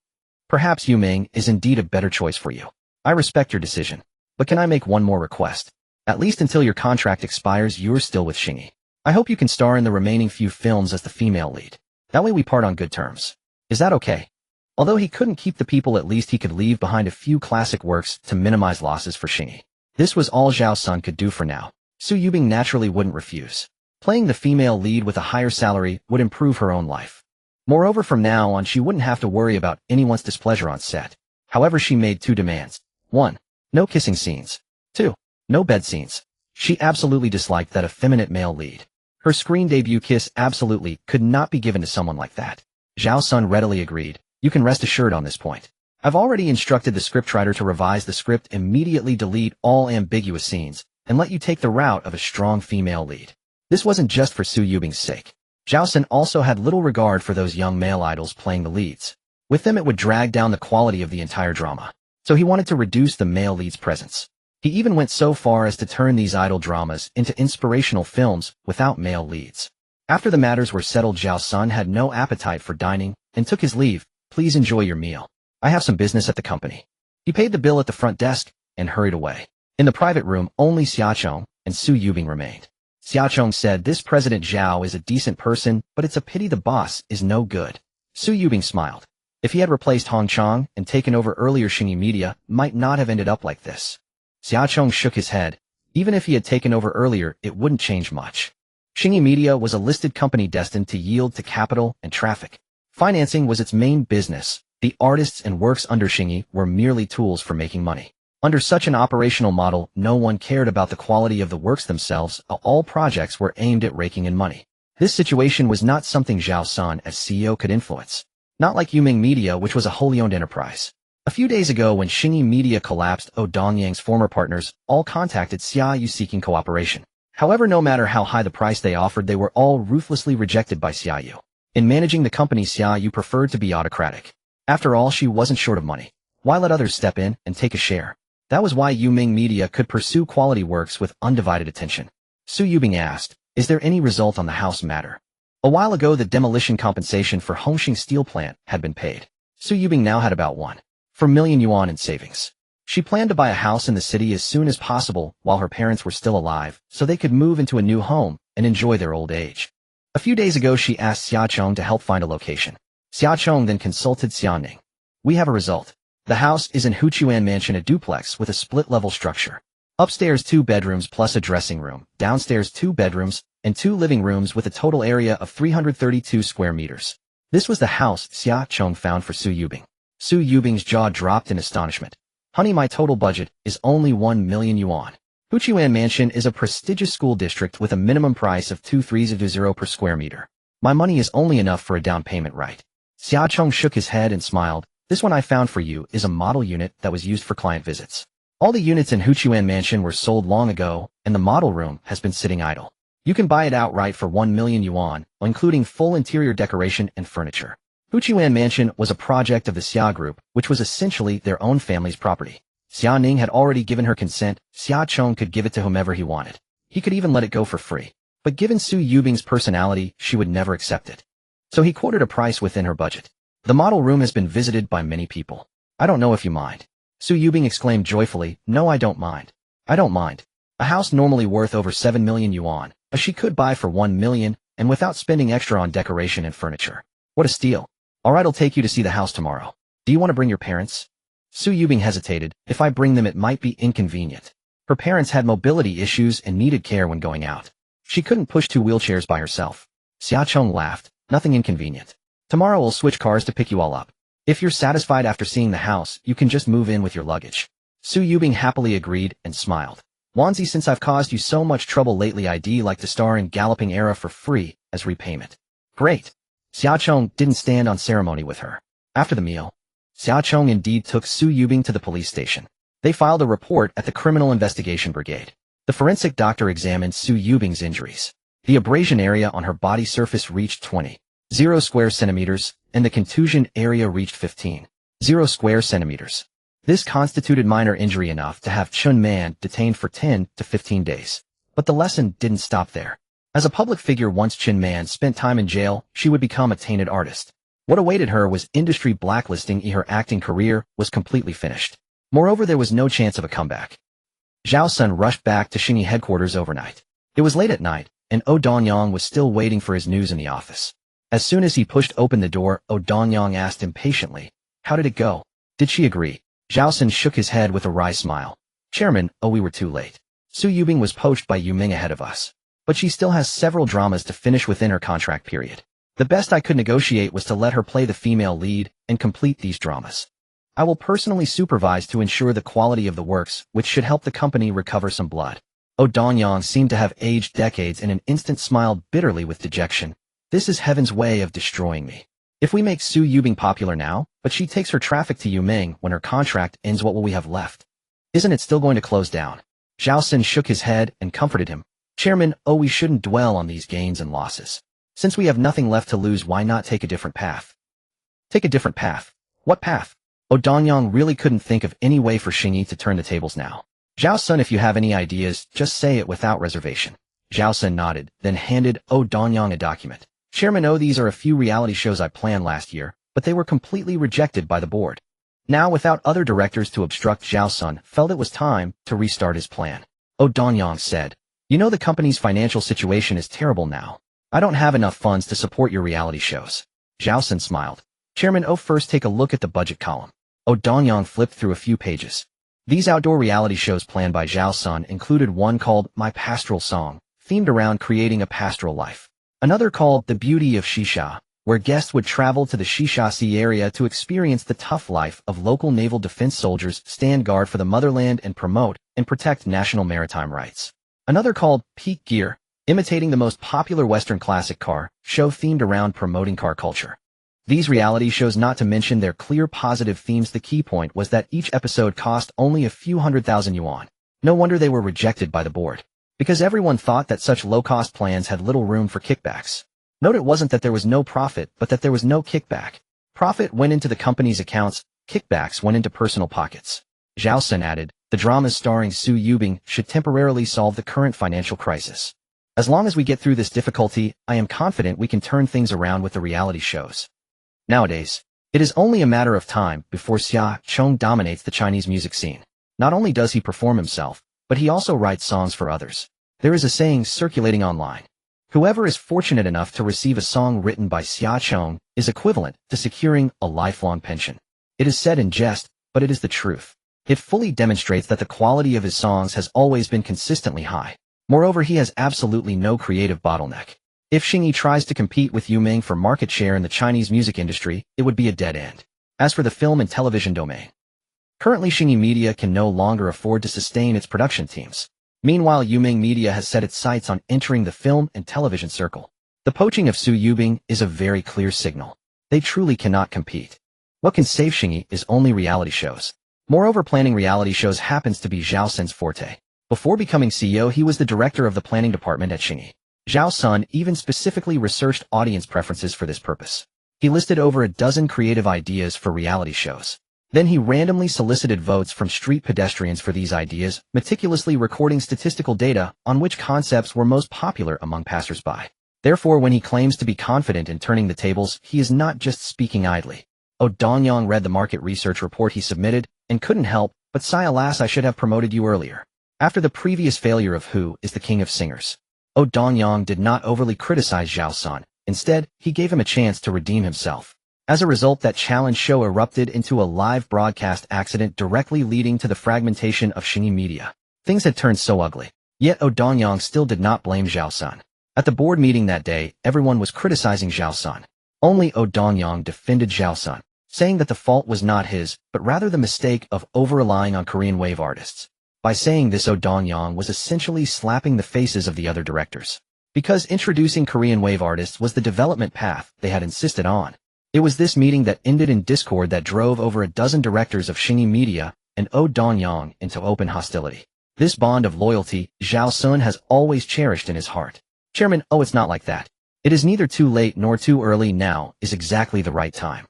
Perhaps Yuming is indeed a better choice for you. I respect your decision, but can I make one more request? At least until your contract expires, you're still with Xingyi. I hope you can star in the remaining few films as the female lead. That way we part on good terms. Is that okay? Although he couldn't keep the people, at least he could leave behind a few classic works to minimize losses for Xingyi. This was all Zhao Sun could do for now. Su Yubing naturally wouldn't refuse. Playing the female lead with a higher salary would improve her own life. Moreover, from now on she wouldn't have to worry about anyone's displeasure on set. However, she made 2 demands. 1. No kissing scenes. 2. No bed scenes. She absolutely disliked that effeminate male lead. Her screen debut kiss absolutely could not be given to someone like that. Zhao Sun readily agreed. You can rest assured on this point. I've already instructed the scriptwriter to revise the script, immediately delete all ambiguous scenes, and let you take the route of a strong female lead. This wasn't just for Su Yubing's sake. Zhao Sun also had little regard for those young male idols playing the leads. With them it would drag down the quality of the entire drama. So he wanted to reduce the male lead's presence. He even went so far as to turn these idol dramas into inspirational films without male leads. After the matters were settled, Zhao Sun had no appetite for dining and took his leave. Please enjoy your meal. I have some business at the company. He paid the bill at the front desk and hurried away. In the private room, only Xiaochong and Su Yubing remained. Xiaochong said, this President Zhao is a decent person, but it's a pity the boss is no good. Su Yubing smiled. If he had replaced Hong Chong and taken over earlier, Xingyi Media might not have ended up like this. Xiaochong shook his head. Even if he had taken over earlier, it wouldn't change much. Xingyi Media was a listed company destined to yield to capital and traffic. Financing was its main business. The artists and works under Xingyi were merely tools for making money. Under such an operational model, no one cared about the quality of the works themselves. All projects were aimed at raking in money. This situation was not something Zhao Sun as CEO could influence. Not like Yuming Media, which was a wholly owned enterprise. A few days ago, when Xingyi Media collapsed, Dongyang's former partners all contacted Xiaoyu seeking cooperation. However, no matter how high the price they offered, they were all ruthlessly rejected by Xiaoyu. In managing the company, Xiaoyu preferred to be autocratic. After all, she wasn't short of money. Why let others step in and take a share? That was why Yuming Media could pursue quality works with undivided attention. Su Yubing asked, is there any result on the house matter? A while ago, the demolition compensation for Hongqing steel plant had been paid. Su Yubing now had about 1.4 million yuan in savings. She planned to buy a house in the city as soon as possible while her parents were still alive, so they could move into a new home and enjoy their old age. A few days ago, she asked Xiaochong to help find a location. Xiaochong then consulted Xiaoning. We have a result. The house is in Huchuan Mansion, a duplex with a split-level structure. Upstairs 2 bedrooms plus a dressing room, downstairs 2 bedrooms, and 2 living rooms with a total area of 332 square meters. This was the house Xiaochong found for Su Yubing. Su Yubing's jaw dropped in astonishment. Honey, my total budget is only 1 million yuan. Huchuan Mansion is a prestigious school district with a minimum price of 230 per square meter. My money is only enough for a down payment, right? Xiaochong shook his head and smiled. This one I found for you is a model unit that was used for client visits. All the units in Huchuan Mansion were sold long ago, and the model room has been sitting idle. You can buy it outright for 1 million yuan, including full interior decoration and furniture. Huchuan Mansion was a project of the Xia Group, which was essentially their own family's property. Xia Ning had already given her consent. Xiaochong could give it to whomever he wanted. He could even let it go for free. But given Su Yubing's personality, she would never accept it. So he quoted a price within her budget. The model room has been visited by many people. I don't know if you mind. Su Yubing exclaimed joyfully, no, I don't mind. I don't mind. A house normally worth over 7 million yuan, she could buy for 1 million, and without spending extra on decoration and furniture. What a steal. Alright, I'll take you to see the house tomorrow. Do you want to bring your parents? Su Yubing hesitated. If I bring them, it might be inconvenient. Her parents had mobility issues and needed care when going out. She couldn't push 2 wheelchairs by herself. Xiaochong laughed. Nothing inconvenient. Tomorrow we'll switch cars to pick you all up. If you're satisfied after seeing the house, you can just move in with your luggage. Su Yubing happily agreed and smiled. Wanzi, since I've caused you so much trouble lately, I'd like to star in Galloping Era for free as repayment. Great. Xiaochong didn't stand on ceremony with her. After the meal, Xiaochong indeed took Su Yubing to the police station. They filed a report at the Criminal Investigation Brigade. The forensic doctor examined Su Yubing's injuries. The abrasion area on her body surface reached 20.0 square centimeters, and the contusion area reached 15.0 square centimeters. This constituted minor injury enough to have Chun Man detained for 10 to 15 days. But the lesson didn't stop there. As a public figure, once Chun Man spent time in jail, she would become a tainted artist. What awaited her was industry blacklisting. Her acting career was completely finished. Moreover, there was no chance of a comeback. Zhao Sun rushed back to Xingyi headquarters overnight. It was late at night, and Danyang was still waiting for his news in the office. As soon as he pushed open the door, Danyang asked impatiently, how did it go? Did she agree? Zhao Sun shook his head with a wry smile. Chairman, we were too late. Su Yubing was poached by Yuming ahead of us. But she still has several dramas to finish within her contract period. The best I could negotiate was to let her play the female lead and complete these dramas. I will personally supervise to ensure the quality of the works, which should help the company recover some blood. Oh Donyang seemed to have aged decades and an instant smiled bitterly with dejection. This is heaven's way of destroying me. If we make Su Yubing popular now, but she takes her traffic to Yuming when her contract ends, what will we have left? Isn't it still going to close down? Zhao Sun shook his head and comforted him. Chairman, we shouldn't dwell on these gains and losses. Since we have nothing left to lose, why not take a different path? Take a different path. What path? Oh Donyang really couldn't think of any way for Xingyi to turn the tables now. Zhao Sun, if you have any ideas, just say it without reservation. Zhao Sun nodded, then handed Oh Donyang a document. Chairman, these are a few reality shows I planned last year, but they were completely rejected by the board. Now, without other directors to obstruct, Zhao Sun felt it was time to restart his plan. Oh Donyang said, you know the company's financial situation is terrible now. I don't have enough funds to support your reality shows. Zhao Sun smiled. Chairman, first take a look at the budget column. Oh Donyang flipped through a few pages. These outdoor reality shows planned by Zhao Sun included one called My Pastoral Song, themed around creating a pastoral life. Another called The Beauty of Shisha, where guests would travel to the Shisha Sea area to experience the tough life of local naval defense soldiers, stand guard for the motherland, and promote and protect national maritime rights. Another called Peak Gear, imitating the most popular Western classic car show themed around promoting car culture. These reality shows, not to mention their clear positive themes, the key point was that each episode cost only a few 100,000 yuan. No wonder they were rejected by the board. Because everyone thought that such low-cost plans had little room for kickbacks. Note, it wasn't that there was no profit, but that there was no kickback. Profit went into the company's accounts, kickbacks went into personal pockets. Zhao Sun added, the dramas starring Su Yubing should temporarily solve the current financial crisis. As long as we get through this difficulty, I am confident we can turn things around with the reality shows. Nowadays, it is only a matter of time before Xia Chong dominates the Chinese music scene. Not only does he perform himself, but he also writes songs for others. There is a saying circulating online. Whoever is fortunate enough to receive a song written by Xia Chong is equivalent to securing a lifelong pension. It is said in jest, but it is the truth. It fully demonstrates that the quality of his songs has always been consistently high. Moreover, he has absolutely no creative bottleneck. If Xingyi tries to compete with Yuming for market share in the Chinese music industry, it would be a dead end. As for the film and television domain, currently Xingyi Media can no longer afford to sustain its production teams. Meanwhile, Yuming Media has set its sights on entering the film and television circle. The poaching of Su Yubing is a very clear signal. They truly cannot compete. What can save Xingyi is only reality shows. Moreover, planning reality shows happens to be Zhao Sun's forte. Before becoming CEO, he was the director of the planning department at Xingyi. Zhao Sun even specifically researched audience preferences for this purpose. He listed over a dozen creative ideas for reality shows. Then he randomly solicited votes from street pedestrians for these ideas, meticulously recording statistical data on which concepts were most popular among passersby. Therefore, when he claims to be confident in turning the tables, he is not just speaking idly. Oh Donyang read the market research report he submitted and couldn't help but sigh, alas, I should have promoted you earlier. After the previous failure of Who is the King of Singers, Oh Donyang did not overly criticize Zhao Sun. Instead, he gave him a chance to redeem himself. As a result, that challenge show erupted into a live broadcast accident, directly leading to the fragmentation of Xingyi Media. Things had turned so ugly. Yet Oh Donyang still did not blame Zhao Sun. At the board meeting that day, everyone was criticizing Zhao Sun. Only Oh Donyang defended Zhao Sun, saying that the fault was not his, but rather the mistake of over-relying on Korean wave artists. By saying this, Oh Donyang was essentially slapping the faces of the other directors. Because introducing Korean wave artists was the development path they had insisted on. It was this meeting that ended in discord that drove over a dozen directors of Xingyi Media and Oh Donyang into open hostility. This bond of loyalty Zhao Sun has always cherished in his heart. Chairman, it's not like that. It is neither too late nor too early. Now is exactly the right time.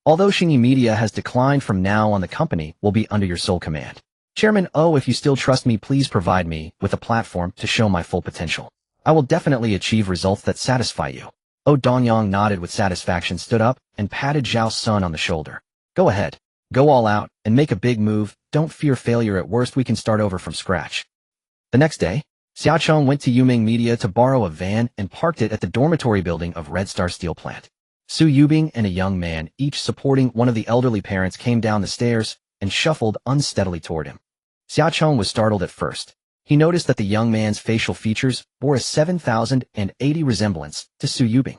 Although Xingyi Media has declined, from now on the company will be under your sole command. Chairman, if you still trust me, please provide me with a platform to show my full potential. I will definitely achieve results that satisfy you. Oh Donyang nodded with satisfaction, stood up, and patted Zhao Sun on the shoulder. Go ahead. Go all out, and make a big move. Don't fear failure. At worst, we can start over from scratch. The next day, Xiaochong went to Yuming Media to borrow a van and parked it at the dormitory building of Red Star Steel Plant. Su Yubing and a young man, each supporting one of the elderly parents, came down the stairs and shuffled unsteadily toward him. Xiaochong was startled at first. He noticed that the young man's facial features bore a 7,080 resemblance to Su Yubing.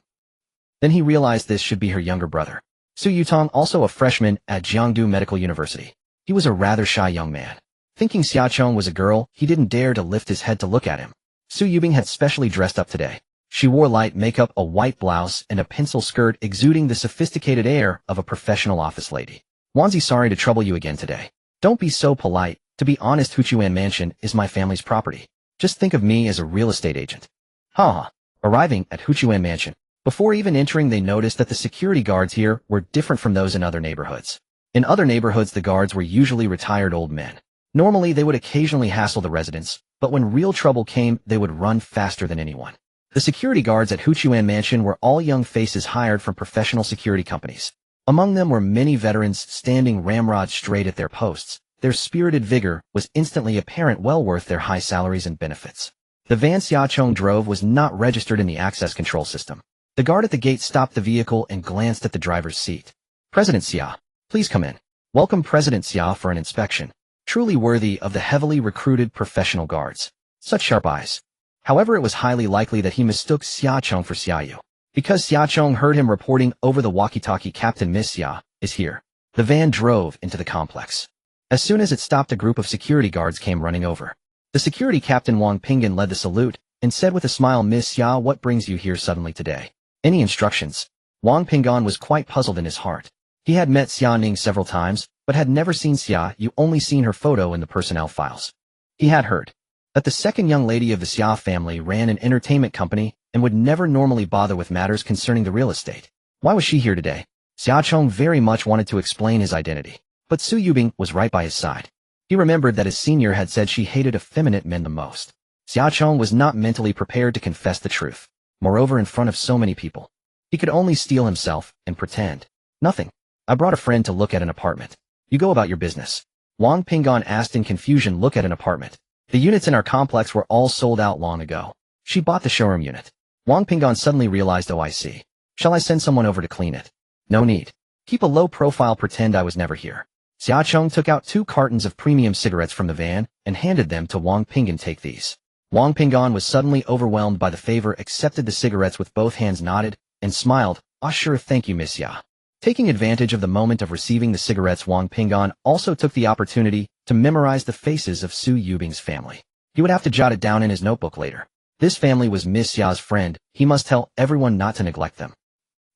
Then he realized this should be her younger brother, Su Yutong, also a freshman at Jiangdu Medical University. He was a rather shy young man. Thinking Xiaochong was a girl, he didn't dare to lift his head to look at him. Su Yubing had specially dressed up today. She wore light makeup, a white blouse, and a pencil skirt exuding the sophisticated air of a professional office lady. Wanzi, sorry to trouble you again today. Don't be so polite. To be honest, Huchuan Mansion is my family's property. Just think of me as a real estate agent. Ha. Arriving at Huchuan Mansion, before even entering they noticed that the security guards here were different from those in other neighborhoods. In other neighborhoods the guards were usually retired old men. Normally they would occasionally hassle the residents, but when real trouble came they would run faster than anyone. The security guards at Huchuan Mansion were all young faces hired from professional security companies. Among them were many veterans standing ramrod straight at their posts. Their spirited vigor was instantly apparent, well worth their high salaries and benefits. The van Xiaochong drove was not registered in the access control system. The guard at the gate stopped the vehicle and glanced at the driver's seat. President Xia, please come in. Welcome President Xia for an inspection. Truly worthy of the heavily recruited professional guards. Such sharp eyes. However, it was highly likely that he mistook Xiaochong for Xiaoyu. Because Xiaochong heard him reporting over the walkie-talkie, Captain Miss Xia is here. The van drove into the complex. As soon as it stopped, a group of security guards came running over. The security captain Wang Pingan led the salute and said with a smile, Miss Xia, what brings you here suddenly today? Any instructions? Wang Pingan was quite puzzled in his heart. He had met Xia Ning several times, but had never seen Xia Yu, only seen her photo in the personnel files. He had heard that the second young lady of the Xia family ran an entertainment company and would never normally bother with matters concerning the real estate. Why was she here today? Xiaochong very much wanted to explain his identity. But Su Yubing was right by his side. He remembered that his senior had said she hated effeminate men the most. Xiaochong was not mentally prepared to confess the truth. Moreover, in front of so many people. He could only steel himself and pretend. Nothing. I brought a friend to look at an apartment. You go about your business. Wang Pingan asked in confusion. Look at an apartment. The units in our complex were all sold out long ago. She bought the showroom unit. Wang Pingan suddenly realized, oh I see. Shall I send someone over to clean it? No need. Keep a low profile, pretend I was never here. Xiaochong took out 2 cartons of premium cigarettes from the van and handed them to Wang Pingan. Take these. Wang Pingan was suddenly overwhelmed by the favor, accepted the cigarettes with both hands, nodded, and smiled. Ah sure, thank you Miss Xia. Taking advantage of the moment of receiving the cigarettes, Wang Pingan also took the opportunity to memorize the faces of Su Yubing's family. He would have to jot it down in his notebook later. This family was Miss Xia's friend. He must tell everyone not to neglect them.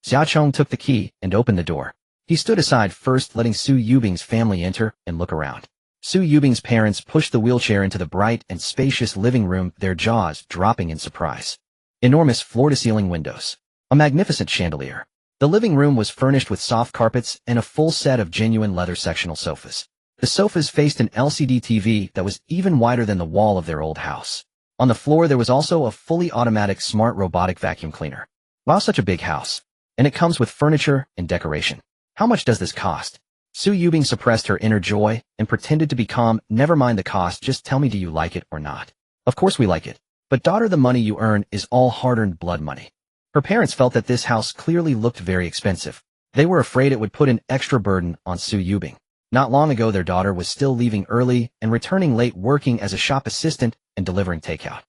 Xiaochong took the key and opened the door. He stood aside first, letting Su Yubing's family enter and look around. Su Yubing's parents pushed the wheelchair into the bright and spacious living room, their jaws dropping in surprise. Enormous floor-to-ceiling windows. A magnificent chandelier. The living room was furnished with soft carpets and a full set of genuine leather sectional sofas. The sofas faced an LCD TV that was even wider than the wall of their old house. On the floor there was also a fully automatic smart robotic vacuum cleaner. Wow, such a big house. And it comes with furniture and decoration. How much does this cost? Su Yubing suppressed her inner joy and pretended to be calm. Never mind the cost, just tell me, do you like it or not? Of course we like it. But daughter, the money you earn is all hard-earned blood money. Her parents felt that this house clearly looked very expensive. They were afraid it would put an extra burden on Su Yubing. Not long ago their daughter was still leaving early and returning late, working as a shop assistant and delivering takeout.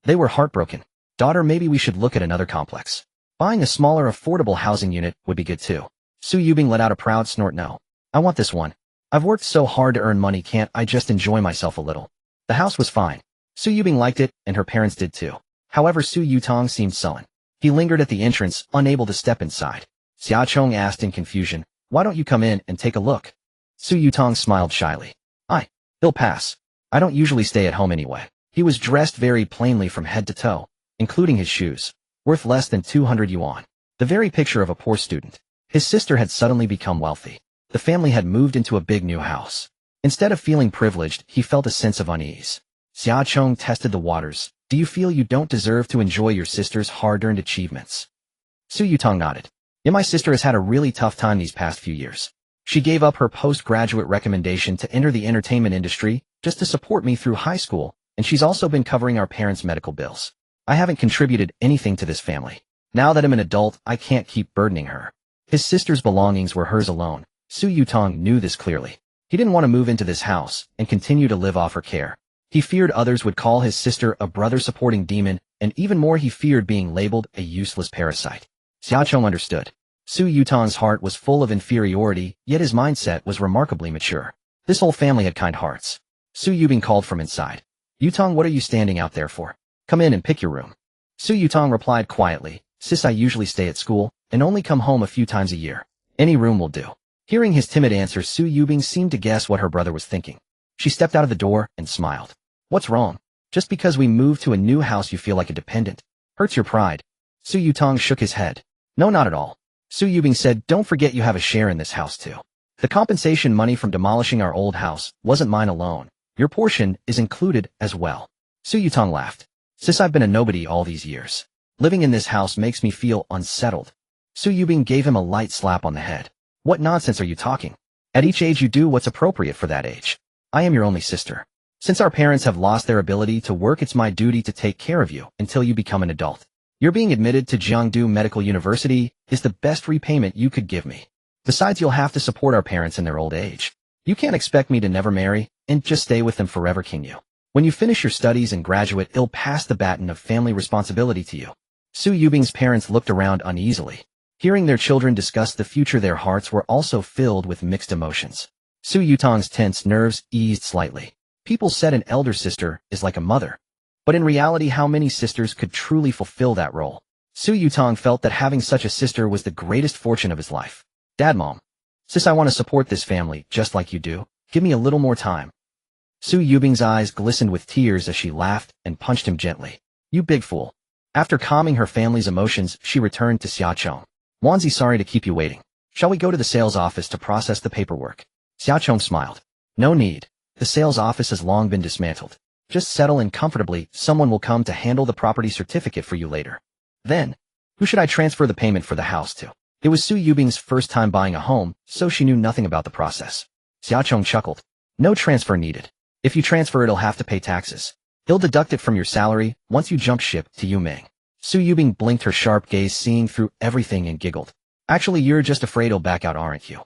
They were heartbroken. Daughter, maybe we should look at another complex. Buying a smaller affordable housing unit would be good too. Su Yubing let out a proud snort. No. I want this one. I've worked so hard to earn money, can't I just enjoy myself a little? The house was fine. Su Yubing liked it, and her parents did too. However, Su Yutong seemed sullen. He lingered at the entrance, unable to step inside. Xiaochong asked in confusion, why don't you come in and take a look? Su Yutong smiled shyly. He'll pass. I don't usually stay at home anyway. He was dressed very plainly from head to toe, including his shoes, worth less than 200 yuan. The very picture of a poor student. His sister had suddenly become wealthy. The family had moved into a big new house. Instead of feeling privileged, he felt a sense of unease. Xiaochong tested the waters. Do you feel you don't deserve to enjoy your sister's hard-earned achievements? Su Yutong nodded. Yeah, my sister has had a really tough time these past few years. She gave up her postgraduate recommendation to enter the entertainment industry just to support me through high school, and she's also been covering our parents' medical bills. I haven't contributed anything to this family. Now that I'm an adult, I can't keep burdening her. His sister's belongings were hers alone. Su Yutong knew this clearly. He didn't want to move into this house and continue to live off her care. He feared others would call his sister a brother-supporting demon, and even more he feared being labeled a useless parasite. Xiaochong understood. Su Yutong's heart was full of inferiority, yet his mindset was remarkably mature. This whole family had kind hearts. Su Yubing called from inside. Yutong, what are you standing out there for? Come in and pick your room. Su Yutong replied quietly, sis, I usually stay at school and only come home a few times a year. Any room will do. Hearing his timid answer, Su Yubing seemed to guess what her brother was thinking. She stepped out of the door and smiled. What's wrong? Just because we moved to a new house you feel like a dependent? Hurts your pride? Su Yutong shook his head. No, not at all. Su Yubing said, don't forget you have a share in this house too. The compensation money from demolishing our old house wasn't mine alone. Your portion is included as well. Su Yutong laughed. Sis, I've been a nobody all these years. Living in this house makes me feel unsettled. Su Yubing gave him a light slap on the head. What nonsense are you talking? At each age you do what's appropriate for that age. I am your only sister. Since our parents have lost their ability to work, it's my duty to take care of you until you become an adult. Your being admitted to Jiangdu Medical University is the best repayment you could give me. Besides, you'll have to support our parents in their old age. You can't expect me to never marry and just stay with them forever, can you? When you finish your studies and graduate, it'll pass the baton of family responsibility to you. Su Yubing's parents looked around uneasily. Hearing their children discuss the future, their hearts were also filled with mixed emotions. Su Yutong's tense nerves eased slightly. People said an elder sister is like a mother. But in reality, how many sisters could truly fulfill that role? Su Yutong felt that having such a sister was the greatest fortune of his life. Dad, Mom. Sis, I want to support this family just like you do. Give me a little more time. Su Yubing's eyes glistened with tears as she laughed and punched him gently. You big fool. After calming her family's emotions, she returned to Xiaochong. Wanzi, sorry to keep you waiting. Shall we go to the sales office to process the paperwork? Xiaochong smiled. No need. The sales office has long been dismantled. Just settle in comfortably, someone will come to handle the property certificate for you later. Then, who should I transfer the payment for the house to? It was Su Yubing's first time buying a home, so she knew nothing about the process. Xiaochong chuckled. No transfer needed. If you transfer, it'll have to pay taxes. He'll deduct it from your salary once you jump ship to Yumeng. Su Yubing blinked her sharp gaze, seeing through everything, and giggled. Actually, you're just afraid he'll back out, aren't you?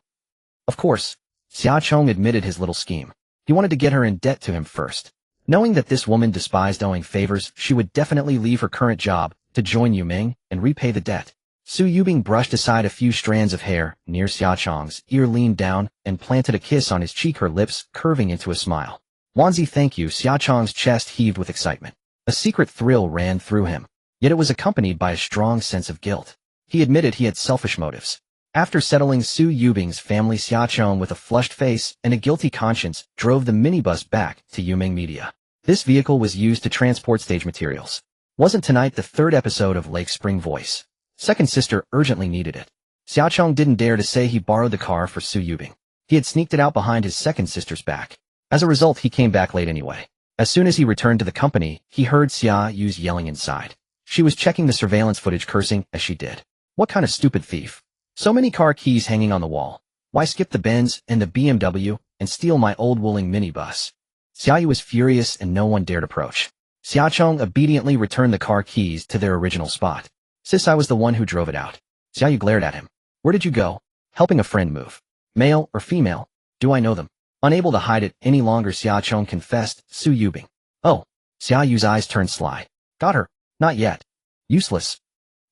Of course. Xiaochong admitted his little scheme. He wanted to get her in debt to him first. Knowing that this woman despised owing favors, she would definitely leave her current job to join Yumeng and repay the debt. Su Yubing brushed aside a few strands of hair near Xiaochong's ear, leaned down, and planted a kiss on his cheek, her lips curving into a smile. Wanzi, thank you. Xiaochong's chest heaved with excitement. A secret thrill ran through him, yet it was accompanied by a strong sense of guilt. He admitted he had selfish motives. After settling Su Yubing's family, Xiaochong, with a flushed face and a guilty conscience, drove the minibus back to Yumeng Media. This vehicle was used to transport stage materials. Wasn't tonight the third episode of Lake Spring Voice? Second sister urgently needed it. Xiaochong didn't dare to say he borrowed the car for Su Yubing. He had sneaked it out behind his second sister's back. As a result, he came back late anyway. As soon as he returned to the company, he heard Xia Yu's yelling inside. She was checking the surveillance footage, cursing as she did. What kind of stupid thief? So many car keys hanging on the wall. Why skip the Benz and the BMW and steal my old Wuling minibus? Xia Yu was furious and no one dared approach. Xiaochong obediently returned the car keys to their original spot. Sis, I was the one who drove it out. Xia Yu glared at him. Where did you go? Helping a friend move. Male or female? Do I know them? Unable to hide it any longer, Xiaochong confessed, Su Yubing. Oh. Xia Yu's eyes turned sly. Got her. Not yet. Useless.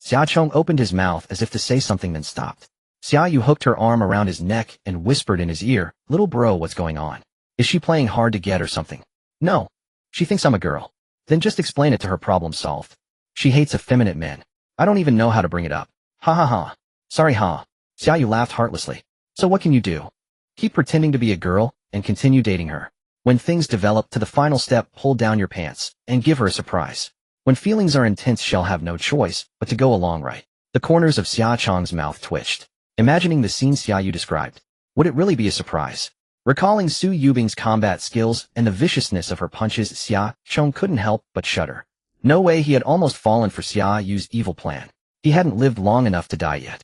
Xiaochong opened his mouth as if to say something, then stopped. Xia Yu hooked her arm around his neck and whispered in his ear, little bro, what's going on? Is she playing hard to get or something? No. She thinks I'm a girl. Then just explain it to her, problem solved. She hates effeminate men. I don't even know how to bring it up. Ha ha ha. Sorry ha. Xia Yu laughed heartlessly. So what can you do? Keep pretending to be a girl and continue dating her. When things develop to the final step, pull down your pants and give her a surprise. When feelings are intense, she'll have no choice but to go along, right? The corners of Xiaochong's mouth twitched. Imagining the scene Xia Yu described, would it really be a surprise? Recalling Su Yubing's combat skills and the viciousness of her punches, Xiaochong couldn't help but shudder. No way, he had almost fallen for Xia Yu's evil plan. He hadn't lived long enough to die yet.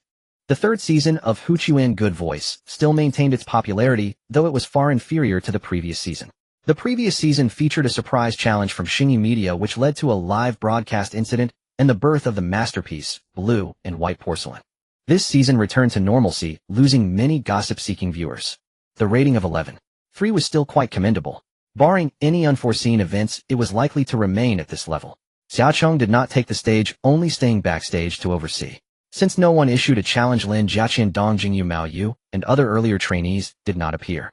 The third season of Huchuan Good Voice still maintained its popularity, though it was far inferior to the previous season. The previous season featured a surprise challenge from Xingyi Media, which led to a live broadcast incident and the birth of the masterpiece, Blue and White Porcelain. This season returned to normalcy, losing many gossip-seeking viewers. The rating of 11.3 was still quite commendable. Barring any unforeseen events, it was likely to remain at this level. Xiaochong did not take the stage, only staying backstage to oversee. Since no one issued a challenge, Lin Jiaqian, Dong Jingyu, Mao Yu, and other earlier trainees did not appear.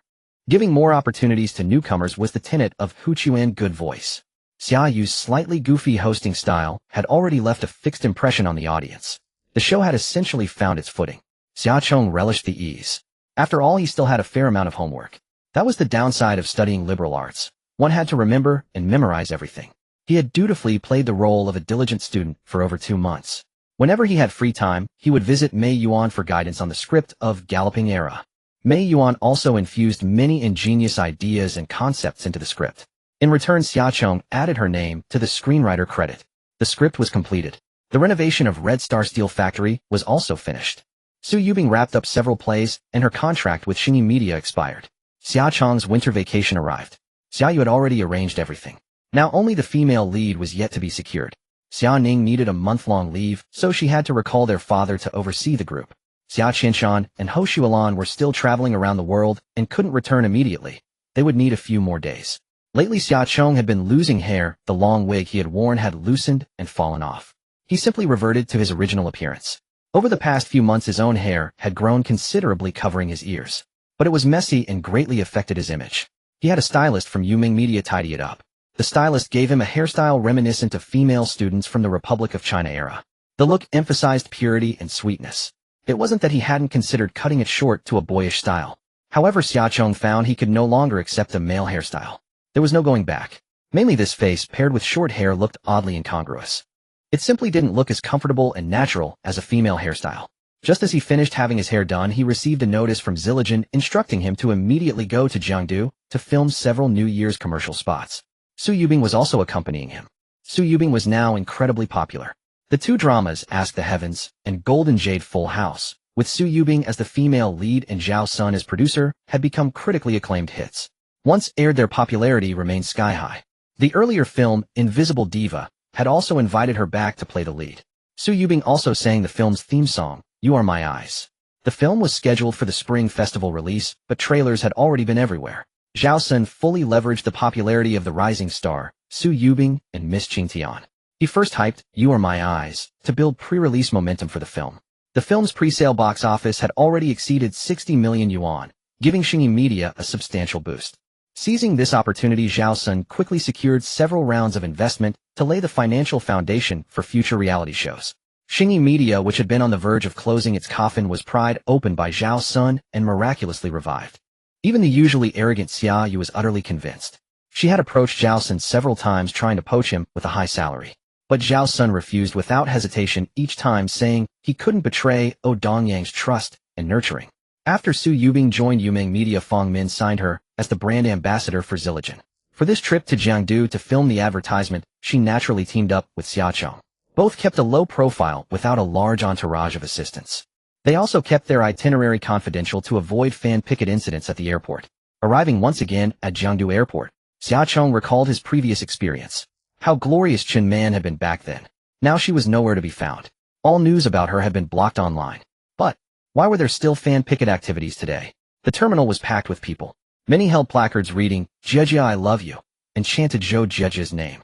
Giving more opportunities to newcomers was the tenet of Huchuan Good Voice. Xia Yu's slightly goofy hosting style had already left a fixed impression on the audience. The show had essentially found its footing. Xia Chong relished the ease. After all, he still had a fair amount of homework. That was the downside of studying liberal arts. One had to remember and memorize everything. He had dutifully played the role of a diligent student for over 2 months. Whenever he had free time, he would visit Mei Yuan for guidance on the script of Galloping Era. Mei Yuan also infused many ingenious ideas and concepts into the script. In return, Xia Chong added her name to the screenwriter credit. The script was completed. The renovation of Red Star Steel Factory was also finished. Su Yubing wrapped up several plays, and her contract with Xingyi Media expired. Xia Chong's winter vacation arrived. Xia Yu had already arranged everything. Now only the female lead was yet to be secured. Xia Ning needed a month-long leave, so she had to recall their father to oversee the group. Xia Qinshan and Ho Shualan were still traveling around the world and couldn't return immediately. They would need a few more days. Lately, Xia Chong had been losing hair. The long wig he had worn had loosened and fallen off. He simply reverted to his original appearance. Over the past few months, his own hair had grown considerably, covering his ears. But it was messy and greatly affected his image. He had a stylist from Yuming Media tidy it up. The stylist gave him a hairstyle reminiscent of female students from the Republic of China era. The look emphasized purity and sweetness. It wasn't that he hadn't considered cutting it short to a boyish style. However, Xia Chong found he could no longer accept a male hairstyle. There was no going back. Mainly this face paired with short hair looked oddly incongruous. It simply didn't look as comfortable and natural as a female hairstyle. Just as he finished having his hair done, he received a notice from Zilijan instructing him to immediately go to Jiangdu to film several New Year's commercial spots. Su Yubing was also accompanying him. Su Yubing was now incredibly popular. The two dramas, Ask the Heavens and Golden Jade Full House, with Su Yubing as the female lead and Zhao Sun as producer, had become critically acclaimed hits. Once aired, their popularity remained sky-high. The earlier film, Invisible Diva, had also invited her back to play the lead. Su Yubing also sang the film's theme song, You Are My Eyes. The film was scheduled for the Spring Festival release, but trailers had already been everywhere. Zhao Sun fully leveraged the popularity of the rising star, Su Yubing and Miss Qingtian. He first hyped You Are My Eyes to build pre-release momentum for the film. The film's pre-sale box office had already exceeded 60 million yuan, giving Xingyi Media a substantial boost. Seizing this opportunity, Zhao Sun quickly secured several rounds of investment to lay the financial foundation for future reality shows. Xingyi Media, which had been on the verge of closing its coffin, was pried open by Zhao Sun and miraculously revived. Even the usually arrogant Xia Yu was utterly convinced. She had approached Zhao Sun several times trying to poach him with a high salary. But Zhao Sun refused without hesitation, each time saying he couldn't betray Dongyang's trust and nurturing. After Su Yubing joined Yuming Media, Fong Min signed her as the brand ambassador for Zilijan. For this trip to Jiangdu to film the advertisement, she naturally teamed up with Xia Chong. Both kept a low profile without a large entourage of assistants. They also kept their itinerary confidential to avoid fan picket incidents at the airport. Arriving once again at Jiangdu Airport, Xia Chong recalled his previous experience. How glorious Chen Man had been back then. Now she was nowhere to be found. All news about her had been blocked online. But why were there still fan picket activities today? The terminal was packed with people. Many held placards reading, Jejia I love you, and chanted Zhou Jejia's name.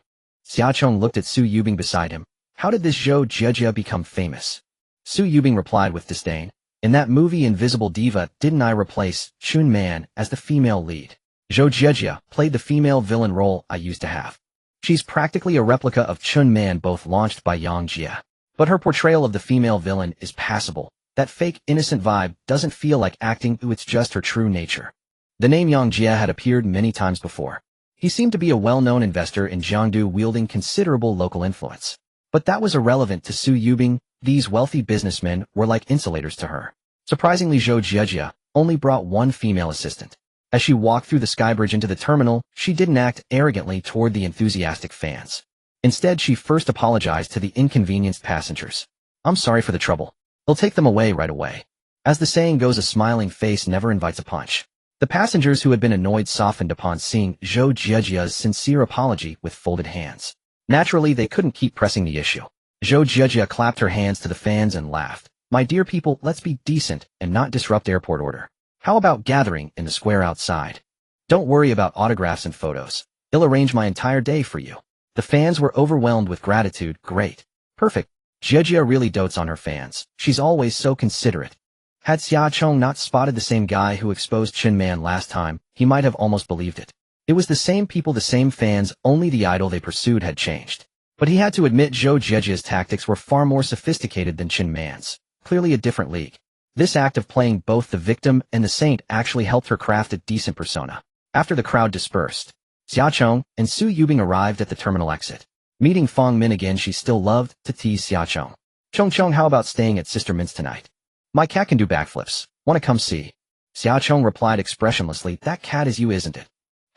Xia Chong looked at Su Yubing beside him. How did this Zhou Jejia become famous? Su Yubing replied with disdain. In that movie Invisible Diva, didn't I replace Chun Man as the female lead? Zhou Jejia played the female villain role I used to have. She's practically a replica of Chun Man, both launched by Yang Jia. But her portrayal of the female villain is passable. That fake, innocent vibe doesn't feel like acting, it's just her true nature. The name Yang Jia had appeared many times before. He seemed to be a well-known investor in Jiangdu, wielding considerable local influence. But that was irrelevant to Su Yubing. These wealthy businessmen were like insulators to her. Surprisingly, Zhou Jejia only brought one female assistant. As she walked through the skybridge into the terminal, she didn't act arrogantly toward the enthusiastic fans. Instead, she first apologized to the inconvenienced passengers. I'm sorry for the trouble. We'll take them away right away. As the saying goes, a smiling face never invites a punch. The passengers who had been annoyed softened upon seeing Zhou Jejia's sincere apology with folded hands. Naturally, they couldn't keep pressing the issue. Zhou Jejia clapped her hands to the fans and laughed. My dear people, let's be decent and not disrupt airport order. How about gathering in the square outside? Don't worry about autographs and photos. I'll arrange my entire day for you. The fans were overwhelmed with gratitude. Great. Perfect. Jejia really dotes on her fans. She's always so considerate. Had Xia Chong not spotted the same guy who exposed Chin Man last time, he might have almost believed it. It was the same people, the same fans, only the idol they pursued had changed. But he had to admit Zhou Zhejia's tactics were far more sophisticated than Chin Man's. Clearly a different league. This act of playing both the victim and the saint actually helped her craft a decent persona. After the crowd dispersed, Xia Chong and Su Yubing arrived at the terminal exit. Meeting Fong Min again, she still loved to tease Xia Chong. Chong, how about staying at Sister Min's tonight? My cat can do backflips. Wanna come see? Xia Chong replied expressionlessly, that cat is you, isn't it?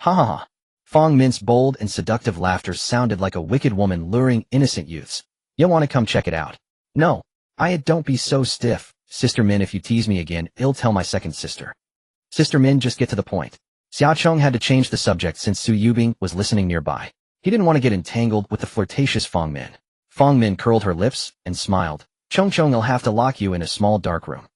Ha ha ha. Fong Min's bold and seductive laughter sounded like a wicked woman luring innocent youths. You wanna come check it out? No. Don't be so stiff. Sister Min, if you tease me again, I'll tell my second sister. Sister Min, just get to the point. Xia Chong had to change the subject since Su Yubing was listening nearby. He didn't want to get entangled with the flirtatious Fong Min. Fong Min curled her lips and smiled. Chong, I'll have to lock you in a small dark room.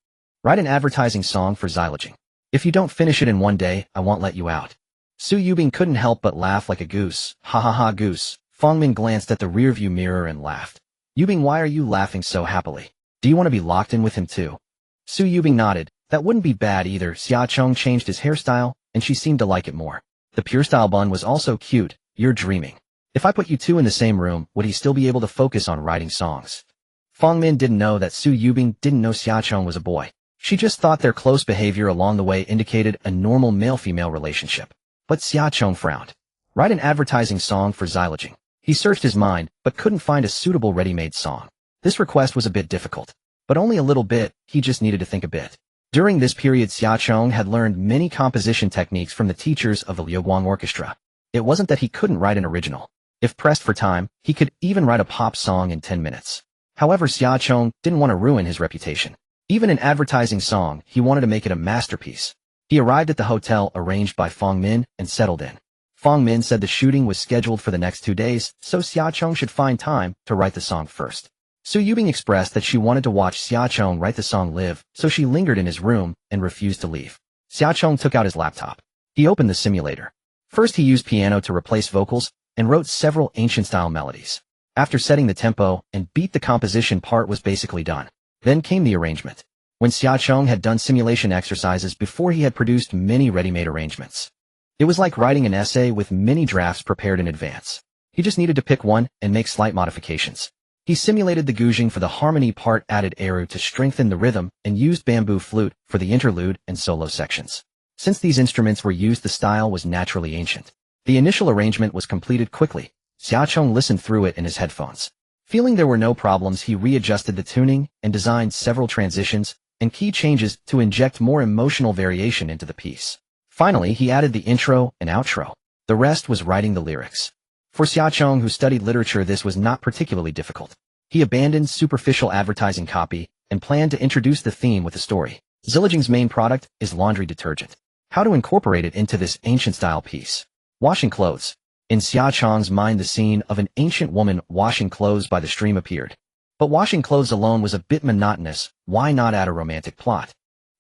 Write an advertising song for xyloging. If you don't finish it in one day, I won't let you out. Su Yubing couldn't help but laugh like a goose. Ha ha ha, goose. Fong Min glanced at the rearview mirror and laughed. Yubing, why are you laughing so happily? Do you want to be locked in with him too? Su Yubing nodded. That wouldn't be bad either. Xia Chong changed his hairstyle, and she seemed to like it more. The pure style bun was also cute. You're dreaming. If I put you two in the same room, would he still be able to focus on writing songs? Fong Min didn't know that Su Yubing didn't know Xia Chong was a boy. She just thought their close behavior along the way indicated a normal male-female relationship. But Xia Chong frowned. Write an advertising song for xyloging. He searched his mind, but couldn't find a suitable ready-made song. This request was a bit difficult. But only a little bit, he just needed to think a bit. During this period, Xia Chong had learned many composition techniques from the teachers of the Liuguang Orchestra. It wasn't that he couldn't write an original. If pressed for time, he could even write a pop song in 10 minutes. However, Xia Chong didn't want to ruin his reputation. Even an advertising song, he wanted to make it a masterpiece. He arrived at the hotel arranged by Fong Min and settled in. Fong Min said the shooting was scheduled for the next 2 days, so Xia Chong should find time to write the song first. Su Yubing expressed that she wanted to watch Xia Chong write the song live, so she lingered in his room and refused to leave. Xia Chong took out his laptop. He opened the simulator. First he used piano to replace vocals and wrote several ancient-style melodies. After setting the tempo and beat, the composition part was basically done. Then came the arrangement. When Xia Chong had done simulation exercises before, he had produced many ready-made arrangements. It was like writing an essay with many drafts prepared in advance. He just needed to pick one and make slight modifications. He simulated the guzheng for the harmony part, added eru to strengthen the rhythm, and used bamboo flute for the interlude and solo sections. Since these instruments were used, the style was naturally ancient. The initial arrangement was completed quickly. Xia Chong listened through it in his headphones. Feeling there were no problems, he readjusted the tuning and designed several transitions and key changes to inject more emotional variation into the piece. Finally, he added the intro and outro. The rest was writing the lyrics. For Xia Chong, who studied literature, this was not particularly difficult. He abandoned superficial advertising copy and planned to introduce the theme with a story. Xyloging's main product is laundry detergent. How to incorporate it into this ancient-style piece? Washing clothes. In Xia Chong's mind, the scene of an ancient woman washing clothes by the stream appeared. But washing clothes alone was a bit monotonous. Why not add a romantic plot?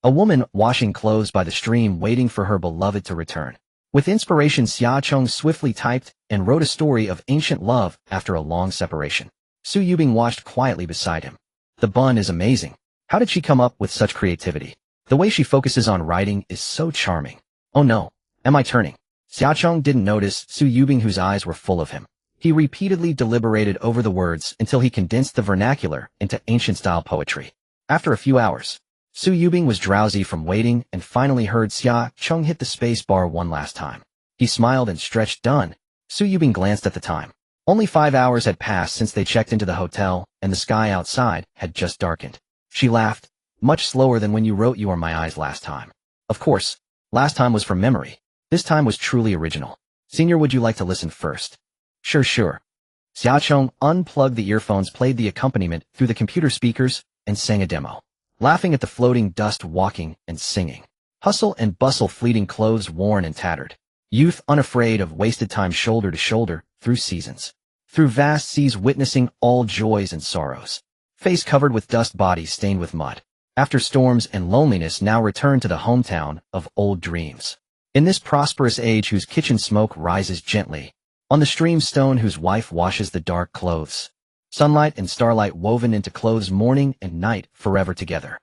A woman washing clothes by the stream, waiting for her beloved to return. With inspiration, Xia Chong swiftly typed and wrote a story of ancient love after a long separation. Su Yubing watched quietly beside him. The bun is amazing. How did she come up with such creativity? The way she focuses on writing is so charming. Oh no, am I turning? Xia Chong didn't notice Su Yubing, whose eyes were full of him. He repeatedly deliberated over the words until he condensed the vernacular into ancient-style poetry. After a few hours, Su Yubing was drowsy from waiting and finally heard Xia Chong hit the space bar one last time. He smiled and stretched. Done. Su Yubing glanced at the time. Only 5 hours had passed since they checked into the hotel, and the sky outside had just darkened. She laughed. Much slower than when you wrote "You Are My Eyes" last time. Of course, last time was from memory. This time was truly original. Senior, would you like to listen first? Sure. Xia Chong unplugged the earphones, played the accompaniment through the computer speakers, and sang a demo. Laughing at the floating dust, walking and singing. Hustle and bustle, fleeting clothes worn and tattered. Youth unafraid of wasted time, shoulder to shoulder, through seasons. Through vast seas, witnessing all joys and sorrows. Face covered with dust, body stained with mud. After storms and loneliness, now return to the hometown of old dreams. In this prosperous age, whose kitchen smoke rises gently. On the stream stone, whose wife washes the dark clothes. Sunlight and starlight woven into clothes, morning and night, forever together.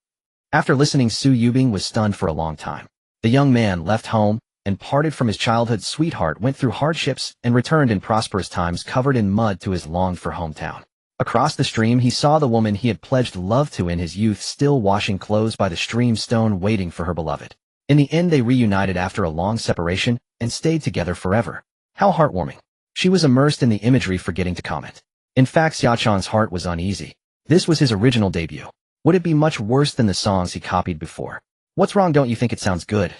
After listening, Su Yubing was stunned for a long time. The young man left home and parted from his childhood sweetheart, went through hardships, and returned in prosperous times covered in mud to his longed-for hometown. Across the stream, he saw the woman he had pledged love to in his youth still washing clothes by the stream stone waiting for her beloved. In the end, they reunited after a long separation and stayed together forever. How heartwarming. She was immersed in the imagery, forgetting to comment. In fact, Xiaochang's heart was uneasy. This was his original debut. Would it be much worse than the songs he copied before? What's wrong, don't you think it sounds good?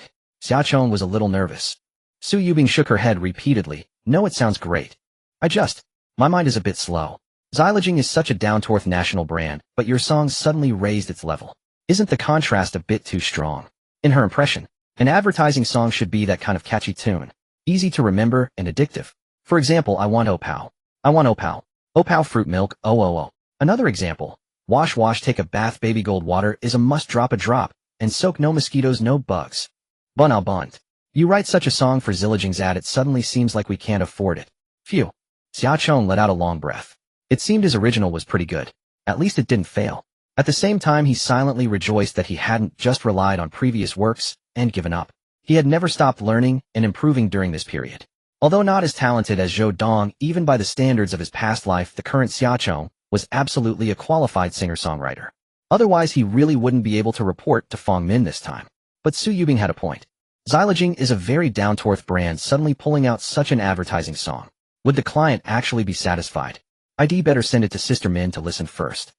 Xiaochang was a little nervous. Su Yubing shook her head repeatedly. No, it sounds great. My mind is a bit slow. Xyloging is such a down-to-earth national brand, but your song suddenly raised its level. Isn't the contrast a bit too strong? In her impression, an advertising song should be that kind of catchy tune. Easy to remember and addictive. For example, I want Opao. I want Opao. Opao fruit milk, oh. Another example, wash wash take a bath baby gold water is a must drop a drop, and soak no mosquitoes no bugs. Bun al bunt. You write such a song for Zilliging's ad, it suddenly seems like we can't afford it. Phew. Xiaochang let out a long breath. It seemed his original was pretty good. At least it didn't fail. At the same time, he silently rejoiced that he hadn't just relied on previous works and given up. He had never stopped learning and improving during this period. Although not as talented as Zhou Dong, even by the standards of his past life, the current Xiaochang was absolutely a qualified singer-songwriter. Otherwise, he really wouldn't be able to report to Fong Min this time. But Su Yubing had a point. Xyloging is a very down-to-earth brand, suddenly pulling out such an advertising song. Would the client actually be satisfied? I'd better send it to Sister Min to listen first.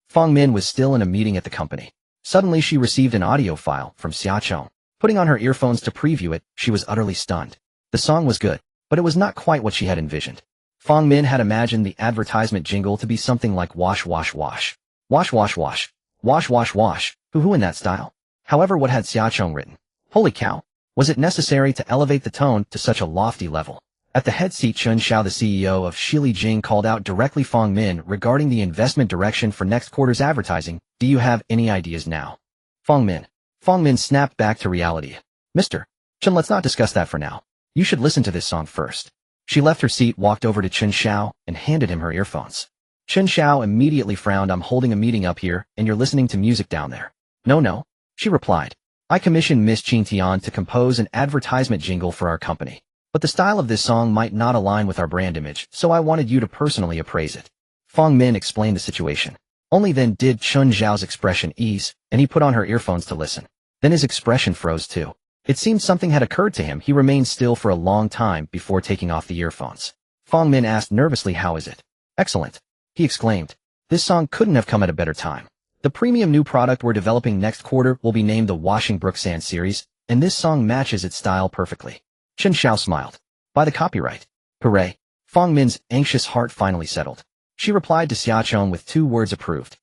Fong Min was still in a meeting at the company. Suddenly she received an audio file from Xiaochang. Putting on her earphones to preview it, she was utterly stunned. The song was good, but it was not quite what she had envisioned. Fong Min had imagined the advertisement jingle to be something like wash wash wash. Wash wash wash. Wash wash wash. Hoo-hoo in that style. However, what had Xiaochang written? Holy cow. Was it necessary to elevate the tone to such a lofty level? At the head seat, Chun Xiao, the CEO of Shili Jing, called out directly Fong Min regarding the investment direction for next quarter's advertising. Do you have any ideas now? Fong Min snapped back to reality. Mr. Chun, let's not discuss that for now. You should listen to this song first. She left her seat, walked over to Chun Xiao, and handed him her earphones. Chun Xiao immediately frowned. I'm holding a meeting up here, and you're listening to music down there. No, she replied. I commissioned Miss Qin Tian to compose an advertisement jingle for our company. But the style of this song might not align with our brand image, so I wanted you to personally appraise it. Fong Min explained the situation. Only then did Chun Xiao's expression ease, and he put on her earphones to listen. Then his expression froze too. It seemed something had occurred to him. He remained still for a long time before taking off the earphones. Fong Min asked nervously, how is it? Excellent, he exclaimed. This song couldn't have come at a better time. The premium new product we're developing next quarter will be named the Washing Brook Sand series, and this song matches its style perfectly. Chun Xiao smiled. By the copyright. Hooray. Fong Min's anxious heart finally settled. She replied to Xiaochang with 2 words: approved.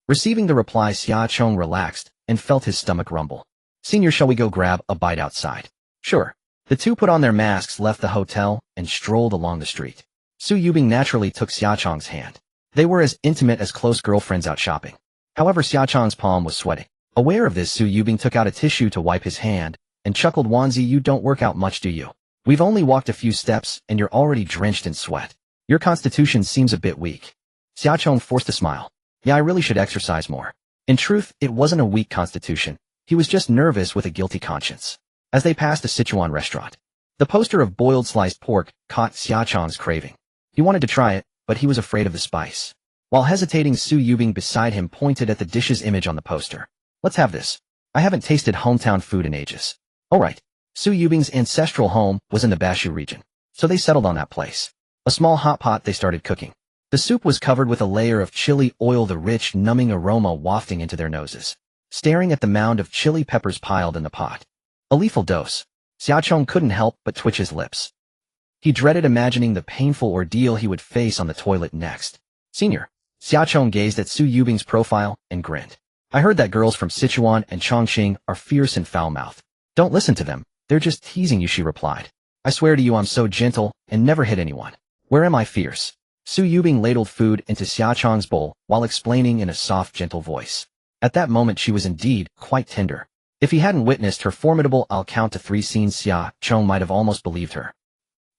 Receiving the reply, Xiaochang relaxed and felt his stomach rumble. Senior, shall we go grab a bite outside? Sure. The two put on their masks, left the hotel, and strolled along the street. Su Yubing naturally took Xiaochang's hand. They were as intimate as close girlfriends out shopping. However, Xiaochang's palm was sweating. Aware of this, Su Yubing took out a tissue to wipe his hand and chuckled. Wanzi, you don't work out much, do you? We've only walked a few steps and you're already drenched in sweat. Your constitution seems a bit weak. Xiaochang forced a smile. Yeah, I really should exercise more. In truth, it wasn't a weak constitution. He was just nervous with a guilty conscience. As they passed a Sichuan restaurant, the poster of boiled sliced pork caught Xiaochang's craving. He wanted to try it, but he was afraid of the spice. While hesitating, Su Yubing beside him pointed at the dish's image on the poster. Let's have this. I haven't tasted hometown food in ages. Alright. Su Yubing's ancestral home was in the Bashu region, so they settled on that place. A small hot pot they started cooking. The soup was covered with a layer of chili oil, the rich, numbing aroma wafting into their noses. Staring at the mound of chili peppers piled in the pot. A lethal dose. Xiaochang couldn't help but twitch his lips. He dreaded imagining the painful ordeal he would face on the toilet next. Senior. Xiaochang gazed at Su Yubing's profile and grinned. I heard that girls from Sichuan and Chongqing are fierce and foul-mouthed. Don't listen to them. They're just teasing you, she replied. I swear to you I'm so gentle and never hit anyone. Where am I fierce? Su Yubing ladled food into Xiaochang's bowl while explaining in a soft, gentle voice. At that moment she was indeed quite tender. If he hadn't witnessed her formidable I'll count to 3 scene, Xiaochang might have almost believed her.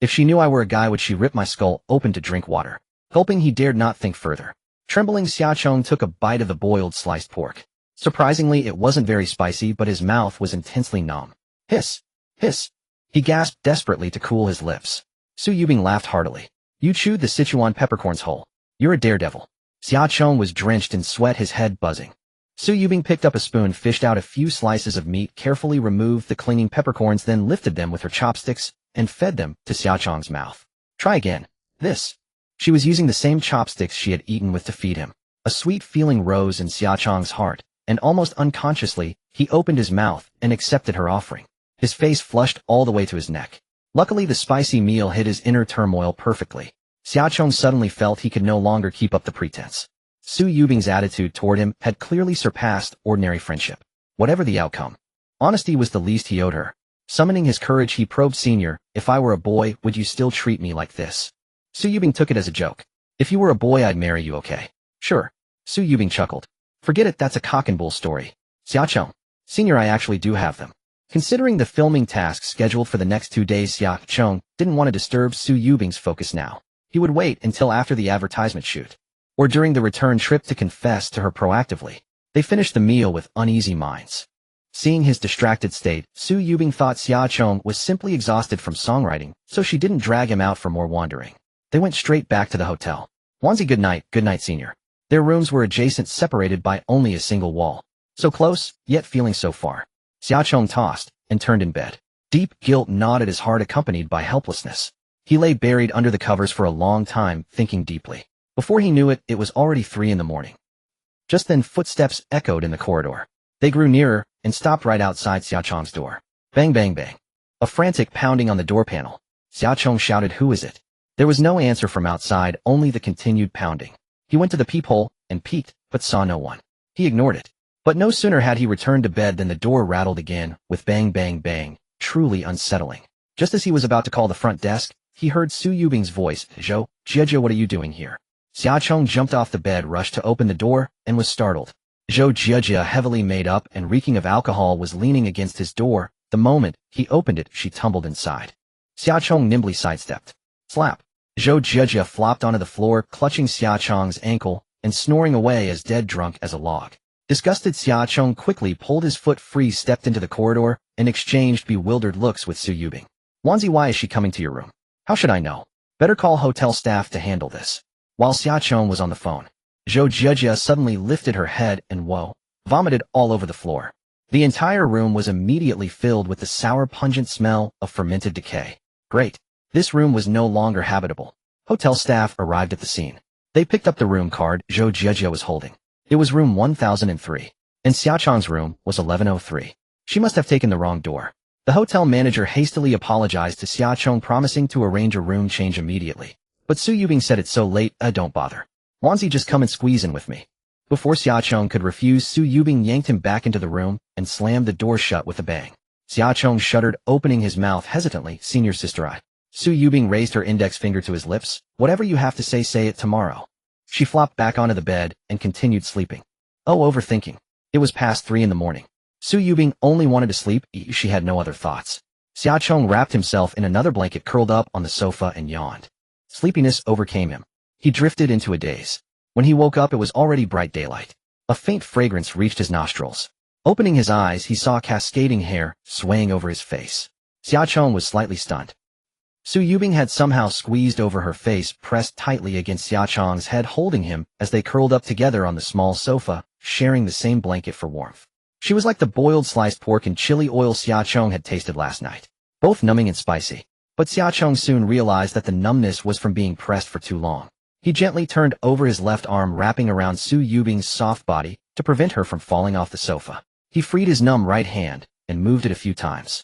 If she knew I were a guy, would she rip my skull open to drink water? Gulping, he dared not think further. Trembling, Xiaochang took a bite of the boiled sliced pork. Surprisingly, it wasn't very spicy, but his mouth was intensely numb. Hiss! Hiss! He gasped desperately to cool his lips. Su Yubing laughed heartily. You chewed the Sichuan peppercorns whole. You're a daredevil. Xia Chong was drenched in sweat, his head buzzing. Su Yubing picked up a spoon, fished out a few slices of meat, carefully removed the clinging peppercorns, then lifted them with her chopsticks and fed them to Xia Chong's mouth. Try again. This. She was using the same chopsticks she had eaten with to feed him. A sweet feeling rose in Xia Chong's heart, and almost unconsciously, he opened his mouth and accepted her offering. His face flushed all the way to his neck. Luckily, the spicy meal hid his inner turmoil perfectly. Xia Chong suddenly felt he could no longer keep up the pretense. Su Yubing's attitude toward him had clearly surpassed ordinary friendship. Whatever the outcome, honesty was the least he owed her. Summoning his courage, he probed, Senior, if I were a boy, would you still treat me like this? Su Yubing took it as a joke. If you were a boy, I'd marry you, okay? Sure. Su Yubing chuckled. Forget it, that's a cock and bull story. Xia Chong. Senior, I actually do have them. Considering the filming tasks scheduled for the next 2 days, Xia Chong didn't want to disturb Su Yubing's focus now. He would wait until after the advertisement shoot, or during the return trip, to confess to her proactively. They finished the meal with uneasy minds. Seeing his distracted state, Su Yubing thought Xia Chong was simply exhausted from songwriting, so she didn't drag him out for more wandering. They went straight back to the hotel. Wanzi, good night, Senior. Their rooms were adjacent, separated by only a single wall. So close, yet feeling so far. Xia Chong tossed and turned in bed. Deep guilt gnawed at his heart, accompanied by helplessness. He lay buried under the covers for a long time, thinking deeply. Before he knew it, it was already 3 in the morning. Just then, footsteps echoed in the corridor. They grew nearer and stopped right outside Xia Chong's door. Bang, bang, bang. A frantic pounding on the door panel. Xia Chong shouted, "Who is it?" There was no answer from outside, only the continued pounding. He went to the peephole and peeked, but saw no one. He ignored it. But no sooner had he returned to bed than the door rattled again, with bang, bang, bang, truly unsettling. Just as he was about to call the front desk, he heard Su Yubing's voice. Jia, what are you doing here? Xia Chong jumped off the bed, rushed to open the door, and was startled. Jia, heavily made up and reeking of alcohol, was leaning against his door. The moment he opened it, she tumbled inside. Xia Chong nimbly sidestepped. Slap. Jia flopped onto the floor, clutching Xia Chong's ankle and snoring away as dead drunk as a log. Disgusted, Xia Chong quickly pulled his foot free, stepped into the corridor, and exchanged bewildered looks with Su Yubing. Wanzi, why is she coming to your room? How should I know? Better call hotel staff to handle this. While Xia Chong was on the phone, Jia suddenly lifted her head and vomited all over the floor. The entire room was immediately filled with the sour, pungent smell of fermented decay. Great. This room was no longer habitable. Hotel staff arrived at the scene. They picked up the room card Jia was holding. It was room 1003, and Xia Chong's room was 1103. She must have taken the wrong door. The hotel manager hastily apologized to Xia Chong, promising to arrange a room change immediately. But Su Yubing said, "It's so late, don't bother. Wanzi, just come and squeeze in with me." Before Xia Chong could refuse, Su Yubing yanked him back into the room and slammed the door shut with a bang. Xia Chong shuddered, opening his mouth hesitantly. "Senior sister, I..." Su Yubing raised her index finger to his lips. "Whatever you have to say it tomorrow." She flopped back onto the bed and continued sleeping. Overthinking. It was past 3 in the morning. Su Yubing only wanted to sleep. She had no other thoughts. Xia Chong wrapped himself in another blanket, curled up on the sofa, and yawned. Sleepiness overcame him. He drifted into a daze. When he woke up, it was already bright daylight. A faint fragrance reached his nostrils. Opening his eyes, he saw cascading hair swaying over his face. Xia Chong was slightly stunned. Su Yubing had somehow squeezed over her face, pressed tightly against Xia Chong's head, holding him as they curled up together on the small sofa, sharing the same blanket for warmth. She was like the boiled sliced pork and chili oil Xia Chong had tasted last night, both numbing and spicy. But Xia Chong soon realized that the numbness was from being pressed for too long. He gently turned over his left arm, wrapping around Su Yubing's soft body to prevent her from falling off the sofa. He freed his numb right hand and moved it a few times.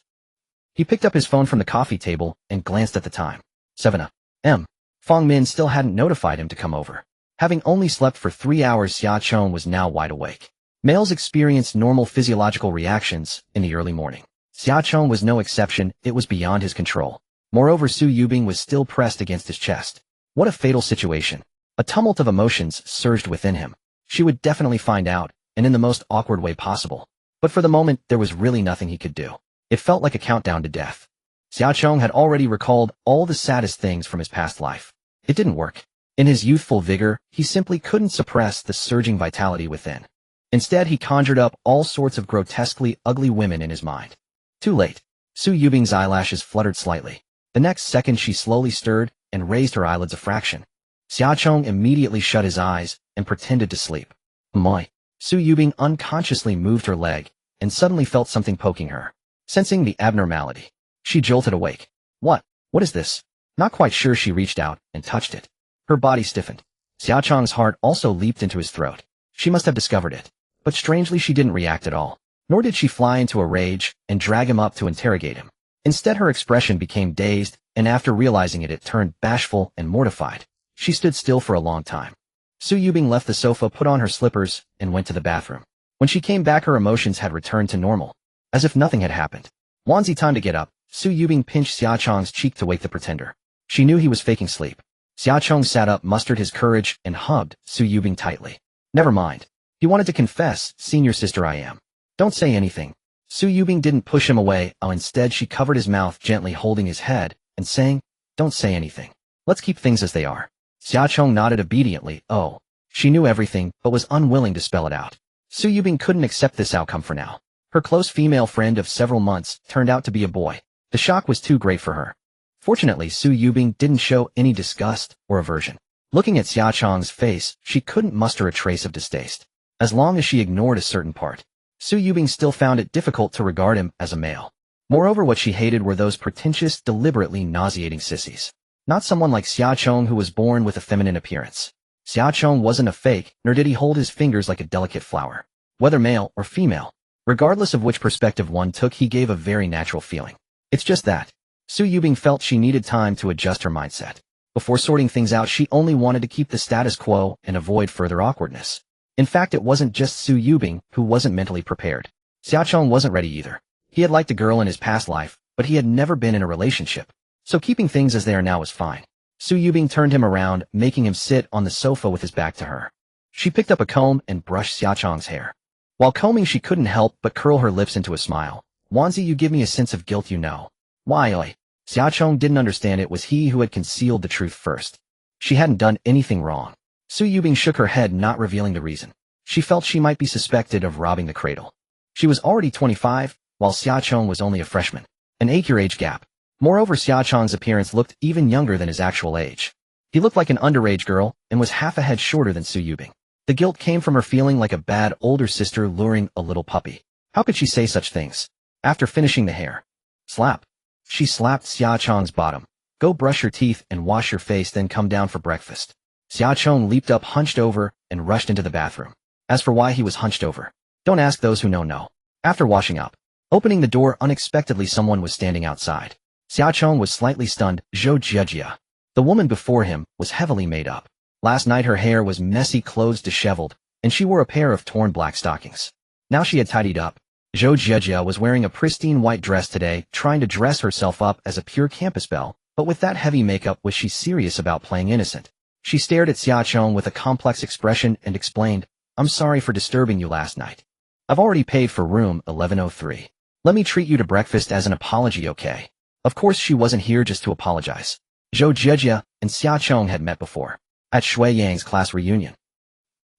He picked up his phone from the coffee table and glanced at the time. 7 a.m. Fong Min still hadn't notified him to come over. Having only slept for 3 hours, Xia Chong was now wide awake. Males experience normal physiological reactions in the early morning. Xia Chong was no exception. It was beyond his control. Moreover, Su Yubing was still pressed against his chest. What a fatal situation. A tumult of emotions surged within him. She would definitely find out, and in the most awkward way possible. But for the moment, there was really nothing he could do. It felt like a countdown to death. Xia Chong had already recalled all the saddest things from his past life. It didn't work. In his youthful vigor, he simply couldn't suppress the surging vitality within. Instead, he conjured up all sorts of grotesquely ugly women in his mind. Too late. Su Yubing's eyelashes fluttered slightly. The next second she slowly stirred and raised her eyelids a fraction. Xiaochong immediately shut his eyes and pretended to sleep. Moi. Su Yubing unconsciously moved her leg and suddenly felt something poking her. Sensing the abnormality, she jolted awake. What? What is this? Not quite sure, she reached out and touched it. Her body stiffened. Xiaochong's heart also leaped into his throat. She must have discovered it. But strangely she didn't react at all. Nor did she fly into a rage and drag him up to interrogate him. Instead her expression became dazed, and after realizing it turned bashful and mortified. She stood still for a long time. Su Yubing left the sofa, put on her slippers, and went to the bathroom. When she came back her emotions had returned to normal. As if nothing had happened. Wanzi, time to get up. Su Yubing pinched Xiaochong's cheek to wake the pretender. She knew he was faking sleep. Xiaochong sat up, mustered his courage, and hugged Su Yubing tightly. Never mind. He wanted to confess, senior sister I am. Don't say anything. Su Yubing didn't push him away, instead she covered his mouth, gently holding his head, and saying, don't say anything. Let's keep things as they are. Xiaochong nodded obediently. Oh. She knew everything, but was unwilling to spell it out. Su Yubing couldn't accept this outcome for now. Her close female friend of several months turned out to be a boy. The shock was too great for her. Fortunately, Su Yubing didn't show any disgust or aversion. Looking at Xiaochong's face, she couldn't muster a trace of distaste. As long as she ignored a certain part, Su Yubing still found it difficult to regard him as a male. Moreover, what she hated were those pretentious, deliberately nauseating sissies. Not someone like Xiaochong who was born with a feminine appearance. Xiaochong wasn't a fake, nor did he hold his fingers like a delicate flower. Whether male or female, regardless of which perspective one took, he gave a very natural feeling. It's just that. Su Yubing felt she needed time to adjust her mindset. Before sorting things out, she only wanted to keep the status quo and avoid further awkwardness. In fact, it wasn't just Su Yubing who wasn't mentally prepared. Xiaochong wasn't ready either. He had liked a girl in his past life, but he had never been in a relationship. So keeping things as they are now was fine. Su Yubing turned him around, making him sit on the sofa with his back to her. She picked up a comb and brushed Xiaochong's hair. While combing, she couldn't help but curl her lips into a smile. Wanzi, you give me a sense of guilt, you know. Why, oi? Xiaochong didn't understand it was he who had concealed the truth first. She hadn't done anything wrong. Su Yubing shook her head, not revealing the reason. She felt she might be suspected of robbing the cradle. She was already 25, while Xiaochong was only a freshman. An 8-year age gap. Moreover, Xiaochong's appearance looked even younger than his actual age. He looked like an underage girl and was half a head shorter than Su Yubing. The guilt came from her feeling like a bad older sister luring a little puppy. How could she say such things? After finishing the hair. Slap. She slapped Xiaochong's bottom. Go brush your teeth and wash your face, then come down for breakfast. Xiaochong leaped up, hunched over, and rushed into the bathroom. As for why he was hunched over, don't ask those who know. After washing up, opening the door unexpectedly, someone was standing outside. Xiaochong was slightly stunned. Zhou Jiejia. The woman before him was heavily made up. Last night her hair was messy, clothes disheveled, and she wore a pair of torn black stockings. Now she had tidied up. Zhou Jiejia was wearing a pristine white dress today, trying to dress herself up as a pure campus belle, but with that heavy makeup was she serious about playing innocent? She stared at Xiaochong with a complex expression and explained, I'm sorry for disturbing you last night. I've already paid for room 1103. Let me treat you to breakfast as an apology, okay? Of course she wasn't here just to apologize. Zhou Jiejia and Xiaochong had met before, at Shui Yang's class reunion.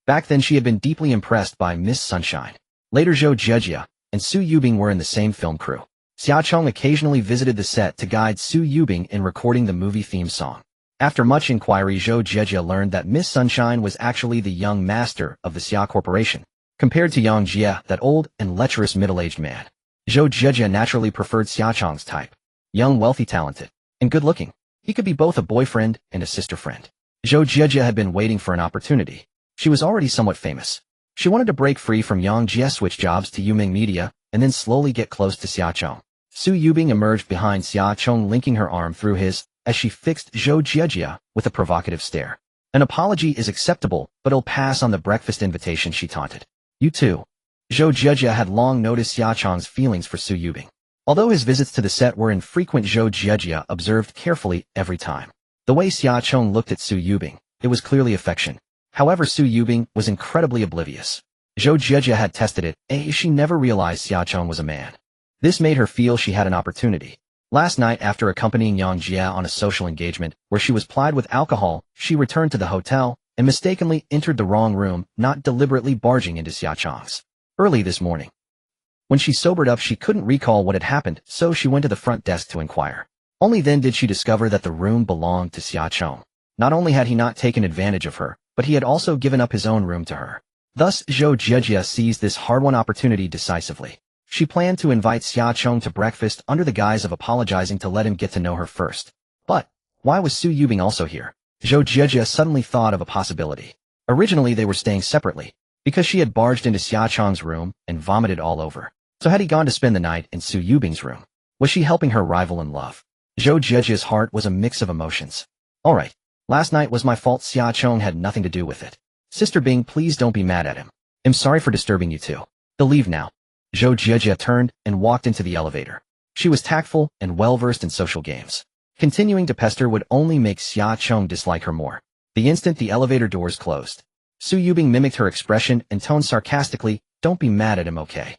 Back then she had been deeply impressed by Miss Sunshine. Later Zhou Jiejia and Su Yubing were in the same film crew. Xiaochong occasionally visited the set to guide Su Yubing in recording the movie theme song. After much inquiry, Zhou Jiejia learned that Miss Sunshine was actually the young master of the Xia Corporation, compared to Yang Jia, that old and lecherous middle-aged man. Zhou Jiejia naturally preferred Xiaochong's type. Young, wealthy, talented, and good-looking. He could be both a boyfriend and a sister friend. Zhou Jiejia had been waiting for an opportunity. She was already somewhat famous. She wanted to break free from Yang Jia, switch jobs to Yuming Media, and then slowly get close to Xiaochong. Su Yubing emerged behind Xiaochong, linking her arm through his, as she fixed Zhou Jiejia with a provocative stare. An apology is acceptable, but it'll pass on the breakfast invitation, she taunted. You too. Zhou Jiejia had long noticed Xiaochong's feelings for Su Yubing. Although his visits to the set were infrequent, Zhou Jiejia observed carefully every time. The way Xiaochong looked at Su Yubing, it was clearly affection. However, Su Yubing was incredibly oblivious. Zhou Jiejia had tested it, she never realized Xiaochong was a man. This made her feel she had an opportunity. Last night, after accompanying Yang Jia on a social engagement where she was plied with alcohol, she returned to the hotel, and mistakenly entered the wrong room, not deliberately barging into Xia Chong's. Early this morning. When she sobered up, she couldn't recall what had happened, so she went to the front desk to inquire. Only then did she discover that the room belonged to Xia Chong. Not only had he not taken advantage of her, but he had also given up his own room to her. Thus, Zhou Jiejia seized this hard-won opportunity decisively. She planned to invite Xia Chong to breakfast under the guise of apologizing to let him get to know her first. But why was Su Yubing also here? Zhou Jiejia suddenly thought of a possibility. Originally, they were staying separately, because she had barged into Xia Chong's room and vomited all over. So had he gone to spend the night in Su Yubing's room? Was she helping her rival in love? Zhou Jiejia's heart was a mix of emotions. Alright, last night was my fault. Xia Chong had nothing to do with it. Sister Bing, please don't be mad at him. I'm sorry for disturbing you too. They'll leave now. Zhou Jiejia turned and walked into the elevator. She was tactful and well-versed in social games. Continuing to pester would only make Xia Chong dislike her more. The instant the elevator doors closed, Su Yubing mimicked her expression and toned sarcastically, "Don't be mad at him, okay?"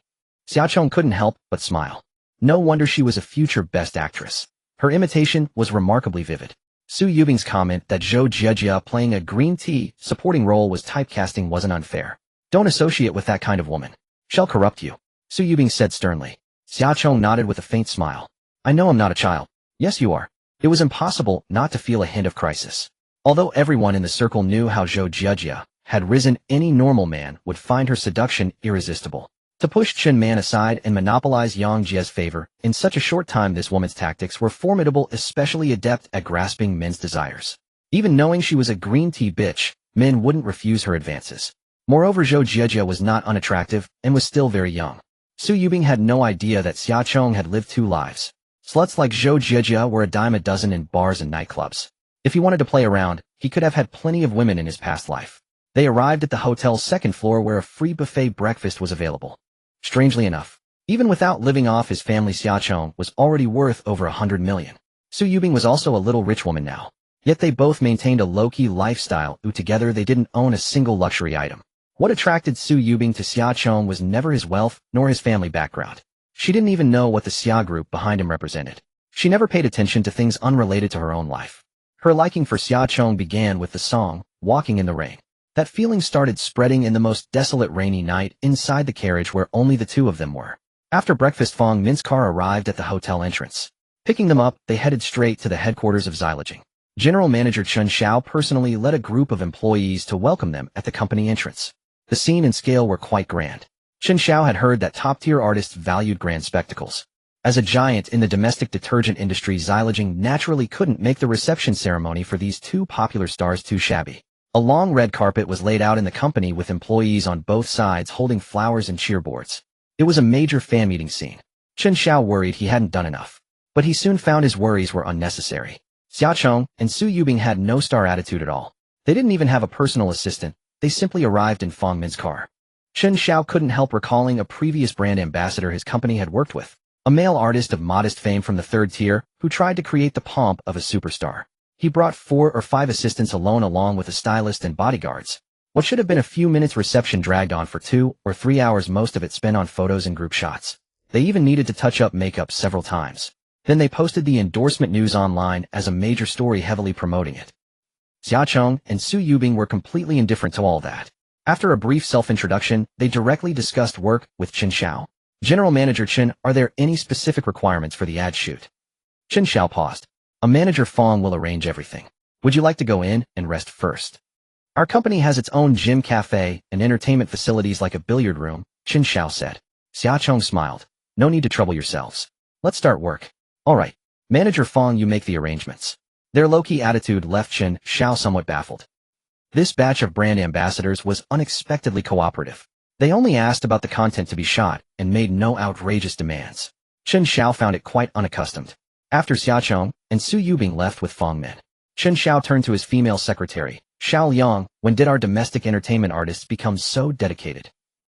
Xia Chong couldn't help but smile. No wonder she was a future best actress. Her imitation was remarkably vivid. Su Yubing's comment that Zhou Jiejia playing a green tea supporting role was typecasting wasn't unfair. Don't associate with that kind of woman. She'll corrupt you, Su Yubing said sternly. Xia Chong nodded with a faint smile. I know I'm not a child. Yes, you are. It was impossible not to feel a hint of crisis. Although everyone in the circle knew how Zhou Jiejia had risen, any normal man would find her seduction irresistible. To push Chen Man aside and monopolize Yang Jie's favor, in such a short time this woman's tactics were formidable, especially adept at grasping men's desires. Even knowing she was a green tea bitch, men wouldn't refuse her advances. Moreover, Zhou Jiejia was not unattractive and was still very young. Su Yubing had no idea that Xia Chong had lived two lives. Sluts like Zhou Jiejia were a dime a dozen in bars and nightclubs. If he wanted to play around, he could have had plenty of women in his past life. They arrived at the hotel's second floor where a free buffet breakfast was available. Strangely enough, even without living off his family, Xia Chong was already worth over 100 million. Su Yubing was also a little rich woman now. Yet they both maintained a low-key lifestyle, together they didn't own a single luxury item. What attracted Su Yubing to Xia Chong was never his wealth, nor his family background. She didn't even know what the Xia group behind him represented. She never paid attention to things unrelated to her own life. Her liking for Xia Chong began with the song, Walking in the Rain. That feeling started spreading in the most desolate rainy night inside the carriage where only the two of them were. After breakfast, Fong Min's car arrived at the hotel entrance. Picking them up, they headed straight to the headquarters of Xylaging. General Manager Chen Xiao personally led a group of employees to welcome them at the company entrance. The scene and scale were quite grand. Chen Xiao had heard that top-tier artists valued grand spectacles. As a giant in the domestic detergent industry, Xylaging naturally couldn't make the reception ceremony for these two popular stars too shabby. A long red carpet was laid out in the company with employees on both sides holding flowers and cheerboards. It was a major fan-meeting scene. Chen Xiao worried he hadn't done enough. But he soon found his worries were unnecessary. Xia Chong and Su Yubing had no star attitude at all. They didn't even have a personal assistant. They simply arrived in Fong Min's car. Chen Xiao couldn't help recalling a previous brand ambassador his company had worked with. A male artist of modest fame from the third tier who tried to create the pomp of a superstar. He brought 4 or 5 assistants along with a stylist and bodyguards. What should have been a few minutes reception dragged on for 2 or 3 hours, most of it spent on photos and group shots. They even needed to touch up makeup several times. Then they posted the endorsement news online as a major story heavily promoting it. Xia Chong and Su Yubing were completely indifferent to all that. After a brief self-introduction, they directly discussed work with Chen Xiao. General Manager Chen, are there any specific requirements for the ad shoot? Chen Xiao paused. A manager Fong will arrange everything. Would you like to go in and rest first? Our company has its own gym, cafe, and entertainment facilities like a billiard room, Chen Xiao said. Xia Chong smiled. No need to trouble yourselves. Let's start work. Alright. Manager Fong, you make the arrangements. Their low-key attitude left Chen Xiao somewhat baffled. This batch of brand ambassadors was unexpectedly cooperative. They only asked about the content to be shot and made no outrageous demands. Chen Xiao found it quite unaccustomed. After Xia Chong and Su Yubing left with Fong Min, Chen Xiao turned to his female secretary, Xiao Liang. When did our domestic entertainment artists become so dedicated?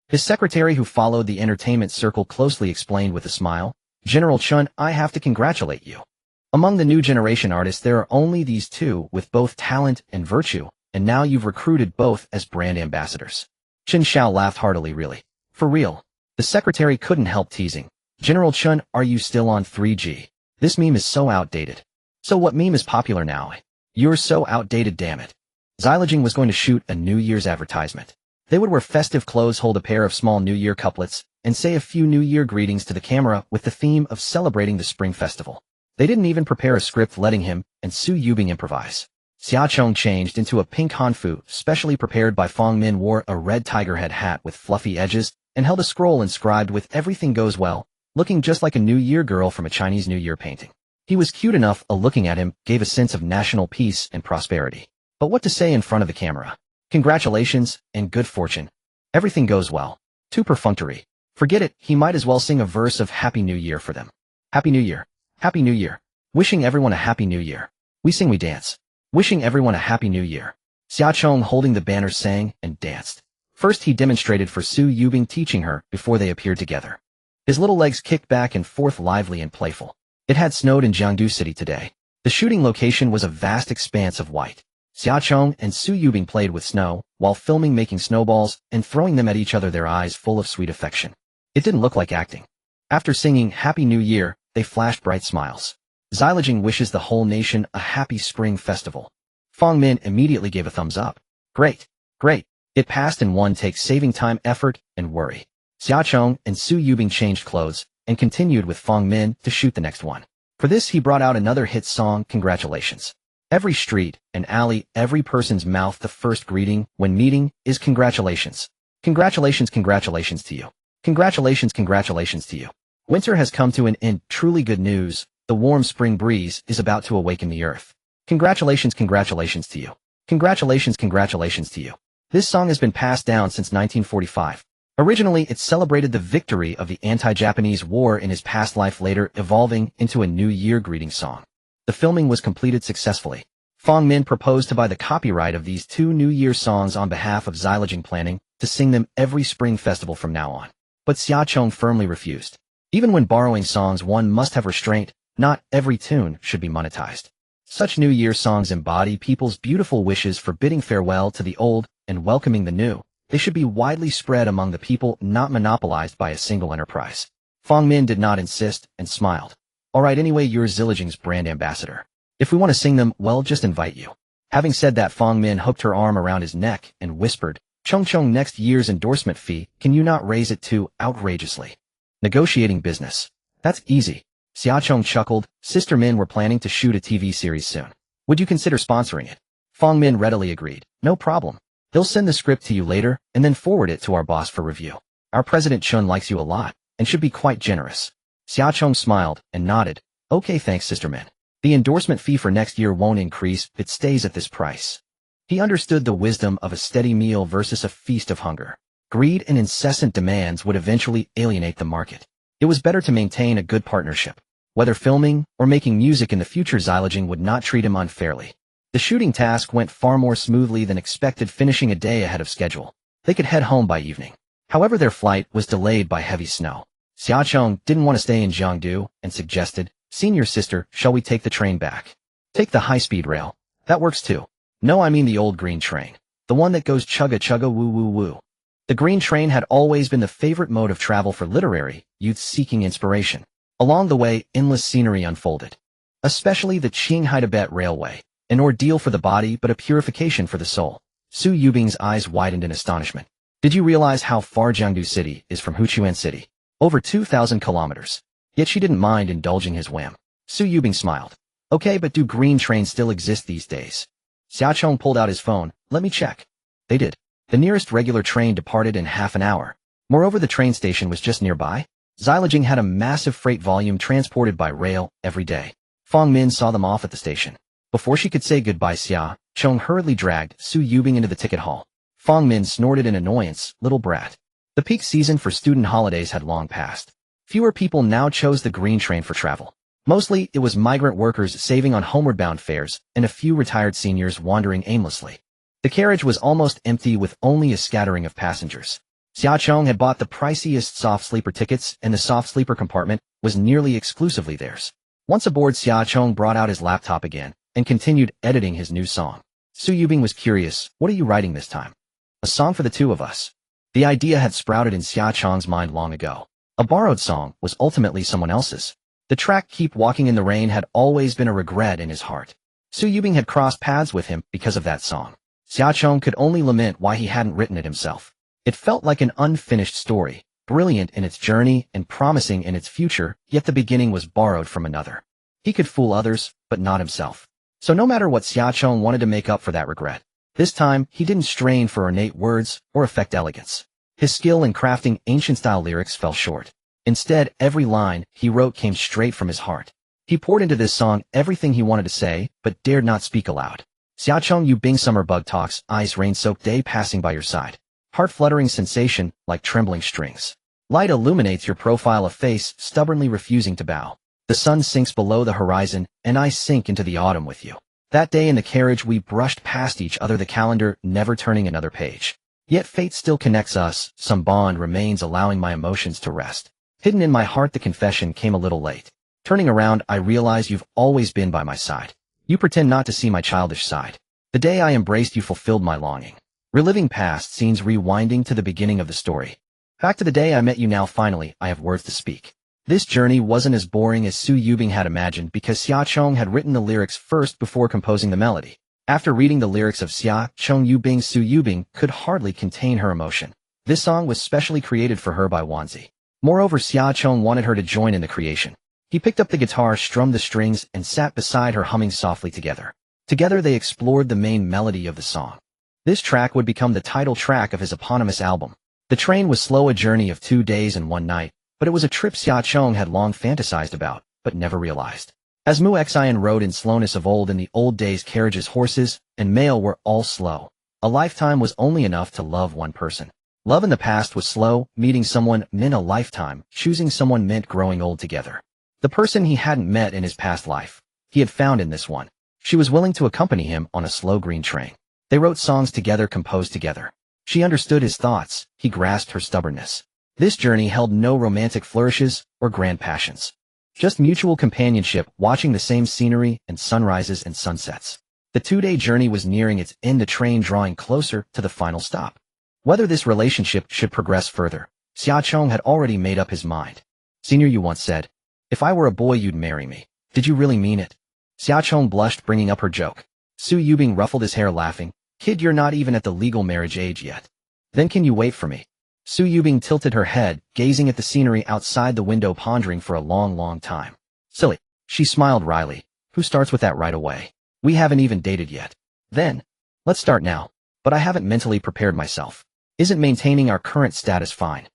His secretary, who followed the entertainment circle closely, explained with a smile, General Chen, I have to congratulate you. Among the new generation artists there are only these two with both talent and virtue, and now you've recruited both as brand ambassadors. Chen Xiao laughed heartily. Really? For real? The secretary couldn't help teasing. General Chen, are you still on 3G? This meme is so outdated. So what meme is popular now? You're so outdated, damn it. Xyloging was going to shoot a New Year's advertisement. They would wear festive clothes, hold a pair of small New Year couplets, and say a few New Year greetings to the camera with the theme of celebrating the Spring Festival. They didn't even prepare a script, letting him and Su Yubing improvise. Xia Chong changed into a pink hanfu, specially prepared by Fong Min, wore a red tiger head hat with fluffy edges, and held a scroll inscribed with "Everything Goes Well," looking just like a New Year girl from a Chinese New Year painting. He was cute enough, looking at him gave a sense of national peace and prosperity. But what to say in front of the camera? Congratulations, and good fortune. Everything goes well. Too perfunctory. Forget it, he might as well sing a verse of Happy New Year for them. Happy New Year. Happy New Year. Wishing everyone a Happy New Year. We sing, we dance. Wishing everyone a Happy New Year. Xia Chong, holding the banners, sang and danced. First he demonstrated for Su Yubing, teaching her before they appeared together. His little legs kicked back and forth, lively and playful. It had snowed in Jiangdu City today. The shooting location was a vast expanse of white. Xia Chong and Su Yubing played with snow, while filming, making snowballs and throwing them at each other, their eyes full of sweet affection. It didn't look like acting. After singing Happy New Year, they flashed bright smiles. Xyloging wishes the whole nation a happy spring festival. Fong Min immediately gave a thumbs up. Great, great. It passed in one take, saving time, effort, and worry. Xia Chong and Su Yubing changed clothes and continued with Fong Min to shoot the next one. For this he brought out another hit song, Congratulations. Every street and alley, every person's mouth, the first greeting when meeting is congratulations. Congratulations, congratulations to you. Congratulations, congratulations to you. Winter has come to an end. Truly good news. The warm spring breeze is about to awaken the earth. Congratulations, congratulations to you. Congratulations, congratulations to you. This song has been passed down since 1945. Originally, it celebrated the victory of the anti-Japanese war in his past life, later evolving into a New Year greeting song. The filming was completed successfully. Fong Min proposed to buy the copyright of these two New Year songs on behalf of Xyloging, planning to sing them every spring festival from now on. But Xia Chong firmly refused. Even when borrowing songs, one must have restraint. Not every tune should be monetized. Such New Year songs embody people's beautiful wishes for bidding farewell to the old and welcoming the new. They should be widely spread among the people, not monopolized by a single enterprise. Fong Min did not insist and smiled. Alright, anyway, you're Xyloging's brand ambassador. If we want to sing them, well, just invite you. Having said that, Fong Min hooked her arm around his neck and whispered, Chung Chung, next year's endorsement fee, can you not raise it too outrageously? Negotiating business. That's easy. Xia Chong chuckled. Sister Min, we're planning to shoot a TV series soon. Would you consider sponsoring it? Fong Min readily agreed. No problem. He'll send the script to you later and then forward it to our boss for review. Our President Chun likes you a lot and should be quite generous. Xia Chong smiled and nodded. Okay, thanks, Sister Min. The endorsement fee for next year won't increase, it stays at this price. He understood the wisdom of a steady meal versus a feast of hunger. Greed and incessant demands would eventually alienate the market. It was better to maintain a good partnership. Whether filming or making music in the future, Xyloging would not treat him unfairly. The shooting task went far more smoothly than expected, finishing a day ahead of schedule. They could head home by evening. However, their flight was delayed by heavy snow. Xia Chong didn't want to stay in Jiangdu and suggested, Senior sister, shall we take the train back? Take the high-speed rail. That works too. No, I mean the old green train. The one that goes chugga chugga woo woo woo. The green train had always been the favorite mode of travel for literary youths seeking inspiration. Along the way, endless scenery unfolded. Especially the Qinghai-Tibet Railway. An ordeal for the body, but a purification for the soul. Su Yubing's eyes widened in astonishment. Did you realize how far Jiangdu City is from Huchuan City? Over 2,000 kilometers. Yet she didn't mind indulging his whim. Su Yubing smiled. Okay, but do green trains still exist these days? Xia Chong pulled out his phone. Let me check. They did. The nearest regular train departed in half an hour. Moreover, the train station was just nearby. Xyloging had a massive freight volume transported by rail every day. Fong Min saw them off at the station. Before she could say goodbye, Xia Chong hurriedly dragged Su Yubing into the ticket hall. Fong Min snorted in annoyance. Little brat. The peak season for student holidays had long passed. Fewer people now chose the green train for travel. Mostly, it was migrant workers saving on homeward-bound fares and a few retired seniors wandering aimlessly. The carriage was almost empty with only a scattering of passengers. Xia Chong had bought the priciest soft sleeper tickets, and the soft sleeper compartment was nearly exclusively theirs. Once aboard, Xia Chong brought out his laptop again and continued editing his new song. Su Yubing was curious. What are you writing this time? A song for the two of us. The idea had sprouted in Xia Chong's mind long ago. A borrowed song was ultimately someone else's. The track Keep Walking in the Rain had always been a regret in his heart. Su Yubing had crossed paths with him because of that song. Xiaochong could only lament why he hadn't written it himself. It felt like an unfinished story, brilliant in its journey and promising in its future, yet the beginning was borrowed from another. He could fool others, but not himself. So no matter what, Xiaochong wanted to make up for that regret. This time, he didn't strain for ornate words or affect elegance. His skill in crafting ancient-style lyrics fell short. Instead, every line he wrote came straight from his heart. He poured into this song everything he wanted to say, but dared not speak aloud. Xiaochong Yu Bing summer bug talks, ice rain-soaked day passing by your side. Heart-fluttering sensation, like trembling strings. Light illuminates your profile, a face stubbornly refusing to bow. The sun sinks below the horizon, and I sink into the autumn with you. That day in the carriage we brushed past each other, the calendar never turning another page. Yet fate still connects us, some bond remains, allowing my emotions to rest. Hidden in my heart the confession came a little late. Turning around, I realize you've always been by my side. You pretend not to see my childish side. The day I embraced you fulfilled my longing. Reliving past scenes, rewinding to the beginning of the story. Back to the day I met you, now finally, I have words to speak. This journey wasn't as boring as Su Yubing had imagined because Xiaochong had written the lyrics first before composing the melody. After reading the lyrics of Xiaochong Yubing, Su Yubing could hardly contain her emotion. This song was specially created for her by Wanzi. Moreover, Xiaochong wanted her to join in the creation. He picked up the guitar, strummed the strings, and sat beside her, humming softly together. Together they explored the main melody of the song. This track would become the title track of his eponymous album. The train was slow, a journey of 2 days and 1 night, but it was a trip Xiaochong had long fantasized about, but never realized. As Mu Xian rode in slowness of old, in the old days carriages, horses, and mail were all slow. A lifetime was only enough to love one person. Love in the past was slow, meeting someone meant a lifetime, choosing someone meant growing old together. The person he hadn't met in his past life, he had found in this one. She was willing to accompany him on a slow green train. They wrote songs together, composed together. She understood his thoughts, he grasped her stubbornness. This journey held no romantic flourishes or grand passions. Just mutual companionship, watching the same scenery and sunrises and sunsets. The 2-day journey was nearing its end, the train drawing closer to the final stop. Whether this relationship should progress further, Xiaochong had already made up his mind. Senior, you once said, if I were a boy you'd marry me. Did you really mean it? Xiaochong blushed, bringing up her joke. Su Yubing ruffled his hair, laughing. Kid, you're not even at the legal marriage age yet. Then can you wait for me? Su Yubing tilted her head, gazing at the scenery outside the window, pondering for a long time. Silly. She smiled wryly. Who starts with that right away? We haven't even dated yet. Then, let's start now. But I haven't mentally prepared myself. Isn't maintaining our current status fine?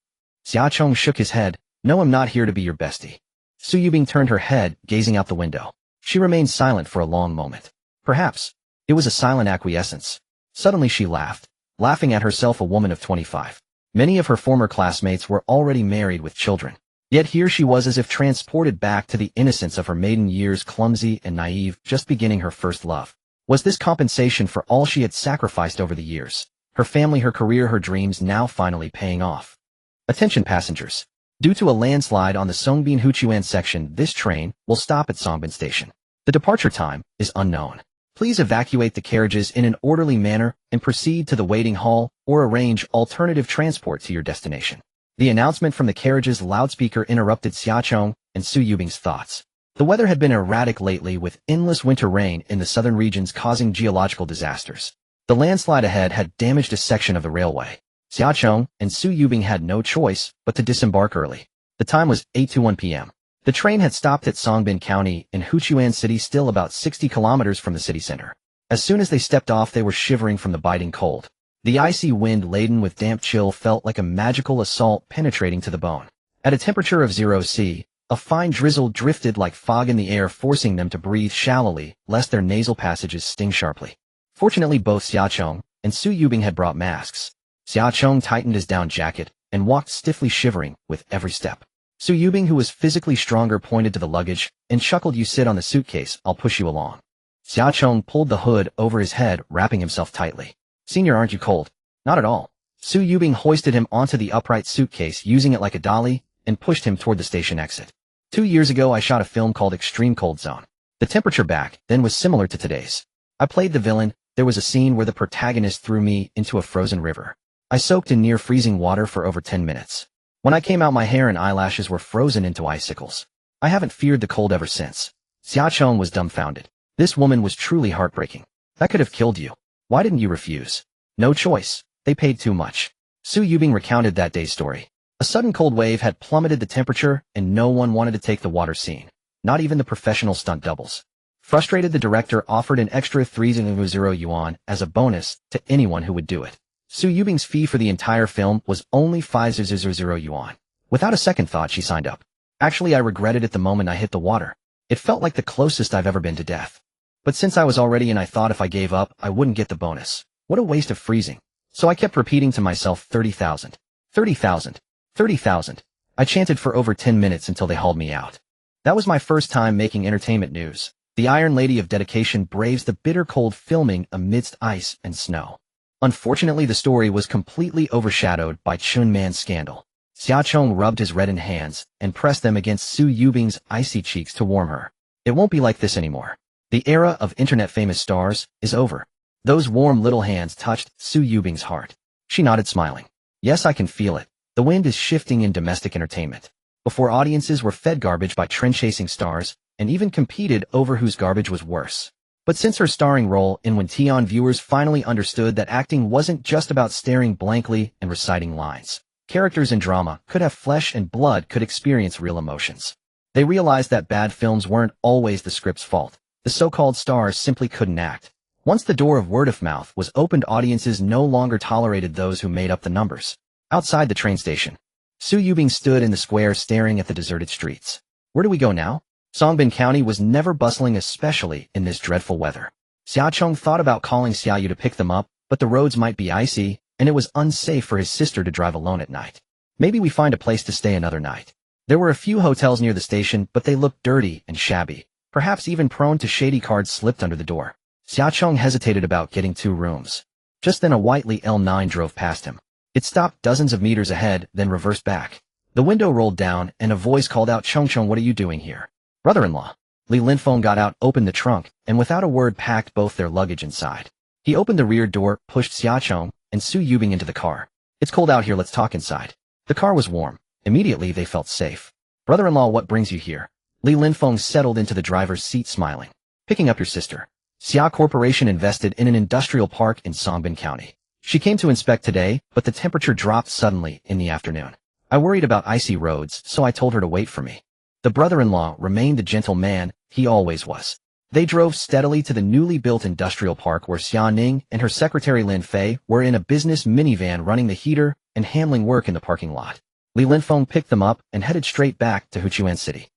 Xiaochong shook his head. No, I'm not here to be your bestie. Su Yubing turned her head, gazing out the window. She remained silent for a long moment. Perhaps it was a silent acquiescence. Suddenly she laughed, laughing at herself, a woman of 25. Many of her former classmates were already married with children. Yet here she was, as if transported back to the innocence of her maiden years, clumsy and naive, just beginning her first love. Was this compensation for all she had sacrificed over the years? Her family, her career, her dreams, now finally paying off. Attention passengers. Due to a landslide on the Songbin-Huchuan section, this train will stop at Songbin Station. The departure time is unknown. Please evacuate the carriages in an orderly manner and proceed to the waiting hall or arrange alternative transport to your destination. The announcement from the carriage's loudspeaker interrupted Xiaochong and Su Yubing's thoughts. The weather had been erratic lately, with endless winter rain in the southern regions causing geological disasters. The landslide ahead had damaged a section of the railway. Xiaochong and Su Yubing had no choice but to disembark early. The time was 8:01 p.m. The train had stopped at Songbin County in Huchuan City, still about 60 kilometers from the city center. As soon as they stepped off, they were shivering from the biting cold. The icy wind, laden with damp chill, felt like a magical assault penetrating to the bone. At a temperature of 0°C, a fine drizzle drifted like fog in the air, forcing them to breathe shallowly, lest their nasal passages sting sharply. Fortunately, both Xiaochong and Su Yubing had brought masks. Xiaochong tightened his down jacket and walked stiffly, shivering with every step. Su Yubing, who was physically stronger, pointed to the luggage and chuckled. You sit on the suitcase, I'll push you along. Xiaochong pulled the hood over his head, wrapping himself tightly. Senior, aren't you cold? Not at all. Su Yubing hoisted him onto the upright suitcase, using it like a dolly, and pushed him toward the station exit. 2 years ago I shot a film called Extreme Cold Zone. The temperature back then was similar to today's. I played the villain. There was a scene where the protagonist threw me into a frozen river. I soaked in near freezing water for over 10 minutes. When I came out, my hair and eyelashes were frozen into icicles. I haven't feared the cold ever since. Xiaochong was dumbfounded. This woman was truly heartbreaking. That could have killed you. Why didn't you refuse? No choice. They paid too much. Su Yubing recounted that day's story. A sudden cold wave had plummeted the temperature, and no one wanted to take the water scene. Not even the professional stunt doubles. Frustrated, the director offered an extra 3,000 yuan as a bonus to anyone who would do it. Su Yubing's fee for the entire film was only 5,000 yuan. Without a second thought, she signed up. Actually, I regretted it the moment I hit the water. It felt like the closest I've ever been to death. But since I was already in, I thought if I gave up, I wouldn't get the bonus. What a waste of freezing. So I kept repeating to myself 30,000. 30,000. 30,000. I chanted for over 10 minutes until they hauled me out. That was my first time making entertainment news. The Iron Lady of Dedication braves the bitter cold filming amidst ice and snow. Unfortunately, the story was completely overshadowed by Chun Man's scandal. Xia Chong rubbed his reddened hands and pressed them against Su Yubing's icy cheeks to warm her. It won't be like this anymore. The era of internet-famous stars is over. Those warm little hands touched Su Yubing's heart. She nodded, smiling. Yes, I can feel it. The wind is shifting in domestic entertainment. Before, audiences were fed garbage by trend-chasing stars, and even competed over whose garbage was worse. But since her starring role in When Tian, viewers finally understood that acting wasn't just about staring blankly and reciting lines. Characters in drama could have flesh and blood, could experience real emotions. They realized that bad films weren't always the script's fault. The so-called stars simply couldn't act. Once the door of word of mouth was opened, audiences no longer tolerated those who made up the numbers. Outside the train station, Su Yubing stood in the square staring at the deserted streets. Where do we go now? Songbin County was never bustling, especially in this dreadful weather. Xia Chong thought about calling Xia Yu to pick them up, but the roads might be icy, and it was unsafe for his sister to drive alone at night. Maybe we find a place to stay another night. There were a few hotels near the station, but they looked dirty and shabby. Perhaps even prone to shady cards slipped under the door. Xia Chong hesitated about getting 2 rooms. Just then a white Li L9 drove past him. It stopped dozens of meters ahead, then reversed back. The window rolled down, and a voice called out, Chong Chong, what are you doing here? Brother-in-law. Li Linfeng got out, opened the trunk, and without a word packed both their luggage inside. He opened the rear door, pushed Xia Chong and Su Yubing into the car. It's cold out here, let's talk inside. The car was warm. Immediately they felt safe. Brother-in-law, what brings you here? Li Linfeng settled into the driver's seat, smiling. Picking up your sister. Xia Corporation invested in an industrial park in Songbin County. She came to inspect today, but the temperature dropped suddenly in the afternoon. I worried about icy roads, so I told her to wait for me. The brother-in-law remained the gentle man he always was. They drove steadily to the newly built industrial park where Xia Ning and her secretary Lin Fei were in a business minivan running the heater and handling work in the parking lot. Li Linfeng picked them up and headed straight back to Huchuan City.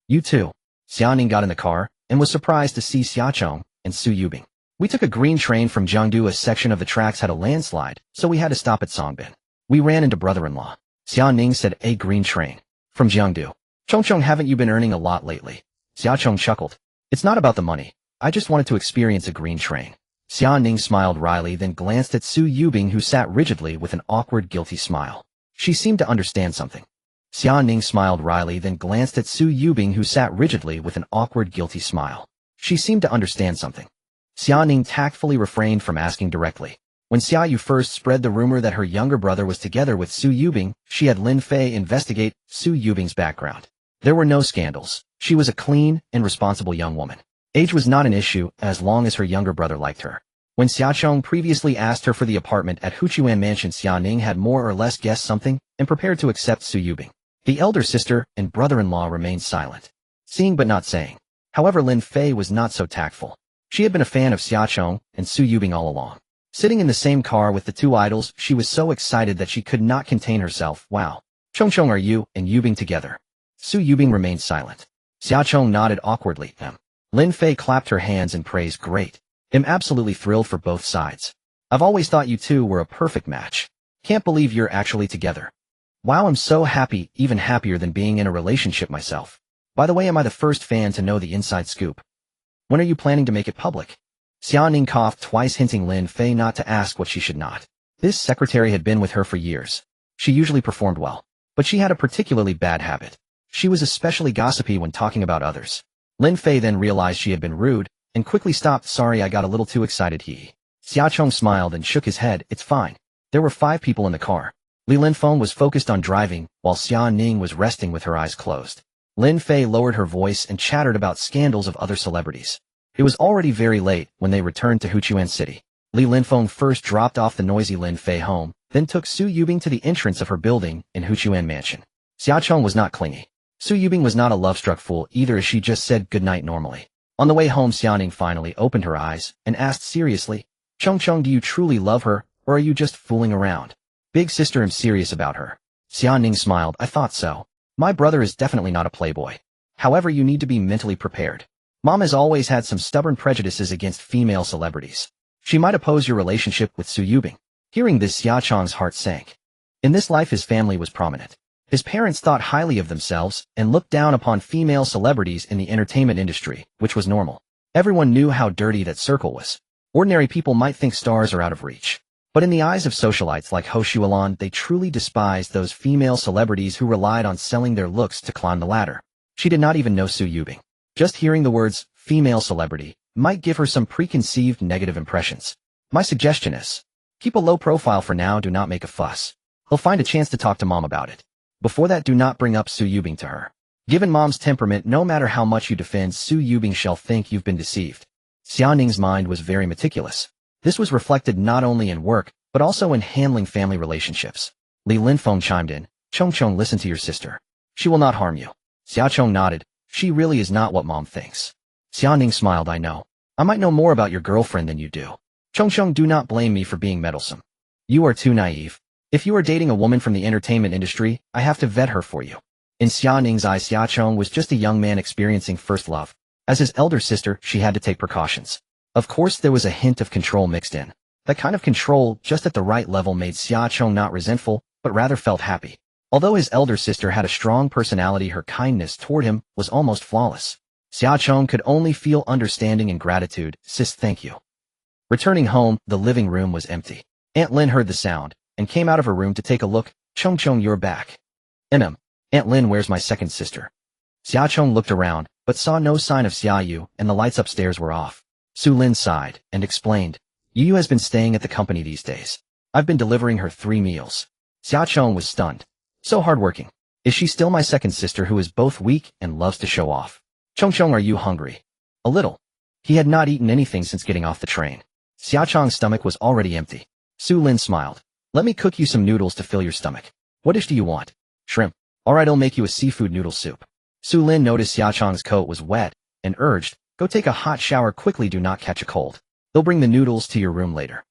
You too. Xia Ning got in the car and was surprised to see Xia Chong and Su Yubing. We took a green train from Jiangdu. A section of the tracks had a landslide, so we had to stop at Songbin. We ran into brother-in-law. Xia Ning said, a green train. From Jiangdu. Chong Chong, haven't you been earning a lot lately? Xia Chong chuckled. It's not about the money. I just wanted to experience a green train. Xia Ning smiled wryly, then glanced at Su Yubing, who sat rigidly with an awkward, guilty smile. She seemed to understand something. Xia Ning smiled wryly, then glanced at Su Yubing, who sat rigidly with an awkward, guilty smile. She seemed to understand something. Xia Ning tactfully refrained from asking directly. When Xia Yu first spread the rumor that her younger brother was together with Su Yubing, she had Lin Fei investigate Su Yubing's background. There were no scandals. She was a clean and responsible young woman. Age was not an issue as long as her younger brother liked her. When Xia Chong previously asked her for the apartment at Huchuan Mansion, Xia Ning had more or less guessed something and prepared to accept Su Yubing. The elder sister and brother-in-law remained silent, seeing but not saying. However, Lin Fei was not so tactful. She had been a fan of Xia Chong and Su Yubing all along. Sitting in the same car with the two idols, she was so excited that she could not contain herself. Wow. Chong Chong, are you and Yubing together? Su Yubing remained silent. Xia Chong nodded awkwardly. Lin Fei clapped her hands and praised, great. I'm absolutely thrilled for both sides. I've always thought you two were a perfect match. Can't believe you're actually together. Wow, I'm so happy, even happier than being in a relationship myself. By the way, am I the first fan to know the inside scoop? When are you planning to make it public? Xia Ning coughed twice, hinting Lin Fei not to ask what she should not. This secretary had been with her for years. She usually performed well, but she had a particularly bad habit. She was especially gossipy when talking about others. Lin Fei then realized she had been rude, and quickly stopped. Sorry, I got a little too excited. Xia Chong smiled and shook his head. It's fine. There were 5 people in the car. Li Linfeng was focused on driving, while Xia Ning was resting with her eyes closed. Lin Fei lowered her voice and chattered about scandals of other celebrities. It was already very late when they returned to Huchuan City. Li Linfeng first dropped off the noisy Lin Fei home, then took Su Yubing to the entrance of her building in Huchuan Mansion. Xiaocheng was not clingy. Su Yubing was not a love-struck fool either, as she just said goodnight normally. On the way home, Xiaoning finally opened her eyes and asked seriously, Cheng, do you truly love her, or are you just fooling around? Big sister, I'm serious about her. Xiaoning smiled. I thought so. My brother is definitely not a playboy. However, you need to be mentally prepared. Mom has always had some stubborn prejudices against female celebrities. She might oppose your relationship with Su Yubing. Hearing this, Xiaocheng's heart sank. In this life, his family was prominent. His parents thought highly of themselves and looked down upon female celebrities in the entertainment industry, which was normal. Everyone knew how dirty that circle was. Ordinary people might think stars are out of reach. But in the eyes of socialites like Ho Shualan, they truly despised those female celebrities who relied on selling their looks to climb the ladder. She did not even know Su Yubing. Just hearing the words, female celebrity, might give her some preconceived negative impressions. My suggestion is, keep a low profile for now, do not make a fuss. He'll find a chance to talk to Mom about it. Before that, do not bring up Su Yubing to her. Given Mom's temperament, no matter how much you defend Su Yubing, she'll think you've been deceived. Xiaoning's mind was very meticulous. This was reflected not only in work, but also in handling family relationships. Li Linfeng chimed in, Cheng, listen to your sister. She will not harm you. Xiaocheng nodded. She really is not what Mom thinks. Xiaoning smiled. I know. I might know more about your girlfriend than you do. Cheng, do not blame me for being meddlesome. You are too naive. If you are dating a woman from the entertainment industry, I have to vet her for you. In Xiaoning's eyes, Xiaocheng was just a young man experiencing first love. As his elder sister, she had to take precautions. Of course, there was a hint of control mixed in. That kind of control, just at the right level, made Xiaocheng not resentful, but rather felt happy. Although his elder sister had a strong personality, her kindness toward him was almost flawless. Xiaocheng could only feel understanding and gratitude. Sis, thank you. Returning home, the living room was empty. Aunt Lin heard the sound and came out of her room to take a look. Cheng, you're back. Aunt Lin, where's my second sister? Xiaocheng looked around, but saw no sign of Xiaoyu, and the lights upstairs were off. Su Lin sighed and explained, Yu has been staying at the company these days. I've been delivering her 3 meals. Xiaocheng was stunned. So hardworking. Is she still my second sister who is both weak and loves to show off? Cheng, are you hungry? A little. He had not eaten anything since getting off the train. Xiaocheng's stomach was already empty. Su Lin smiled. Let me cook you some noodles to fill your stomach. What dish do you want? Shrimp. Alright, I'll make you a seafood noodle soup. Su Lin noticed Xiaocheng's coat was wet and urged, go take a hot shower quickly, do not catch a cold. They'll bring the noodles to your room later.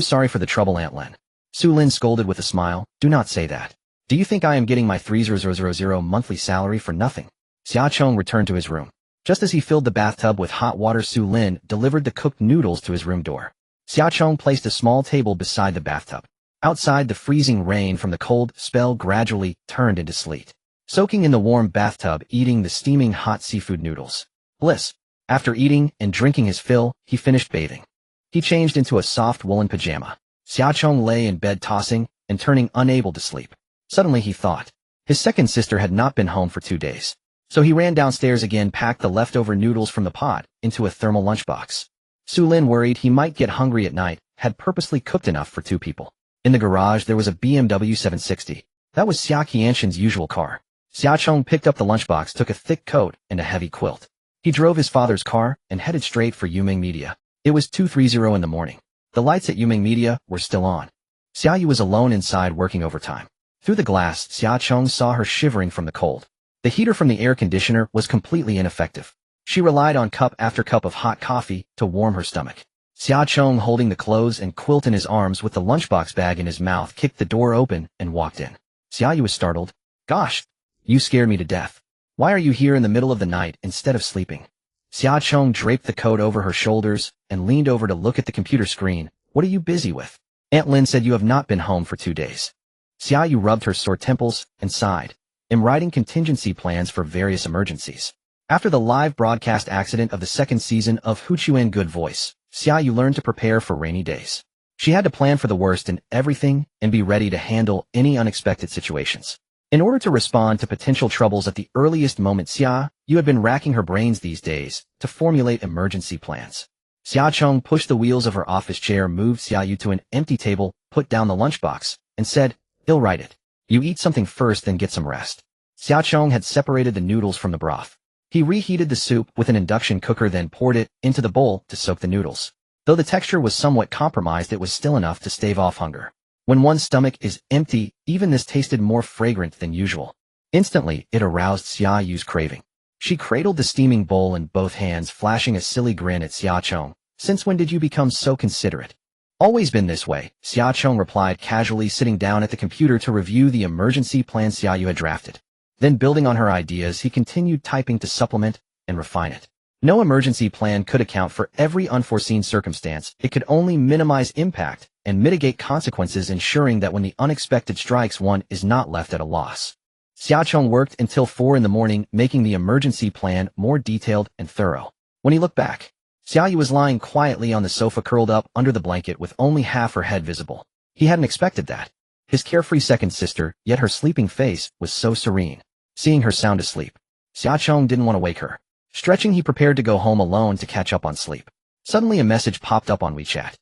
Sorry for the trouble, Aunt Lin. Su Lin scolded with a smile. Do not say that. Do you think I am getting my 3000 monthly salary for nothing? Xiaocheng returned to his room. Just as he filled the bathtub with hot water, Su Lin delivered the cooked noodles to his room door. Xiaocheng placed a small table beside the bathtub. Outside, the freezing rain from the cold spell gradually turned into sleet. Soaking in the warm bathtub, eating the steaming hot seafood noodles. Bliss. After eating and drinking his fill, he finished bathing. He changed into a soft woolen pajama. Xiaocheng lay in bed tossing and turning, unable to sleep. Suddenly he thought. His second sister had not been home for 2 days. So he ran downstairs again, packed the leftover noodles from the pot into a thermal lunchbox. Su Lin, worried he might get hungry at night, had purposely cooked enough for 2 people. In the garage there was a BMW 760. That was Xia Qianshan's usual car. Xiaocheng picked up the lunchbox, took a thick coat and a heavy quilt. He drove his father's car and headed straight for Yuming Media. It was 2:30 in the morning. The lights at Yuming Media were still on. Xiaoyu was alone inside working overtime. Through the glass, Xiaocheng saw her shivering from the cold. The heater from the air conditioner was completely ineffective. She relied on cup after cup of hot coffee to warm her stomach. Xiaocheng, holding the clothes and quilt in his arms with the lunchbox bag in his mouth, kicked the door open and walked in. Xiaoyu was startled. Gosh, you scared me to death. Why are you here in the middle of the night instead of sleeping? Xiaocheng draped the coat over her shoulders and leaned over to look at the computer screen. What are you busy with? Aunt Lin said you have not been home for 2 days. Xiaoyu rubbed her sore temples and sighed. I'm writing contingency plans for various emergencies. After the live broadcast accident of the 2nd season of Huchuan Good Voice, Xiaoyu learned to prepare for rainy days. She had to plan for the worst in everything and be ready to handle any unexpected situations. In order to respond to potential troubles at the earliest moment, Xiaoyu had been racking her brains these days to formulate emergency plans. Xiaocheng pushed the wheels of her office chair, moved Xiaoyu to an empty table, put down the lunchbox, and said, He'll write it. You eat something first, then get some rest. Xiaocheng had separated the noodles from the broth. He reheated the soup with an induction cooker, then poured it into the bowl to soak the noodles. Though the texture was somewhat compromised, it was still enough to stave off hunger. When one's stomach is empty, even this tasted more fragrant than usual. Instantly, it aroused Xia Yu's craving. She cradled the steaming bowl in both hands, flashing a silly grin at Xia Chong. Since when did you become so considerate? Always been this way, Xia Chong replied casually, sitting down at the computer to review the emergency plan Xia Yu had drafted. Then, building on her ideas, he continued typing to supplement and refine it. No emergency plan could account for every unforeseen circumstance. It could only minimize impact and mitigate consequences, ensuring that when the unexpected strikes, one is not left at a loss. Xiaocheng worked until 4 in the morning, making the emergency plan more detailed and thorough. When he looked back, Xiaoyu was lying quietly on the sofa, curled up under the blanket with only half her head visible. He hadn't expected that. His carefree second sister, yet her sleeping face was so serene. Seeing her sound asleep, Xiaocheng didn't want to wake her. Stretching, he prepared to go home alone to catch up on sleep. Suddenly a message popped up on WeChat.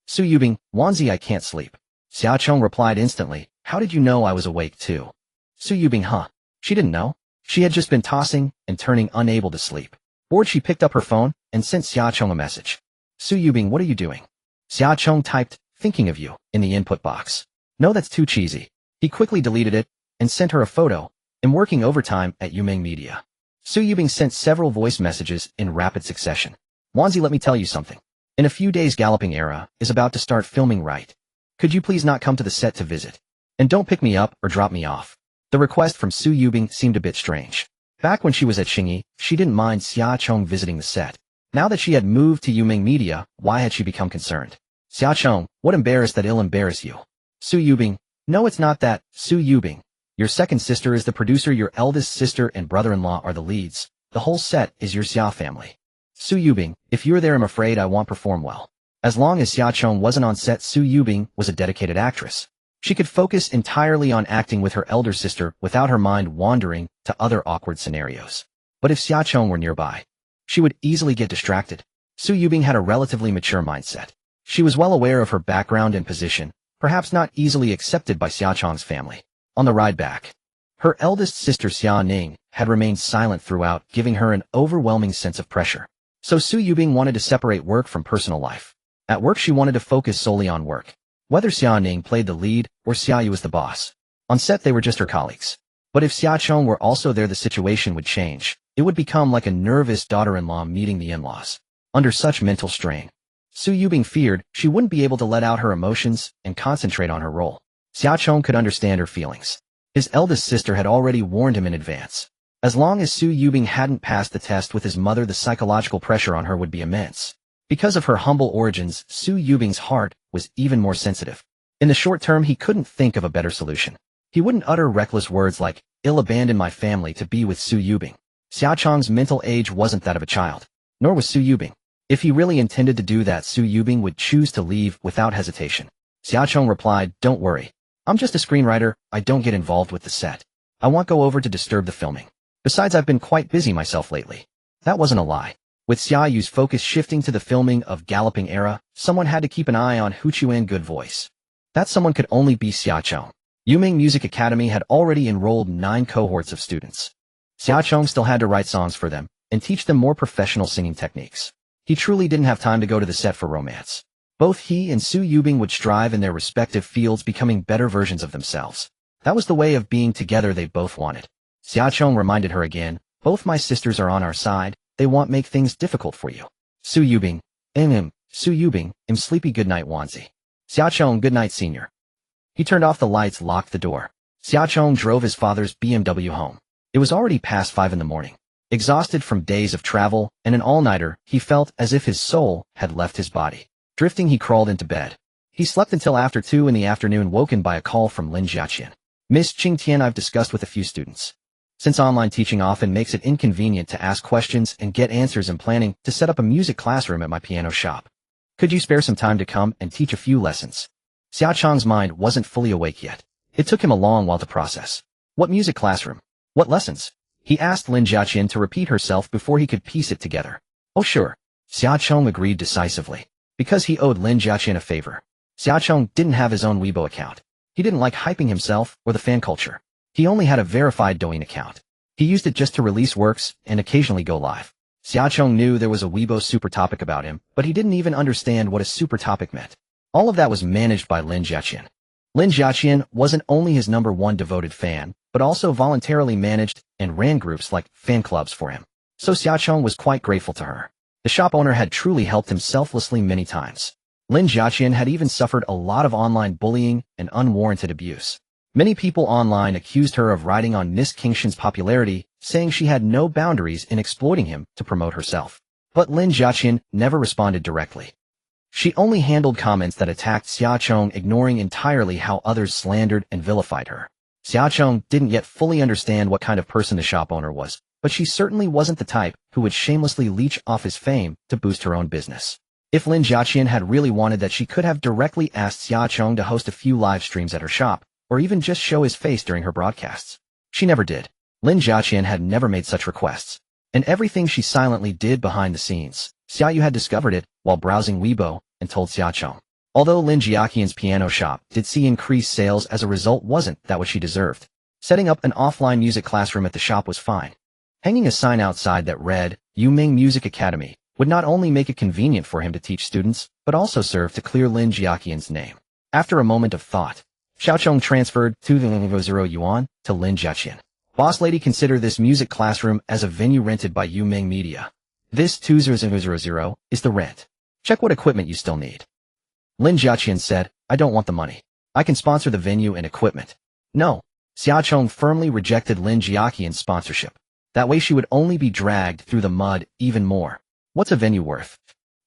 Su Yubing, Wanzi, I can't sleep. Xiaocheng replied instantly, how did you know I was awake too? Su Yubing, huh? She didn't know. She had just been tossing and turning, unable to sleep. Bored, she picked up her phone and sent Xiaocheng a message. Su Yubing, what are you doing? Xiaocheng typed, thinking of you, in the input box. No, that's too cheesy. He quickly deleted it and sent her a photo. I'm working overtime at Yumeng Media. Su Yubing sent several voice messages in rapid succession. Wanzi, let me tell you something. In a few days, Galloping Era is about to start filming, right? Could you please not come to the set to visit? And don't pick me up or drop me off. The request from Su Yubing seemed a bit strange. Back when she was at Xingyi, she didn't mind Xiaocheng visiting the set. Now that she had moved to Yumeng Media, why had she become concerned? Xiaocheng, what embarrassed that ill embarrass you? Su Yubing, no, it's not that. Su Yubing, your second sister is the producer, your eldest sister and brother-in-law are the leads. The whole set is your Xia family. Su Yubing, if you're there, I'm afraid I won't perform well. As long as Xiaocheng wasn't on set, Su Yubing was a dedicated actress. She could focus entirely on acting with her elder sister without her mind wandering to other awkward scenarios. But if Xiaocheng were nearby, she would easily get distracted. Su Yubing had a relatively mature mindset. She was well aware of her background and position, perhaps not easily accepted by Xiaocheng's family. On the ride back, her eldest sister Xia Ning had remained silent throughout, giving her an overwhelming sense of pressure. So Su Yubing wanted to separate work from personal life. At work, she wanted to focus solely on work. Whether Xia Ning played the lead or Xia Yu was the boss. On set, they were just her colleagues. But if Xiaocheng were also there, the situation would change. It would become like a nervous daughter-in-law meeting the in-laws. Under such mental strain, Su Yubing feared she wouldn't be able to let out her emotions and concentrate on her role. Xiaocheng could understand her feelings. His eldest sister had already warned him in advance. As long as Su Yubing hadn't passed the test with his mother, the psychological pressure on her would be immense. Because of her humble origins, Su Yubing's heart was even more sensitive. In the short term, he couldn't think of a better solution. He wouldn't utter reckless words like, "I'll abandon my family to be with Su Yubing." Xiaocheng's mental age wasn't that of a child, nor was Su Yubing. If he really intended to do that, Su Yubing would choose to leave without hesitation. Xiaocheng replied, "Don't worry. I'm just a screenwriter. I don't get involved with the set. I won't go over to disturb the filming. Besides, I've been quite busy myself lately." That wasn't a lie. With Xia Yu's focus shifting to the filming of Galloping Era, someone had to keep an eye on Hu Chuan good voice. That someone could only be Xiaocheng. Yumeng Music Academy had already enrolled 9 cohorts of students. Xiaocheng still had to write songs for them and teach them more professional singing techniques. He truly didn't have time to go to the set for romance. Both he and Su Yubing would strive in their respective fields, becoming better versions of themselves. That was the way of being together they both wanted. Xiaocheng reminded her again, "Both my sisters are on our side. They won't make things difficult for you." Su Yubing, Su Yubing, sleepy, good night, Wanzi. Xiaocheng, good night, senior. He turned off the lights, locked the door. Xiaocheng drove his father's BMW home. It was already past 5 in the morning. Exhausted from days of travel and an all-nighter, he felt as if his soul had left his body. Drifting, he crawled into bed. He slept until after 2 in the afternoon, woken by a call from Lin Jiaqian. "Miss Qingtian, I've discussed with a few students. Since online teaching often makes it inconvenient to ask questions and get answers, I'm planning to set up a music classroom at my piano shop. Could you spare some time to come and teach a few lessons?" Xiaocheng's mind wasn't fully awake yet. It took him a long while to process. What music classroom? What lessons? He asked Lin Jiaqian to repeat herself before he could piece it together. "Oh sure." Xiaocheng agreed decisively. Because he owed Lin Jiaqian a favor. Xiaocheng didn't have his own Weibo account. He didn't like hyping himself or the fan culture. He only had a verified Douyin account. He used it just to release works and occasionally go live. Xiaocheng knew there was a Weibo super topic about him, but he didn't even understand what a super topic meant. All of that was managed by Lin Jiaqian. Lin Jiaqian wasn't only his #1 devoted fan, but also voluntarily managed and ran groups like fan clubs for him. So Xiaocheng was quite grateful to her. The shop owner had truly helped him selflessly many times. Lin Jiaqian had even suffered a lot of online bullying and unwarranted abuse. Many people online accused her of riding on Nis Qingshan's popularity, saying she had no boundaries in exploiting him to promote herself. But Lin Jiaqian never responded directly. She only handled comments that attacked Xiaocheng, ignoring entirely how others slandered and vilified her. Xiaocheng didn't yet fully understand what kind of person the shop owner was, but she certainly wasn't the type who would shamelessly leech off his fame to boost her own business. If Lin Jiaqian had really wanted that, she could have directly asked Xiaocheng to host a few live streams at her shop, or even just show his face during her broadcasts. She never did. Lin Jiaqian had never made such requests. And everything she silently did behind the scenes, Xiaoyu had discovered it while browsing Weibo and told Xiaocheng. Although Lin Jiaqian's piano shop did see increased sales as a result, wasn't that what she deserved. Setting up an offline music classroom at the shop was fine. Hanging a sign outside that read, Yuming Music Academy, would not only make it convenient for him to teach students, but also serve to clear Lin Jiaqian's name. After a moment of thought, Xiaocheng transferred 200 yuan to Lin Jiaqian. Boss lady, consider this music classroom as a venue rented by Yuming Media. This 200 is the rent. Check what equipment you still need. Lin Jiaqian said, I don't want the money. I can sponsor the venue and equipment. No. Xiaocheng firmly rejected Lin Jiaqian's sponsorship. That way she would only be dragged through the mud even more. What's a venue worth?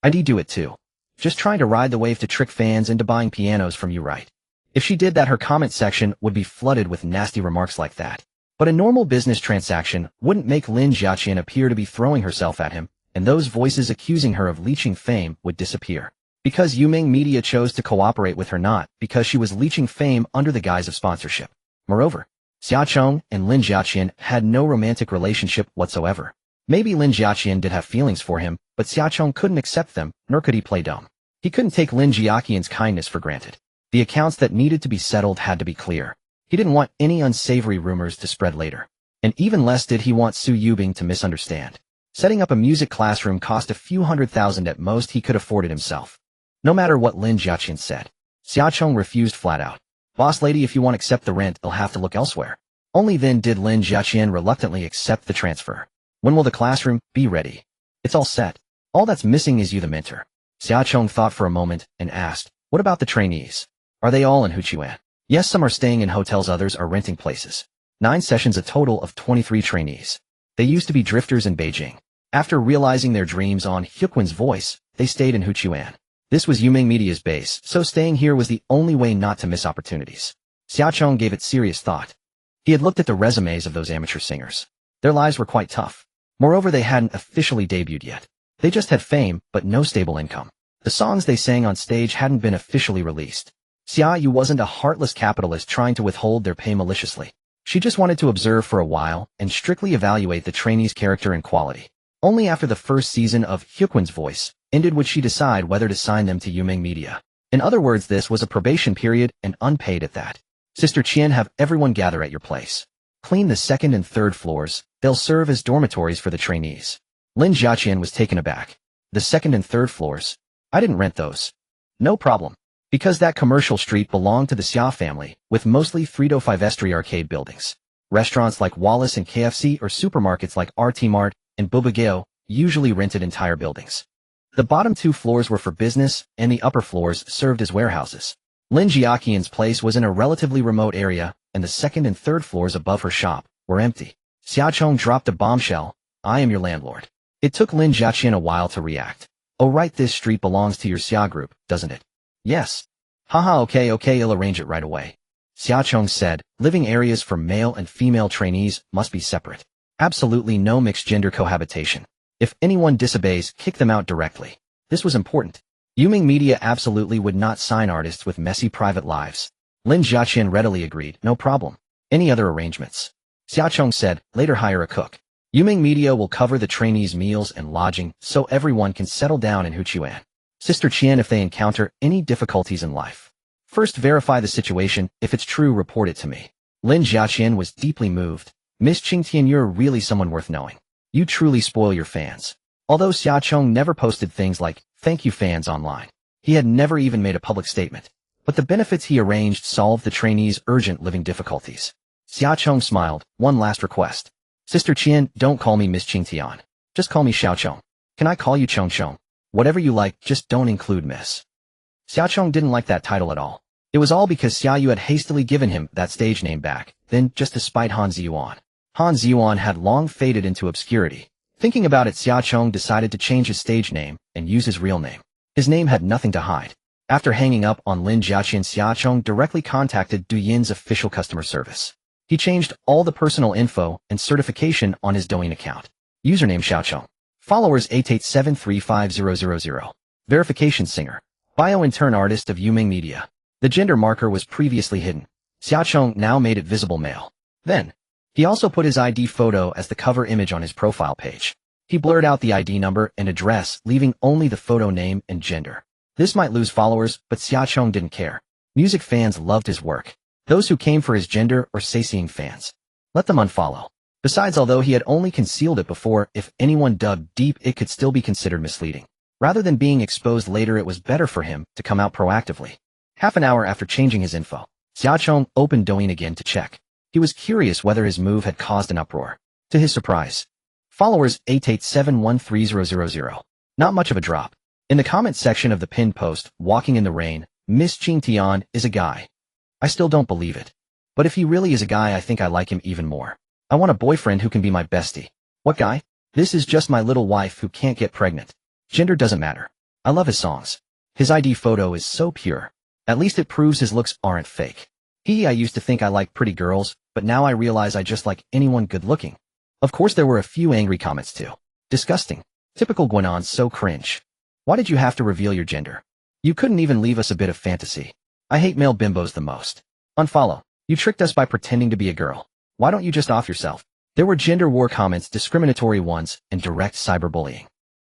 I'd do it too. Just trying to ride the wave to trick fans into buying pianos from you, right? If she did that, her comment section would be flooded with nasty remarks like that. But a normal business transaction wouldn't make Lin Jiaqian appear to be throwing herself at him, and those voices accusing her of leeching fame would disappear. Because Yuming Media chose to cooperate with her, not because she was leeching fame under the guise of sponsorship. Moreover, Xiaocheng and Lin Jiaqian had no romantic relationship whatsoever. Maybe Lin Jiaqian did have feelings for him, but Xiaocheng couldn't accept them, nor could he play dumb. He couldn't take Lin Jiaqian's kindness for granted. The accounts that needed to be settled had to be clear. He didn't want any unsavory rumors to spread later. And even less did he want Su Yubing to misunderstand. Setting up a music classroom cost a few $100,000 at most. He could afford it himself. No matter what Lin Jiaqian said, Xiaocheng refused flat out. Boss lady, if you won't accept the rent, I'll have to look elsewhere. Only then did Lin Jiaqian reluctantly accept the transfer. When will the classroom be ready? It's all set. All that's missing is you, the mentor. Xiaocheng thought for a moment and asked, what about the trainees? Are they all in Huchuan? Yes, some are staying in hotels, others are renting places. 9 sessions, a total of 23 trainees. They used to be drifters in Beijing. After realizing their dreams on Huquan's voice, they stayed in Huchuan. This was Yuming Media's base, so staying here was the only way not to miss opportunities. Xiaocheng gave it serious thought. He had looked at the resumes of those amateur singers. Their lives were quite tough. Moreover, they hadn't officially debuted yet. They just had fame, but no stable income. The songs they sang on stage hadn't been officially released. Xiaoyu wasn't a heartless capitalist trying to withhold their pay maliciously. She just wanted to observe for a while and strictly evaluate the trainees' character and quality. Only after the first season of Huquan's voice ended would she decide whether to sign them to Yuming Media. In other words, this was a probation period and unpaid at that. Sister Qian, have everyone gather at your place. Clean the 2nd and 3rd floors. They'll serve as dormitories for the trainees. Lin Jiaqian was taken aback. The 2nd and 3rd floors? I didn't rent those. No problem. Because that commercial street belonged to the Xia family, with mostly 3-5 arcade buildings. Restaurants like Wallace and KFC or supermarkets like RT Mart and Bubageo usually rented entire buildings. The bottom 2 floors were for business, and the upper floors served as warehouses. Lin Jiaqian's place was in a relatively remote area, and the 2nd and 3rd floors above her shop were empty. Xiaocheng dropped a bombshell. I am your landlord. It took Lin Jiaqian a while to react. Oh right, this street belongs to your Xia group, doesn't it? Yes. Haha, okay, I'll arrange it right away. Xiaocheng said, living areas for male and female trainees must be separate. Absolutely no mixed gender cohabitation. If anyone disobeys, kick them out directly. This was important. Yuming Media absolutely would not sign artists with messy private lives. Lin Jiaqian readily agreed, no problem. Any other arrangements? Xiaocheng said, later hire a cook. Yuming Media will cover the trainees' meals and lodging so everyone can settle down in Huchuan. Sister Qian, if they encounter any difficulties in life, first verify the situation. If it's true, report it to me. Lin Jiaqian was deeply moved. Miss Qingtian, you're really someone worth knowing. You truly spoil your fans. Although Xiaocheng never posted things like "thank you fans" online, he had never even made a public statement. But the benefits he arranged solved the trainees' urgent living difficulties. Xiaocheng smiled. One last request. Sister Qian, don't call me Miss Qingtian. Just call me Xiaocheng. Can I call you Cheng? Whatever you like, just don't include Miss. Xiaocheng didn't like that title at all. It was all because Xiaoyu had hastily given him that stage name back, then just to spite Han Ziyuan. Han Ziyuan had long faded into obscurity. Thinking about it, Xiaocheng decided to change his stage name and use his real name. His name had nothing to hide. After hanging up on Lin Jiaqian, Xiaocheng directly contacted Douyin's official customer service. He changed all the personal info and certification on his Douyin account. Username Xiaocheng. Followers 887350000. Verification singer. Bio intern artist of Yuming Media. The gender marker was previously hidden. Xiaocheng now made it visible male. Then, he also put his ID photo as the cover image on his profile page. He blurred out the ID number and address, leaving only the photo name and gender. This might lose followers, but Xiaocheng didn't care. Music fans loved his work. Those who came for his gender or sightseeing fans, let them unfollow. Besides, although he had only concealed it before, if anyone dug deep, it could still be considered misleading. Rather than being exposed later, it was better for him to come out proactively. Half an hour after changing his info, Xiaocheng opened Douyin again to check. He was curious whether his move had caused an uproar. To his surprise, followers 887130000. Not much of a drop. In the comment section of the pinned post, walking in the rain, Miss Qingtian is a guy. I still don't believe it. But if he really is a guy, I think I like him even more. I want a boyfriend who can be my bestie. What guy? This is just my little wife who can't get pregnant. Gender doesn't matter. I love his songs. His ID photo is so pure. At least it proves his looks aren't fake. I used to think I liked pretty girls, but now I realize I just like anyone good looking. Of course there were a few angry comments too. Disgusting. Typical Gwenon, so cringe. Why did you have to reveal your gender? You couldn't even leave us a bit of fantasy. I hate male bimbos the most. Unfollow. You tricked us by pretending to be a girl. Why don't you just off yourself? There were gender war comments, discriminatory ones, and direct cyberbullying.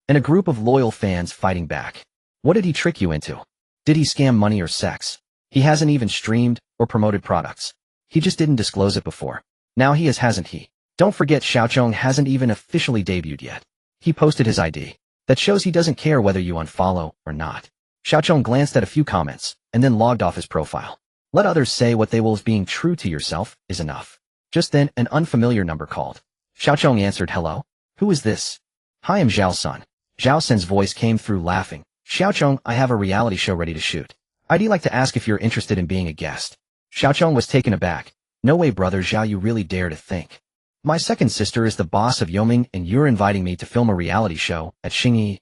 And a group of loyal fans fighting back. What did he trick you into? Did he scam money or sex? He hasn't even streamed or promoted products. He just didn't disclose it before. Now he hasn't he? Don't forget, Xiaocheng hasn't even officially debuted yet. He posted his ID. That shows he doesn't care whether you unfollow or not. Xiaocheng glanced at a few comments and then logged off his profile. Let others say what they will. Being true to yourself is enough. Just then, an unfamiliar number called. Xiaocheng answered. Hello? Who is this? Hi, I'm Zhao Sun. Zhao Sun's voice came through, laughing. Xiaocheng, I have a reality show ready to shoot. I'd like to ask if you're interested in being a guest. Xiaocheng was taken aback. No way, brother Zhao, you really dare to think. My second sister is the boss of Yoming and you're inviting me to film a reality show at Xingyi.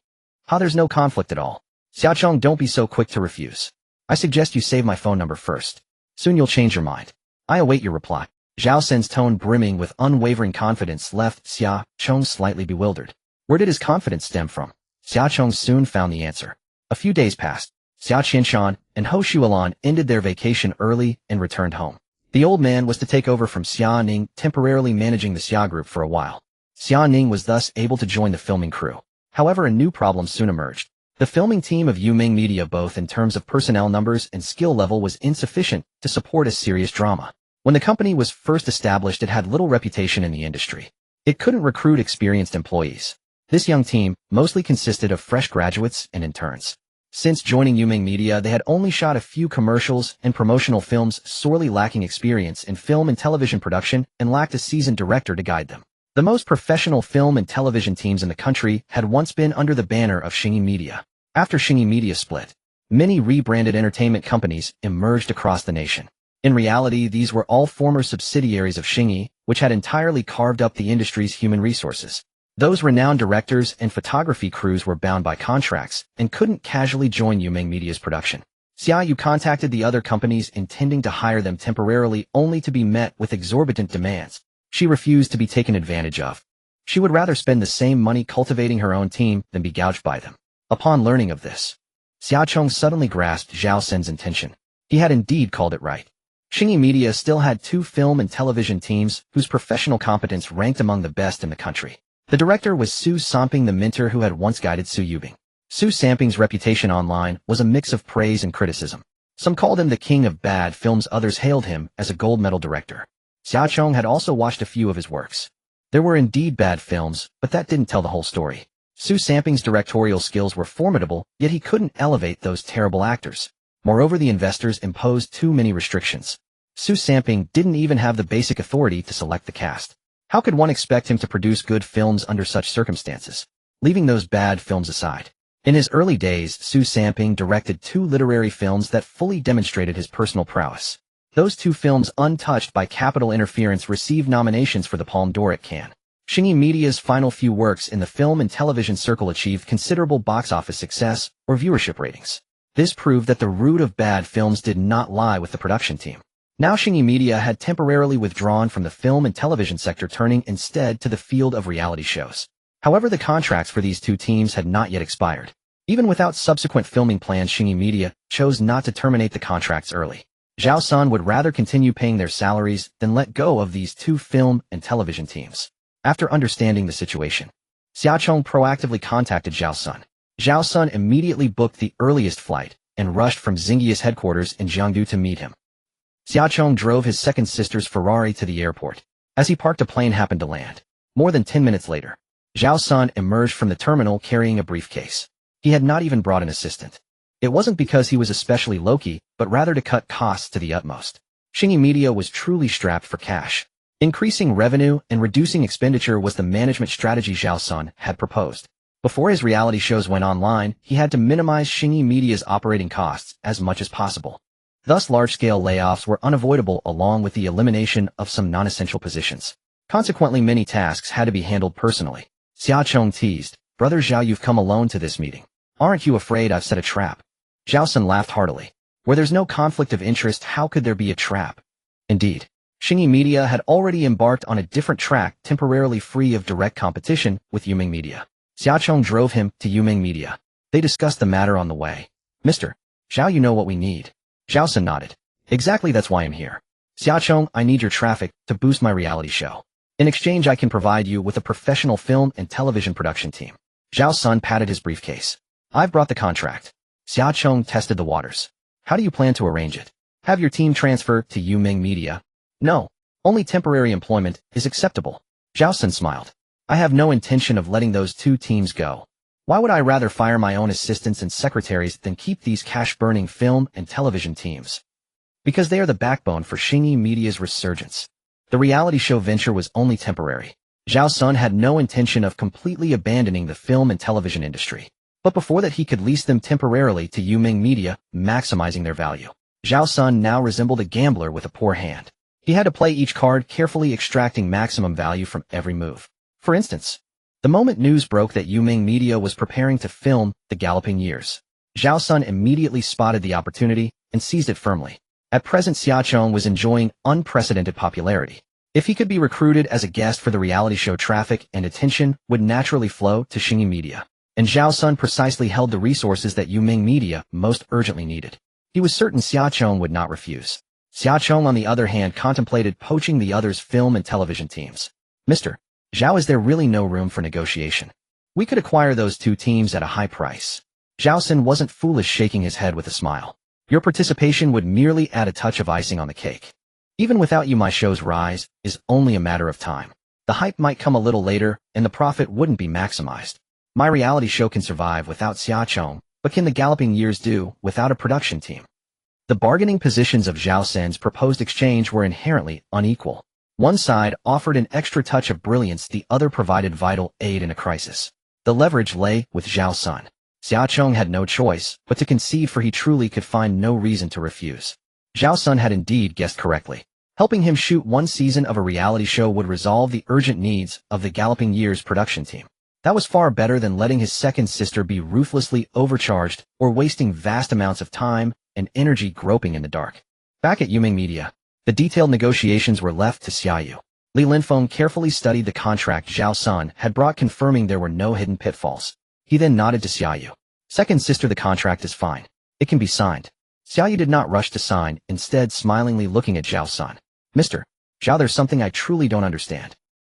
There's no conflict at all. Xiaocheng, don't be so quick to refuse. I suggest you save my phone number first. Soon you'll change your mind. I await your reply. Zhao Sen's tone, brimming with unwavering confidence, left Xiaocheng slightly bewildered. Where did his confidence stem from? Xiaocheng soon found the answer. A few days passed. Xiao Qianshan and Ho Shualan ended their vacation early and returned home. The old man was to take over from Xia Ning, temporarily managing the Xia group for a while. Xia Ning was thus able to join the filming crew. However, a new problem soon emerged. The filming team of Yuming Media, both in terms of personnel numbers and skill level, was insufficient to support a serious drama. When the company was first established, it had little reputation in the industry. It couldn't recruit experienced employees. This young team mostly consisted of fresh graduates and interns. Since joining Yuming Media, they had only shot a few commercials and promotional films, sorely lacking experience in film and television production, and lacked a seasoned director to guide them. The most professional film and television teams in the country had once been under the banner of Xingyi Media. After Xingyi Media split, many rebranded entertainment companies emerged across the nation. In reality, these were all former subsidiaries of Xingyi, which had entirely carved up the industry's human resources. Those renowned directors and photography crews were bound by contracts and couldn't casually join Yuming Media's production. Xiaoyu contacted the other companies intending to hire them temporarily, only to be met with exorbitant demands. She refused to be taken advantage of. She would rather spend the same money cultivating her own team than be gouged by them. Upon learning of this, Xiaocheng suddenly grasped Zhao Sen's intention. He had indeed called it right. Xingyi Media still had two film and television teams whose professional competence ranked among the best in the country. The director was Su Samping, the mentor who had once guided Su Yubing. Su Samping's reputation online was a mix of praise and criticism. Some called him the king of bad films, others hailed him as a gold medal director. Xiaocheng had also watched a few of his works. There were indeed bad films, but that didn't tell the whole story. Su Samping's directorial skills were formidable, yet he couldn't elevate those terrible actors. Moreover, the investors imposed too many restrictions. Su Samping didn't even have the basic authority to select the cast. How could one expect him to produce good films under such circumstances? Leaving those bad films aside. In his early days, Su Samping directed 2 literary films that fully demonstrated his personal prowess. Those 2 films, untouched by capital interference, received nominations for the Palme d'Or at Cannes. Shingi Media's final few works in the film and television circle achieved considerable box office success or viewership ratings. This proved that the root of bad films did not lie with the production team. Now Shingi Media had temporarily withdrawn from the film and television sector, turning instead to the field of reality shows. However, the contracts for these 2 teams had not yet expired. Even without subsequent filming plans, Shingi Media chose not to terminate the contracts early. Zhao Sun would rather continue paying their salaries than let go of these 2 film and television teams. After understanding the situation, Xiaochong proactively contacted Zhao Sun. Zhao Sun immediately booked the earliest flight and rushed from Xingyia's headquarters in Jiangdu to meet him. Xiaochong drove his second sister's Ferrari to the airport. As he parked, a plane happened to land. More than 10 minutes later, Zhao Sun emerged from the terminal carrying a briefcase. He had not even brought an assistant. It wasn't because he was especially low-key, but rather to cut costs to the utmost. Shingi Media was truly strapped for cash. Increasing revenue and reducing expenditure was the management strategy Zhao Sun had proposed. Before his reality shows went online, he had to minimize Shingi Media's operating costs as much as possible. Thus, large-scale layoffs were unavoidable, along with the elimination of some non-essential positions. Consequently, many tasks had to be handled personally. Xiaochong teased, "Brother Zhao, you've come alone to this meeting. Aren't you afraid I've set a trap?" Zhao Sun laughed heartily. Where there's no conflict of interest, how could there be a trap? Indeed, Shingi Media had already embarked on a different track, temporarily free of direct competition with Yuming Media. Xiaochong drove him to Yuming Media. They discussed the matter on the way. "Mr. Zhao, you know what we need." Zhao Sun nodded. "Exactly, that's why I'm here. Xiaochong, I need your traffic to boost my reality show. In exchange, I can provide you with a professional film and television production team." Zhao Sun patted his briefcase. "I've brought the contract." Xiaochong tested the waters. "How do you plan to arrange it? Have your team transfer to Yuming Media?" "No. Only temporary employment is acceptable." Zhao Sun smiled. "I have no intention of letting those 2 teams go. Why would I rather fire my own assistants and secretaries than keep these cash-burning film and television teams? Because they are the backbone for Shingi Media's resurgence. The reality show venture was only temporary. Zhao Sun had no intention of completely abandoning the film and television industry. But before that, he could lease them temporarily to Yuming Media, maximizing their value. Zhao Sun now resembled a gambler with a poor hand. He had to play each card, carefully extracting maximum value from every move. For instance, the moment news broke that Yuming Media was preparing to film The Galloping Years, Zhao Sun immediately spotted the opportunity and seized it firmly. At present, Xiaochong was enjoying unprecedented popularity. If he could be recruited as a guest for the reality show, traffic and attention would naturally flow to Shingi Media. And Zhao Sun precisely held the resources that Yuming Media most urgently needed. He was certain Xiaochong would not refuse. Xiaochong, on the other hand, contemplated poaching the other's film and television teams. "Mr. Zhao, is there really no room for negotiation? We could acquire those 2 teams at a high price." Zhao Sun wasn't foolish, shaking his head with a smile. "Your participation would merely add a touch of icing on the cake. Even without you, my show's rise is only a matter of time. The hype might come a little later, and the profit wouldn't be maximized. My reality show can survive without Xiaochong, but can The Galloping Years do without a production team?" The bargaining positions of Zhao Sun's proposed exchange were inherently unequal. One side offered an extra touch of brilliance, the other provided vital aid in a crisis. The leverage lay with Zhao Sun. Xiaochong had no choice but to concede, for he truly could find no reason to refuse. Zhao Sun had indeed guessed correctly. Helping him shoot 1 season of a reality show would resolve the urgent needs of The Galloping Years production team. That was far better than letting his second sister be ruthlessly overcharged or wasting vast amounts of time and energy groping in the dark. Back at Yuming Media, the detailed negotiations were left to Xiaoyu. Li Linfeng carefully studied the contract Zhao Sun had brought, confirming there were no hidden pitfalls. He then nodded to Xiaoyu. "Second sister, the contract is fine. It can be signed." Xiaoyu did not rush to sign, instead smilingly looking at Zhao Sun. "Mr. Zhao, there's something I truly don't understand.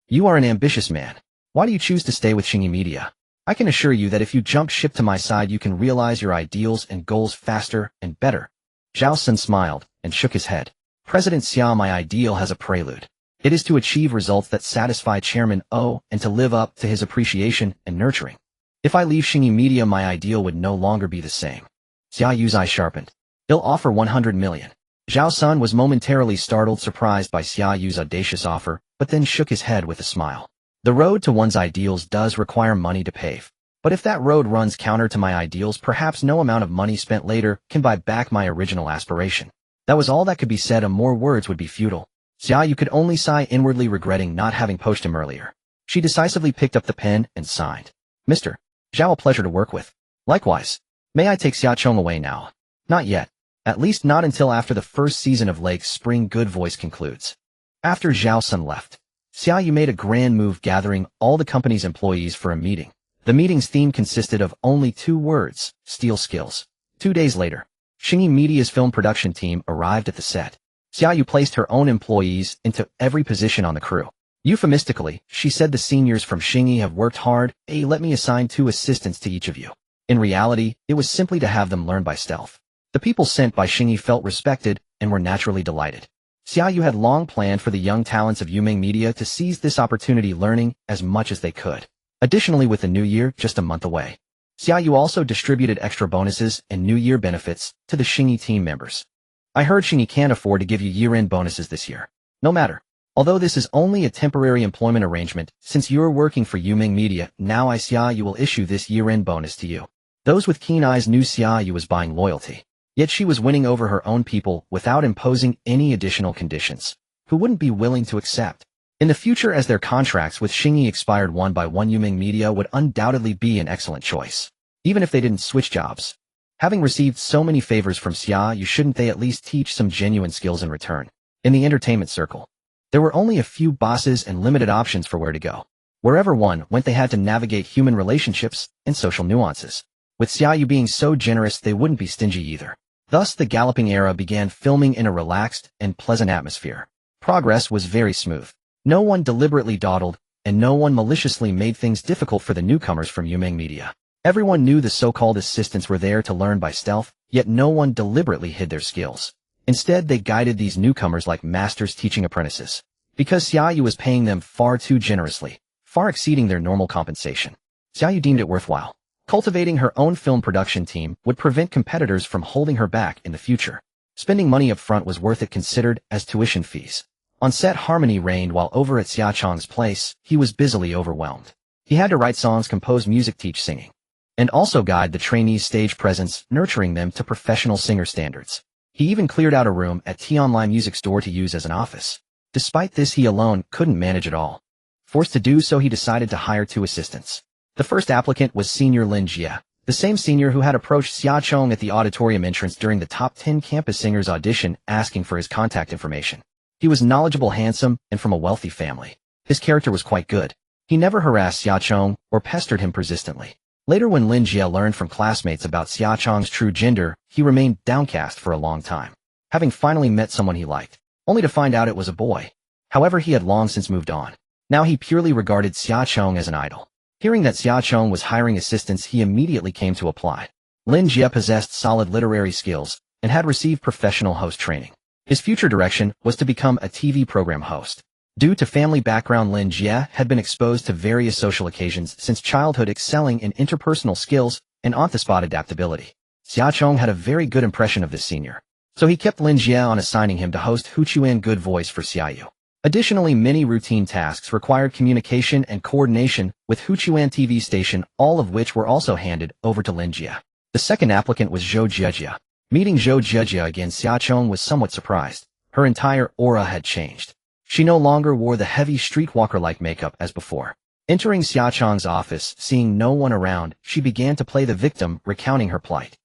You are an ambitious man. Why do you choose to stay with Shingi Media? I can assure you that if you jump ship to my side, you can realize your ideals and goals faster and better." Zhao Sun smiled and shook his head. "President Xia, my ideal has a prelude. It is to achieve results that satisfy Chairman O and to live up to his appreciation and nurturing. If I leave Xingyi Media, my ideal would no longer be the same. Xia Yu's eye sharpened. He'll offer 100 million. Zhao Sun was momentarily surprised by Xia Yu's audacious offer, but then shook his head with a smile. The road to one's ideals does require money to pave. But if that road runs counter to my ideals, perhaps no amount of money spent later can buy back my original aspiration. That was all that could be said, and more words would be futile. Xia Yu could only sigh, inwardly regretting not having poached him earlier. She decisively picked up the pen and signed. Mr. Zhao, a pleasure to work with. Likewise. May I take Xia Chong away now? Not yet. At least not until after the first season of Lake's Spring Good Voice concludes. After Zhao Sun left, Xia Yu made a grand move, gathering all the company's employees for a meeting. The meeting's theme consisted of only 2 words: steel skills. 2 days later, Xingyi Media's film production team arrived at the set. Xia Yu placed her own employees into every position on the crew. Euphemistically, she said, the seniors from Xingyi have worked hard, let me assign 2 assistants to each of you. In reality, it was simply to have them learn by stealth. The people sent by Xingyi felt respected and were naturally delighted. Xia Yu had long planned for the young talents of Yumeng Media to seize this opportunity, learning as much as they could. Additionally, with the new year just a month away, Xia Yu also distributed extra bonuses and New Year benefits to the Xingyi team members. I heard Xingyi can't afford to give you year-end bonuses this year. No matter. Although this is only a temporary employment arrangement, since you're working for Yumeng Media, now Xia Yu will issue this year-end bonus to you. Those with keen eyes knew Xia Yu was buying loyalty. Yet she was winning over her own people without imposing any additional conditions. Who wouldn't be willing to accept? In the future, as their contracts with Xingyi expired one by one, Yumeng Media would undoubtedly be an excellent choice. Even if they didn't switch jobs. Having received so many favors from Xia Yu, shouldn't they at least teach some genuine skills in return? In the entertainment circle, there were only a few bosses and limited options for where to go. Wherever one went, they had to navigate human relationships and social nuances. With Xia Yu being so generous, they wouldn't be stingy either. Thus, the galloping era began, filming in a relaxed and pleasant atmosphere. Progress was very smooth. No one deliberately dawdled, and no one maliciously made things difficult for the newcomers from Yumeng Media. Everyone knew the so-called assistants were there to learn by stealth, yet no one deliberately hid their skills. Instead, they guided these newcomers like masters teaching apprentices. Because Xia Yu was paying them far too generously, far exceeding their normal compensation, Xia Yu deemed it worthwhile. Cultivating her own film production team would prevent competitors from holding her back in the future. Spending money up front was worth it, considered as tuition fees. On set, harmony reigned, while over at Xia Chong's place, he was busily overwhelmed. He had to write songs, compose music, teach singing, and also guide the trainees' stage presence, nurturing them to professional singer standards. He even cleared out a room at Tianlai Music Store to use as an office. Despite this, he alone couldn't manage it all. Forced to do so, he decided to hire 2 assistants. The first applicant was Senior Lin Jie, the same senior who had approached Xia Chong at the auditorium entrance during the top 10 campus singers audition, asking for his contact information. He was knowledgeable, handsome, and from a wealthy family. His character was quite good. He never harassed Xia Chong or pestered him persistently. Later, when Lin Jie learned from classmates about Xia Chong's true gender, he remained downcast for a long time, having finally met someone he liked, only to find out it was a boy. However, he had long since moved on. Now he purely regarded Xia Chong as an idol. Hearing that Xia Chong was hiring assistants, he immediately came to apply. Lin Jie possessed solid literary skills and had received professional host training. His future direction was to become a TV program host. Due to family background, Lin Jie had been exposed to various social occasions since childhood, excelling in interpersonal skills and on-the-spot adaptability. Xia Chong had a very good impression of this senior, so he kept Lin Jie on, assigning him to host Huchuan Good Voice for Xia Yu. Additionally, many routine tasks required communication and coordination with Huchuan TV station, all of which were also handed over to Lin Jie. The second applicant was Zhou Jiejie. Meeting Zhou Jiejie again, Xia Chong was somewhat surprised. Her entire aura had changed. She no longer wore the heavy streetwalker-like makeup as before. Entering Xia Chong's office, seeing no one around, she began to play the victim, recounting her plight.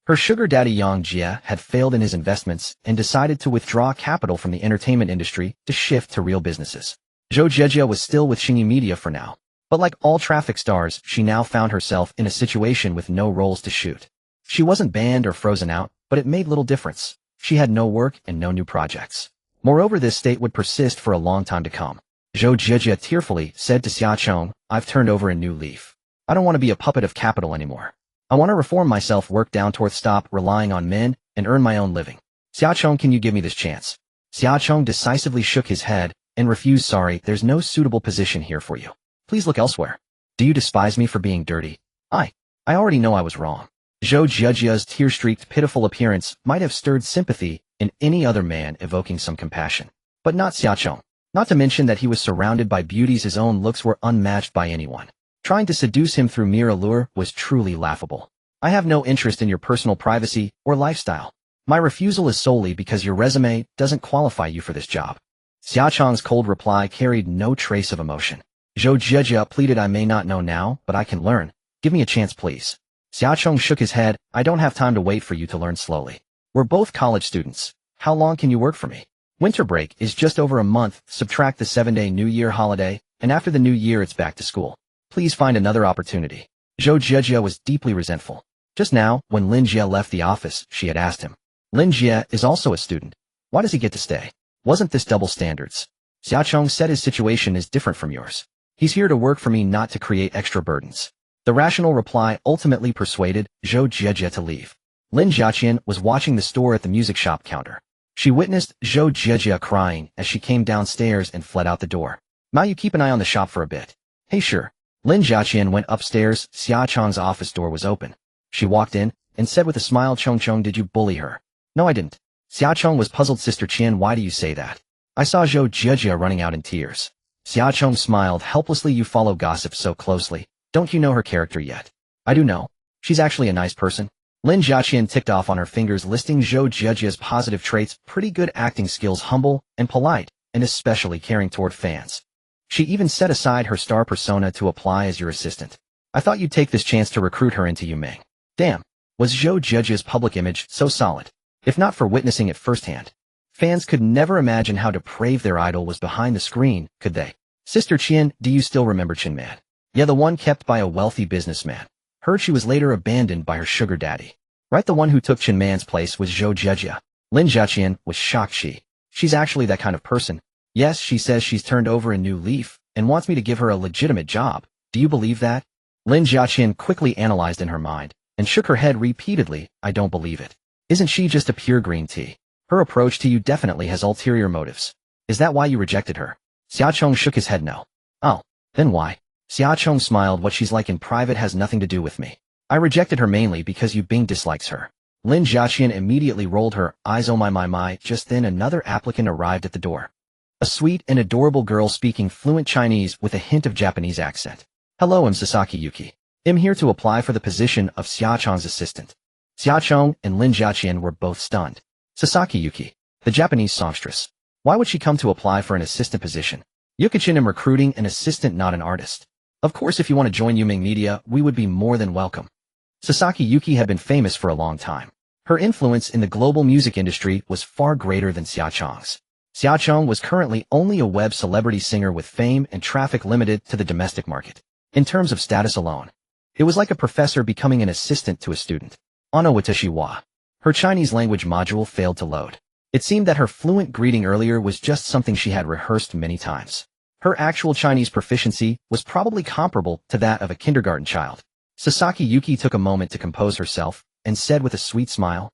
Her sugar daddy Yang Jie had failed in his investments and decided to withdraw capital from the entertainment industry to shift to real businesses. Zhou Jiejie was still with Xingyi Media for now, but like all traffic stars, she now found herself in a situation with no roles to shoot. She wasn't banned or frozen out, but it made little difference. She had no work and no new projects. Moreover, this state would persist for a long time to come. Zhou Jiejie tearfully said to Xia Chong, "I've turned over a new leaf. I don't want to be a puppet of capital anymore. I want to reform myself, work down toward stop relying on men, and earn my own living. Xia Chong, can you give me this chance?" Xia Chong decisively shook his head and refused. "Sorry, there's no suitable position here for you. Please look elsewhere. Do you despise me for being dirty? I already know I was wrong. Zhou Zhejia's tear-streaked, pitiful appearance might have stirred sympathy in any other man evoking some compassion. But not Xiaocheng. Not to mention that he was surrounded by beauties his own looks were unmatched by anyone. Trying to seduce him through mere allure was truly laughable. I have no interest in your personal privacy or lifestyle. My refusal is solely because your resume doesn't qualify you for this job. Xiaocheng's cold reply carried no trace of emotion. Zhou Zhejia pleaded, I may not know now, but I can learn. Give me a chance, please. Xiaocheng shook his head. I don't have time to wait for you to learn slowly. We're both college students. How long can you work for me? Winter break is just over a month, subtract the 7-day New Year holiday, and after the New Year it's back to school. Please find another opportunity. Zhou Zhejia was deeply resentful. Just now, when Lin Jie left the office, she had asked him. Lin Jie is also a student. Why does he get to stay? Wasn't this double standards? Xiaocheng said his situation is different from yours. He's here to work for me, not to create extra burdens. The rational reply ultimately persuaded Zhou Zhejia to leave. Lin Jiaqian was watching the store at the music shop counter. She witnessed Zhou Zhejia crying as she came downstairs and fled out the door. Now you keep an eye on the shop for a bit. Hey, sure. Lin Jiaqian went upstairs. Xiaocheng's office door was open. She walked in and said with a smile, Cheng, did you bully her? No, I didn't. Xiaocheng was puzzled. Sister Qian, why do you say that? I saw Zhou Zhejia running out in tears. Xiaocheng smiled helplessly. You follow gossip so closely. Don't you know her character yet? I do know. She's actually a nice person. Lin Jiaqian ticked off on her fingers, listing Zhou Zhejia's positive traits: pretty good acting skills, humble and polite, and especially caring toward fans. She even set aside her star persona to apply as your assistant. I thought you'd take this chance to recruit her into Yumeng. Damn, was Zhou Zhejia's public image so solid? If not for witnessing it firsthand, fans could never imagine how depraved their idol was behind the screen, could they? Sister Qian, do you still remember Qin Man? Yeah, the one kept by a wealthy businessman. Heard she was later abandoned by her sugar daddy. Right, the one who took Qin Man's place was Zhou Zhejia. Lin Jiaqian was shocked. She's actually that kind of person. Yes, she says she's turned over a new leaf and wants me to give her a legitimate job. Do you believe that? Lin Jiaqian quickly analyzed in her mind and shook her head repeatedly. I don't believe it. Isn't she just a pure green tea? Her approach to you definitely has ulterior motives. Is that why you rejected her? Xiaocheng shook his head. No. Oh, then why? Xiaocheng smiled. What she's like in private has nothing to do with me. I rejected her mainly because Yubing dislikes her. Lin Jiaqian immediately rolled her eyes. Oh my. Just then another applicant arrived at the door. A sweet and adorable girl speaking fluent Chinese with a hint of Japanese accent. Hello, I'm Sasaki Yuki. I'm here to apply for the position of Xiaocheng's assistant. Xiaocheng and Lin Jiaqian were both stunned. Sasaki Yuki, the Japanese songstress. Why would she come to apply for an assistant position? Yuki-chan, I'm recruiting an assistant, not an artist. Of course, if you want to join Yumeng Media, we would be more than welcome. Sasaki Yuki had been famous for a long time. Her influence in the global music industry was far greater than Xiaocheng's. Xiaocheng was currently only a web celebrity singer with fame and traffic limited to the domestic market. In terms of status alone, it was like a professor becoming an assistant to a student. Ano watashi wa. Her Chinese language module failed to load. It seemed that her fluent greeting earlier was just something she had rehearsed many times. Her actual Chinese proficiency was probably comparable to that of a kindergarten child. Sasaki Yuki took a moment to compose herself and said with a sweet smile,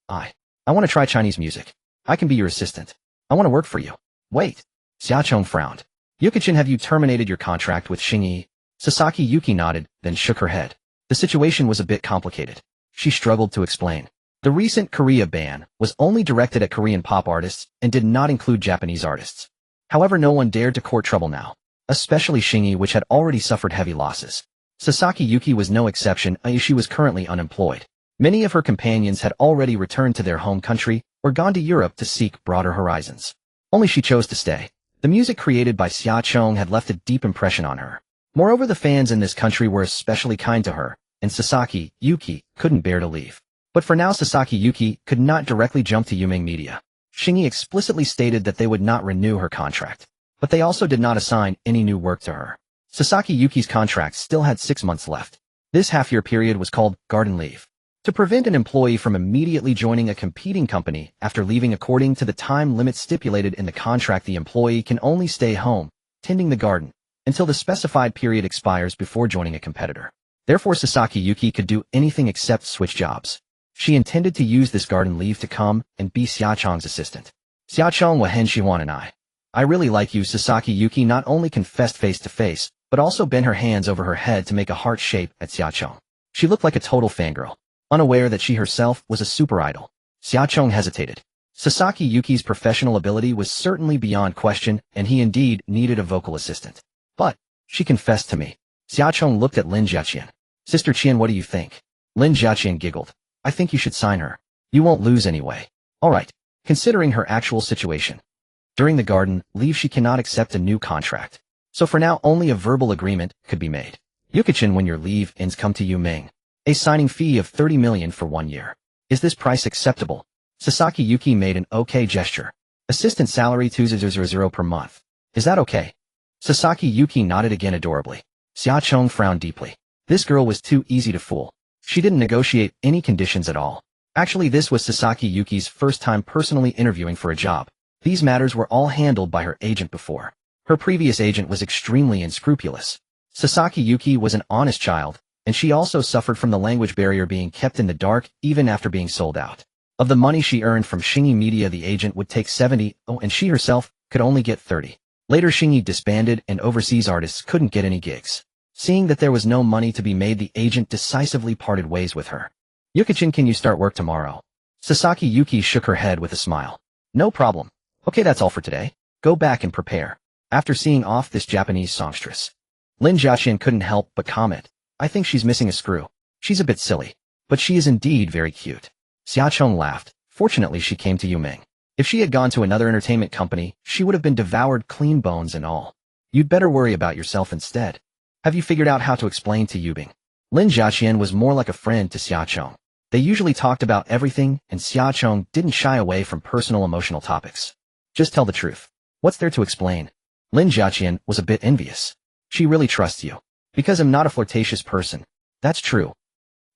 I want to try Chinese music. I can be your assistant. I want to work for you. Wait. Xiaocheng frowned. Yuki-chan, have you terminated your contract with Xingyi? Sasaki Yuki nodded, then shook her head. The situation was a bit complicated. She struggled to explain. The recent Korea ban was only directed at Korean pop artists and did not include Japanese artists. However, no one dared to court trouble now, especially Xingyi, which had already suffered heavy losses. Sasaki Yuki was no exception, as she was currently unemployed. Many of her companions had already returned to their home country or gone to Europe to seek broader horizons. Only she chose to stay. The music created by Xiaocheng had left a deep impression on her. Moreover, the fans in this country were especially kind to her, and Sasaki Yuki couldn't bear to leave. But for now, Sasaki Yuki could not directly jump to Yumeng Media. Xingyi explicitly stated that they would not renew her contract, but they also did not assign any new work to her. Sasaki Yuki's contract still had 6 months left. This half-year period was called garden leave. To prevent an employee from immediately joining a competing company after leaving according to the time limit stipulated in the contract, the employee can only stay home, tending the garden, until the specified period expires before joining a competitor. Therefore, Sasaki Yuki could do anything except switch jobs. She intended to use this garden leave to come and be Xiaocheng's assistant. Xiaocheng wa hen Shiwan and I really like you. Sasaki Yuki not only confessed face to face, but also bent her hands over her head to make a heart shape at Xiaocheng. She looked like a total fangirl, unaware that she herself was a super idol. Xia Chong hesitated. Sasaki Yuki's professional ability was certainly beyond question, and he indeed needed a vocal assistant. But, she confessed to me. Xia Chong looked at Lin Jiaqian. Sister Qian, what do you think? Lin Jiaqian giggled. I think you should sign her. You won't lose anyway. Alright, considering her actual situation. During the garden leave she cannot accept a new contract. So for now only a verbal agreement could be made. Yukichin, when your leave ends, come to Yu Ming. A signing fee of 30 million for 1 year. Is this price acceptable? Sasaki Yuki made an okay gesture. Assistant salary 2,000 per month. Is that okay? Sasaki Yuki nodded again adorably. Xia Chong frowned deeply. This girl was too easy to fool. She didn't negotiate any conditions at all. Actually, this was Sasaki Yuki's first time personally interviewing for a job. These matters were all handled by her agent before. Her previous agent was extremely unscrupulous. Sasaki Yuki was an honest child, and she also suffered from the language barrier, being kept in the dark even after being sold out. Of the money she earned from Shingi Media, the agent would take 70, and she herself could only get 30. Later Shingi disbanded and overseas artists couldn't get any gigs. Seeing that there was no money to be made, the agent decisively parted ways with her. Yukichin, can you start work tomorrow? Sasaki Yuki shook her head with a smile. No problem. Okay, that's all for today. Go back and prepare. After seeing off this Japanese songstress, Lin Jiaqian couldn't help but comment. I think she's missing a screw. She's a bit silly, but she is indeed very cute. Xia Chong laughed. Fortunately, she came to Yu Ming. If she had gone to another entertainment company, she would have been devoured, clean bones and all. You'd better worry about yourself instead. Have you figured out how to explain to Yu Ming? Lin Jiaqian was more like a friend to Xia Chong. They usually talked about everything, and Xia Chong didn't shy away from personal emotional topics. Just tell the truth. What's there to explain? Lin Jiaqian was a bit envious. She really trusts you. Because I'm not a flirtatious person. That's true.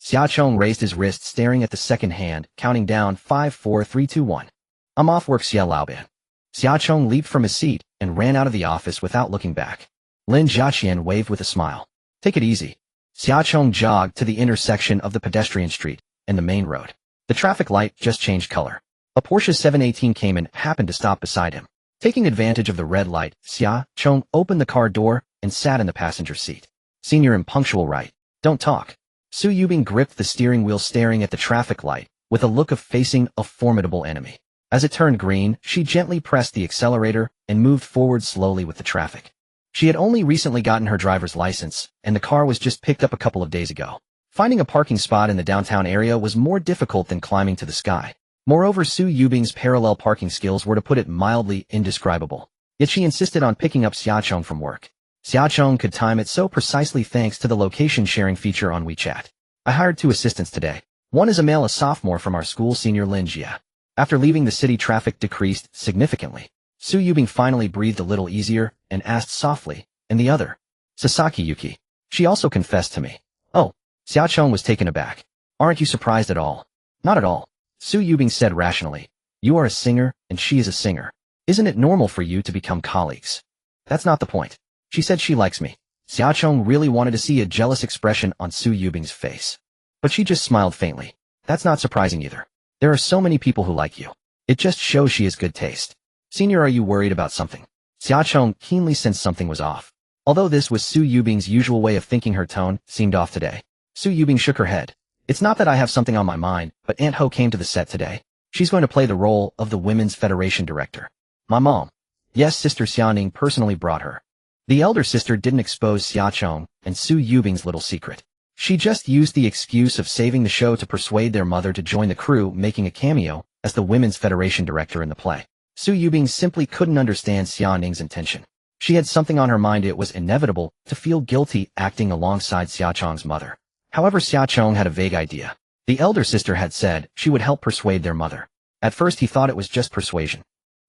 Xia Chong raised his wrist, staring at the second hand, counting down 5, 4, 3, 2, 1. I'm off work, Xia Laoban. Xia Chong leaped from his seat and ran out of the office without looking back. Lin Jiaqian waved with a smile. Take it easy. Xia Chong jogged to the intersection of the pedestrian street and the main road. The traffic light just changed color. A Porsche 718 came and happened to stop beside him. Taking advantage of the red light, Xia Chong opened the car door and sat in the passenger seat. Senior, impunctual, right? Don't talk. Su Yubing gripped the steering wheel, staring at the traffic light with a look of facing a formidable enemy. As it turned green, she gently pressed the accelerator and moved forward slowly with the traffic. She had only recently gotten her driver's license, and the car was just picked up a couple of days ago. Finding a parking spot in the downtown area was more difficult than climbing to the sky. Moreover, Su Yubing's parallel parking skills were, to put it mildly, indescribable. Yet she insisted on picking up Xia Chong from work. Xia Chong could time it so precisely thanks to the location sharing feature on WeChat. I hired 2 assistants today. One is a male, a sophomore from our school, Senior Lin Jia. After leaving the city, traffic decreased significantly. Su Yubing finally breathed a little easier and asked softly, and the other? Sasaki Yuki. She also confessed to me. Oh. Xia Chong was taken aback. Aren't you surprised at all? Not at all. Su Yubing said rationally. You are a singer, and she is a singer. Isn't it normal for you to become colleagues? That's not the point. She said she likes me. Xia Chong really wanted to see a jealous expression on Su Yubing's face. But she just smiled faintly. That's not surprising either. There are so many people who like you. It just shows she has good taste. Senior, are you worried about something? Xia Chong keenly sensed something was off. Although this was Su Yubing's usual way of thinking, her tone seemed off today. Su Yubing shook her head. It's not that I have something on my mind, but Aunt Ho came to the set today. She's going to play the role of the Women's Federation director. My mom. Yes, Sister Xiaoning personally brought her. The elder sister didn't expose Xia Chong and Su Yubing's little secret. She just used the excuse of saving the show to persuade their mother to join the crew, making a cameo as the Women's Federation director in the play. Su Yubing simply couldn't understand Xiaoning's intention. She had something on her mind. It was inevitable to feel guilty acting alongside Xia Chong's mother. However, Xia Chong had a vague idea. The elder sister had said she would help persuade their mother. At first he thought it was just persuasion.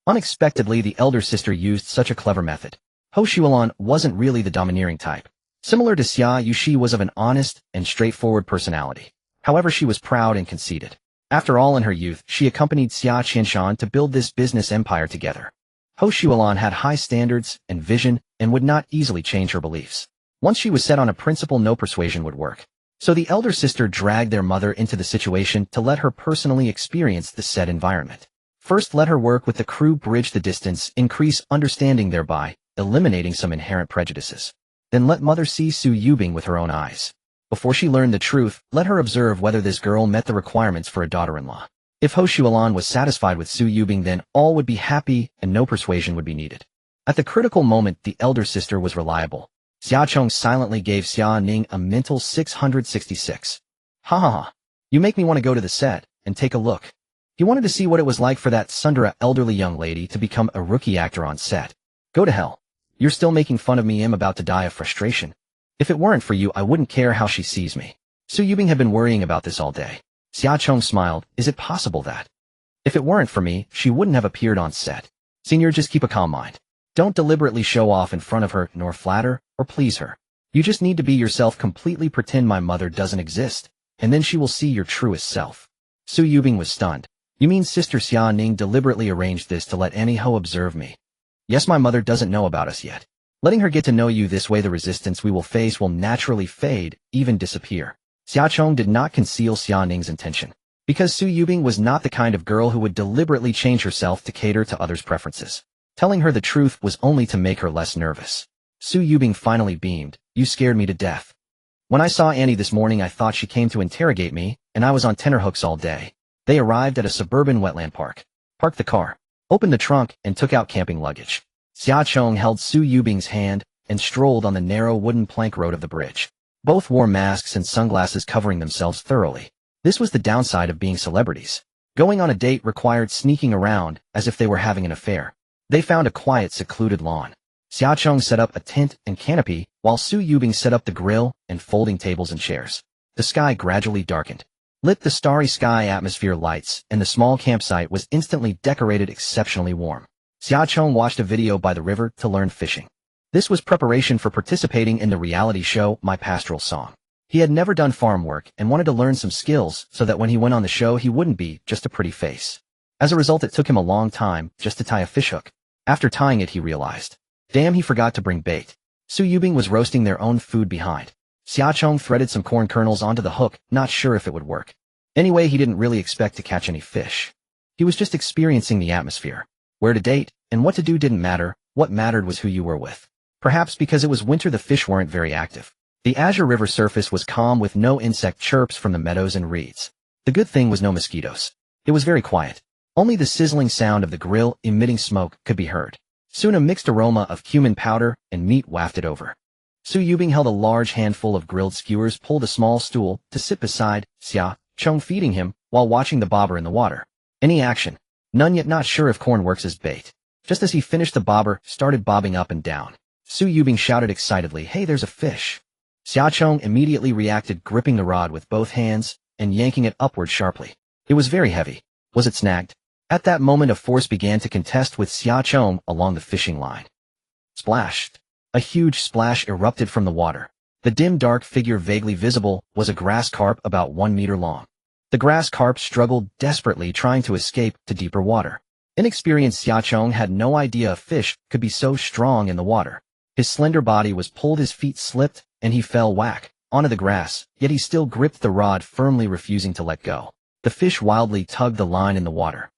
Unexpectedly, the elder sister used such a clever method. Ho Shuolan wasn't really the domineering type. Similar to Xia Yu, she was of an honest and straightforward personality. However, she was proud and conceited. After all, in her youth, she accompanied Xia Qianshan to build this business empire together. Ho Shuolan had high standards and vision and would not easily change her beliefs. Once she was set on a principle, no persuasion would work. So the elder sister dragged their mother into the situation to let her personally experience the set environment. First, let her work with the crew, bridge the distance, increase understanding, thereby eliminating some inherent prejudices. Then let mother see Su Yubing with her own eyes. Before she learned the truth, let her observe whether this girl met the requirements for a daughter-in-law. If Ho Shualan was satisfied with Su Yubing, then all would be happy and no persuasion would be needed. At the critical moment, the elder sister was reliable. Xia Chong silently gave Xia Ning a mental 666. Ha ha ha. You make me want to go to the set and take a look. He wanted to see what it was like for that Sundara elderly young lady to become a rookie actor on set. Go to hell. You're still making fun of me. I'm about to die of frustration. If it weren't for you, I wouldn't care how she sees me. Su Yubing had been worrying about this all day. Xia Chong smiled. Is it possible that? If it weren't for me, she wouldn't have appeared on set. Senior, just keep a calm mind. Don't deliberately show off in front of her, nor flatter or please her. You just need to be yourself, completely pretend my mother doesn't exist, and then she will see your truest self. Su Yubing was stunned. You mean Sister Xia Ning deliberately arranged this to let Annie Ho observe me? Yes, my mother doesn't know about us yet. Letting her get to know you this way, the resistance we will face will naturally fade, even disappear. Xia Chong did not conceal Xia Ning's intention, because Su Yubing was not the kind of girl who would deliberately change herself to cater to others' preferences. Telling her the truth was only to make her less nervous. Su Yubing finally beamed. You scared me to death. When I saw Annie this morning, I thought she came to interrogate me, and I was on tenterhooks all day. They arrived at a suburban wetland park, parked the car, opened the trunk, and took out camping luggage. Xia Chong held Su Yubing's hand and strolled on the narrow wooden plank road of the bridge. Both wore masks and sunglasses covering themselves thoroughly. This was the downside of being celebrities. Going on a date required sneaking around as if they were having an affair. They found a quiet, secluded lawn. Xia Chong set up a tent and canopy, while Su Yubing set up the grill and folding tables and chairs. The sky gradually darkened. Lit the starry sky atmosphere lights, and the small campsite was instantly decorated exceptionally warm. Xia Chong watched a video by the river to learn fishing. This was preparation for participating in the reality show My Pastoral Song. He had never done farm work and wanted to learn some skills so that when he went on the show he wouldn't be just a pretty face. As a result, it took him a long time just to tie a fishhook. After tying it, he realized, damn, he forgot to bring bait. Su Yubing was roasting their own food behind. Xia Chong threaded some corn kernels onto the hook, not sure if it would work. Anyway, he didn't really expect to catch any fish. He was just experiencing the atmosphere. Where to date and what to do didn't matter. What mattered was who you were with. Perhaps because it was winter, the fish weren't very active. The Azure River surface was calm with no insect chirps from the meadows and reeds. The good thing was no mosquitoes. It was very quiet. Only the sizzling sound of the grill emitting smoke could be heard. Soon a mixed aroma of cumin powder and meat wafted over. Su Yubing held a large handful of grilled skewers, pulled a small stool to sit beside Xia Chong, feeding him while watching the bobber in the water. Any action? None, yet not sure if corn works as bait. Just as he finished, the bobber started bobbing up and down. Su Yubing shouted excitedly, hey, there's a fish. Xia Chong immediately reacted, gripping the rod with both hands and yanking it upward sharply. It was very heavy. Was it snagged? At that moment, a force began to contest with Xia Chong along the fishing line. Splashed. A huge splash erupted from the water. The dim dark figure vaguely visible was a grass carp about 1 meter long. The grass carp struggled desperately, trying to escape to deeper water. Inexperienced Xia Chong had no idea a fish could be so strong in the water. His slender body was pulled, his feet slipped, and he fell whack onto the grass, yet he still gripped the rod firmly, refusing to let go. The fish wildly tugged the line in the water,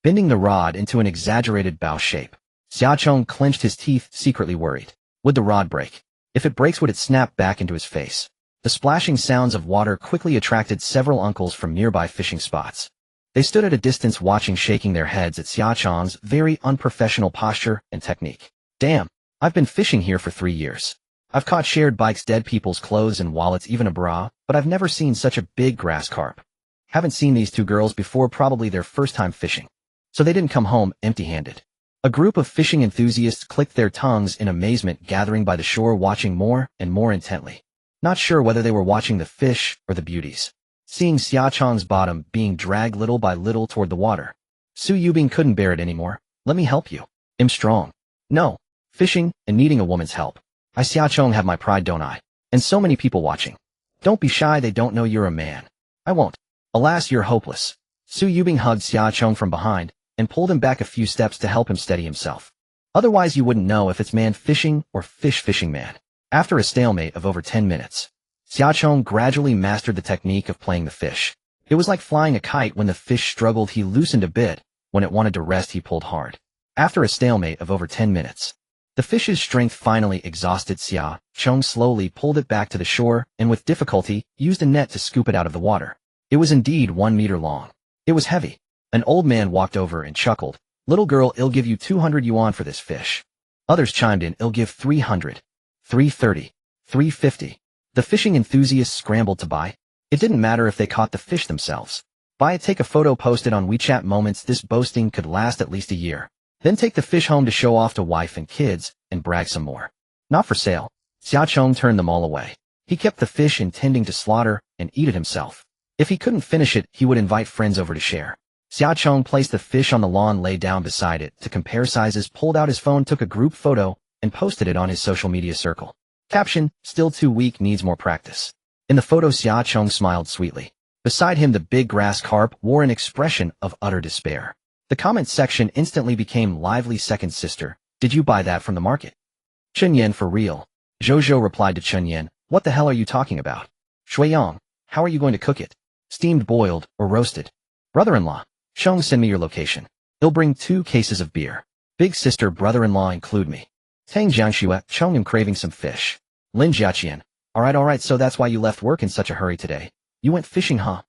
bending the rod into an exaggerated bow shape. Xia Chong clenched his teeth, secretly worried. Would the rod break? If it breaks, would it snap back into his face? The splashing sounds of water quickly attracted several uncles from nearby fishing spots. They stood at a distance watching, shaking their heads at Xia Chong's very unprofessional posture and technique. Damn, I've been fishing here for 3 years. I've caught shared bikes, dead people's clothes and wallets, even a bra, but I've never seen such a big grass carp. Haven't seen these two girls before, probably their first time fishing. So they didn't come home empty-handed. A group of fishing enthusiasts clicked their tongues in amazement, gathering by the shore, watching more and more intently. Not sure whether they were watching the fish or the beauties. Seeing Xia Chong's bottom being dragged little by little toward the water. Su Yubing couldn't bear it anymore. Let me help you. I'm strong. No. Fishing and needing a woman's help. I, Xia Chong, have my pride, don't I? And so many people watching. Don't be shy, they don't know you're a man. I won't. Alas, you're hopeless. Su Yubing hugged Xia Chong from behind and pulled him back a few steps to help him steady himself. Otherwise you wouldn't know if it's man fishing or fish fishing man. After a stalemate of over 10 minutes, Xia Chong gradually mastered the technique of playing the fish. It was like flying a kite. When the fish struggled, he loosened a bit. When it wanted to rest, he pulled hard. After a stalemate of over 10 minutes, The fish's strength finally exhausted Xia Chong slowly pulled it back to the shore and with difficulty used a net to scoop it out of the water. It was indeed 1 meter long. It was heavy. An old man walked over and chuckled. Little girl, I'll give you 200 yuan for this fish. Others chimed in, I'll give 300, 330, 350. The fishing enthusiasts scrambled to buy. It didn't matter if they caught the fish themselves. Buy it, take a photo, post it on WeChat Moments. This boasting could last at least a year. Then take the fish home to show off to wife and kids and brag some more. Not for sale. Xia Chong turned them all away. He kept the fish intending to slaughter and eat it himself. If he couldn't finish it, he would invite friends over to share. Xia Chong placed the fish on the lawn, lay down beside it to compare sizes, pulled out his phone, took a group photo, and posted it on his social media circle. Caption, still too weak, needs more practice. In the photo, Xia Chong smiled sweetly. Beside him, the big grass carp wore an expression of utter despair. The comment section instantly became lively. Second sister, did you buy that from the market? Chen Yan, for real. Zhou replied to Chen Yan, what the hell are you talking about? Shui Yang, how are you going to cook it? Steamed, boiled, or roasted? Brother-in-law, Sheng, send me your location. I'll bring 2 cases of beer. Big sister, brother-in-law, include me. Tang Jiangxue, Chong, am craving some fish. Lin Jiaqian, alright, so that's why you left work in such a hurry today. You went fishing, huh?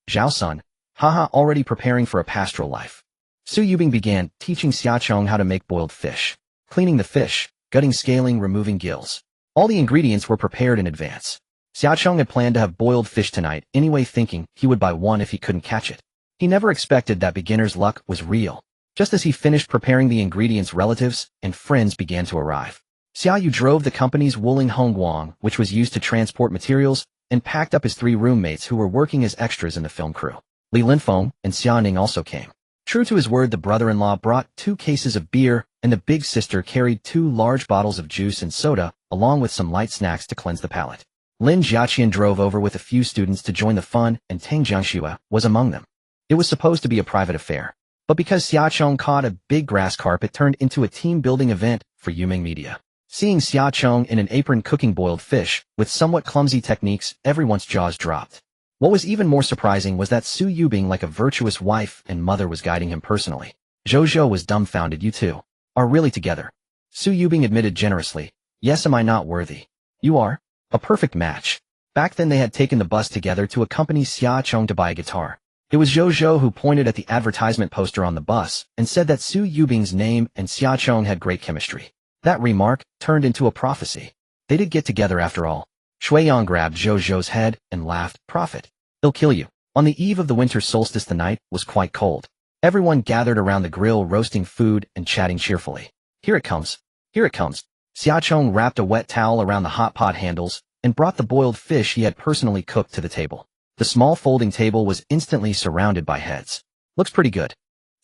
Zhao Sun, haha, already preparing for a pastoral life. Su Yubing began teaching Xia Chong how to make boiled fish. Cleaning the fish, gutting, scaling, removing gills. All the ingredients were prepared in advance. Xia Chong had planned to have boiled fish tonight anyway, thinking he would buy one if he couldn't catch it. He never expected that beginner's luck was real. Just as he finished preparing the ingredients, relatives and friends began to arrive. Xia Yu drove the company's Wuling Hongguang, which was used to transport materials, and packed up his 3 roommates who were working as extras in the film crew. Li Linfeng and Xia Ning also came. True to his word, the brother-in-law brought 2 cases of beer, and the big sister carried 2 large bottles of juice and soda, along with some light snacks to cleanse the palate. Lin Jiaqian drove over with a few students to join the fun, and Tang Jiangxue was among them. It was supposed to be a private affair, but because Xia Chong caught a big grass carp, it turned into a team-building event for Yuming Media. Seeing Xia Chong in an apron cooking boiled fish, with somewhat clumsy techniques, everyone's jaws dropped. What was even more surprising was that Su Yubing, like a virtuous wife and mother, was guiding him personally. Zhou was dumbfounded. You two are really together. Su Yubing admitted generously, yes, am I not worthy? You are. A perfect match. Back then they had taken the bus together to accompany Xia Chong to buy a guitar. It was Zhou who pointed at the advertisement poster on the bus and said that Su Yubing's name and Xia Chong had great chemistry. That remark turned into a prophecy. They did get together after all. Shui Yang grabbed Zhou's head and laughed, prophet. They'll kill you. On the eve of the winter solstice, the night was quite cold. Everyone gathered around the grill, roasting food and chatting cheerfully. Here it comes. Here it comes. Xia Chong wrapped a wet towel around the hot pot handles and brought the boiled fish he had personally cooked to the table. The small folding table was instantly surrounded by heads. Looks pretty good.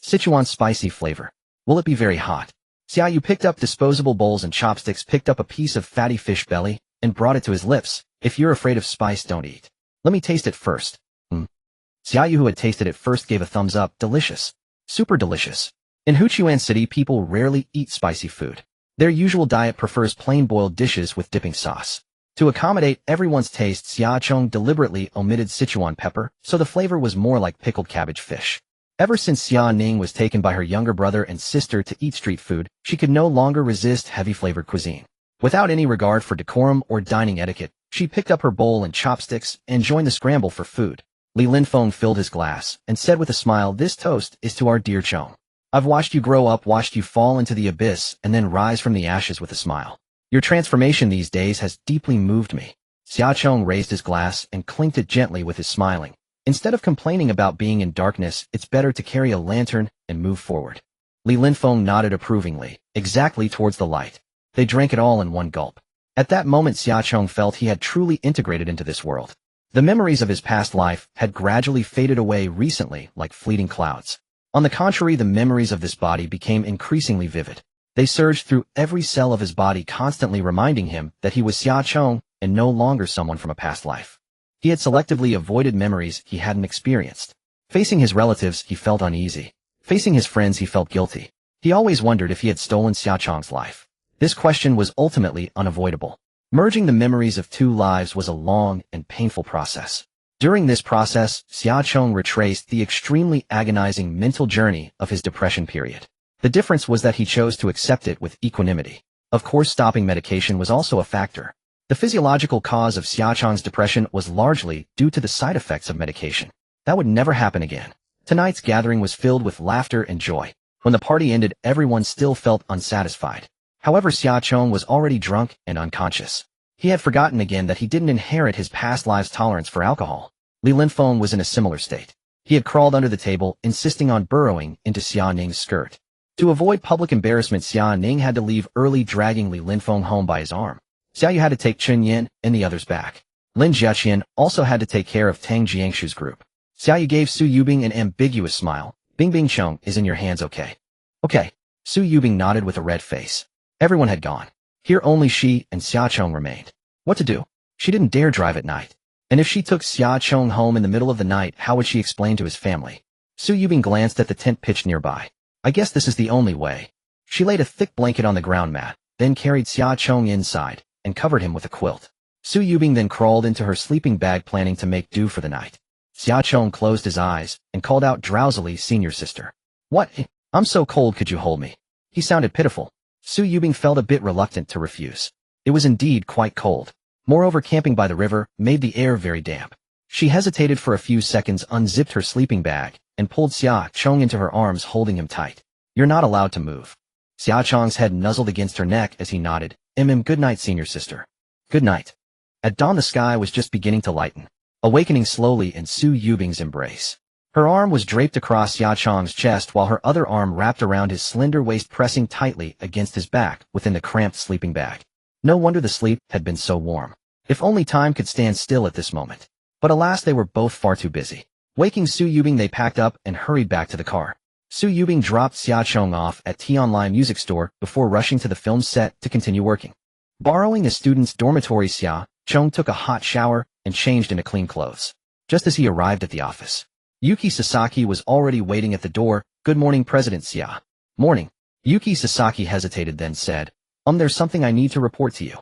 Sichuan spicy flavor. Will it be very hot? Xia Yu picked up disposable bowls and chopsticks, picked up a piece of fatty fish belly, and brought it to his lips. If you're afraid of spice, don't eat. Let me taste it first. Xia Yu, who had tasted it first, gave a thumbs up. Delicious. Super delicious. In Huchuan City, people rarely eat spicy food. Their usual diet prefers plain boiled dishes with dipping sauce. To accommodate everyone's taste, Xia Chong deliberately omitted Sichuan pepper, so the flavor was more like pickled cabbage fish. Ever since Xia Ning was taken by her younger brother and sister to eat street food, she could no longer resist heavy-flavored cuisine. Without any regard for decorum or dining etiquette, she picked up her bowl and chopsticks and joined the scramble for food. Li Linfeng filled his glass and said with a smile, this toast is to our dear Chong. I've watched you grow up, watched you fall into the abyss and then rise from the ashes with a smile. Your transformation these days has deeply moved me. Xia Chong raised his glass and clinked it gently with his smiling. Instead of complaining about being in darkness, it's better to carry a lantern and move forward. Li Linfeng nodded approvingly, exactly towards the light. They drank it all in one gulp. At that moment, Xia Chong felt he had truly integrated into this world. The memories of his past life had gradually faded away recently like fleeting clouds. On the contrary, the memories of this body became increasingly vivid. They surged through every cell of his body, constantly reminding him that he was Xia Chong and no longer someone from a past life. He had selectively avoided memories he hadn't experienced. Facing his relatives, he felt uneasy. Facing his friends, he felt guilty. He always wondered if he had stolen Xia Chong's life. This question was ultimately unavoidable. Merging the memories of 2 lives was a long and painful process. During this process, Xia Chong retraced the extremely agonizing mental journey of his depression period. The difference was that he chose to accept it with equanimity. Of course, stopping medication was also a factor. The physiological cause of Xia Chong's depression was largely due to the side effects of medication. That would never happen again. Tonight's gathering was filled with laughter and joy. When the party ended, everyone still felt unsatisfied. However, Xia Chong was already drunk and unconscious. He had forgotten again that he didn't inherit his past life's tolerance for alcohol. Li Linfeng was in a similar state. He had crawled under the table, insisting on burrowing into Xia Ning's skirt. To avoid public embarrassment, Xia Ning had to leave early, dragging Li Linfeng home by his arm. Xiao Yu had to take Chen Yin and the others back. Lin Jiaqian also had to take care of Tang Jiangshu's group. Xiao Yu gave Su Yubing an ambiguous smile. Bing Bing Chong is in your hands, okay? Okay. Su Yubing nodded with a red face. Everyone had gone. Here only she and Xia Chong remained. What to do? She didn't dare drive at night. And if she took Xia Chong home in the middle of the night, how would she explain to his family? Su Yubing glanced at the tent pitched nearby. I guess this is the only way. She laid a thick blanket on the ground mat, then carried Xia Chong inside, and covered him with a quilt. Su Yubing then crawled into her sleeping bag, planning to make do for the night. Xia Chong closed his eyes, and called out drowsily, "Senior sister." "What? I'm so cold, could you hold me?" He sounded pitiful. Su Yubing felt a bit reluctant to refuse. It was indeed quite cold. Moreover, camping by the river made the air very damp. She hesitated for a few seconds, unzipped her sleeping bag, and pulled Xia Chong into her arms, holding him tight. "You're not allowed to move." Xia Chong's head nuzzled against her neck as he nodded. Good night, senior sister." "Good night." At dawn, the sky was just beginning to lighten, awakening slowly in Su Yubing's embrace. Her arm was draped across Xia Chong's chest, while her other arm wrapped around his slender waist, pressing tightly against his back within the cramped sleeping bag. No wonder the sleep had been so warm. If only time could stand still at this moment. But alas, they were both far too busy. Waking Su Yubing, they packed up and hurried back to the car. Su Yubing dropped Xia Chong off at Tianlai Music Store before rushing to the film set to continue working. Borrowing a student's dormitory, Xia Chong took a hot shower and changed into clean clothes. Just as he arrived at the office, Yuki Sasaki was already waiting at the door. "Good morning, President Xia." "Morning." Yuki Sasaki hesitated, then said, "There's something I need to report to you.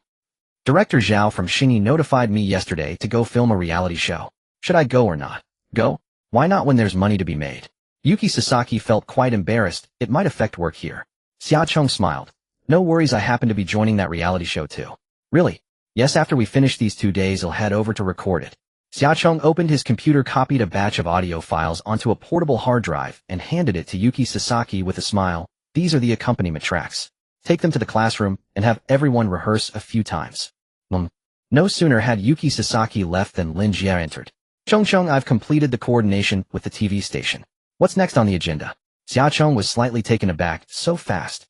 Director Zhao from Xingyi notified me yesterday to go film a reality show. Should I go or not?" "Go? Why not when there's money to be made?" Yuki Sasaki felt quite embarrassed. It might affect work here. Xia Chong smiled. "No worries, I happen to be joining that reality show too." "Really?" "Yes, after we finish these 2 days, I'll head over to record it." Xia Chong opened his computer, copied a batch of audio files onto a portable hard drive, and handed it to Yuki Sasaki with a smile. "These are the accompaniment tracks. Take them to the classroom and have everyone rehearse a few times." No sooner had Yuki Sasaki left than Lin Jia entered. "Chong, I've completed the coordination with the TV station. What's next on the agenda?" Xia Chong was slightly taken aback. "So fast?"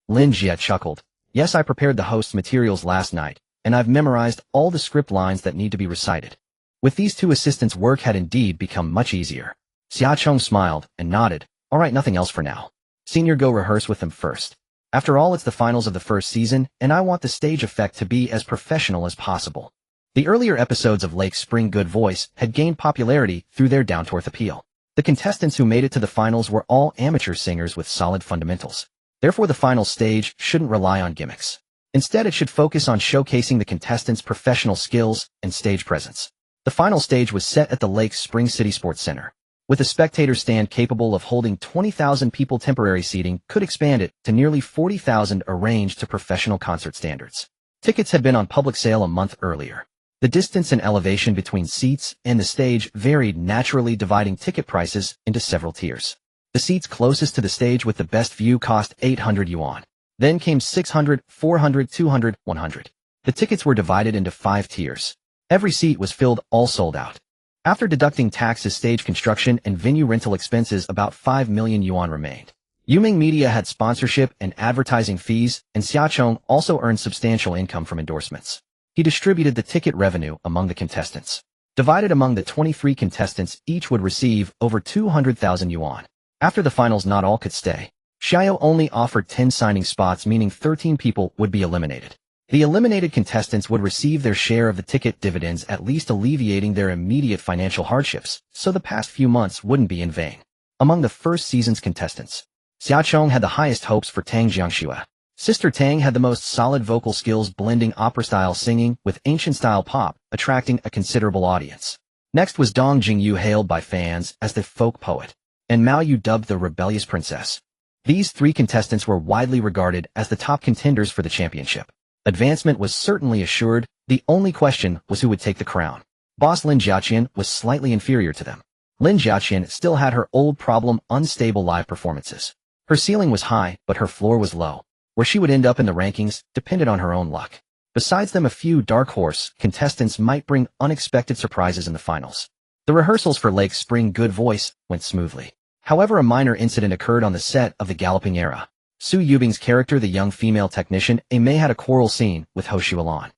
Lin Jia chuckled. "Yes, I prepared the host's materials last night, and I've memorized all the script lines that need to be recited." With these two assistants, work had indeed become much easier. Xia Chong smiled and nodded. "All right, nothing else for now. Senior, go rehearse with them first. After all, it's the finals of the first season, and I want the stage effect to be as professional as possible." The earlier episodes of Lake Spring Good Voice had gained popularity through their down-to-earth appeal. The contestants who made it to the finals were all amateur singers with solid fundamentals. Therefore, the final stage shouldn't rely on gimmicks. Instead, it should focus on showcasing the contestants' professional skills and stage presence. The final stage was set at the Lake Spring City Sports Center. With a spectator stand capable of holding 20,000 people, temporary seating could expand it to nearly 40,000, arranged to professional concert standards. Tickets had been on public sale a month earlier. The distance and elevation between seats and the stage varied, naturally dividing ticket prices into several tiers. The seats closest to the stage with the best view cost 800 yuan. Then came 600, 400, 200, 100. The tickets were divided into 5 tiers. Every seat was filled, all sold out. After deducting taxes, stage construction, and venue rental expenses, about 5 million yuan remained. Yuming Media had sponsorship and advertising fees, and Xia Chong also earned substantial income from endorsements. He distributed the ticket revenue among the contestants. Divided among the 23 contestants, each would receive over 200,000 yuan. After the finals, not all could stay. Xiao only offered 10 signing spots, meaning 13 people would be eliminated. The eliminated contestants would receive their share of the ticket dividends, at least alleviating their immediate financial hardships, so the past few months wouldn't be in vain. Among the first season's contestants, Xia Chong had the highest hopes for Tang Jiangxue. Sister Tang had the most solid vocal skills, blending opera-style singing with ancient-style pop, attracting a considerable audience. Next was Dong Jingyu, hailed by fans as the folk poet, and Mao Yu, dubbed the rebellious princess. These 3 contestants were widely regarded as the top contenders for the championship. Advancement was certainly assured, the only question was who would take the crown. Boss Lin Jiaqian was slightly inferior to them. Lin Jiaqian still had her old problem, unstable live performances. Her ceiling was high, but her floor was low. Where she would end up in the rankings depended on her own luck. Besides them, a few dark horse contestants might bring unexpected surprises in the finals. The rehearsals for Lake's Spring Good Voice went smoothly. However, a minor incident occurred on the set of The Galloping Era. Su Yubing's character, the young female technician, Amei, had a quarrel scene with Ho Shualan.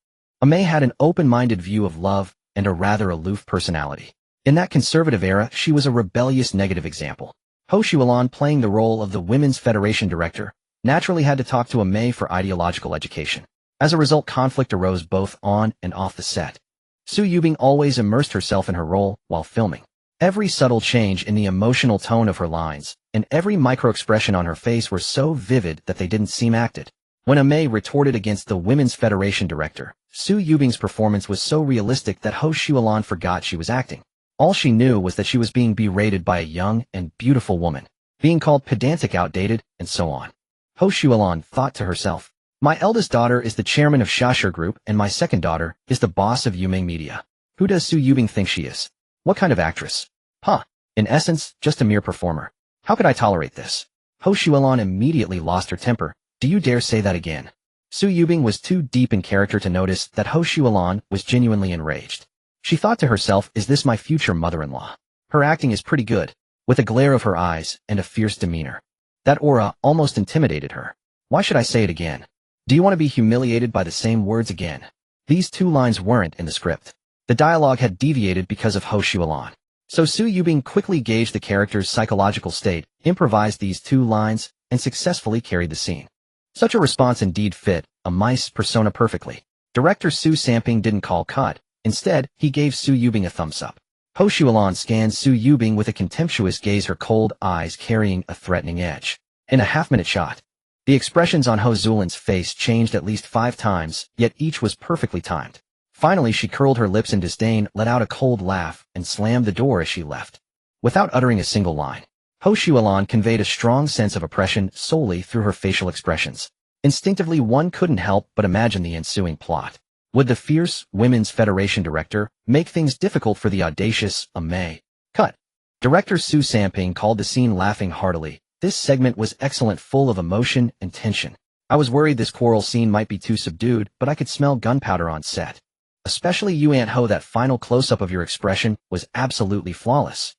Amei had an open-minded view of love and a rather aloof personality. In that conservative era, she was a rebellious negative example. Ho Shualan, playing the role of the Women's Federation director, naturally had to talk to Amei for ideological education. As a result, conflict arose both on and off the set. Su Yubing always immersed herself in her role while filming. Every subtle change in the emotional tone of her lines and every micro-expression on her face were so vivid that they didn't seem acted. When Amei retorted against the Women's Federation director, Su Yubing's performance was so realistic that Ho Shualan forgot she was acting. All she knew was that she was being berated by a young and beautiful woman, being called pedantic, outdated, and so on. Ho Shualan thought to herself, "My eldest daughter is the chairman of Shasher Group and my second daughter is the boss of Yumeng Media. Who does Su Yubing think she is? What kind of actress? Huh. In essence, just a mere performer. How could I tolerate this?" Ho Shualan immediately lost her temper. "Do you dare say that again?" Su Yubing was too deep in character to notice that Ho Shualan was genuinely enraged. She thought to herself, "Is this my future mother-in-law? Her acting is pretty good," with a glare of her eyes and a fierce demeanor. That aura almost intimidated her. Why should I say it again? Do you want to be humiliated by the same words again? These 2 lines weren't in the script. The dialogue had deviated because of Ho Shualan. So Su Yubing quickly gauged the character's psychological state, improvised these 2 lines, and successfully carried the scene. Such a response indeed fit Amei's persona perfectly. Director Su Samping didn't call cut. Instead, he gave Su Yubing a thumbs up. Ho Shualan scanned Su Yubing with a contemptuous gaze, her cold eyes carrying a threatening edge. In a half-minute shot, the expressions on Ho Zulin's face changed at least 5 times, yet each was perfectly timed. Finally, she curled her lips in disdain, let out a cold laugh, and slammed the door as she left. Without uttering a single line, Ho Shualan conveyed a strong sense of oppression solely through her facial expressions. Instinctively, one couldn't help but imagine the ensuing plot. Would the fierce Women's Federation director make things difficult for the audacious Amei? Cut. Director Su Samping called the scene laughing heartily. This segment was excellent, full of emotion and tension. I was worried this quarrel scene might be too subdued, but I could smell gunpowder on set. Especially you, Aunt Ho, that final close-up of your expression was absolutely flawless.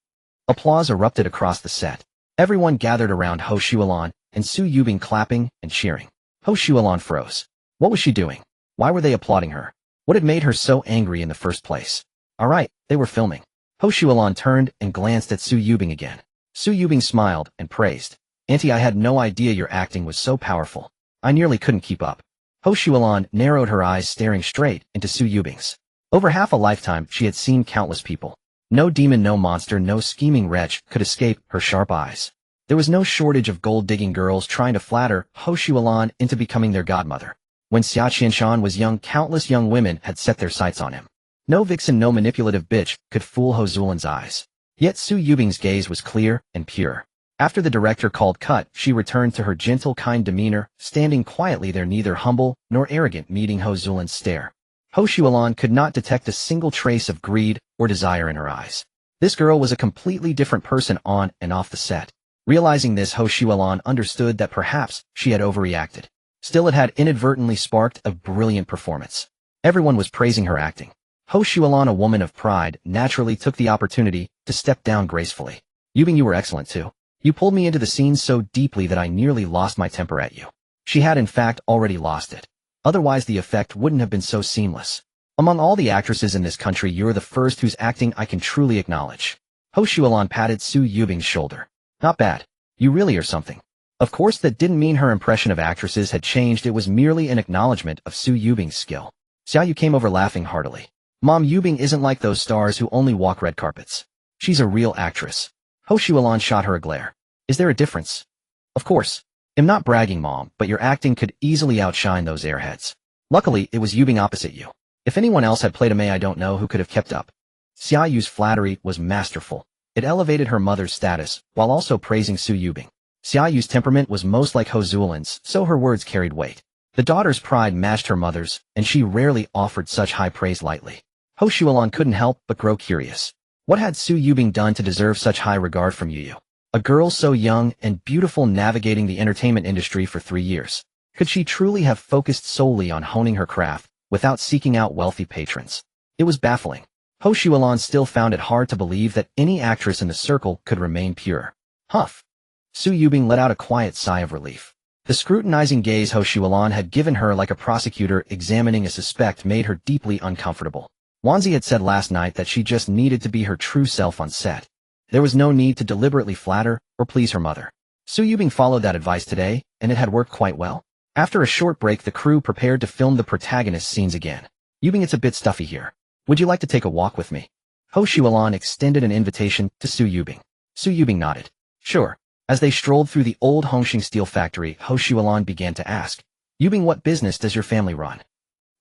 Applause erupted across the set. Everyone gathered around Ho Shualan, and Su Yubing clapping and cheering. Ho Shualan froze. What was she doing? Why were they applauding her? What had made her so angry in the first place? Alright, they were filming. Ho Shualan turned and glanced at Su Yubing again. Su Yubing smiled and praised. "Auntie, I had no idea your acting was so powerful. I nearly couldn't keep up." Ho Shualan narrowed her eyes, staring straight into Su Yubing's. Over half a lifetime, she had seen countless people. No demon, no monster, no scheming wretch could escape her sharp eyes. There was no shortage of gold-digging girls trying to flatter Ho Shualan into becoming their godmother. When Xia Qianshan was young, countless young women had set their sights on him. No vixen, no manipulative bitch could fool Ho Zulin's eyes. Yet Su Yubing's gaze was clear and pure. After the director called cut, she returned to her gentle, kind demeanor, standing quietly there, neither humble nor arrogant, meeting Ho Zulin's stare. Ho Shualan could not detect a single trace of greed or desire in her eyes. This girl was a completely different person on and off the set. Realizing this, Ho Shualan understood that perhaps she had overreacted. Still, it had inadvertently sparked a brilliant performance. Everyone was praising her acting. Ho Shualan, a woman of pride, naturally took the opportunity to step down gracefully. "Yubing, you were excellent too. You pulled me into the scene so deeply that I nearly lost my temper at you." She had in fact already lost it. Otherwise the effect wouldn't have been so seamless. "Among all the actresses in this country, you're the first whose acting I can truly acknowledge." Ho Shualan patted Su Yubing's shoulder. "Not bad. You really are something." Of course, that didn't mean her impression of actresses had changed. It was merely an acknowledgement of Su Yubing's skill. Xiaoyu came over laughing heartily. "Mom, Yubing isn't like those stars who only walk red carpets. She's a real actress." Ho Shualan shot her a glare. "Is there a difference?" "Of course. I'm not bragging, Mom, but your acting could easily outshine those airheads. Luckily, it was Yubing opposite you. If anyone else had played a Mei, I don't know who could have kept up." Xiaoyu's flattery was masterful. It elevated her mother's status, while also praising Su Yubing. Xiaoyu's temperament was most like Ho Zuolin's, so her words carried weight. The daughter's pride matched her mother's, and she rarely offered such high praise lightly. Ho Shuolan couldn't help but grow curious. What had Su Yubing done to deserve such high regard from Yu? A girl so young and beautiful navigating the entertainment industry for 3 years. Could she truly have focused solely on honing her craft, without seeking out wealthy patrons? It was baffling. Ho Shuolan still found it hard to believe that any actress in the circle could remain pure. Huff. Su Yubing let out a quiet sigh of relief. The scrutinizing gaze Ho Shuolan had given her like a prosecutor examining a suspect made her deeply uncomfortable. Wanzi had said last night that she just needed to be her true self on set. There was no need to deliberately flatter or please her mother. Su Yubing followed that advice today, and it had worked quite well. After a short break, the crew prepared to film the protagonist's scenes again. Yubing, it's a bit stuffy here. Would you like to take a walk with me? Ho Shuolan extended an invitation to Su Yubing. Su Yubing nodded. Sure. As they strolled through the old Hongxing steel factory, Ho Shuolan began to ask, Yubing, what business does your family run?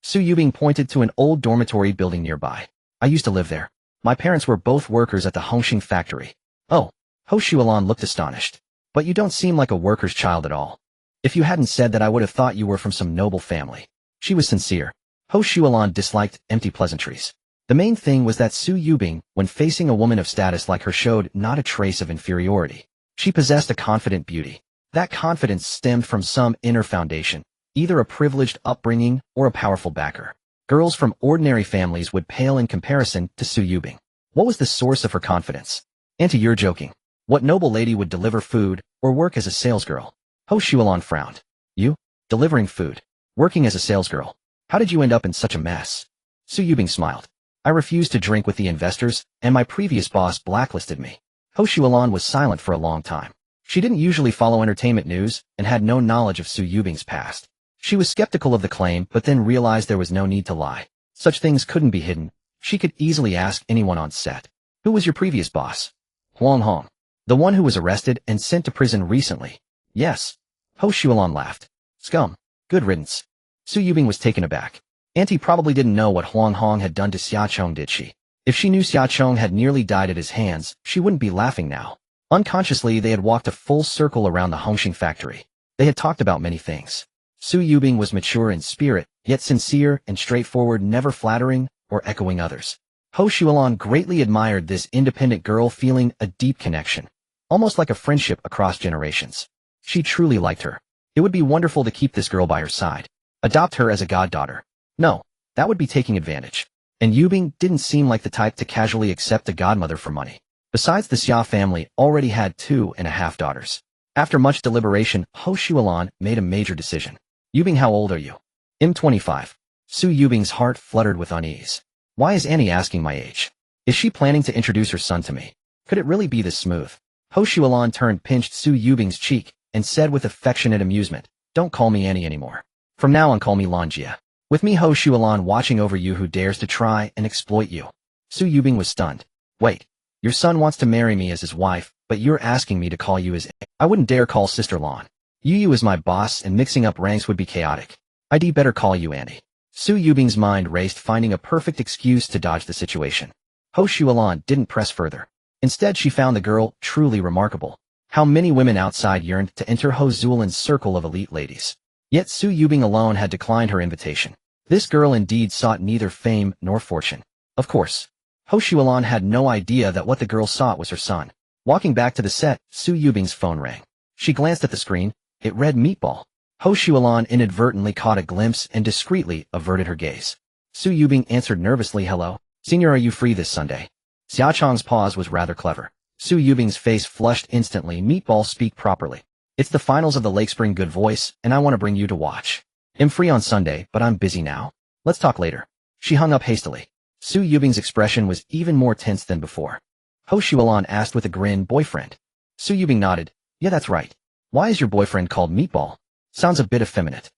Su Yubing pointed to an old dormitory building nearby. I used to live there. My parents were both workers at the Hongxing factory. Oh. Ho Shuolan looked astonished. But you don't seem like a worker's child at all. If you hadn't said that, I would have thought you were from some noble family. She was sincere. Ho Shuolan disliked empty pleasantries. The main thing was that Su Yubing, when facing a woman of status like her, showed not a trace of inferiority. She possessed a confident beauty. That confidence stemmed from some inner foundation, either a privileged upbringing or a powerful backer. Girls from ordinary families would pale in comparison to Su Yubing. What was the source of her confidence? Auntie, you're joking. What noble lady would deliver food or work as a salesgirl? Ho Shuolan frowned. You? Delivering food? Working as a salesgirl? How did you end up in such a mess? Su Yubing smiled. I refused to drink with the investors, and my previous boss blacklisted me. Ho Shuolan was silent for a long time. She didn't usually follow entertainment news and had no knowledge of Su Yubing's past. She was skeptical of the claim, but then realized there was no need to lie. Such things couldn't be hidden. She could easily ask anyone on set. Who was your previous boss? Huang Hong. The one who was arrested and sent to prison recently. Yes. Ho Shuolan laughed. Scum. Good riddance. Su Yubing was taken aback. Auntie probably didn't know what Huang Hong had done to Xia Chong, did she? If she knew Xia Chong had nearly died at his hands, she wouldn't be laughing now. Unconsciously, they had walked a full circle around the Hongxing factory. They had talked about many things. Su Yubing was mature in spirit, yet sincere and straightforward, never flattering or echoing others. Ho Shuolan greatly admired this independent girl, feeling a deep connection, almost like a friendship across generations. She truly liked her. It would be wonderful to keep this girl by her side. Adopt her as a goddaughter. No, that would be taking advantage. And Yubing didn't seem like the type to casually accept a godmother for money. Besides, the Xia family already had 2.5 daughters. After much deliberation, Ho Shuolan made a major decision. Yubing, how old are you? I'm 25. Su Yubing's heart fluttered with unease. Why is Annie asking my age? Is she planning to introduce her son to me? Could it really be this smooth? Ho Shuolan pinched Su Yubing's cheek and said with affectionate amusement, Don't call me Annie anymore. From now on, call me Lanjia. With me, Ho Shuolan, watching over you who dares to try and exploit you. Su Yubing was stunned. Wait, your son wants to marry me as his wife, but you're asking me to call you his... I wouldn't dare call Sister Lan. Yu is my boss, and mixing up ranks would be chaotic. I'd better call you Annie. Su Yubing's mind raced, finding a perfect excuse to dodge the situation. Ho Shuolan didn't press further. Instead, she found the girl truly remarkable. How many women outside yearned to enter Ho Zuolin's circle of elite ladies. Yet Su Yubing alone had declined her invitation. This girl indeed sought neither fame nor fortune. Of course. Ho Shuolan had no idea that what the girl sought was her son. Walking back to the set, Su Yubing's phone rang. She glanced at the screen. It read Meatball. Ho Shuolan inadvertently caught a glimpse and discreetly averted her gaze. Su Yubing answered nervously, Hello. Senior, are you free this Sunday? Xia Chong's pause was rather clever. Su Yubing's face flushed instantly. Meatball, speak properly. It's the finals of the Lake Spring Good Voice, and I want to bring you to watch. I'm free on Sunday, but I'm busy now. Let's talk later. She hung up hastily. Su Yubing's expression was even more tense than before. Ho Shuolan asked with a grin, Boyfriend? Su Yubing nodded. Yeah, that's right. Why is your boyfriend called Meatball? Sounds a bit effeminate.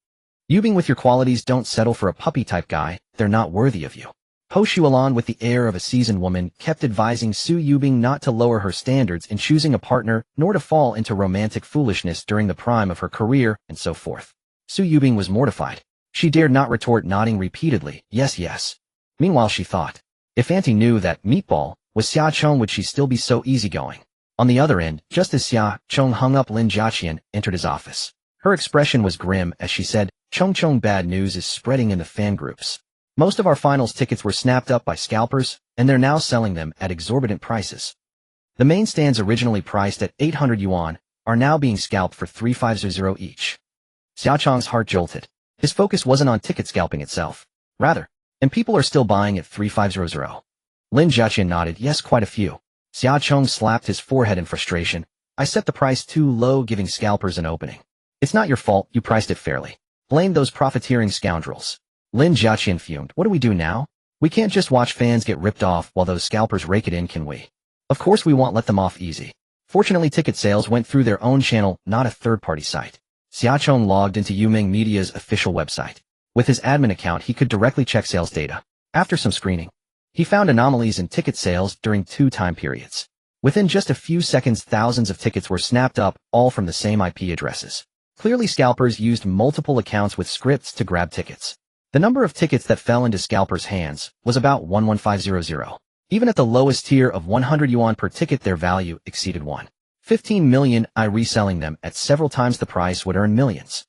Yubing, with your qualities, don't settle for a puppy-type guy. They're not worthy of you. Ho Shuolan, with the air of a seasoned woman, kept advising Su Yubing not to lower her standards in choosing a partner, nor to fall into romantic foolishness during the prime of her career, and so forth. Su Yubing was mortified. She dared not retort, nodding repeatedly, yes, yes. Meanwhile, she thought, if Auntie knew that Meatball was Xia Chong, would she still be so easygoing? On the other end, just as Xia Chong hung up, Lin Jiaqian entered his office. Her expression was grim as she said, Chong, bad news is spreading in the fan groups. Most of our finals tickets were snapped up by scalpers, and they're now selling them at exorbitant prices. The main stands originally priced at 800 yuan are now being scalped for 3,500 each. Xia Chong's heart jolted. His focus wasn't on ticket scalping itself. Rather, and people are still buying at 3,500. Lin Jiaqian nodded, yes, quite a few. Xia Chong slapped his forehead in frustration. I set the price too low, giving scalpers an opening. It's not your fault, you priced it fairly. Blame those profiteering scoundrels. Lin Jiaqian fumed. What do we do now? We can't just watch fans get ripped off while those scalpers rake it in, can we? Of course we won't let them off easy. Fortunately, ticket sales went through their own channel, not a third-party site. Xia Chong logged into Yuming Media's official website. With his admin account, he could directly check sales data. After some screening, he found anomalies in ticket sales during 2 time periods. Within just a few seconds, thousands of tickets were snapped up, all from the same IP addresses. Clearly, scalpers used multiple accounts with scripts to grab tickets. The number of tickets that fell into scalpers' hands was about 11500. Even at the lowest tier of 100 yuan per ticket, their value exceeded 1.15 million. Reselling them at several times the price would earn millions.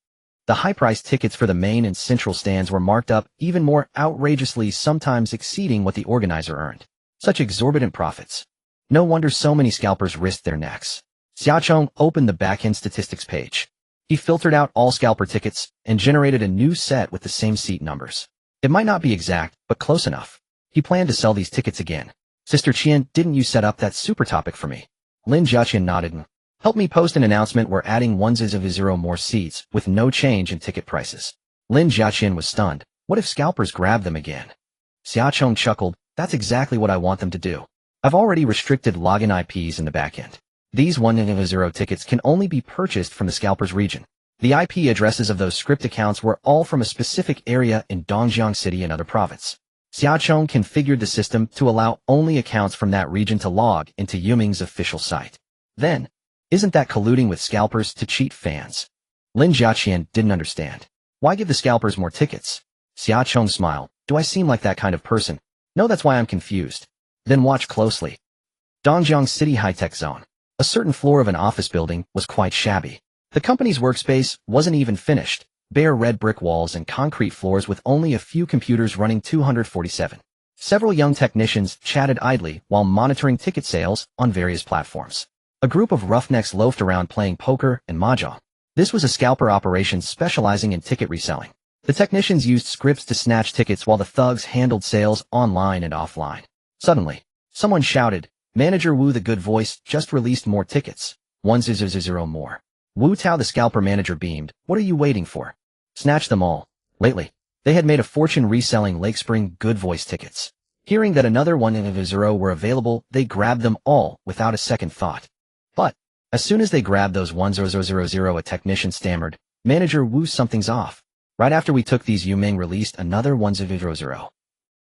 The high-priced tickets for the main and central stands were marked up even more outrageously, sometimes exceeding what the organizer earned. Such exorbitant profits. No wonder so many scalpers risked their necks. Xia Chong opened the back-end statistics page. He filtered out all scalper tickets and generated a new set with the same seat numbers. It might not be exact, but close enough. He planned to sell these tickets again. Sister Qian, didn't you set up that super topic for me? Lin Jiaqian nodded and helped me post an announcement. We're adding 1,000 more seats with no change in ticket prices. Lin Jiaqian was stunned. What if scalpers grab them again? Xia Chong chuckled. That's exactly what I want them to do. I've already restricted login IPs in the backend. These 1,000 tickets can only be purchased from the scalpers region. The IP addresses of those script accounts were all from a specific area in Dongjiang City, another province. Xia Chong configured the system to allow only accounts from that region to log into Yuming's official site. Then, isn't that colluding with scalpers to cheat fans? Lin Jiaqian didn't understand. Why give the scalpers more tickets? Xia Chong smiled. Do I seem like that kind of person? No, that's why I'm confused. Then watch closely. Dongjiang City High-Tech Zone. A certain floor of an office building was quite shabby. The company's workspace wasn't even finished. Bare red brick walls and concrete floors with only a few computers running 247. Several young technicians chatted idly while monitoring ticket sales on various platforms. A group of roughnecks loafed around playing poker and mahjong. This was a scalper operation specializing in ticket reselling. The technicians used scripts to snatch tickets while the thugs handled sales online and offline. Suddenly, someone shouted, Manager Wu, the good voice, just released more tickets. 1,000 more. Wu Tao, the scalper manager, beamed. What are you waiting for? Snatch them all. Lately, they had made a fortune reselling Lake Spring good voice tickets. Hearing that another 1,000 were available, they grabbed them all without a second thought. But, as soon as they grabbed those 1,000, a technician stammered, Manager Wu, something's off. Right after we took these, Yuming released another 1,000.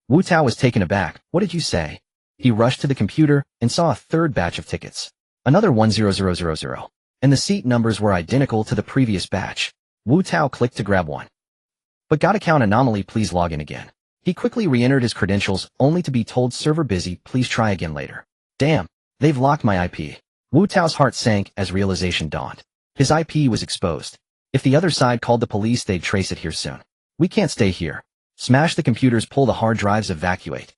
Wu Tao was taken aback. What did you say? He rushed to the computer and saw a third batch of tickets. Another 1,000. And the seat numbers were identical to the previous batch. Wu Tao clicked to grab one. But got account anomaly, please log in again. He quickly re-entered his credentials, only to be told server busy, please try again later. Damn, they've locked my IP. Wu Tao's heart sank as realization dawned. His IP was exposed. If the other side called the police, they'd trace it here soon. We can't stay here. Smash the computers, pull the hard drives, evacuate.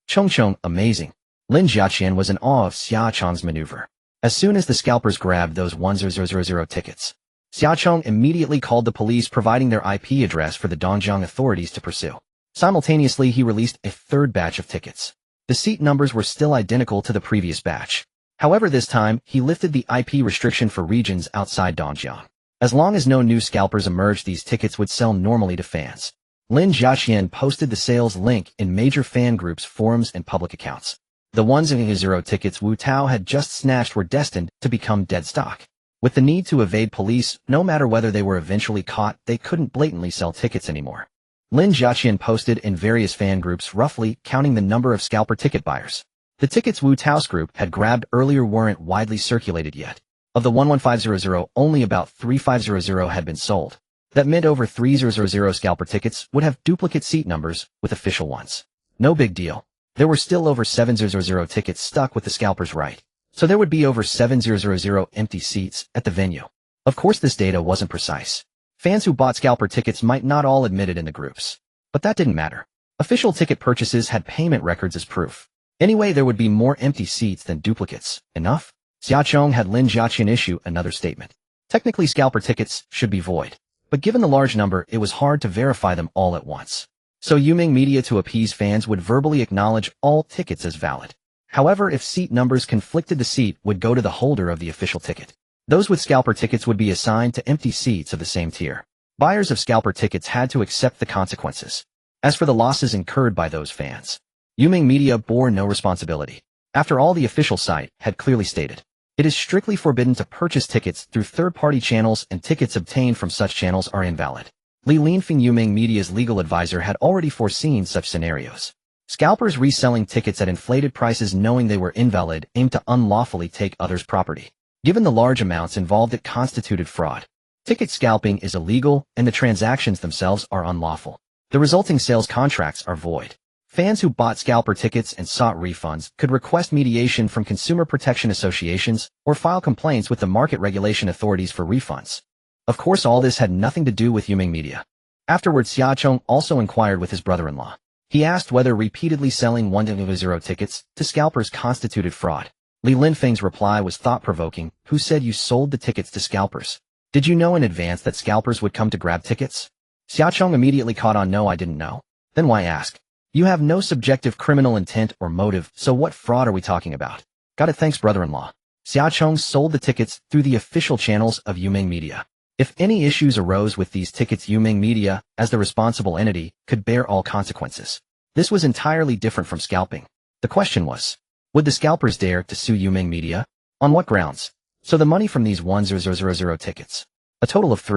Chong, amazing. Lin Jiaqian was in awe of Xia Chong's maneuver. As soon as the scalpers grabbed those 1,000 tickets, Xia Chong immediately called the police, providing their IP address for the Dongjiang authorities to pursue. Simultaneously, he released a third batch of tickets. The seat numbers were still identical to the previous batch. However, this time, he lifted the IP restriction for regions outside Dongjiang. As long as no new scalpers emerged, these tickets would sell normally to fans. Lin Jiaqian posted the sales link in major fan groups, forums, and public accounts. The 1,000 tickets Wu Tao had just snatched were destined to become dead stock. With the need to evade police, no matter whether they were eventually caught, they couldn't blatantly sell tickets anymore. Lin Jiaqian posted in various fan groups roughly counting the number of scalper ticket buyers. The tickets Wu Tao's group had grabbed earlier weren't widely circulated yet. Of the 11500, only about 3500 had been sold. That meant over 300 scalper tickets would have duplicate seat numbers with official ones. No big deal. There were still over 700 tickets stuck with the scalpers right. So there would be over 7,000 empty seats at the venue. Of course this data wasn't precise. Fans who bought scalper tickets might not all admit it in the groups. But that didn't matter. Official ticket purchases had payment records as proof. Anyway, there would be more empty seats than duplicates. Enough? Xiaochong had Lin Jiaqian issue another statement. Technically scalper tickets should be void. But given the large number, it was hard to verify them all at once. So Yuming Media, to appease fans, would verbally acknowledge all tickets as valid. However, if seat numbers conflicted, the seat would go to the holder of the official ticket. Those with scalper tickets would be assigned to empty seats of the same tier. Buyers of scalper tickets had to accept the consequences. As for the losses incurred by those fans, Yuming Media bore no responsibility. After all, the official site had clearly stated, it is strictly forbidden to purchase tickets through third-party channels, and tickets obtained from such channels are invalid. Li Linfeng, Yuming Media's legal advisor, had already foreseen such scenarios. Scalpers reselling tickets at inflated prices knowing they were invalid aimed to unlawfully take others' property. Given the large amounts involved, it constituted fraud. Ticket scalping is illegal, and the transactions themselves are unlawful. The resulting sales contracts are void. Fans who bought scalper tickets and sought refunds could request mediation from consumer protection associations or file complaints with the market regulation authorities for refunds. Of course, all this had nothing to do with Yuming Media. Afterwards, Xiaochong also inquired with his brother-in-law. He asked whether repeatedly selling 100 tickets to scalpers constituted fraud. Li Linfeng's reply was thought-provoking. Who said you sold the tickets to scalpers? Did you know in advance that scalpers would come to grab tickets? Xiaochong immediately caught on. No, I didn't know. Then why ask? You have no subjective criminal intent or motive, so what fraud are we talking about? Got it, thanks brother-in-law. Xiaochong sold the tickets through the official channels of Yuming Media. If any issues arose with these tickets, Yuming Media, as the responsible entity, could bear all consequences. This was entirely different from scalping. The question was, would the scalpers dare to sue Yuming Media? On what grounds? So the money from these 1,000 tickets, a total of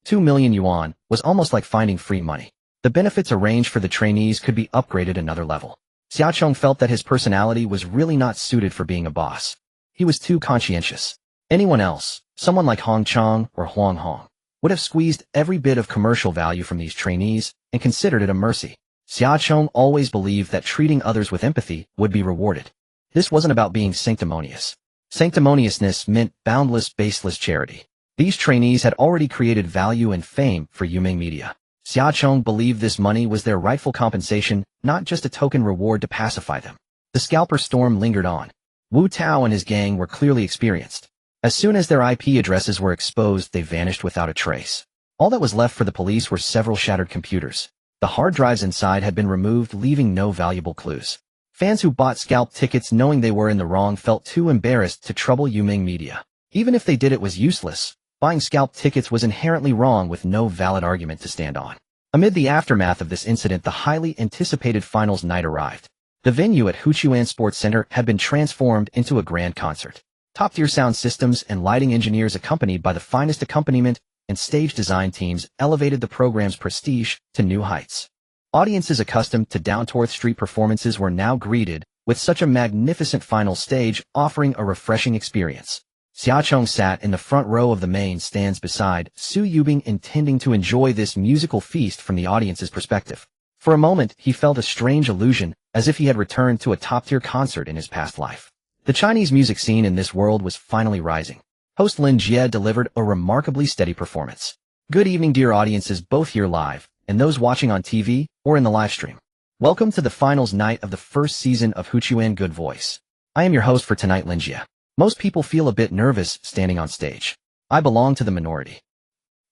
2 million yuan, was almost like finding free money. The benefits arranged for the trainees could be upgraded another level. Xiaochong felt that his personality was really not suited for being a boss. He was too conscientious. Anyone else, someone like Hong Chong or Huang Hong, would have squeezed every bit of commercial value from these trainees and considered it a mercy. Xiaochong always believed that treating others with empathy would be rewarded. This wasn't about being sanctimonious. Sanctimoniousness meant boundless, baseless charity. These trainees had already created value and fame for Yuming Media. Xiaochong believed this money was their rightful compensation, not just a token reward to pacify them. The scalper storm lingered on. Wu Tao and his gang were clearly experienced. As soon as their IP addresses were exposed, they vanished without a trace. All that was left for the police were several shattered computers. The hard drives inside had been removed, leaving no valuable clues. Fans who bought scalp tickets knowing they were in the wrong felt too embarrassed to trouble Yuming Media. Even if they did, it was useless. Buying scalp tickets was inherently wrong with no valid argument to stand on. Amid the aftermath of this incident, the highly anticipated finals night arrived. The venue at Huchuan Sports Center had been transformed into a grand concert. Top-tier sound systems and lighting engineers accompanied by the finest accompaniment and stage design teams elevated the program's prestige to new heights. Audiences accustomed to down-to-earth street performances were now greeted with such a magnificent final stage, offering a refreshing experience. Xiaochong sat in the front row of the main stands beside Su Yubing, intending to enjoy this musical feast from the audience's perspective. For a moment, he felt a strange illusion, as if he had returned to a top-tier concert in his past life. The Chinese music scene in this world was finally rising. Host Lin Jie delivered a remarkably steady performance. Good evening, dear audiences, both here live, and those watching on TV or in the live stream. Welcome to the finals night of the first season of Huchuan Good Voice. I am your host for tonight, Lin Jie. Most people feel a bit nervous standing on stage. I belong to the minority.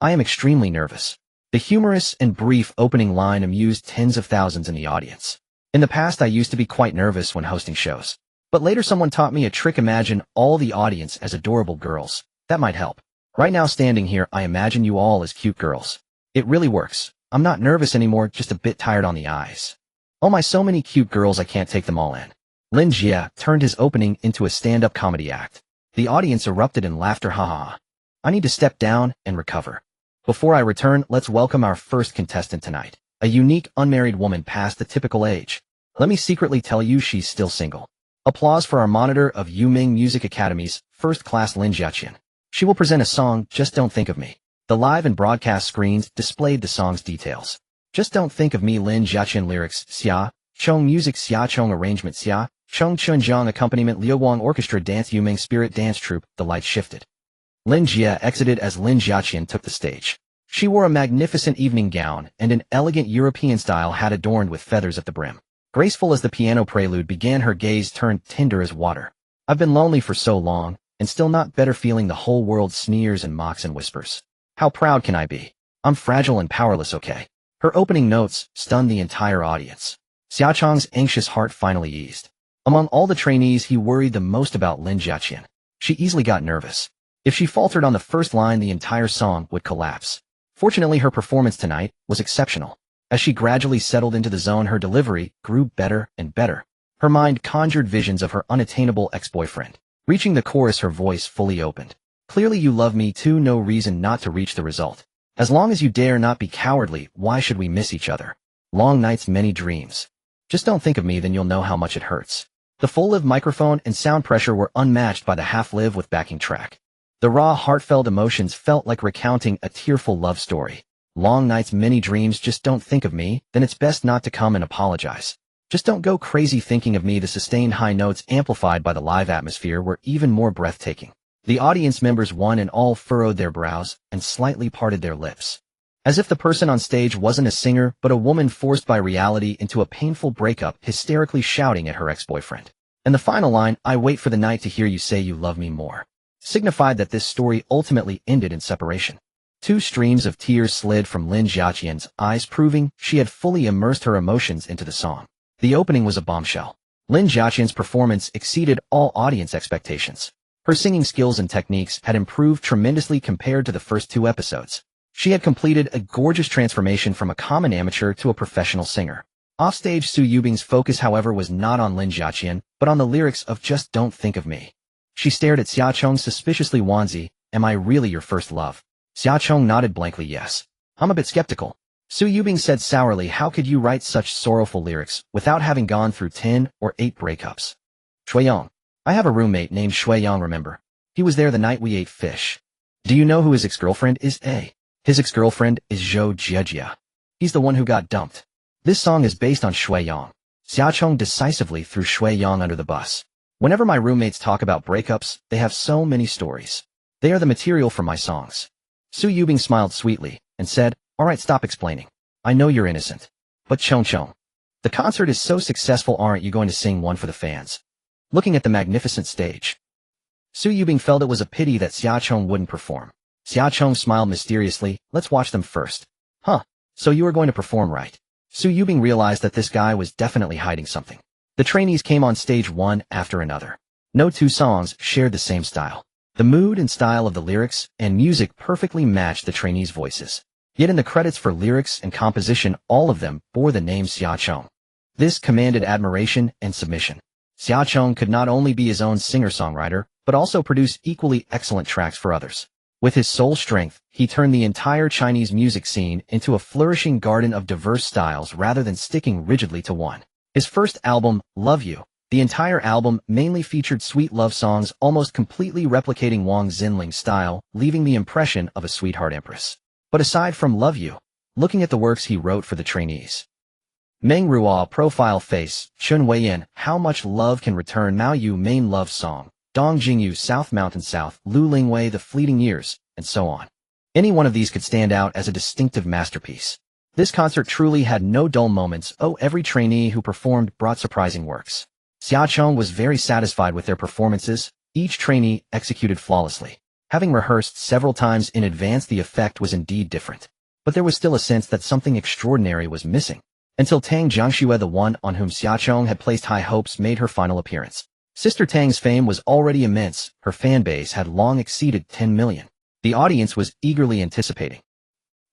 I am extremely nervous. The humorous and brief opening line amused tens of thousands in the audience. In the past, I used to be quite nervous when hosting shows. But later someone taught me a trick. Imagine all the audience as adorable girls. That might help. Right now, standing here, I imagine you all as cute girls. It really works. I'm not nervous anymore, just a bit tired on the eyes. Oh my, so many cute girls, I can't take them all in. Lin Jie turned his opening into a stand-up comedy act. The audience erupted in laughter. Ha ha. I need to step down and recover. Before I return, let's welcome our first contestant tonight. A unique, unmarried woman past the typical age. Let me secretly tell you, she's still single. Applause for our monitor of Yuming Music Academy's first class, Lin Jiaqian. She will present a song, Just Don't Think of Me. The live and broadcast screens displayed the song's details. Just Don't Think of Me, Lin Jiaqian lyrics, Xia Chong music, Xia Chong arrangement, Xia Chung Chunjiang accompaniment Liuguang Orchestra Dance Yuming Spirit Dance Troupe, the lights shifted. Lin Jia exited as Lin Jiaqian took the stage. She wore a magnificent evening gown and an elegant European-style hat adorned with feathers at the brim. Graceful as the piano prelude began, her gaze turned tender as water. I've been lonely for so long, and still not better feeling the whole world sneers and mocks and whispers. How proud can I be? I'm fragile and powerless, okay? Her opening notes stunned the entire audience. Xiaochang's anxious heart finally eased. Among all the trainees, he worried the most about Lin Jiaqian. She easily got nervous. If she faltered on the first line, the entire song would collapse. Fortunately, her performance tonight was exceptional. As she gradually settled into the zone, her delivery grew better and better. Her mind conjured visions of her unattainable ex-boyfriend. Reaching the chorus, her voice fully opened. Clearly you love me too, no reason not to reach the result. As long as you dare not be cowardly, why should we miss each other? Long nights, many dreams. Just don't think of me, then you'll know how much it hurts. The full-live microphone and sound pressure were unmatched by the half-live with backing track. The raw, heartfelt emotions felt like recounting a tearful love story. Long nights, many dreams, just don't think of me, then it's best not to come and apologize. Just don't go crazy thinking of me. The sustained high notes amplified by the live atmosphere were even more breathtaking. The audience members, one and all, furrowed their brows and slightly parted their lips. As if the person on stage wasn't a singer, but a woman forced by reality into a painful breakup, hysterically shouting at her ex-boyfriend. And the final line, "I wait for the night to hear you say you love me more," signified that this story ultimately ended in separation. 2 streams of tears slid from Lin Jiaqian's eyes, proving she had fully immersed her emotions into the song. The opening was a bombshell. Lin Jiaqian's performance exceeded all audience expectations. Her singing skills and techniques had improved tremendously compared to the first 2 episodes. She had completed a gorgeous transformation from a common amateur to a professional singer. Offstage, Su Yubing's focus, however, was not on Lin Jiaqian, but on the lyrics of Just Don't Think of Me. She stared at Xiaochong suspiciously. "Wanzi, am I really your first love?" Xiaochong nodded blankly. "Yes." "I'm a bit skeptical," Su Yubing said sourly. "How could you write such sorrowful lyrics without having gone through 10 or 8 breakups?" "Shuiyong. I have a roommate named Shuiyong, remember? He was there the night we ate fish. Do you know who his ex-girlfriend is? His ex-girlfriend is Zhou Jiejia. He's the one who got dumped. This song is based on Shuiyong." Xiaochong decisively threw Shuiyong under the bus. "Whenever my roommates talk about breakups, they have so many stories. They are the material for my songs." Su Yubing smiled sweetly and said, "All right, stop explaining. I know you're innocent. But Chong, the concert is so successful, aren't you going to sing one for the fans?" Looking at the magnificent stage, Su Yubing felt it was a pity that Xiaochong wouldn't perform. Xiaochong smiled mysteriously. "Let's watch them first." "Huh, so you are going to perform, right?" Su Yubing realized that this guy was definitely hiding something. The trainees came on stage one after another. No 2 songs shared the same style. The mood and style of the lyrics and music perfectly matched the trainees' voices. Yet in the credits for lyrics and composition, all of them bore the name Xiaochong. This commanded admiration and submission. Xiaochong could not only be his own singer-songwriter, but also produce equally excellent tracks for others. With his sole strength, he turned the entire Chinese music scene into a flourishing garden of diverse styles rather than sticking rigidly to one. His first album, Love You, the entire album mainly featured sweet love songs, almost completely replicating Wang Xinling's style, leaving the impression of a sweetheart empress. But aside from Love You, looking at the works he wrote for the trainees: Meng Ruo, Profile Face, Chun Weiyan, How Much Love Can Return, Mao Yu, Main Love Song, Dong Jingyu, South Mountain South, Lu Lingwei, The Fleeting Years, and so on. Any one of these could stand out as a distinctive masterpiece. This concert truly had no dull moments. Every trainee who performed brought surprising works. Xiaochong was very satisfied with their performances. Each trainee executed flawlessly. Having rehearsed several times in advance, the effect was indeed different. But there was still a sense that something extraordinary was missing. Until Tang Jiangxue, the one on whom Xiaochong had placed high hopes, made her final appearance. Sister Tang's fame was already immense. Her fan base had long exceeded 10 million. The audience was eagerly anticipating.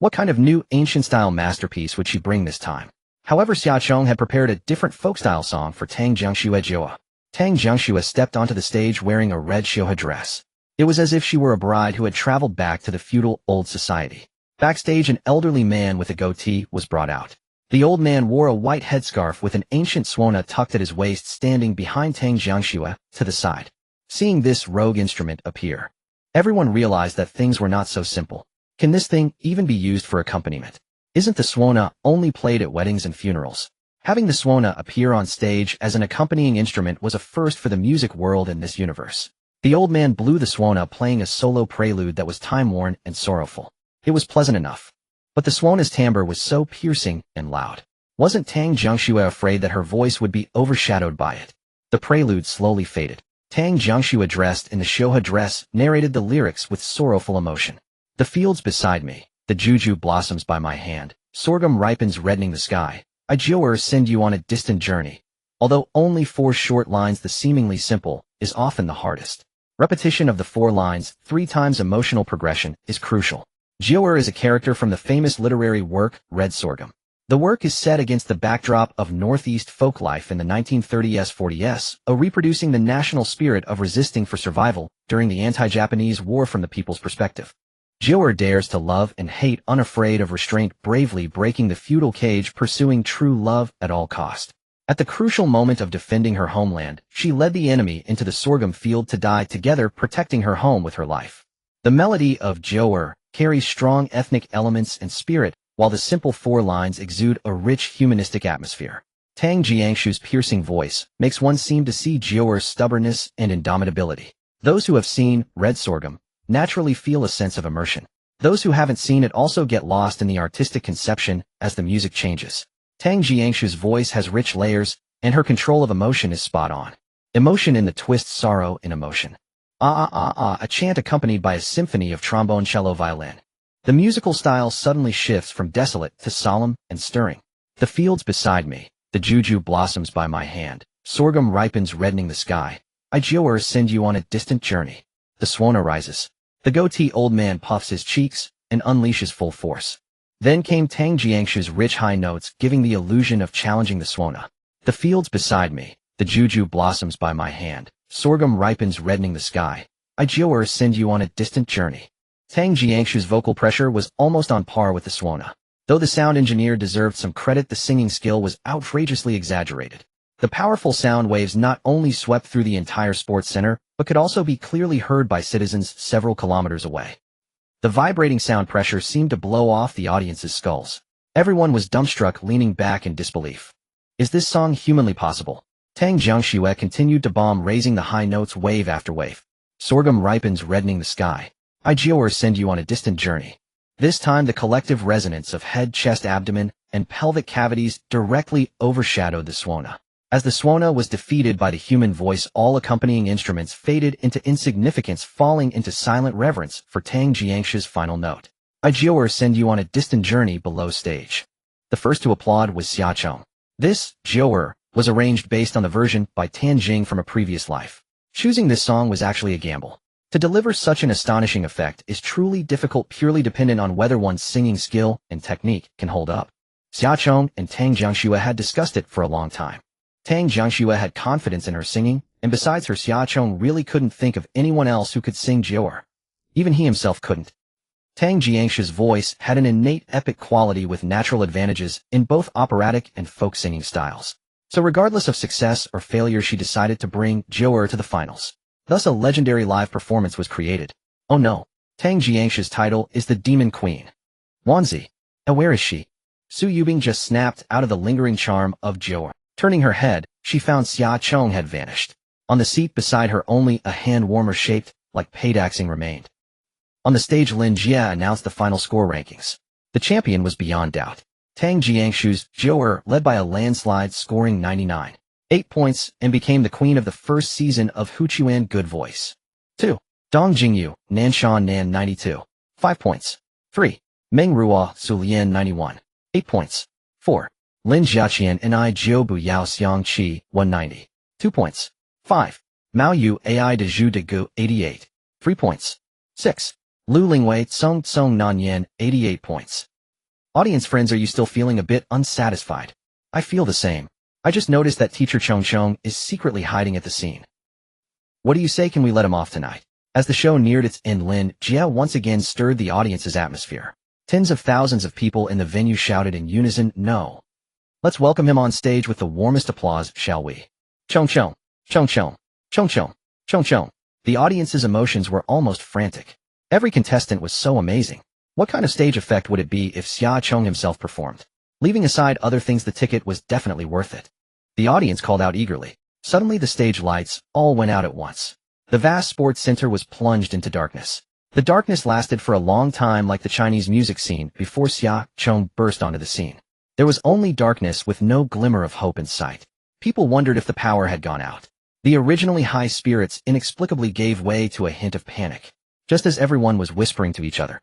What kind of new ancient-style masterpiece would she bring this time? However, Xiaochong had prepared a different folk-style song for Tang Jiangxue Jioa. Tang Jiangxue stepped onto the stage wearing a red Xiuhe dress. It was as if she were a bride who had traveled back to the feudal old society. Backstage, an elderly man with a goatee was brought out. The old man wore a white headscarf with an ancient suona tucked at his waist, standing behind Tang Jiangxue to the side. Seeing this rogue instrument appear, everyone realized that things were not so simple. Can this thing even be used for accompaniment? Isn't the suona only played at weddings and funerals? Having the suona appear on stage as an accompanying instrument was a first for the music world in this universe. The old man blew the suona, playing a solo prelude that was time-worn and sorrowful. It was pleasant enough. But the suona's timbre was so piercing and loud. Wasn't Tang Jiangxue afraid that her voice would be overshadowed by it? The prelude slowly faded. Tang Jiangxue, dressed in the shoha dress, narrated the lyrics with sorrowful emotion. The fields beside me, the juju blossoms by my hand, sorghum ripens reddening the sky. I Jiu'er send you on a distant journey. Although only 4 short lines, the seemingly simple is often the hardest. Repetition of the 4 lines, 3 times emotional progression, is crucial. Jiu'er is a character from the famous literary work, Red Sorghum. The work is set against the backdrop of Northeast folk life in the 1930s-40s, reproducing the national spirit of resisting for survival during the anti-Japanese war from the people's perspective. Jiu'er dares to love and hate, unafraid of restraint, bravely breaking the feudal cage, pursuing true love at all cost. At the crucial moment of defending her homeland, she led the enemy into the sorghum field to die together, protecting her home with her life. The melody of Jiu'er carries strong ethnic elements and spirit, while the simple 4 lines exude a rich humanistic atmosphere. Tang Jiangxue's piercing voice makes one seem to see Jiu'er's stubbornness and indomitability. Those who have seen Red Sorghum naturally feel a sense of immersion. Those who haven't seen it also get lost in the artistic conception as the music changes. Tang Jiangxue's voice has rich layers, and her control of emotion is spot on. Emotion in the twist, sorrow in emotion. A chant accompanied by a symphony of trombone, cello, violin. The musical style suddenly shifts from desolate to solemn and stirring. The fields beside me, the juju blossoms by my hand, sorghum ripens reddening the sky. I Jiu'er send you on a distant journey. The suona rises. The goatee old man puffs his cheeks and unleashes full force. Then came Tang Jiangxue's rich high notes, giving the illusion of challenging the suona. The fields beside me, the juju blossoms by my hand, sorghum ripens reddening the sky. I Jiu'er send you on a distant journey. Tang Jiangxue's vocal pressure was almost on par with the suona. Though the sound engineer deserved some credit, the singing skill was outrageously exaggerated. The powerful sound waves not only swept through the entire sports center, but could also be clearly heard by citizens several kilometers away. The vibrating sound pressure seemed to blow off the audience's skulls. Everyone was dumbstruck, leaning back in disbelief. Is this song humanly possible? Tang Jiangxue continued to bomb, raising the high notes wave after wave. Sorghum ripens reddening the sky. I Jiu'er send you on a distant journey. This time the collective resonance of head, chest, abdomen, and pelvic cavities directly overshadowed the suona. As the suona was defeated by the human voice, all accompanying instruments faded into insignificance, falling into silent reverence for Tang Jiangxue's final note. I Jiu'er send you on a distant journey below stage. The first to applaud was Xia Chong. This, Jiu'er, was arranged based on the version by Tan Jing from a previous life. Choosing this song was actually a gamble. To deliver such an astonishing effect is truly difficult, purely dependent on whether one's singing skill and technique can hold up. Xia Chong and Tang Jiangxue had discussed it for a long time. Tang Jiangxue had confidence in her singing, and besides her, Xia Chong really couldn't think of anyone else who could sing Jiu'er. Even he himself couldn't. Tang Jiangxue's voice had an innate epic quality with natural advantages in both operatic and folk singing styles. So regardless of success or failure, she decided to bring Jiu'er to the finals. Thus a legendary live performance was created. Oh no, Tang Jiangxue's title is the Demon Queen. Wanzi. Where is she? Su Yubing just snapped out of the lingering charm of Jiu'er. Turning her head, she found Xia Chong had vanished. On the seat beside her, only a hand warmer shaped like paidaxing remained. On the stage, Lin Jia announced the final score rankings. The champion was beyond doubt. Tang Jiangxue's Jiu'er led by a landslide, scoring 99.8 points, and became the queen of the first season of Huchuan Good Voice. 2. Dong Jingyu, Nanshan Nan 92.5 points. 3. Meng Ruo, Su Lian 91.8 points. 4. Lin Jiaqian and I Jiubu Yao Xiang Qi 190.2 points. 5. Mao Yu Ai de Zhu de Gu 88.3 points. 6. Lu Lingwei Tsong Tsong Nanyan 88 points. Audience friends, are you still feeling a bit unsatisfied? I feel the same. I just noticed that teacher Chong Chong is secretly hiding at the scene. What do you say, can we let him off tonight? As the show neared its end, Lin Jia once again stirred the audience's atmosphere. Tens of thousands of people in the venue shouted in unison, no. Let's welcome him on stage with the warmest applause, shall we? Chong Chong, Chong Chong, Chong Chong, Chong Chong. The audience's emotions were almost frantic. Every contestant was so amazing. What kind of stage effect would it be if Xia Chong himself performed? Leaving aside other things, the ticket was definitely worth it. The audience called out eagerly. Suddenly the stage lights all went out at once. The vast sports center was plunged into darkness. The darkness lasted for a long time, like the Chinese music scene, before Xia Chong burst onto the scene. There was only darkness with no glimmer of hope in sight. People wondered if the power had gone out. The originally high spirits inexplicably gave way to a hint of panic, just as everyone was whispering to each other.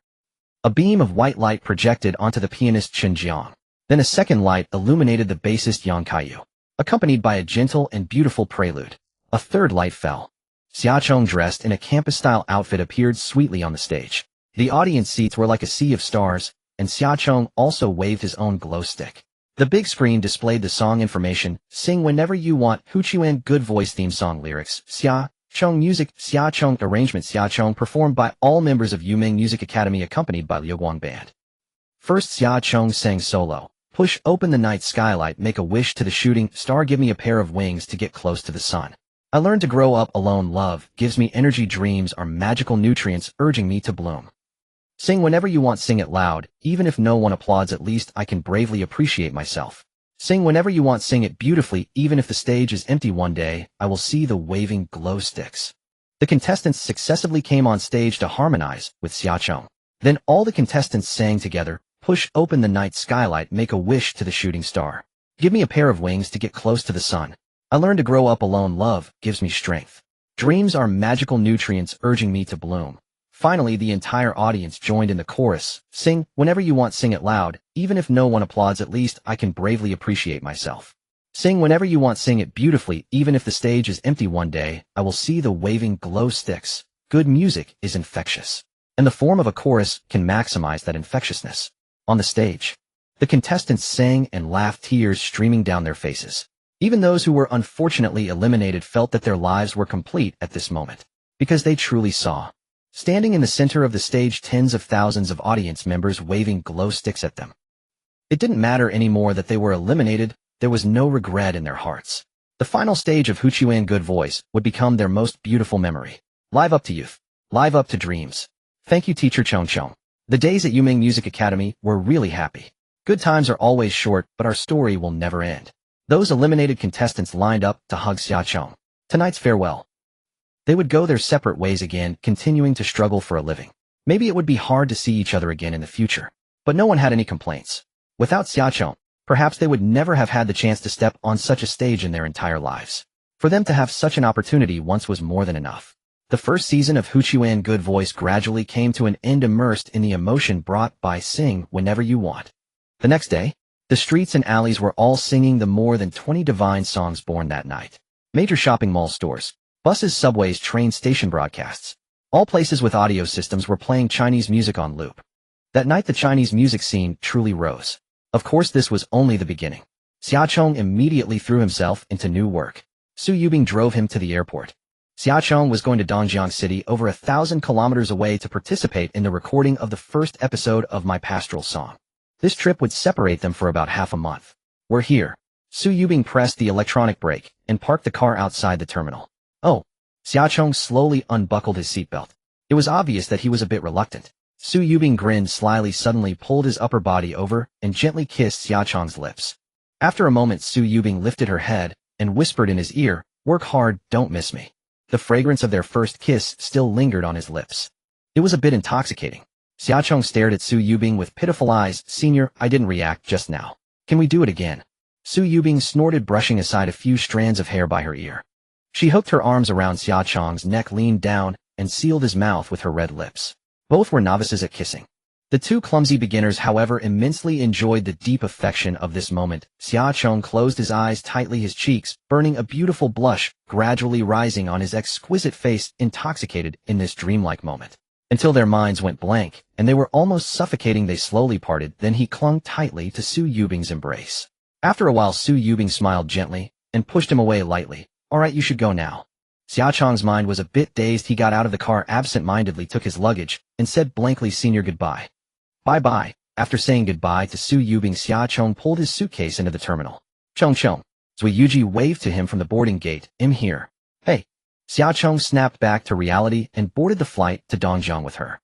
A beam of white light projected onto the pianist Chen Jiang. Then a second light illuminated the bassist Yang Kaiyu, accompanied by a gentle and beautiful prelude. A third light fell. Xia Chong, dressed in a campus-style outfit, appeared sweetly on the stage. The audience seats were like a sea of stars, and Xia Chong also waved his own glow stick. The big screen displayed the song information: "Sing Whenever You Want," Huqiuan Good Voice theme song lyrics, Xia Chong music, Xia Chong arrangement, Xia Chong performed by all members of Yuming Music Academy accompanied by Liuguang Band. First, Xia Chong sang solo. Push open the night skylight, make a wish to the shooting star, give me a pair of wings to get close to the sun. I learned to grow up alone, love gives me energy, dreams are magical nutrients urging me to bloom. Sing whenever you want, sing it loud, even if no one applauds, at least I can bravely appreciate myself. Sing whenever you want, sing it beautifully, even if the stage is empty, one day I will see the waving glow sticks. The contestants successively came on stage to harmonize with Xia Chong. Then all the contestants sang together: push open the night skylight, make a wish to the shooting star. Give me a pair of wings to get close to the sun. I learned to grow up alone, love gives me strength. Dreams are magical nutrients urging me to bloom. Finally, the entire audience joined in the chorus: sing whenever you want, sing it loud, even if no one applauds, at least I can bravely appreciate myself. Sing whenever you want, sing it beautifully, even if the stage is empty, one day I will see the waving glow sticks. Good music is infectious, and the form of a chorus can maximize that infectiousness. On the stage, the contestants sang and laughed, tears streaming down their faces. Even those who were unfortunately eliminated felt that their lives were complete at this moment, because they truly saw, standing in the center of the stage, tens of thousands of audience members waving glow sticks at them. It didn't matter anymore that they were eliminated. There was no regret in their hearts. The final stage of Huqiuan Good Voice would become their most beautiful memory. Live up to youth. Live up to dreams. Thank you, Teacher Chong Chong. The days at Yuming Music Academy were really happy. Good times are always short, but our story will never end. Those eliminated contestants lined up to hug Xia Chong. Tonight's farewell. They would go their separate ways again, continuing to struggle for a living. Maybe it would be hard to see each other again in the future, but no one had any complaints. Without Xia Chong, perhaps they would never have had the chance to step on such a stage in their entire lives. For them to have such an opportunity once was more than enough. The first season of Huqiuan Good Voice gradually came to an end, immersed in the emotion brought by Sing Whenever You Want. The next day, the streets and alleys were all singing the more than 20 divine songs born that night. Major shopping mall stores, buses, subways, train station broadcasts. All places with audio systems were playing Chinese music on loop. That night the Chinese music scene truly rose. Of course, this was only the beginning. Xia Chong immediately threw himself into new work. Su Yubing drove him to the airport. Xia Chong was going to Dongjiang City, over 1,000 kilometers away, to participate in the recording of the first episode of My Pastoral Song. This trip would separate them for about half a month. We're here. Su Yubing pressed the electronic brake and parked the car outside the terminal. Oh. Xia Chong slowly unbuckled his seatbelt. It was obvious that he was a bit reluctant. Su Yubing grinned slyly, suddenly pulled his upper body over, and gently kissed Xia Chong's lips. After a moment, Su Yubing lifted her head and whispered in his ear, "Work hard, don't miss me." The fragrance of their first kiss still lingered on his lips. It was a bit intoxicating. Xia Chong stared at Su Yubing with pitiful eyes. "Senior, I didn't react just now. Can we do it again?" Su Yubing snorted, brushing aside a few strands of hair by her ear. She hooked her arms around Xia Chong's neck, leaned down, and sealed his mouth with her red lips. Both were novices at kissing. The two clumsy beginners, however, immensely enjoyed the deep affection of this moment. Xia Chong closed his eyes tightly, his cheeks burning, a beautiful blush gradually rising on his exquisite face, intoxicated in this dreamlike moment. Until their minds went blank, and they were almost suffocating, they slowly parted. Then he clung tightly to Su Yubing's embrace. After a while, Su Yubing smiled gently and pushed him away lightly. "All right, you should go now." Xia Chong's mind was a bit dazed. He got out of the car absent-mindedly, took his luggage, and said blankly, "Senior, goodbye." "Bye-bye." After saying goodbye to Su Yubing, Xia Chong pulled his suitcase into the terminal. "Chong Chong." Zui Yuji waved to him from the boarding gate. "I'm here." "Hey." Xia Chong snapped back to reality and boarded the flight to Dongjiang with her.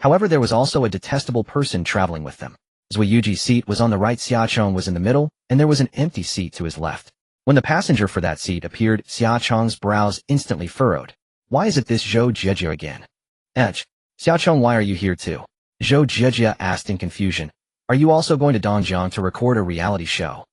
However, there was also a detestable person traveling with them. Yuji's seat was on the right, Xiaochong was in the middle, and there was an empty seat to his left. When the passenger for that seat appeared, Xiaochong's brows instantly furrowed. Why is it this Zhou Jieji again? Edge. Xiaochong, why are you here too? Zhou Jieji asked in confusion. Are you also going to Dongjiang to record a reality show?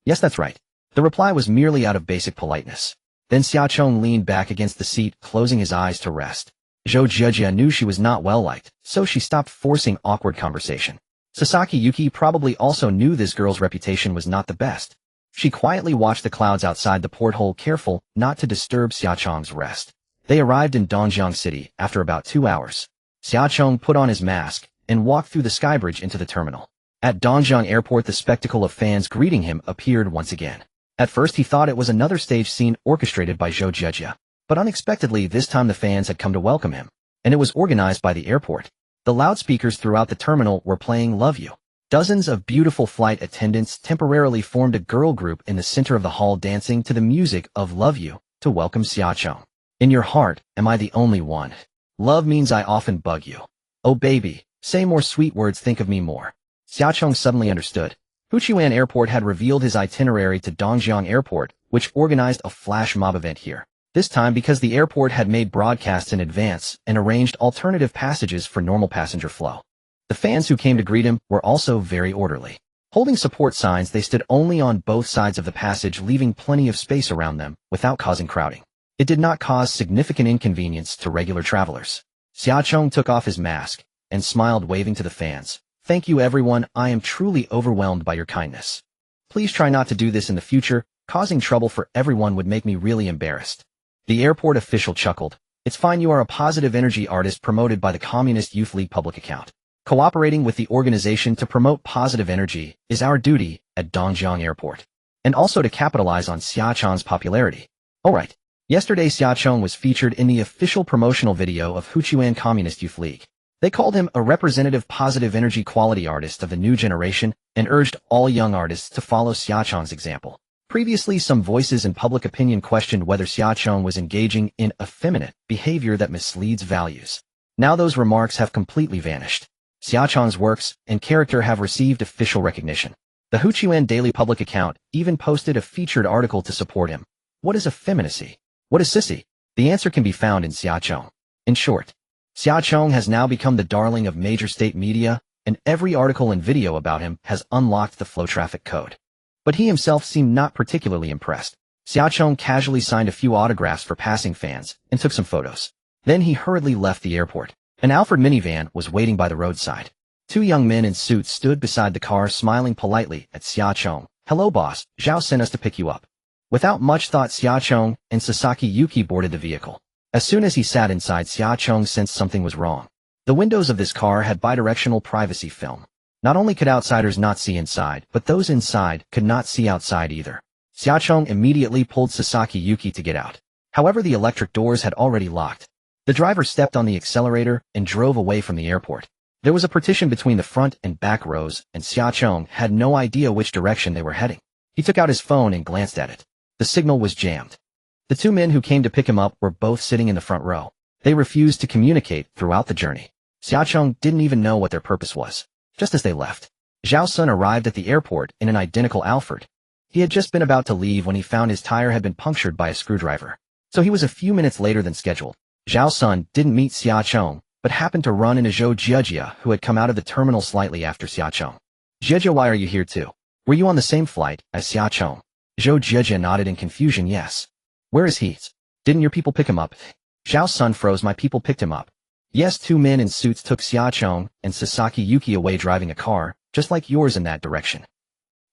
Yes, that's right. The reply was merely out of basic politeness. Then Xiaochong leaned back against the seat, closing his eyes to rest. Zhou Jieji knew she was not well-liked, so she stopped forcing awkward conversation. Sasaki Yuki probably also knew this girl's reputation was not the best. She quietly watched the clouds outside the porthole, careful not to disturb Xiaochong's rest. They arrived in Dongjiang City after about 2 hours. Xiaochong put on his mask and walked through the skybridge into the terminal. At Dongjiang Airport, the spectacle of fans greeting him appeared once again. At first he thought it was another stage scene orchestrated by Zhou Jieji, but unexpectedly this time the fans had come to welcome him, and it was organized by the airport. The loudspeakers throughout the terminal were playing Love You. Dozens of beautiful flight attendants temporarily formed a girl group in the center of the hall, dancing to the music of Love You to welcome Xiaochong. In your heart, am I the only one? Love means I often bug you. Oh baby, say more sweet words, think of me more. Xiaochong suddenly understood. Huqiuan Airport had revealed his itinerary to Dongjiang Airport, which organized a flash mob event here. This time because the airport had made broadcasts in advance and arranged alternative passages for normal passenger flow. The fans who came to greet him were also very orderly. Holding support signs, they stood only on both sides of the passage, leaving plenty of space around them without causing crowding. It did not cause significant inconvenience to regular travelers. Xiaochong took off his mask and smiled, waving to the fans. Thank you everyone, I am truly overwhelmed by your kindness. Please try not to do this in the future. Causing trouble for everyone would make me really embarrassed. The airport official chuckled. It's fine, you are a positive energy artist promoted by the Communist Youth League public account. Cooperating with the organization to promote positive energy is our duty at Dongjiang Airport. And also to capitalize on Xiaochong's popularity. Alright. Yesterday Xiaochong was featured in the official promotional video of Huqiuan Communist Youth League. They called him a representative positive energy quality artist of the new generation and urged all young artists to follow Xiaochong's example. Previously, some voices in public opinion questioned whether Xiaochong was engaging in effeminate behavior that misleads values. Now those remarks have completely vanished. Xiaochong's works and character have received official recognition. The Huqiuan Daily public account even posted a featured article to support him. What is effeminacy? What is sissy? The answer can be found in Xiaochong. In short, Xiaochong has now become the darling of major state media, and every article and video about him has unlocked the flow traffic code. But he himself seemed not particularly impressed. Xiaochong casually signed a few autographs for passing fans and took some photos. Then he hurriedly left the airport. An Alfred minivan was waiting by the roadside. 2 young men in suits stood beside the car, smiling politely at Xiaochong. Hello boss, Zhao sent us to pick you up. Without much thought, Xiaochong and Sasaki Yuki boarded the vehicle. As soon as he sat inside, Xiaochong sensed something was wrong. The windows of this car had bidirectional privacy film. Not only could outsiders not see inside, but those inside could not see outside either. Xiaochong immediately pulled Sasaki Yuki to get out. However, the electric doors had already locked. The driver stepped on the accelerator and drove away from the airport. There was a partition between the front and back rows, and Xiaochong had no idea which direction they were heading. He took out his phone and glanced at it. The signal was jammed. The 2 men who came to pick him up were both sitting in the front row. They refused to communicate throughout the journey. Xiaochong didn't even know what their purpose was. Just as they left, Zhao Sun arrived at the airport in an identical Alfred. He had just been about to leave when he found his tire had been punctured by a screwdriver. So he was a few minutes later than scheduled. Zhao Sun didn't meet Xiaochong, but happened to run into Zhou Jieji, who had come out of the terminal slightly after Xiaochong. Jieji, why are you here too? Were you on the same flight as Xiaochong? Zhou Jieji nodded in confusion. Yes. Where is he? Didn't your people pick him up? Zhao Sun froze. My people picked him up. Yes, 2 men in suits took Xiaochong and Sasaki Yuki away, driving a car, just like yours, in that direction.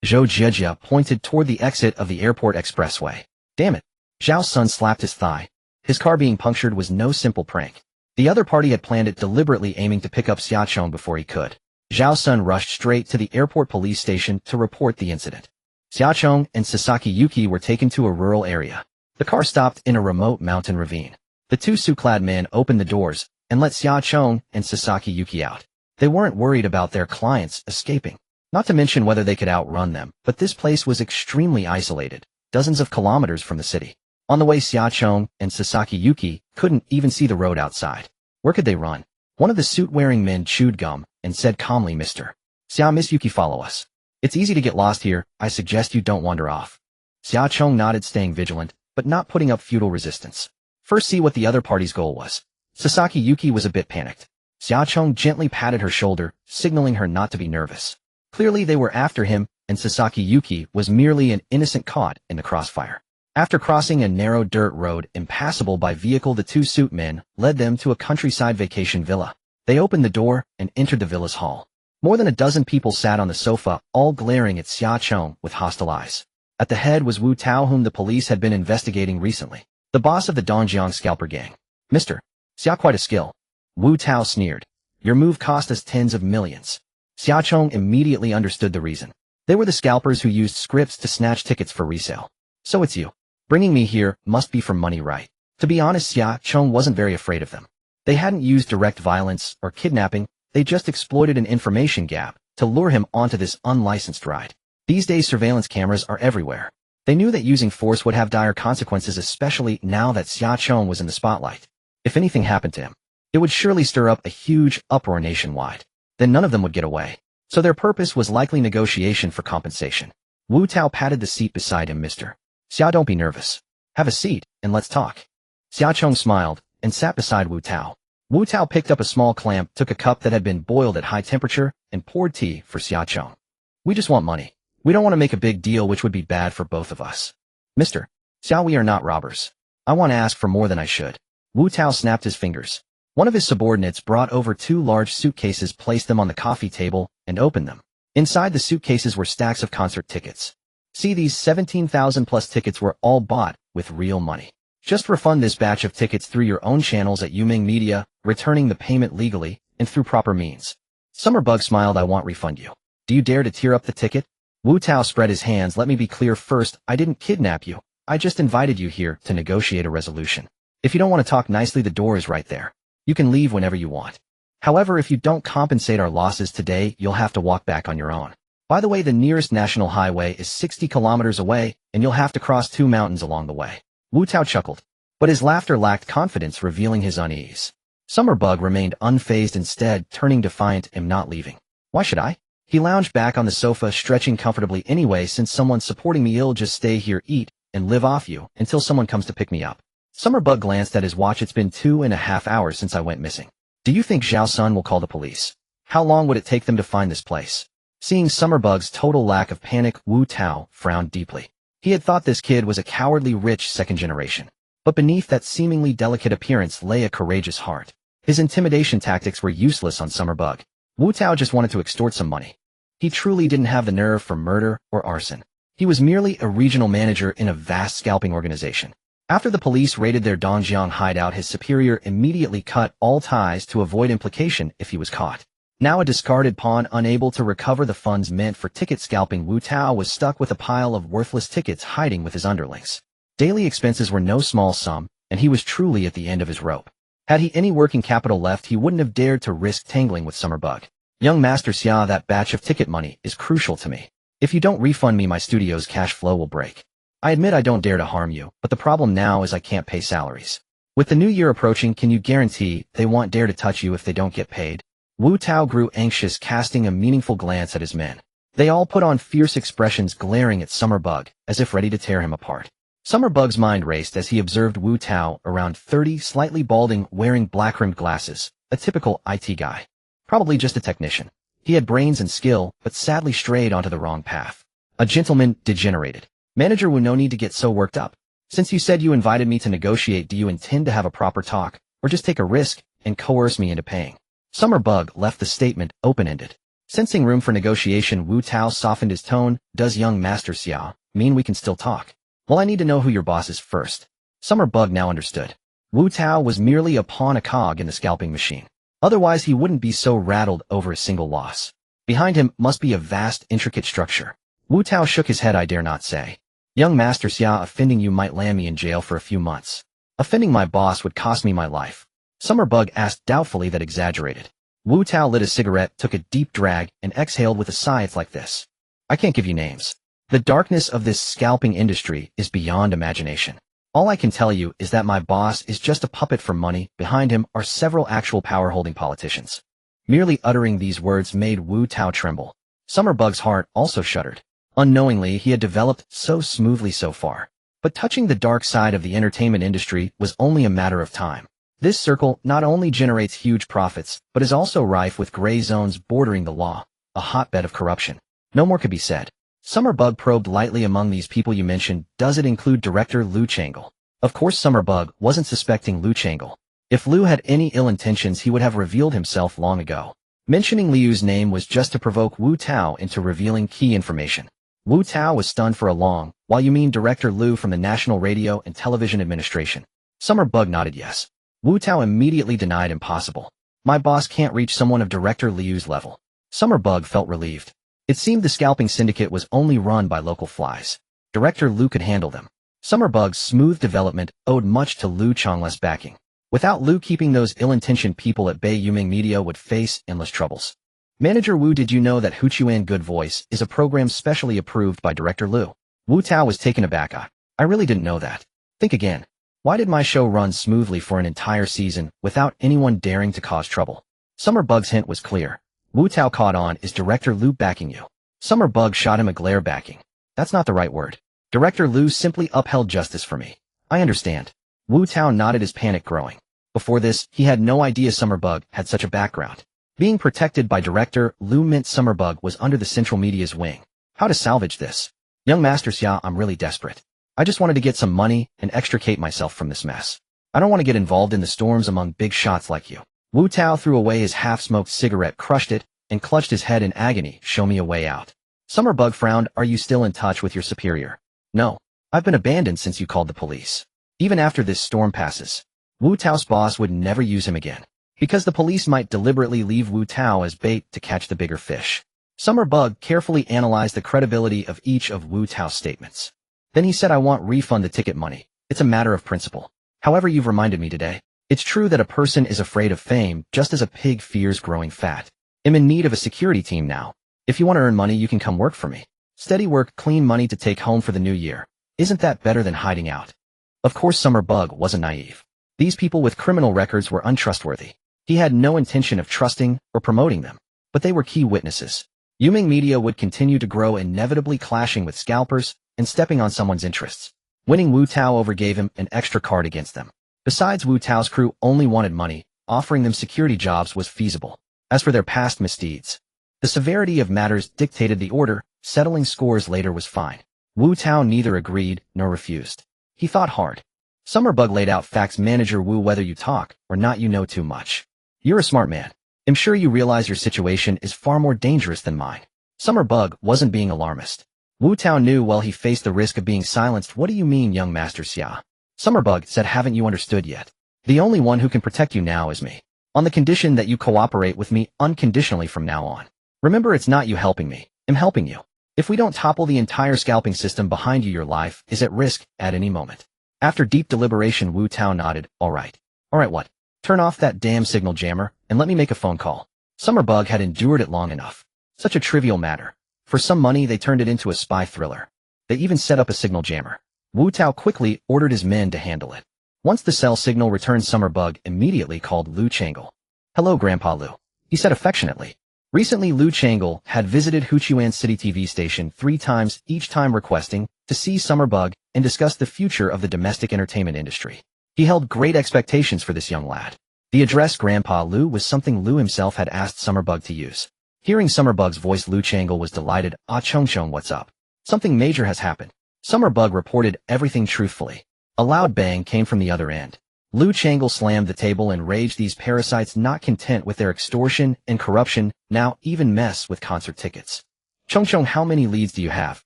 Zhou Jieji pointed toward the exit of the airport expressway. Damn it. Zhao Sun slapped his thigh. His car being punctured was no simple prank. The other party had planned it deliberately, aiming to pick up Xiaochong before he could. Zhao Sun rushed straight to the airport police station to report the incident. Xiaochong and Sasaki Yuki were taken to a rural area. The car stopped in a remote mountain ravine. The 2 suit-clad men opened the doors and let Xiaochong and Sasaki Yuki out. They weren't worried about their clients escaping, not to mention whether they could outrun them, but this place was extremely isolated, dozens of kilometers from the city. On the way, Xiaochong and Sasaki Yuki couldn't even see the road outside. Where could they run? One of the suit-wearing men chewed gum and said calmly, Mr. Xia, Miss Yuki, follow us. It's easy to get lost here. I suggest you don't wander off. Xia Chong nodded, staying vigilant, but not putting up futile resistance. First, see what the other party's goal was. Sasaki Yuki was a bit panicked. Xia Chong gently patted her shoulder, signaling her not to be nervous. Clearly they were after him, and Sasaki Yuki was merely an innocent caught in the crossfire. After crossing a narrow dirt road impassable by vehicle, the two suit men led them to a countryside vacation villa. They opened the door and entered the villa's hall. More than a dozen people sat on the sofa, all glaring at Xia Chong with hostile eyes. At the head was Wu Tao, whom the police had been investigating recently, the boss of the Dongjiang scalper gang. Mr. Xia, quite a skill. Wu Tao sneered. Your move cost us tens of millions. Xia Chong immediately understood the reason. They were the scalpers who used scripts to snatch tickets for resale. So it's you. Bringing me here must be for money, right? To be honest, Xia Chong wasn't very afraid of them. They hadn't used direct violence or kidnapping. They just exploited an information gap to lure him onto this unlicensed ride. These days surveillance cameras are everywhere. They knew that using force would have dire consequences, especially now that Xia Chong was in the spotlight. If anything happened to him, it would surely stir up a huge uproar nationwide. Then none of them would get away. So their purpose was likely negotiation for compensation. Wu Tao patted the seat beside him. Mr. Xia, don't be nervous. Have a seat, and let's talk. Xia Chong smiled and sat beside Wu Tao. Wu Tao picked up a small clamp, took a cup that had been boiled at high temperature, and poured tea for Xia Chong. We just want money. We don't want to make a big deal, which would be bad for both of us. Mr. Xia, we are not robbers. I want to ask for more than I should. Wu Tao snapped his fingers. One of his subordinates brought over 2 large suitcases, placed them on the coffee table, and opened them. Inside the suitcases were stacks of concert tickets. See, these 17,000 plus tickets were all bought with real money. Just refund this batch of tickets through your own channels at Yuming Media, returning the payment legally and through proper means. Summerbug smiled. I won't refund you. Do you dare to tear up the ticket? Wu Tao spread his hands. Let me be clear first. I didn't kidnap you. I just invited you here to negotiate a resolution. If you don't want to talk nicely, the door is right there. You can leave whenever you want. However, if you don't compensate our losses today, you'll have to walk back on your own. By the way, the nearest national highway is 60 kilometers away, and you'll have to cross 2 mountains along the way. Wu Tao chuckled, but his laughter lacked confidence, revealing his unease. Summerbug remained unfazed, instead turning defiant. I'm not leaving. Why should I? He lounged back on the sofa, stretching comfortably. Anyway, since someone's supporting me, I'll just stay here, eat, and live off you until someone comes to pick me up. Summerbug glanced at his watch. It's been 2.5 hours since I went missing. Do you think Zhao Sun will call the police? How long would it take them to find this place? Seeing Summerbug's total lack of panic, Wu Tao frowned deeply. He had thought this kid was a cowardly rich second generation. But beneath that seemingly delicate appearance lay a courageous heart. His intimidation tactics were useless on Summerbug. Wu Tao just wanted to extort some money. He truly didn't have the nerve for murder or arson. He was merely a regional manager in a vast scalping organization. After the police raided their Dongjiang hideout, his superior immediately cut all ties to avoid implication if he was caught. Now a discarded pawn, unable to recover the funds meant for ticket scalping, Wu Tao was stuck with a pile of worthless tickets hiding with his underlings. Daily expenses were no small sum, and he was truly at the end of his rope. Had he any working capital left, he wouldn't have dared to risk tangling with Summerbug. Young Master Xia, that batch of ticket money is crucial to me. If you don't refund me, my studio's cash flow will break. I admit I don't dare to harm you, but the problem now is I can't pay salaries. With the new year approaching, can you guarantee they won't dare to touch you if they don't get paid? Wu Tao grew anxious, casting a meaningful glance at his men. They all put on fierce expressions, glaring at Summerbug, as if ready to tear him apart. Summerbug's mind raced as he observed Wu Tao, around 30, slightly balding, wearing black-rimmed glasses, a typical IT guy. Probably just a technician. He had brains and skill, but sadly strayed onto the wrong path. A gentleman degenerated. Manager Wu, no need to get so worked up. Since you said you invited me to negotiate, do you intend to have a proper talk, or just take a risk and coerce me into paying? Summerbug left the statement open-ended. Sensing room for negotiation, Wu Tao softened his tone. Does young Master Xia mean we can still talk? Well, I need to know who your boss is first. Summerbug now understood. Wu Tao was merely a pawn, a cog in the scalping machine. Otherwise he wouldn't be so rattled over a single loss. Behind him must be a vast, intricate structure. Wu Tao shook his head. I dare not say. Young Master Xia, offending you might land me in jail for a few months. Offending my boss would cost me my life. Summerbug asked doubtfully. That exaggerated. Wu Tao lit a cigarette, took a deep drag, and exhaled with a sigh. It's like this. I can't give you names. The darkness of this scalping industry is beyond imagination. All I can tell you is that my boss is just a puppet for money. Behind him are several actual power-holding politicians. Merely uttering these words made Wu Tao tremble. Summer Bug's heart also shuddered. Unknowingly, he had developed so smoothly so far. But touching the dark side of the entertainment industry was only a matter of time. This circle not only generates huge profits, but is also rife with gray zones bordering the law, a hotbed of corruption. No more could be said. Summer Bug probed lightly among these people you mentioned. Does it include director Liu Changle? Of course Summer Bug wasn't suspecting Liu Changle. If Liu had any ill intentions, he would have revealed himself long ago. Mentioning Liu's name was just to provoke Wu Tao into revealing key information. Wu Tao was stunned for a long while. You mean Director Liu from the National Radio and Television Administration? Summer Bug nodded yes. Wu Tao immediately denied impossible. My boss can't reach someone of Director Liu's level. Summer Bug felt relieved. It seemed the scalping syndicate was only run by local flies. Director Liu could handle them. Summer Bug's smooth development owed much to Liu Changl's backing. Without Liu keeping those ill-intentioned people at bay, Yuming Media would face endless troubles. Manager Wu, did you know that Huchuan Good Voice is a program specially approved by Director Liu? Wu Tao was taken aback. I really didn't know that. Think again. Why did my show run smoothly for an entire season without anyone daring to cause trouble? Summer Bug's hint was clear. Wu Tao caught on. Is Director Liu backing you? Summer Bug shot him a glare. Backing. That's not the right word. Director Liu simply upheld justice for me. I understand. Wu Tao nodded, his panic growing. Before this, he had no idea Summer Bug had such a background. Being protected by Director Liu meant Summer Bug was under the Central Media's wing. How to salvage this? Young Master Xia, I'm really desperate. I just wanted to get some money and extricate myself from this mess. I don't want to get involved in the storms among big shots like you. Wu Tao threw away his half-smoked cigarette, crushed it, and clutched his head in agony. Show me a way out. Summer Bug frowned. Are you still in touch with your superior? No. I've been abandoned since you called the police. Even after this storm passes, Wu Tao's boss would never use him again, because the police might deliberately leave Wu Tao as bait to catch the bigger fish. Summer Bug carefully analyzed the credibility of each of Wu Tao's statements. Then he said, I want refund the ticket money. It's a matter of principle. However, you've reminded me today. It's true that a person is afraid of fame just as a pig fears growing fat. I'm in need of a security team now. If you want to earn money, you can come work for me. Steady work, clean money to take home for the new year. Isn't that better than hiding out? Of course Summer Bug wasn't naive. These people with criminal records were untrustworthy. He had no intention of trusting or promoting them, but they were key witnesses. Yuming Media would continue to grow, inevitably clashing with scalpers and stepping on someone's interests. Winning Wu Tao over gave him an extra card against them. Besides, Wu Tao's crew only wanted money. Offering them security jobs was feasible. As for their past misdeeds, the severity of matters dictated the order. Settling scores later was fine. Wu Tao neither agreed nor refused. He thought hard. Summer Bug laid out facts. Manager Wu, whether you talk or not, you know too much. You're a smart man. I'm sure you realize your situation is far more dangerous than mine. Summer Bug wasn't being alarmist. Wu Tao knew well he faced the risk of being silenced. What do you mean, young Master Xia? Summer Bug said, haven't you understood yet? The only one who can protect you now is me. On the condition that you cooperate with me unconditionally from now on. Remember, it's not you helping me. I'm helping you. If we don't topple the entire scalping system behind you, your life is at risk at any moment. After deep deliberation, Wu Tao nodded. All right. What? Turn off that damn signal jammer and let me make a phone call. Summer Bug had endured it long enough. Such a trivial matter. For some money, they turned it into a spy thriller. They even set up a signal jammer. Wu Tao quickly ordered his men to handle it. Once the cell signal returned, Summer Bug immediately called Liu Changle. Hello, Grandpa Liu, he said affectionately. Recently, Liu Changle had visited Huchuan City TV station 3 times, each time requesting to see Summer Bug and discuss the future of the domestic entertainment industry. He held great expectations for this young lad. The address Grandpa Liu was something Liu himself had asked Summer Bug to use. Hearing Summer Bug's voice, Liu Changle was delighted. Ah, Chong, what's up? Something major has happened. Summer Bug reported everything truthfully. A loud bang came from the other end. Liu Changle slammed the table in rage. These parasites, not content with their extortion and corruption, now even mess with concert tickets. Chong, how many leads do you have?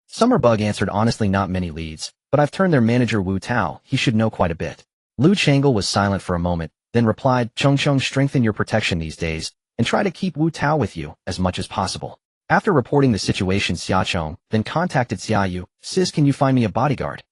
Summer Bug answered honestly, not many leads, but I've turned their manager Wu Tao. He should know quite a bit. Liu Changle was silent for a moment, then replied, Chong, strengthen your protection these days, and try to keep Wu Tao with you as much as possible. After reporting the situation, Xia Chong then contacted Xia Yu. Sis, can you find me a bodyguard?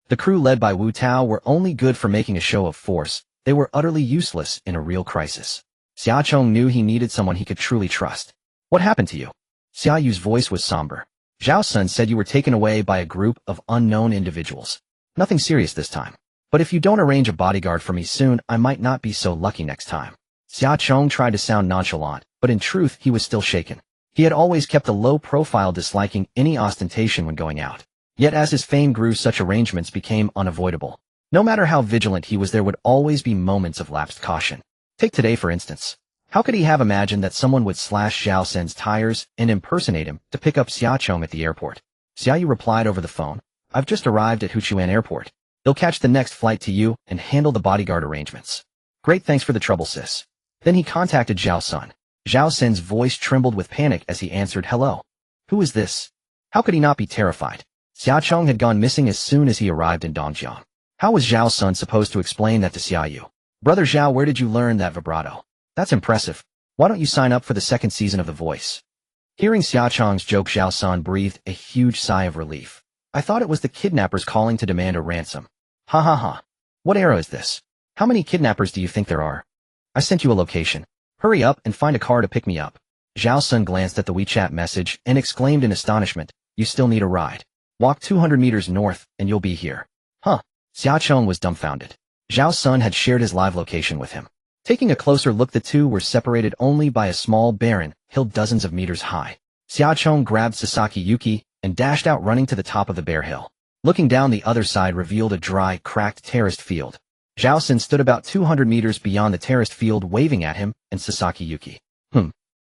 The crew led by Wu Tao were only good for making a show of force. They were utterly useless in a real crisis. Xia Chong knew he needed someone he could truly trust. What happened to you? Xia Yu's voice was somber. Zhao Sun said you were taken away by a group of unknown individuals. Nothing serious this time. But if you don't arrange a bodyguard for me soon, I might not be so lucky next time. Xia Chong tried to sound nonchalant, but in truth he was still shaken. He had always kept a low profile, disliking any ostentation when going out. Yet as his fame grew, such arrangements became unavoidable. No matter how vigilant he was, there would always be moments of lapsed caution. Take today for instance. How could he have imagined that someone would slash Zhao Sen's tires and impersonate him to pick up Xia Chong at the airport? Xia Yu replied over the phone, "I've just arrived at Huchuan Airport. They'll catch the next flight to you and handle the bodyguard arrangements." "Great, thanks for the trouble, sis." Then he contacted Zhao Sun. Zhao Sen's voice trembled with panic as he answered, "Hello. Who is this?" How could he not be terrified? Xia Chong had gone missing as soon as he arrived in Dongjiang. How was Zhao Sun supposed to explain that to Xia Yu? "Brother Zhao, where did you learn that vibrato? That's impressive. Why don't you sign up for the second season of The Voice?" Hearing Xia Chong's joke, Zhao Sun breathed a huge sigh of relief. "I thought it was the kidnappers calling to demand a ransom. Ha ha ha. What era is this? How many kidnappers do you think there are? I sent you a location. Hurry up and find a car to pick me up." Zhao Sun glanced at the WeChat message and exclaimed in astonishment, "You still need a ride? Walk 200 meters north and you'll be here." Huh. Xia Chong was dumbfounded. Zhao Sun had shared his live location with him. Taking a closer look, the two were separated only by a small barren hill dozens of meters high. Xia Chong grabbed Sasaki Yuki and dashed out, running to the top of the bare hill. Looking down, the other side revealed a dry, cracked terraced field. Zhao Sun stood about 200 meters beyond the terraced field, waving at him and Sasaki Yuki.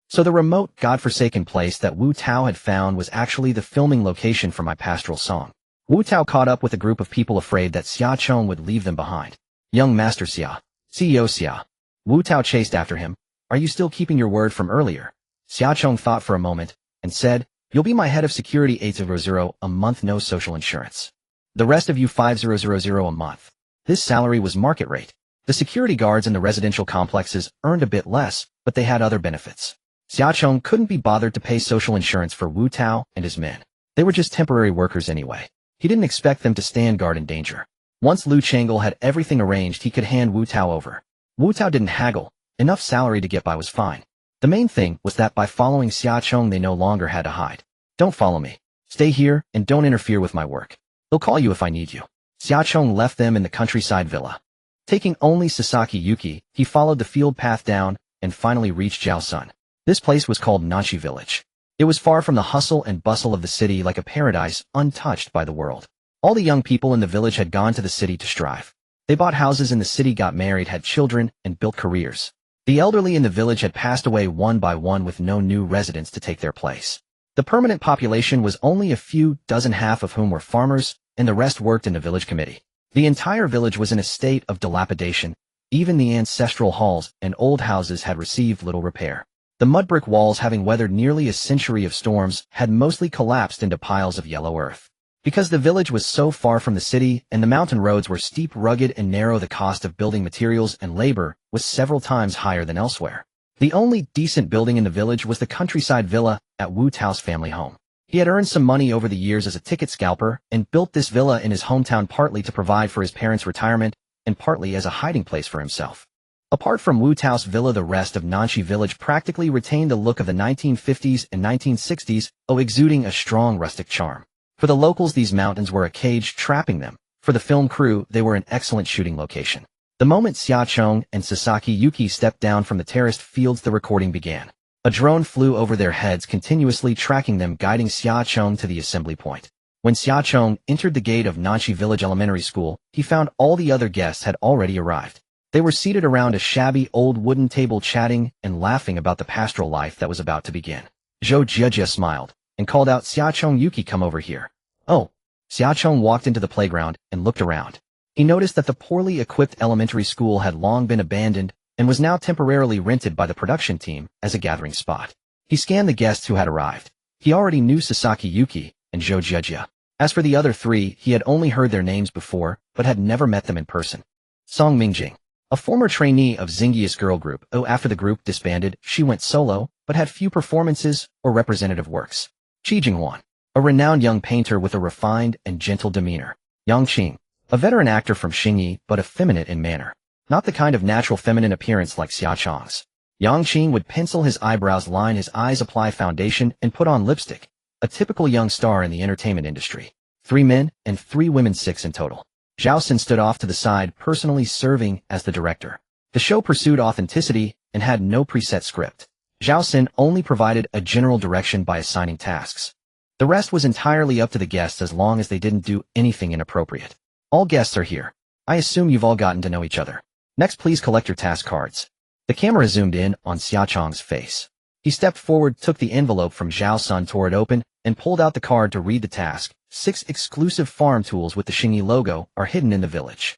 So the remote, godforsaken place that Wu Tao had found was actually the filming location for my pastoral song. Wu Tao caught up with a group of people, afraid that Xia Chong would leave them behind. "Young Master Xia, CEO Xia." Wu Tao chased after him. "Are you still keeping your word from earlier?" Xia Chong thought for a moment and said, "You'll be my head of security, 800 a month, no social insurance. The rest of you 5000 a month." This salary was market rate. The security guards in the residential complexes earned a bit less, but they had other benefits. Xia Chong couldn't be bothered to pay social insurance for Wu Tao and his men. They were just temporary workers anyway. He didn't expect them to stand guard in danger. Once Lu Changle had everything arranged, he could hand Wu Tao over. Wu Tao didn't haggle. Enough salary to get by was fine. The main thing was that by following Xia Chong, they no longer had to hide. "Don't follow me. Stay here and don't interfere with my work. They'll call you if I need you." Xia Chong left them in the countryside villa. Taking only Sasaki Yuki, he followed the field path down and finally reached Zhao Sun. This place was called Nanshi Village. It was far from the hustle and bustle of the city, like a paradise untouched by the world. All the young people in the village had gone to the city to strive. They bought houses in the city, got married, had children, and built careers. The elderly in the village had passed away one by one, with no new residents to take their place. The permanent population was only a few dozen, half of whom were farmers, and the rest worked in the village committee. The entire village was in a state of dilapidation. Even the ancestral halls and old houses had received little repair. The mud brick walls, having weathered nearly a century of storms, had mostly collapsed into piles of yellow earth. Because the village was so far from the city and the mountain roads were steep, rugged, and narrow, the cost of building materials and labor was several times higher than elsewhere. The only decent building in the village was the countryside villa at Wu Tao's family home. He had earned some money over the years as a ticket scalper and built this villa in his hometown, partly to provide for his parents' retirement and partly as a hiding place for himself. Apart from Wu Tao's villa, the rest of Nanshi Village practically retained the look of the 1950s and 1960s, exuding a strong rustic charm. For the locals, these mountains were a cage trapping them. For the film crew, they were an excellent shooting location. The moment Xia Chong and Sasaki Yuki stepped down from the terraced fields, the recording began. A drone flew over their heads, continuously tracking them, guiding Xia Chong to the assembly point. When Xia Chong entered the gate of Nanshi Village Elementary School, he found all the other guests had already arrived. They were seated around a shabby old wooden table, chatting and laughing about the pastoral life that was about to begin. Zhou Jiejie smiled and called out, "Xia Chong, Yuki, come over here." "Oh." Xia Chong walked into the playground and looked around. He noticed that the poorly equipped elementary school had long been abandoned and was now temporarily rented by the production team as a gathering spot. He scanned the guests who had arrived. He already knew Sasaki Yuki and Zhou Jiejie. As for the other three, he had only heard their names before, but had never met them in person. Song Mingjing, a former trainee of Xingyi's girl group. After the group disbanded, she went solo, but had few performances or representative works. Qi Jinghuan, a renowned young painter with a refined and gentle demeanor. Yang Qing, a veteran actor from Xingyi, but effeminate in manner. Not the kind of natural feminine appearance like Xia Chong's. Yang Qing would pencil his eyebrows, line his eyes, apply foundation, and put on lipstick. A typical young star in the entertainment industry. 3 men and 3 women, 6 in total. Zhao Sun stood off to the side, personally serving as the director. The show pursued authenticity and had no preset script. Zhao Xin only provided a general direction by assigning tasks. The rest was entirely up to the guests as long as they didn't do anything inappropriate. All guests are here. I assume you've all gotten to know each other. Next, please collect your task cards. The camera zoomed in on Xiaochang's face. He stepped forward, took the envelope from Zhao Sun, tore it open, and pulled out the card to read the task. 6 exclusive farm tools with the Xingyi logo are hidden in the village.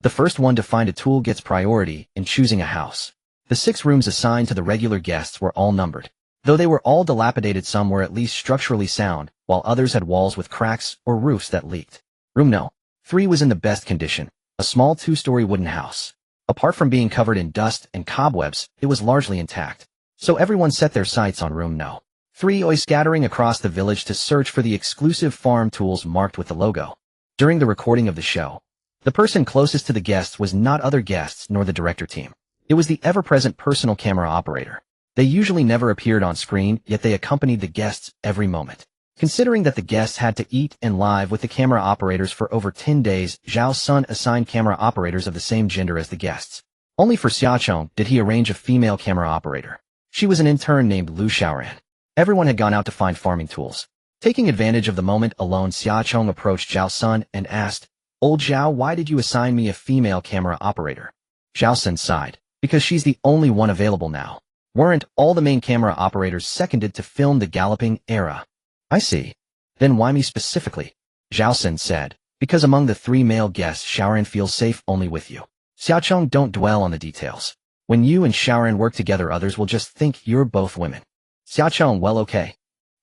The first one to find a tool gets priority in choosing a house. The 6 rooms assigned to the regular guests were all numbered. Though they were all dilapidated, some were at least structurally sound, while others had walls with cracks or roofs that leaked. Room No. 3 was in the best condition, a small 2-story wooden house. Apart from being covered in dust and cobwebs, it was largely intact. So everyone set their sights on Room No. 3, scattering across the village to search for the exclusive farm tools marked with the logo. During the recording of the show, the person closest to the guests was not other guests nor the director team. It was the ever-present personal camera operator. They usually never appeared on screen, yet they accompanied the guests every moment. Considering that the guests had to eat and live with the camera operators for over 10 days, Zhao Sun assigned camera operators of the same gender as the guests. Only for Xiaochong did he arrange a female camera operator. She was an intern named Lu Xiaoran. Everyone had gone out to find farming tools. Taking advantage of the moment alone, Xiaochong approached Zhao Sun and asked, "Old Zhao, why did you assign me a female camera operator?" Zhao Sun sighed, "Because she's the only one available now. Weren't all the main camera operators seconded to film the galloping era?" "I see. Then why me specifically?" Zhao Sun said, "Because among the 3 male guests, Xiaoran feels safe only with you." Xiaochong, don't dwell on the details. When you and Xiaoran work together, others will just think you're both women. Xiaochong, well, okay.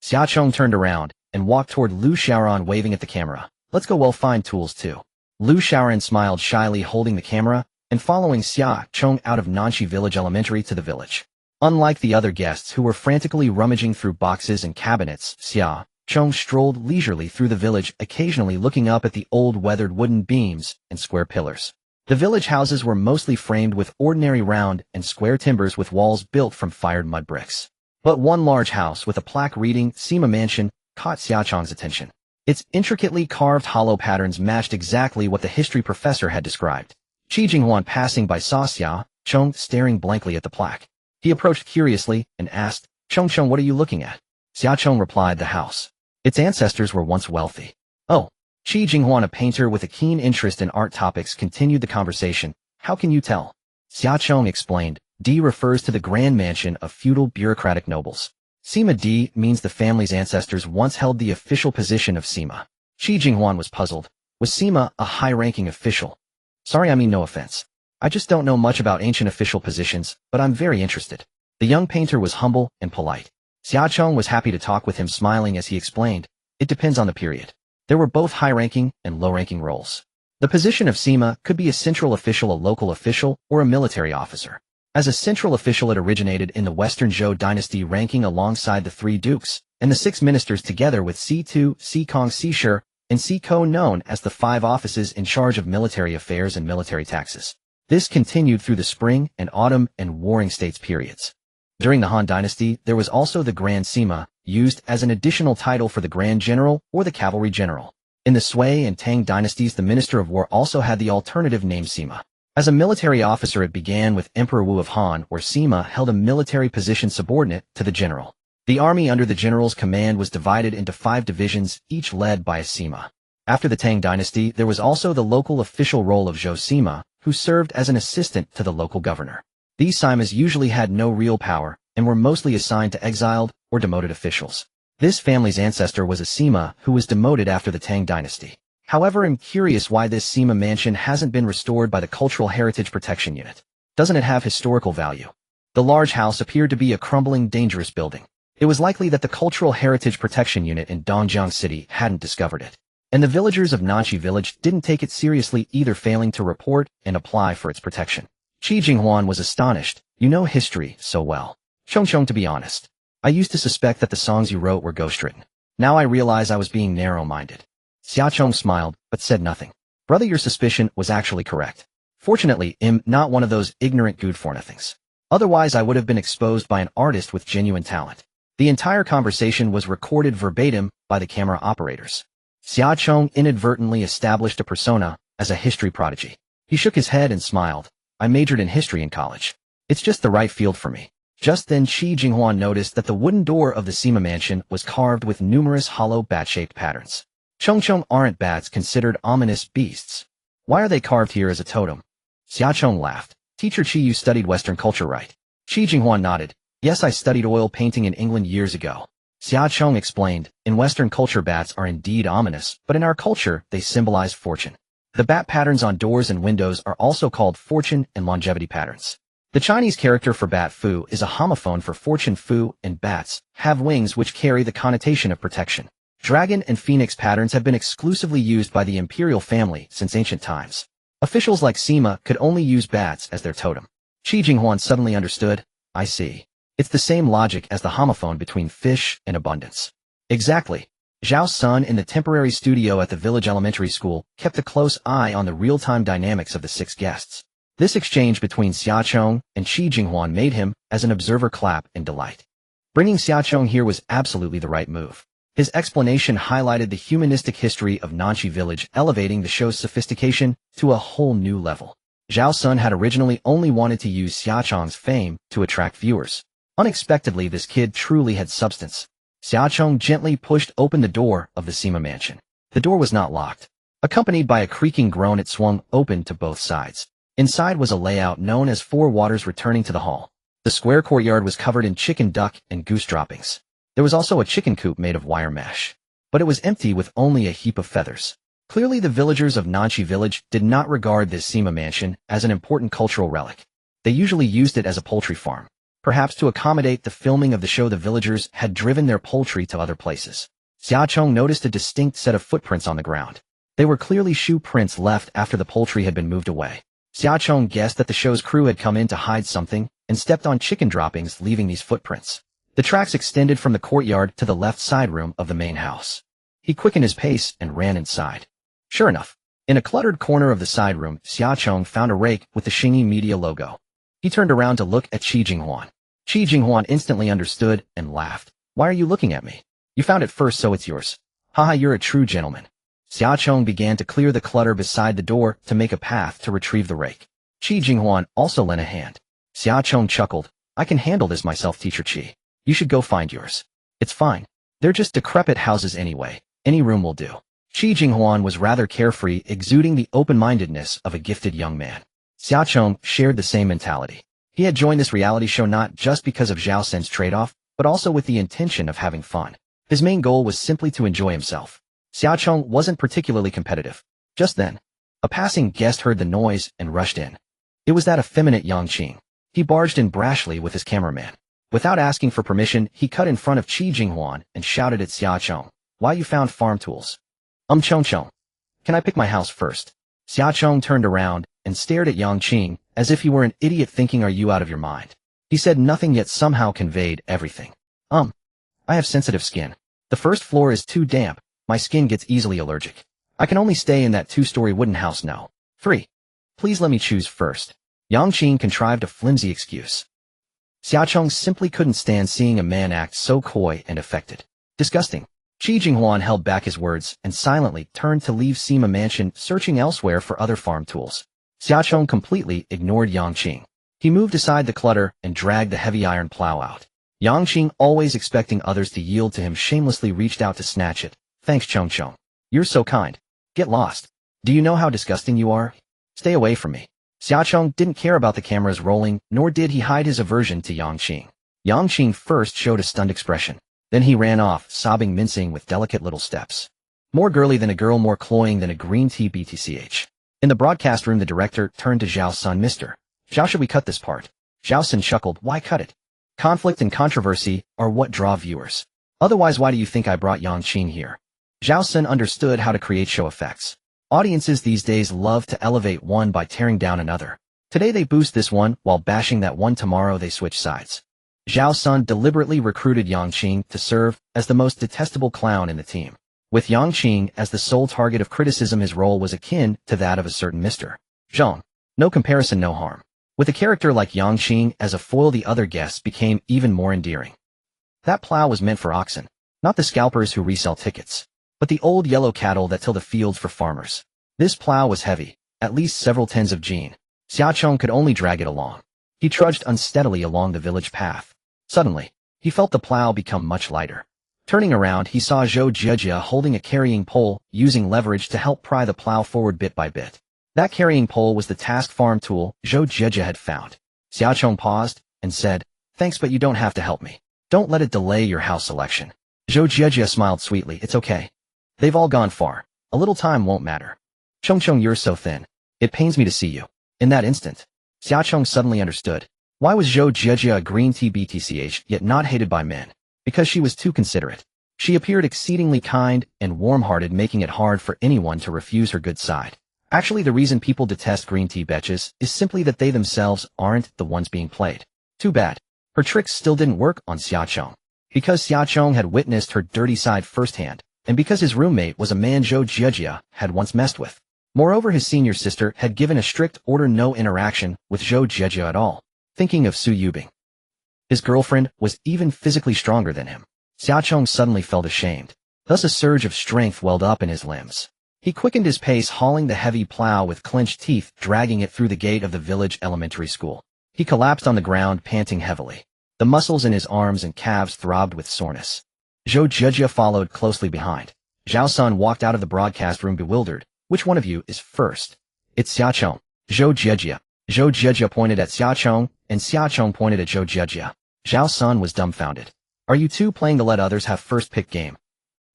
Xiaochong turned around and walked toward Lu Xiaoran, waving at the camera. "Let's go, we'll find tools too." Lu Xiaoran smiled shyly, holding the camera and following Xiaochong out of Nanxi Village Elementary to the village. Unlike the other guests who were frantically rummaging through boxes and cabinets, Xiaochong strolled leisurely through the village, occasionally looking up at the old weathered wooden beams and square pillars. The village houses were mostly framed with ordinary round and square timbers with walls built from fired mud bricks. But one large house with a plaque reading Sima Mansion caught Xiaochong's attention. Its intricately carved hollow patterns matched exactly what the history professor had described. Qi Jinghuan, passing by, saw Xiaochong staring blankly at the plaque. He approached curiously and asked, "Chong, what are you looking at?" Xiaochong replied, "The house. Its ancestors were once wealthy." "Oh." Qi Jinghuan, a painter with a keen interest in art topics, continued the conversation. "How can you tell?" Xiaochong explained, "D refers to the grand mansion of feudal bureaucratic nobles. Sima D means the family's ancestors once held the official position of Sima." Qi Jinghuan was puzzled. Was Sima a high-ranking official? "Sorry, I mean no offense. I just don't know much about ancient official positions, but I'm very interested." The young painter was humble and polite. Xiaochong was happy to talk with him, smiling as he explained, "It depends on the period. There were both high-ranking and low-ranking roles. The position of Sima could be a central official, a local official, or a military officer. As a central official, it originated in the Western Zhou dynasty, ranking alongside the 3 dukes and the 6 ministers, together with C2, C-Kong, C-Shur, and C-Ko, known as the 5 offices in charge of military affairs and military taxes. This continued through the spring and autumn and warring states periods. During the Han dynasty, there was also the Grand Sima, used as an additional title for the Grand General or the Cavalry General. In the Sui and Tang dynasties, the Minister of War also had the alternative name Sima. As a military officer, it began with Emperor Wu of Han, where Sima held a military position subordinate to the general. The army under the general's command was divided into 5 divisions, each led by a Sima. After the Tang dynasty, there was also the local official role of Zhou Sima, who served as an assistant to the local governor. These Simas usually had no real power and were mostly assigned to exiled or demoted officials. This family's ancestor was a Sima who was demoted after the Tang dynasty. However, I'm curious why this Sima mansion hasn't been restored by the Cultural Heritage Protection Unit. Doesn't it have historical value? The large house appeared to be a crumbling, dangerous building. It was likely that the Cultural Heritage Protection Unit in Dongjiang City hadn't discovered it. And the villagers of Nanxi Village didn't take it seriously either, failing to report and apply for its protection. Qi Jinghuan was astonished. "You know history so well." "Chong, to be honest, I used to suspect that the songs you wrote were ghostwritten. Now I realize I was being narrow-minded." Xiaochong smiled, but said nothing. "Brother, your suspicion was actually correct. Fortunately, I'm not one of those ignorant good-for-nothings. Otherwise, I would have been exposed by an artist with genuine talent." The entire conversation was recorded verbatim by the camera operators. Xiaochong inadvertently established a persona as a history prodigy. He shook his head and smiled. "I majored in history in college. It's just the right field for me." Just then Qi Jinghuan noticed that the wooden door of the Sima mansion was carved with numerous hollow bat-shaped patterns. Chong aren't bats considered ominous beasts. Why are they carved here as a totem? Xiaocheng laughed. Teacher Qi, you studied Western culture, right? Qi Jinghuan nodded. Yes, I studied oil painting in England years ago. Xiaocheng explained, in Western culture bats are indeed ominous, but in our culture, they symbolize fortune. The bat patterns on doors and windows are also called fortune and longevity patterns. The Chinese character for bat fu is a homophone for fortune fu, and bats have wings which carry the connotation of protection. Dragon and phoenix patterns have been exclusively used by the imperial family since ancient times. Officials like Sima could only use bats as their totem. Qi Jinghuan suddenly understood. I see. It's the same logic as the homophone between fish and abundance. Exactly. Zhao's son in the temporary studio at the village elementary school kept a close eye on the real-time dynamics of the 6 guests. This exchange between Xiaocheng and Qi Jinghuan made him, as an observer, clap in delight. Bringing Xiaocheng here was absolutely the right move. His explanation highlighted the humanistic history of Nanqi village, elevating the show's sophistication to a whole new level. Zhao's son had originally only wanted to use Xiaocheng's fame to attract viewers. Unexpectedly, this kid truly had substance. Xiaocheng gently pushed open the door of the Sima mansion. The door was not locked. Accompanied by a creaking groan, it swung open to both sides. Inside was a layout known as 4 waters returning to the hall. The square courtyard was covered in chicken, duck, and goose droppings. There was also a chicken coop made of wire mesh. But it was empty with only a heap of feathers. Clearly the villagers of Nanqi village did not regard this Sima mansion as an important cultural relic. They usually used it as a poultry farm. Perhaps to accommodate the filming of the show, the villagers had driven their poultry to other places. Xiaocheng noticed a distinct set of footprints on the ground. They were clearly shoe prints left after the poultry had been moved away. Xiaocheng guessed that the show's crew had come in to hide something and stepped on chicken droppings, leaving these footprints. The tracks extended from the courtyard to the left side room of the main house. He quickened his pace and ran inside. Sure enough, in a cluttered corner of the side room, Xiaocheng found a rake with the Xingyi Media logo. He turned around to look at Qi Jinghuan. Qi Jinghuan instantly understood and laughed. Why are you looking at me? You found it first, so it's yours. Haha, you're a true gentleman. Xiaocheng began to clear the clutter beside the door to make a path to retrieve the rake. Qi Jinghuan also lent a hand. Xiaocheng chuckled. I can handle this myself, Teacher Qi. You should go find yours. It's fine. They're just decrepit houses anyway. Any room will do. Qi Jinghuan was rather carefree, exuding the open-mindedness of a gifted young man. Xiaocheng shared the same mentality. He had joined this reality show not just because of Zhao Sen's trade-off, but also with the intention of having fun. His main goal was simply to enjoy himself. Xiaocheng wasn't particularly competitive. Just then, a passing guest heard the noise and rushed in. It was that effeminate Yang Qing. He barged in brashly with his cameraman. Without asking for permission, he cut in front of Qi Jinghuan and shouted at Xiaocheng. Why you found farm tools? Chong. Can I pick my house first? Xiaocheng turned around and stared at Yang Qing as if he were an idiot, thinking, are you out of your mind? He said nothing, yet somehow conveyed everything. I have sensitive skin. The first floor is too damp. My skin gets easily allergic. I can only stay in that 2-story wooden house now. 3. Please let me choose first. Yang Qing contrived a flimsy excuse. Xiaocheng simply couldn't stand seeing a man act so coy and affected. Disgusting. Qi Jinghuan held back his words and silently turned to leave Sima mansion, searching elsewhere for other farm tools. Xiaocheng completely ignored Yang Qing. He moved aside the clutter and dragged the heavy iron plow out. Yang Qing, always expecting others to yield to him, shamelessly reached out to snatch it. Thanks, Chong. You're so kind. Get lost. Do you know how disgusting you are? Stay away from me. Xiaocheng didn't care about the cameras rolling, nor did he hide his aversion to Yang Qing. Yang Qing first showed a stunned expression. Then he ran off, sobbing, mincing with delicate little steps. More girly than a girl, more cloying than a green tea BTCH. In the broadcast room, the director turned to Zhao's son. Mr. Zhao, should we cut this part? Zhao Sen chuckled. Why cut it? Conflict and controversy are what draw viewers. Otherwise, why do you think I brought Yang Qing here? Zhao Sen understood how to create show effects. Audiences these days love to elevate one by tearing down another. Today they boost this one while bashing that one. Tomorrow they switch sides. Zhao Sen deliberately recruited Yang Qing to serve as the most detestable clown in the team. With Yang Qing as the sole target of criticism, his role was akin to that of a certain Mr. Zhang. No comparison, no harm. With a character like Yang Qing as a foil, the other guests became even more endearing. That plow was meant for oxen, not the scalpers who resell tickets, but the old yellow cattle that till the fields for farmers. This plow was heavy, at least several tens of jin. Xiaocheng could only drag it along. He trudged unsteadily along the village path. Suddenly, he felt the plow become much lighter. Turning around, he saw Zhou Jijia holding a carrying pole, using leverage to help pry the plow forward bit by bit. That carrying pole was the task farm tool Zhou Jijia had found. Xiaochong paused and said, "Thanks, but you don't have to help me. Don't let it delay your house selection." Zhou Jijia smiled sweetly. "It's okay. They've all gone far. A little time won't matter." "Chongchong, you're so thin. It pains me to see you." In that instant, Xiaochong suddenly understood. Why was Zhou Jijia a green tea BTCH yet not hated by men? Because she was too considerate. She appeared exceedingly kind and warm-hearted, making it hard for anyone to refuse her good side. Actually, the reason people detest green tea betches is simply that they themselves aren't the ones being played. Too bad. Her tricks still didn't work on Xiaochong. Because Xiaochong had witnessed her dirty side firsthand, and because his roommate was a man Zhou Jijia had once messed with. Moreover, his senior sister had given a strict order no interaction with Zhou Jijia at all. Thinking of Su Yubing. His girlfriend was even physically stronger than him. Xiaochong suddenly felt ashamed. Thus a surge of strength welled up in his limbs. He quickened his pace, hauling the heavy plow with clenched teeth, dragging it through the gate of the village elementary school. He collapsed on the ground, panting heavily. The muscles in his arms and calves throbbed with soreness. Zhou Jijia followed closely behind. Zhao Sun walked out of the broadcast room bewildered. "Which one of you is first?" "It's Xiaochong." "Zhou Jijia." Zhou Jijia pointed at Xiaochong, and Xiaochong pointed at Zhou Jijia. Zhao Sun was dumbfounded. "Are you two playing the let others have first pick game?"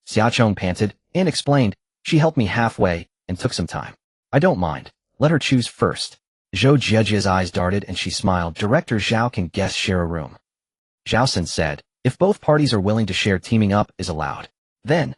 Xiaochong panted and explained, "She helped me halfway and took some time. I don't mind. Let her choose first." Zhou Jijia's eyes darted and she smiled. "Director Zhao can guest share a room." Zhao Sun said, "If both parties are willing to share, teaming up is allowed." Then,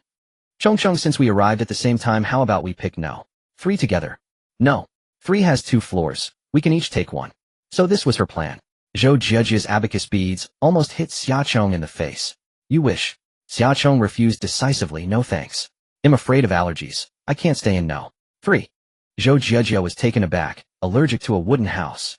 "Chongchong, since we arrived at the same time, how about we pick no? 3 together." "No. 3 has 2 floors. We can each take one." So this was her plan. Zhou Jijia's abacus beads almost hit Xiaochong in the face. "You wish." Xiaochong refused decisively. "No thanks. I'm afraid of allergies. I can't stay in no. 3. Zhou Jijia was taken aback. "Allergic to a wooden house?"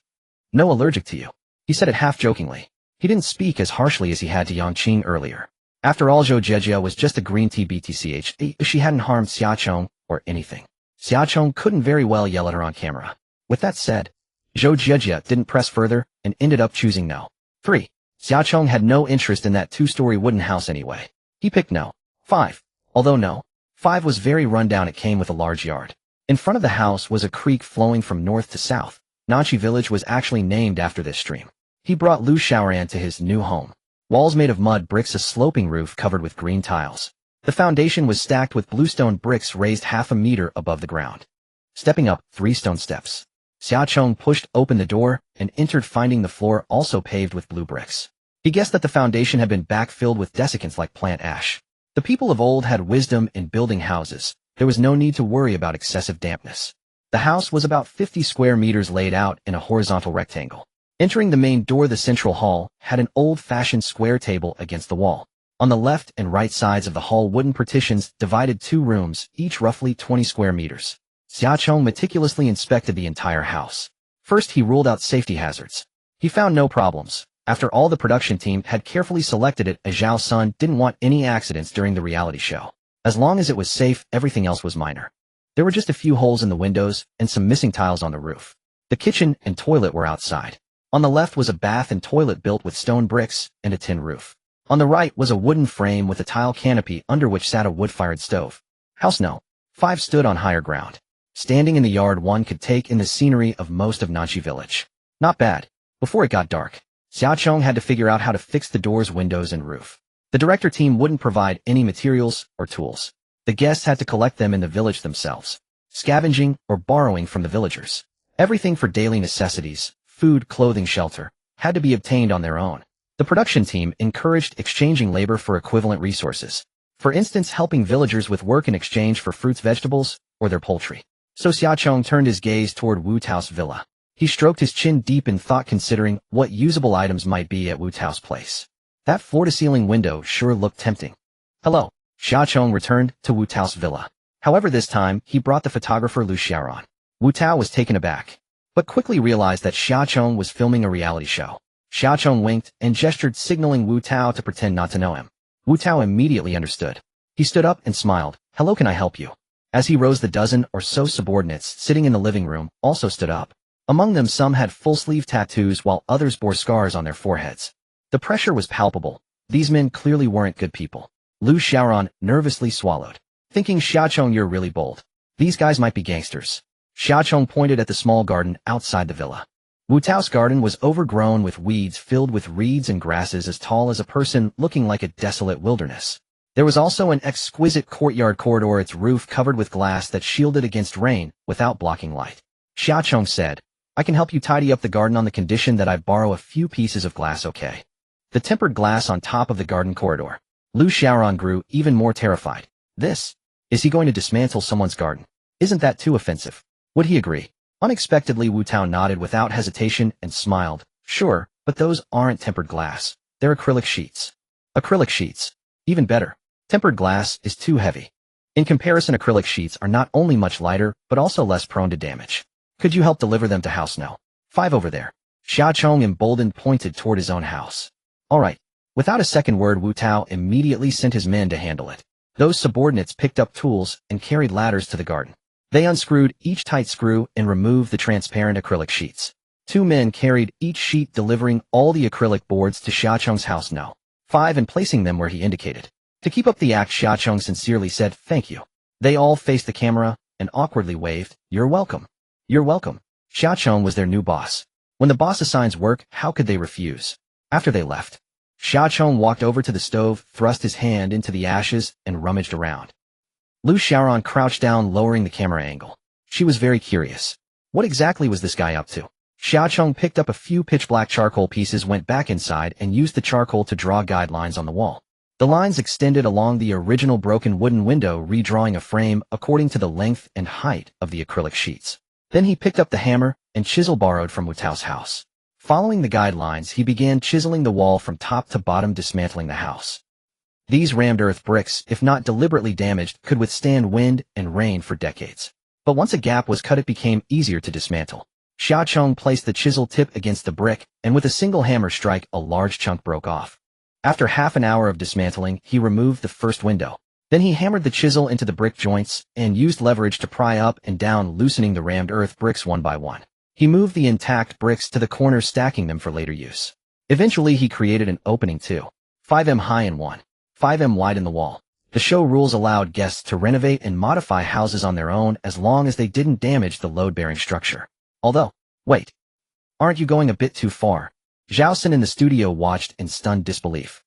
"No, allergic to you." He said it half-jokingly. He didn't speak as harshly as he had to Yangqing earlier. After all, Zhou Jijia was just a green tea BTCH. She hadn't harmed Xiaochong or anything. Xiaochong couldn't very well yell at her on camera. With that said, Zhou Jijia didn't press further and ended up choosing no. 3. Xiaochong had no interest in that 2-story wooden house anyway. He picked no. 5. Although no. 5 was very rundown. It came with a large yard. In front of the house was a creek flowing from north to south. Nanchi village was actually named after this stream. He brought Lu Xiaoran to his new home. Walls made of mud bricks, a sloping roof covered with green tiles. The foundation was stacked with bluestone bricks raised half a meter above the ground. Stepping up 3 stone steps, Xiaochong pushed open the door and entered, finding the floor also paved with blue bricks. He guessed that the foundation had been backfilled with desiccants like plant ash. The people of old had wisdom in building houses. There was no need to worry about excessive dampness. The house was about 50 square meters, laid out in a horizontal rectangle. Entering the main door, the central hall had an old-fashioned square table against the wall. On the left and right sides of the hall, wooden partitions divided 2 rooms, each roughly 20 square meters. Xiaochong meticulously inspected the entire house. First, he ruled out safety hazards. He found no problems. After all, the production team had carefully selected it, as Zhao Sun didn't want any accidents during the reality show. As long as it was safe, everything else was minor. There were just a few holes in the windows and some missing tiles on the roof. The kitchen and toilet were outside. On the left was a bath and toilet built with stone bricks and a tin roof. On the right was a wooden frame with a tile canopy under which sat a wood-fired stove. House No. 5 stood on higher ground. Standing in the yard, one could take in the scenery of most of Nanchi village. Not bad. Before it got dark, Xiaochong had to figure out how to fix the doors, windows, and roof. The director team wouldn't provide any materials or tools. The guests had to collect them in the village themselves, scavenging or borrowing from the villagers. Everything for daily necessities, food, clothing, shelter, had to be obtained on their own. The production team encouraged exchanging labor for equivalent resources. For instance, helping villagers with work in exchange for fruits, vegetables, or their poultry. So Xiaochong turned his gaze toward Wu Tao's villa. He stroked his chin deep in thought, considering what usable items might be at Wu Tao's place. That floor-to-ceiling window sure looked tempting. "Hello." Xiaochong returned to Wu Tao's villa. However, this time, he brought the photographer Lu Xiaoran. Wu Tao was taken aback, but quickly realized that Xiaochong was filming a reality show. Xiaochong winked and gestured, signaling Wu Tao to pretend not to know him. Wu Tao immediately understood. He stood up and smiled. "Hello, can I help you?" As he rose, the dozen or so subordinates sitting in the living room also stood up. Among them, some had full-sleeve tattoos while others bore scars on their foreheads. The pressure was palpable. These men clearly weren't good people. Lu Xiaoran nervously swallowed, thinking, Xiaochong, you're really bold. These guys might be gangsters. Xiaochong pointed at the small garden outside the villa. Wu Tao's garden was overgrown with weeds filled with reeds and grasses as tall as a person, looking like a desolate wilderness. There was also an exquisite courtyard corridor, its roof covered with glass that shielded against rain without blocking light. Xiaochong said, I can help you tidy up the garden on the condition that I borrow a few pieces of glass, okay? The tempered glass on top of the garden corridor. Lu Xiaoran grew even more terrified. This? Is he going to dismantle someone's garden? Isn't that too offensive? Would he agree? Unexpectedly, Wu Tao nodded without hesitation and smiled. Sure, but those aren't tempered glass. They're acrylic sheets. Acrylic sheets. Even better. Tempered glass is too heavy. In comparison, acrylic sheets are not only much lighter, but also less prone to damage. Could you help deliver them to house no. 5 over there? Xiaochong, emboldened, pointed toward his own house. All right. Without a second word, Wu Tao immediately sent his men to handle it. Those subordinates picked up tools and carried ladders to the garden. They unscrewed each tight screw and removed the transparent acrylic sheets. 2 men carried each sheet, delivering all the acrylic boards to Xiaochong's house no. 5 and placing them where he indicated. To keep up the act, Xiaochong sincerely said, thank you. They all faced the camera and awkwardly waved, you're welcome. You're welcome. Xiaochong was their new boss. When the boss assigns work, how could they refuse? After they left, Xiaochong walked over to the stove, thrust his hand into the ashes, and rummaged around. Lu Xiaoran crouched down, lowering the camera angle. She was very curious. What exactly was this guy up to? Xiaochong picked up a few pitch-black charcoal pieces, went back inside, and used the charcoal to draw guidelines on the wall. The lines extended along the original broken wooden window, redrawing a frame according to the length and height of the acrylic sheets. Then he picked up the hammer and chisel borrowed from Wu Tao's house. Following the guidelines, he began chiseling the wall from top to bottom, dismantling the house. These rammed earth bricks, if not deliberately damaged, could withstand wind and rain for decades. But once a gap was cut, it became easier to dismantle. Xiaochong placed the chisel tip against the brick, and with a single hammer strike, a large chunk broke off. After half an hour of dismantling, he removed the first window. Then he hammered the chisel into the brick joints and used leverage to pry up and down, loosening the rammed earth bricks one by one. He moved the intact bricks to the corners, stacking them for later use. Eventually, he created an opening 2.5 high and 1.5 wide in the wall. The show rules allowed guests to renovate and modify houses on their own as long as they didn't damage the load-bearing structure. Although, wait, aren't you going a bit too far? Zhao Xin in the studio watched in stunned disbelief.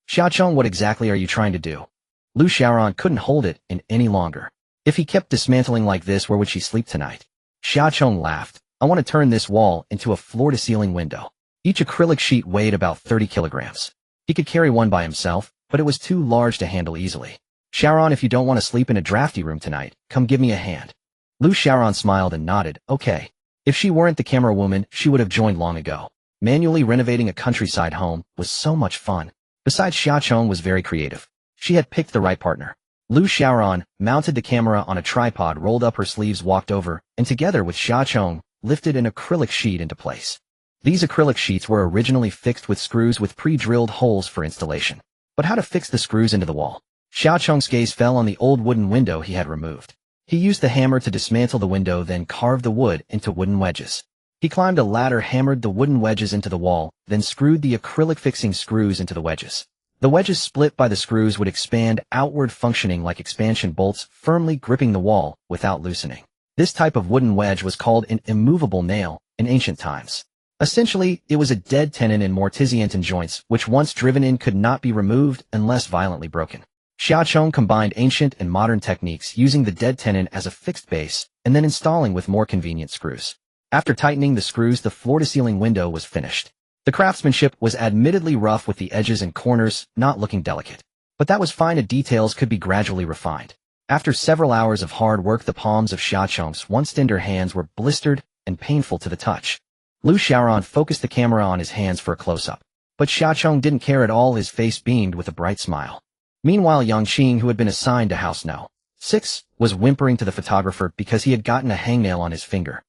Xiaochong, what exactly are you trying to do? Lu Xiaoran couldn't hold it in any longer. If he kept dismantling like this, where would she sleep tonight? Xiaochong laughed. I want to turn this wall into a floor-to-ceiling window. Each acrylic sheet weighed about 30 kilograms. He could carry one by himself, but it was too large to handle easily. Xiaoran, if you don't want to sleep in a drafty room tonight, come give me a hand. Lu Xiaoran smiled and nodded, okay. If she weren't the camera woman, she would have joined long ago. Manually renovating a countryside home was so much fun. Besides, Xiaochong was very creative. She had picked the right partner. Lu Xiaoran mounted the camera on a tripod, rolled up her sleeves, walked over, and together with Xiaochong, lifted an acrylic sheet into place. These acrylic sheets were originally fixed with screws with pre-drilled holes for installation. But how to fix the screws into the wall? Xiaochong's gaze fell on the old wooden window he had removed. He used the hammer to dismantle the window, then carved the wood into wooden wedges. He climbed a ladder, hammered the wooden wedges into the wall, then screwed the acrylic fixing screws into the wedges. The wedges, split by the screws, would expand outward, functioning like expansion bolts, firmly gripping the wall without loosening. This type of wooden wedge was called an immovable nail in ancient times. Essentially, it was a dead tenon in mortise and joints, which once driven in could not be removed unless violently broken. Xiaochong combined ancient and modern techniques, using the dead tenon as a fixed base and then installing with more convenient screws. After tightening the screws, the floor-to-ceiling window was finished. The craftsmanship was admittedly rough, with the edges and corners not looking delicate. But that was fine, the details could be gradually refined. After several hours of hard work, the palms of Xiaochong's once tender hands were blistered and painful to the touch. Lu Xiaoran focused the camera on his hands for a close-up. But Xiaochong didn't care at all, his face beamed with a bright smile. Meanwhile, Yang Qing, who had been assigned to House No. 6, was whimpering to the photographer because he had gotten a hangnail on his finger.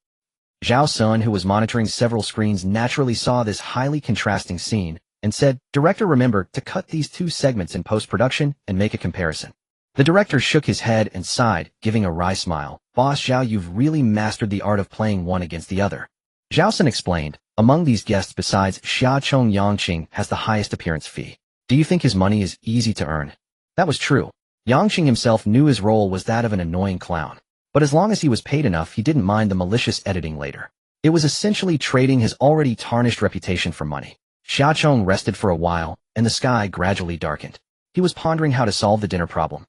Zhao Sun, who was monitoring several screens, naturally saw this highly contrasting scene and said, "Director, remember to cut these 2 segments in post-production and make a comparison." The director shook his head and sighed, giving a wry smile. "Boss Zhao, you've really mastered the art of playing one against the other. Zhao explained, among these guests besides Xia Chong Yangqing has the highest appearance fee. Do you think his money is easy to earn? That was true. Yangqing himself knew his role was that of an annoying clown. But as long as he was paid enough, he didn't mind the malicious editing later. It was essentially trading his already tarnished reputation for money. Xia Chong rested for a while, and the sky gradually darkened. He was pondering how to solve the dinner problem.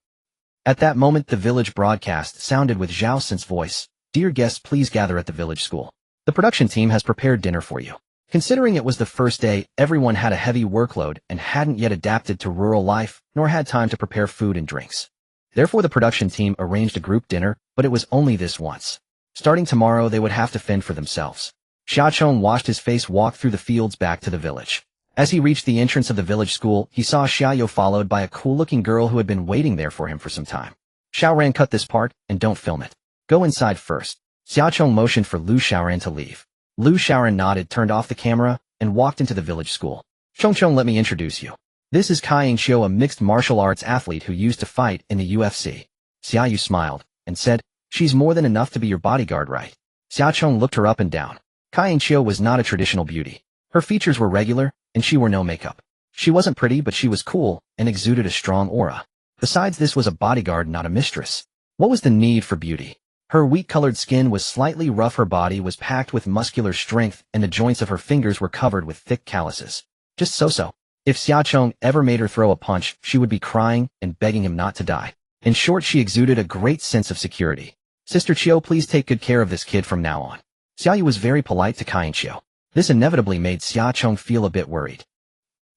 At that moment, the village broadcast sounded with Zhao Sen's voice. Dear guests, please gather at the village school. The production team has prepared dinner for you. Considering it was the first day, everyone had a heavy workload and hadn't yet adapted to rural life, nor had time to prepare food and drinks. Therefore, the production team arranged a group dinner, but it was only this once. Starting tomorrow, they would have to fend for themselves. Xia Chong washed his face, walked through the fields back to the village. As he reached the entrance of the village school, he saw Xiaoyu followed by a cool-looking girl who had been waiting there for him for some time. Xiaoran, cut this part, and don't film it. Go inside first. Xia Chong motioned for Lu Xiaoran to leave. Lu Xiaoran nodded, turned off the camera, and walked into the village school. Chong, let me introduce you. This is Kai Yingxiu, a mixed martial arts athlete who used to fight in the UFC. Xiaoyu smiled, and said, she's more than enough to be your bodyguard, right? Xia Chong looked her up and down. Kai Yingxiu was not a traditional beauty. Her features were regular, and she wore no makeup. She wasn't pretty, but she was cool, and exuded a strong aura. Besides, this was a bodyguard, not a mistress. What was the need for beauty? Her wheat-colored skin was slightly rough, her body was packed with muscular strength, and the joints of her fingers were covered with thick calluses. Just so-so. If Xia Chong ever made her throw a punch, she would be crying and begging him not to die. In short, she exuded a great sense of security. Sister Chiu, please take good care of this kid from now on. Xiaoyu was very polite to Kai Yingxiu. This inevitably made Xia Chong feel a bit worried.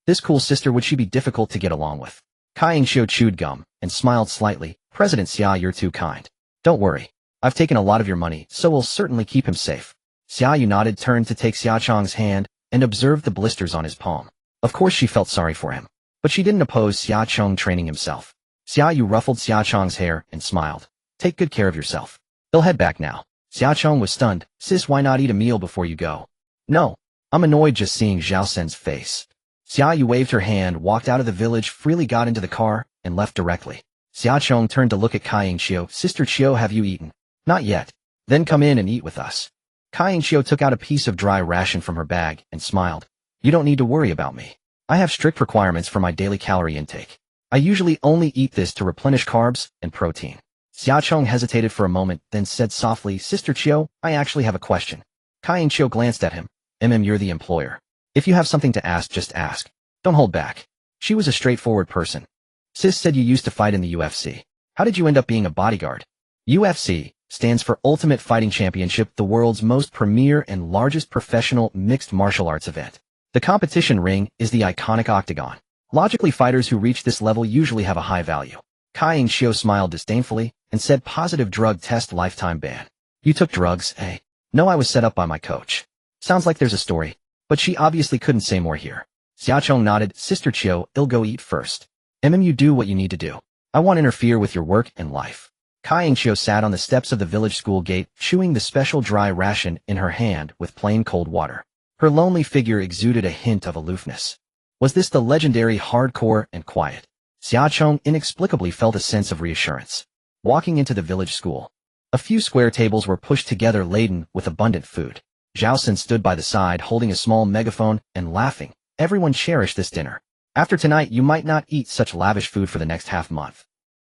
This cool sister, would she be difficult to get along with? Kai Yingxiu chewed gum and smiled slightly. President Xia, you're too kind. Don't worry. I've taken a lot of your money, so we'll certainly keep him safe. Xiaoyu nodded, turned to take Xia Chong's hand, and observed the blisters on his palm. Of course she felt sorry for him. But she didn't oppose Xia Chong training himself. Xiaoyu ruffled Xia Chong's hair and smiled. Take good care of yourself. They'll head back now. Xia Chong was stunned. Sis, why not eat a meal before you go? No. I'm annoyed just seeing Zhao Sen's face. Xiaoyu waved her hand, walked out of the village, freely got into the car, and left directly. Xia Chong turned to look at Kai Yingxiu. Sister Chiu, have you eaten? Not yet. Then come in and eat with us. Kai Yingxiu took out a piece of dry ration from her bag and smiled. You don't need to worry about me. I have strict requirements for my daily calorie intake. I usually only eat this to replenish carbs and protein. Xia Chong hesitated for a moment, then said softly, Sister Chiu, I actually have a question. Kai Yingxiu glanced at him. You're the employer. If you have something to ask, just ask. Don't hold back. She was a straightforward person. Sis said you used to fight in the UFC. How did you end up being a bodyguard? UFC stands for Ultimate Fighting Championship, the world's most premier and largest professional mixed martial arts event. The competition ring is the iconic octagon. Logically, fighters who reach this level usually have a high value. Kai Yingxiu smiled disdainfully and said, positive drug test, lifetime ban. You took drugs, eh? No, I was set up by my coach. Sounds like there's a story, but she obviously couldn't say more here. Xia Chong nodded. Sister Chiu, I'll go eat first. You do what you need to do. I won't interfere with your work and life. Kai Yingxiu sat on the steps of the village school gate, chewing the special dry ration in her hand with plain cold water. Her lonely figure exuded a hint of aloofness. Was this the legendary hardcore and quiet? Xia Chong inexplicably felt a sense of reassurance. Walking into the village school, a few square tables were pushed together laden with abundant food. Zhao Sen stood by the side holding a small megaphone and laughing. Everyone cherished this dinner. After tonight, you might not eat such lavish food for the next half-month.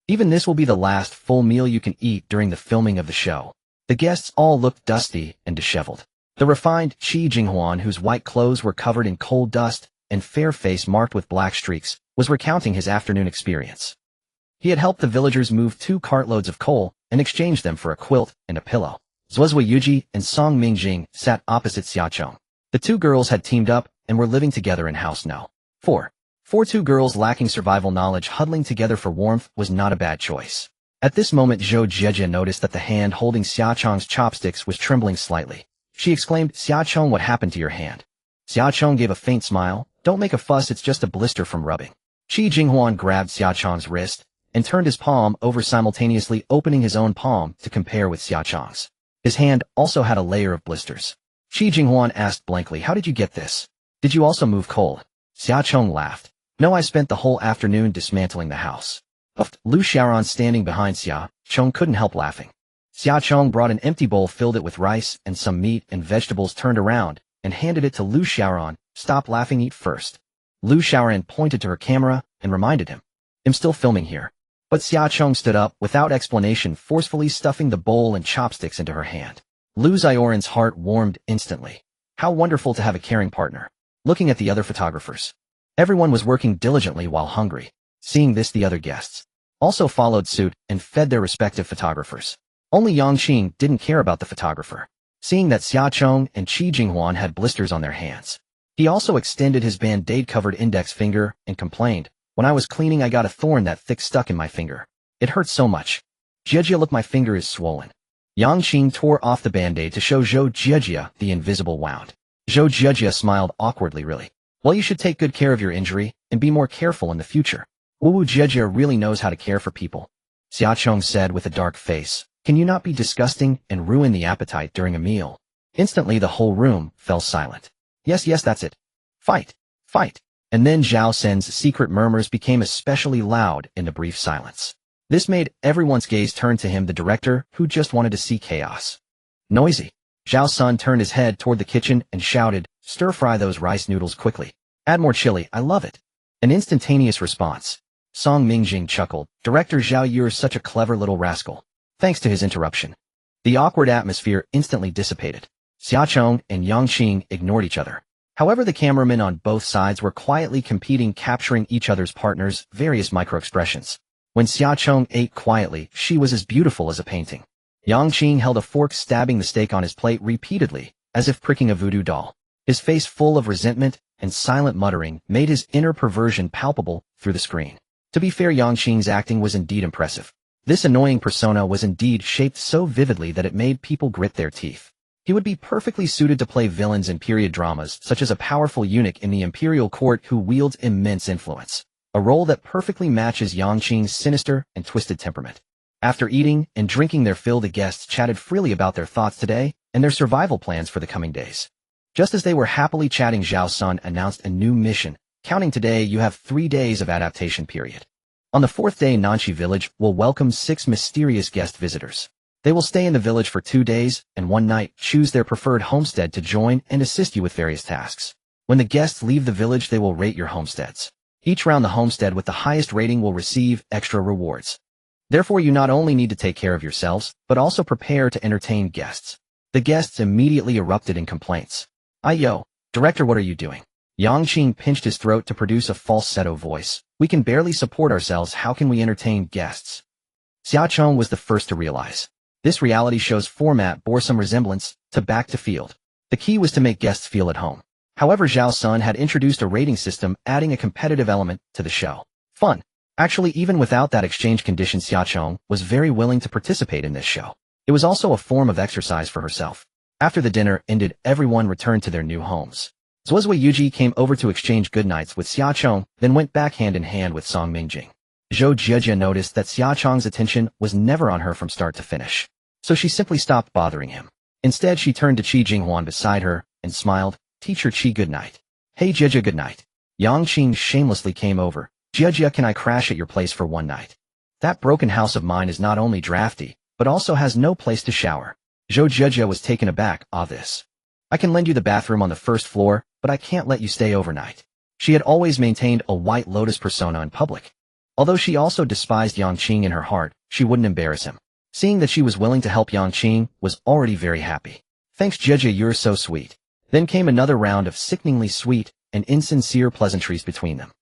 Even this will be the last full meal you can eat during the filming of the show. The guests all looked dusty and disheveled. The refined Qi Jinghuan, whose white clothes were covered in coal dust and fair face marked with black streaks, was recounting his afternoon experience. He had helped the villagers move 2 cartloads of coal and exchanged them for a quilt and a pillow. Zuozui Yuji and Song Mingjing sat opposite Xia Chong. The 2 girls had teamed up and were living together in house no. 4. For 2 girls lacking survival knowledge, huddling together for warmth was not a bad choice. At this moment, Zhou Jieji noticed that the hand holding Xia Chong's chopsticks was trembling slightly. She exclaimed, Xia Chong, what happened to your hand? Xia Chong gave a faint smile. Don't make a fuss, it's just a blister from rubbing. Qi Jinghuan grabbed Xia Chong's wrist and turned his palm over, simultaneously opening his own palm to compare with Xia Chong's. His hand also had a layer of blisters. Qi Jinghuan asked blankly, how did you get this? Did you also move coal? Xia Chong laughed. No, I spent the whole afternoon dismantling the house. Lu Xiaoran, standing behind Xia Chong, couldn't help laughing. Xia Chong brought an empty bowl, filled it with rice and some meat and vegetables, turned around and handed it to Lu Xiaoran. Stop laughing, eat first. Lu Xiaoran pointed to her camera and reminded him. I'm still filming here. But Xia Chong stood up without explanation, forcefully stuffing the bowl and chopsticks into her hand. Lu Xiaoran's heart warmed instantly. How wonderful to have a caring partner. Looking at the other photographers. Everyone was working diligently while hungry. Seeing this, the other guests also followed suit and fed their respective photographers. Only Yang Qing didn't care about the photographer. Seeing that Xia Chong and Qi Jinghuan had blisters on their hands, he also extended his band-aid-covered index finger and complained, "When I was cleaning, I got a thorn that thick stuck in my finger. It hurts so much. Jiejia, look, my finger is swollen." Yang Qing tore off the band-aid to show Zhou Jiejia the invisible wound. Zhou Jiejia smiled awkwardly. Really? Well, you should take good care of your injury and be more careful in the future. Wu Jiejia really knows how to care for people. Xia Chong said with a dark face. Can you not be disgusting and ruin the appetite during a meal? Instantly the whole room fell silent. Yes, that's it. Fight. Fight. And then Zhao Sen's secret murmurs became especially loud in the brief silence. This made everyone's gaze turn to him, the director, who just wanted to see chaos. Noisy. Zhao Sun turned his head toward the kitchen and shouted, "Stir-fry those rice noodles quickly. Add more chili, I love it." An instantaneous response. Song Mingjing chuckled. Director Zhao, you're such a clever little rascal. Thanks to his interruption, the awkward atmosphere instantly dissipated. Xia Chong and Yang Qing ignored each other. However, the cameramen on both sides were quietly competing, capturing each other's partners' various micro-expressions. When Xia Chong ate quietly, she was as beautiful as a painting. Yang Qing held a fork, stabbing the steak on his plate repeatedly, as if pricking a voodoo doll. His face full of resentment and silent muttering made his inner perversion palpable through the screen. To be fair, Yang Qing's acting was indeed impressive. This annoying persona was indeed shaped so vividly that it made people grit their teeth. He would be perfectly suited to play villains in period dramas, such as a powerful eunuch in the imperial court who wields immense influence, a role that perfectly matches Yang Qing's sinister and twisted temperament. After eating and drinking their fill, the guests chatted freely about their thoughts today and their survival plans for the coming days. Just as they were happily chatting, Zhao Sun announced a new mission. Counting today, you have 3 days of adaptation period. On the 4th day, Nanxi village will welcome 6 mysterious guest visitors. They will stay in the village for 2 days and 1 night, choose their preferred homestead to join, and assist you with various tasks. When the guests leave the village, they will rate your homesteads. Each round, the homestead with the highest rating will receive extra rewards. Therefore, you not only need to take care of yourselves, but also prepare to entertain guests. The guests immediately erupted in complaints. Yo, director, what are you doing? Yang Qing pinched his throat to produce a falsetto voice. We can barely support ourselves, how can we entertain guests? Xia Chong was the first to realize. This reality show's format bore some resemblance to Back to Field. The key was to make guests feel at home. However, Zhao Sun had introduced a rating system, adding a competitive element to the show. Fun. Actually, even without that exchange condition, Xia Chong was very willing to participate in this show. It was also a form of exercise for herself. After the dinner ended, everyone returned to their new homes. Zuozui Yuji came over to exchange goodnights with Xia Chong, then went back hand in hand with Song Mingjing. Zhou Jiejia noticed that Xia Chong's attention was never on her from start to finish, so she simply stopped bothering him. Instead, she turned to Qi Jinghuan beside her and smiled. Teacher Qi, good night. Hey Jiejia, good night. Yang Qing shamelessly came over. Jiejia, can I crash at your place for 1 night? That broken house of mine is not only drafty, but also has no place to shower. Zhou Jiejia was taken aback. This. I can lend you the bathroom on the 1st floor, but I can't let you stay overnight. She had always maintained a White Lotus persona in public. Although she also despised Yang Qing in her heart, she wouldn't embarrass him. Seeing that she was willing to help, Yang Qing was already very happy. Thanks Jiejia, you're so sweet. Then came another round of sickeningly sweet and insincere pleasantries between them.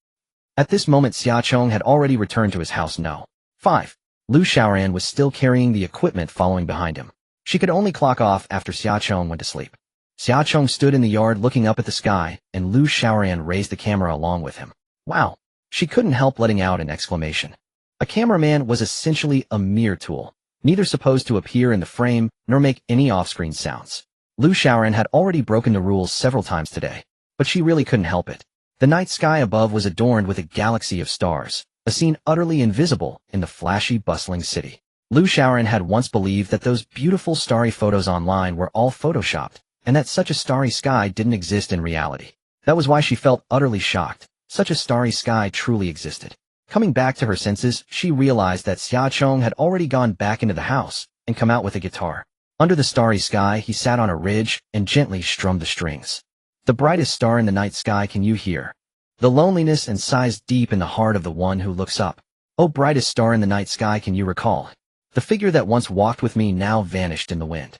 At this moment, Xia Chong had already returned to his house. No. 5. Lu Xiaoran was still carrying the equipment, following behind him. She could only clock off after Xia Chong went to sleep. Xia Chong stood in the yard looking up at the sky, and Lu Xiaoran raised the camera along with him. Wow! She couldn't help letting out an exclamation. A cameraman was essentially a mere tool, neither supposed to appear in the frame nor make any off-screen sounds. Lu Xiaoran had already broken the rules several times today, but she really couldn't help it. The night sky above was adorned with a galaxy of stars, a scene utterly invisible in the flashy, bustling city. Lu Xiaoran had once believed that those beautiful starry photos online were all photoshopped, and that such a starry sky didn't exist in reality. That was why she felt utterly shocked. Such a starry sky truly existed. Coming back to her senses, she realized that Xia Chong had already gone back into the house, and come out with a guitar. Under the starry sky, he sat on a ridge and gently strummed the strings. The brightest star in the night sky, can you hear the loneliness and sighs deep in the heart of the one who looks up? Oh, brightest star in the night sky, can you recall the figure that once walked with me, now vanished in the wind?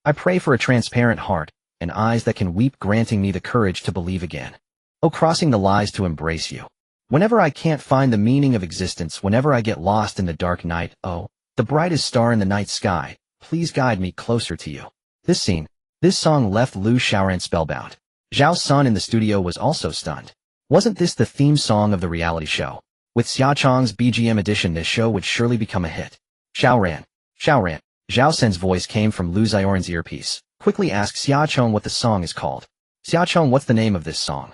I pray for a transparent heart and eyes that can weep, granting me the courage to believe again. Oh, crossing the lies to embrace you. Whenever I can't find the meaning of existence, whenever I get lost in the dark night, oh, the brightest star in the night sky, please guide me closer to you. This song left Liu Xiaoran spellbound. Zhao Sun in the studio was also stunned. Wasn't this the theme song of the reality show? With Xia Chong's BGM addition, this show would surely become a hit. Xiaoran. Zhao Sun's voice came from Liu Xiaoran's earpiece. Quickly ask Xia Chong what the song is called. Xia Chong, what's the name of this song?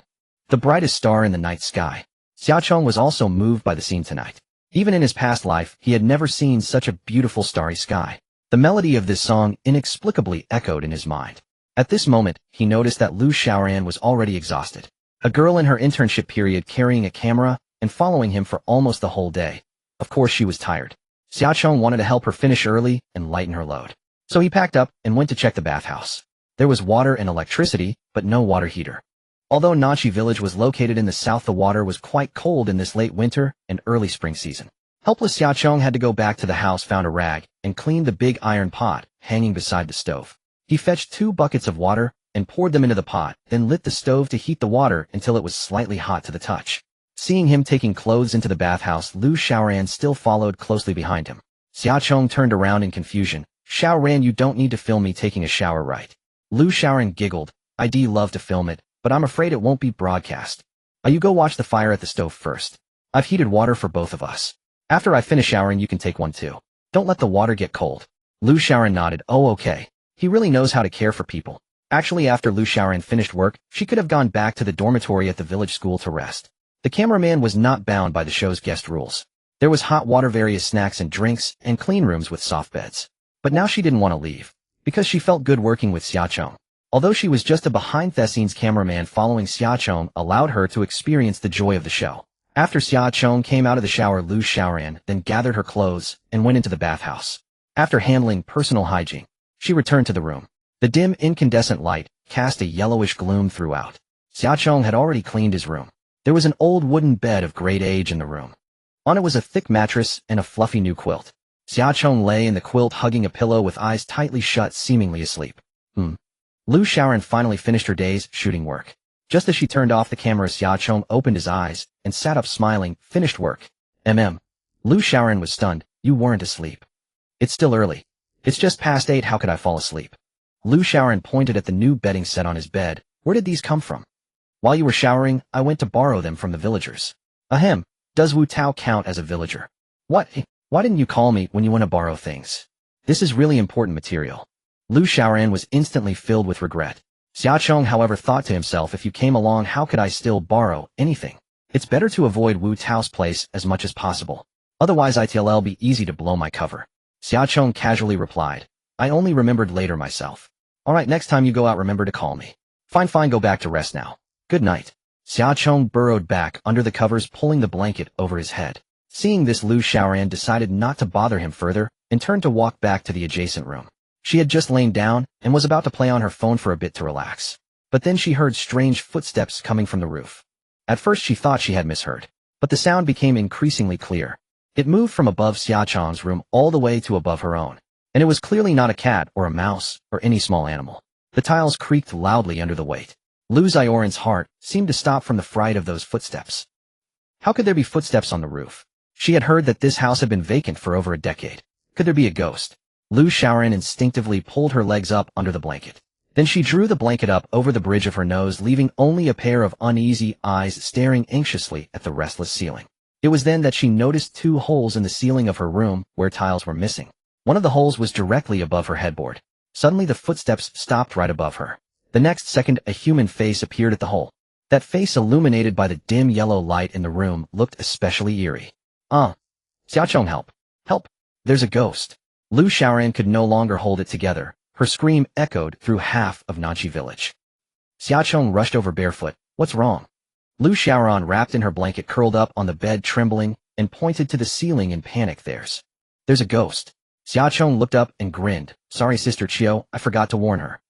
The brightest star in the night sky. Xia Chong was also moved by the scene tonight. Even in his past life, he had never seen such a beautiful starry sky. The melody of this song inexplicably echoed in his mind. At this moment, he noticed that Liu Xiaoran was already exhausted. A girl in her internship period carrying a camera and following him for almost the whole day. Of course she was tired. Xia Chong wanted to help her finish early and lighten her load. So he packed up and went to check the bathhouse. There was water and electricity, but no water heater. Although Nachi village was located in the south, the water was quite cold in this late winter and early spring season. Helpless Xia Chong had to go back to the house, found a rag, and cleaned the big iron pot hanging beside the stove. He fetched 2 buckets of water and poured them into the pot, then lit the stove to heat the water until it was slightly hot to the touch. Seeing him taking clothes into the bathhouse, Liu Xiaoran still followed closely behind him. Xia Chong turned around in confusion. Xiaoran, you don't need to film me taking a shower, right? Liu Xiaoran giggled. I'd love to film it, but I'm afraid it won't be broadcast. You go watch the fire at the stove first. I've heated water for both of us. After I finish showering, you can take one too. Don't let the water get cold. Liu Xiaoran nodded. Oh, okay. He really knows how to care for people. Actually, after Liu Xiaoran finished work, she could have gone back to the dormitory at the village school to rest. The cameraman was not bound by the show's guest rules. There was hot water, various snacks and drinks, and clean rooms with soft beds. But now she didn't want to leave, because she felt good working with Xia Chong. Although she was just a behind-the-scenes cameraman, following Xia Chong allowed her to experience the joy of the show. After Xia Chong came out of the shower, Liu Xiaoran then gathered her clothes and went into the bathhouse. After handling personal hygiene, she returned to the room. The dim incandescent light cast a yellowish gloom throughout. Xia Chong had already cleaned his room. There was an old wooden bed of great age in the room. On it was a thick mattress and a fluffy new quilt. Xia Chong lay in the quilt hugging a pillow with eyes tightly shut, seemingly asleep. Liu Xiaoran finally finished her day's shooting work. Just as she turned off the camera, Xia Chong opened his eyes and sat up smiling. Finished work. Liu Xiaoran was stunned. You weren't asleep. It's still early. It's just past 8. How could I fall asleep? Liu Xiaoran pointed at the new bedding set on his bed. Where did these come from? While you were showering, I went to borrow them from the villagers. Ahem. Does Wu Tao count as a villager? What? Why didn't you call me when you want to borrow things? This is really important material. Liu Xiaoran was instantly filled with regret. Xia Chong, however, thought to himself, if you came along, how could I still borrow anything? It's better to avoid Wu Tao's place as much as possible. Otherwise it'll be easy to blow my cover. Xia Chong casually replied. I only remembered later myself. Alright, next time you go out, remember to call me. Fine, go back to rest now. Good night. Xia Chong burrowed back under the covers, pulling the blanket over his head. Seeing this, Liu Xiaoran decided not to bother him further and turned to walk back to the adjacent room. She had just lain down and was about to play on her phone for a bit to relax. But then she heard strange footsteps coming from the roof. At first she thought she had misheard, but the sound became increasingly clear. It moved from above Xia Chong's room all the way to above her own, and it was clearly not a cat or a mouse or any small animal. The tiles creaked loudly under the weight. Liu Xiaoran's heart seemed to stop from the fright of those footsteps. How could there be footsteps on the roof? She had heard that this house had been vacant for over a decade. Could there be a ghost? Liu Xiaoran instinctively pulled her legs up under the blanket. Then she drew the blanket up over the bridge of her nose, leaving only a pair of uneasy eyes staring anxiously at the restless ceiling. It was then that she noticed 2 holes in the ceiling of her room where tiles were missing. One of the holes was directly above her headboard. Suddenly the footsteps stopped right above her. The next second, a human face appeared at the hole. That face, illuminated by the dim yellow light in the room, looked especially eerie. Xia Chong, help! Help! There's a ghost! Liu Xiaoran could no longer hold it together. Her scream echoed through half of Nachi village. Xia Chong rushed over barefoot. What's wrong? Liu Xiaoran, wrapped in her blanket, curled up on the bed, trembling, and pointed to the ceiling in panic. There's a ghost. Xiaochong looked up and grinned. Sorry, Sister Chiu, I forgot to warn her.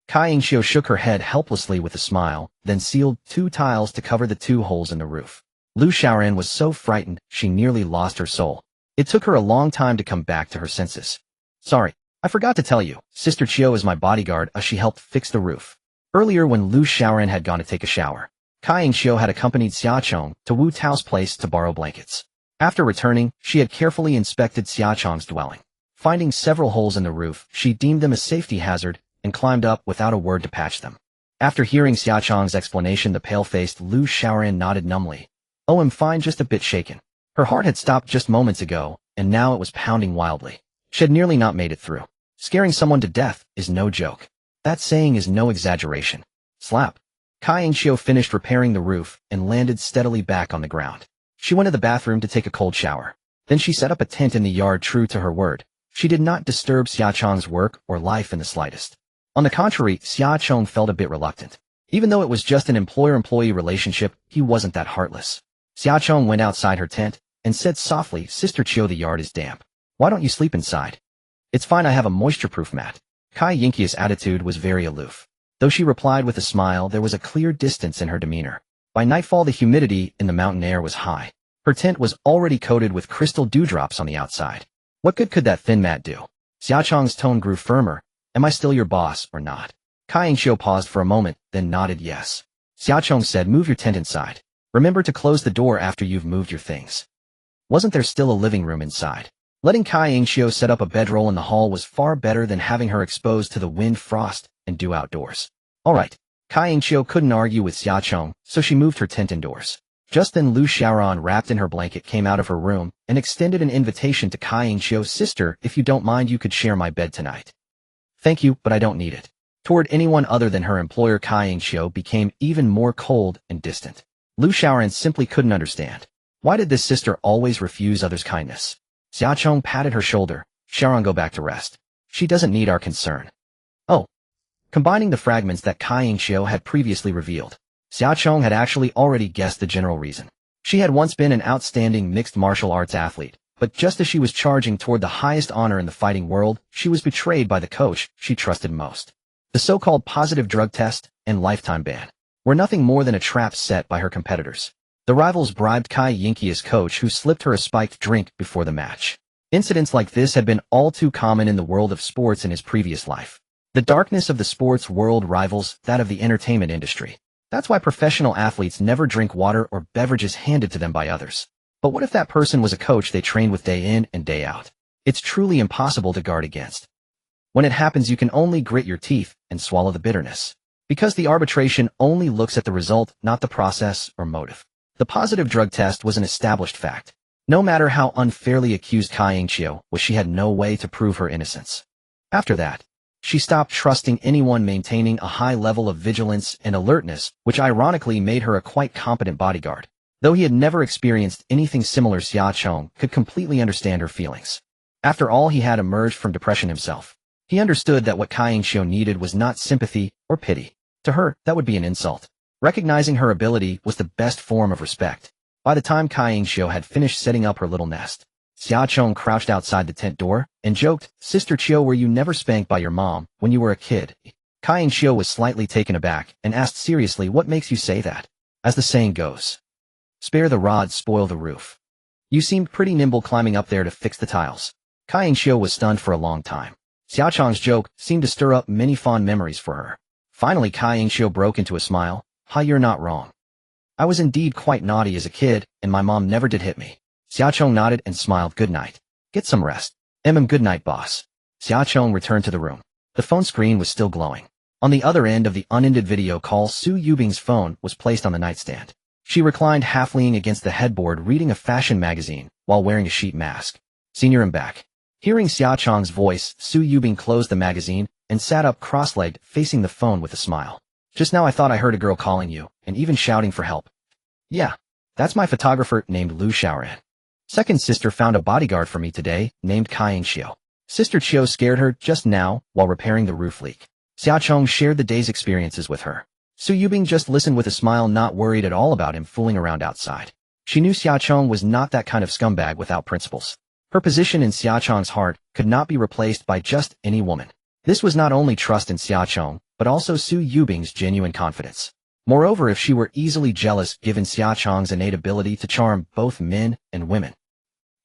Kai Yingxiu shook her head helplessly with a smile, then sealed 2 tiles to cover the 2 holes in the roof. Lu Xiaoran was so frightened, she nearly lost her soul. It took her a long time to come back to her senses. Sorry, I forgot to tell you, Sister Chiu is my bodyguard as she helped fix the roof. Earlier when Lu Xiaoran had gone to take a shower, Kai Yingxiu had accompanied Xiaochong to Wu Tao's place to borrow blankets. After returning, she had carefully inspected Xiaochong's dwelling. Finding several holes in the roof, she deemed them a safety hazard and climbed up without a word to patch them. After hearing Xiaochong's explanation, the pale-faced Lu Xiaoran nodded numbly. Oh, I'm fine, just a bit shaken. Her heart had stopped just moments ago, and now it was pounding wildly. She had nearly not made it through. Scaring someone to death is no joke. That saying is no exaggeration. Slap. Kai Yingxiu finished repairing the roof and landed steadily back on the ground. She went to the bathroom to take a cold shower. Then she set up a tent in the yard true to her word. She did not disturb Xiaochong's work or life in the slightest. On the contrary, Xiaochong felt a bit reluctant. Even though it was just an employer-employee relationship, he wasn't that heartless. Xiaochong went outside her tent and said softly, Sister Chiu, the yard is damp. Why don't you sleep inside? It's fine, I have a moisture-proof mat. Kai Yingqi's attitude was very aloof. Though she replied with a smile, there was a clear distance in her demeanor. By nightfall, the humidity in the mountain air was high. Her tent was already coated with crystal dewdrops on the outside. What good could that thin mat do? Xiaochong's tone grew firmer. Am I still your boss or not? Kai Yingxiu paused for a moment, then nodded yes. Xiaochong said, move your tent inside. Remember to close the door after you've moved your things. Wasn't there still a living room inside? Letting Kai Yingxiu set up a bedroll in the hall was far better than having her exposed to the wind, frost, and dew outdoors. All right. Kai Yingxiu couldn't argue with Xiaochong, so she moved her tent indoors. Just then Lu Xiaoran, wrapped in her blanket, came out of her room and extended an invitation to Kai Yingxiu. Sister, if you don't mind, you could share my bed tonight. Thank you, but I don't need it. Toward anyone other than her employer, Kai Yingxiu became even more cold and distant. Lu Xiaoran simply couldn't understand. Why did this sister always refuse others' kindness? Xiaochong patted her shoulder. Xiaoran, go back to rest. She doesn't need our concern. Oh. Combining the fragments that Kai Yingxiu had previously revealed, Xiaochong had actually already guessed the general reason. She had once been an outstanding mixed martial arts athlete, but just as she was charging toward the highest honor in the fighting world, she was betrayed by the coach she trusted most. The so-called positive drug test and lifetime ban were nothing more than a trap set by her competitors. The rivals bribed Kai Yingqi's coach, who slipped her a spiked drink before the match. Incidents like this had been all too common in the world of sports in his previous life. The darkness of the sports world rivals that of the entertainment industry. That's why professional athletes never drink water or beverages handed to them by others. But what if that person was a coach they trained with day in and day out? It's truly impossible to guard against. When it happens, you can only grit your teeth and swallow the bitterness. Because the arbitration only looks at the result, not the process or motive. The positive drug test was an established fact. No matter how unfairly accused Kai Yingqiu was, she had no way to prove her innocence. After that, she stopped trusting anyone, maintaining a high level of vigilance and alertness, which ironically made her a quite competent bodyguard. Though he had never experienced anything similar, Xiaochong could completely understand her feelings. After all, he had emerged from depression himself. He understood that what Kai Yingqiu needed was not sympathy or pity. To her, that would be an insult. Recognizing her ability was the best form of respect. By the time Kai Yingqiu had finished setting up her little nest, Xiaochong crouched outside the tent door and joked, Sister Chiu, were you never spanked by your mom when you were a kid? Kai Yingqiu was slightly taken aback and asked seriously, what makes you say that? As the saying goes, spare the rod, spoil the roof. You seemed pretty nimble climbing up there to fix the tiles. Kai Yingqiu was stunned for a long time. Xiaochong's joke seemed to stir up many fond memories for her. Finally, Kai Yingqiu broke into a smile. Ha, you're not wrong. I was indeed quite naughty as a kid, and my mom never did hit me. Xiaochong nodded and smiled. Good night. Get some rest. Good night, boss. Xiaochong returned to the room. The phone screen was still glowing. On the other end of the unended video call, Su Yubing's phone was placed on the nightstand. She reclined half-leaning against the headboard, reading a fashion magazine while wearing a sheet mask. Senior, I'm back. Hearing Xiaochong's voice, Su Yubing closed the magazine and sat up cross-legged, facing the phone with a smile. Just now I thought I heard a girl calling you, and even shouting for help. Yeah, that's my photographer named Lu Xiaoran. Second sister found a bodyguard for me today, named Kai Yingqiu. Sister Chiu scared her just now while repairing the roof leak. Xiaochong shared the day's experiences with her. Su Yubing just listened with a smile, not worried at all about him fooling around outside. She knew Xiaochong was not that kind of scumbag without principles. Her position in Xiaochong's heart could not be replaced by just any woman. This was not only trust in Xiaochong, but also Su Yubing's genuine confidence. Moreover, if she were easily jealous given Xiaochong's innate ability to charm both men and women,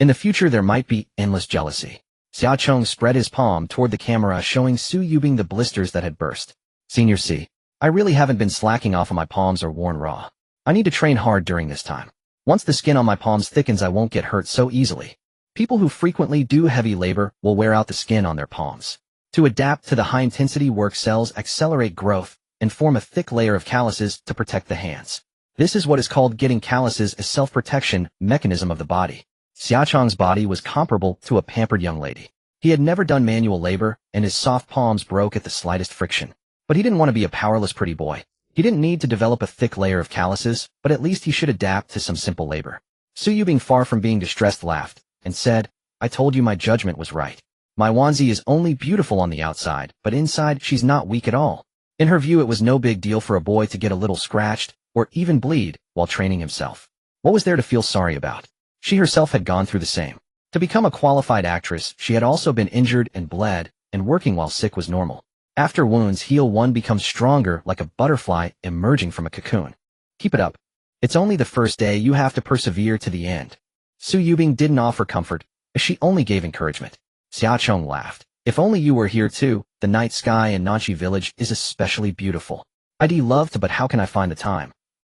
in the future there might be endless jealousy. Xiaochong spread his palm toward the camera, showing Su Yubing the blisters that had burst. Senior C, I really haven't been slacking off on my palms or worn raw. I need to train hard during this time. Once the skin on my palms thickens, I won't get hurt so easily. People who frequently do heavy labor will wear out the skin on their palms. To adapt to the high-intensity work, cells accelerate growth and form a thick layer of calluses to protect the hands. This is what is called getting calluses, a self-protection mechanism of the body. Xiaochong's body was comparable to a pampered young lady. He had never done manual labor, and his soft palms broke at the slightest friction. But he didn't want to be a powerless pretty boy. He didn't need to develop a thick layer of calluses, but at least he should adapt to some simple labor. Su Yubing, far from being distressed, laughed and said, I told you my judgment was right. My Wanzi is only beautiful on the outside, but inside she's not weak at all. In her view, it was no big deal for a boy to get a little scratched, or even bleed, while training himself. What was there to feel sorry about? She herself had gone through the same. To become a qualified actress, she had also been injured and bled, and working while sick was normal. After wounds heal, one becomes stronger like a butterfly emerging from a cocoon. Keep it up. It's only the first day, you have to persevere to the end. Su Yubing didn't offer comfort, she only gave encouragement. Xiaochong laughed. If only you were here too. The night sky in Nanxi village is especially beautiful. I'd love to, but how can I find the time?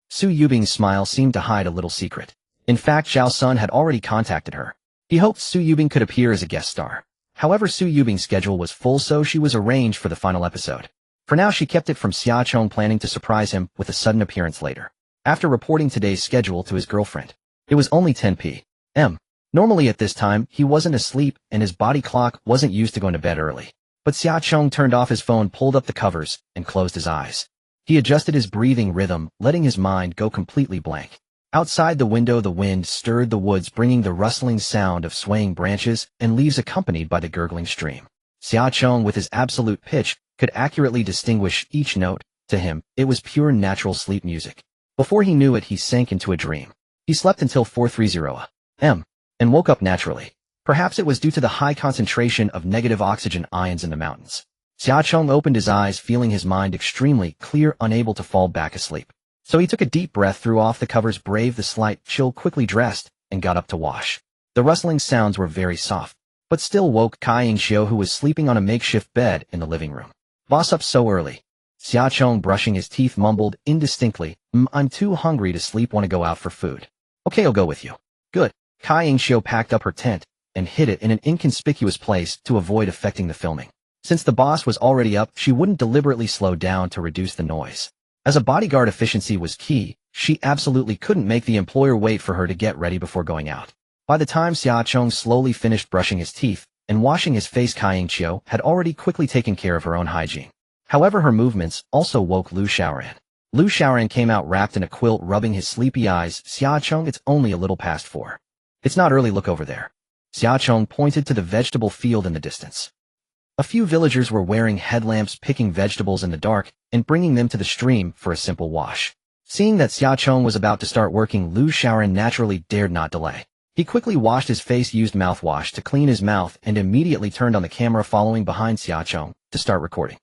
Su Yubing's smile seemed to hide a little secret. In fact, Zhao Sun had already contacted her. He hoped Su Yubing could appear as a guest star. However, Su Yubing's schedule was full, so she was arranged for the final episode. For now, she kept it from Xiaochong, planning to surprise him with a sudden appearance later. After reporting today's schedule to his girlfriend, it was only 10 p.m. Normally at this time, he wasn't asleep and his body clock wasn't used to going to bed early. But Xiaochong turned off his phone, pulled up the covers, and closed his eyes. He adjusted his breathing rhythm, letting his mind go completely blank. Outside the window, the wind stirred the woods, bringing the rustling sound of swaying branches and leaves accompanied by the gurgling stream. Xiaochong, with his absolute pitch, could accurately distinguish each note. To him, it was pure natural sleep music. Before he knew it, he sank into a dream. He slept until 4:30 a.m. and woke up naturally. Perhaps it was due to the high concentration of negative oxygen ions in the mountains. Xiaochong opened his eyes, feeling his mind extremely clear, unable to fall back asleep. So he took a deep breath, threw off the covers, braved the slight chill, quickly dressed, and got up to wash. The rustling sounds were very soft, but still woke Kai Yingxiu, who was sleeping on a makeshift bed in the living room. Boss, up so early? Xiaochong, brushing his teeth, mumbled indistinctly, I'm too hungry to sleep, want to go out for food. Okay, I'll go with you. Good. Kai Yingxiu packed up her tent and hid it in an inconspicuous place to avoid affecting the filming. Since the boss was already up, she wouldn't deliberately slow down to reduce the noise. As a bodyguard, efficiency was key. She absolutely couldn't make the employer wait for her to get ready before going out. By the time Xiaochong slowly finished brushing his teeth and washing his face, Kai Yingxiu had already quickly taken care of her own hygiene. However, her movements also woke Lu Xiaoran. Lu Xiaoran came out wrapped in a quilt, rubbing his sleepy eyes. Xiaochong, it's only a little past 4. It's not early, look over there. Xiaochong pointed to the vegetable field in the distance. A few villagers were wearing headlamps, picking vegetables in the dark and bringing them to the stream for a simple wash. Seeing that Xiaochong was about to start working, Lu Xiaoran naturally dared not delay. He quickly washed his face, used mouthwash to clean his mouth, and immediately turned on the camera, following behind Xiaochong to start recording.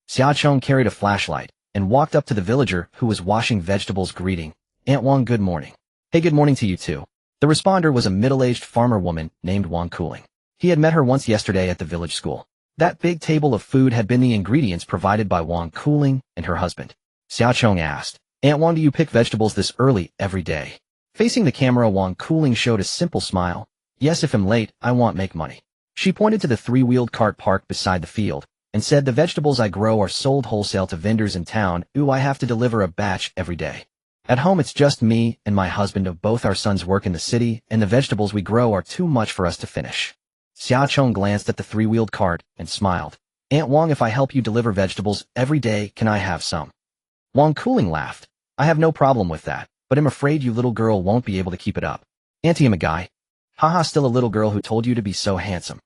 Xiaochong carried a flashlight and walked up to the villager who was washing vegetables, greeting, Aunt Wang, good morning. Hey, good morning to you too. The responder was a middle-aged farmer woman named Wang Cooling. He had met her once yesterday at the village school. That big table of food had been the ingredients provided by Wang Cooling and her husband. Xiaochong asked, Aunt Wang, do you pick vegetables this early every day? Facing the camera, Wang Cooling showed a simple smile. Yes, if I'm late, I want make money. She pointed to the 3-wheeled cart parked beside the field and said, the vegetables I grow are sold wholesale to vendors in town. I have to deliver a batch every day. At home, it's just me and my husband. Of both our sons work in the city, and the vegetables we grow are too much for us to finish. Xiaochong glanced at the 3-wheeled cart and smiled. Aunt Wang, if I help you deliver vegetables every day, can I have some? Wang Cooling laughed. I have no problem with that, but I'm afraid you little girl won't be able to keep it up. Auntie, I'm a guy. Haha, still a little girl who told you to be so handsome.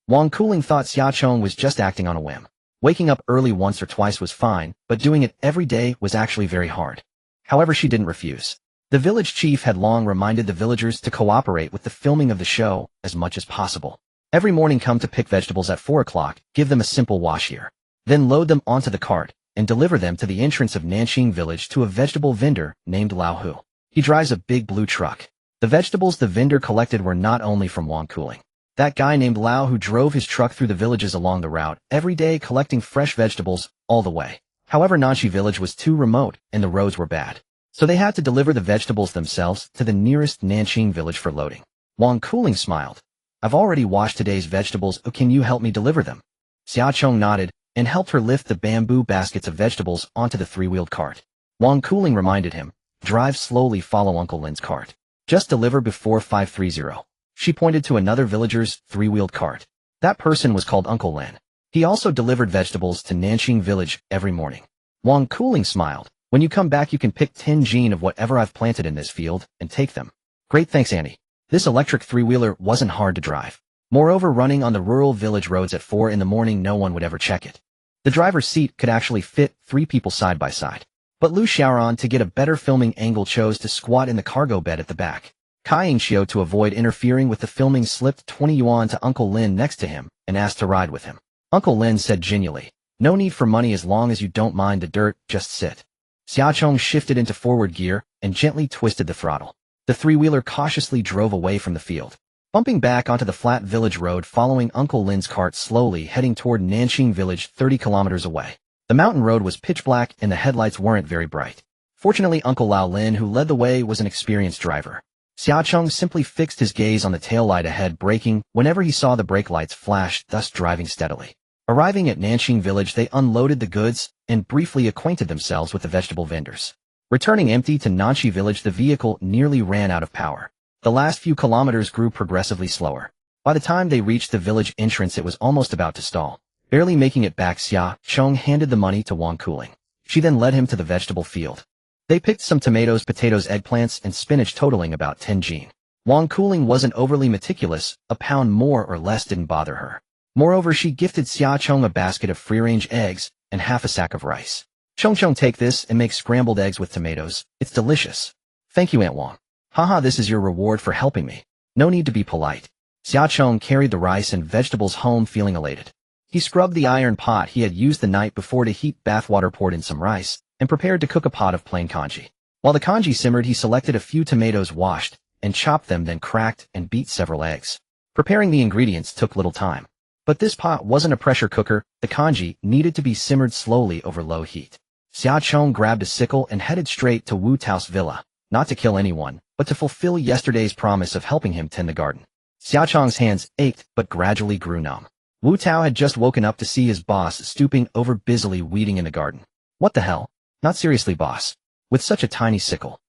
Wang Cooling thought Xiaochong was just acting on a whim. Waking up early once or twice was fine, but doing it every day was actually very hard. However, she didn't refuse. The village chief had long reminded the villagers to cooperate with the filming of the show as much as possible. Every morning come to pick vegetables at 4 o'clock, give them a simple wash here. Then load them onto the cart and deliver them to the entrance of Nanxing village to a vegetable vendor named Lao Hu. He drives a big blue truck. The vegetables the vendor collected were not only from Wangkuling. That guy named Lao who drove his truck through the villages along the route every day collecting fresh vegetables all the way. However, Nanxi village was too remote and the roads were bad. So they had to deliver the vegetables themselves to the nearest Nanxing village for loading. Wangkuling smiled. I've already washed today's vegetables, can you help me deliver them? Xiaocheng nodded and helped her lift the bamboo baskets of vegetables onto the three-wheeled cart. Wangkuling reminded him, drive slowly, follow Uncle Lin's cart. Just deliver before 5:30. She pointed to another villager's three-wheeled cart. That person was called Uncle Lin. He also delivered vegetables to Nanxing village every morning. Wangkuling smiled. When you come back you can pick 10 gene of whatever I've planted in this field and take them. Great, thanks Annie. This electric three-wheeler wasn't hard to drive. Moreover, running on the rural village roads at 4 in the morning no one would ever check it. The driver's seat could actually fit 3 people side by side. But Lu Xiaoran, to get a better filming angle, chose to squat in the cargo bed at the back. Kai Yingxiu, to avoid interfering with the filming, slipped 20 yuan to Uncle Lin next to him and asked to ride with him. Uncle Lin said genially, no need for money as long as you don't mind the dirt, just sit. Xiaocheng shifted into forward gear and gently twisted the throttle. The three-wheeler cautiously drove away from the field, bumping back onto the flat village road, following Uncle Lin's cart slowly, heading toward Nanxing village 30 kilometers away. The mountain road was pitch black and the headlights weren't very bright. Fortunately, Uncle Lao Lin, who led the way, was an experienced driver. Xiaocheng simply fixed his gaze on the taillight ahead, braking whenever he saw the brake lights flash, thus driving steadily. Arriving at Nanxing village, they unloaded the goods and briefly acquainted themselves with the vegetable vendors. Returning empty to Nanxi village, the vehicle nearly ran out of power. The last few kilometers grew progressively slower. By the time they reached the village entrance, it was almost about to stall. Barely making it back, Xiaocheng handed the money to Wangkuling. She then led him to the vegetable field. They picked some tomatoes, potatoes, eggplants, and spinach, totaling about 10 gene. Wangkuling wasn't overly meticulous, a pound more or less didn't bother her. Moreover, she gifted Xiaocheng a basket of free-range eggs and half a sack of rice. Chongchong, take this and make scrambled eggs with tomatoes. It's delicious. Thank you, Aunt Wang. Haha, this is your reward for helping me. No need to be polite. Xiaocheng carried the rice and vegetables home feeling elated. He scrubbed the iron pot he had used the night before to heat bathwater, poured in some rice, and prepared to cook a pot of plain congee. While the congee simmered, he selected a few tomatoes, washed and chopped them, then cracked and beat several eggs. Preparing the ingredients took little time. But this pot wasn't a pressure cooker. The congee needed to be simmered slowly over low heat. Xiaocheng grabbed a sickle and headed straight to Wu Tao's villa, not to kill anyone, but to fulfill yesterday's promise of helping him tend the garden. Xiaocheng's hands ached but gradually grew numb. Wu Tao had just woken up to see his boss stooping over, busily weeding in the garden. What the hell? Not seriously, boss. With such a tiny sickle.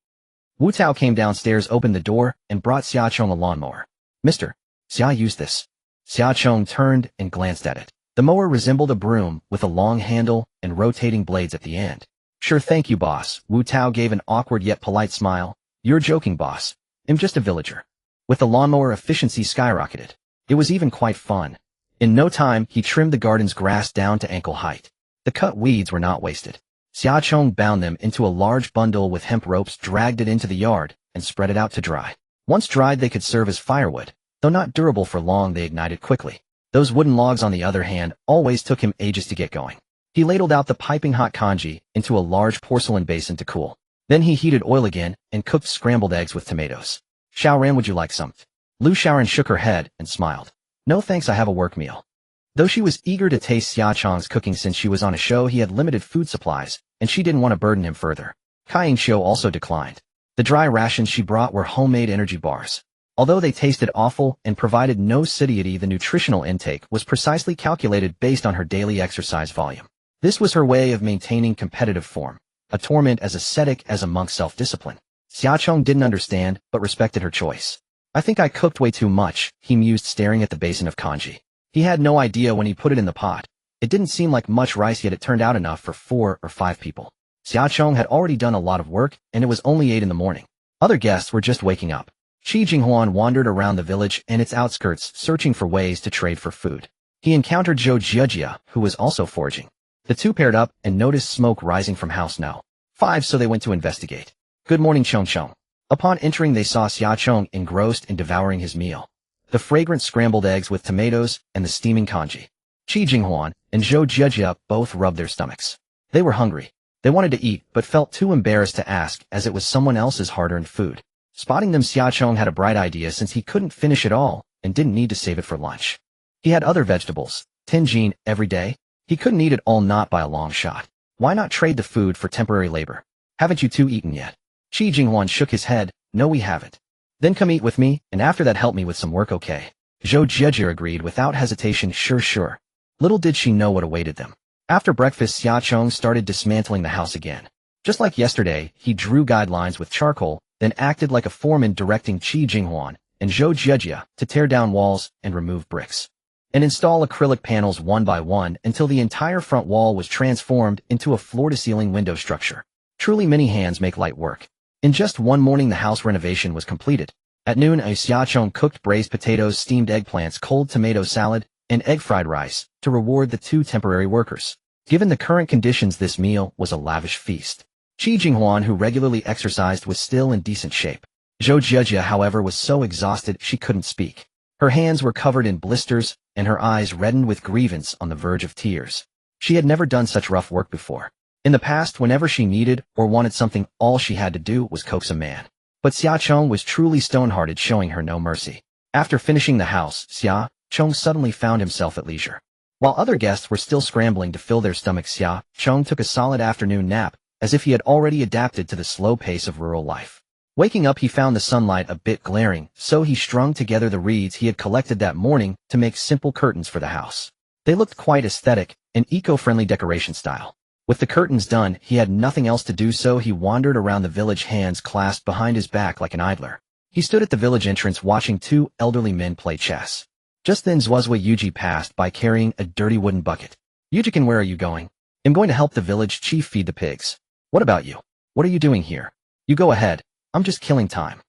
Wu Tao came downstairs, opened the door, and brought Xiaocheng a lawnmower. Mister, Xia, use this. Xiaocheng turned and glanced at it. The mower resembled a broom with a long handle and rotating blades at the end. Sure, thank you, boss. Wu Tao gave an awkward yet polite smile. You're joking, boss. I'm just a villager. With the lawnmower, efficiency skyrocketed. It was even quite fun. In no time, he trimmed the garden's grass down to ankle height. The cut weeds were not wasted. Xiaocheng bound them into a large bundle with hemp ropes, dragged it into the yard, and spread it out to dry. Once dried, they could serve as firewood. Though not durable for long, they ignited quickly. Those wooden logs, on the other hand, always took him ages to get going. He ladled out the piping hot congee into a large porcelain basin to cool. Then he heated oil again and cooked scrambled eggs with tomatoes. Xiaoran, would you like some? Lu Xiaoran shook her head and smiled. No thanks, I have a work meal. Though she was eager to taste Xiaocheng's cooking since she was on a show, he had limited food supplies, and she didn't want to burden him further. Kai Yingxiu also declined. The dry rations she brought were homemade energy bars. Although they tasted awful and provided no satiety, the nutritional intake was precisely calculated based on her daily exercise volume. This was her way of maintaining competitive form, a torment as ascetic as a monk's self-discipline. Xiaocheng didn't understand, but respected her choice. I think I cooked way too much, he mused, staring at the basin of congee. He had no idea when he put it in the pot. It didn't seem like much rice, yet it turned out enough for 4 or 5 people. Xiaocheng had already done a lot of work, and it was only 8 in the morning. Other guests were just waking up. Qi Jinghuan wandered around the village and its outskirts, searching for ways to trade for food. He encountered Zhou Jiejia, who was also foraging. The two paired up and noticed smoke rising from house No. 5, so they went to investigate. Good morning, Chong Chong. Upon entering they saw Xiaocheng engrossed in devouring his meal. The fragrant scrambled eggs with tomatoes and the steaming congee. Qi Jinghuan and Zhou Jiejia both rubbed their stomachs. They were hungry. They wanted to eat, but felt too embarrassed to ask as it was someone else's hard-earned food. Spotting them, Xiaocheng had a bright idea since he couldn't finish it all and didn't need to save it for lunch. He had other vegetables, Tianjin, every day. He couldn't eat it all, not by a long shot. Why not trade the food for temporary labor? Haven't you two eaten yet? Qi Jinghuan shook his head. No, we haven't. Then come eat with me, and after that help me with some work, okay? Zhou Jiejia agreed without hesitation. Sure. Little did she know what awaited them. After breakfast, Xiaocheng started dismantling the house again. Just like yesterday, he drew guidelines with charcoal, then acted like a foreman directing Qi Jinghuan and Zhou Jiejia to tear down walls and remove bricks, and install acrylic panels one by one until the entire front wall was transformed into a floor-to-ceiling window structure. Truly, many hands make light work. In just one morning, the house renovation was completed. At noon, Xiaocheng cooked braised potatoes, steamed eggplants, cold tomato salad, and egg fried rice to reward the two temporary workers. Given the current conditions, this meal was a lavish feast. Qi Jinghuan, who regularly exercised, was still in decent shape. Zhou Jiejia, however, was so exhausted she couldn't speak. Her hands were covered in blisters, and her eyes reddened with grievance on the verge of tears. She had never done such rough work before. In the past, whenever she needed or wanted something, all she had to do was coax a man. But Xiaocheng was truly stone-hearted, showing her no mercy. After finishing the house, Xiaocheng suddenly found himself at leisure. While other guests were still scrambling to fill their stomachs, Xiaocheng took a solid afternoon nap, as if he had already adapted to the slow pace of rural life. Waking up, he found the sunlight a bit glaring, so he strung together the reeds he had collected that morning to make simple curtains for the house. They looked quite aesthetic, an eco-friendly decoration style. With the curtains done, he had nothing else to do, so he wandered around the village, hands clasped behind his back like an idler. He stood at the village entrance watching two elderly men play chess. Just then Zhuozhui Yuji passed by carrying a dirty wooden bucket. Yujikin, where are you going? I'm going to help the village chief feed the pigs. What about you? What are you doing here? You go ahead. I'm just killing time.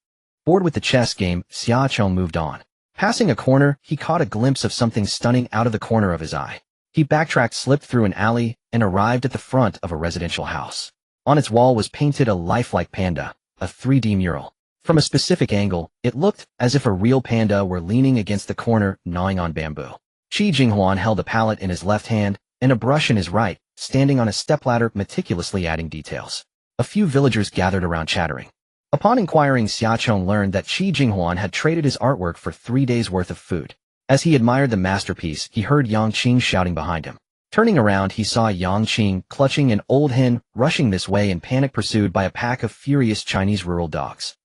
Bored with the chess game, Xiaocheng moved on. Passing a corner, he caught a glimpse of something stunning out of the corner of his eye. He backtracked, slipped through an alley, and arrived at the front of a residential house. On its wall was painted a lifelike panda, a 3D mural. From a specific angle, it looked as if a real panda were leaning against the corner, gnawing on bamboo. Qi Jinghuan held a palette in his left hand and a brush in his right, standing on a stepladder, meticulously adding details. A few villagers gathered around, chattering. Upon inquiring, Xiaocheng learned that Qi Jinghuan had traded his artwork for 3 days' worth of food. As he admired the masterpiece, he heard Yang Qing shouting behind him. Turning around, he saw Yang Qing clutching an old hen, rushing this way in panic, pursued by a pack of furious Chinese rural dogs.